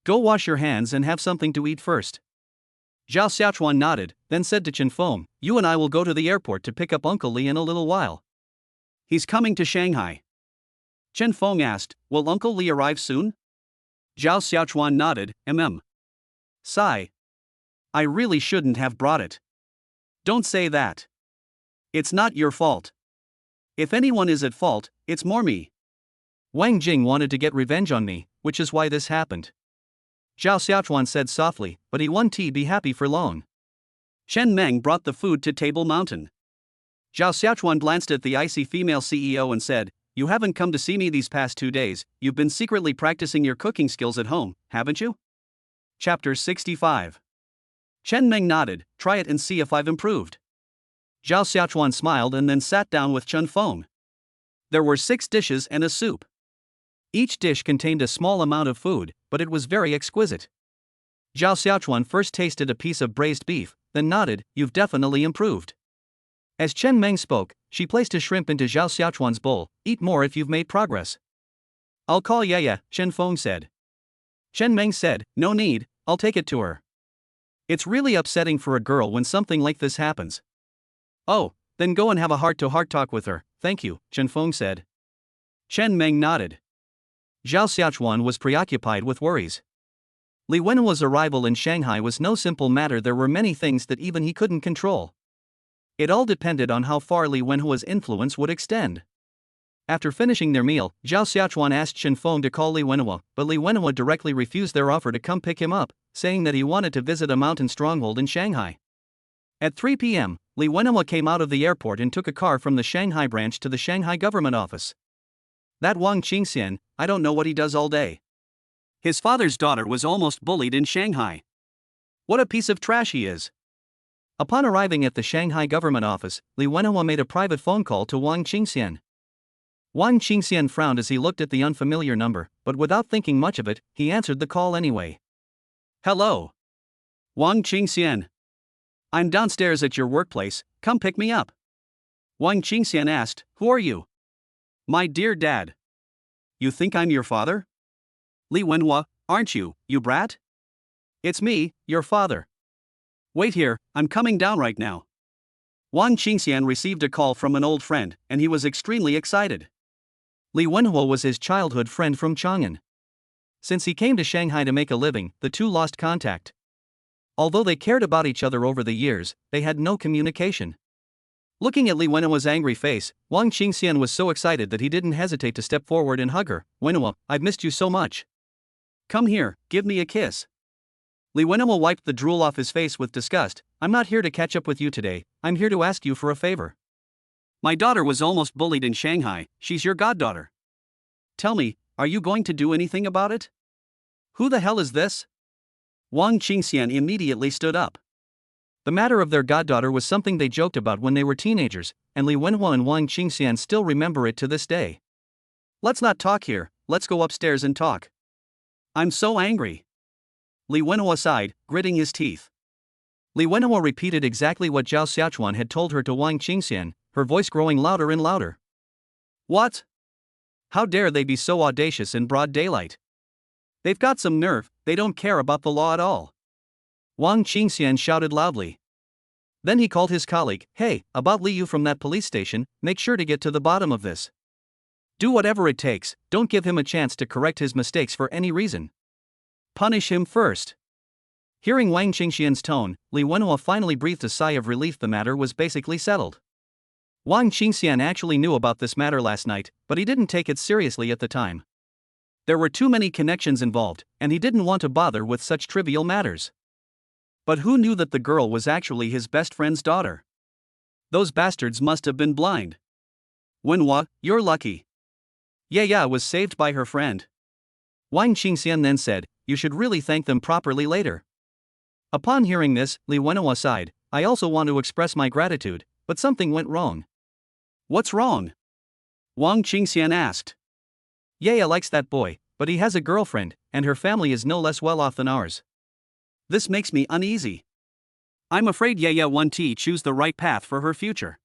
Go wash your hands and have something to eat first." Zhao Xiaochuan nodded, then said to Chen Feng, "You and I will go to the airport to pick up Uncle Li in a little while. He's coming to Shanghai." Chen Feng asked, "Will Uncle Li arrive soon?" Zhao Xiaochuan nodded, Sigh. I really shouldn't have brought it. Don't say that. It's not your fault. If anyone is at fault, it's more me. Wang Jing wanted to get revenge on me, which is why this happened. Zhao Xiaochuan said softly, but he won't be happy for long. Chen Meng brought the food to Table Mountain. Zhao Xiaochuan glanced at the icy female CEO and said, "You haven't come to see me these past 2 days, you've been secretly practicing your cooking skills at home, haven't you?" Chapter 65. Chen Meng nodded, "Try it and see if I've improved." Zhao Xiaochuan smiled and then sat down with Chen Feng. There were 6 dishes and a soup. Each dish contained a small amount of food, but it was very exquisite. Zhao Xiaochuan first tasted a piece of braised beef, then nodded, "You've definitely improved." As Chen Meng spoke, she placed a shrimp into Zhao Xiaochuan's bowl. "Eat more if you've made progress." "I'll call Yaya," Chen Feng said. Chen Meng said, "No need, I'll take it to her. It's really upsetting for a girl when something like this happens." "Oh, then go and have a heart-to-heart talk with her, thank you," Chen Feng said. Chen Meng nodded. Zhao Xiaochuan was preoccupied with worries. Li Wenhua's arrival in Shanghai was no simple matter. There were many things that even he couldn't control. It all depended on how far Li Wenhua's influence would extend. After finishing their meal, Zhao Xiaochuan asked Chen Feng to call Li Wenhua, but Li Wenhua directly refused their offer to come pick him up, saying that he wanted to visit a mountain stronghold in Shanghai. At 3 p.m., Li Wenhua came out of the airport and took a car from the Shanghai branch to the Shanghai government office. That Wang Qingxian, I don't know what he does all day. His father's daughter was almost bullied in Shanghai. What a piece of trash he is. Upon arriving at the Shanghai government office, Li Wenhua made a private phone call to Wang Qingxian. Wang Qingxian frowned as he looked at the unfamiliar number, but without thinking much of it, he answered the call anyway. Hello. Wang Qingxian. I'm downstairs at your workplace, come pick me up. Wang Qingxian asked, Who are you? My dear dad. You think I'm your father? Li Wenhua, aren't you, you brat? It's me, your father. Wait here, I'm coming down right now. Wang Qingxian received a call from an old friend, and he was extremely excited. Li Wenhua was his childhood friend from Chang'an. Since he came to Shanghai to make a living, the two lost contact. Although they cared about each other over the years, they had no communication. Looking at Li Wenhua's angry face, Wang Qingxian was so excited that he didn't hesitate to step forward and hug her. Wenhua, I've missed you so much. Come here, give me a kiss. Li Wenhua wiped the drool off his face with disgust. I'm not here to catch up with you today, I'm here to ask you for a favor. My daughter was almost bullied in Shanghai, she's your goddaughter. Tell me, are you going to do anything about it? Who the hell is this? Wang Qingxian immediately stood up. The matter of their goddaughter was something they joked about when they were teenagers, and Li Wenhua and Wang Qingxian still remember it to this day. Let's not talk here, let's go upstairs and talk. I'm so angry. Li Wenhua sighed, gritting his teeth. Li Wenhua repeated exactly what Zhao Xiaochuan had told her to Wang Qingxian, her voice growing louder and louder. What? How dare they be so audacious in broad daylight? They've got some nerve, they don't care about the law at all. Wang Qingxian shouted loudly. Then he called his colleague, Hey, about Li Yu from that police station, make sure to get to the bottom of this. Do whatever it takes, don't give him a chance to correct his mistakes for any reason. Punish him first. Hearing Wang Qingxian's tone, Li Wenhua finally breathed a sigh of relief. The matter was basically settled. Wang Qingxian actually knew about this matter last night, but he didn't take it seriously at the time. There were too many connections involved, and he didn't want to bother with such trivial matters. But who knew that the girl was actually his best friend's daughter? Those bastards must have been blind. Wenhua, you're lucky. Yeah, was saved by her friend. Wang Qingxian then said, You should really thank them properly later. Upon hearing this, Li Wenhua sighed, I also want to express my gratitude, but something went wrong. What's wrong? Wang Qingxian asked. Yaya likes that boy, but he has a girlfriend, and her family is no less well off than ours. This makes me uneasy. I'm afraid Yaya won't choose the right path for her future.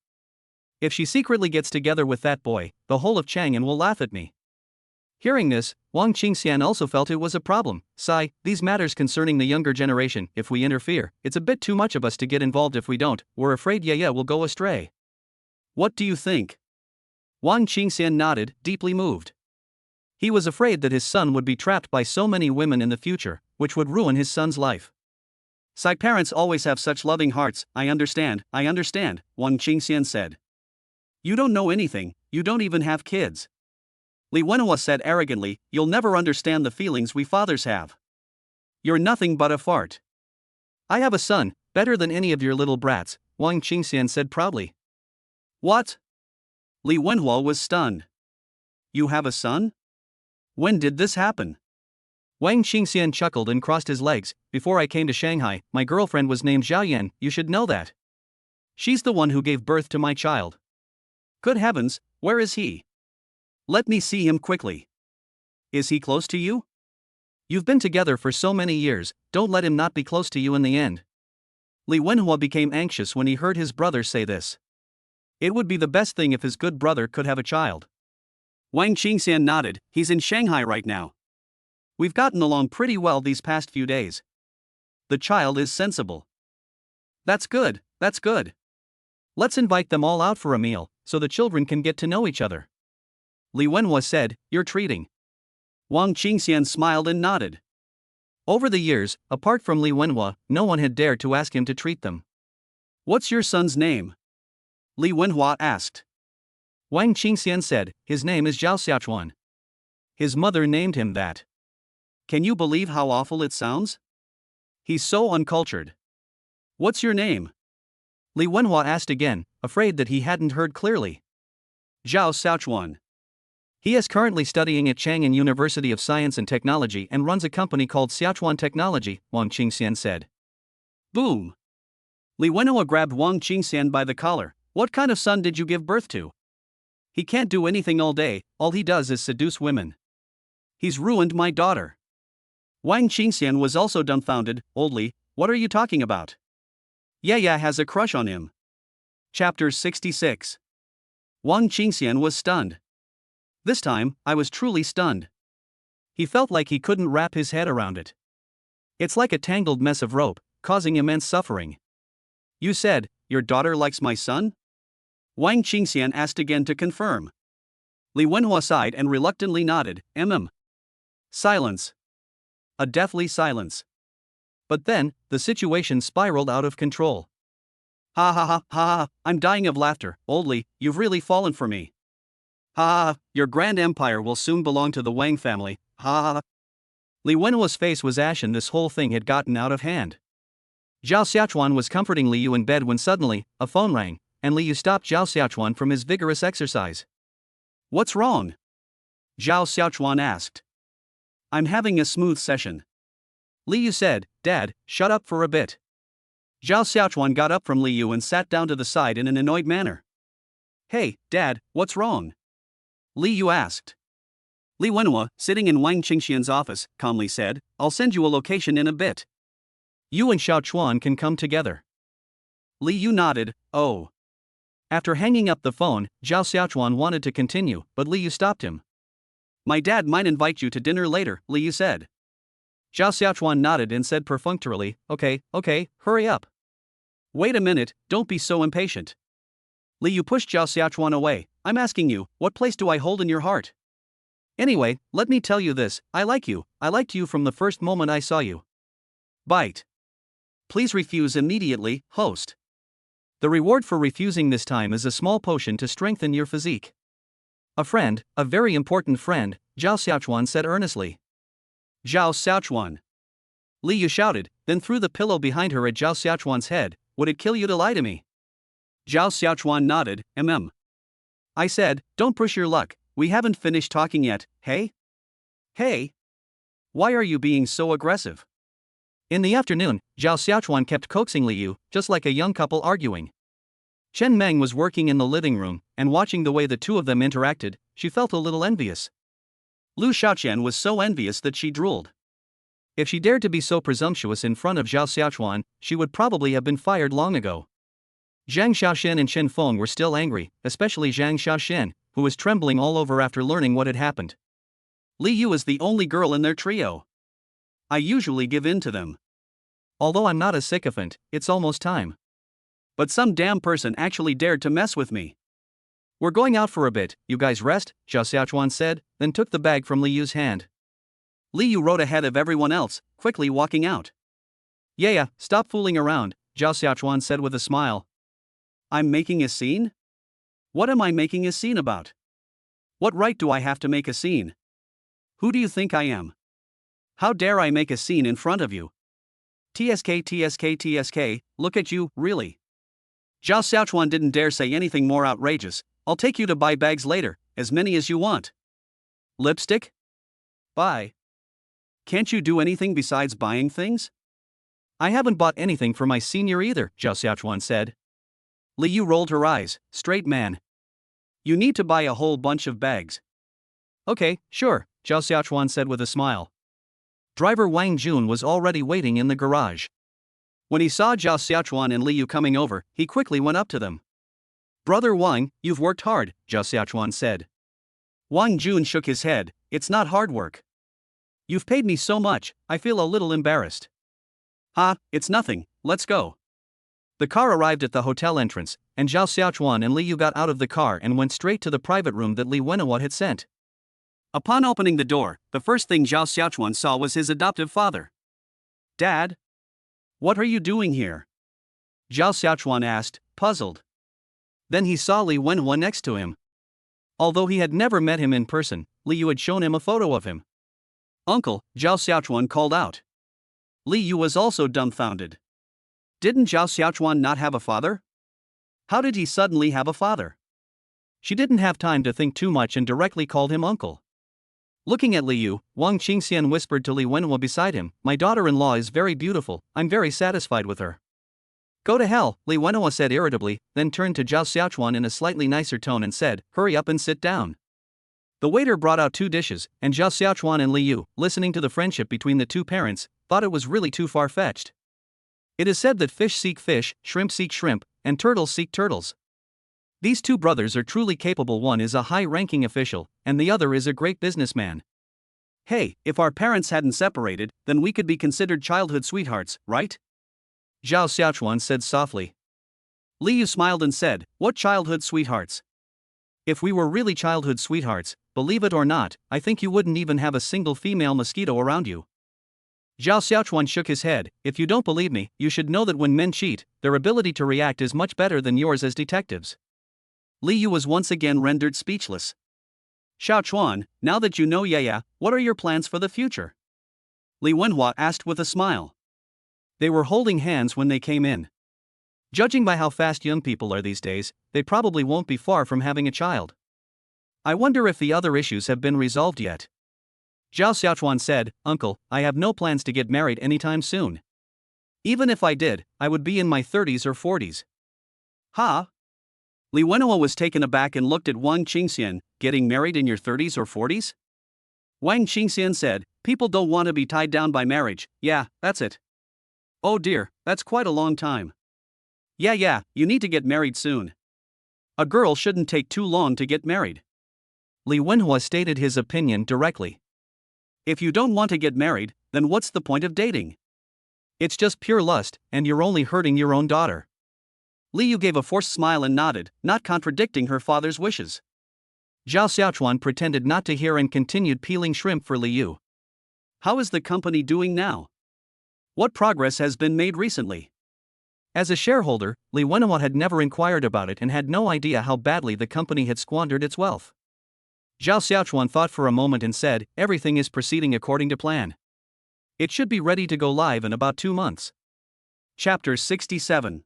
If she secretly gets together with that boy, the whole of Chang'an will laugh at me. Hearing this, Wang Qingxian also felt it was a problem. Sigh, these matters concerning the younger generation, if we interfere, it's a bit too much of us to get involved. If we don't, we're afraid Yaya will go astray. What do you think? Wang Qingxian nodded, deeply moved. He was afraid that his son would be trapped by so many women in the future, which would ruin his son's life. Sigh, parents always have such loving hearts. I understand, Wang Qingxian said. You don't know anything, you don't even have kids. Li Wenhua said arrogantly, You'll never understand the feelings we fathers have. You're nothing but a fart. I have a son, better than any of your little brats, Wang Qingxian said proudly. What? Li Wenhua was stunned. You have a son? When did this happen? Wang Qingxian chuckled and crossed his legs. Before I came to Shanghai, my girlfriend was named Zhao Yan, you should know that. She's the one who gave birth to my child. Good heavens, where is he? Let me see him quickly. Is he close to you? You've been together for so many years, don't let him not be close to you in the end. Li Wenhua became anxious when he heard his brother say this. It would be the best thing if his good brother could have a child. Wang Qingxian nodded, he's in Shanghai right now. We've gotten along pretty well these past few days. The child is sensible. That's good. Let's invite them all out for a meal, so the children can get to know each other. Li Wenhua said, You're treating. Wang Qingxian smiled and nodded. Over the years, apart from Li Wenhua, no one had dared to ask him to treat them. What's your son's name? Li Wenhua asked. Wang Qingxian said, His name is Zhao Xiaochuan. His mother named him that. Can you believe how awful it sounds? He's so uncultured. What's your name? Li Wenhua asked again, afraid that he hadn't heard clearly. Zhao Xiaochuan. He is currently studying at Chang'an University of Science and Technology and runs a company called Xiaochuan Technology, Wang Qingxian said. Boom! Li Wenhua grabbed Wang Qingxian by the collar. What kind of son did you give birth to? He can't do anything all day, all he does is seduce women. He's ruined my daughter. Wang Qingxian was also dumbfounded. Oldly, what are you talking about? Yeah, has a crush on him. Chapter 66. Wang Qingxian was stunned. This time, I was truly stunned. He felt like he couldn't wrap his head around it. It's like a tangled mess of rope, causing immense suffering. You said, your daughter likes my son? Wang Qingxian asked again to confirm. Li Wenhua sighed and reluctantly nodded. Silence. A deathly silence. But then, the situation spiraled out of control. Ha, I'm dying of laughter. Oldly, you've really fallen for me. Your grand empire will soon belong to the Wang family. Li Wenhua's face was ashen. This whole thing had gotten out of hand. Zhao Xiaochuan was comforting Li Yu in bed when suddenly, a phone rang, and Li Yu stopped Zhao Xiaochuan from his vigorous exercise. What's wrong? Zhao Xiaochuan asked. I'm having a smooth session. Li Yu said. Dad, shut up for a bit. Zhao Xiaochuan got up from Li Yu and sat down to the side in an annoyed manner. Hey, Dad, what's wrong? Li Yu asked. Li Wenhua, sitting in Wang Qingxian's office, calmly said, I'll send you a location in a bit. You and Xiaochuan can come together. Li Yu nodded. Oh. After hanging up the phone, Zhao Xiaochuan wanted to continue, but Li Yu stopped him. My dad might invite you to dinner later, Li Yu said. Zhao Xiaochuan nodded and said perfunctorily, Okay, hurry up. Wait a minute, don't be so impatient. Li Yu pushed Zhao Xiaochuan away. I'm asking you, what place do I hold in your heart? Anyway, let me tell you this, I like you. I liked you from the first moment I saw you. Bite. Please refuse immediately, host. The reward for refusing this time is a small potion to strengthen your physique. A friend, a very important friend, Zhao Xiaochuan said earnestly. Zhao Xiaochuan. Li Yu shouted, then threw the pillow behind her at Zhao Xiaochuan's head. Would it kill you to lie to me? Zhao Xiaochuan nodded. I said, don't push your luck, we haven't finished talking yet, hey? Hey? Why are you being so aggressive? In the afternoon, Zhao Xiaochuan kept coaxing Li Yu, just like a young couple arguing. Chen Meng was working in the living room, and watching the way the two of them interacted, she felt a little envious. Lu Xiaoqian was so envious that she drooled. If she dared to be so presumptuous in front of Zhao Xiaochuan, she would probably have been fired long ago. Zhang Xiaoxian and Chen Feng were still angry, especially Zhang Xiaoxian, who was trembling all over after learning what had happened. Li Yu is the only girl in their trio. I usually give in to them. Although I'm not a sycophant, it's almost time. But some damn person actually dared to mess with me. We're going out for a bit, you guys rest, Zhao Xiaochuan said, then took the bag from Li Yu's hand. Li Yu rode ahead of everyone else, quickly walking out. Yeah, stop fooling around, Zhao Xiaochuan said with a smile. I'm making a scene? What am I making a scene about? What right do I have to make a scene? Who do you think I am? How dare I make a scene in front of you? TSK, look at you, really. Zhao Xiaochuan didn't dare say anything more outrageous. I'll take you to buy bags later, as many as you want. Lipstick? Buy. Can't you do anything besides buying things? I haven't bought anything for my senior either, Zhao Xiaochuan said. Li Yu rolled her eyes. Straight man. You need to buy a whole bunch of bags. Okay, sure, Zhao Xiaochuan said with a smile. Driver Wang Jun was already waiting in the garage. When he saw Zhao Xiaochuan and Li Yu coming over, he quickly went up to them. Brother Wang, you've worked hard, Zhao Xiaochuan said. Wang Jun shook his head. It's not hard work. You've paid me so much, I feel a little embarrassed. It's nothing, let's go. The car arrived at the hotel entrance, and Zhao Xiaochuan and Li Yu got out of the car and went straight to the private room that Li Wenhua had sent. Upon opening the door, the first thing Zhao Xiaochuan saw was his adoptive father. Dad? What are you doing here? Zhao Xiaochuan asked, puzzled. Then he saw Li Wenhua next to him. Although he had never met him in person, Li Yu had shown him a photo of him. Uncle, Zhao Xiaochuan called out. Li Yu was also dumbfounded. Didn't Zhao Xiaochuan not have a father? How did he suddenly have a father? She didn't have time to think too much and directly called him uncle. Looking at Li Yu, Wang Qingxian whispered to Li Wenhua beside him, my daughter-in-law is very beautiful, I'm very satisfied with her. Go to hell, Li Wenhua said irritably, then turned to Zhao Xiaochuan in a slightly nicer tone and said, hurry up and sit down. The waiter brought out 2 dishes, and Zhao Xiaochuan and Li Yu, listening to the friendship between the 2 parents, thought it was really too far-fetched. It is said that fish seek fish, shrimp seek shrimp, and turtles seek turtles. These 2 brothers are truly capable. One is a high-ranking official, and the other is a great businessman. Hey, if our parents hadn't separated, then we could be considered childhood sweethearts, right? Zhao Xiaochuan said softly. Li Yu smiled and said, what childhood sweethearts? If we were really childhood sweethearts, believe it or not, I think you wouldn't even have a single female mosquito around you. Zhao Xiaochuan shook his head. If you don't believe me, you should know that when men cheat, their ability to react is much better than yours as detectives. Li Yu was once again rendered speechless. Xiaochuan, now that you know Yaya, what are your plans for the future? Li Wenhua asked with a smile. They were holding hands when they came in. Judging by how fast young people are these days, they probably won't be far from having a child. I wonder if the other issues have been resolved yet. Zhao Xiaochuan said, Uncle, I have no plans to get married anytime soon. Even if I did, I would be in my 30s or 40s. Huh? Li Wenhua was taken aback and looked at Wang Qingxian. Getting married in your 30s or 40s? Wang Qingxian said, people don't want to be tied down by marriage. Yeah, that's it. Oh dear, that's quite a long time. Yeah, you need to get married soon. A girl shouldn't take too long to get married. Li Wenhua stated his opinion directly. If you don't want to get married, then what's the point of dating? It's just pure lust, and you're only hurting your own daughter. Li Yu gave a forced smile and nodded, not contradicting her father's wishes. Zhao Xiaochuan pretended not to hear and continued peeling shrimp for Li Yu. How is the company doing now? What progress has been made recently? As a shareholder, Li Wenhua had never inquired about it and had no idea how badly the company had squandered its wealth. Zhao Xiaochuan thought for a moment and said, everything is proceeding according to plan. It should be ready to go live in about 2 months. Chapter 67.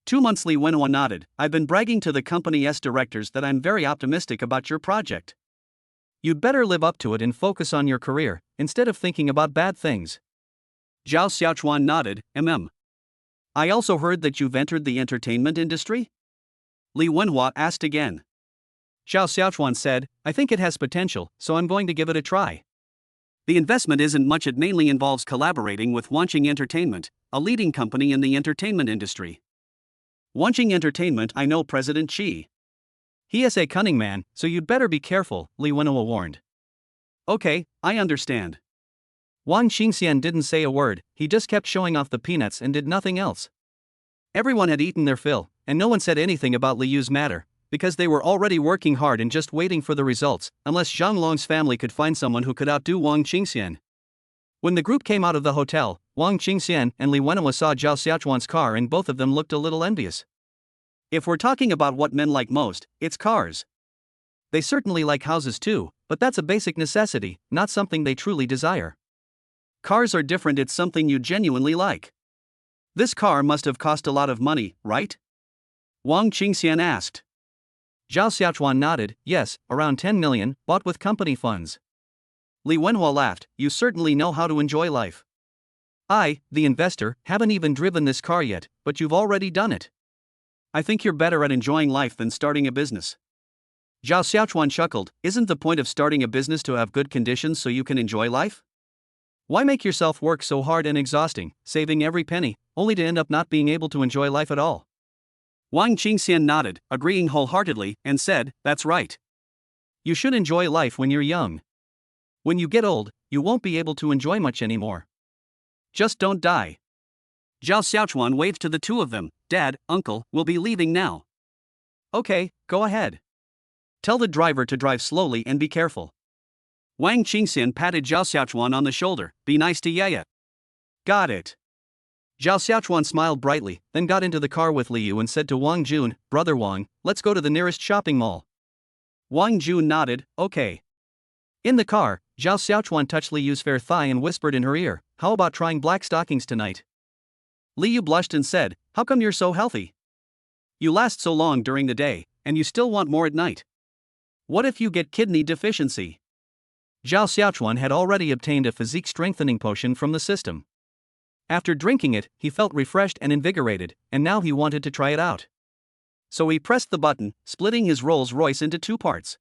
2 months. Li Wenhua nodded. I've been bragging to the company's directors that I'm very optimistic about your project. You'd better live up to it and focus on your career, instead of thinking about bad things. Zhao Xiaochuan nodded. I also heard that you've entered the entertainment industry? Li Wenhua asked again. Zhao Xiaochuan said, I think it has potential, so I'm going to give it a try. The investment isn't much. It mainly involves collaborating with Wanqing Entertainment, a leading company in the entertainment industry. Wanqing Entertainment, I know President Qi. He is a cunning man, so you'd better be careful, Li Wenhua warned. Okay, I understand. Wang Qingxian didn't say a word, he just kept showing off the peanuts and did nothing else. Everyone had eaten their fill, and no one said anything about Li Yu's matter, because they were already working hard and just waiting for the results, unless Zhang Long's family could find someone who could outdo Wang Qingxian. When the group came out of the hotel, Wang Qingxian and Li Wenhua saw Zhao Xiaochuan's car and both of them looked a little envious. If we're talking about what men like most, it's cars. They certainly like houses too, but that's a basic necessity, not something they truly desire. Cars are different. It's something you genuinely like. This car must have cost a lot of money, right? Wang Qingxian asked. Zhao Xiaochuan nodded, yes, around 10 million, bought with company funds. Li Wenhua laughed, you certainly know how to enjoy life. I, the investor, haven't even driven this car yet, but you've already done it. I think you're better at enjoying life than starting a business. Zhao Xiaochuan chuckled, isn't the point of starting a business to have good conditions so you can enjoy life? Why make yourself work so hard and exhausting, saving every penny, only to end up not being able to enjoy life at all? Wang Qingxian nodded, agreeing wholeheartedly, and said, that's right. You should enjoy life when you're young. When you get old, you won't be able to enjoy much anymore. Just don't die. Zhao Xiaochuan waved to the 2 of them. Dad, Uncle, we'll be leaving now. Okay, go ahead. Tell the driver to drive slowly and be careful. Wang Qingxian patted Zhao Xiaochuan on the shoulder. Be nice to Yaya. Got it. Zhao Xiaochuan smiled brightly, then got into the car with Li Yu and said to Wang Jun, Brother Wang, let's go to the nearest shopping mall. Wang Jun nodded, okay. In the car, Zhao Xiaochuan touched Li Yu's fair thigh and whispered in her ear, how about trying black stockings tonight? Li Yu blushed and said, how come you're so healthy? You last so long during the day, and you still want more at night. What if you get kidney deficiency? Zhao Xiaochuan had already obtained a physique strengthening potion from the system. After drinking it, he felt refreshed and invigorated, and now he wanted to try it out. So he pressed the button, splitting his Rolls Royce into two parts.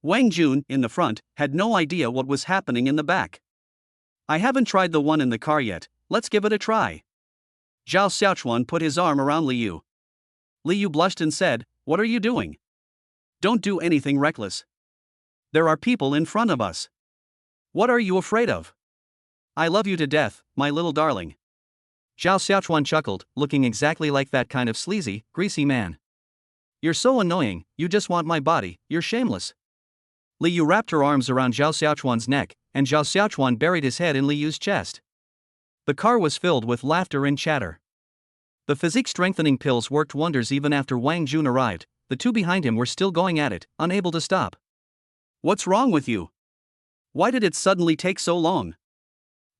Wang Jun, in the front, had no idea what was happening in the back. I haven't tried the one in the car yet, let's give it a try. Zhao Xiaochuan put his arm around Li Yu. Li Yu blushed and said, "What are you doing? Don't do anything reckless. There are people in front of us. What are you afraid of? I love you to death, my little darling." Zhao Xiaochuan chuckled, looking exactly like that kind of sleazy, greasy man. "You're so annoying, you just want my body, you're shameless." Li Yu wrapped her arms around Zhao Xiaochuan's neck, and Zhao Xiaochuan buried his head in Li Yu's chest. The car was filled with laughter and chatter. The physique-strengthening pills worked wonders even after Wang Jun arrived. The two behind him were still going at it, unable to stop. "What's wrong with you? Why did it suddenly take so long?"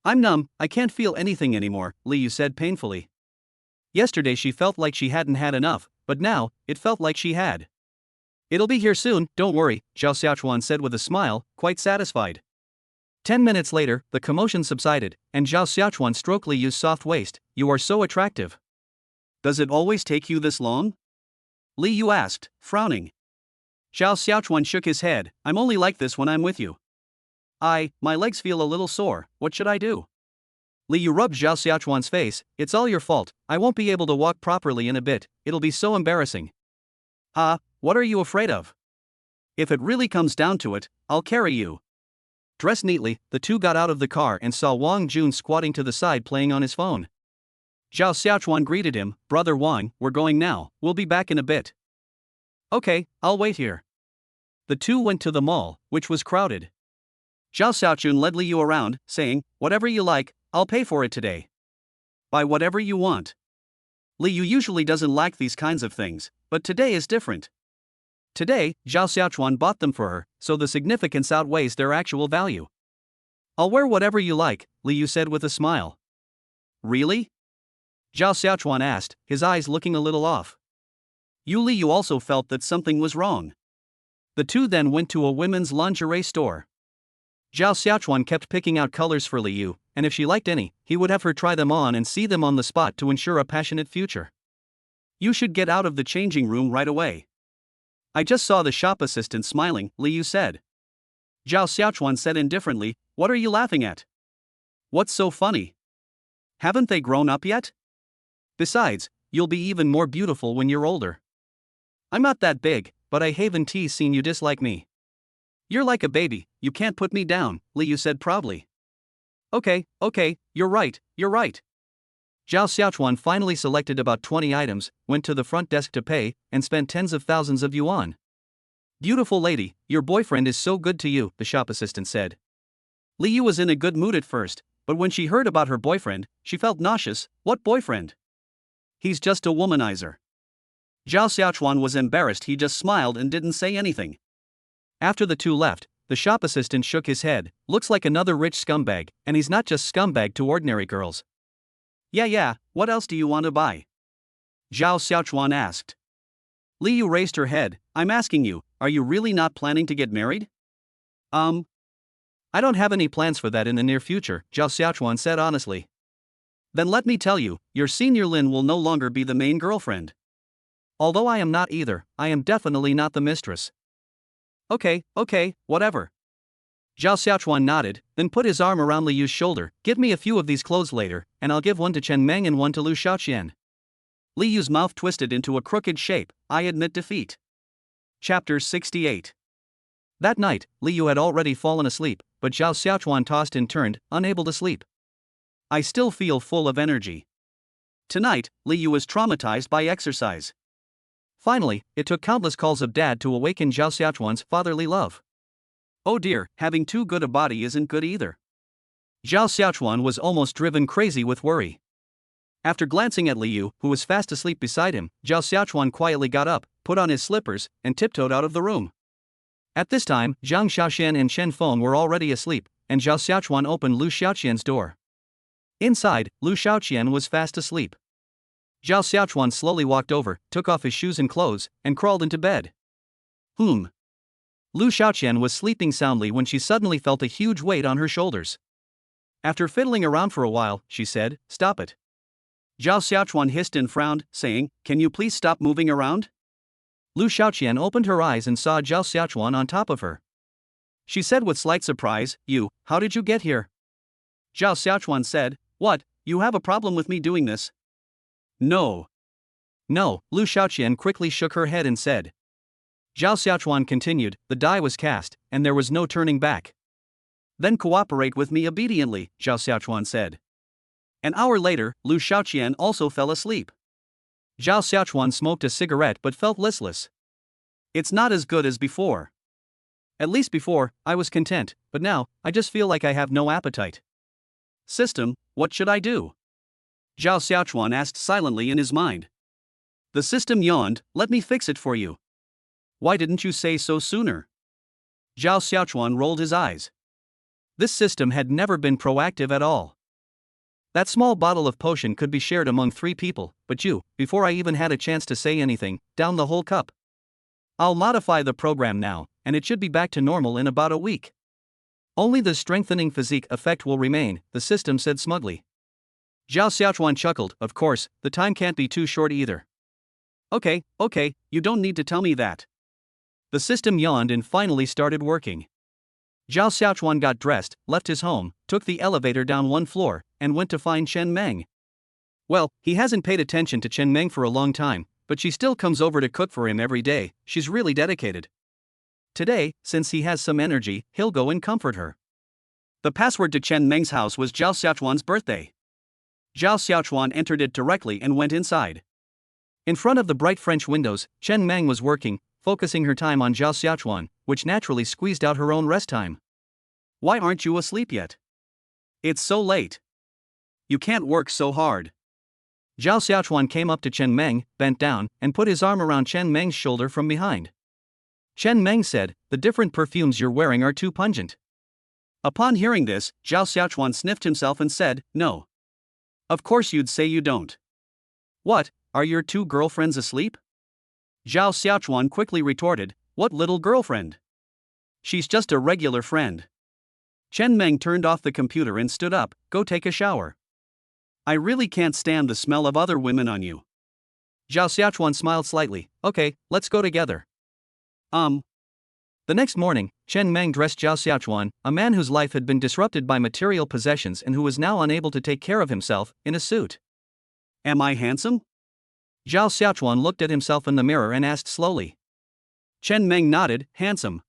"I'm numb, I can't feel anything anymore," Li Yu said painfully. Yesterday she felt like she hadn't had enough, but now, it felt like she had. "It'll be here soon, don't worry," Zhao Xiaochuan said with a smile, quite satisfied. 10 minutes later, the commotion subsided, and Zhao Xiaochuan stroked Li Yu's soft waist. "You are so attractive. Does it always take you this long?" Li Yu asked, frowning. Zhao Xiaochuan shook his head. "I'm only like this when I'm with you. My legs feel a little sore, what should I do?" Li Yu rubbed Zhao Xiaochuan's face. "It's all your fault, I won't be able to walk properly in a bit, it'll be so embarrassing." What are you afraid of? If it really comes down to it, I'll carry you." Dressed neatly, the two got out of the car and saw Wang Jun squatting to the side playing on his phone. Zhao Xiaochuan greeted him. "Brother Wang, we're going now, we'll be back in a bit." "Okay, I'll wait here." The two went to the mall, which was crowded. Zhao Xiaochun led Li Yu around, saying, "Whatever you like, I'll pay for it today. Buy whatever you want." Li Yu usually doesn't like these kinds of things, but today is different. Today, Zhao Xiaochuan bought them for her, so the significance outweighs their actual value. "I'll wear whatever you like," Li Yu said with a smile. "Really?" Zhao Xiaochuan asked, his eyes looking a little off. Li Yu also felt that something was wrong. The two then went to a women's lingerie store. Zhao Xiaochuan kept picking out colors for Li Yu, and if she liked any, he would have her try them on and see them on the spot to ensure a passionate future. "You should get out of the changing room right away. I just saw the shop assistant smiling," Li Yu said. Zhao Xiaochuan said indifferently, "What are you laughing at? What's so funny? Haven't they grown up yet? Besides, you'll be even more beautiful when you're older." "I'm not that big, but I haven't seen you dislike me." "You're like a baby, you can't put me down," Li Yu said proudly. Okay, you're right. Zhao Xiaochuan finally selected about 20 items, went to the front desk to pay, and spent tens of thousands of yuan. "Beautiful lady, your boyfriend is so good to you," the shop assistant said. Li Yu was in a good mood at first, but when she heard about her boyfriend, she felt nauseous. "What boyfriend? He's just a womanizer." Zhao Xiaochuan was embarrassed. He just smiled and didn't say anything. After the two left, the shop assistant shook his head. "Looks like another rich scumbag, and he's not just scumbag to ordinary girls." Yeah, what else do you want to buy?" Zhao Xiaochuan asked. Li Yu raised her head. "I'm asking you, are you really not planning to get married?" I don't have any plans for that in the near future," Zhao Xiaochuan said honestly. "Then let me tell you, your senior Lin will no longer be the main girlfriend. Although I am not either, I am definitely not the mistress." Okay, whatever." Zhao Xiaochuan nodded, then put his arm around Li Yu's shoulder. "Give me a few of these clothes later, and I'll give one to Chen Meng and one to Lu Shaoqian." Li Yu's mouth twisted into a crooked shape. "I admit defeat." Chapter 68. That night, Li Yu had already fallen asleep, but Zhao Xiaochuan tossed and turned, unable to sleep. "I still feel full of energy." Tonight, Li Yu was traumatized by exercise. Finally, it took countless calls of dad to awaken Zhao Xiaochuan's fatherly love. Oh dear, having too good a body isn't good either. Zhao Xiaochuan was almost driven crazy with worry. After glancing at Li Yu, who was fast asleep beside him, Zhao Xiaochuan quietly got up, put on his slippers, and tiptoed out of the room. At this time, Zhang Xiaoxian and Shen Feng were already asleep, and Zhao Xiaochuan opened Lu Shaoqian's door. Inside, Lu Shaoqian was fast asleep. Zhao Xiaochuan slowly walked over, took off his shoes and clothes, and crawled into bed. Lu Shaoqian was sleeping soundly when she suddenly felt a huge weight on her shoulders. After fiddling around for a while, she said, "Stop it." Zhao Xiaochuan hissed and frowned, saying, "Can you please stop moving around?" Lu Xiaoqian opened her eyes and saw Zhao Xiaochuan on top of her. She said with slight surprise, how did you get here?" Zhao Xiaochuan said, "What, you have a problem with me doing this?" "No. No," Lu Xiaoqian quickly shook her head and said. Zhao Xiaochuan continued, "The die was cast, and there was no turning back." "Then cooperate with me obediently," Zhao Xiaochuan said. An hour later, Lu Xiaoqian also fell asleep. Zhao Xiaochuan smoked a cigarette but felt listless. "It's not as good as before. At least before, I was content, but now, I just feel like I have no appetite. System, what should I do?" Zhao Xiaochuan asked silently in his mind. The system yawned, "Let me fix it for you." "Why didn't you say so sooner?" Zhao Xiaochuan rolled his eyes. This system had never been proactive at all. That small bottle of potion could be shared among 3 people, but before I even had a chance to say anything, down the whole cup. I'll modify the program now, and it should be back to normal in about a week. Only the strengthening physique effect will remain, the system said smugly. Zhao Xiaochuan chuckled, "Of course, the time can't be too short either." Okay, you don't need to tell me that." The system yawned and finally started working. Zhao Xiaochuan got dressed, left his home, took the elevator down 1 floor, and went to find Chen Meng. Well, he hasn't paid attention to Chen Meng for a long time, but she still comes over to cook for him every day. She's really dedicated. Today, since he has some energy, he'll go and comfort her. The password to Chen Meng's house was Zhao Xiaochuan's birthday. Zhao Xiaochuan entered it directly and went inside. In front of the bright French windows, Chen Meng was working, focusing her time on Zhao Xiaochuan, which naturally squeezed out her own rest time. "Why aren't you asleep yet? It's so late. You can't work so hard." Zhao Xiaochuan came up to Chen Meng, bent down, and put his arm around Chen Meng's shoulder from behind. Chen Meng said, "The different perfumes you're wearing are too pungent." Upon hearing this, Zhao Xiaochuan sniffed himself and said, "No. Of course you'd say you don't. What, are your 2 girlfriends asleep?" Zhao Xiaochuan quickly retorted, "What little girlfriend? She's just a regular friend." Chen Meng turned off the computer and stood up, "Go take a shower. I really can't stand the smell of other women on you." Zhao Xiaochuan smiled slightly, "Okay, let's go together." The next morning, Chen Meng dressed Zhao Xiaochuan, a man whose life had been disrupted by material possessions and who was now unable to take care of himself, in a suit. "Am I handsome?" Zhao Xiaochuan looked at himself in the mirror and asked slowly. Chen Meng nodded, "Handsome.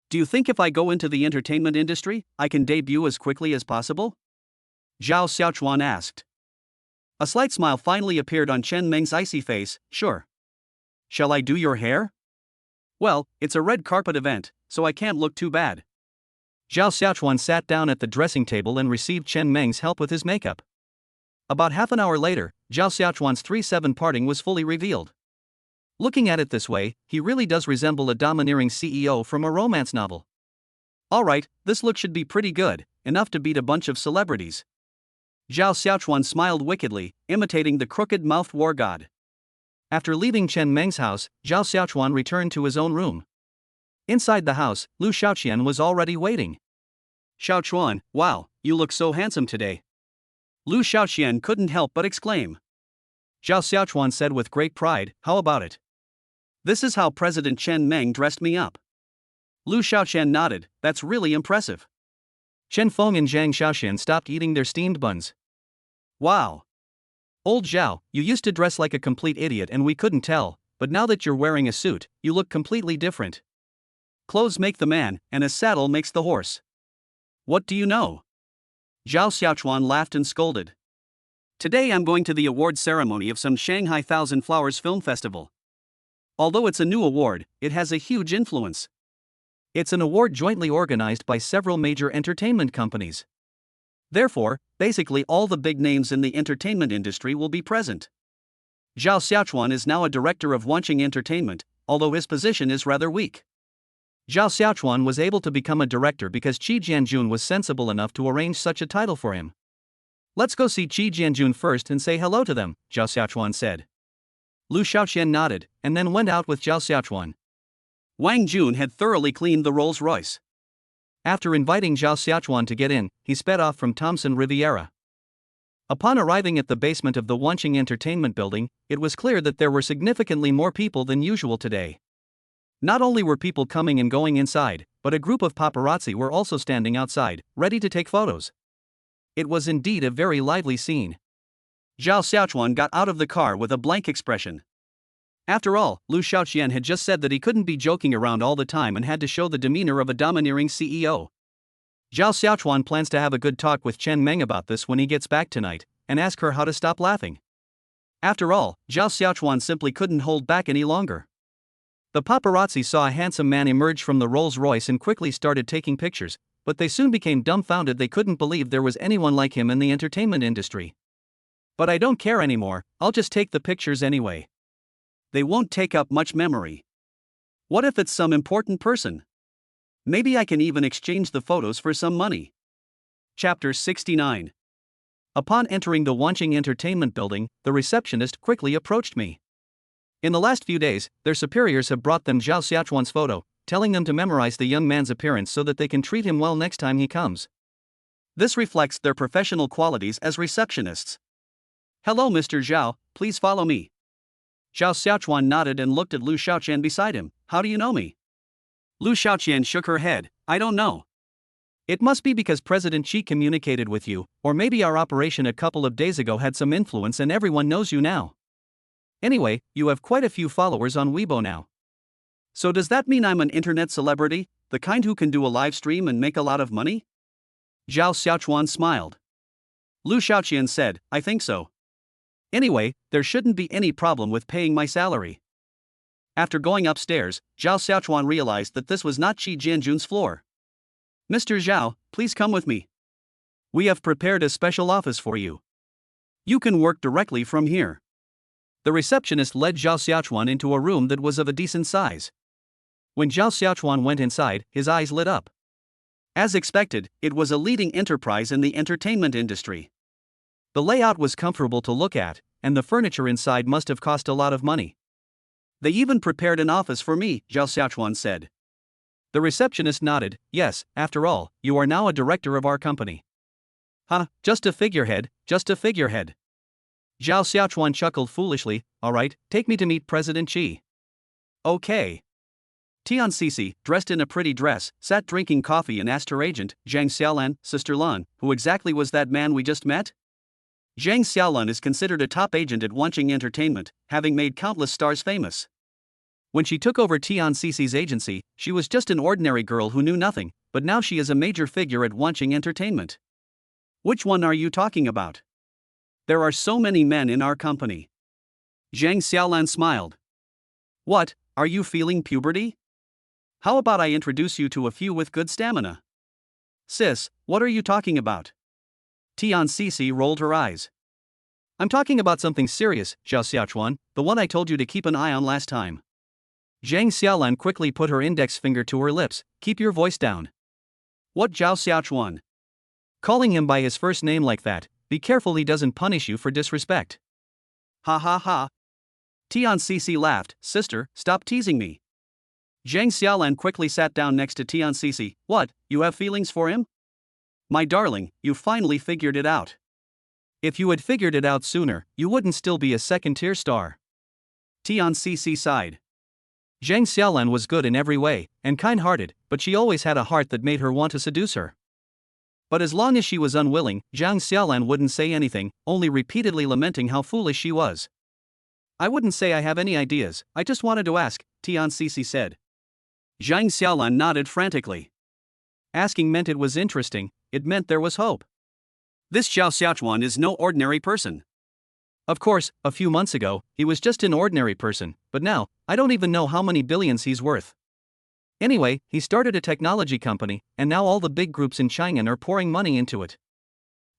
Do you think if I go into the entertainment industry, I can debut as quickly as possible?" Zhao Xiaochuan asked. A slight smile finally appeared on Chen Meng's icy face, "Sure. Shall I do your hair?" "Well, it's a red carpet event, so I can't look too bad." Zhao Xiaochuan sat down at the dressing table and received Chen Meng's help with his makeup. About half an hour later, Zhao Xiaochuan's 3/7 parting was fully revealed. Looking at it this way, he really does resemble a domineering CEO from a romance novel. Alright, this look should be pretty good, enough to beat a bunch of celebrities. Zhao Xiaochuan smiled wickedly, imitating the crooked-mouthed war god. After leaving Chen Meng's house, Zhao Xiaochuan returned to his own room. Inside the house, Lu Xiaoqian was already waiting. "Xiaochuan, wow, you look so handsome today." Lu Xiaoqian couldn't help but exclaim. Zhao Xiaochuan said with great pride, "How about it? This is how President Chen Meng dressed me up." Lu Xiaoqian nodded, "That's really impressive." Chen Feng and Zhang Xiaoxian stopped eating their steamed buns. "Wow. Old Zhao, you used to dress like a complete idiot and we couldn't tell, but now that you're wearing a suit, you look completely different. Clothes make the man, and a saddle makes the horse. What do you know?" Zhao Xiaochuan laughed and scolded. "Today I'm going to the award ceremony of some Shanghai Thousand Flowers Film Festival. Although it's a new award, it has a huge influence. It's an award jointly organized by several major entertainment companies. Therefore, basically all the big names in the entertainment industry will be present. Zhao Xiaochuan is now a director of Wanqing Entertainment, although his position is rather weak. Zhao Xiaochuan was able to become a director because Qi Jianjun was sensible enough to arrange such a title for him. "Let's go see Qi Jianjun first and say hello to them," Zhao Xiaochuan said. Lu Xiaoqian nodded, and then went out with Zhao Xiaochuan. Wang Jun had thoroughly cleaned the Rolls-Royce. After inviting Zhao Xiaochuan to get in, he sped off from Thompson Riviera. Upon arriving at the basement of the Wanqing Entertainment Building, it was clear that there were significantly more people than usual today. Not only were people coming and going inside, but a group of paparazzi were also standing outside, ready to take photos. It was indeed a very lively scene. Zhao Xiaochuan got out of the car with a blank expression. After all, Lu Shaoqian had just said that he couldn't be joking around all the time and had to show the demeanor of a domineering CEO. Zhao Xiaochuan plans to have a good talk with Chen Meng about this when he gets back tonight, and ask her how to stop laughing. After all, Zhao Xiaochuan simply couldn't hold back any longer. The paparazzi saw a handsome man emerge from the Rolls-Royce and quickly started taking pictures, but they soon became dumbfounded. They couldn't believe there was anyone like him in the entertainment industry. But I don't care anymore, I'll just take the pictures anyway. They won't take up much memory. What if it's some important person? Maybe I can even exchange the photos for some money. Chapter 69. Upon entering the Wanqing Entertainment Building, the receptionist quickly approached me. In the last few days, their superiors have brought them Zhao Xiaochuan's photo, telling them to memorize the young man's appearance so that they can treat him well next time he comes. This reflects their professional qualities as receptionists. Hello Mr. Zhao, please follow me. Zhao Xiaochuan nodded and looked at Lu Shaoqian beside him. How do you know me? Lu Shaoqian shook her head. I don't know. It must be because President Xi communicated with you, or maybe our operation a couple of days ago had some influence and everyone knows you now. Anyway, you have quite a few followers on Weibo now. So does that mean I'm an internet celebrity, the kind who can do a live stream and make a lot of money? Zhao Xiaochuan smiled. Lu Shaoqian said, I think so. Anyway, there shouldn't be any problem with paying my salary. After going upstairs, Zhao Xiaochuan realized that this was not Qi Jianjun's floor. Mr. Zhao, please come with me. We have prepared a special office for you. You can work directly from here. The receptionist led Zhao Xiaochuan into a room that was of a decent size. When Zhao Xiaochuan went inside, his eyes lit up. As expected, it was a leading enterprise in the entertainment industry. The layout was comfortable to look at, and the furniture inside must have cost a lot of money. They even prepared an office for me, Zhao Xiaochuan said. The receptionist nodded. Yes, after all, you are now a director of our company. Huh, just a figurehead, just a figurehead. Zhao Xiaochuan chuckled foolishly. Alright, take me to meet President Xi. Okay. Tian Sisi, dressed in a pretty dress, sat drinking coffee and asked her agent, Zhang Xiaolan, Sister Lan, who exactly was that man we just met? Zhang Xiaolan is considered a top agent at Wanqing Entertainment, having made countless stars famous. When she took over Tian Sisi's agency, she was just an ordinary girl who knew nothing, but now she is a major figure at Wanqing Entertainment. Which one are you talking about? There are so many men in our company. Zhang Xiaolan smiled. What, are you feeling puberty? How about I introduce you to a few with good stamina? Sis, what are you talking about? Tian Sisi rolled her eyes. I'm talking about something serious, Zhao Xiaochuan, the one I told you to keep an eye on last time. Zhang Xiaolan quickly put her index finger to her lips. Keep your voice down. What, Zhao Xiaochuan? Calling him by his first name like that, be careful he doesn't punish you for disrespect. Ha ha ha. Tian Sisi laughed. Sister, stop teasing me. Zhang Xiaolan quickly sat down next to Tian Sisi. What, you have feelings for him? My darling, you finally figured it out. If you had figured it out sooner, you wouldn't still be a second-tier star. Tian Sisi sighed. Zhang Xiaolan was good in every way, and kind-hearted, but she always had a heart that made her want to seduce her. But as long as she was unwilling, Zhang Xiaolan wouldn't say anything, only repeatedly lamenting how foolish she was. I wouldn't say I have any ideas, I just wanted to ask, Tian Sisi said. Zhang Xiaolan nodded frantically. Asking meant it was interesting, it meant there was hope. This Zhao Xiaochuan is no ordinary person. Of course, a few months ago, he was just an ordinary person, but now, I don't even know how many billions he's worth. Anyway, he started a technology company, and now all the big groups in China are pouring money into it.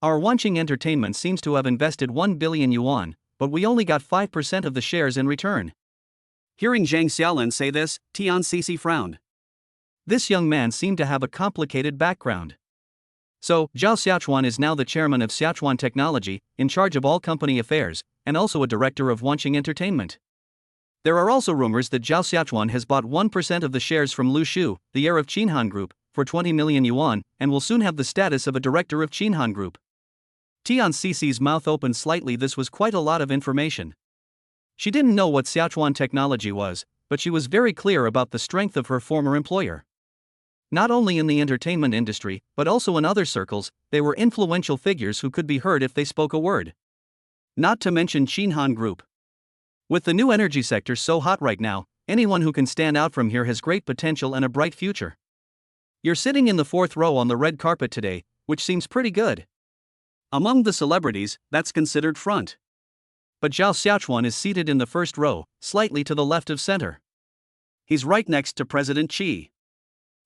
Our Wanqing Entertainment seems to have invested 1 billion yuan, but we only got 5% of the shares in return. Hearing Zhang Xiaolan say this, Tian Sisi frowned. This young man seemed to have a complicated background. So, Zhao Xiaochuan is now the chairman of Xiaochuan Technology, in charge of all company affairs, and also a director of Wanqing Entertainment. There are also rumors that Zhao Xiaochuan has bought 1% of the shares from Lu Shu, the heir of Qinhan Group, for 20 million yuan, and will soon have the status of a director of Chinhan Group. Tian Cici's mouth opened slightly. This was quite a lot of information. She didn't know what Siachuan technology was, but she was very clear about the strength of her former employer. Not only in the entertainment industry, but also in other circles, they were influential figures who could be heard if they spoke a word. Not to mention Chinhan Group. With the new energy sector so hot right now, anyone who can stand out from here has great potential and a bright future. You're sitting in the 4th row on the red carpet today, which seems pretty good. Among the celebrities, that's considered front. But Zhao Xiaochuan is seated in the 1st row, slightly to the left of center. He's right next to President Xi.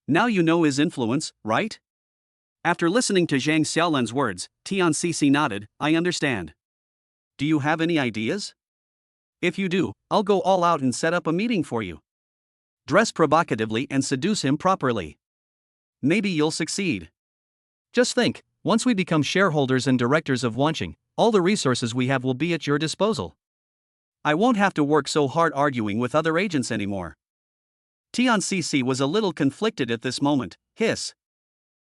Now you know his influence, right? After listening to Zhang Xiaolan's words, Tian Cici nodded. I understand. Do you have any ideas? If you do, I'll go all out and set up a meeting for you. Dress provocatively and seduce him properly. Maybe you'll succeed. Just think, once we become shareholders and directors of Wanqing, all the resources we have will be at your disposal. I won't have to work so hard arguing with other agents anymore. Tian Cici was a little conflicted at this moment. Hiss.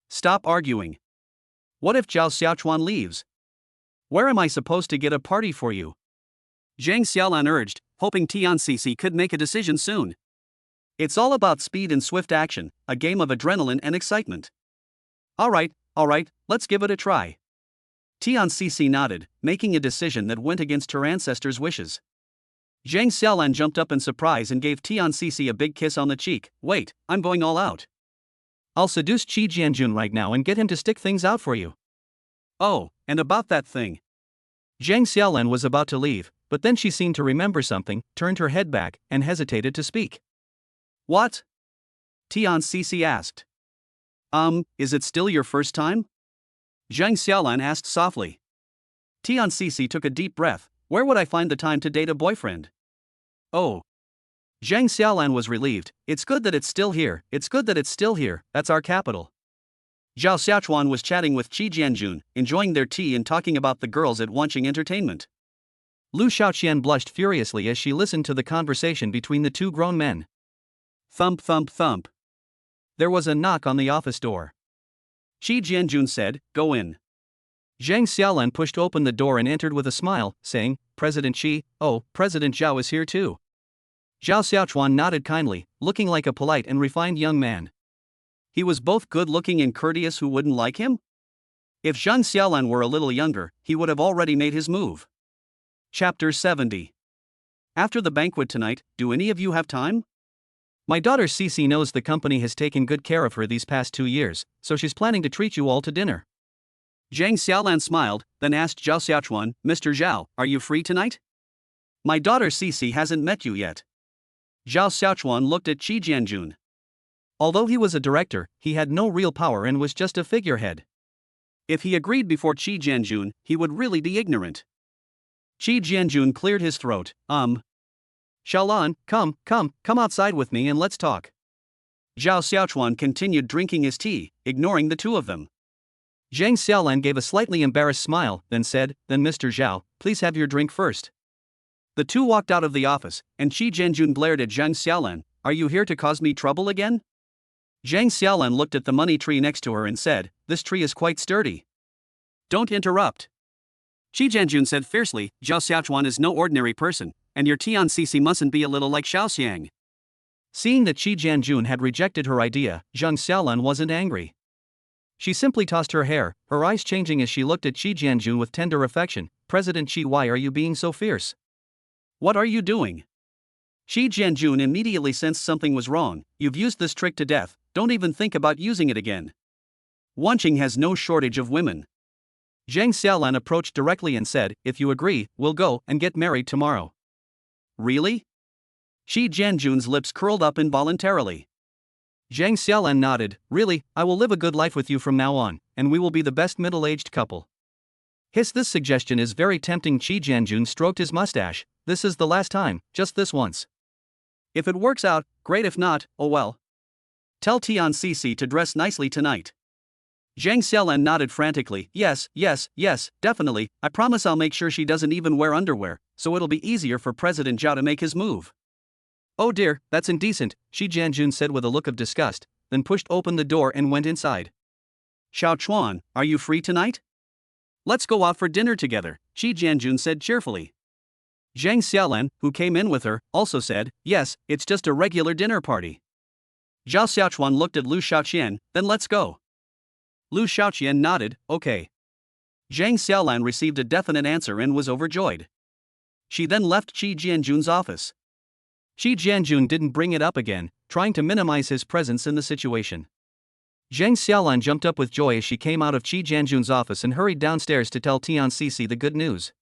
Stop arguing. What if Zhao Xiaochuan leaves? Where am I supposed to get a party for you? Zhang Xiaolan urged, hoping Tian Cici could make a decision soon. It's all about speed and swift action, a game of adrenaline and excitement. All right, let's give it a try. Tian Cici nodded, making a decision that went against her ancestors' wishes. Zhang Xiaolan jumped up in surprise and gave Tian Cici a big kiss on the cheek. Wait, I'm going all out. I'll seduce Qi Jianjun right now and get him to stick things out for you. Oh, and about that thing. Zhang Xiaolan was about to leave, but then she seemed to remember something, turned her head back, and hesitated to speak. What? Tian Cici asked. Is it still your first time? Zhang Xiaolan asked softly. Tian Cici took a deep breath. Where would I find the time to date a boyfriend? Oh. Zhang Xiaolan was relieved. It's good that it's still here, that's our capital. Zhao Xiaochuan was chatting with Qi Jianjun, enjoying their tea and talking about the girls at Wanqing Entertainment. Lu Xiaoqian blushed furiously as she listened to the conversation between the two grown men. Thump thump thump. There was a knock on the office door. Qi Jianjun said, "Go in." Zhang Xiaolan pushed open the door and entered with a smile, saying, "President Qi, oh, President Zhao is here too." Zhao Xiaochuan nodded kindly, looking like a polite and refined young man. He was both good-looking and courteous. Who wouldn't like him? If Zhang Xiaolan were a little younger, he would have already made his move. Chapter 70. After the banquet tonight, do any of you have time? My daughter Cici knows the company has taken good care of her these past 2 years, so she's planning to treat you all to dinner. Zhang Xiaolan smiled, then asked Zhao Xiaochuan, Mr. Zhao, are you free tonight? My daughter Cici hasn't met you yet. Zhao Xiaochuan looked at Qi Jianjun. Although he was a director, he had no real power and was just a figurehead. If he agreed before Qi Jianjun, he would really be ignorant. Qi Jianjun cleared his throat. Xiaolan, come outside with me and let's talk. Zhao Xiaochuan continued drinking his tea, ignoring the two of them. Zhang Xiaolan gave a slightly embarrassed smile, then said, Then Mr. Zhao, please have your drink first. The two walked out of the office, and Qi Jianjun glared at Zhang Xiaolan. Are you here to cause me trouble again? Zhang Xiaolan looked at the money tree next to her and said, This tree is quite sturdy. Don't interrupt. Qi Jianjun said fiercely, Zhao Xiaochuan is no ordinary person, and your Tian Cici mustn't be a little like Xiaoxiang. Seeing that Qi Jianjun had rejected her idea, Zhang Xiaolan wasn't angry. She simply tossed her hair, her eyes changing as she looked at Qi Jianjun with tender affection. President Qi, why are you being so fierce? What are you doing? Qi Jianjun immediately sensed something was wrong. You've used this trick to death, don't even think about using it again. Wanqing has no shortage of women. Zhang Xiaolan approached directly and said, If you agree, we'll go and get married tomorrow. Really? Qi Jianjun's lips curled up involuntarily. Zhang Xiaolan nodded. Really, I will live a good life with you from now on, and we will be the best middle-aged couple. Hiss, this suggestion is very tempting. Qi Jianjun stroked his mustache. This is the last time, just this once. If it works out, great. If not, oh well. Tell Tian Cici to dress nicely tonight. Zhang Xiaolan nodded frantically. Yes, definitely. I promise I'll make sure she doesn't even wear underwear, so it'll be easier for President Zhao to make his move. Oh dear, that's indecent, Qi Jianjun said with a look of disgust. then pushed open the door and went inside. Xiao Chuan, are you free tonight? Let's go out for dinner together, Qi Jianjun said cheerfully. Zhang Xiaolan, who came in with her, also said, yes, it's just a regular dinner party. Zhao Xiaochuan looked at Lu Xiaoqian, then let's go. Lu Xiaoqian nodded, okay. Zhang Xiaolan received a definite answer and was overjoyed. She then left Qi Jianjun's office. Qi Jianjun didn't bring it up again, trying to minimize his presence in the situation. Zhang Xiaolan jumped up with joy as she came out of Qi Jianjun's office and hurried downstairs to tell Tian Cici the good news.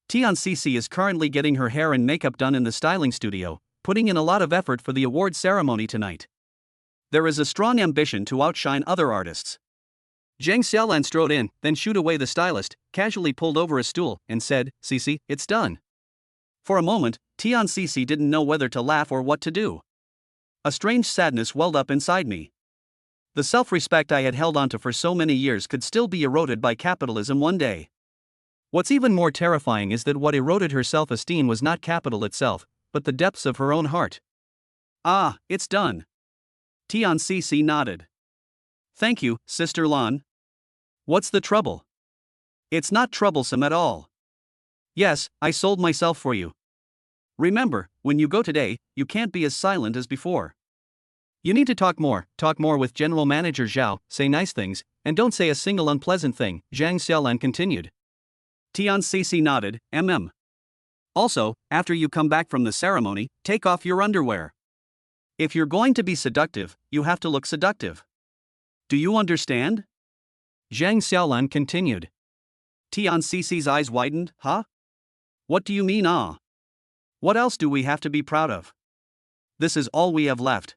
Tian Cici is currently getting her hair and makeup done in the styling studio, putting in a lot of effort for the award ceremony tonight. There is a strong ambition to outshine other artists. Zhang Xiaolan strode in, then shooed away the stylist, casually pulled over a stool, and said, Cici, it's done. For a moment, Tian Cici didn't know whether to laugh or what to do. A strange sadness welled up inside me. The self-respect I had held onto for so many years could still be eroded by capitalism one day. What's even more terrifying is that what eroded her self-esteem was not capital itself, but the depths of her own heart. Ah, it's done. Tian Cici nodded. Thank you, Sister Lan. What's the trouble? It's not troublesome at all. Yes, I sold myself for you. Remember, when you go today, you can't be as silent as before. You need to talk more with General Manager Zhao, say nice things, and don't say a single unpleasant thing, Zhang Xiaolan continued. Tian Cici nodded, Also, after you come back from the ceremony, take off your underwear. If you're going to be seductive, you have to look seductive. Do you understand? Zhang Xiaolan continued. Tian Cici's eyes widened, huh? What do you mean, ah? What else do we have to be proud of? This is all we have left.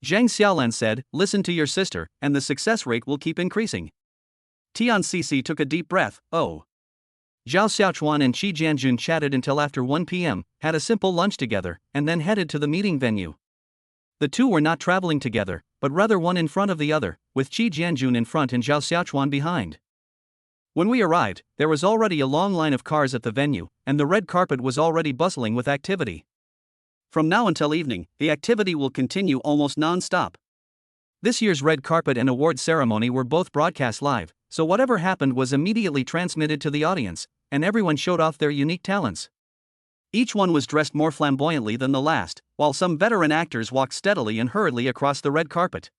Zhang Xiaolan said, listen to your sister, and the success rate will keep increasing. Tian Cici took a deep breath, oh. Zhao Xiaochuan and Qi Jianjun chatted until after 1 p.m., had a simple lunch together, and then headed to the meeting venue. The two were not traveling together, but rather one in front of the other, with Qi Jianjun in front and Zhao Xiaochuan behind. When we arrived, there was already a long line of cars at the venue, and the red carpet was already bustling with activity. From now until evening, the activity will continue almost non-stop. This year's red carpet and award ceremony were both broadcast live, so whatever happened was immediately transmitted to the audience, and everyone showed off their unique talents. Each one was dressed more flamboyantly than the last, while some veteran actors walked steadily and hurriedly across the red carpet.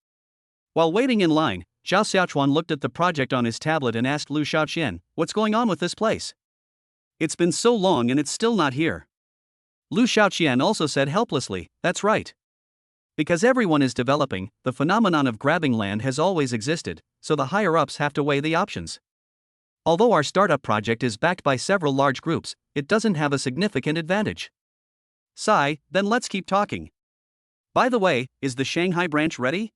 While waiting in line, Zhao Xiaochuan looked at the project on his tablet and asked Lu Xiaoqian, what's going on with this place? It's been so long and it's still not here. Lu Xiaoqian also said helplessly, that's right. Because everyone is developing, the phenomenon of grabbing land has always existed, so the higher-ups have to weigh the options. Although our startup project is backed by several large groups, it doesn't have a significant advantage. Sigh, then let's keep talking. By the way, is the Shanghai branch ready?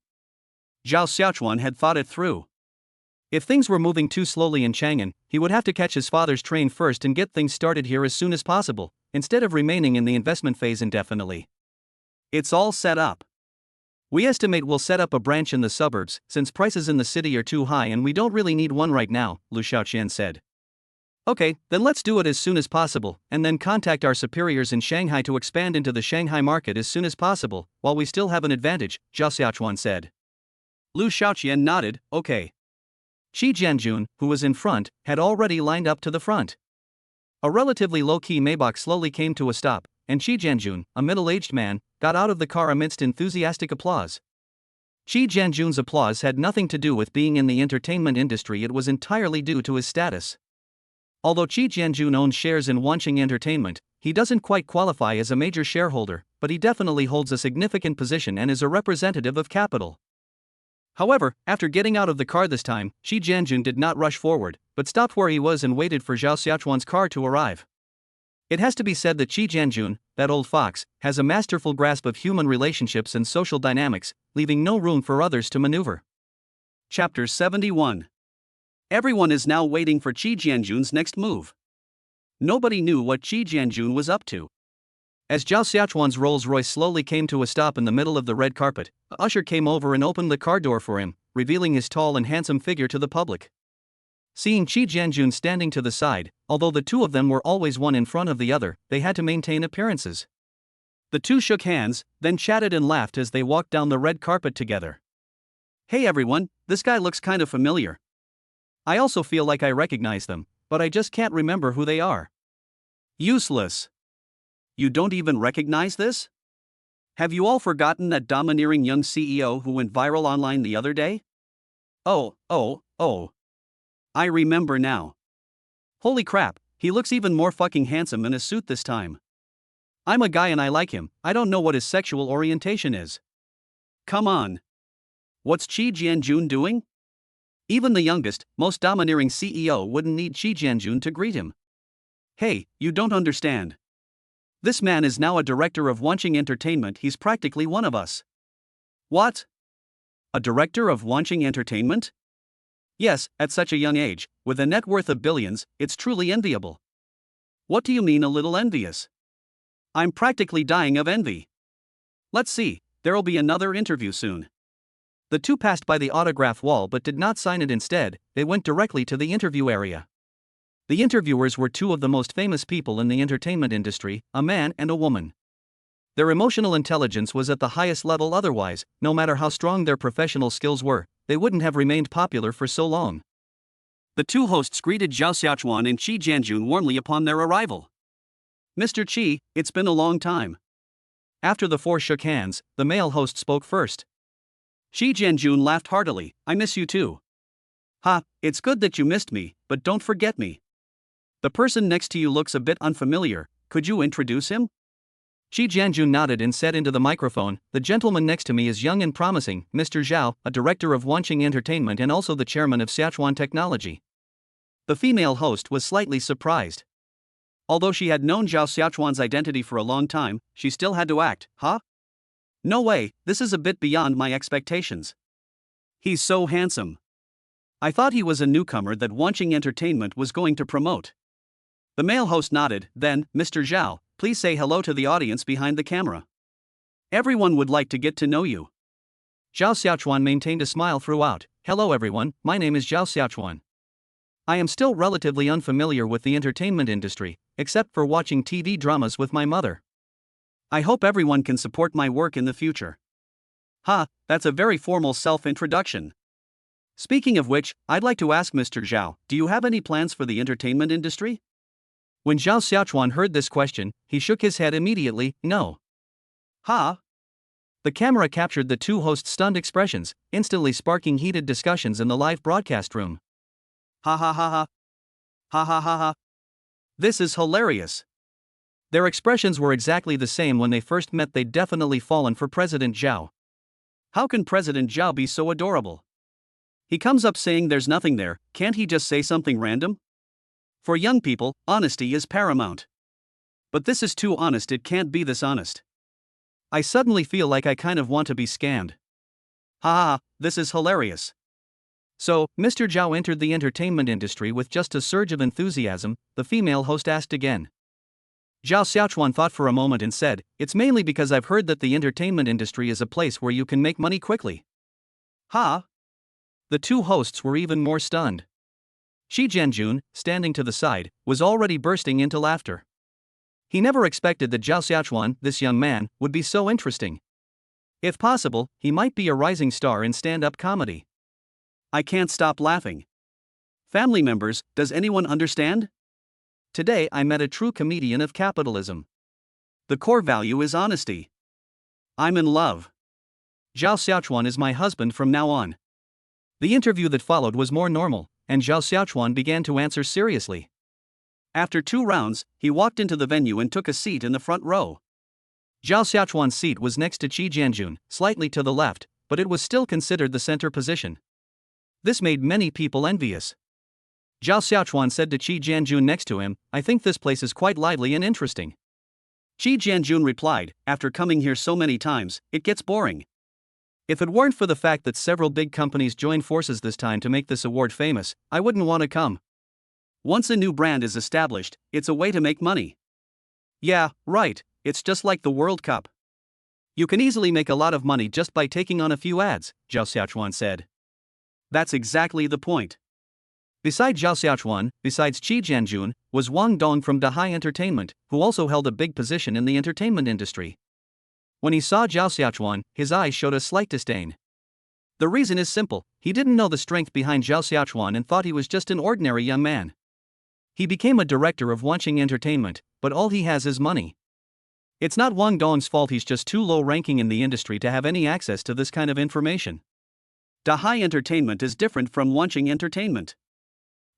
Zhao Xiaochuan had thought it through. If things were moving too slowly in Chang'an, he would have to catch his father's train first and get things started here as soon as possible, instead of remaining in the investment phase indefinitely. It's all set up. We estimate we'll set up a branch in the suburbs, since prices in the city are too high and we don't really need one right now, Lu Xiaoqian said. Okay, then let's do it as soon as possible, and then contact our superiors in Shanghai to expand into the Shanghai market as soon as possible, while we still have an advantage, Zhao Xiaochuan said. Lu Xiaoqian nodded, okay. Qi Jianjun, who was in front, had already lined up to the front. A relatively low-key Maybach slowly came to a stop, and Qi Jianjun, a middle-aged man, got out of the car amidst enthusiastic applause. Qi Jianjun's applause had nothing to do with being in the entertainment industry, it was entirely due to his status. Although Qi Jianjun owns shares in Wanqing Entertainment, he doesn't quite qualify as a major shareholder, but he definitely holds a significant position and is a representative of capital. However, after getting out of the car this time, Qi Jianjun did not rush forward, but stopped where he was and waited for Zhao Xiaochuan's car to arrive. It has to be said that Qi Jianjun, that old fox, has a masterful grasp of human relationships and social dynamics, leaving no room for others to maneuver. Chapter 71. Everyone is now waiting for Qi Jianjun's next move. Nobody knew what Qi Jianjun was up to. As Zhao Xiaochuan's Rolls-Royce slowly came to a stop in the middle of the red carpet, a usher came over and opened the car door for him, revealing his tall and handsome figure to the public. Seeing Qi Jianjun standing to the side, although the two of them were always one in front of the other, they had to maintain appearances. The two shook hands, then chatted and laughed as they walked down the red carpet together. Hey everyone, this guy looks kind of familiar. I also feel like I recognize them, but I just can't remember who they are. Useless. You don't even recognize this? Have you all forgotten that domineering young CEO who went viral online the other day? Oh. I remember now. Holy crap, he looks even more fucking handsome in a suit this time. I'm a guy and I like him, I don't know what his sexual orientation is. Come on. What's Chi Jianjun doing? Even the youngest, most domineering CEO wouldn't need Chi Jianjun to greet him. Hey, you don't understand. This man is now a director of Wanching Entertainment, he's practically one of us. What? A director of Wanching Entertainment? Yes, at such a young age, with a net worth of billions, it's truly enviable. What do you mean a little envious? I'm practically dying of envy. Let's see, there'll be another interview soon. The two passed by the autograph wall but did not sign it. Instead, they went directly to the interview area. The interviewers were two of the most famous people in the entertainment industry, a man and a woman. Their emotional intelligence was at the highest level, otherwise, no matter how strong their professional skills were, they wouldn't have remained popular for so long. The two hosts greeted Zhao Xiaochuan and Chi Jianjun warmly upon their arrival. Mr. Chi, it's been a long time. After the four shook hands, the male host spoke first. Chi Jianjun laughed heartily, I miss you too. Ha, it's good that you missed me, but don't forget me. The person next to you looks a bit unfamiliar, could you introduce him? Chi Jianjun nodded and said into the microphone, the gentleman next to me is young and promising, Mr. Zhao, a director of Wanching Entertainment and also the chairman of Sichuan Technology. The female host was slightly surprised. Although she had known Zhao Xiaochuan's identity for a long time, she still had to act, huh? No way, this is a bit beyond my expectations. He's so handsome. I thought he was a newcomer that Wanching Entertainment was going to promote. The male host nodded, then, Mr. Zhao, please say hello to the audience behind the camera. Everyone would like to get to know you. Zhao Xiaochuan maintained a smile throughout. Hello everyone, my name is Zhao Xiaochuan. I am still relatively unfamiliar with the entertainment industry, except for watching TV dramas with my mother. I hope everyone can support my work in the future. Ha, that's a very formal self-introduction. Speaking of which, I'd like to ask Mr. Zhao, do you have any plans for the entertainment industry? When Zhao Xiaochuan heard this question, he shook his head immediately, no. Ha? The camera captured the two hosts' stunned expressions, instantly sparking heated discussions in the live broadcast room. Ha ha ha ha. Ha ha ha ha. This is hilarious. Their expressions were exactly the same when they first met. They'd definitely fallen for President Zhao. How can President Zhao be so adorable? He comes up saying there's nothing there, can't he just say something random? For young people, honesty is paramount. But this is too honest, it can't be this honest. I suddenly feel like I kind of want to be scammed. Ha ha, this is hilarious. So, Mr. Zhao entered the entertainment industry with just a surge of enthusiasm, the female host asked again. Zhao Xiaochuan thought for a moment and said, it's mainly because I've heard that the entertainment industry is a place where you can make money quickly. Ha? The two hosts were even more stunned. Chi Jianjun, standing to the side, was already bursting into laughter. He never expected that Zhao Xiaochuan, this young man, would be so interesting. If possible, he might be a rising star in stand-up comedy. I can't stop laughing. Family members, does anyone understand? Today I met a true comedian of capitalism. The core value is honesty. I'm in love. Zhao Xiaochuan is my husband from now on. The interview that followed was more normal, and Zhao Xiaochuan began to answer seriously. After 2 rounds, he walked into the venue and took a seat in the front row. Zhao Xiaochuan's seat was next to Chi Jianjun, slightly to the left, but it was still considered the center position. This made many people envious. Zhao Xiaochuan said to Chi Jianjun next to him, I think this place is quite lively and interesting. Chi Jianjun replied, after coming here so many times, it gets boring. If it weren't for the fact that several big companies joined forces this time to make this award famous, I wouldn't want to come. Once a new brand is established, it's a way to make money. Yeah, right, it's just like the World Cup. You can easily make a lot of money just by taking on a few ads, Zhao Xiaochuan said. That's exactly the point. Besides Zhao Xiaochuan, besides Chi Jianjun, was Wang Dong from Dahai Entertainment, who also held a big position in the entertainment industry. When he saw Zhao Xiaochuan, his eyes showed a slight disdain. The reason is simple: he didn't know the strength behind Zhao Xiaochuan and thought he was just an ordinary young man. He became a director of Wanqing Entertainment, but all he has is money. It's not Wang Dong's fault, he's just too low ranking in the industry to have any access to this kind of information. Dahai Entertainment is different from Wanqing Entertainment.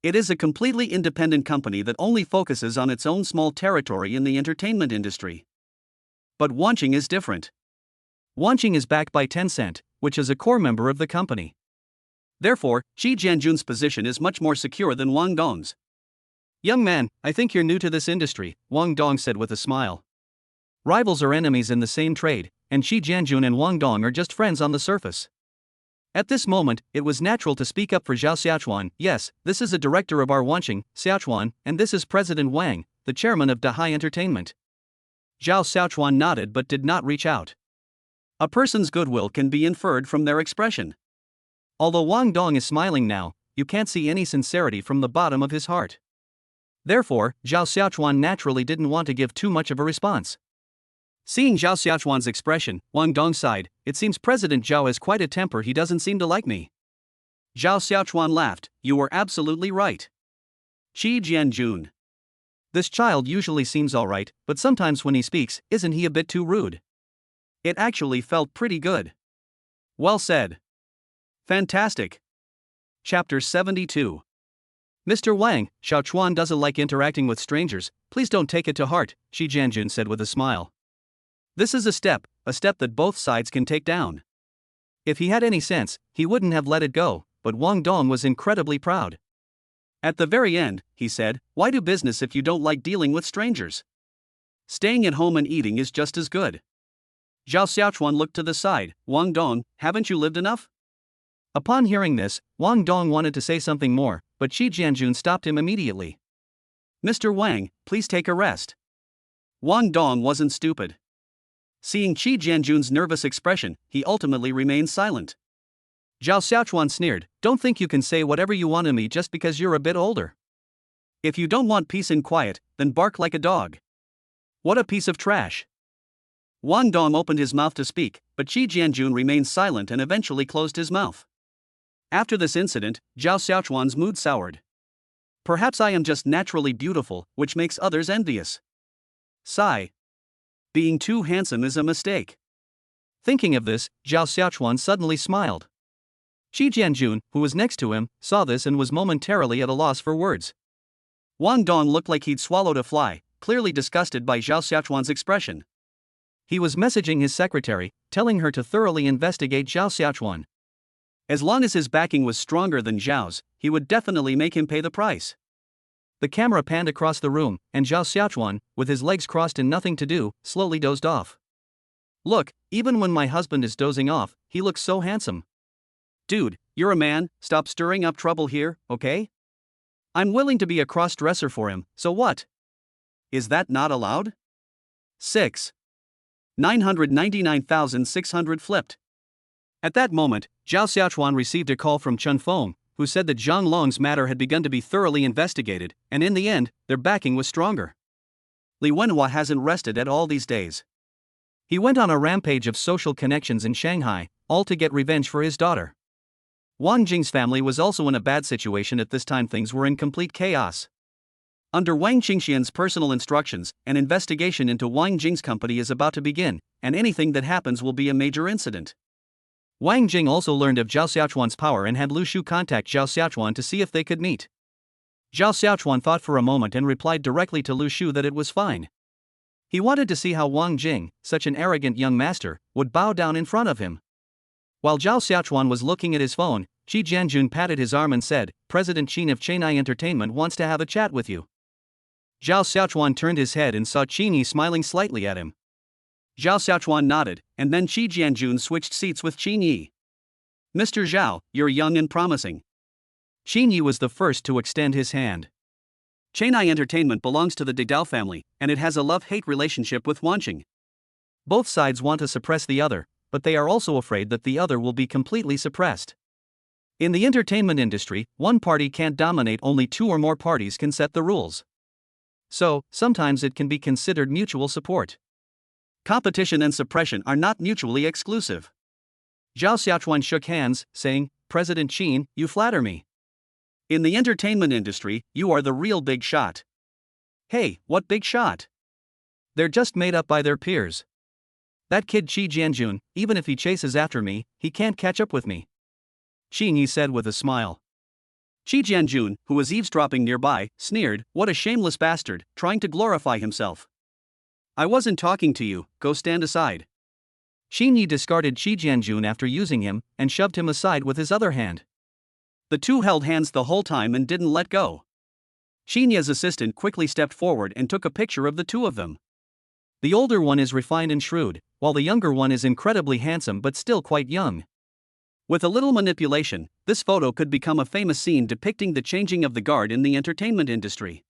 It is a completely independent company that only focuses on its own small territory in the entertainment industry. But Wanqing is different. Wanqing is backed by Tencent, which is a core member of the company. Therefore, Qi Jianjun's position is much more secure than Wang Dong's. "Young man, I think you're new to this industry," Wang Dong said with a smile. Rivals are enemies in the same trade, and Qi Jianjun and Wang Dong are just friends on the surface. At this moment, it was natural to speak up for Zhao Xiaochuan. "Yes, this is a director of our Wanqing, Xiaochuan, and this is President Wang, the chairman of Dahai Entertainment." Zhao Xiaochuan nodded but did not reach out. A person's goodwill can be inferred from their expression. Although Wang Dong is smiling now, you can't see any sincerity from the bottom of his heart. Therefore, Zhao Xiaochuan naturally didn't want to give too much of a response. Seeing Zhao Xiaochuan's expression, Wang Dong sighed. "It seems President Zhao has quite a temper, he doesn't seem to like me." Zhao Xiaochuan laughed. "You were absolutely right. Qi Jianjun. This child usually seems alright, but sometimes when he speaks, isn't he a bit too rude?" It actually felt pretty good. Well said. Fantastic. Chapter 72. "Mr. Wang, Xiaochuan doesn't like interacting with strangers, please don't take it to heart," Qi Jianjun said with a smile. "This is a step that both sides can take down." If he had any sense, he wouldn't have let it go, but Wang Dong was incredibly proud. "At the very end," he said, "why do business if you don't like dealing with strangers? Staying at home and eating is just as good." Zhao Xiaochuan looked to the side. "Wang Dong, haven't you lived enough?" Upon hearing this, Wang Dong wanted to say something more, but Qi Jianjun stopped him immediately. "Mr. Wang, please take a rest." Wang Dong wasn't stupid. Seeing Qi Jianjun's nervous expression, he ultimately remained silent. Zhao Xiaochuan sneered, "Don't think you can say whatever you want to me just because you're a bit older. If you don't want peace and quiet, then bark like a dog. What a piece of trash." Wang Dong opened his mouth to speak, but Qi Jianjun remained silent and eventually closed his mouth. After this incident, Zhao Xiaochuan's mood soured. "Perhaps I am just naturally beautiful, which makes others envious. Sigh. Being too handsome is a mistake." Thinking of this, Zhao Xiaochuan suddenly smiled. Qi Jianjun, who was next to him, saw this and was momentarily at a loss for words. Wang Dong looked like he'd swallowed a fly, clearly disgusted by Zhao Xiaochuan's expression. He was messaging his secretary, telling her to thoroughly investigate Zhao Xiaochuan. As long as his backing was stronger than Zhao's, he would definitely make him pay the price. The camera panned across the room, and Zhao Xiaochuan, with his legs crossed and nothing to do, slowly dozed off. "Look, even when my husband is dozing off, he looks so handsome." "Dude, you're a man, stop stirring up trouble here, okay? I'm willing to be a cross-dresser for him, so what? Is that not allowed?" 6. 999,600 flipped. At that moment, Zhao Xiaochuan received a call from Chen Feng, who said that Zhang Long's matter had begun to be thoroughly investigated, and in the end, their backing was stronger. Li Wenhua hasn't rested at all these days. He went on a rampage of social connections in Shanghai, all to get revenge for his daughter. Wang Jing's family was also in a bad situation at this time. Things were in complete chaos. Under Wang Qingxian's personal instructions, an investigation into Wang Jing's company is about to begin, and anything that happens will be a major incident. Wang Jing also learned of Zhao Xiaochuan's power and had Lu Shu contact Zhao Xiaochuan to see if they could meet. Zhao Xiaochuan thought for a moment and replied directly to Lu Shu that it was fine. He wanted to see how Wang Jing, such an arrogant young master, would bow down in front of him. While Zhao Xiaochuan was looking at his phone, Qi Jianjun patted his arm and said, "President Qin of Chennai Entertainment wants to have a chat with you." Zhao Xiaochuan turned his head and saw Qin Yi smiling slightly at him. Zhao Xiaochuan nodded, and then Qi Jianjun switched seats with Qin Yi. "Mr. Zhao, you're young and promising." Qin Yi was the first to extend his hand. Chennai Entertainment belongs to the Didao family, and it has a love-hate relationship with Wanqing. Both sides want to suppress the other, but they are also afraid that the other will be completely suppressed. In the entertainment industry, one party can't dominate, only two or more parties can set the rules. So, sometimes it can be considered mutual support. Competition and suppression are not mutually exclusive. Zhao Xiaochuan shook hands, saying, President Qin, you flatter me. In the entertainment industry, you are the real big shot. Hey, what big shot? They're just made up by their peers. That kid Qi Jianjun, even if he chases after me, he can't catch up with me. Qin Yi said with a smile. Qi Jianjun, who was eavesdropping nearby, sneered, what a shameless bastard, trying to glorify himself. I wasn't talking to you, go stand aside. Qin Yi discarded Qi Jianjun after using him, and shoved him aside with his other hand. The two held hands the whole time and didn't let go. Qin Yi's assistant quickly stepped forward and took a picture of the two of them. The older one is refined and shrewd, while the younger one is incredibly handsome but still quite young. With a little manipulation, this photo could become a famous scene depicting the changing of the guard in the entertainment industry.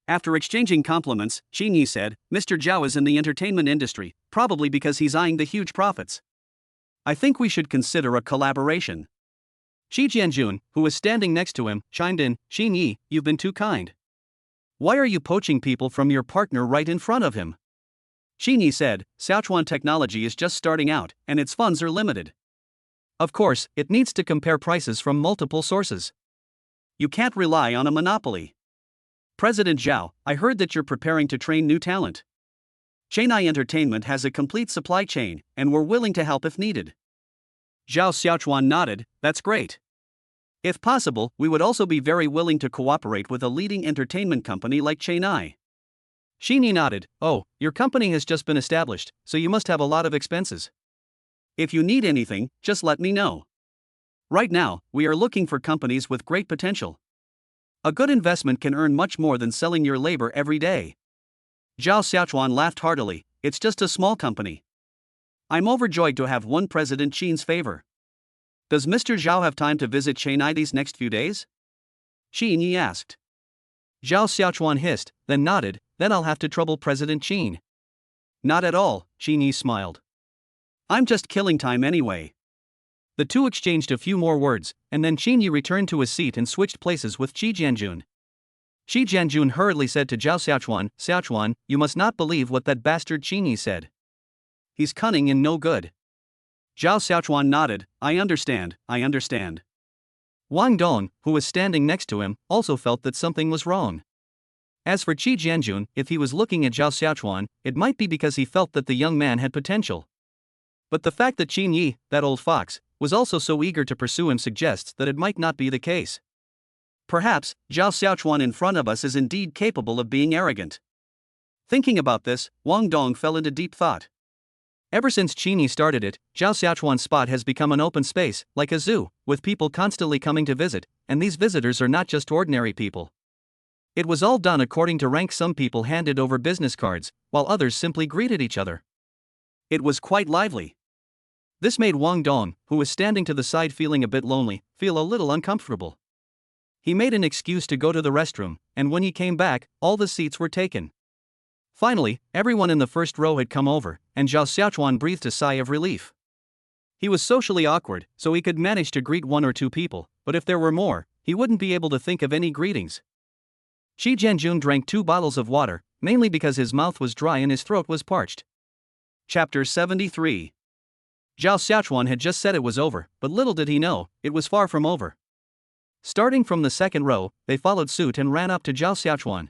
After exchanging compliments, Qin Yi said, Mr. Zhao is in the entertainment industry, probably because he's eyeing the huge profits. I think we should consider a collaboration. Qi Jianjun, who was standing next to him, chimed in, Qin Yi, you've been too kind. Why are you poaching people from your partner right in front of him? Qin Yi said, Xiaochuan technology is just starting out, and its funds are limited. Of course, it needs to compare prices from multiple sources. You can't rely on a monopoly. President Zhao, I heard that you're preparing to train new talent. Chennai Entertainment has a complete supply chain, and we're willing to help if needed. Zhao Xiaochuan nodded, that's great. If possible, we would also be very willing to cooperate with a leading entertainment company like Chennai. Qin Yi nodded, oh, your company has just been established, so you must have a lot of expenses. If you need anything, just let me know. Right now, we are looking for companies with great potential. A good investment can earn much more than selling your labor every day. Zhao Xiaochuan laughed heartily, it's just a small company. I'm overjoyed to have won President Qin's favor. Does Mr. Zhao have time to visit Chennai these next few days? Qin Yi asked. Zhao Xiaochuan hissed, then nodded, then I'll have to trouble President Qin. Not at all, Qin Yi smiled. I'm just killing time anyway. The two exchanged a few more words, and then Qin Yi returned to his seat and switched places with Qi Jianjun. Qi Jianjun hurriedly said to Zhao Xiaochuan, Xiaochuan, you must not believe what that bastard Qin Yi said. He's cunning and no good. Zhao Xiaochuan nodded, I understand. Wang Dong, who was standing next to him, also felt that something was wrong. As for Qi Jianjun, if he was looking at Zhao Xiaochuan, it might be because he felt that the young man had potential. But the fact that Qin Yi, that old fox, was also so eager to pursue him suggests that it might not be the case. Perhaps, Zhao Xiaochuan in front of us is indeed capable of being arrogant. Thinking about this, Wang Dong fell into deep thought. Ever since Qin Yi started it, Zhao Xiaochuan's spot has become an open space, like a zoo, with people constantly coming to visit, and these visitors are not just ordinary people. It was all done according to rank. Some people handed over business cards, while others simply greeted each other. It was quite lively. This made Wang Dong, who was standing to the side feeling a bit lonely, feel a little uncomfortable. He made an excuse to go to the restroom, and when he came back, all the seats were taken. Finally, everyone in the first row had come over, and Zhao Xiaochuan breathed a sigh of relief. He was socially awkward, so he could manage to greet one or two people, but if there were more, he wouldn't be able to think of any greetings. Qi Jianjun drank 2 bottles of water, mainly because his mouth was dry and his throat was parched. Chapter 73. Zhao Xiaochuan had just said it was over, but little did he know, it was far from over. Starting from the second row, they followed suit and ran up to Zhao Xiaochuan.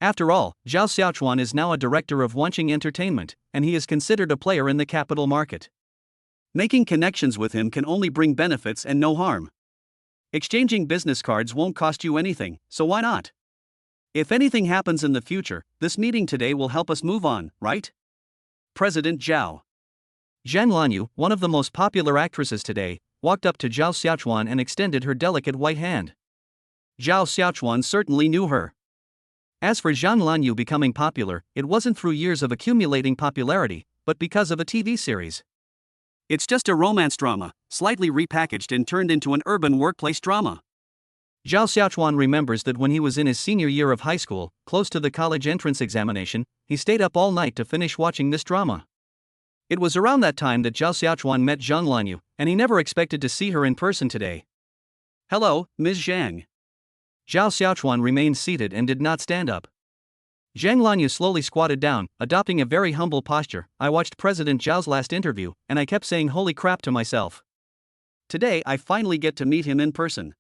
After all, Zhao Xiaochuan is now a director of Wanqing Entertainment, and he is considered a player in the capital market. Making connections with him can only bring benefits and no harm. Exchanging business cards won't cost you anything, so why not? If anything happens in the future, this meeting today will help us move on, right? President Zhao. Zhang Lanyu, one of the most popular actresses today, walked up to Zhao Xiaochuan and extended her delicate white hand. Zhao Xiaochuan certainly knew her. As for Zhang Lanyu becoming popular, it wasn't through years of accumulating popularity, but because of a TV series. It's just a romance drama, slightly repackaged and turned into an urban workplace drama. Zhao Xiaochuan remembers that when he was in his senior year of high school, close to the college entrance examination, he stayed up all night to finish watching this drama. It was around that time that Zhao Xiaochuan met Zhang Lanyu, and he never expected to see her in person today. Hello, Ms. Zhang. Zhao Xiaochuan remained seated and did not stand up. Zhang Lanyu slowly squatted down, adopting a very humble posture. I watched President Zhao's last interview, and I kept saying holy crap to myself. Today I finally get to meet him in person.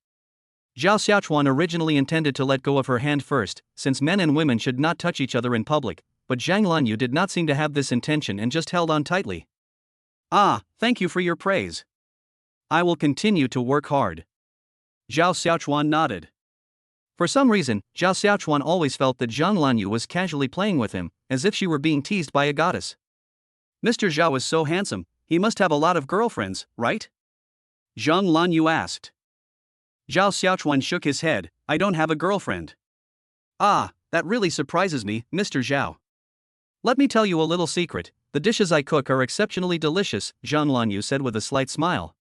Zhao Xiaochuan originally intended to let go of her hand first, since men and women should not touch each other in public, but Zhang Lanyu did not seem to have this intention and just held on tightly. Ah, thank you for your praise. I will continue to work hard. Zhao Xiaochuan nodded. For some reason, Zhao Xiaochuan always felt that Zhang Lanyu was casually playing with him, as if she were being teased by a goddess. Mr. Zhao is so handsome, he must have a lot of girlfriends, right? Zhang Lanyu asked. Zhao Xiaochuan shook his head. I don't have a girlfriend. Ah, that really surprises me, Mr. Zhao. Let me tell you a little secret, the dishes I cook are exceptionally delicious, Zhang Lanyu said with a slight smile.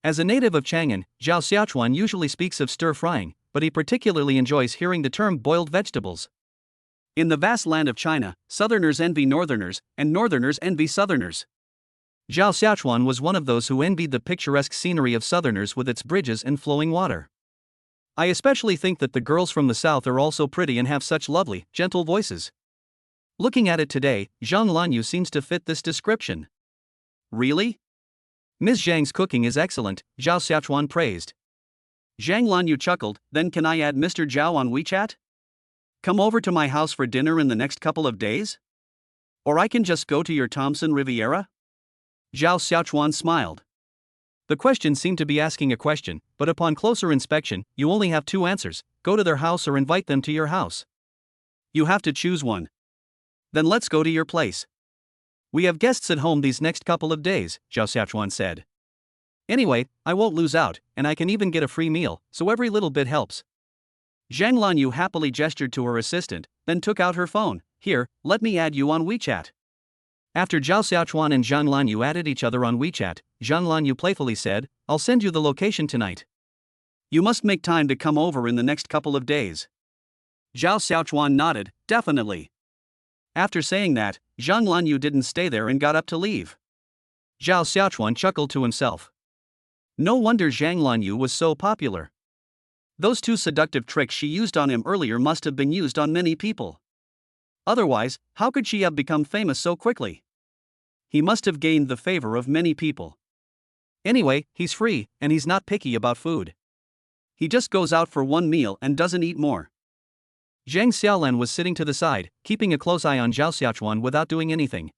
As a native of Chang'an, Zhao Xiaochuan usually speaks of stir-frying, but he particularly enjoys hearing the term boiled vegetables. In the vast land of China, Southerners envy Northerners, and Northerners envy Southerners. Zhao Xiaochuan was one of those who envied the picturesque scenery of Southerners with its bridges and flowing water. I especially think that the girls from the South are also pretty and have such lovely, gentle voices. Looking at it today, Zhang Lanyu seems to fit this description. Really? Ms. Zhang's cooking is excellent, Zhao Xiaochuan praised. Zhang Lanyu chuckled, then can I add Mr. Zhao on WeChat? Come over to my house for dinner in the next couple of days? Or I can just go to your Thompson Riviera? Zhao Xiaochuan smiled. The question seemed to be asking a question, but upon closer inspection, you only have two answers: go to their house or invite them to your house. You have to choose one. Then let's go to your place. We have guests at home these next couple of days, Zhao Xiaochuan said. Anyway, I won't lose out, and I can even get a free meal, so every little bit helps. Zhang Lanyu happily gestured to her assistant, then took out her phone. Here, let me add you on WeChat. After Zhao Xiaochuan and Zhang Lanyu added each other on WeChat, Zhang Lanyu playfully said, I'll send you the location tonight. You must make time to come over in the next couple of days. Zhao Xiaochuan nodded, definitely. After saying that, Zhang Lanyu didn't stay there and got up to leave. Zhao Xiaochuan chuckled to himself. No wonder Zhang Lanyu was so popular. Those two seductive tricks she used on him earlier must have been used on many people. Otherwise, how could she have become famous so quickly? He must have gained the favor of many people. Anyway, he's free, and he's not picky about food. He just goes out for one meal and doesn't eat more. Zhang Xiaolan was sitting to the side, keeping a close eye on Zhao Xiaochuan without doing anything.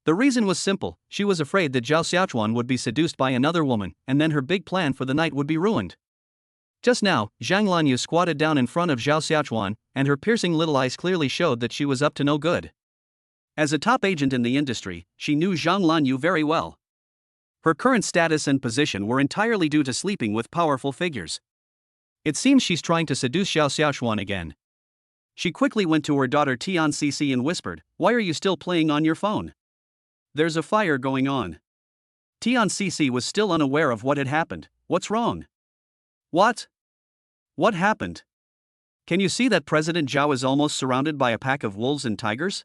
The reason was simple: she was afraid that Zhao Xiaochuan would be seduced by another woman, and then her big plan for the night would be ruined. Just now, Zhang Lanyu squatted down in front of Zhao Xiaochuan, and her piercing little eyes clearly showed that she was up to no good. As a top agent in the industry, she knew Zhang Lanyu very well. Her current status and position were entirely due to sleeping with powerful figures. It seems she's trying to seduce Zhao Xiaochuan again. She quickly went to her daughter Tian Cici and whispered, "Why are you still playing on your phone? There's a fire going on." Tian Cici was still unaware of what had happened. What's wrong? What? What happened? Can you see that President Zhao is almost surrounded by a pack of wolves and tigers?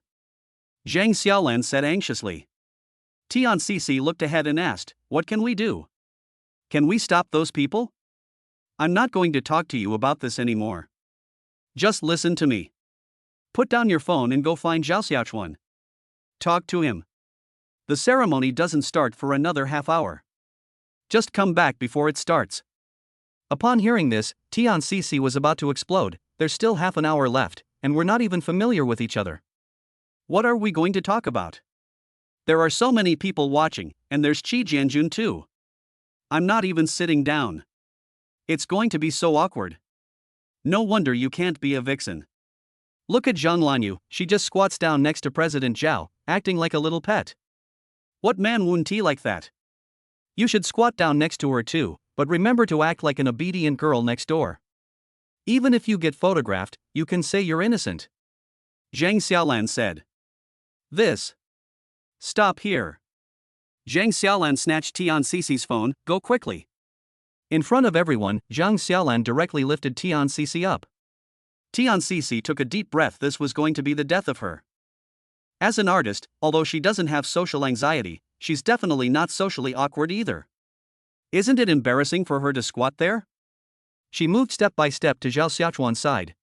Zhang Xiaolan said anxiously. Tian Cici looked ahead and asked, what can we do? Can we stop those people? I'm not going to talk to you about this anymore. Just listen to me. Put down your phone and go find Zhao Xiaochuan. Talk to him. The ceremony doesn't start for another half hour. Just come back before it starts. Upon hearing this, Tian Cici was about to explode. There's still half an hour left, and we're not even familiar with each other. What are we going to talk about? There are so many people watching, and there's Qi Jianjun too. I'm not even sitting down. It's going to be so awkward. No wonder you can't be a vixen. Look at Zhang Lanyu, she just squats down next to President Zhao, acting like a little pet. What man wouldn't tea like that? You should squat down next to her too, but remember to act like an obedient girl next door. Even if you get photographed, you can say you're innocent. Zhang Xiaolan said. This. Stop here. Zhang Xiaolan snatched Tian Cici's phone. Go quickly. In front of everyone, Zhang Xiaolan directly lifted Tian Cici up. Tian Cici took a deep breath. This was going to be the death of her. As an artist, although she doesn't have social anxiety, she's definitely not socially awkward either. Isn't it embarrassing for her to squat there? She moved step by step to Zhao Xiaochuan's side.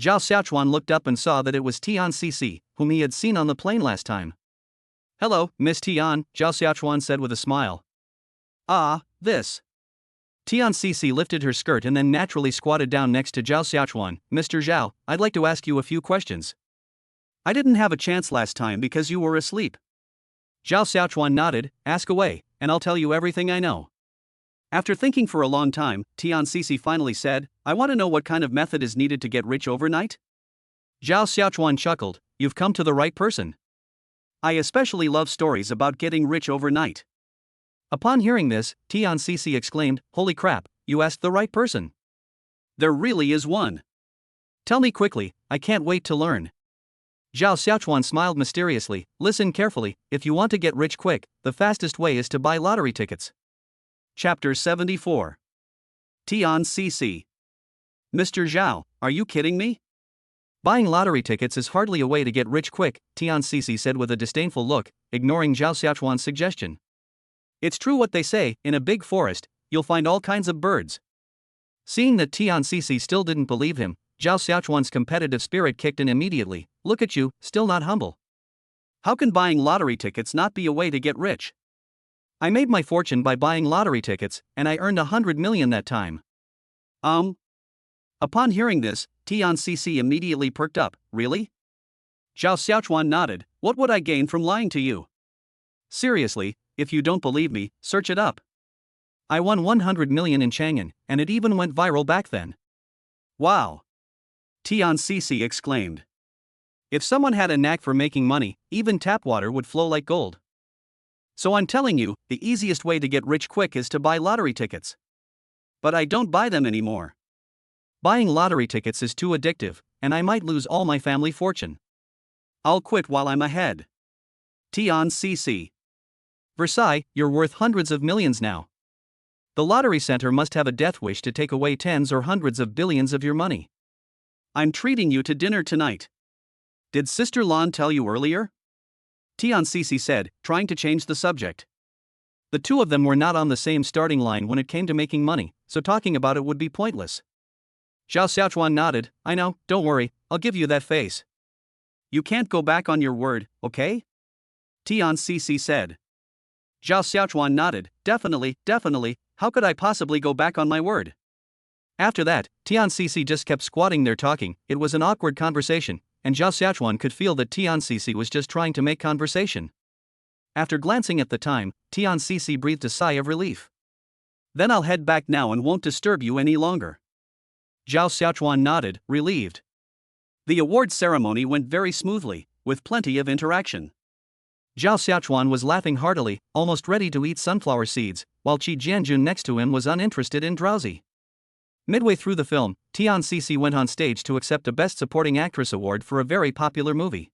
Zhao Xiaochuan looked up and saw that it was Tian Cici, whom he had seen on the plane last time. "Hello, Miss Tian," Zhao Xiaochuan said with a smile. "Ah, this." Tian Cici lifted her skirt and then naturally squatted down next to Zhao Xiaochuan. "Mr. Zhao, I'd like to ask you a few questions. I didn't have a chance last time because you were asleep." Zhao Xiaochuan nodded. "Ask away, and I'll tell you everything I know." After thinking for a long time, Tian Cici finally said, "I want to know what kind of method is needed to get rich overnight?" Zhao Xiaochuan chuckled. "You've come to the right person. I especially love stories about getting rich overnight." Upon hearing this, Tian Cici exclaimed, "Holy crap, you asked the right person. There really is one. Tell me quickly, I can't wait to learn." Zhao Xiaochuan smiled mysteriously. "Listen carefully, if you want to get rich quick, the fastest way is to buy lottery tickets." Chapter 74. Tian Cici. "Mr. Zhao, are you kidding me? Buying lottery tickets is hardly a way to get rich quick," Tian Cici said with a disdainful look, ignoring Zhao Xiaochuan's suggestion. "It's true what they say, in a big forest, you'll find all kinds of birds." Seeing that Tian Cici still didn't believe him, Zhao Xiaochuan's competitive spirit kicked in immediately. "Look at you, still not humble. How can buying lottery tickets not be a way to get rich? I made my fortune by buying lottery tickets, and I earned 100 million that time." Upon hearing this, Tian Cici immediately perked up. "Really?" Zhao Xiaochuan nodded. "What would I gain from lying to you? Seriously, if you don't believe me, search it up. I won 100 million in Chang'an, and it even went viral back then." "Wow!" Tian Cici exclaimed. "If someone had a knack for making money, even tap water would flow like gold. So I'm telling you, the easiest way to get rich quick is to buy lottery tickets. But I don't buy them anymore. Buying lottery tickets is too addictive, and I might lose all my family fortune. I'll quit while I'm ahead." Tian Cici. "Versailles, you're worth hundreds of millions now. The lottery center must have a death wish to take away tens or hundreds of billions of your money. I'm treating you to dinner tonight. Did Sister Lan tell you earlier?" Tian Cici said, trying to change the subject. The two of them were not on the same starting line when it came to making money, so talking about it would be pointless. Zhao Xiaochuan nodded. "I know, don't worry, I'll give you that face." "You can't go back on your word, okay?" Tian Cici said. Zhao Xiaochuan nodded. Definitely, how could I possibly go back on my word?" After that, Tian Cici just kept squatting there talking. It was an awkward conversation, and Zhao Xiaochuan could feel that Tian Cici was just trying to make conversation. After glancing at the time, Tian Cici breathed a sigh of relief. "Then I'll head back now and won't disturb you any longer." Zhao Xiaochuan nodded, relieved. The award ceremony went very smoothly, with plenty of interaction. Zhao Xiaochuan was laughing heartily, almost ready to eat sunflower seeds, while Qi Jianjun next to him was uninterested and drowsy. Midway through the film, Tian Cici went on stage to accept a Best Supporting Actress award for a very popular movie.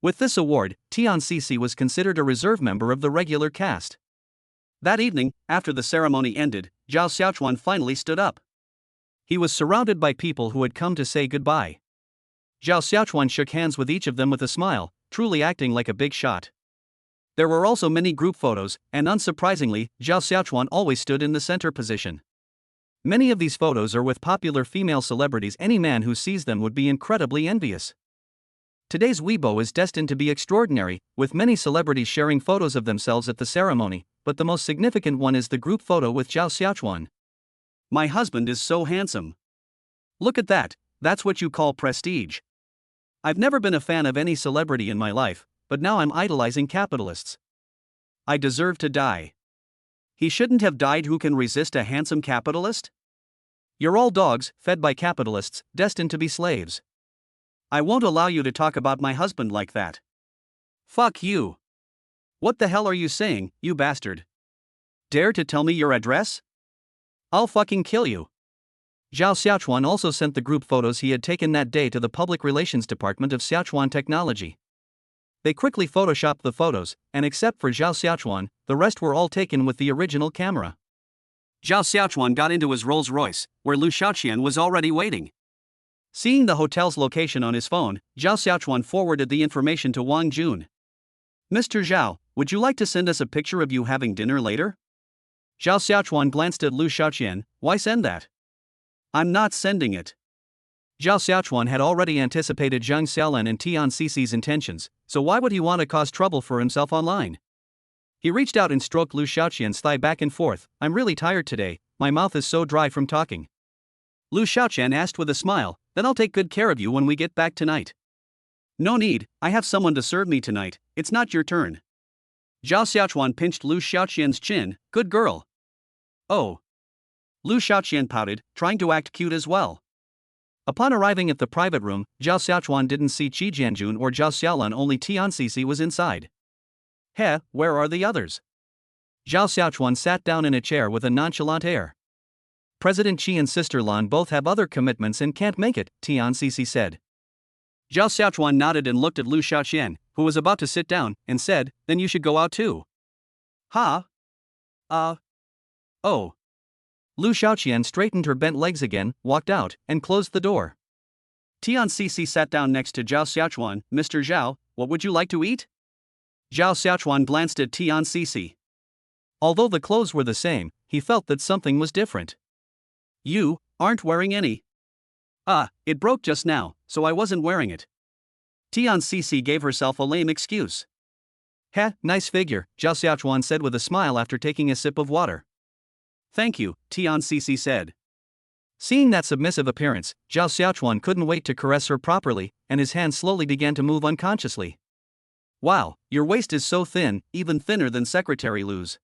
With this award, Tian Cici was considered a reserve member of the regular cast. That evening, after the ceremony ended, Zhao Xiaochuan finally stood up. He was surrounded by people who had come to say goodbye. Zhao Xiaochuan shook hands with each of them with a smile, truly acting like a big shot. There were also many group photos, and unsurprisingly, Zhao Xiaochuan always stood in the center position. Many of these photos are with popular female celebrities. Any man who sees them would be incredibly envious. Today's Weibo is destined to be extraordinary, with many celebrities sharing photos of themselves at the ceremony, but the most significant one is the group photo with Zhao Xiaochuan. "My husband is so handsome. Look at that, that's what you call prestige. I've never been a fan of any celebrity in my life, but now I'm idolizing capitalists. I deserve to die. He shouldn't have died. Who can resist a handsome capitalist? You're all dogs, fed by capitalists, destined to be slaves. I won't allow you to talk about my husband like that. Fuck you. What the hell are you saying, you bastard? Dare to tell me your address? I'll fucking kill you." Zhao Xiaochuan also sent the group photos he had taken that day to the Public Relations Department of Siachuan Technology. They quickly photoshopped the photos, and except for Zhao Xiaochuan, the rest were all taken with the original camera. Zhao Xiaochuan got into his Rolls-Royce, where Lu Shaoqian was already waiting. Seeing the hotel's location on his phone, Zhao Xiaochuan forwarded the information to Wang Jun. "Mr. Zhao, would you like to send us a picture of you having dinner later?" Zhao Xiaochuan glanced at Lu Shaoqian. "Why send that? I'm not sending it. Zhao Xiaochuan had already anticipated Zhang Xiaolan and Tian Cici's intentions, so why would he want to cause trouble for himself online? He reached out and stroked Lu Xiaoqian's thigh back and forth. I'm really tired today, my mouth is so dry from talking. Lu Xiaoqian asked with a smile, then I'll take good care of you when we get back tonight. No need, I have someone to serve me tonight, it's not your turn. Zhao Xiaochuan pinched Lu Xiaoqian's chin, good girl. Oh. Lu Xiaoqian pouted, trying to act cute as well. Upon arriving at the private room, Zhao Xiaochuan didn't see Qi Jianjun or Zhao Xiaolan, only Tian Cici was inside. Heh, where are the others? Zhao Xiaochuan sat down in a chair with a nonchalant air. President Qi and Sister Lan both have other commitments and can't make it, Tian Cici said. Zhao Xiaochuan nodded and looked at Lu Xiaoqian, who was about to sit down, and said, then you should go out too. Ha? Oh. Lu Xiaoqian straightened her bent legs again, walked out, and closed the door. Tian Cici sat down next to Zhao Xiaochuan. Mr. Zhao, what would you like to eat? Zhao Xiaochuan glanced at Tian Cici. Although the clothes were the same, he felt that something was different. You aren't wearing any. It broke just now, so I wasn't wearing it. Tian Cici gave herself a lame excuse. Heh, nice figure, Zhao Xiaochuan said with a smile after taking a sip of water. Thank you, Tian Cici said. Seeing that submissive appearance, Zhao Xiaochuan couldn't wait to caress her properly, and his hand slowly began to move unconsciously. Wow, your waist is so thin, even thinner than Secretary Lu's.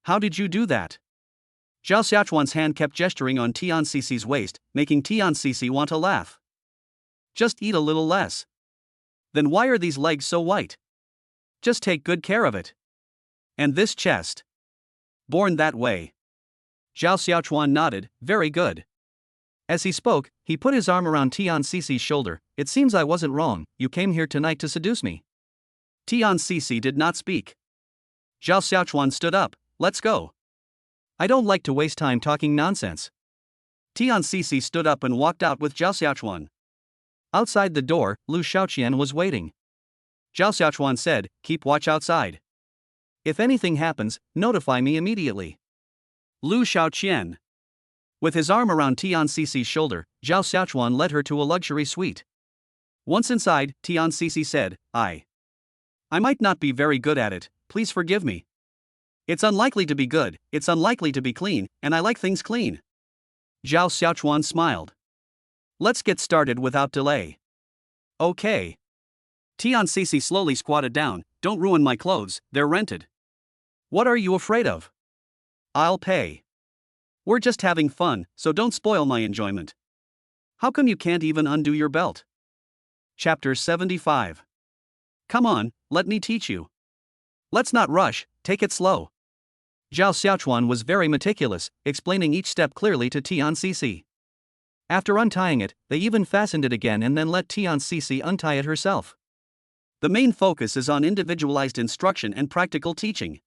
How did you do that? Zhao Xiaochuan's hand kept gesturing on Tian Cici's waist, making Tian Cici want to laugh. Just eat a little less. Then why are these legs so white? Just take good care of it. And this chest? Born that way. Zhao Xiaochuan nodded, very good. As he spoke, he put his arm around Tian Cici's shoulder. It seems I wasn't wrong, you came here tonight to seduce me. Tian Cici did not speak. Zhao Xiaochuan stood up, let's go. I don't like to waste time talking nonsense. Tian Cici stood up and walked out with Zhao Xiaochuan. Outside the door, Lu Xiaoqian was waiting. Zhao Xiaochuan said, keep watch outside. If anything happens, notify me immediately. Lu Xiaoqian. With his arm around Tian Cici's shoulder, Zhao Xiaochuan led her to a luxury suite. Once inside, Tian Cici said, I might not be very good at it, please forgive me. It's unlikely to be good, it's unlikely to be clean, and I like things clean. Zhao Xiaochuan smiled. Let's get started without delay. Okay. Tian Cici slowly squatted down, don't ruin my clothes, they're rented. What are you afraid of? I'll pay. We're just having fun, so don't spoil my enjoyment. How come you can't even undo your belt? Chapter 75. Come on, let me teach you. Let's not rush, take it slow. Zhao Xiaochuan was very meticulous, explaining each step clearly to Tian Cici. After untying it, they even fastened it again and then let Tian Cici untie it herself. The main focus is on individualized instruction and practical teaching.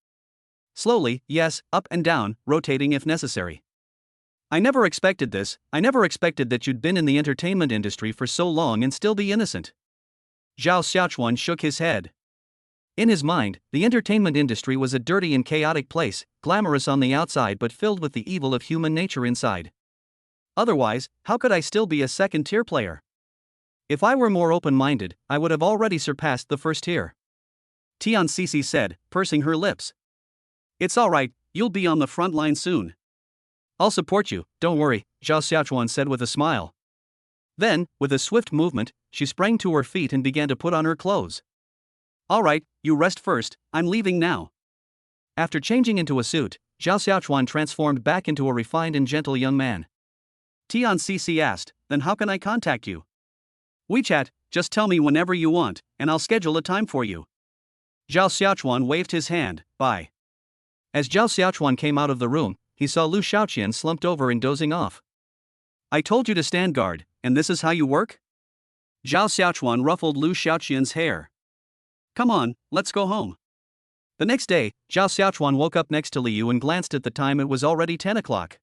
Slowly, yes, up and down, rotating if necessary. I never expected this, I never expected that you'd been in the entertainment industry for so long and still be innocent. Zhao Xiaochuan shook his head. In his mind, the entertainment industry was a dirty and chaotic place, glamorous on the outside but filled with the evil of human nature inside. Otherwise, how could I still be a second-tier player? If I were more open-minded, I would have already surpassed the first tier. Tian Cici said, pursing her lips. It's alright, you'll be on the front line soon. I'll support you, don't worry, Zhao Xiaochuan said with a smile. Then, with a swift movement, she sprang to her feet and began to put on her clothes. Alright, you rest first, I'm leaving now. After changing into a suit, Zhao Xiaochuan transformed back into a refined and gentle young man. Tian Cici asked, then how can I contact you? WeChat, just tell me whenever you want, and I'll schedule a time for you. Zhao Xiaochuan waved his hand, bye. As Zhao Xiaochuan came out of the room, he saw Lu Xiaoqian slumped over and dozing off. I told you to stand guard, and this is how you work? Zhao Xiaochuan ruffled Lu Xiaoqian's hair. Come on, let's go home. The next day, Zhao Xiaochuan woke up next to Liu and glanced at the time. It was already 10 o'clock.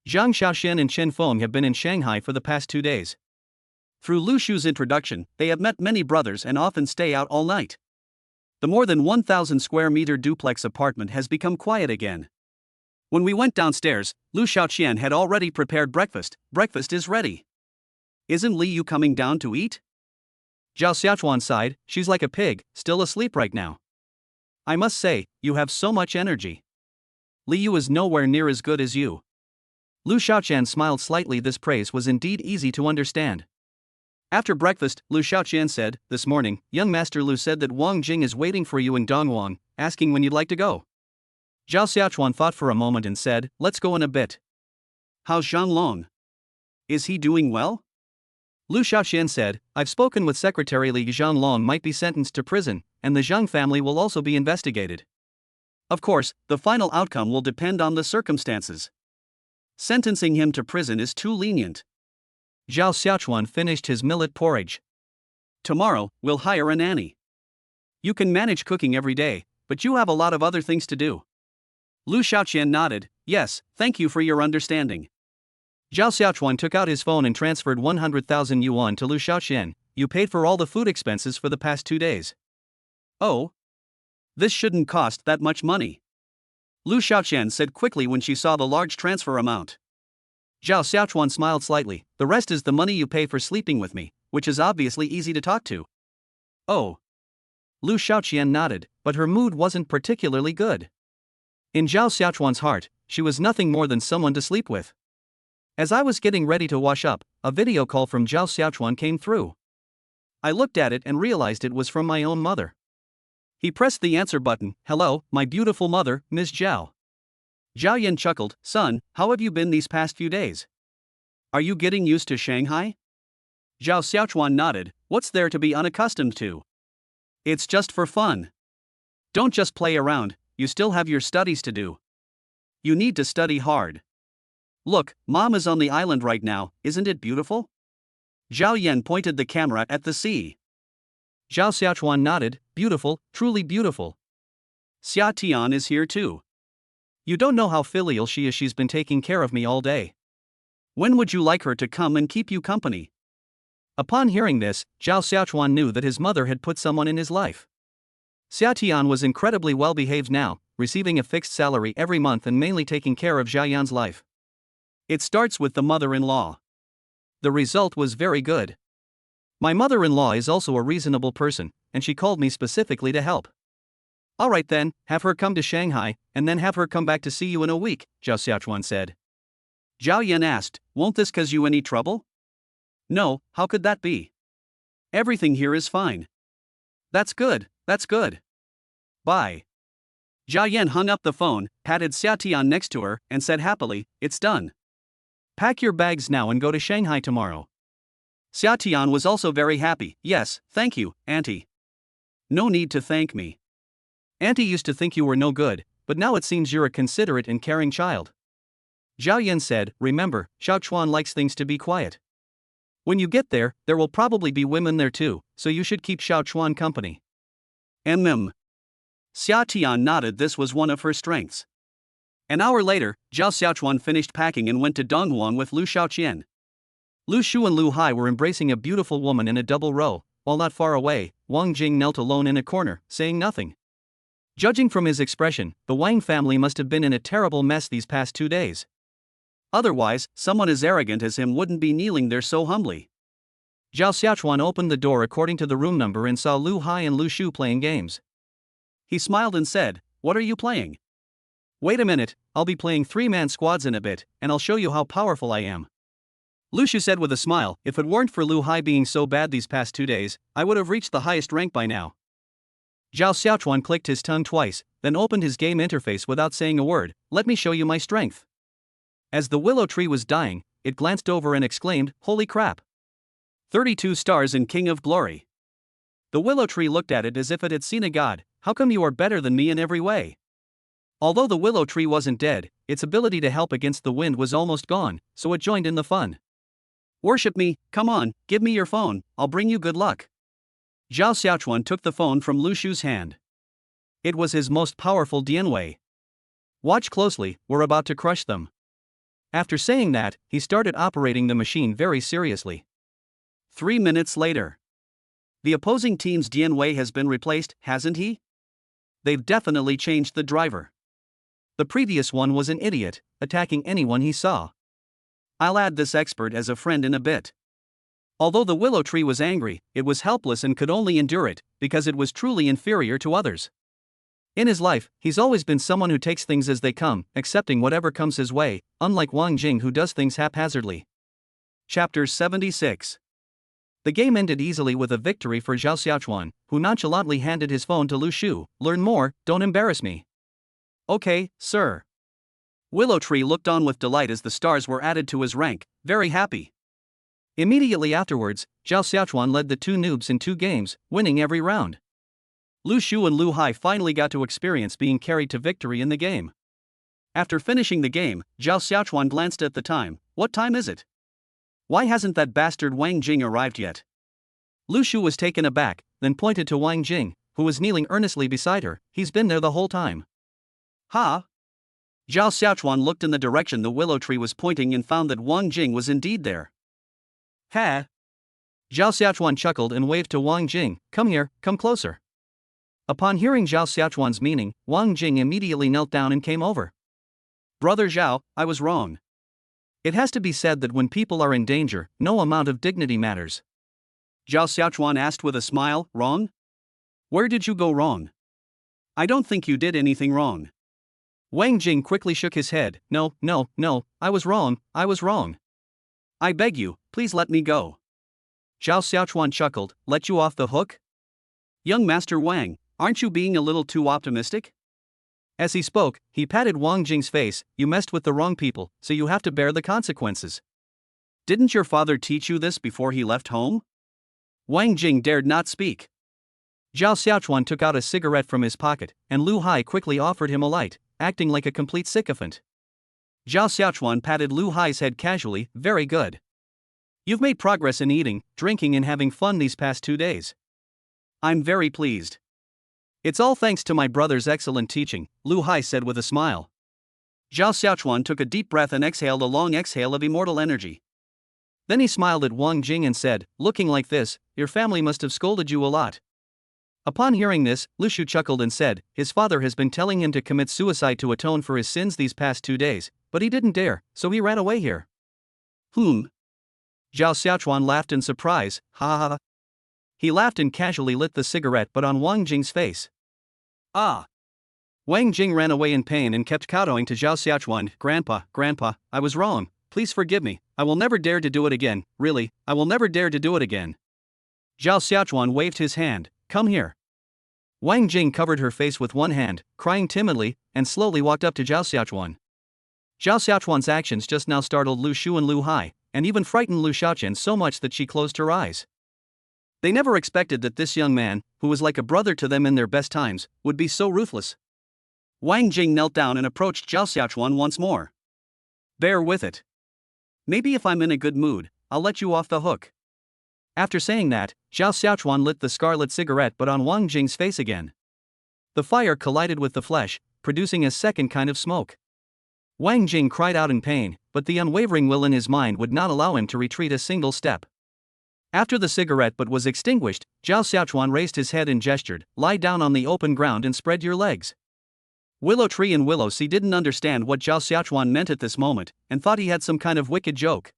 Zhang Xiaoxian and Chen Feng have been in Shanghai for the past 2 days. Through Lu Shu's introduction, they have met many brothers and often stay out all night. The more than 1,000 square meter duplex apartment has become quiet again. When we went downstairs, Lu Xiaoqian had already prepared breakfast. Breakfast is ready. Isn't Li Yu coming down to eat? Zhao Xiaochuan sighed, she's like a pig, still asleep right now. I must say, you have so much energy. Li Yu is nowhere near as good as you. Lu Xiaoqian smiled slightly. This praise was indeed easy to understand. After breakfast, Lu Xiaoqian said, this morning, young Master Lu said that Wang Jing is waiting for you in Dongwang, asking when you'd like to go. Zhao Xiaochuan thought for a moment and said, let's go in a bit. How's Zhang Long? Is he doing well? Lu Xiaoqian said, I've spoken with Secretary Li. Zhang Long might be sentenced to prison, and the Zhang family will also be investigated. Of course, the final outcome will depend on the circumstances. Sentencing him to prison is too lenient. Zhao Xiaochuan finished his millet porridge. Tomorrow, we'll hire a nanny. You can manage cooking every day, but you have a lot of other things to do. Lu Xiaoqian nodded, yes, thank you for your understanding. Zhao Xiaochuan took out his phone and transferred 100,000 yuan to Lu Xiaoqian. You paid for all the food expenses for the past 2 days. Oh? This shouldn't cost that much money. Lu Xiaoqian said quickly when she saw the large transfer amount. Zhao Xiaochuan smiled slightly, the rest is the money you pay for sleeping with me, which is obviously easy to talk to. Oh. Lu Xiaoqian nodded, but her mood wasn't particularly good. In Zhao Xiaochuan's heart, she was nothing more than someone to sleep with. As I was getting ready to wash up, a video call from Zhao Xiaochuan came through. I looked at it and realized it was from my own mother. He pressed the answer button. Hello, my beautiful mother, Ms. Zhao. Zhao Yan chuckled, son, how have you been these past few days? Are you getting used to Shanghai? Zhao Xiaochuan nodded, what's there to be unaccustomed to? It's just for fun. Don't just play around, you still have your studies to do. You need to study hard. Look, Mom is on the island right now, isn't it beautiful? Zhao Yan pointed the camera at the sea. Zhao Xiaochuan nodded, beautiful, truly beautiful. Xia Tian is here too. You don't know how filial she is, she's been taking care of me all day. When would you like her to come and keep you company? Upon hearing this, Zhao Xiaochuan knew that his mother had put someone in his life. Xia Tian was incredibly well behaved now, receiving a fixed salary every month and mainly taking care of Zhao Yan's life. It starts with the mother-in-law. The result was very good. My mother-in-law is also a reasonable person, and she called me specifically to help. Alright then, have her come to Shanghai, and then have her come back to see you in a week, Zhao Xiaochuan said. Zhao Yan asked, won't this cause you any trouble? No, how could that be? Everything here is fine. That's good, that's good. Bye. Zhao Yan hung up the phone, patted Xia Tian next to her, and said happily, it's done. Pack your bags now and go to Shanghai tomorrow. Xia Tian was also very happy. Yes, thank you, Auntie. No need to thank me. Auntie used to think you were no good, but now it seems you're a considerate and caring child. Zhao Yan said, remember, Xiaochuan likes things to be quiet. When you get there, there will probably be women there too, so you should keep Xiaochuan company. Xia Tian nodded, this was one of her strengths. An hour later, Zhao Xiaochuan finished packing and went to Dongwang with Lu Xiaoqian. Lu Shu and Lu Hai were embracing a beautiful woman in a double row, while not far away, Wang Jing knelt alone in a corner, saying nothing. Judging from his expression, the Wang family must have been in a terrible mess these past 2 days. Otherwise, someone as arrogant as him wouldn't be kneeling there so humbly. Zhao Xiaochuan opened the door according to the room number and saw Lu Hai and Lu Shu playing games. He smiled and said, what are you playing? Wait a minute, I'll be playing 3-man squads in a bit, and I'll show you how powerful I am. Lu Shu said with a smile, if it weren't for Lu Hai being so bad these past 2 days, I would have reached the highest rank by now. Zhao Xiaochuan clicked his tongue twice, then opened his game interface without saying a word, let me show you my strength. As the willow tree was dying, it glanced over and exclaimed, holy crap. 32 stars in King of Glory. The willow tree looked at it as if it had seen a god, how come you are better than me in every way? Although the willow tree wasn't dead, its ability to help against the wind was almost gone, so it joined in the fun. Worship me, come on, give me your phone, I'll bring you good luck. Zhao Xiaochuan took the phone from Lu Shu's hand. It was his most powerful Dianwei. Watch closely, we're about to crush them. After saying that, he started operating the machine very seriously. 3 minutes later. The opposing team's Dianwei has been replaced, hasn't he? They've definitely changed the driver. The previous one was an idiot, attacking anyone he saw. I'll add this expert as a friend in a bit. Although the willow tree was angry, it was helpless and could only endure it, because it was truly inferior to others. In his life, he's always been someone who takes things as they come, accepting whatever comes his way, unlike Wang Jing who does things haphazardly. Chapter 76. The game ended easily with a victory for Zhao Xiaochuan, who nonchalantly handed his phone to Lu Shu. Learn more, don't embarrass me. Okay, sir. Willow Tree looked on with delight as the stars were added to his rank, very happy. Immediately afterwards, Zhao Xiaochuan led the two noobs in 2 games, winning every round. Lu Shu and Lu Hai finally got to experience being carried to victory in the game. After finishing the game, Zhao Xiaochuan glanced at the time. What time is it? Why hasn't that bastard Wang Jing arrived yet? Lu Shu was taken aback, then pointed to Wang Jing, who was kneeling earnestly beside her. He's been there the whole time. Ha! Zhao Xiaochuan looked in the direction the willow tree was pointing and found that Wang Jing was indeed there. Ha! Zhao Xiaochuan chuckled and waved to Wang Jing. Come here, come closer. Upon hearing Zhao Xiaochuan's meaning, Wang Jing immediately knelt down and came over. Brother Zhao, I was wrong. It has to be said that when people are in danger, no amount of dignity matters. Zhao Xiaochuan asked with a smile. Wrong? Where did you go wrong? I don't think you did anything wrong. Wang Jing quickly shook his head. No, I was wrong. I beg you, please let me go. Zhao Xiaochuan chuckled. Let you off the hook? Young Master Wang, aren't you being a little too optimistic? As he spoke, he patted Wang Jing's face. You messed with the wrong people, so you have to bear the consequences. Didn't your father teach you this before he left home? Wang Jing dared not speak. Zhao Xiaochuan took out a cigarette from his pocket, and Lu Hai quickly offered him a light, acting like a complete sycophant. Zhao Xiaochuan patted Lu Hai's head casually. Very good. You've made progress in eating, drinking and having fun these past 2 days. I'm very pleased. It's all thanks to my brother's excellent teaching, Lu Hai said with a smile. Zhao Xiaochuan took a deep breath and exhaled a long exhale of immortal energy. Then he smiled at Wang Jing and said, looking like this, your family must have scolded you a lot. Upon hearing this, Lu Shu chuckled and said, his father has been telling him to commit suicide to atone for his sins these past 2 days, but he didn't dare, so he ran away here. Zhao Xiaochuan laughed in surprise. Ha ha ha. He laughed and casually lit the cigarette but on Wang Jing's face. Ah! Wang Jing ran away in pain and kept kowtowing to Zhao Xiaochuan. Grandpa, I was wrong, please forgive me, I will never dare to do it again, really, I will never dare to do it again. Zhao Xiaochuan waved his hand. Come here. Wang Jing covered her face with one hand, crying timidly, and slowly walked up to Zhao Xiaochuan. Zhao Xiaochuan's actions just now startled Lu Shu and Lu Hai, and even frightened Lu Xiaoqian so much that she closed her eyes. They never expected that this young man, who was like a brother to them in their best times, would be so ruthless. Wang Jing knelt down and approached Zhao Xiaochuan once more. Bear with it. Maybe if I'm in a good mood, I'll let you off the hook. After saying that, Zhao Xiaochuan lit the scarlet cigarette but on Wang Jing's face again. The fire collided with the flesh, producing a second kind of smoke. Wang Jing cried out in pain, but the unwavering will in his mind would not allow him to retreat a single step. After the cigarette butt was extinguished, Zhao Xiaochuan raised his head and gestured, lie down on the open ground and spread your legs. Willow Tree and Willow Sea didn't understand what Zhao Xiaochuan meant at this moment, and thought he had some kind of wicked joke.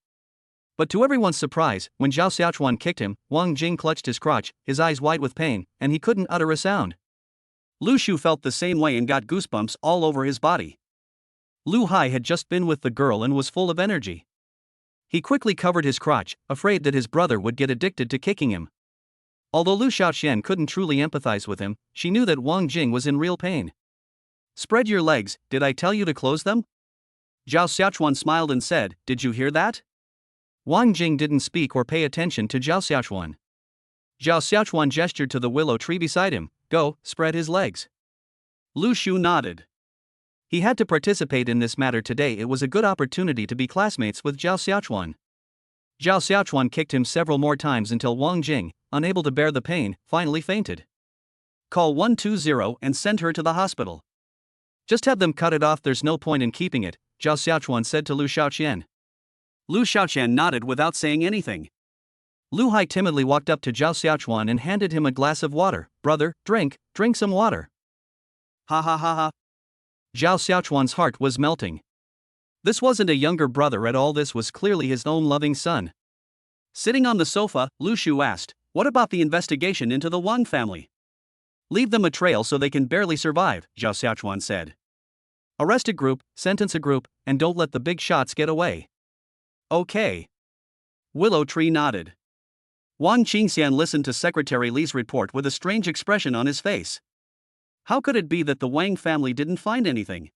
But to everyone's surprise, when Zhao Xiaochuan kicked him, Wang Jing clutched his crotch, his eyes wide with pain, and he couldn't utter a sound. Lu Shu felt the same way and got goosebumps all over his body. Lu Hai had just been with the girl and was full of energy. He quickly covered his crotch, afraid that his brother would get addicted to kicking him. Although Lu Xiaoqian couldn't truly empathize with him, she knew that Wang Jing was in real pain. Spread your legs, did I tell you to close them? Zhao Xiaochuan smiled and said, did you hear that? Wang Jing didn't speak or pay attention to Zhao Xiaochuan. Zhao Xiaochuan gestured to the willow tree beside him, go, spread his legs. Lu Shu nodded. He had to participate in this matter today. It was a good opportunity to be classmates with Zhao Xiaochuan. Zhao Xiaochuan kicked him several more times until Wang Jing, unable to bear the pain, finally fainted. Call 120 and send her to the hospital. Just have them cut it off, there's no point in keeping it, Zhao Xiaochuan said to Lu Xiaoqian. Lu Xiaoqian nodded without saying anything. Lu Hai timidly walked up to Zhao Xiaochuan and handed him a glass of water. Brother, drink some water. Ha ha ha ha. Zhao Xiaochuan's heart was melting. This wasn't a younger brother at all, this was clearly his own loving son. Sitting on the sofa, Lu Shu asked, "What about the investigation into the Wang family?" "Leave them a trail so they can barely survive," Zhao Xiaochuan said. "Arrest a group, sentence a group, and don't let the big shots get away." "Okay." Willow Tree nodded. Wang Qingxian listened to Secretary Li's report with a strange expression on his face. How could it be that the Wang family didn't find anything?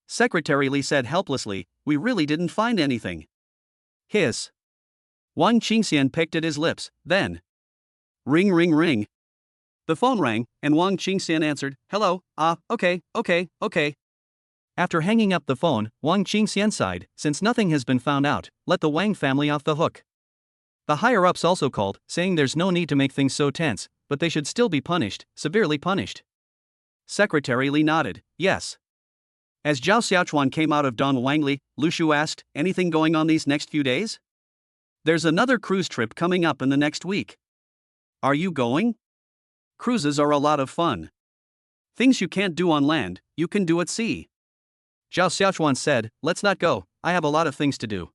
Secretary Li said helplessly, "We really didn't find anything." Hiss. Wang Qingxian picked at his lips, then. Ring ring ring. The phone rang, and Wang Qingxian answered, "Hello, okay. After hanging up the phone, Wang Qingxian sighed, "Since nothing has been found out, let the Wang family off the hook." The higher-ups also called, saying there's no need to make things so tense, but they should still be punished, severely punished. Secretary Li nodded, yes. As Zhao Xiaochuan came out of Dong Wangli, Lu Shu asked, "Anything going on these next few days?" "There's another cruise trip coming up in the next week." "Are you going?" "Cruises are a lot of fun. Things you can't do on land, you can do at sea." Zhao Xiaochuan said, "Let's not go, I have a lot of things to do."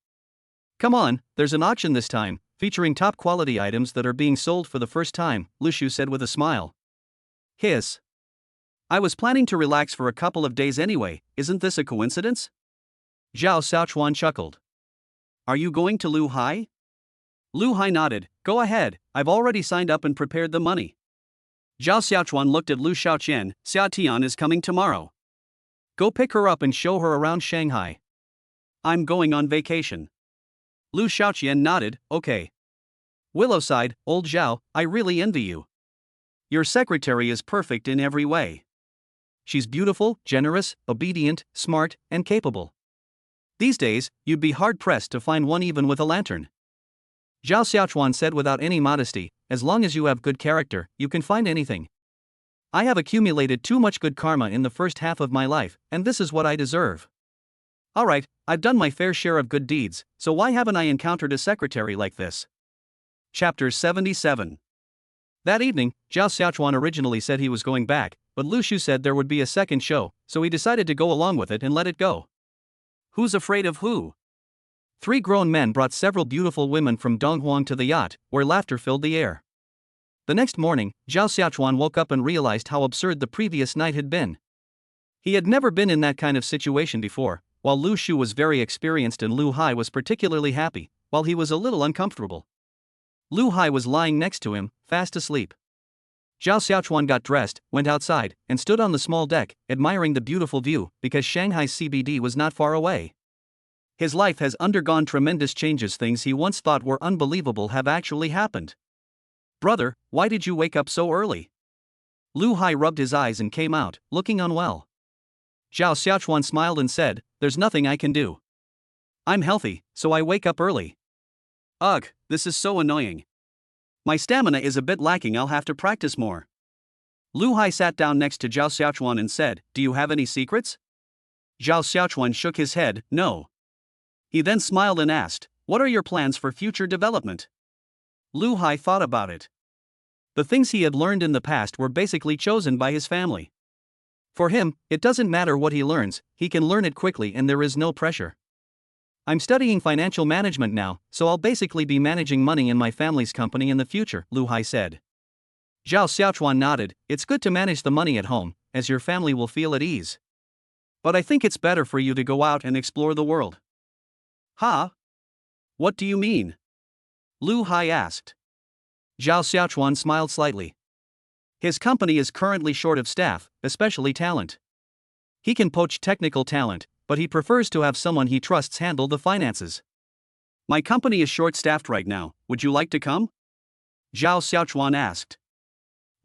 "Come on, there's an auction this time, featuring top quality items that are being sold for the first time," Lu Shu said with a smile. Hiss. "I was planning to relax for a couple of days anyway, isn't this a coincidence?" Zhao Xiaochuan chuckled. "Are you going to Lu Hai?" Lu Hai nodded, "Go ahead, I've already signed up and prepared the money." Zhao Xiaochuan looked at Lu Xiaoqian, "Xia Tian is coming tomorrow. Go pick her up and show her around Shanghai." "I'm going on vacation." Lu Xiaoqian nodded, "Okay." Willow sighed, "Old Zhao, I really envy you. Your secretary is perfect in every way. She's beautiful, generous, obedient, smart, and capable. These days, you'd be hard-pressed to find one even with a lantern." Zhao Xiaochuan said without any modesty, "As long as you have good character, you can find anything. I have accumulated too much good karma in the first half of my life, and this is what I deserve. Alright, I've done my fair share of good deeds, so why haven't I encountered a secretary like this?" Chapter 77. That evening, Zhao Xiaochuan originally said he was going back, but Lu Shu said there would be a second show, so he decided to go along with it and let it go. Who's afraid of who? 3 grown men brought several beautiful women from Donghuang to the yacht, where laughter filled the air. The next morning, Zhao Xiaochuan woke up and realized how absurd the previous night had been. He had never been in that kind of situation before, while Lu Shu was very experienced and Lu Hai was particularly happy, while he was a little uncomfortable. Lu Hai was lying next to him, fast asleep. Zhao Xiaochuan got dressed, went outside, and stood on the small deck, admiring the beautiful view, because Shanghai's CBD was not far away. His life has undergone tremendous changes. Things he once thought were unbelievable have actually happened. "Brother, why did you wake up so early?" Lu Hai rubbed his eyes and came out, looking unwell. Zhao Xiaochuan smiled and said, "There's nothing I can do. I'm healthy, so I wake up early." "Ugh, this is so annoying. My stamina is a bit lacking, I'll have to practice more." Lu Hai sat down next to Zhao Xiaochuan and said, "Do you have any secrets?" Zhao Xiaochuan shook his head, "No." He then smiled and asked, "What are your plans for future development?" Lu Hai thought about it. The things he had learned in the past were basically chosen by his family. For him, it doesn't matter what he learns, he can learn it quickly and there is no pressure. "I'm studying financial management now, so I'll basically be managing money in my family's company in the future," Lu Hai said. Zhao Xiaochuan nodded, "It's good to manage the money at home, as your family will feel at ease. But I think it's better for you to go out and explore the world." "Huh? What do you mean?" Lu Hai asked. Zhao Xiaochuan smiled slightly. His company is currently short of staff, especially talent. He can poach technical talent, but he prefers to have someone he trusts handle the finances. "My company is short-staffed right now, would you like to come?" Zhao Xiaochuan asked.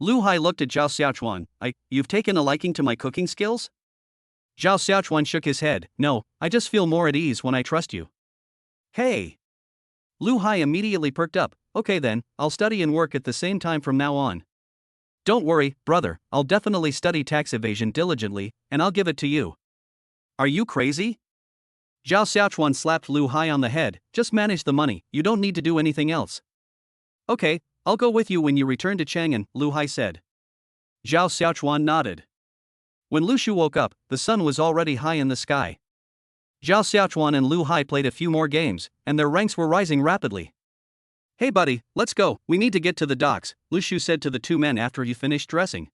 Lu Hai looked at Zhao Xiaochuan, "You've taken a liking to my cooking skills?" Zhao Xiaochuan shook his head, "No, I just feel more at ease when I trust you." "Hey!" Lu Hai immediately perked up, "Okay then, I'll study and work at the same time from now on." "Don't worry, brother, I'll definitely study tax evasion diligently, and I'll give it to you." "Are you crazy?" Zhao Xiaochuan slapped Lu Hai on the head, "Just manage the money, you don't need to do anything else." "Okay, I'll go with you when you return to Chang'an," Lu Hai said. Zhao Xiaochuan nodded. When Lu Shu woke up, the sun was already high in the sky. Zhao Xiaochuan and Lu Hai played a few more games, and their ranks were rising rapidly. Hey buddy, let's go, we need to get to the docks, Lu Shu said to the two men after he finished dressing.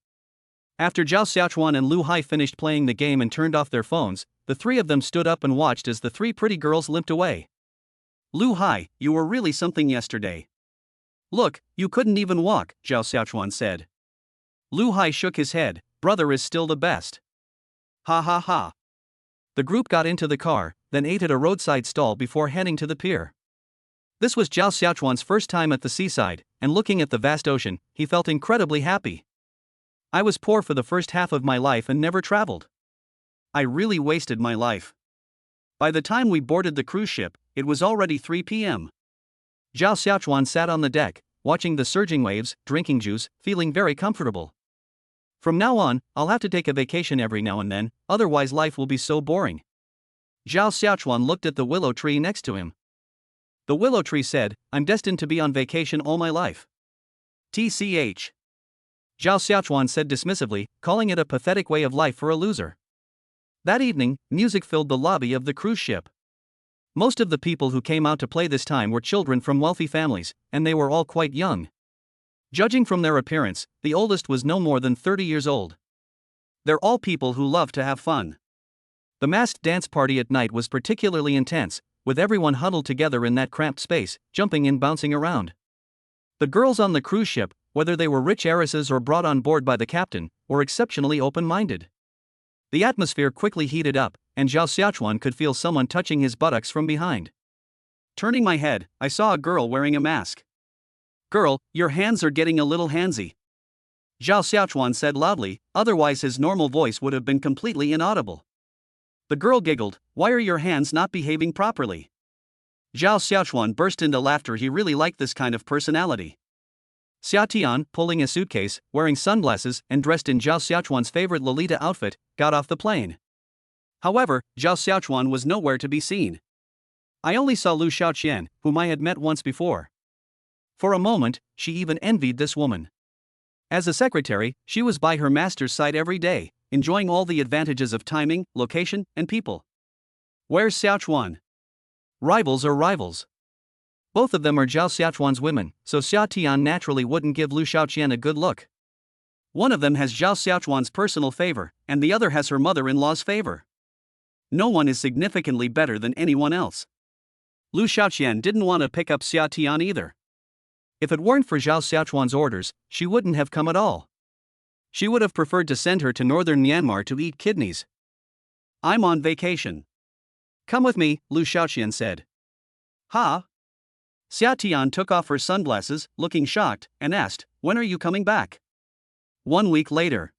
After Zhao Xiaochuan and Lu Hai finished playing the game and turned off their phones, the three of them stood up and watched as the three pretty girls limped away. Lu Hai, you were really something yesterday. Look, you couldn't even walk, Zhao Xiaochuan said. Lu Hai shook his head, brother is still the best. Ha ha ha. The group got into the car, then ate at a roadside stall before heading to the pier. This was Zhao Xiaochuan's first time at the seaside, and looking at the vast ocean, he felt incredibly happy. I was poor for the first half of my life and never traveled. I really wasted my life. By the time we boarded the cruise ship, it was already 3 p.m. Zhao Xiaochuan sat on the deck, watching the surging waves, drinking juice, feeling very comfortable. From now on, I'll have to take a vacation every now and then, otherwise life will be so boring. Zhao Xiaochuan looked at the willow tree next to him. The willow tree said, I'm destined to be on vacation all my life. TCH. Zhao Xiaochuan said dismissively, calling it a pathetic way of life for a loser. That evening, music filled the lobby of the cruise ship. Most of the people who came out to play this time were children from wealthy families, and they were all quite young. Judging from their appearance, the oldest was no more than 30 years old. They're all people who love to have fun. The masked dance party at night was particularly intense, with everyone huddled together in that cramped space, jumping and bouncing around. The girls on the cruise ship, whether they were rich heiresses or brought on board by the captain, were exceptionally open-minded. The atmosphere quickly heated up, and Zhao Xiaochuan could feel someone touching his buttocks from behind. Turning my head, I saw a girl wearing a mask. Girl, your hands are getting a little handsy. Zhao Xiaochuan said loudly, otherwise his normal voice would have been completely inaudible. The girl giggled, why are your hands not behaving properly? Zhao Xiaochuan burst into laughter. He really liked this kind of personality. Xia Tian, pulling a suitcase, wearing sunglasses, and dressed in Zhao Xiaochuan's favorite Lolita outfit, got off the plane. However, Zhao Xiaochuan was nowhere to be seen. I only saw Lu Xiaoqian, whom I had met once before. For a moment, she even envied this woman. As a secretary, she was by her master's side every day, enjoying all the advantages of timing, location, and people. Where's Xiaochuan? Rivals are rivals. Both of them are Zhao Xiaochuan's women, so Xia Tian naturally wouldn't give Lu Xiaoqian a good look. One of them has Zhao Xiaochuan's personal favor, and the other has her mother-in-law's favor. No one is significantly better than anyone else. Lu Xiaoqian didn't want to pick up Xia Tian either. If it weren't for Zhao Xiaochuan's orders, she wouldn't have come at all. She would have preferred to send her to northern Myanmar to eat kidneys. I'm on vacation. Come with me, Lu Xiaoqian said. Ha? Xia Tian took off her sunglasses, looking shocked, and asked, when are you coming back? 1 week later.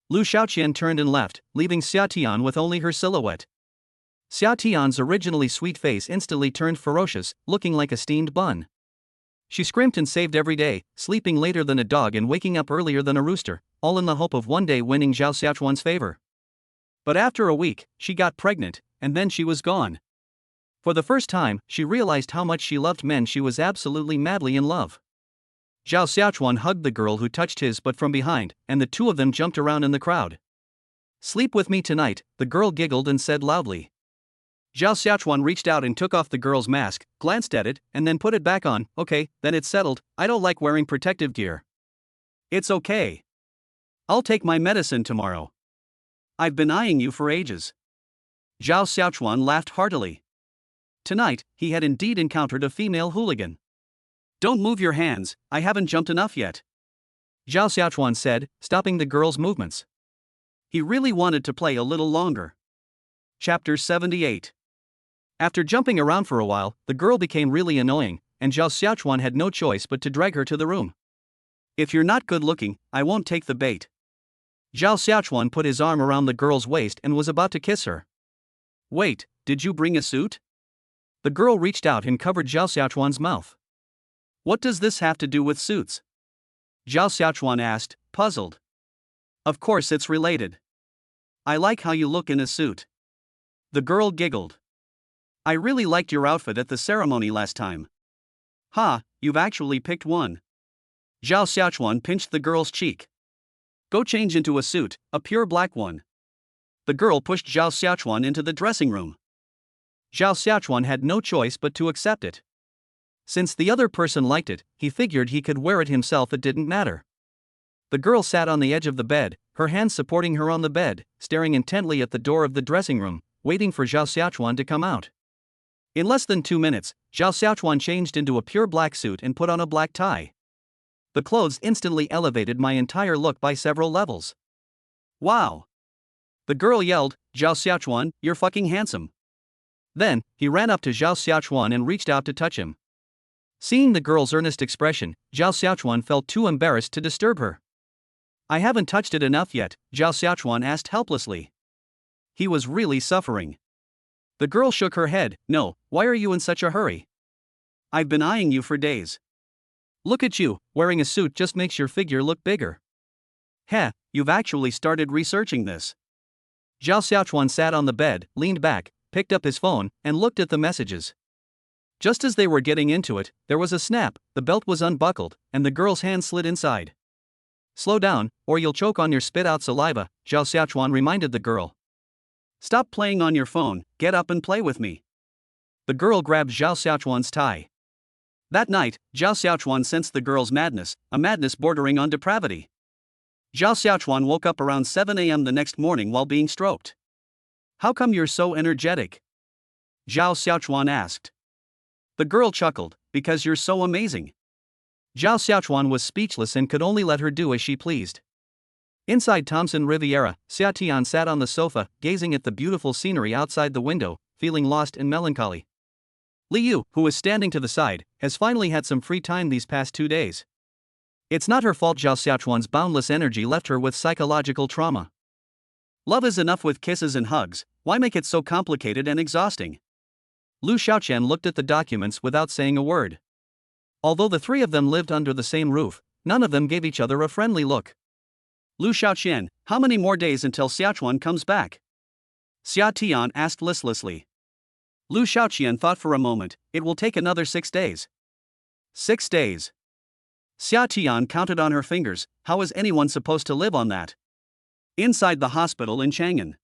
Lu Xiaoqian turned and left, leaving Xia Tian with only her silhouette. Xia Tian's originally sweet face instantly turned ferocious, looking like a steamed bun. She scrimped and saved every day, sleeping later than a dog and waking up earlier than a rooster, all in the hope of one day winning Zhao Xiaochuan's favor. But after a week, she got pregnant, and then she was gone. For the first time, she realized how much she loved men. She was absolutely madly in love. Zhao Xiaochuan hugged the girl who touched his butt from behind, and the two of them jumped around in the crowd. Sleep with me tonight, the girl giggled and said loudly. Zhao Xiaochuan reached out and took off the girl's mask, glanced at it, and then put it back on. Okay, then it's settled, I don't like wearing protective gear. It's okay. I'll take my medicine tomorrow. I've been eyeing you for ages. Zhao Xiaochuan laughed heartily. Tonight, he had indeed encountered a female hooligan. Don't move your hands, I haven't jumped enough yet. Zhao Xiaochuan said, stopping the girl's movements. He really wanted to play a little longer. Chapter 78. After jumping around for a while, the girl became really annoying, and Zhao Xiaochuan had no choice but to drag her to the room. If you're not good looking, I won't take the bait. Zhao Xiaochuan put his arm around the girl's waist and was about to kiss her. Wait, did you bring a suit? The girl reached out and covered Zhao Xiaochuan's mouth. What does this have to do with suits? Zhao Xiaochuan asked, puzzled. Of course it's related. I like how you look in a suit. The girl giggled. I really liked your outfit at the ceremony last time. Ha, you've actually picked one. Zhao Xiaochuan pinched the girl's cheek. Go change into a suit, a pure black one. The girl pushed Zhao Xiaochuan into the dressing room. Zhao Xiaochuan had no choice but to accept it. Since the other person liked it, he figured he could wear it himself, it didn't matter. The girl sat on the edge of the bed, her hands supporting her on the bed, staring intently at the door of the dressing room, waiting for Zhao Xiaochuan to come out. In less than 2 minutes, Zhao Xiaochuan changed into a pure black suit and put on a black tie. The clothes instantly elevated my entire look by several levels. Wow! The girl yelled, "Zhao Xiaochuan, you're fucking handsome." Then, he ran up to Zhao Xiaochuan and reached out to touch him. Seeing the girl's earnest expression, Zhao Xiaochuan felt too embarrassed to disturb her. "I haven't touched it enough yet," Zhao Xiaochuan asked helplessly. He was really suffering. The girl shook her head. "No, why are you in such a hurry? I've been eyeing you for days. Look at you, wearing a suit just makes your figure look bigger." "Heh, you've actually started researching this." Zhao Xiaochuan sat on the bed, leaned back, picked up his phone, and looked at the messages. Just as they were getting into it, there was a snap, the belt was unbuckled, and the girl's hand slid inside. "Slow down, or you'll choke on your spit-out saliva," Zhao Xiaochuan reminded the girl. "Stop playing on your phone, get up and play with me." The girl grabbed Zhao Xiaochuan's tie. That night, Zhao Xiaochuan sensed the girl's madness, a madness bordering on depravity. Zhao Xiaochuan woke up around 7 a.m. the next morning while being stroked. "How come you're so energetic?" Zhao Xiaochuan asked. The girl chuckled, "Because you're so amazing." Zhao Xiaochuan was speechless and could only let her do as she pleased. Inside Thompson Riviera, Xia Tian sat on the sofa, gazing at the beautiful scenery outside the window, feeling lost and melancholy. Li Yu, who was standing to the side, has finally had some free time these past 2 days. It's not her fault Zhao Xiaochuan's boundless energy left her with psychological trauma. Love is enough with kisses and hugs, why make it so complicated and exhausting? Lu Xiaoqian looked at the documents without saying a word. Although the three of them lived under the same roof, none of them gave each other a friendly look. "Lu Xiaoqian, how many more days until Xiaochuan comes back?" Xia Tian asked listlessly. Lu Xiaoqian thought for a moment. "It will take another 6 days." 6 days. Xia Tian counted on her fingers. How is anyone supposed to live on that? Inside the hospital in Chang'an,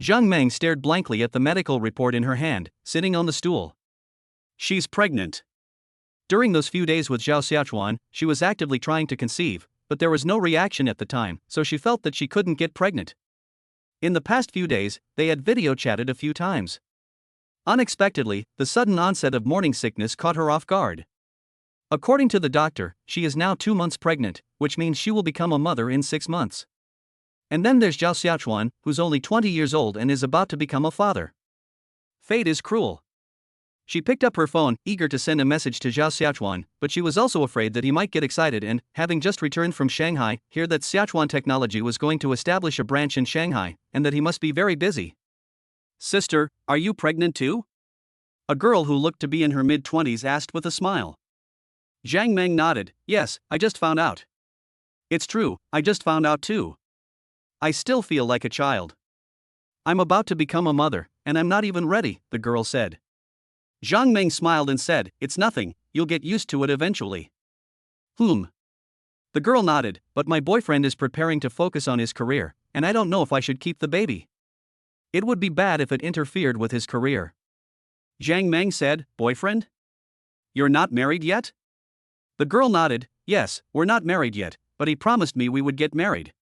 Zhang Meng stared blankly at the medical report in her hand, sitting on the stool. She's pregnant. During those few days with Zhao Xiaochuan, she was actively trying to conceive, but there was no reaction at the time, so she felt that she couldn't get pregnant. In the past few days, they had video chatted a few times. Unexpectedly, the sudden onset of morning sickness caught her off guard. According to the doctor, she is now 2 months pregnant, which means she will become a mother in 6 months. And then there's Zhao Xiaochuan, who's only 20 years old and is about to become a father. Fate is cruel. She picked up her phone, eager to send a message to Zhao Xiaochuan, but she was also afraid that he might get excited and, having just returned from Shanghai, hear that Sichuan Technology was going to establish a branch in Shanghai, and that he must be very busy. "Sister, are you pregnant too?" A girl who looked to be in her mid-20s asked with a smile. Zhang Meng nodded. "Yes, I just found out." "It's true, I just found out too. I still feel like a child. I'm about to become a mother, and I'm not even ready," the girl said. Zhang Meng smiled and said, "It's nothing, you'll get used to it eventually." The girl nodded, "But my boyfriend is preparing to focus on his career, and I don't know if I should keep the baby. It would be bad if it interfered with his career." Zhang Meng said, "Boyfriend? You're not married yet?" The girl nodded. "Yes, we're not married yet, but he promised me we would get married."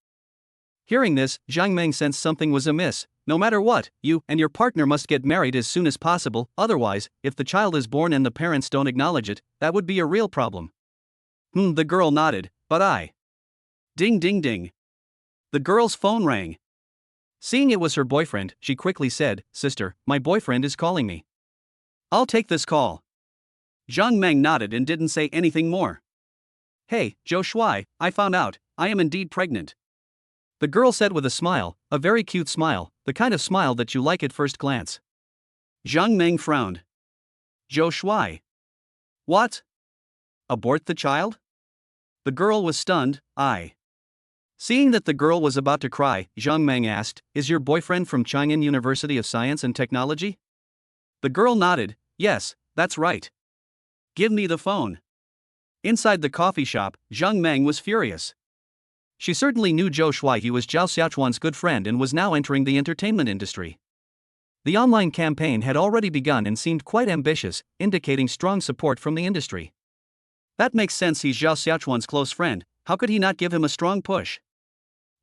Hearing this, Zhang Meng sensed something was amiss. "No matter what, you and your partner must get married as soon as possible, otherwise, if the child is born and the parents don't acknowledge it, that would be a real problem." The girl nodded, "But I..." Ding ding ding. The girl's phone rang. Seeing it was her boyfriend, she quickly said, "Sister, my boyfriend is calling me." "I'll take this call." Zhang Meng nodded and didn't say anything more. "Hey, Zhou Shuai, I found out, I am indeed pregnant." The girl said with a smile, a very cute smile, the kind of smile that you like at first glance. Zhang Meng frowned. "Zhou Shuai. What? Abort the child?" The girl was stunned. Seeing that the girl was about to cry, Zhang Meng asked, "Is your boyfriend from Chang'an University of Science and Technology?" The girl nodded. "Yes, that's right. Give me the phone." Inside the coffee shop, Zhang Meng was furious. She certainly knew Zhou Shuai. He was Zhao Xiaochuan's good friend and was now entering the entertainment industry. The online campaign had already begun and seemed quite ambitious, indicating strong support from the industry. That makes sense, he's Zhao Xiaochuan's close friend, how could he not give him a strong push?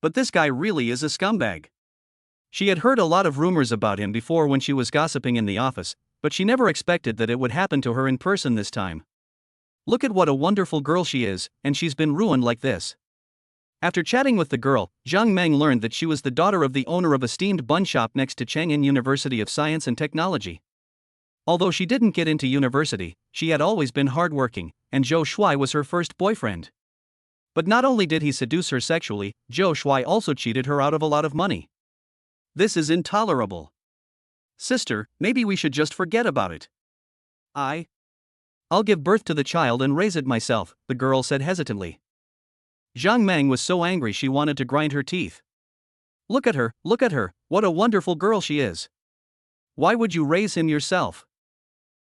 But this guy really is a scumbag. She had heard a lot of rumors about him before when she was gossiping in the office, but she never expected that it would happen to her in person this time. Look at what a wonderful girl she is, and she's been ruined like this. After chatting with the girl, Zhang Meng learned that she was the daughter of the owner of a steamed bun shop next to Chang'an University of Science and Technology. Although she didn't get into university, she had always been hardworking, and Zhou Shuai was her first boyfriend. But not only did he seduce her sexually, Zhou Shuai also cheated her out of a lot of money. This is intolerable. Sister, maybe we should just forget about it. I'll give birth to the child and raise it myself, the girl said hesitantly. Zhang Meng was so angry she wanted to grind her teeth. Look at her, what a wonderful girl she is. Why would you raise him yourself?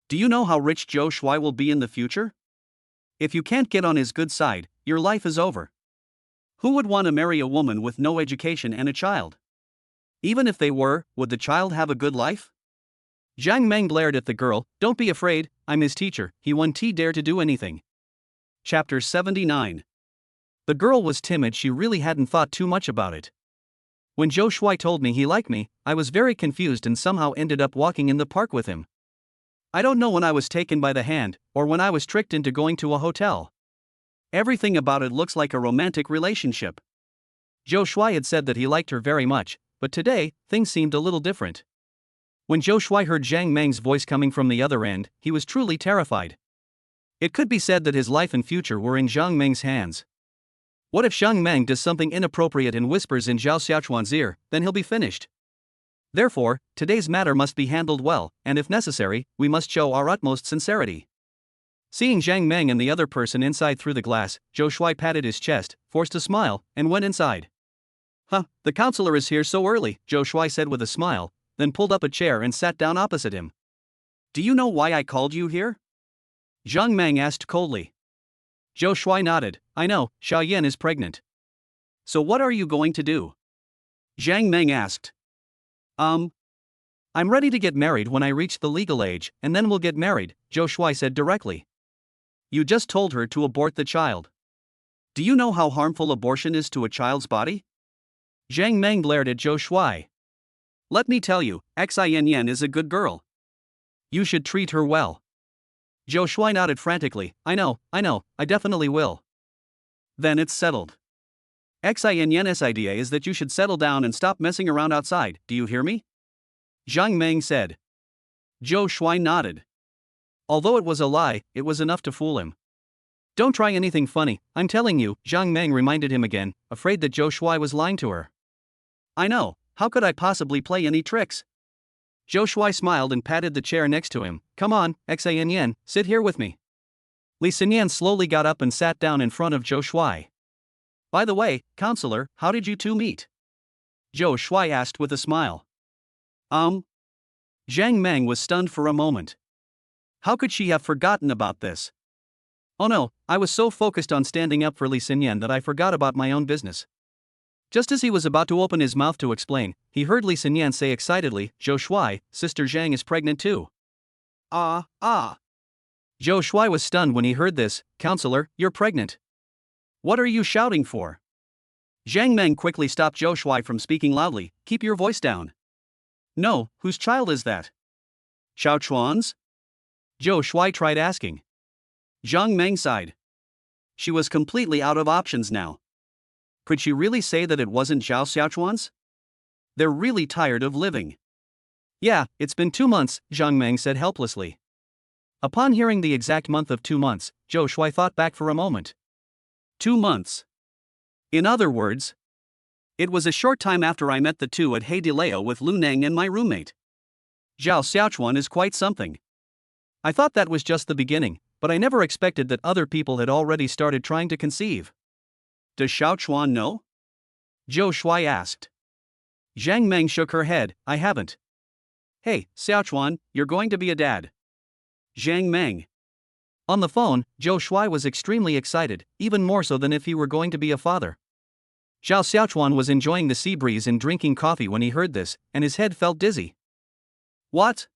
Do you know how rich Zhou Shuai will be in the future? If you can't get on his good side, your life is over. Who would want to marry a woman with no education and a child? Even if they were, would the child have a good life? Zhang Meng glared at the girl. Don't be afraid, I'm his teacher, he won't dare to do anything. Chapter 79. The girl was timid, she really hadn't thought too much about it. When Zhou Shuai told me he liked me, I was very confused and somehow ended up walking in the park with him. I don't know when I was taken by the hand, or when I was tricked into going to a hotel. Everything about it looks like a romantic relationship. Zhou Shuai had said that he liked her very much, but today, things seemed a little different. When Zhou Shuai heard Zhang Meng's voice coming from the other end, he was truly terrified. It could be said that his life and future were in Zhang Meng's hands. What if Zhang Meng does something inappropriate and whispers in Zhao Xiaochuan's ear, then he'll be finished. Therefore, today's matter must be handled well, and if necessary, we must show our utmost sincerity. Seeing Zhang Meng and the other person inside through the glass, Zhou Shuai patted his chest, forced a smile, and went inside. The counselor is here so early, Zhou Shuai said with a smile, then pulled up a chair and sat down opposite him. Do you know why I called you here? Zhang Meng asked coldly. Zhou Shuai nodded. I know, Xiaoyan is pregnant. So what are you going to do? Zhang Meng asked. I'm ready to get married when I reach the legal age, and then we'll get married, Zhou Shuai said directly. You just told her to abort the child. Do you know how harmful abortion is to a child's body? Zhang Meng glared at Zhou Shuai. Let me tell you, Xin Yan is a good girl. You should treat her well. Zhou Shuai nodded frantically. I know, I definitely will. Then it's settled. Xin Yan's idea is that you should settle down and stop messing around outside, do you hear me? Zhang Meng said. Zhou Shuai nodded. Although it was a lie, it was enough to fool him. Don't try anything funny, I'm telling you, Zhang Meng reminded him again, afraid that Zhou Shuai was lying to her. I know, how could I possibly play any tricks? Zhou Shuai smiled and patted the chair next to him. Come on, Xin Yan, sit here with me. Li Xinyan slowly got up and sat down in front of Zhou Shuai. By the way, counselor, how did you two meet? Zhou Shuai asked with a smile. Zhang Meng was stunned for a moment. How could she have forgotten about this? Oh no, I was so focused on standing up for Li Xinyan that I forgot about my own business. Just as he was about to open his mouth to explain, he heard Li Xinyan say excitedly, Zhou Shuai, Sister Zhang is pregnant too. Zhou Shuai was stunned when he heard this. Counselor, you're pregnant. What are you shouting for? Zhang Meng quickly stopped Zhou Shuai from speaking loudly. Keep your voice down. No, whose child is that? Xiaochuan's? Zhou Shuai tried asking. Zhang Meng sighed. She was completely out of options now. Could she really say that it wasn't Zhao Xiaochuan's? They're really tired of living. Yeah, it's been 2 months, Zhang Meng said helplessly. Upon hearing the exact month of 2 months, Zhou Shuai thought back for a moment. 2 months. In other words, it was a short time after I met the two at He De Leo with Lu Neng and my roommate. Zhao Xiaochuan is quite something. I thought that was just the beginning, but I never expected that other people had already started trying to conceive. Does Xiaochuan know? Zhou Shuai asked. Zhang Meng shook her head. I haven't. Hey, Xiaochuan, you're going to be a dad. Zhang Meng. On the phone, Zhou Shuai was extremely excited, even more so than if he were going to be a father. Zhao Xiaochuan was enjoying the sea breeze and drinking coffee when he heard this, and his head felt dizzy. What?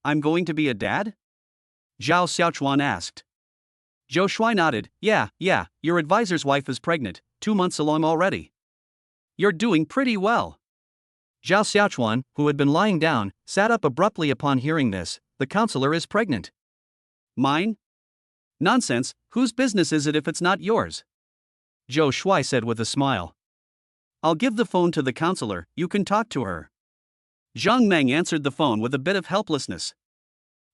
I'm going to be a dad? Zhao Xiaochuan asked. Zhou Shuai nodded. Yeah, your advisor's wife is pregnant, 2 months along already. You're doing pretty well. Zhao Xiaochuan, who had been lying down, sat up abruptly upon hearing this. The counselor is pregnant. Mine? Nonsense, whose business is it if it's not yours? Zhou Shuai said with a smile. I'll give the phone to the counselor, you can talk to her. Zhang Meng answered the phone with a bit of helplessness.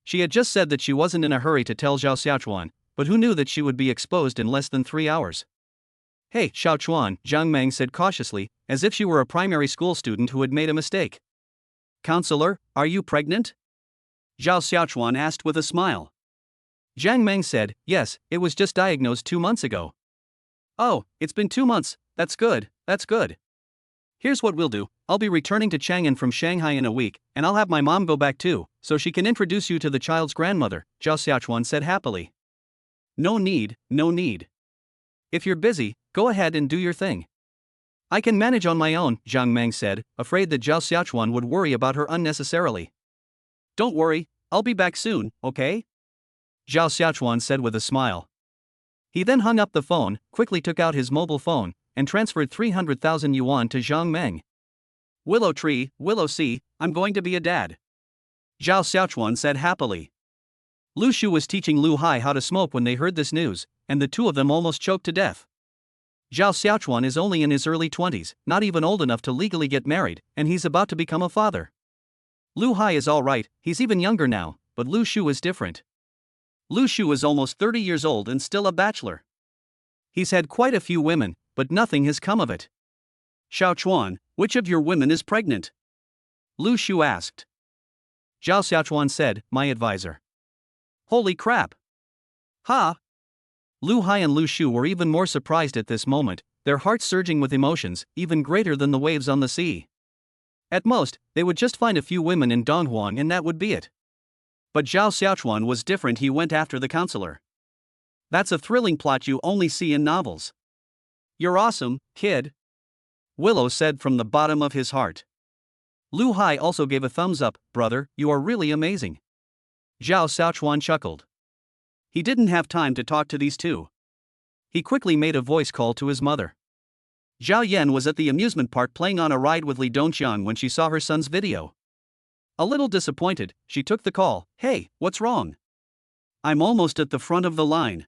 She had just said that she wasn't in a hurry to tell Zhao Xiaochuan, but who knew that she would be exposed in less than 3 hours? Hey, Xiaochuan, Zhang Meng said cautiously, as if she were a primary school student who had made a mistake. Counselor, are you pregnant? Zhao Xiaochuan asked with a smile. Zhang Meng said, yes, it was just diagnosed 2 months ago. Oh, it's been 2 months, that's good. Here's what we'll do, I'll be returning to Chang'an from Shanghai in a week, and I'll have my mom go back too, so she can introduce you to the child's grandmother, Zhao Xiaochuan said happily. No need. If you're busy, go ahead and do your thing. I can manage on my own, Zhang Meng said, afraid that Zhao Xiaochuan would worry about her unnecessarily. Don't worry, I'll be back soon, okay? Zhao Xiaochuan said with a smile. He then hung up the phone, quickly took out his mobile phone, and transferred 300,000 yuan to Zhang Meng. Willow tree, willow sea, I'm going to be a dad. Zhao Xiaochuan said happily. Lu Shu was teaching Lu Hai how to smoke when they heard this news, and the two of them almost choked to death. Zhao Xiaochuan is only in his early 20s, not even old enough to legally get married, and he's about to become a father. Lu Hai is alright, he's even younger now, but Lu Shu is different. Lu Shu is almost 30 years old and still a bachelor. He's had quite a few women, but nothing has come of it. Xiaochuan, which of your women is pregnant? Lu Shu asked. Zhao Xiaochuan said, my advisor. Holy crap! Ha! Lu Hai and Lu Shu were even more surprised at this moment, their hearts surging with emotions, even greater than the waves on the sea. At most, they would just find a few women in Donghuang and that would be it. But Zhao Xiaochuan was different, he went after the counselor. That's a thrilling plot you only see in novels. You're awesome, kid. Willow said from the bottom of his heart. Lu Hai also gave a thumbs up, brother, you are really amazing. Zhao Xiaochuan chuckled. He didn't have time to talk to these two. He quickly made a voice call to his mother. Zhao Yan was at the amusement park playing on a ride with Li Dongqiang when she saw her son's video. A little disappointed, she took the call. Hey, what's wrong? I'm almost at the front of the line.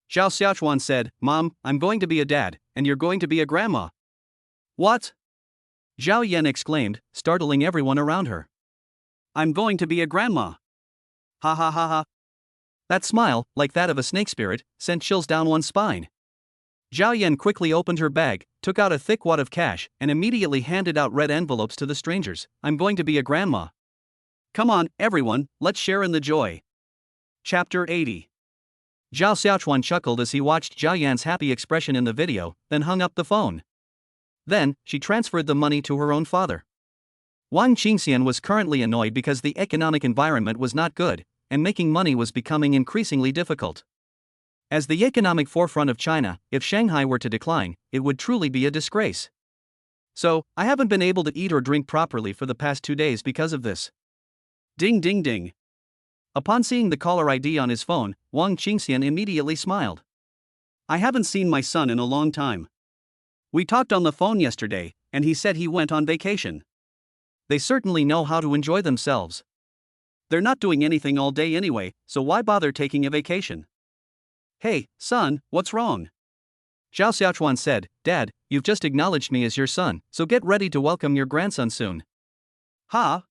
Zhao Xiaochuan said, Mom, I'm going to be a dad, and you're going to be a grandma. What? Zhao Yan exclaimed, startling everyone around her. I'm going to be a grandma. Ha ha ha ha. That smile, like that of a snake spirit, sent chills down one's spine. Zhao Yan quickly opened her bag, took out a thick wad of cash, and immediately handed out red envelopes to the strangers. I'm going to be a grandma. Come on, everyone, let's share in the joy. Chapter 80. Zhao Xiaochuan chuckled as he watched Zhao Yan's happy expression in the video, then hung up the phone. Then, she transferred the money to her own father. Wang Qingxian was currently annoyed because the economic environment was not good, and making money was becoming increasingly difficult. As the economic forefront of China, if Shanghai were to decline, it would truly be a disgrace. So, I haven't been able to eat or drink properly for the past 2 days because of this. Ding ding ding. Upon seeing the caller ID on his phone, Wang Qingxian immediately smiled. I haven't seen my son in a long time. We talked on the phone yesterday, and he said he went on vacation. They certainly know how to enjoy themselves. They're not doing anything all day anyway, so why bother taking a vacation? Hey, son, what's wrong? Zhao Xiaochuan said, Dad, you've just acknowledged me as your son, so get ready to welcome your grandson soon. Ha?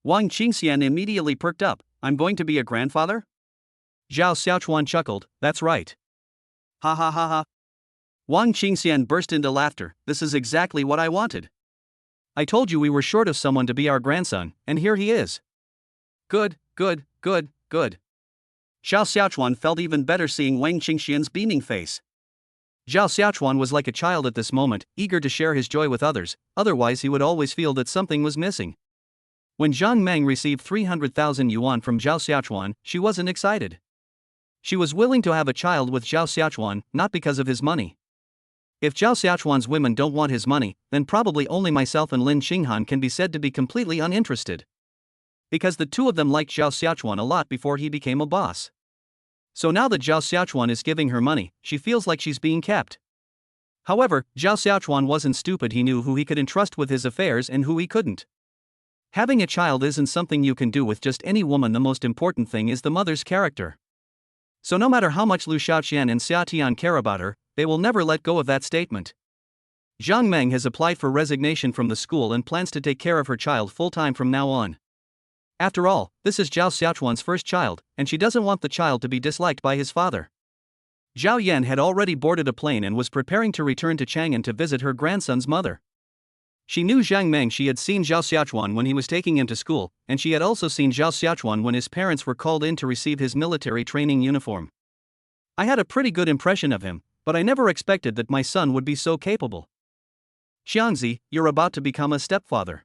Wang Qingxian immediately perked up, I'm going to be a grandfather? Zhao Xiaochuan chuckled, that's right. Ha ha ha ha. Wang Qingxian burst into laughter, this is exactly what I wanted. I told you we were short of someone to be our grandson, and here he is. Good. Zhao Xiaochuan felt even better seeing Wang Qingxian's beaming face. Zhao Xiaochuan was like a child at this moment, eager to share his joy with others, otherwise he would always feel that something was missing. When Zhang Meng received 300,000 yuan from Zhao Xiaochuan, she wasn't excited. She was willing to have a child with Zhao Xiaochuan, not because of his money. If Zhao Xiaochuan's women don't want his money, then probably only myself and Lin Xinghan can be said to be completely uninterested. because the two of them liked Zhao Xiaochuan a lot before he became a boss. So now that Zhao Xiaochuan is giving her money, she feels like she's being kept. However, Zhao Xiaochuan wasn't stupid, he knew who he could entrust with his affairs and who he couldn't. Having a child isn't something you can do with just any woman, the most important thing is the mother's character. So no matter how much Lu Xiaoqian and Xia Tian care about her, they will never let go of that statement. Zhang Meng has applied for resignation from the school and plans to take care of her child full-time from now on. After all, this is Zhao Xiaochuan's first child, and she doesn't want the child to be disliked by his father. Zhao Yan had already boarded a plane and was preparing to return to Chang'an to visit her grandson's mother. She knew Zhang Meng. She had seen Zhao Xiaochuan when he was taking him to school, and she had also seen Zhao Xiaochuan when his parents were called in to receive his military training uniform. I had a pretty good impression of him, but I never expected that my son would be so capable. Xiangzi, you're about to become a stepfather.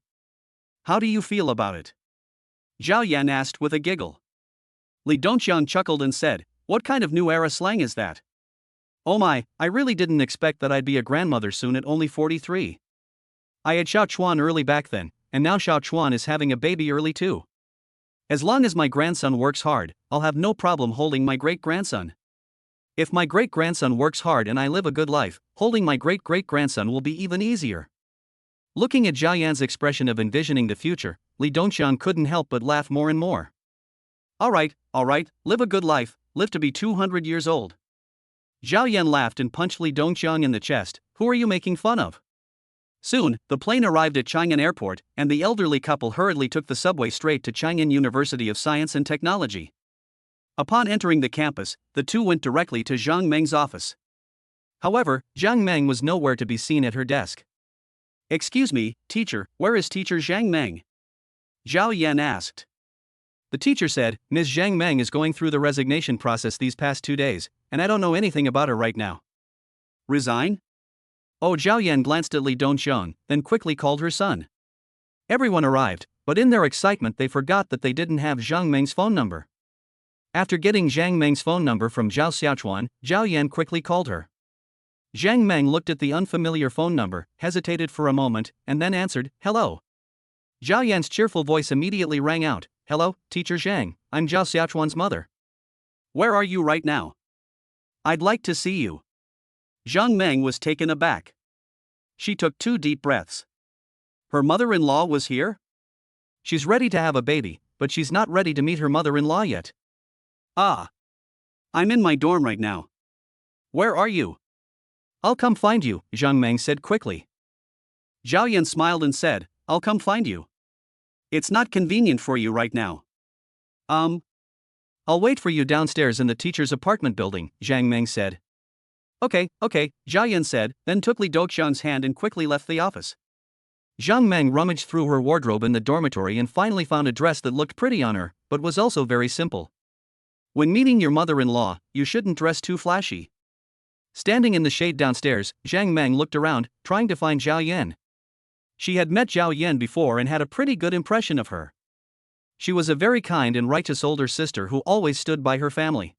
How do you feel about it? Zhao Yan asked with a giggle. Li Dongqiang chuckled and said, "What kind of new era slang is that? Oh my, I really didn't expect that I'd be a grandmother soon at only 43. I had Xiao Chuan early back then, and now Xiao Chuan is having a baby early too. As long as my grandson works hard, I'll have no problem holding my great-grandson. If my great-grandson works hard and I live a good life, holding my great-great-grandson will be even easier." Looking at Zhao Yan's expression of envisioning the future, Li Dongqiang couldn't help but laugh more and more. All right, live a good life, live to be 200 years old." Zhao Yan laughed and punched Li Dongqiang in the chest. "Who are you making fun of?" Soon, the plane arrived at Chang'an Airport, and the elderly couple hurriedly took the subway straight to Chang'an University of Science and Technology. Upon entering the campus, the two went directly to Zhang Meng's office. However, Zhang Meng was nowhere to be seen at her desk. "Excuse me, teacher, where is teacher Zhang Meng?" Zhao Yan asked. The teacher said, "Ms. Zhang Meng is going through the resignation process these past 2 days, and I don't know anything about her right now." "Resign?" Oh, Zhao Yan glanced at Li Dongqiang, then quickly called her son. Everyone arrived, but in their excitement they forgot that they didn't have Zhang Meng's phone number. After getting Zhang Meng's phone number from Zhao Xiaochuan, Zhao Yan quickly called her. Zhang Meng looked at the unfamiliar phone number, hesitated for a moment, and then answered, "Hello." Zhao Yan's cheerful voice immediately rang out, "Hello, Teacher Zhang, I'm Zhao Xiaochuan's mother. Where are you right now? I'd like to see you." Zhang Meng was taken aback. She took 2 deep breaths. Her mother-in-law was here? She's ready to have a baby, but she's not ready to meet her mother-in-law yet. "Ah. I'm in my dorm right now. Where are you?" "I'll come find you," Zhang Meng said quickly. Zhao Yan smiled and said, "I'll come find you. It's not convenient for you right now." I'll wait for you downstairs in the teacher's apartment building," Zhang Meng said. Okay, Zhao Yan said, then took Li Dongqiang's hand and quickly left the office. Zhang Meng rummaged through her wardrobe in the dormitory and finally found a dress that looked pretty on her, but was also very simple. When meeting your mother-in-law, you shouldn't dress too flashy. Standing in the shade downstairs, Zhang Meng looked around, trying to find Zhao Yan. She had met Zhao Yan before and had a pretty good impression of her. She was a very kind and righteous older sister who always stood by her family.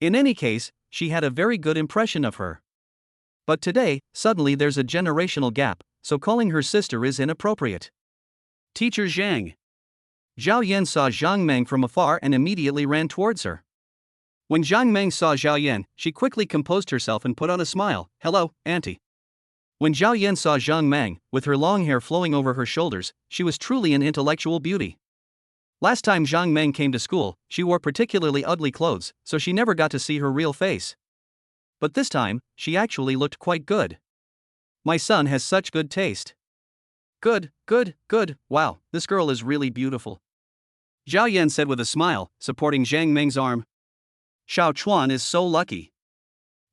In any case, she had a very good impression of her. But today, suddenly there's a generational gap, so calling her sister is inappropriate. "Teacher Zhang." Zhao Yan saw Zhang Meng from afar and immediately ran towards her. When Zhang Meng saw Zhao Yan, she quickly composed herself and put on a smile. "Hello, auntie." When Zhao Yan saw Zhang Meng, with her long hair flowing over her shoulders, she was truly an intellectual beauty. Last time Zhang Meng came to school, she wore particularly ugly clothes, so she never got to see her real face. But this time, she actually looked quite good. "My son has such good taste." Good, wow, this girl is really beautiful," Zhao Yan said with a smile, supporting Zhang Meng's arm. "Xiao Chuan is so lucky."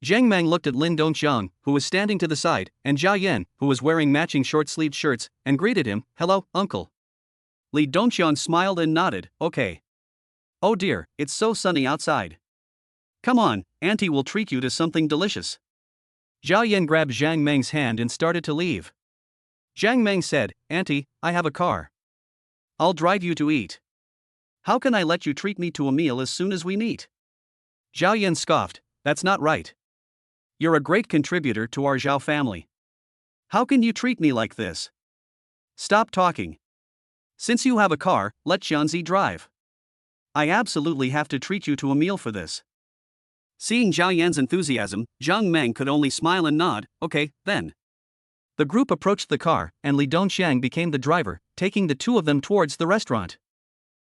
Zhang Meng looked at Lin Dongqiang, who was standing to the side, and Zhao Yan, who was wearing matching short-sleeved shirts, and greeted him, "Hello, uncle." Li Dongqiang smiled and nodded, "Okay. Oh dear, it's so sunny outside. Come on, auntie will treat you to something delicious." Zhao Yan grabbed Zhang Meng's hand and started to leave. Zhang Meng said, "Auntie, I have a car. I'll drive you to eat. How can I let you treat me to a meal as soon as we meet?" Zhao Yan scoffed, "That's not right. You're a great contributor to our Zhao family. How can you treat me like this? Stop talking." Since you have a car, let Jianzi drive. I absolutely have to treat you to a meal for this. Seeing Zhao Yan's enthusiasm, Zhang Meng could only smile and nod. Okay, then. The group approached the car, and Li Dongxiang became the driver, taking the two of them towards the restaurant.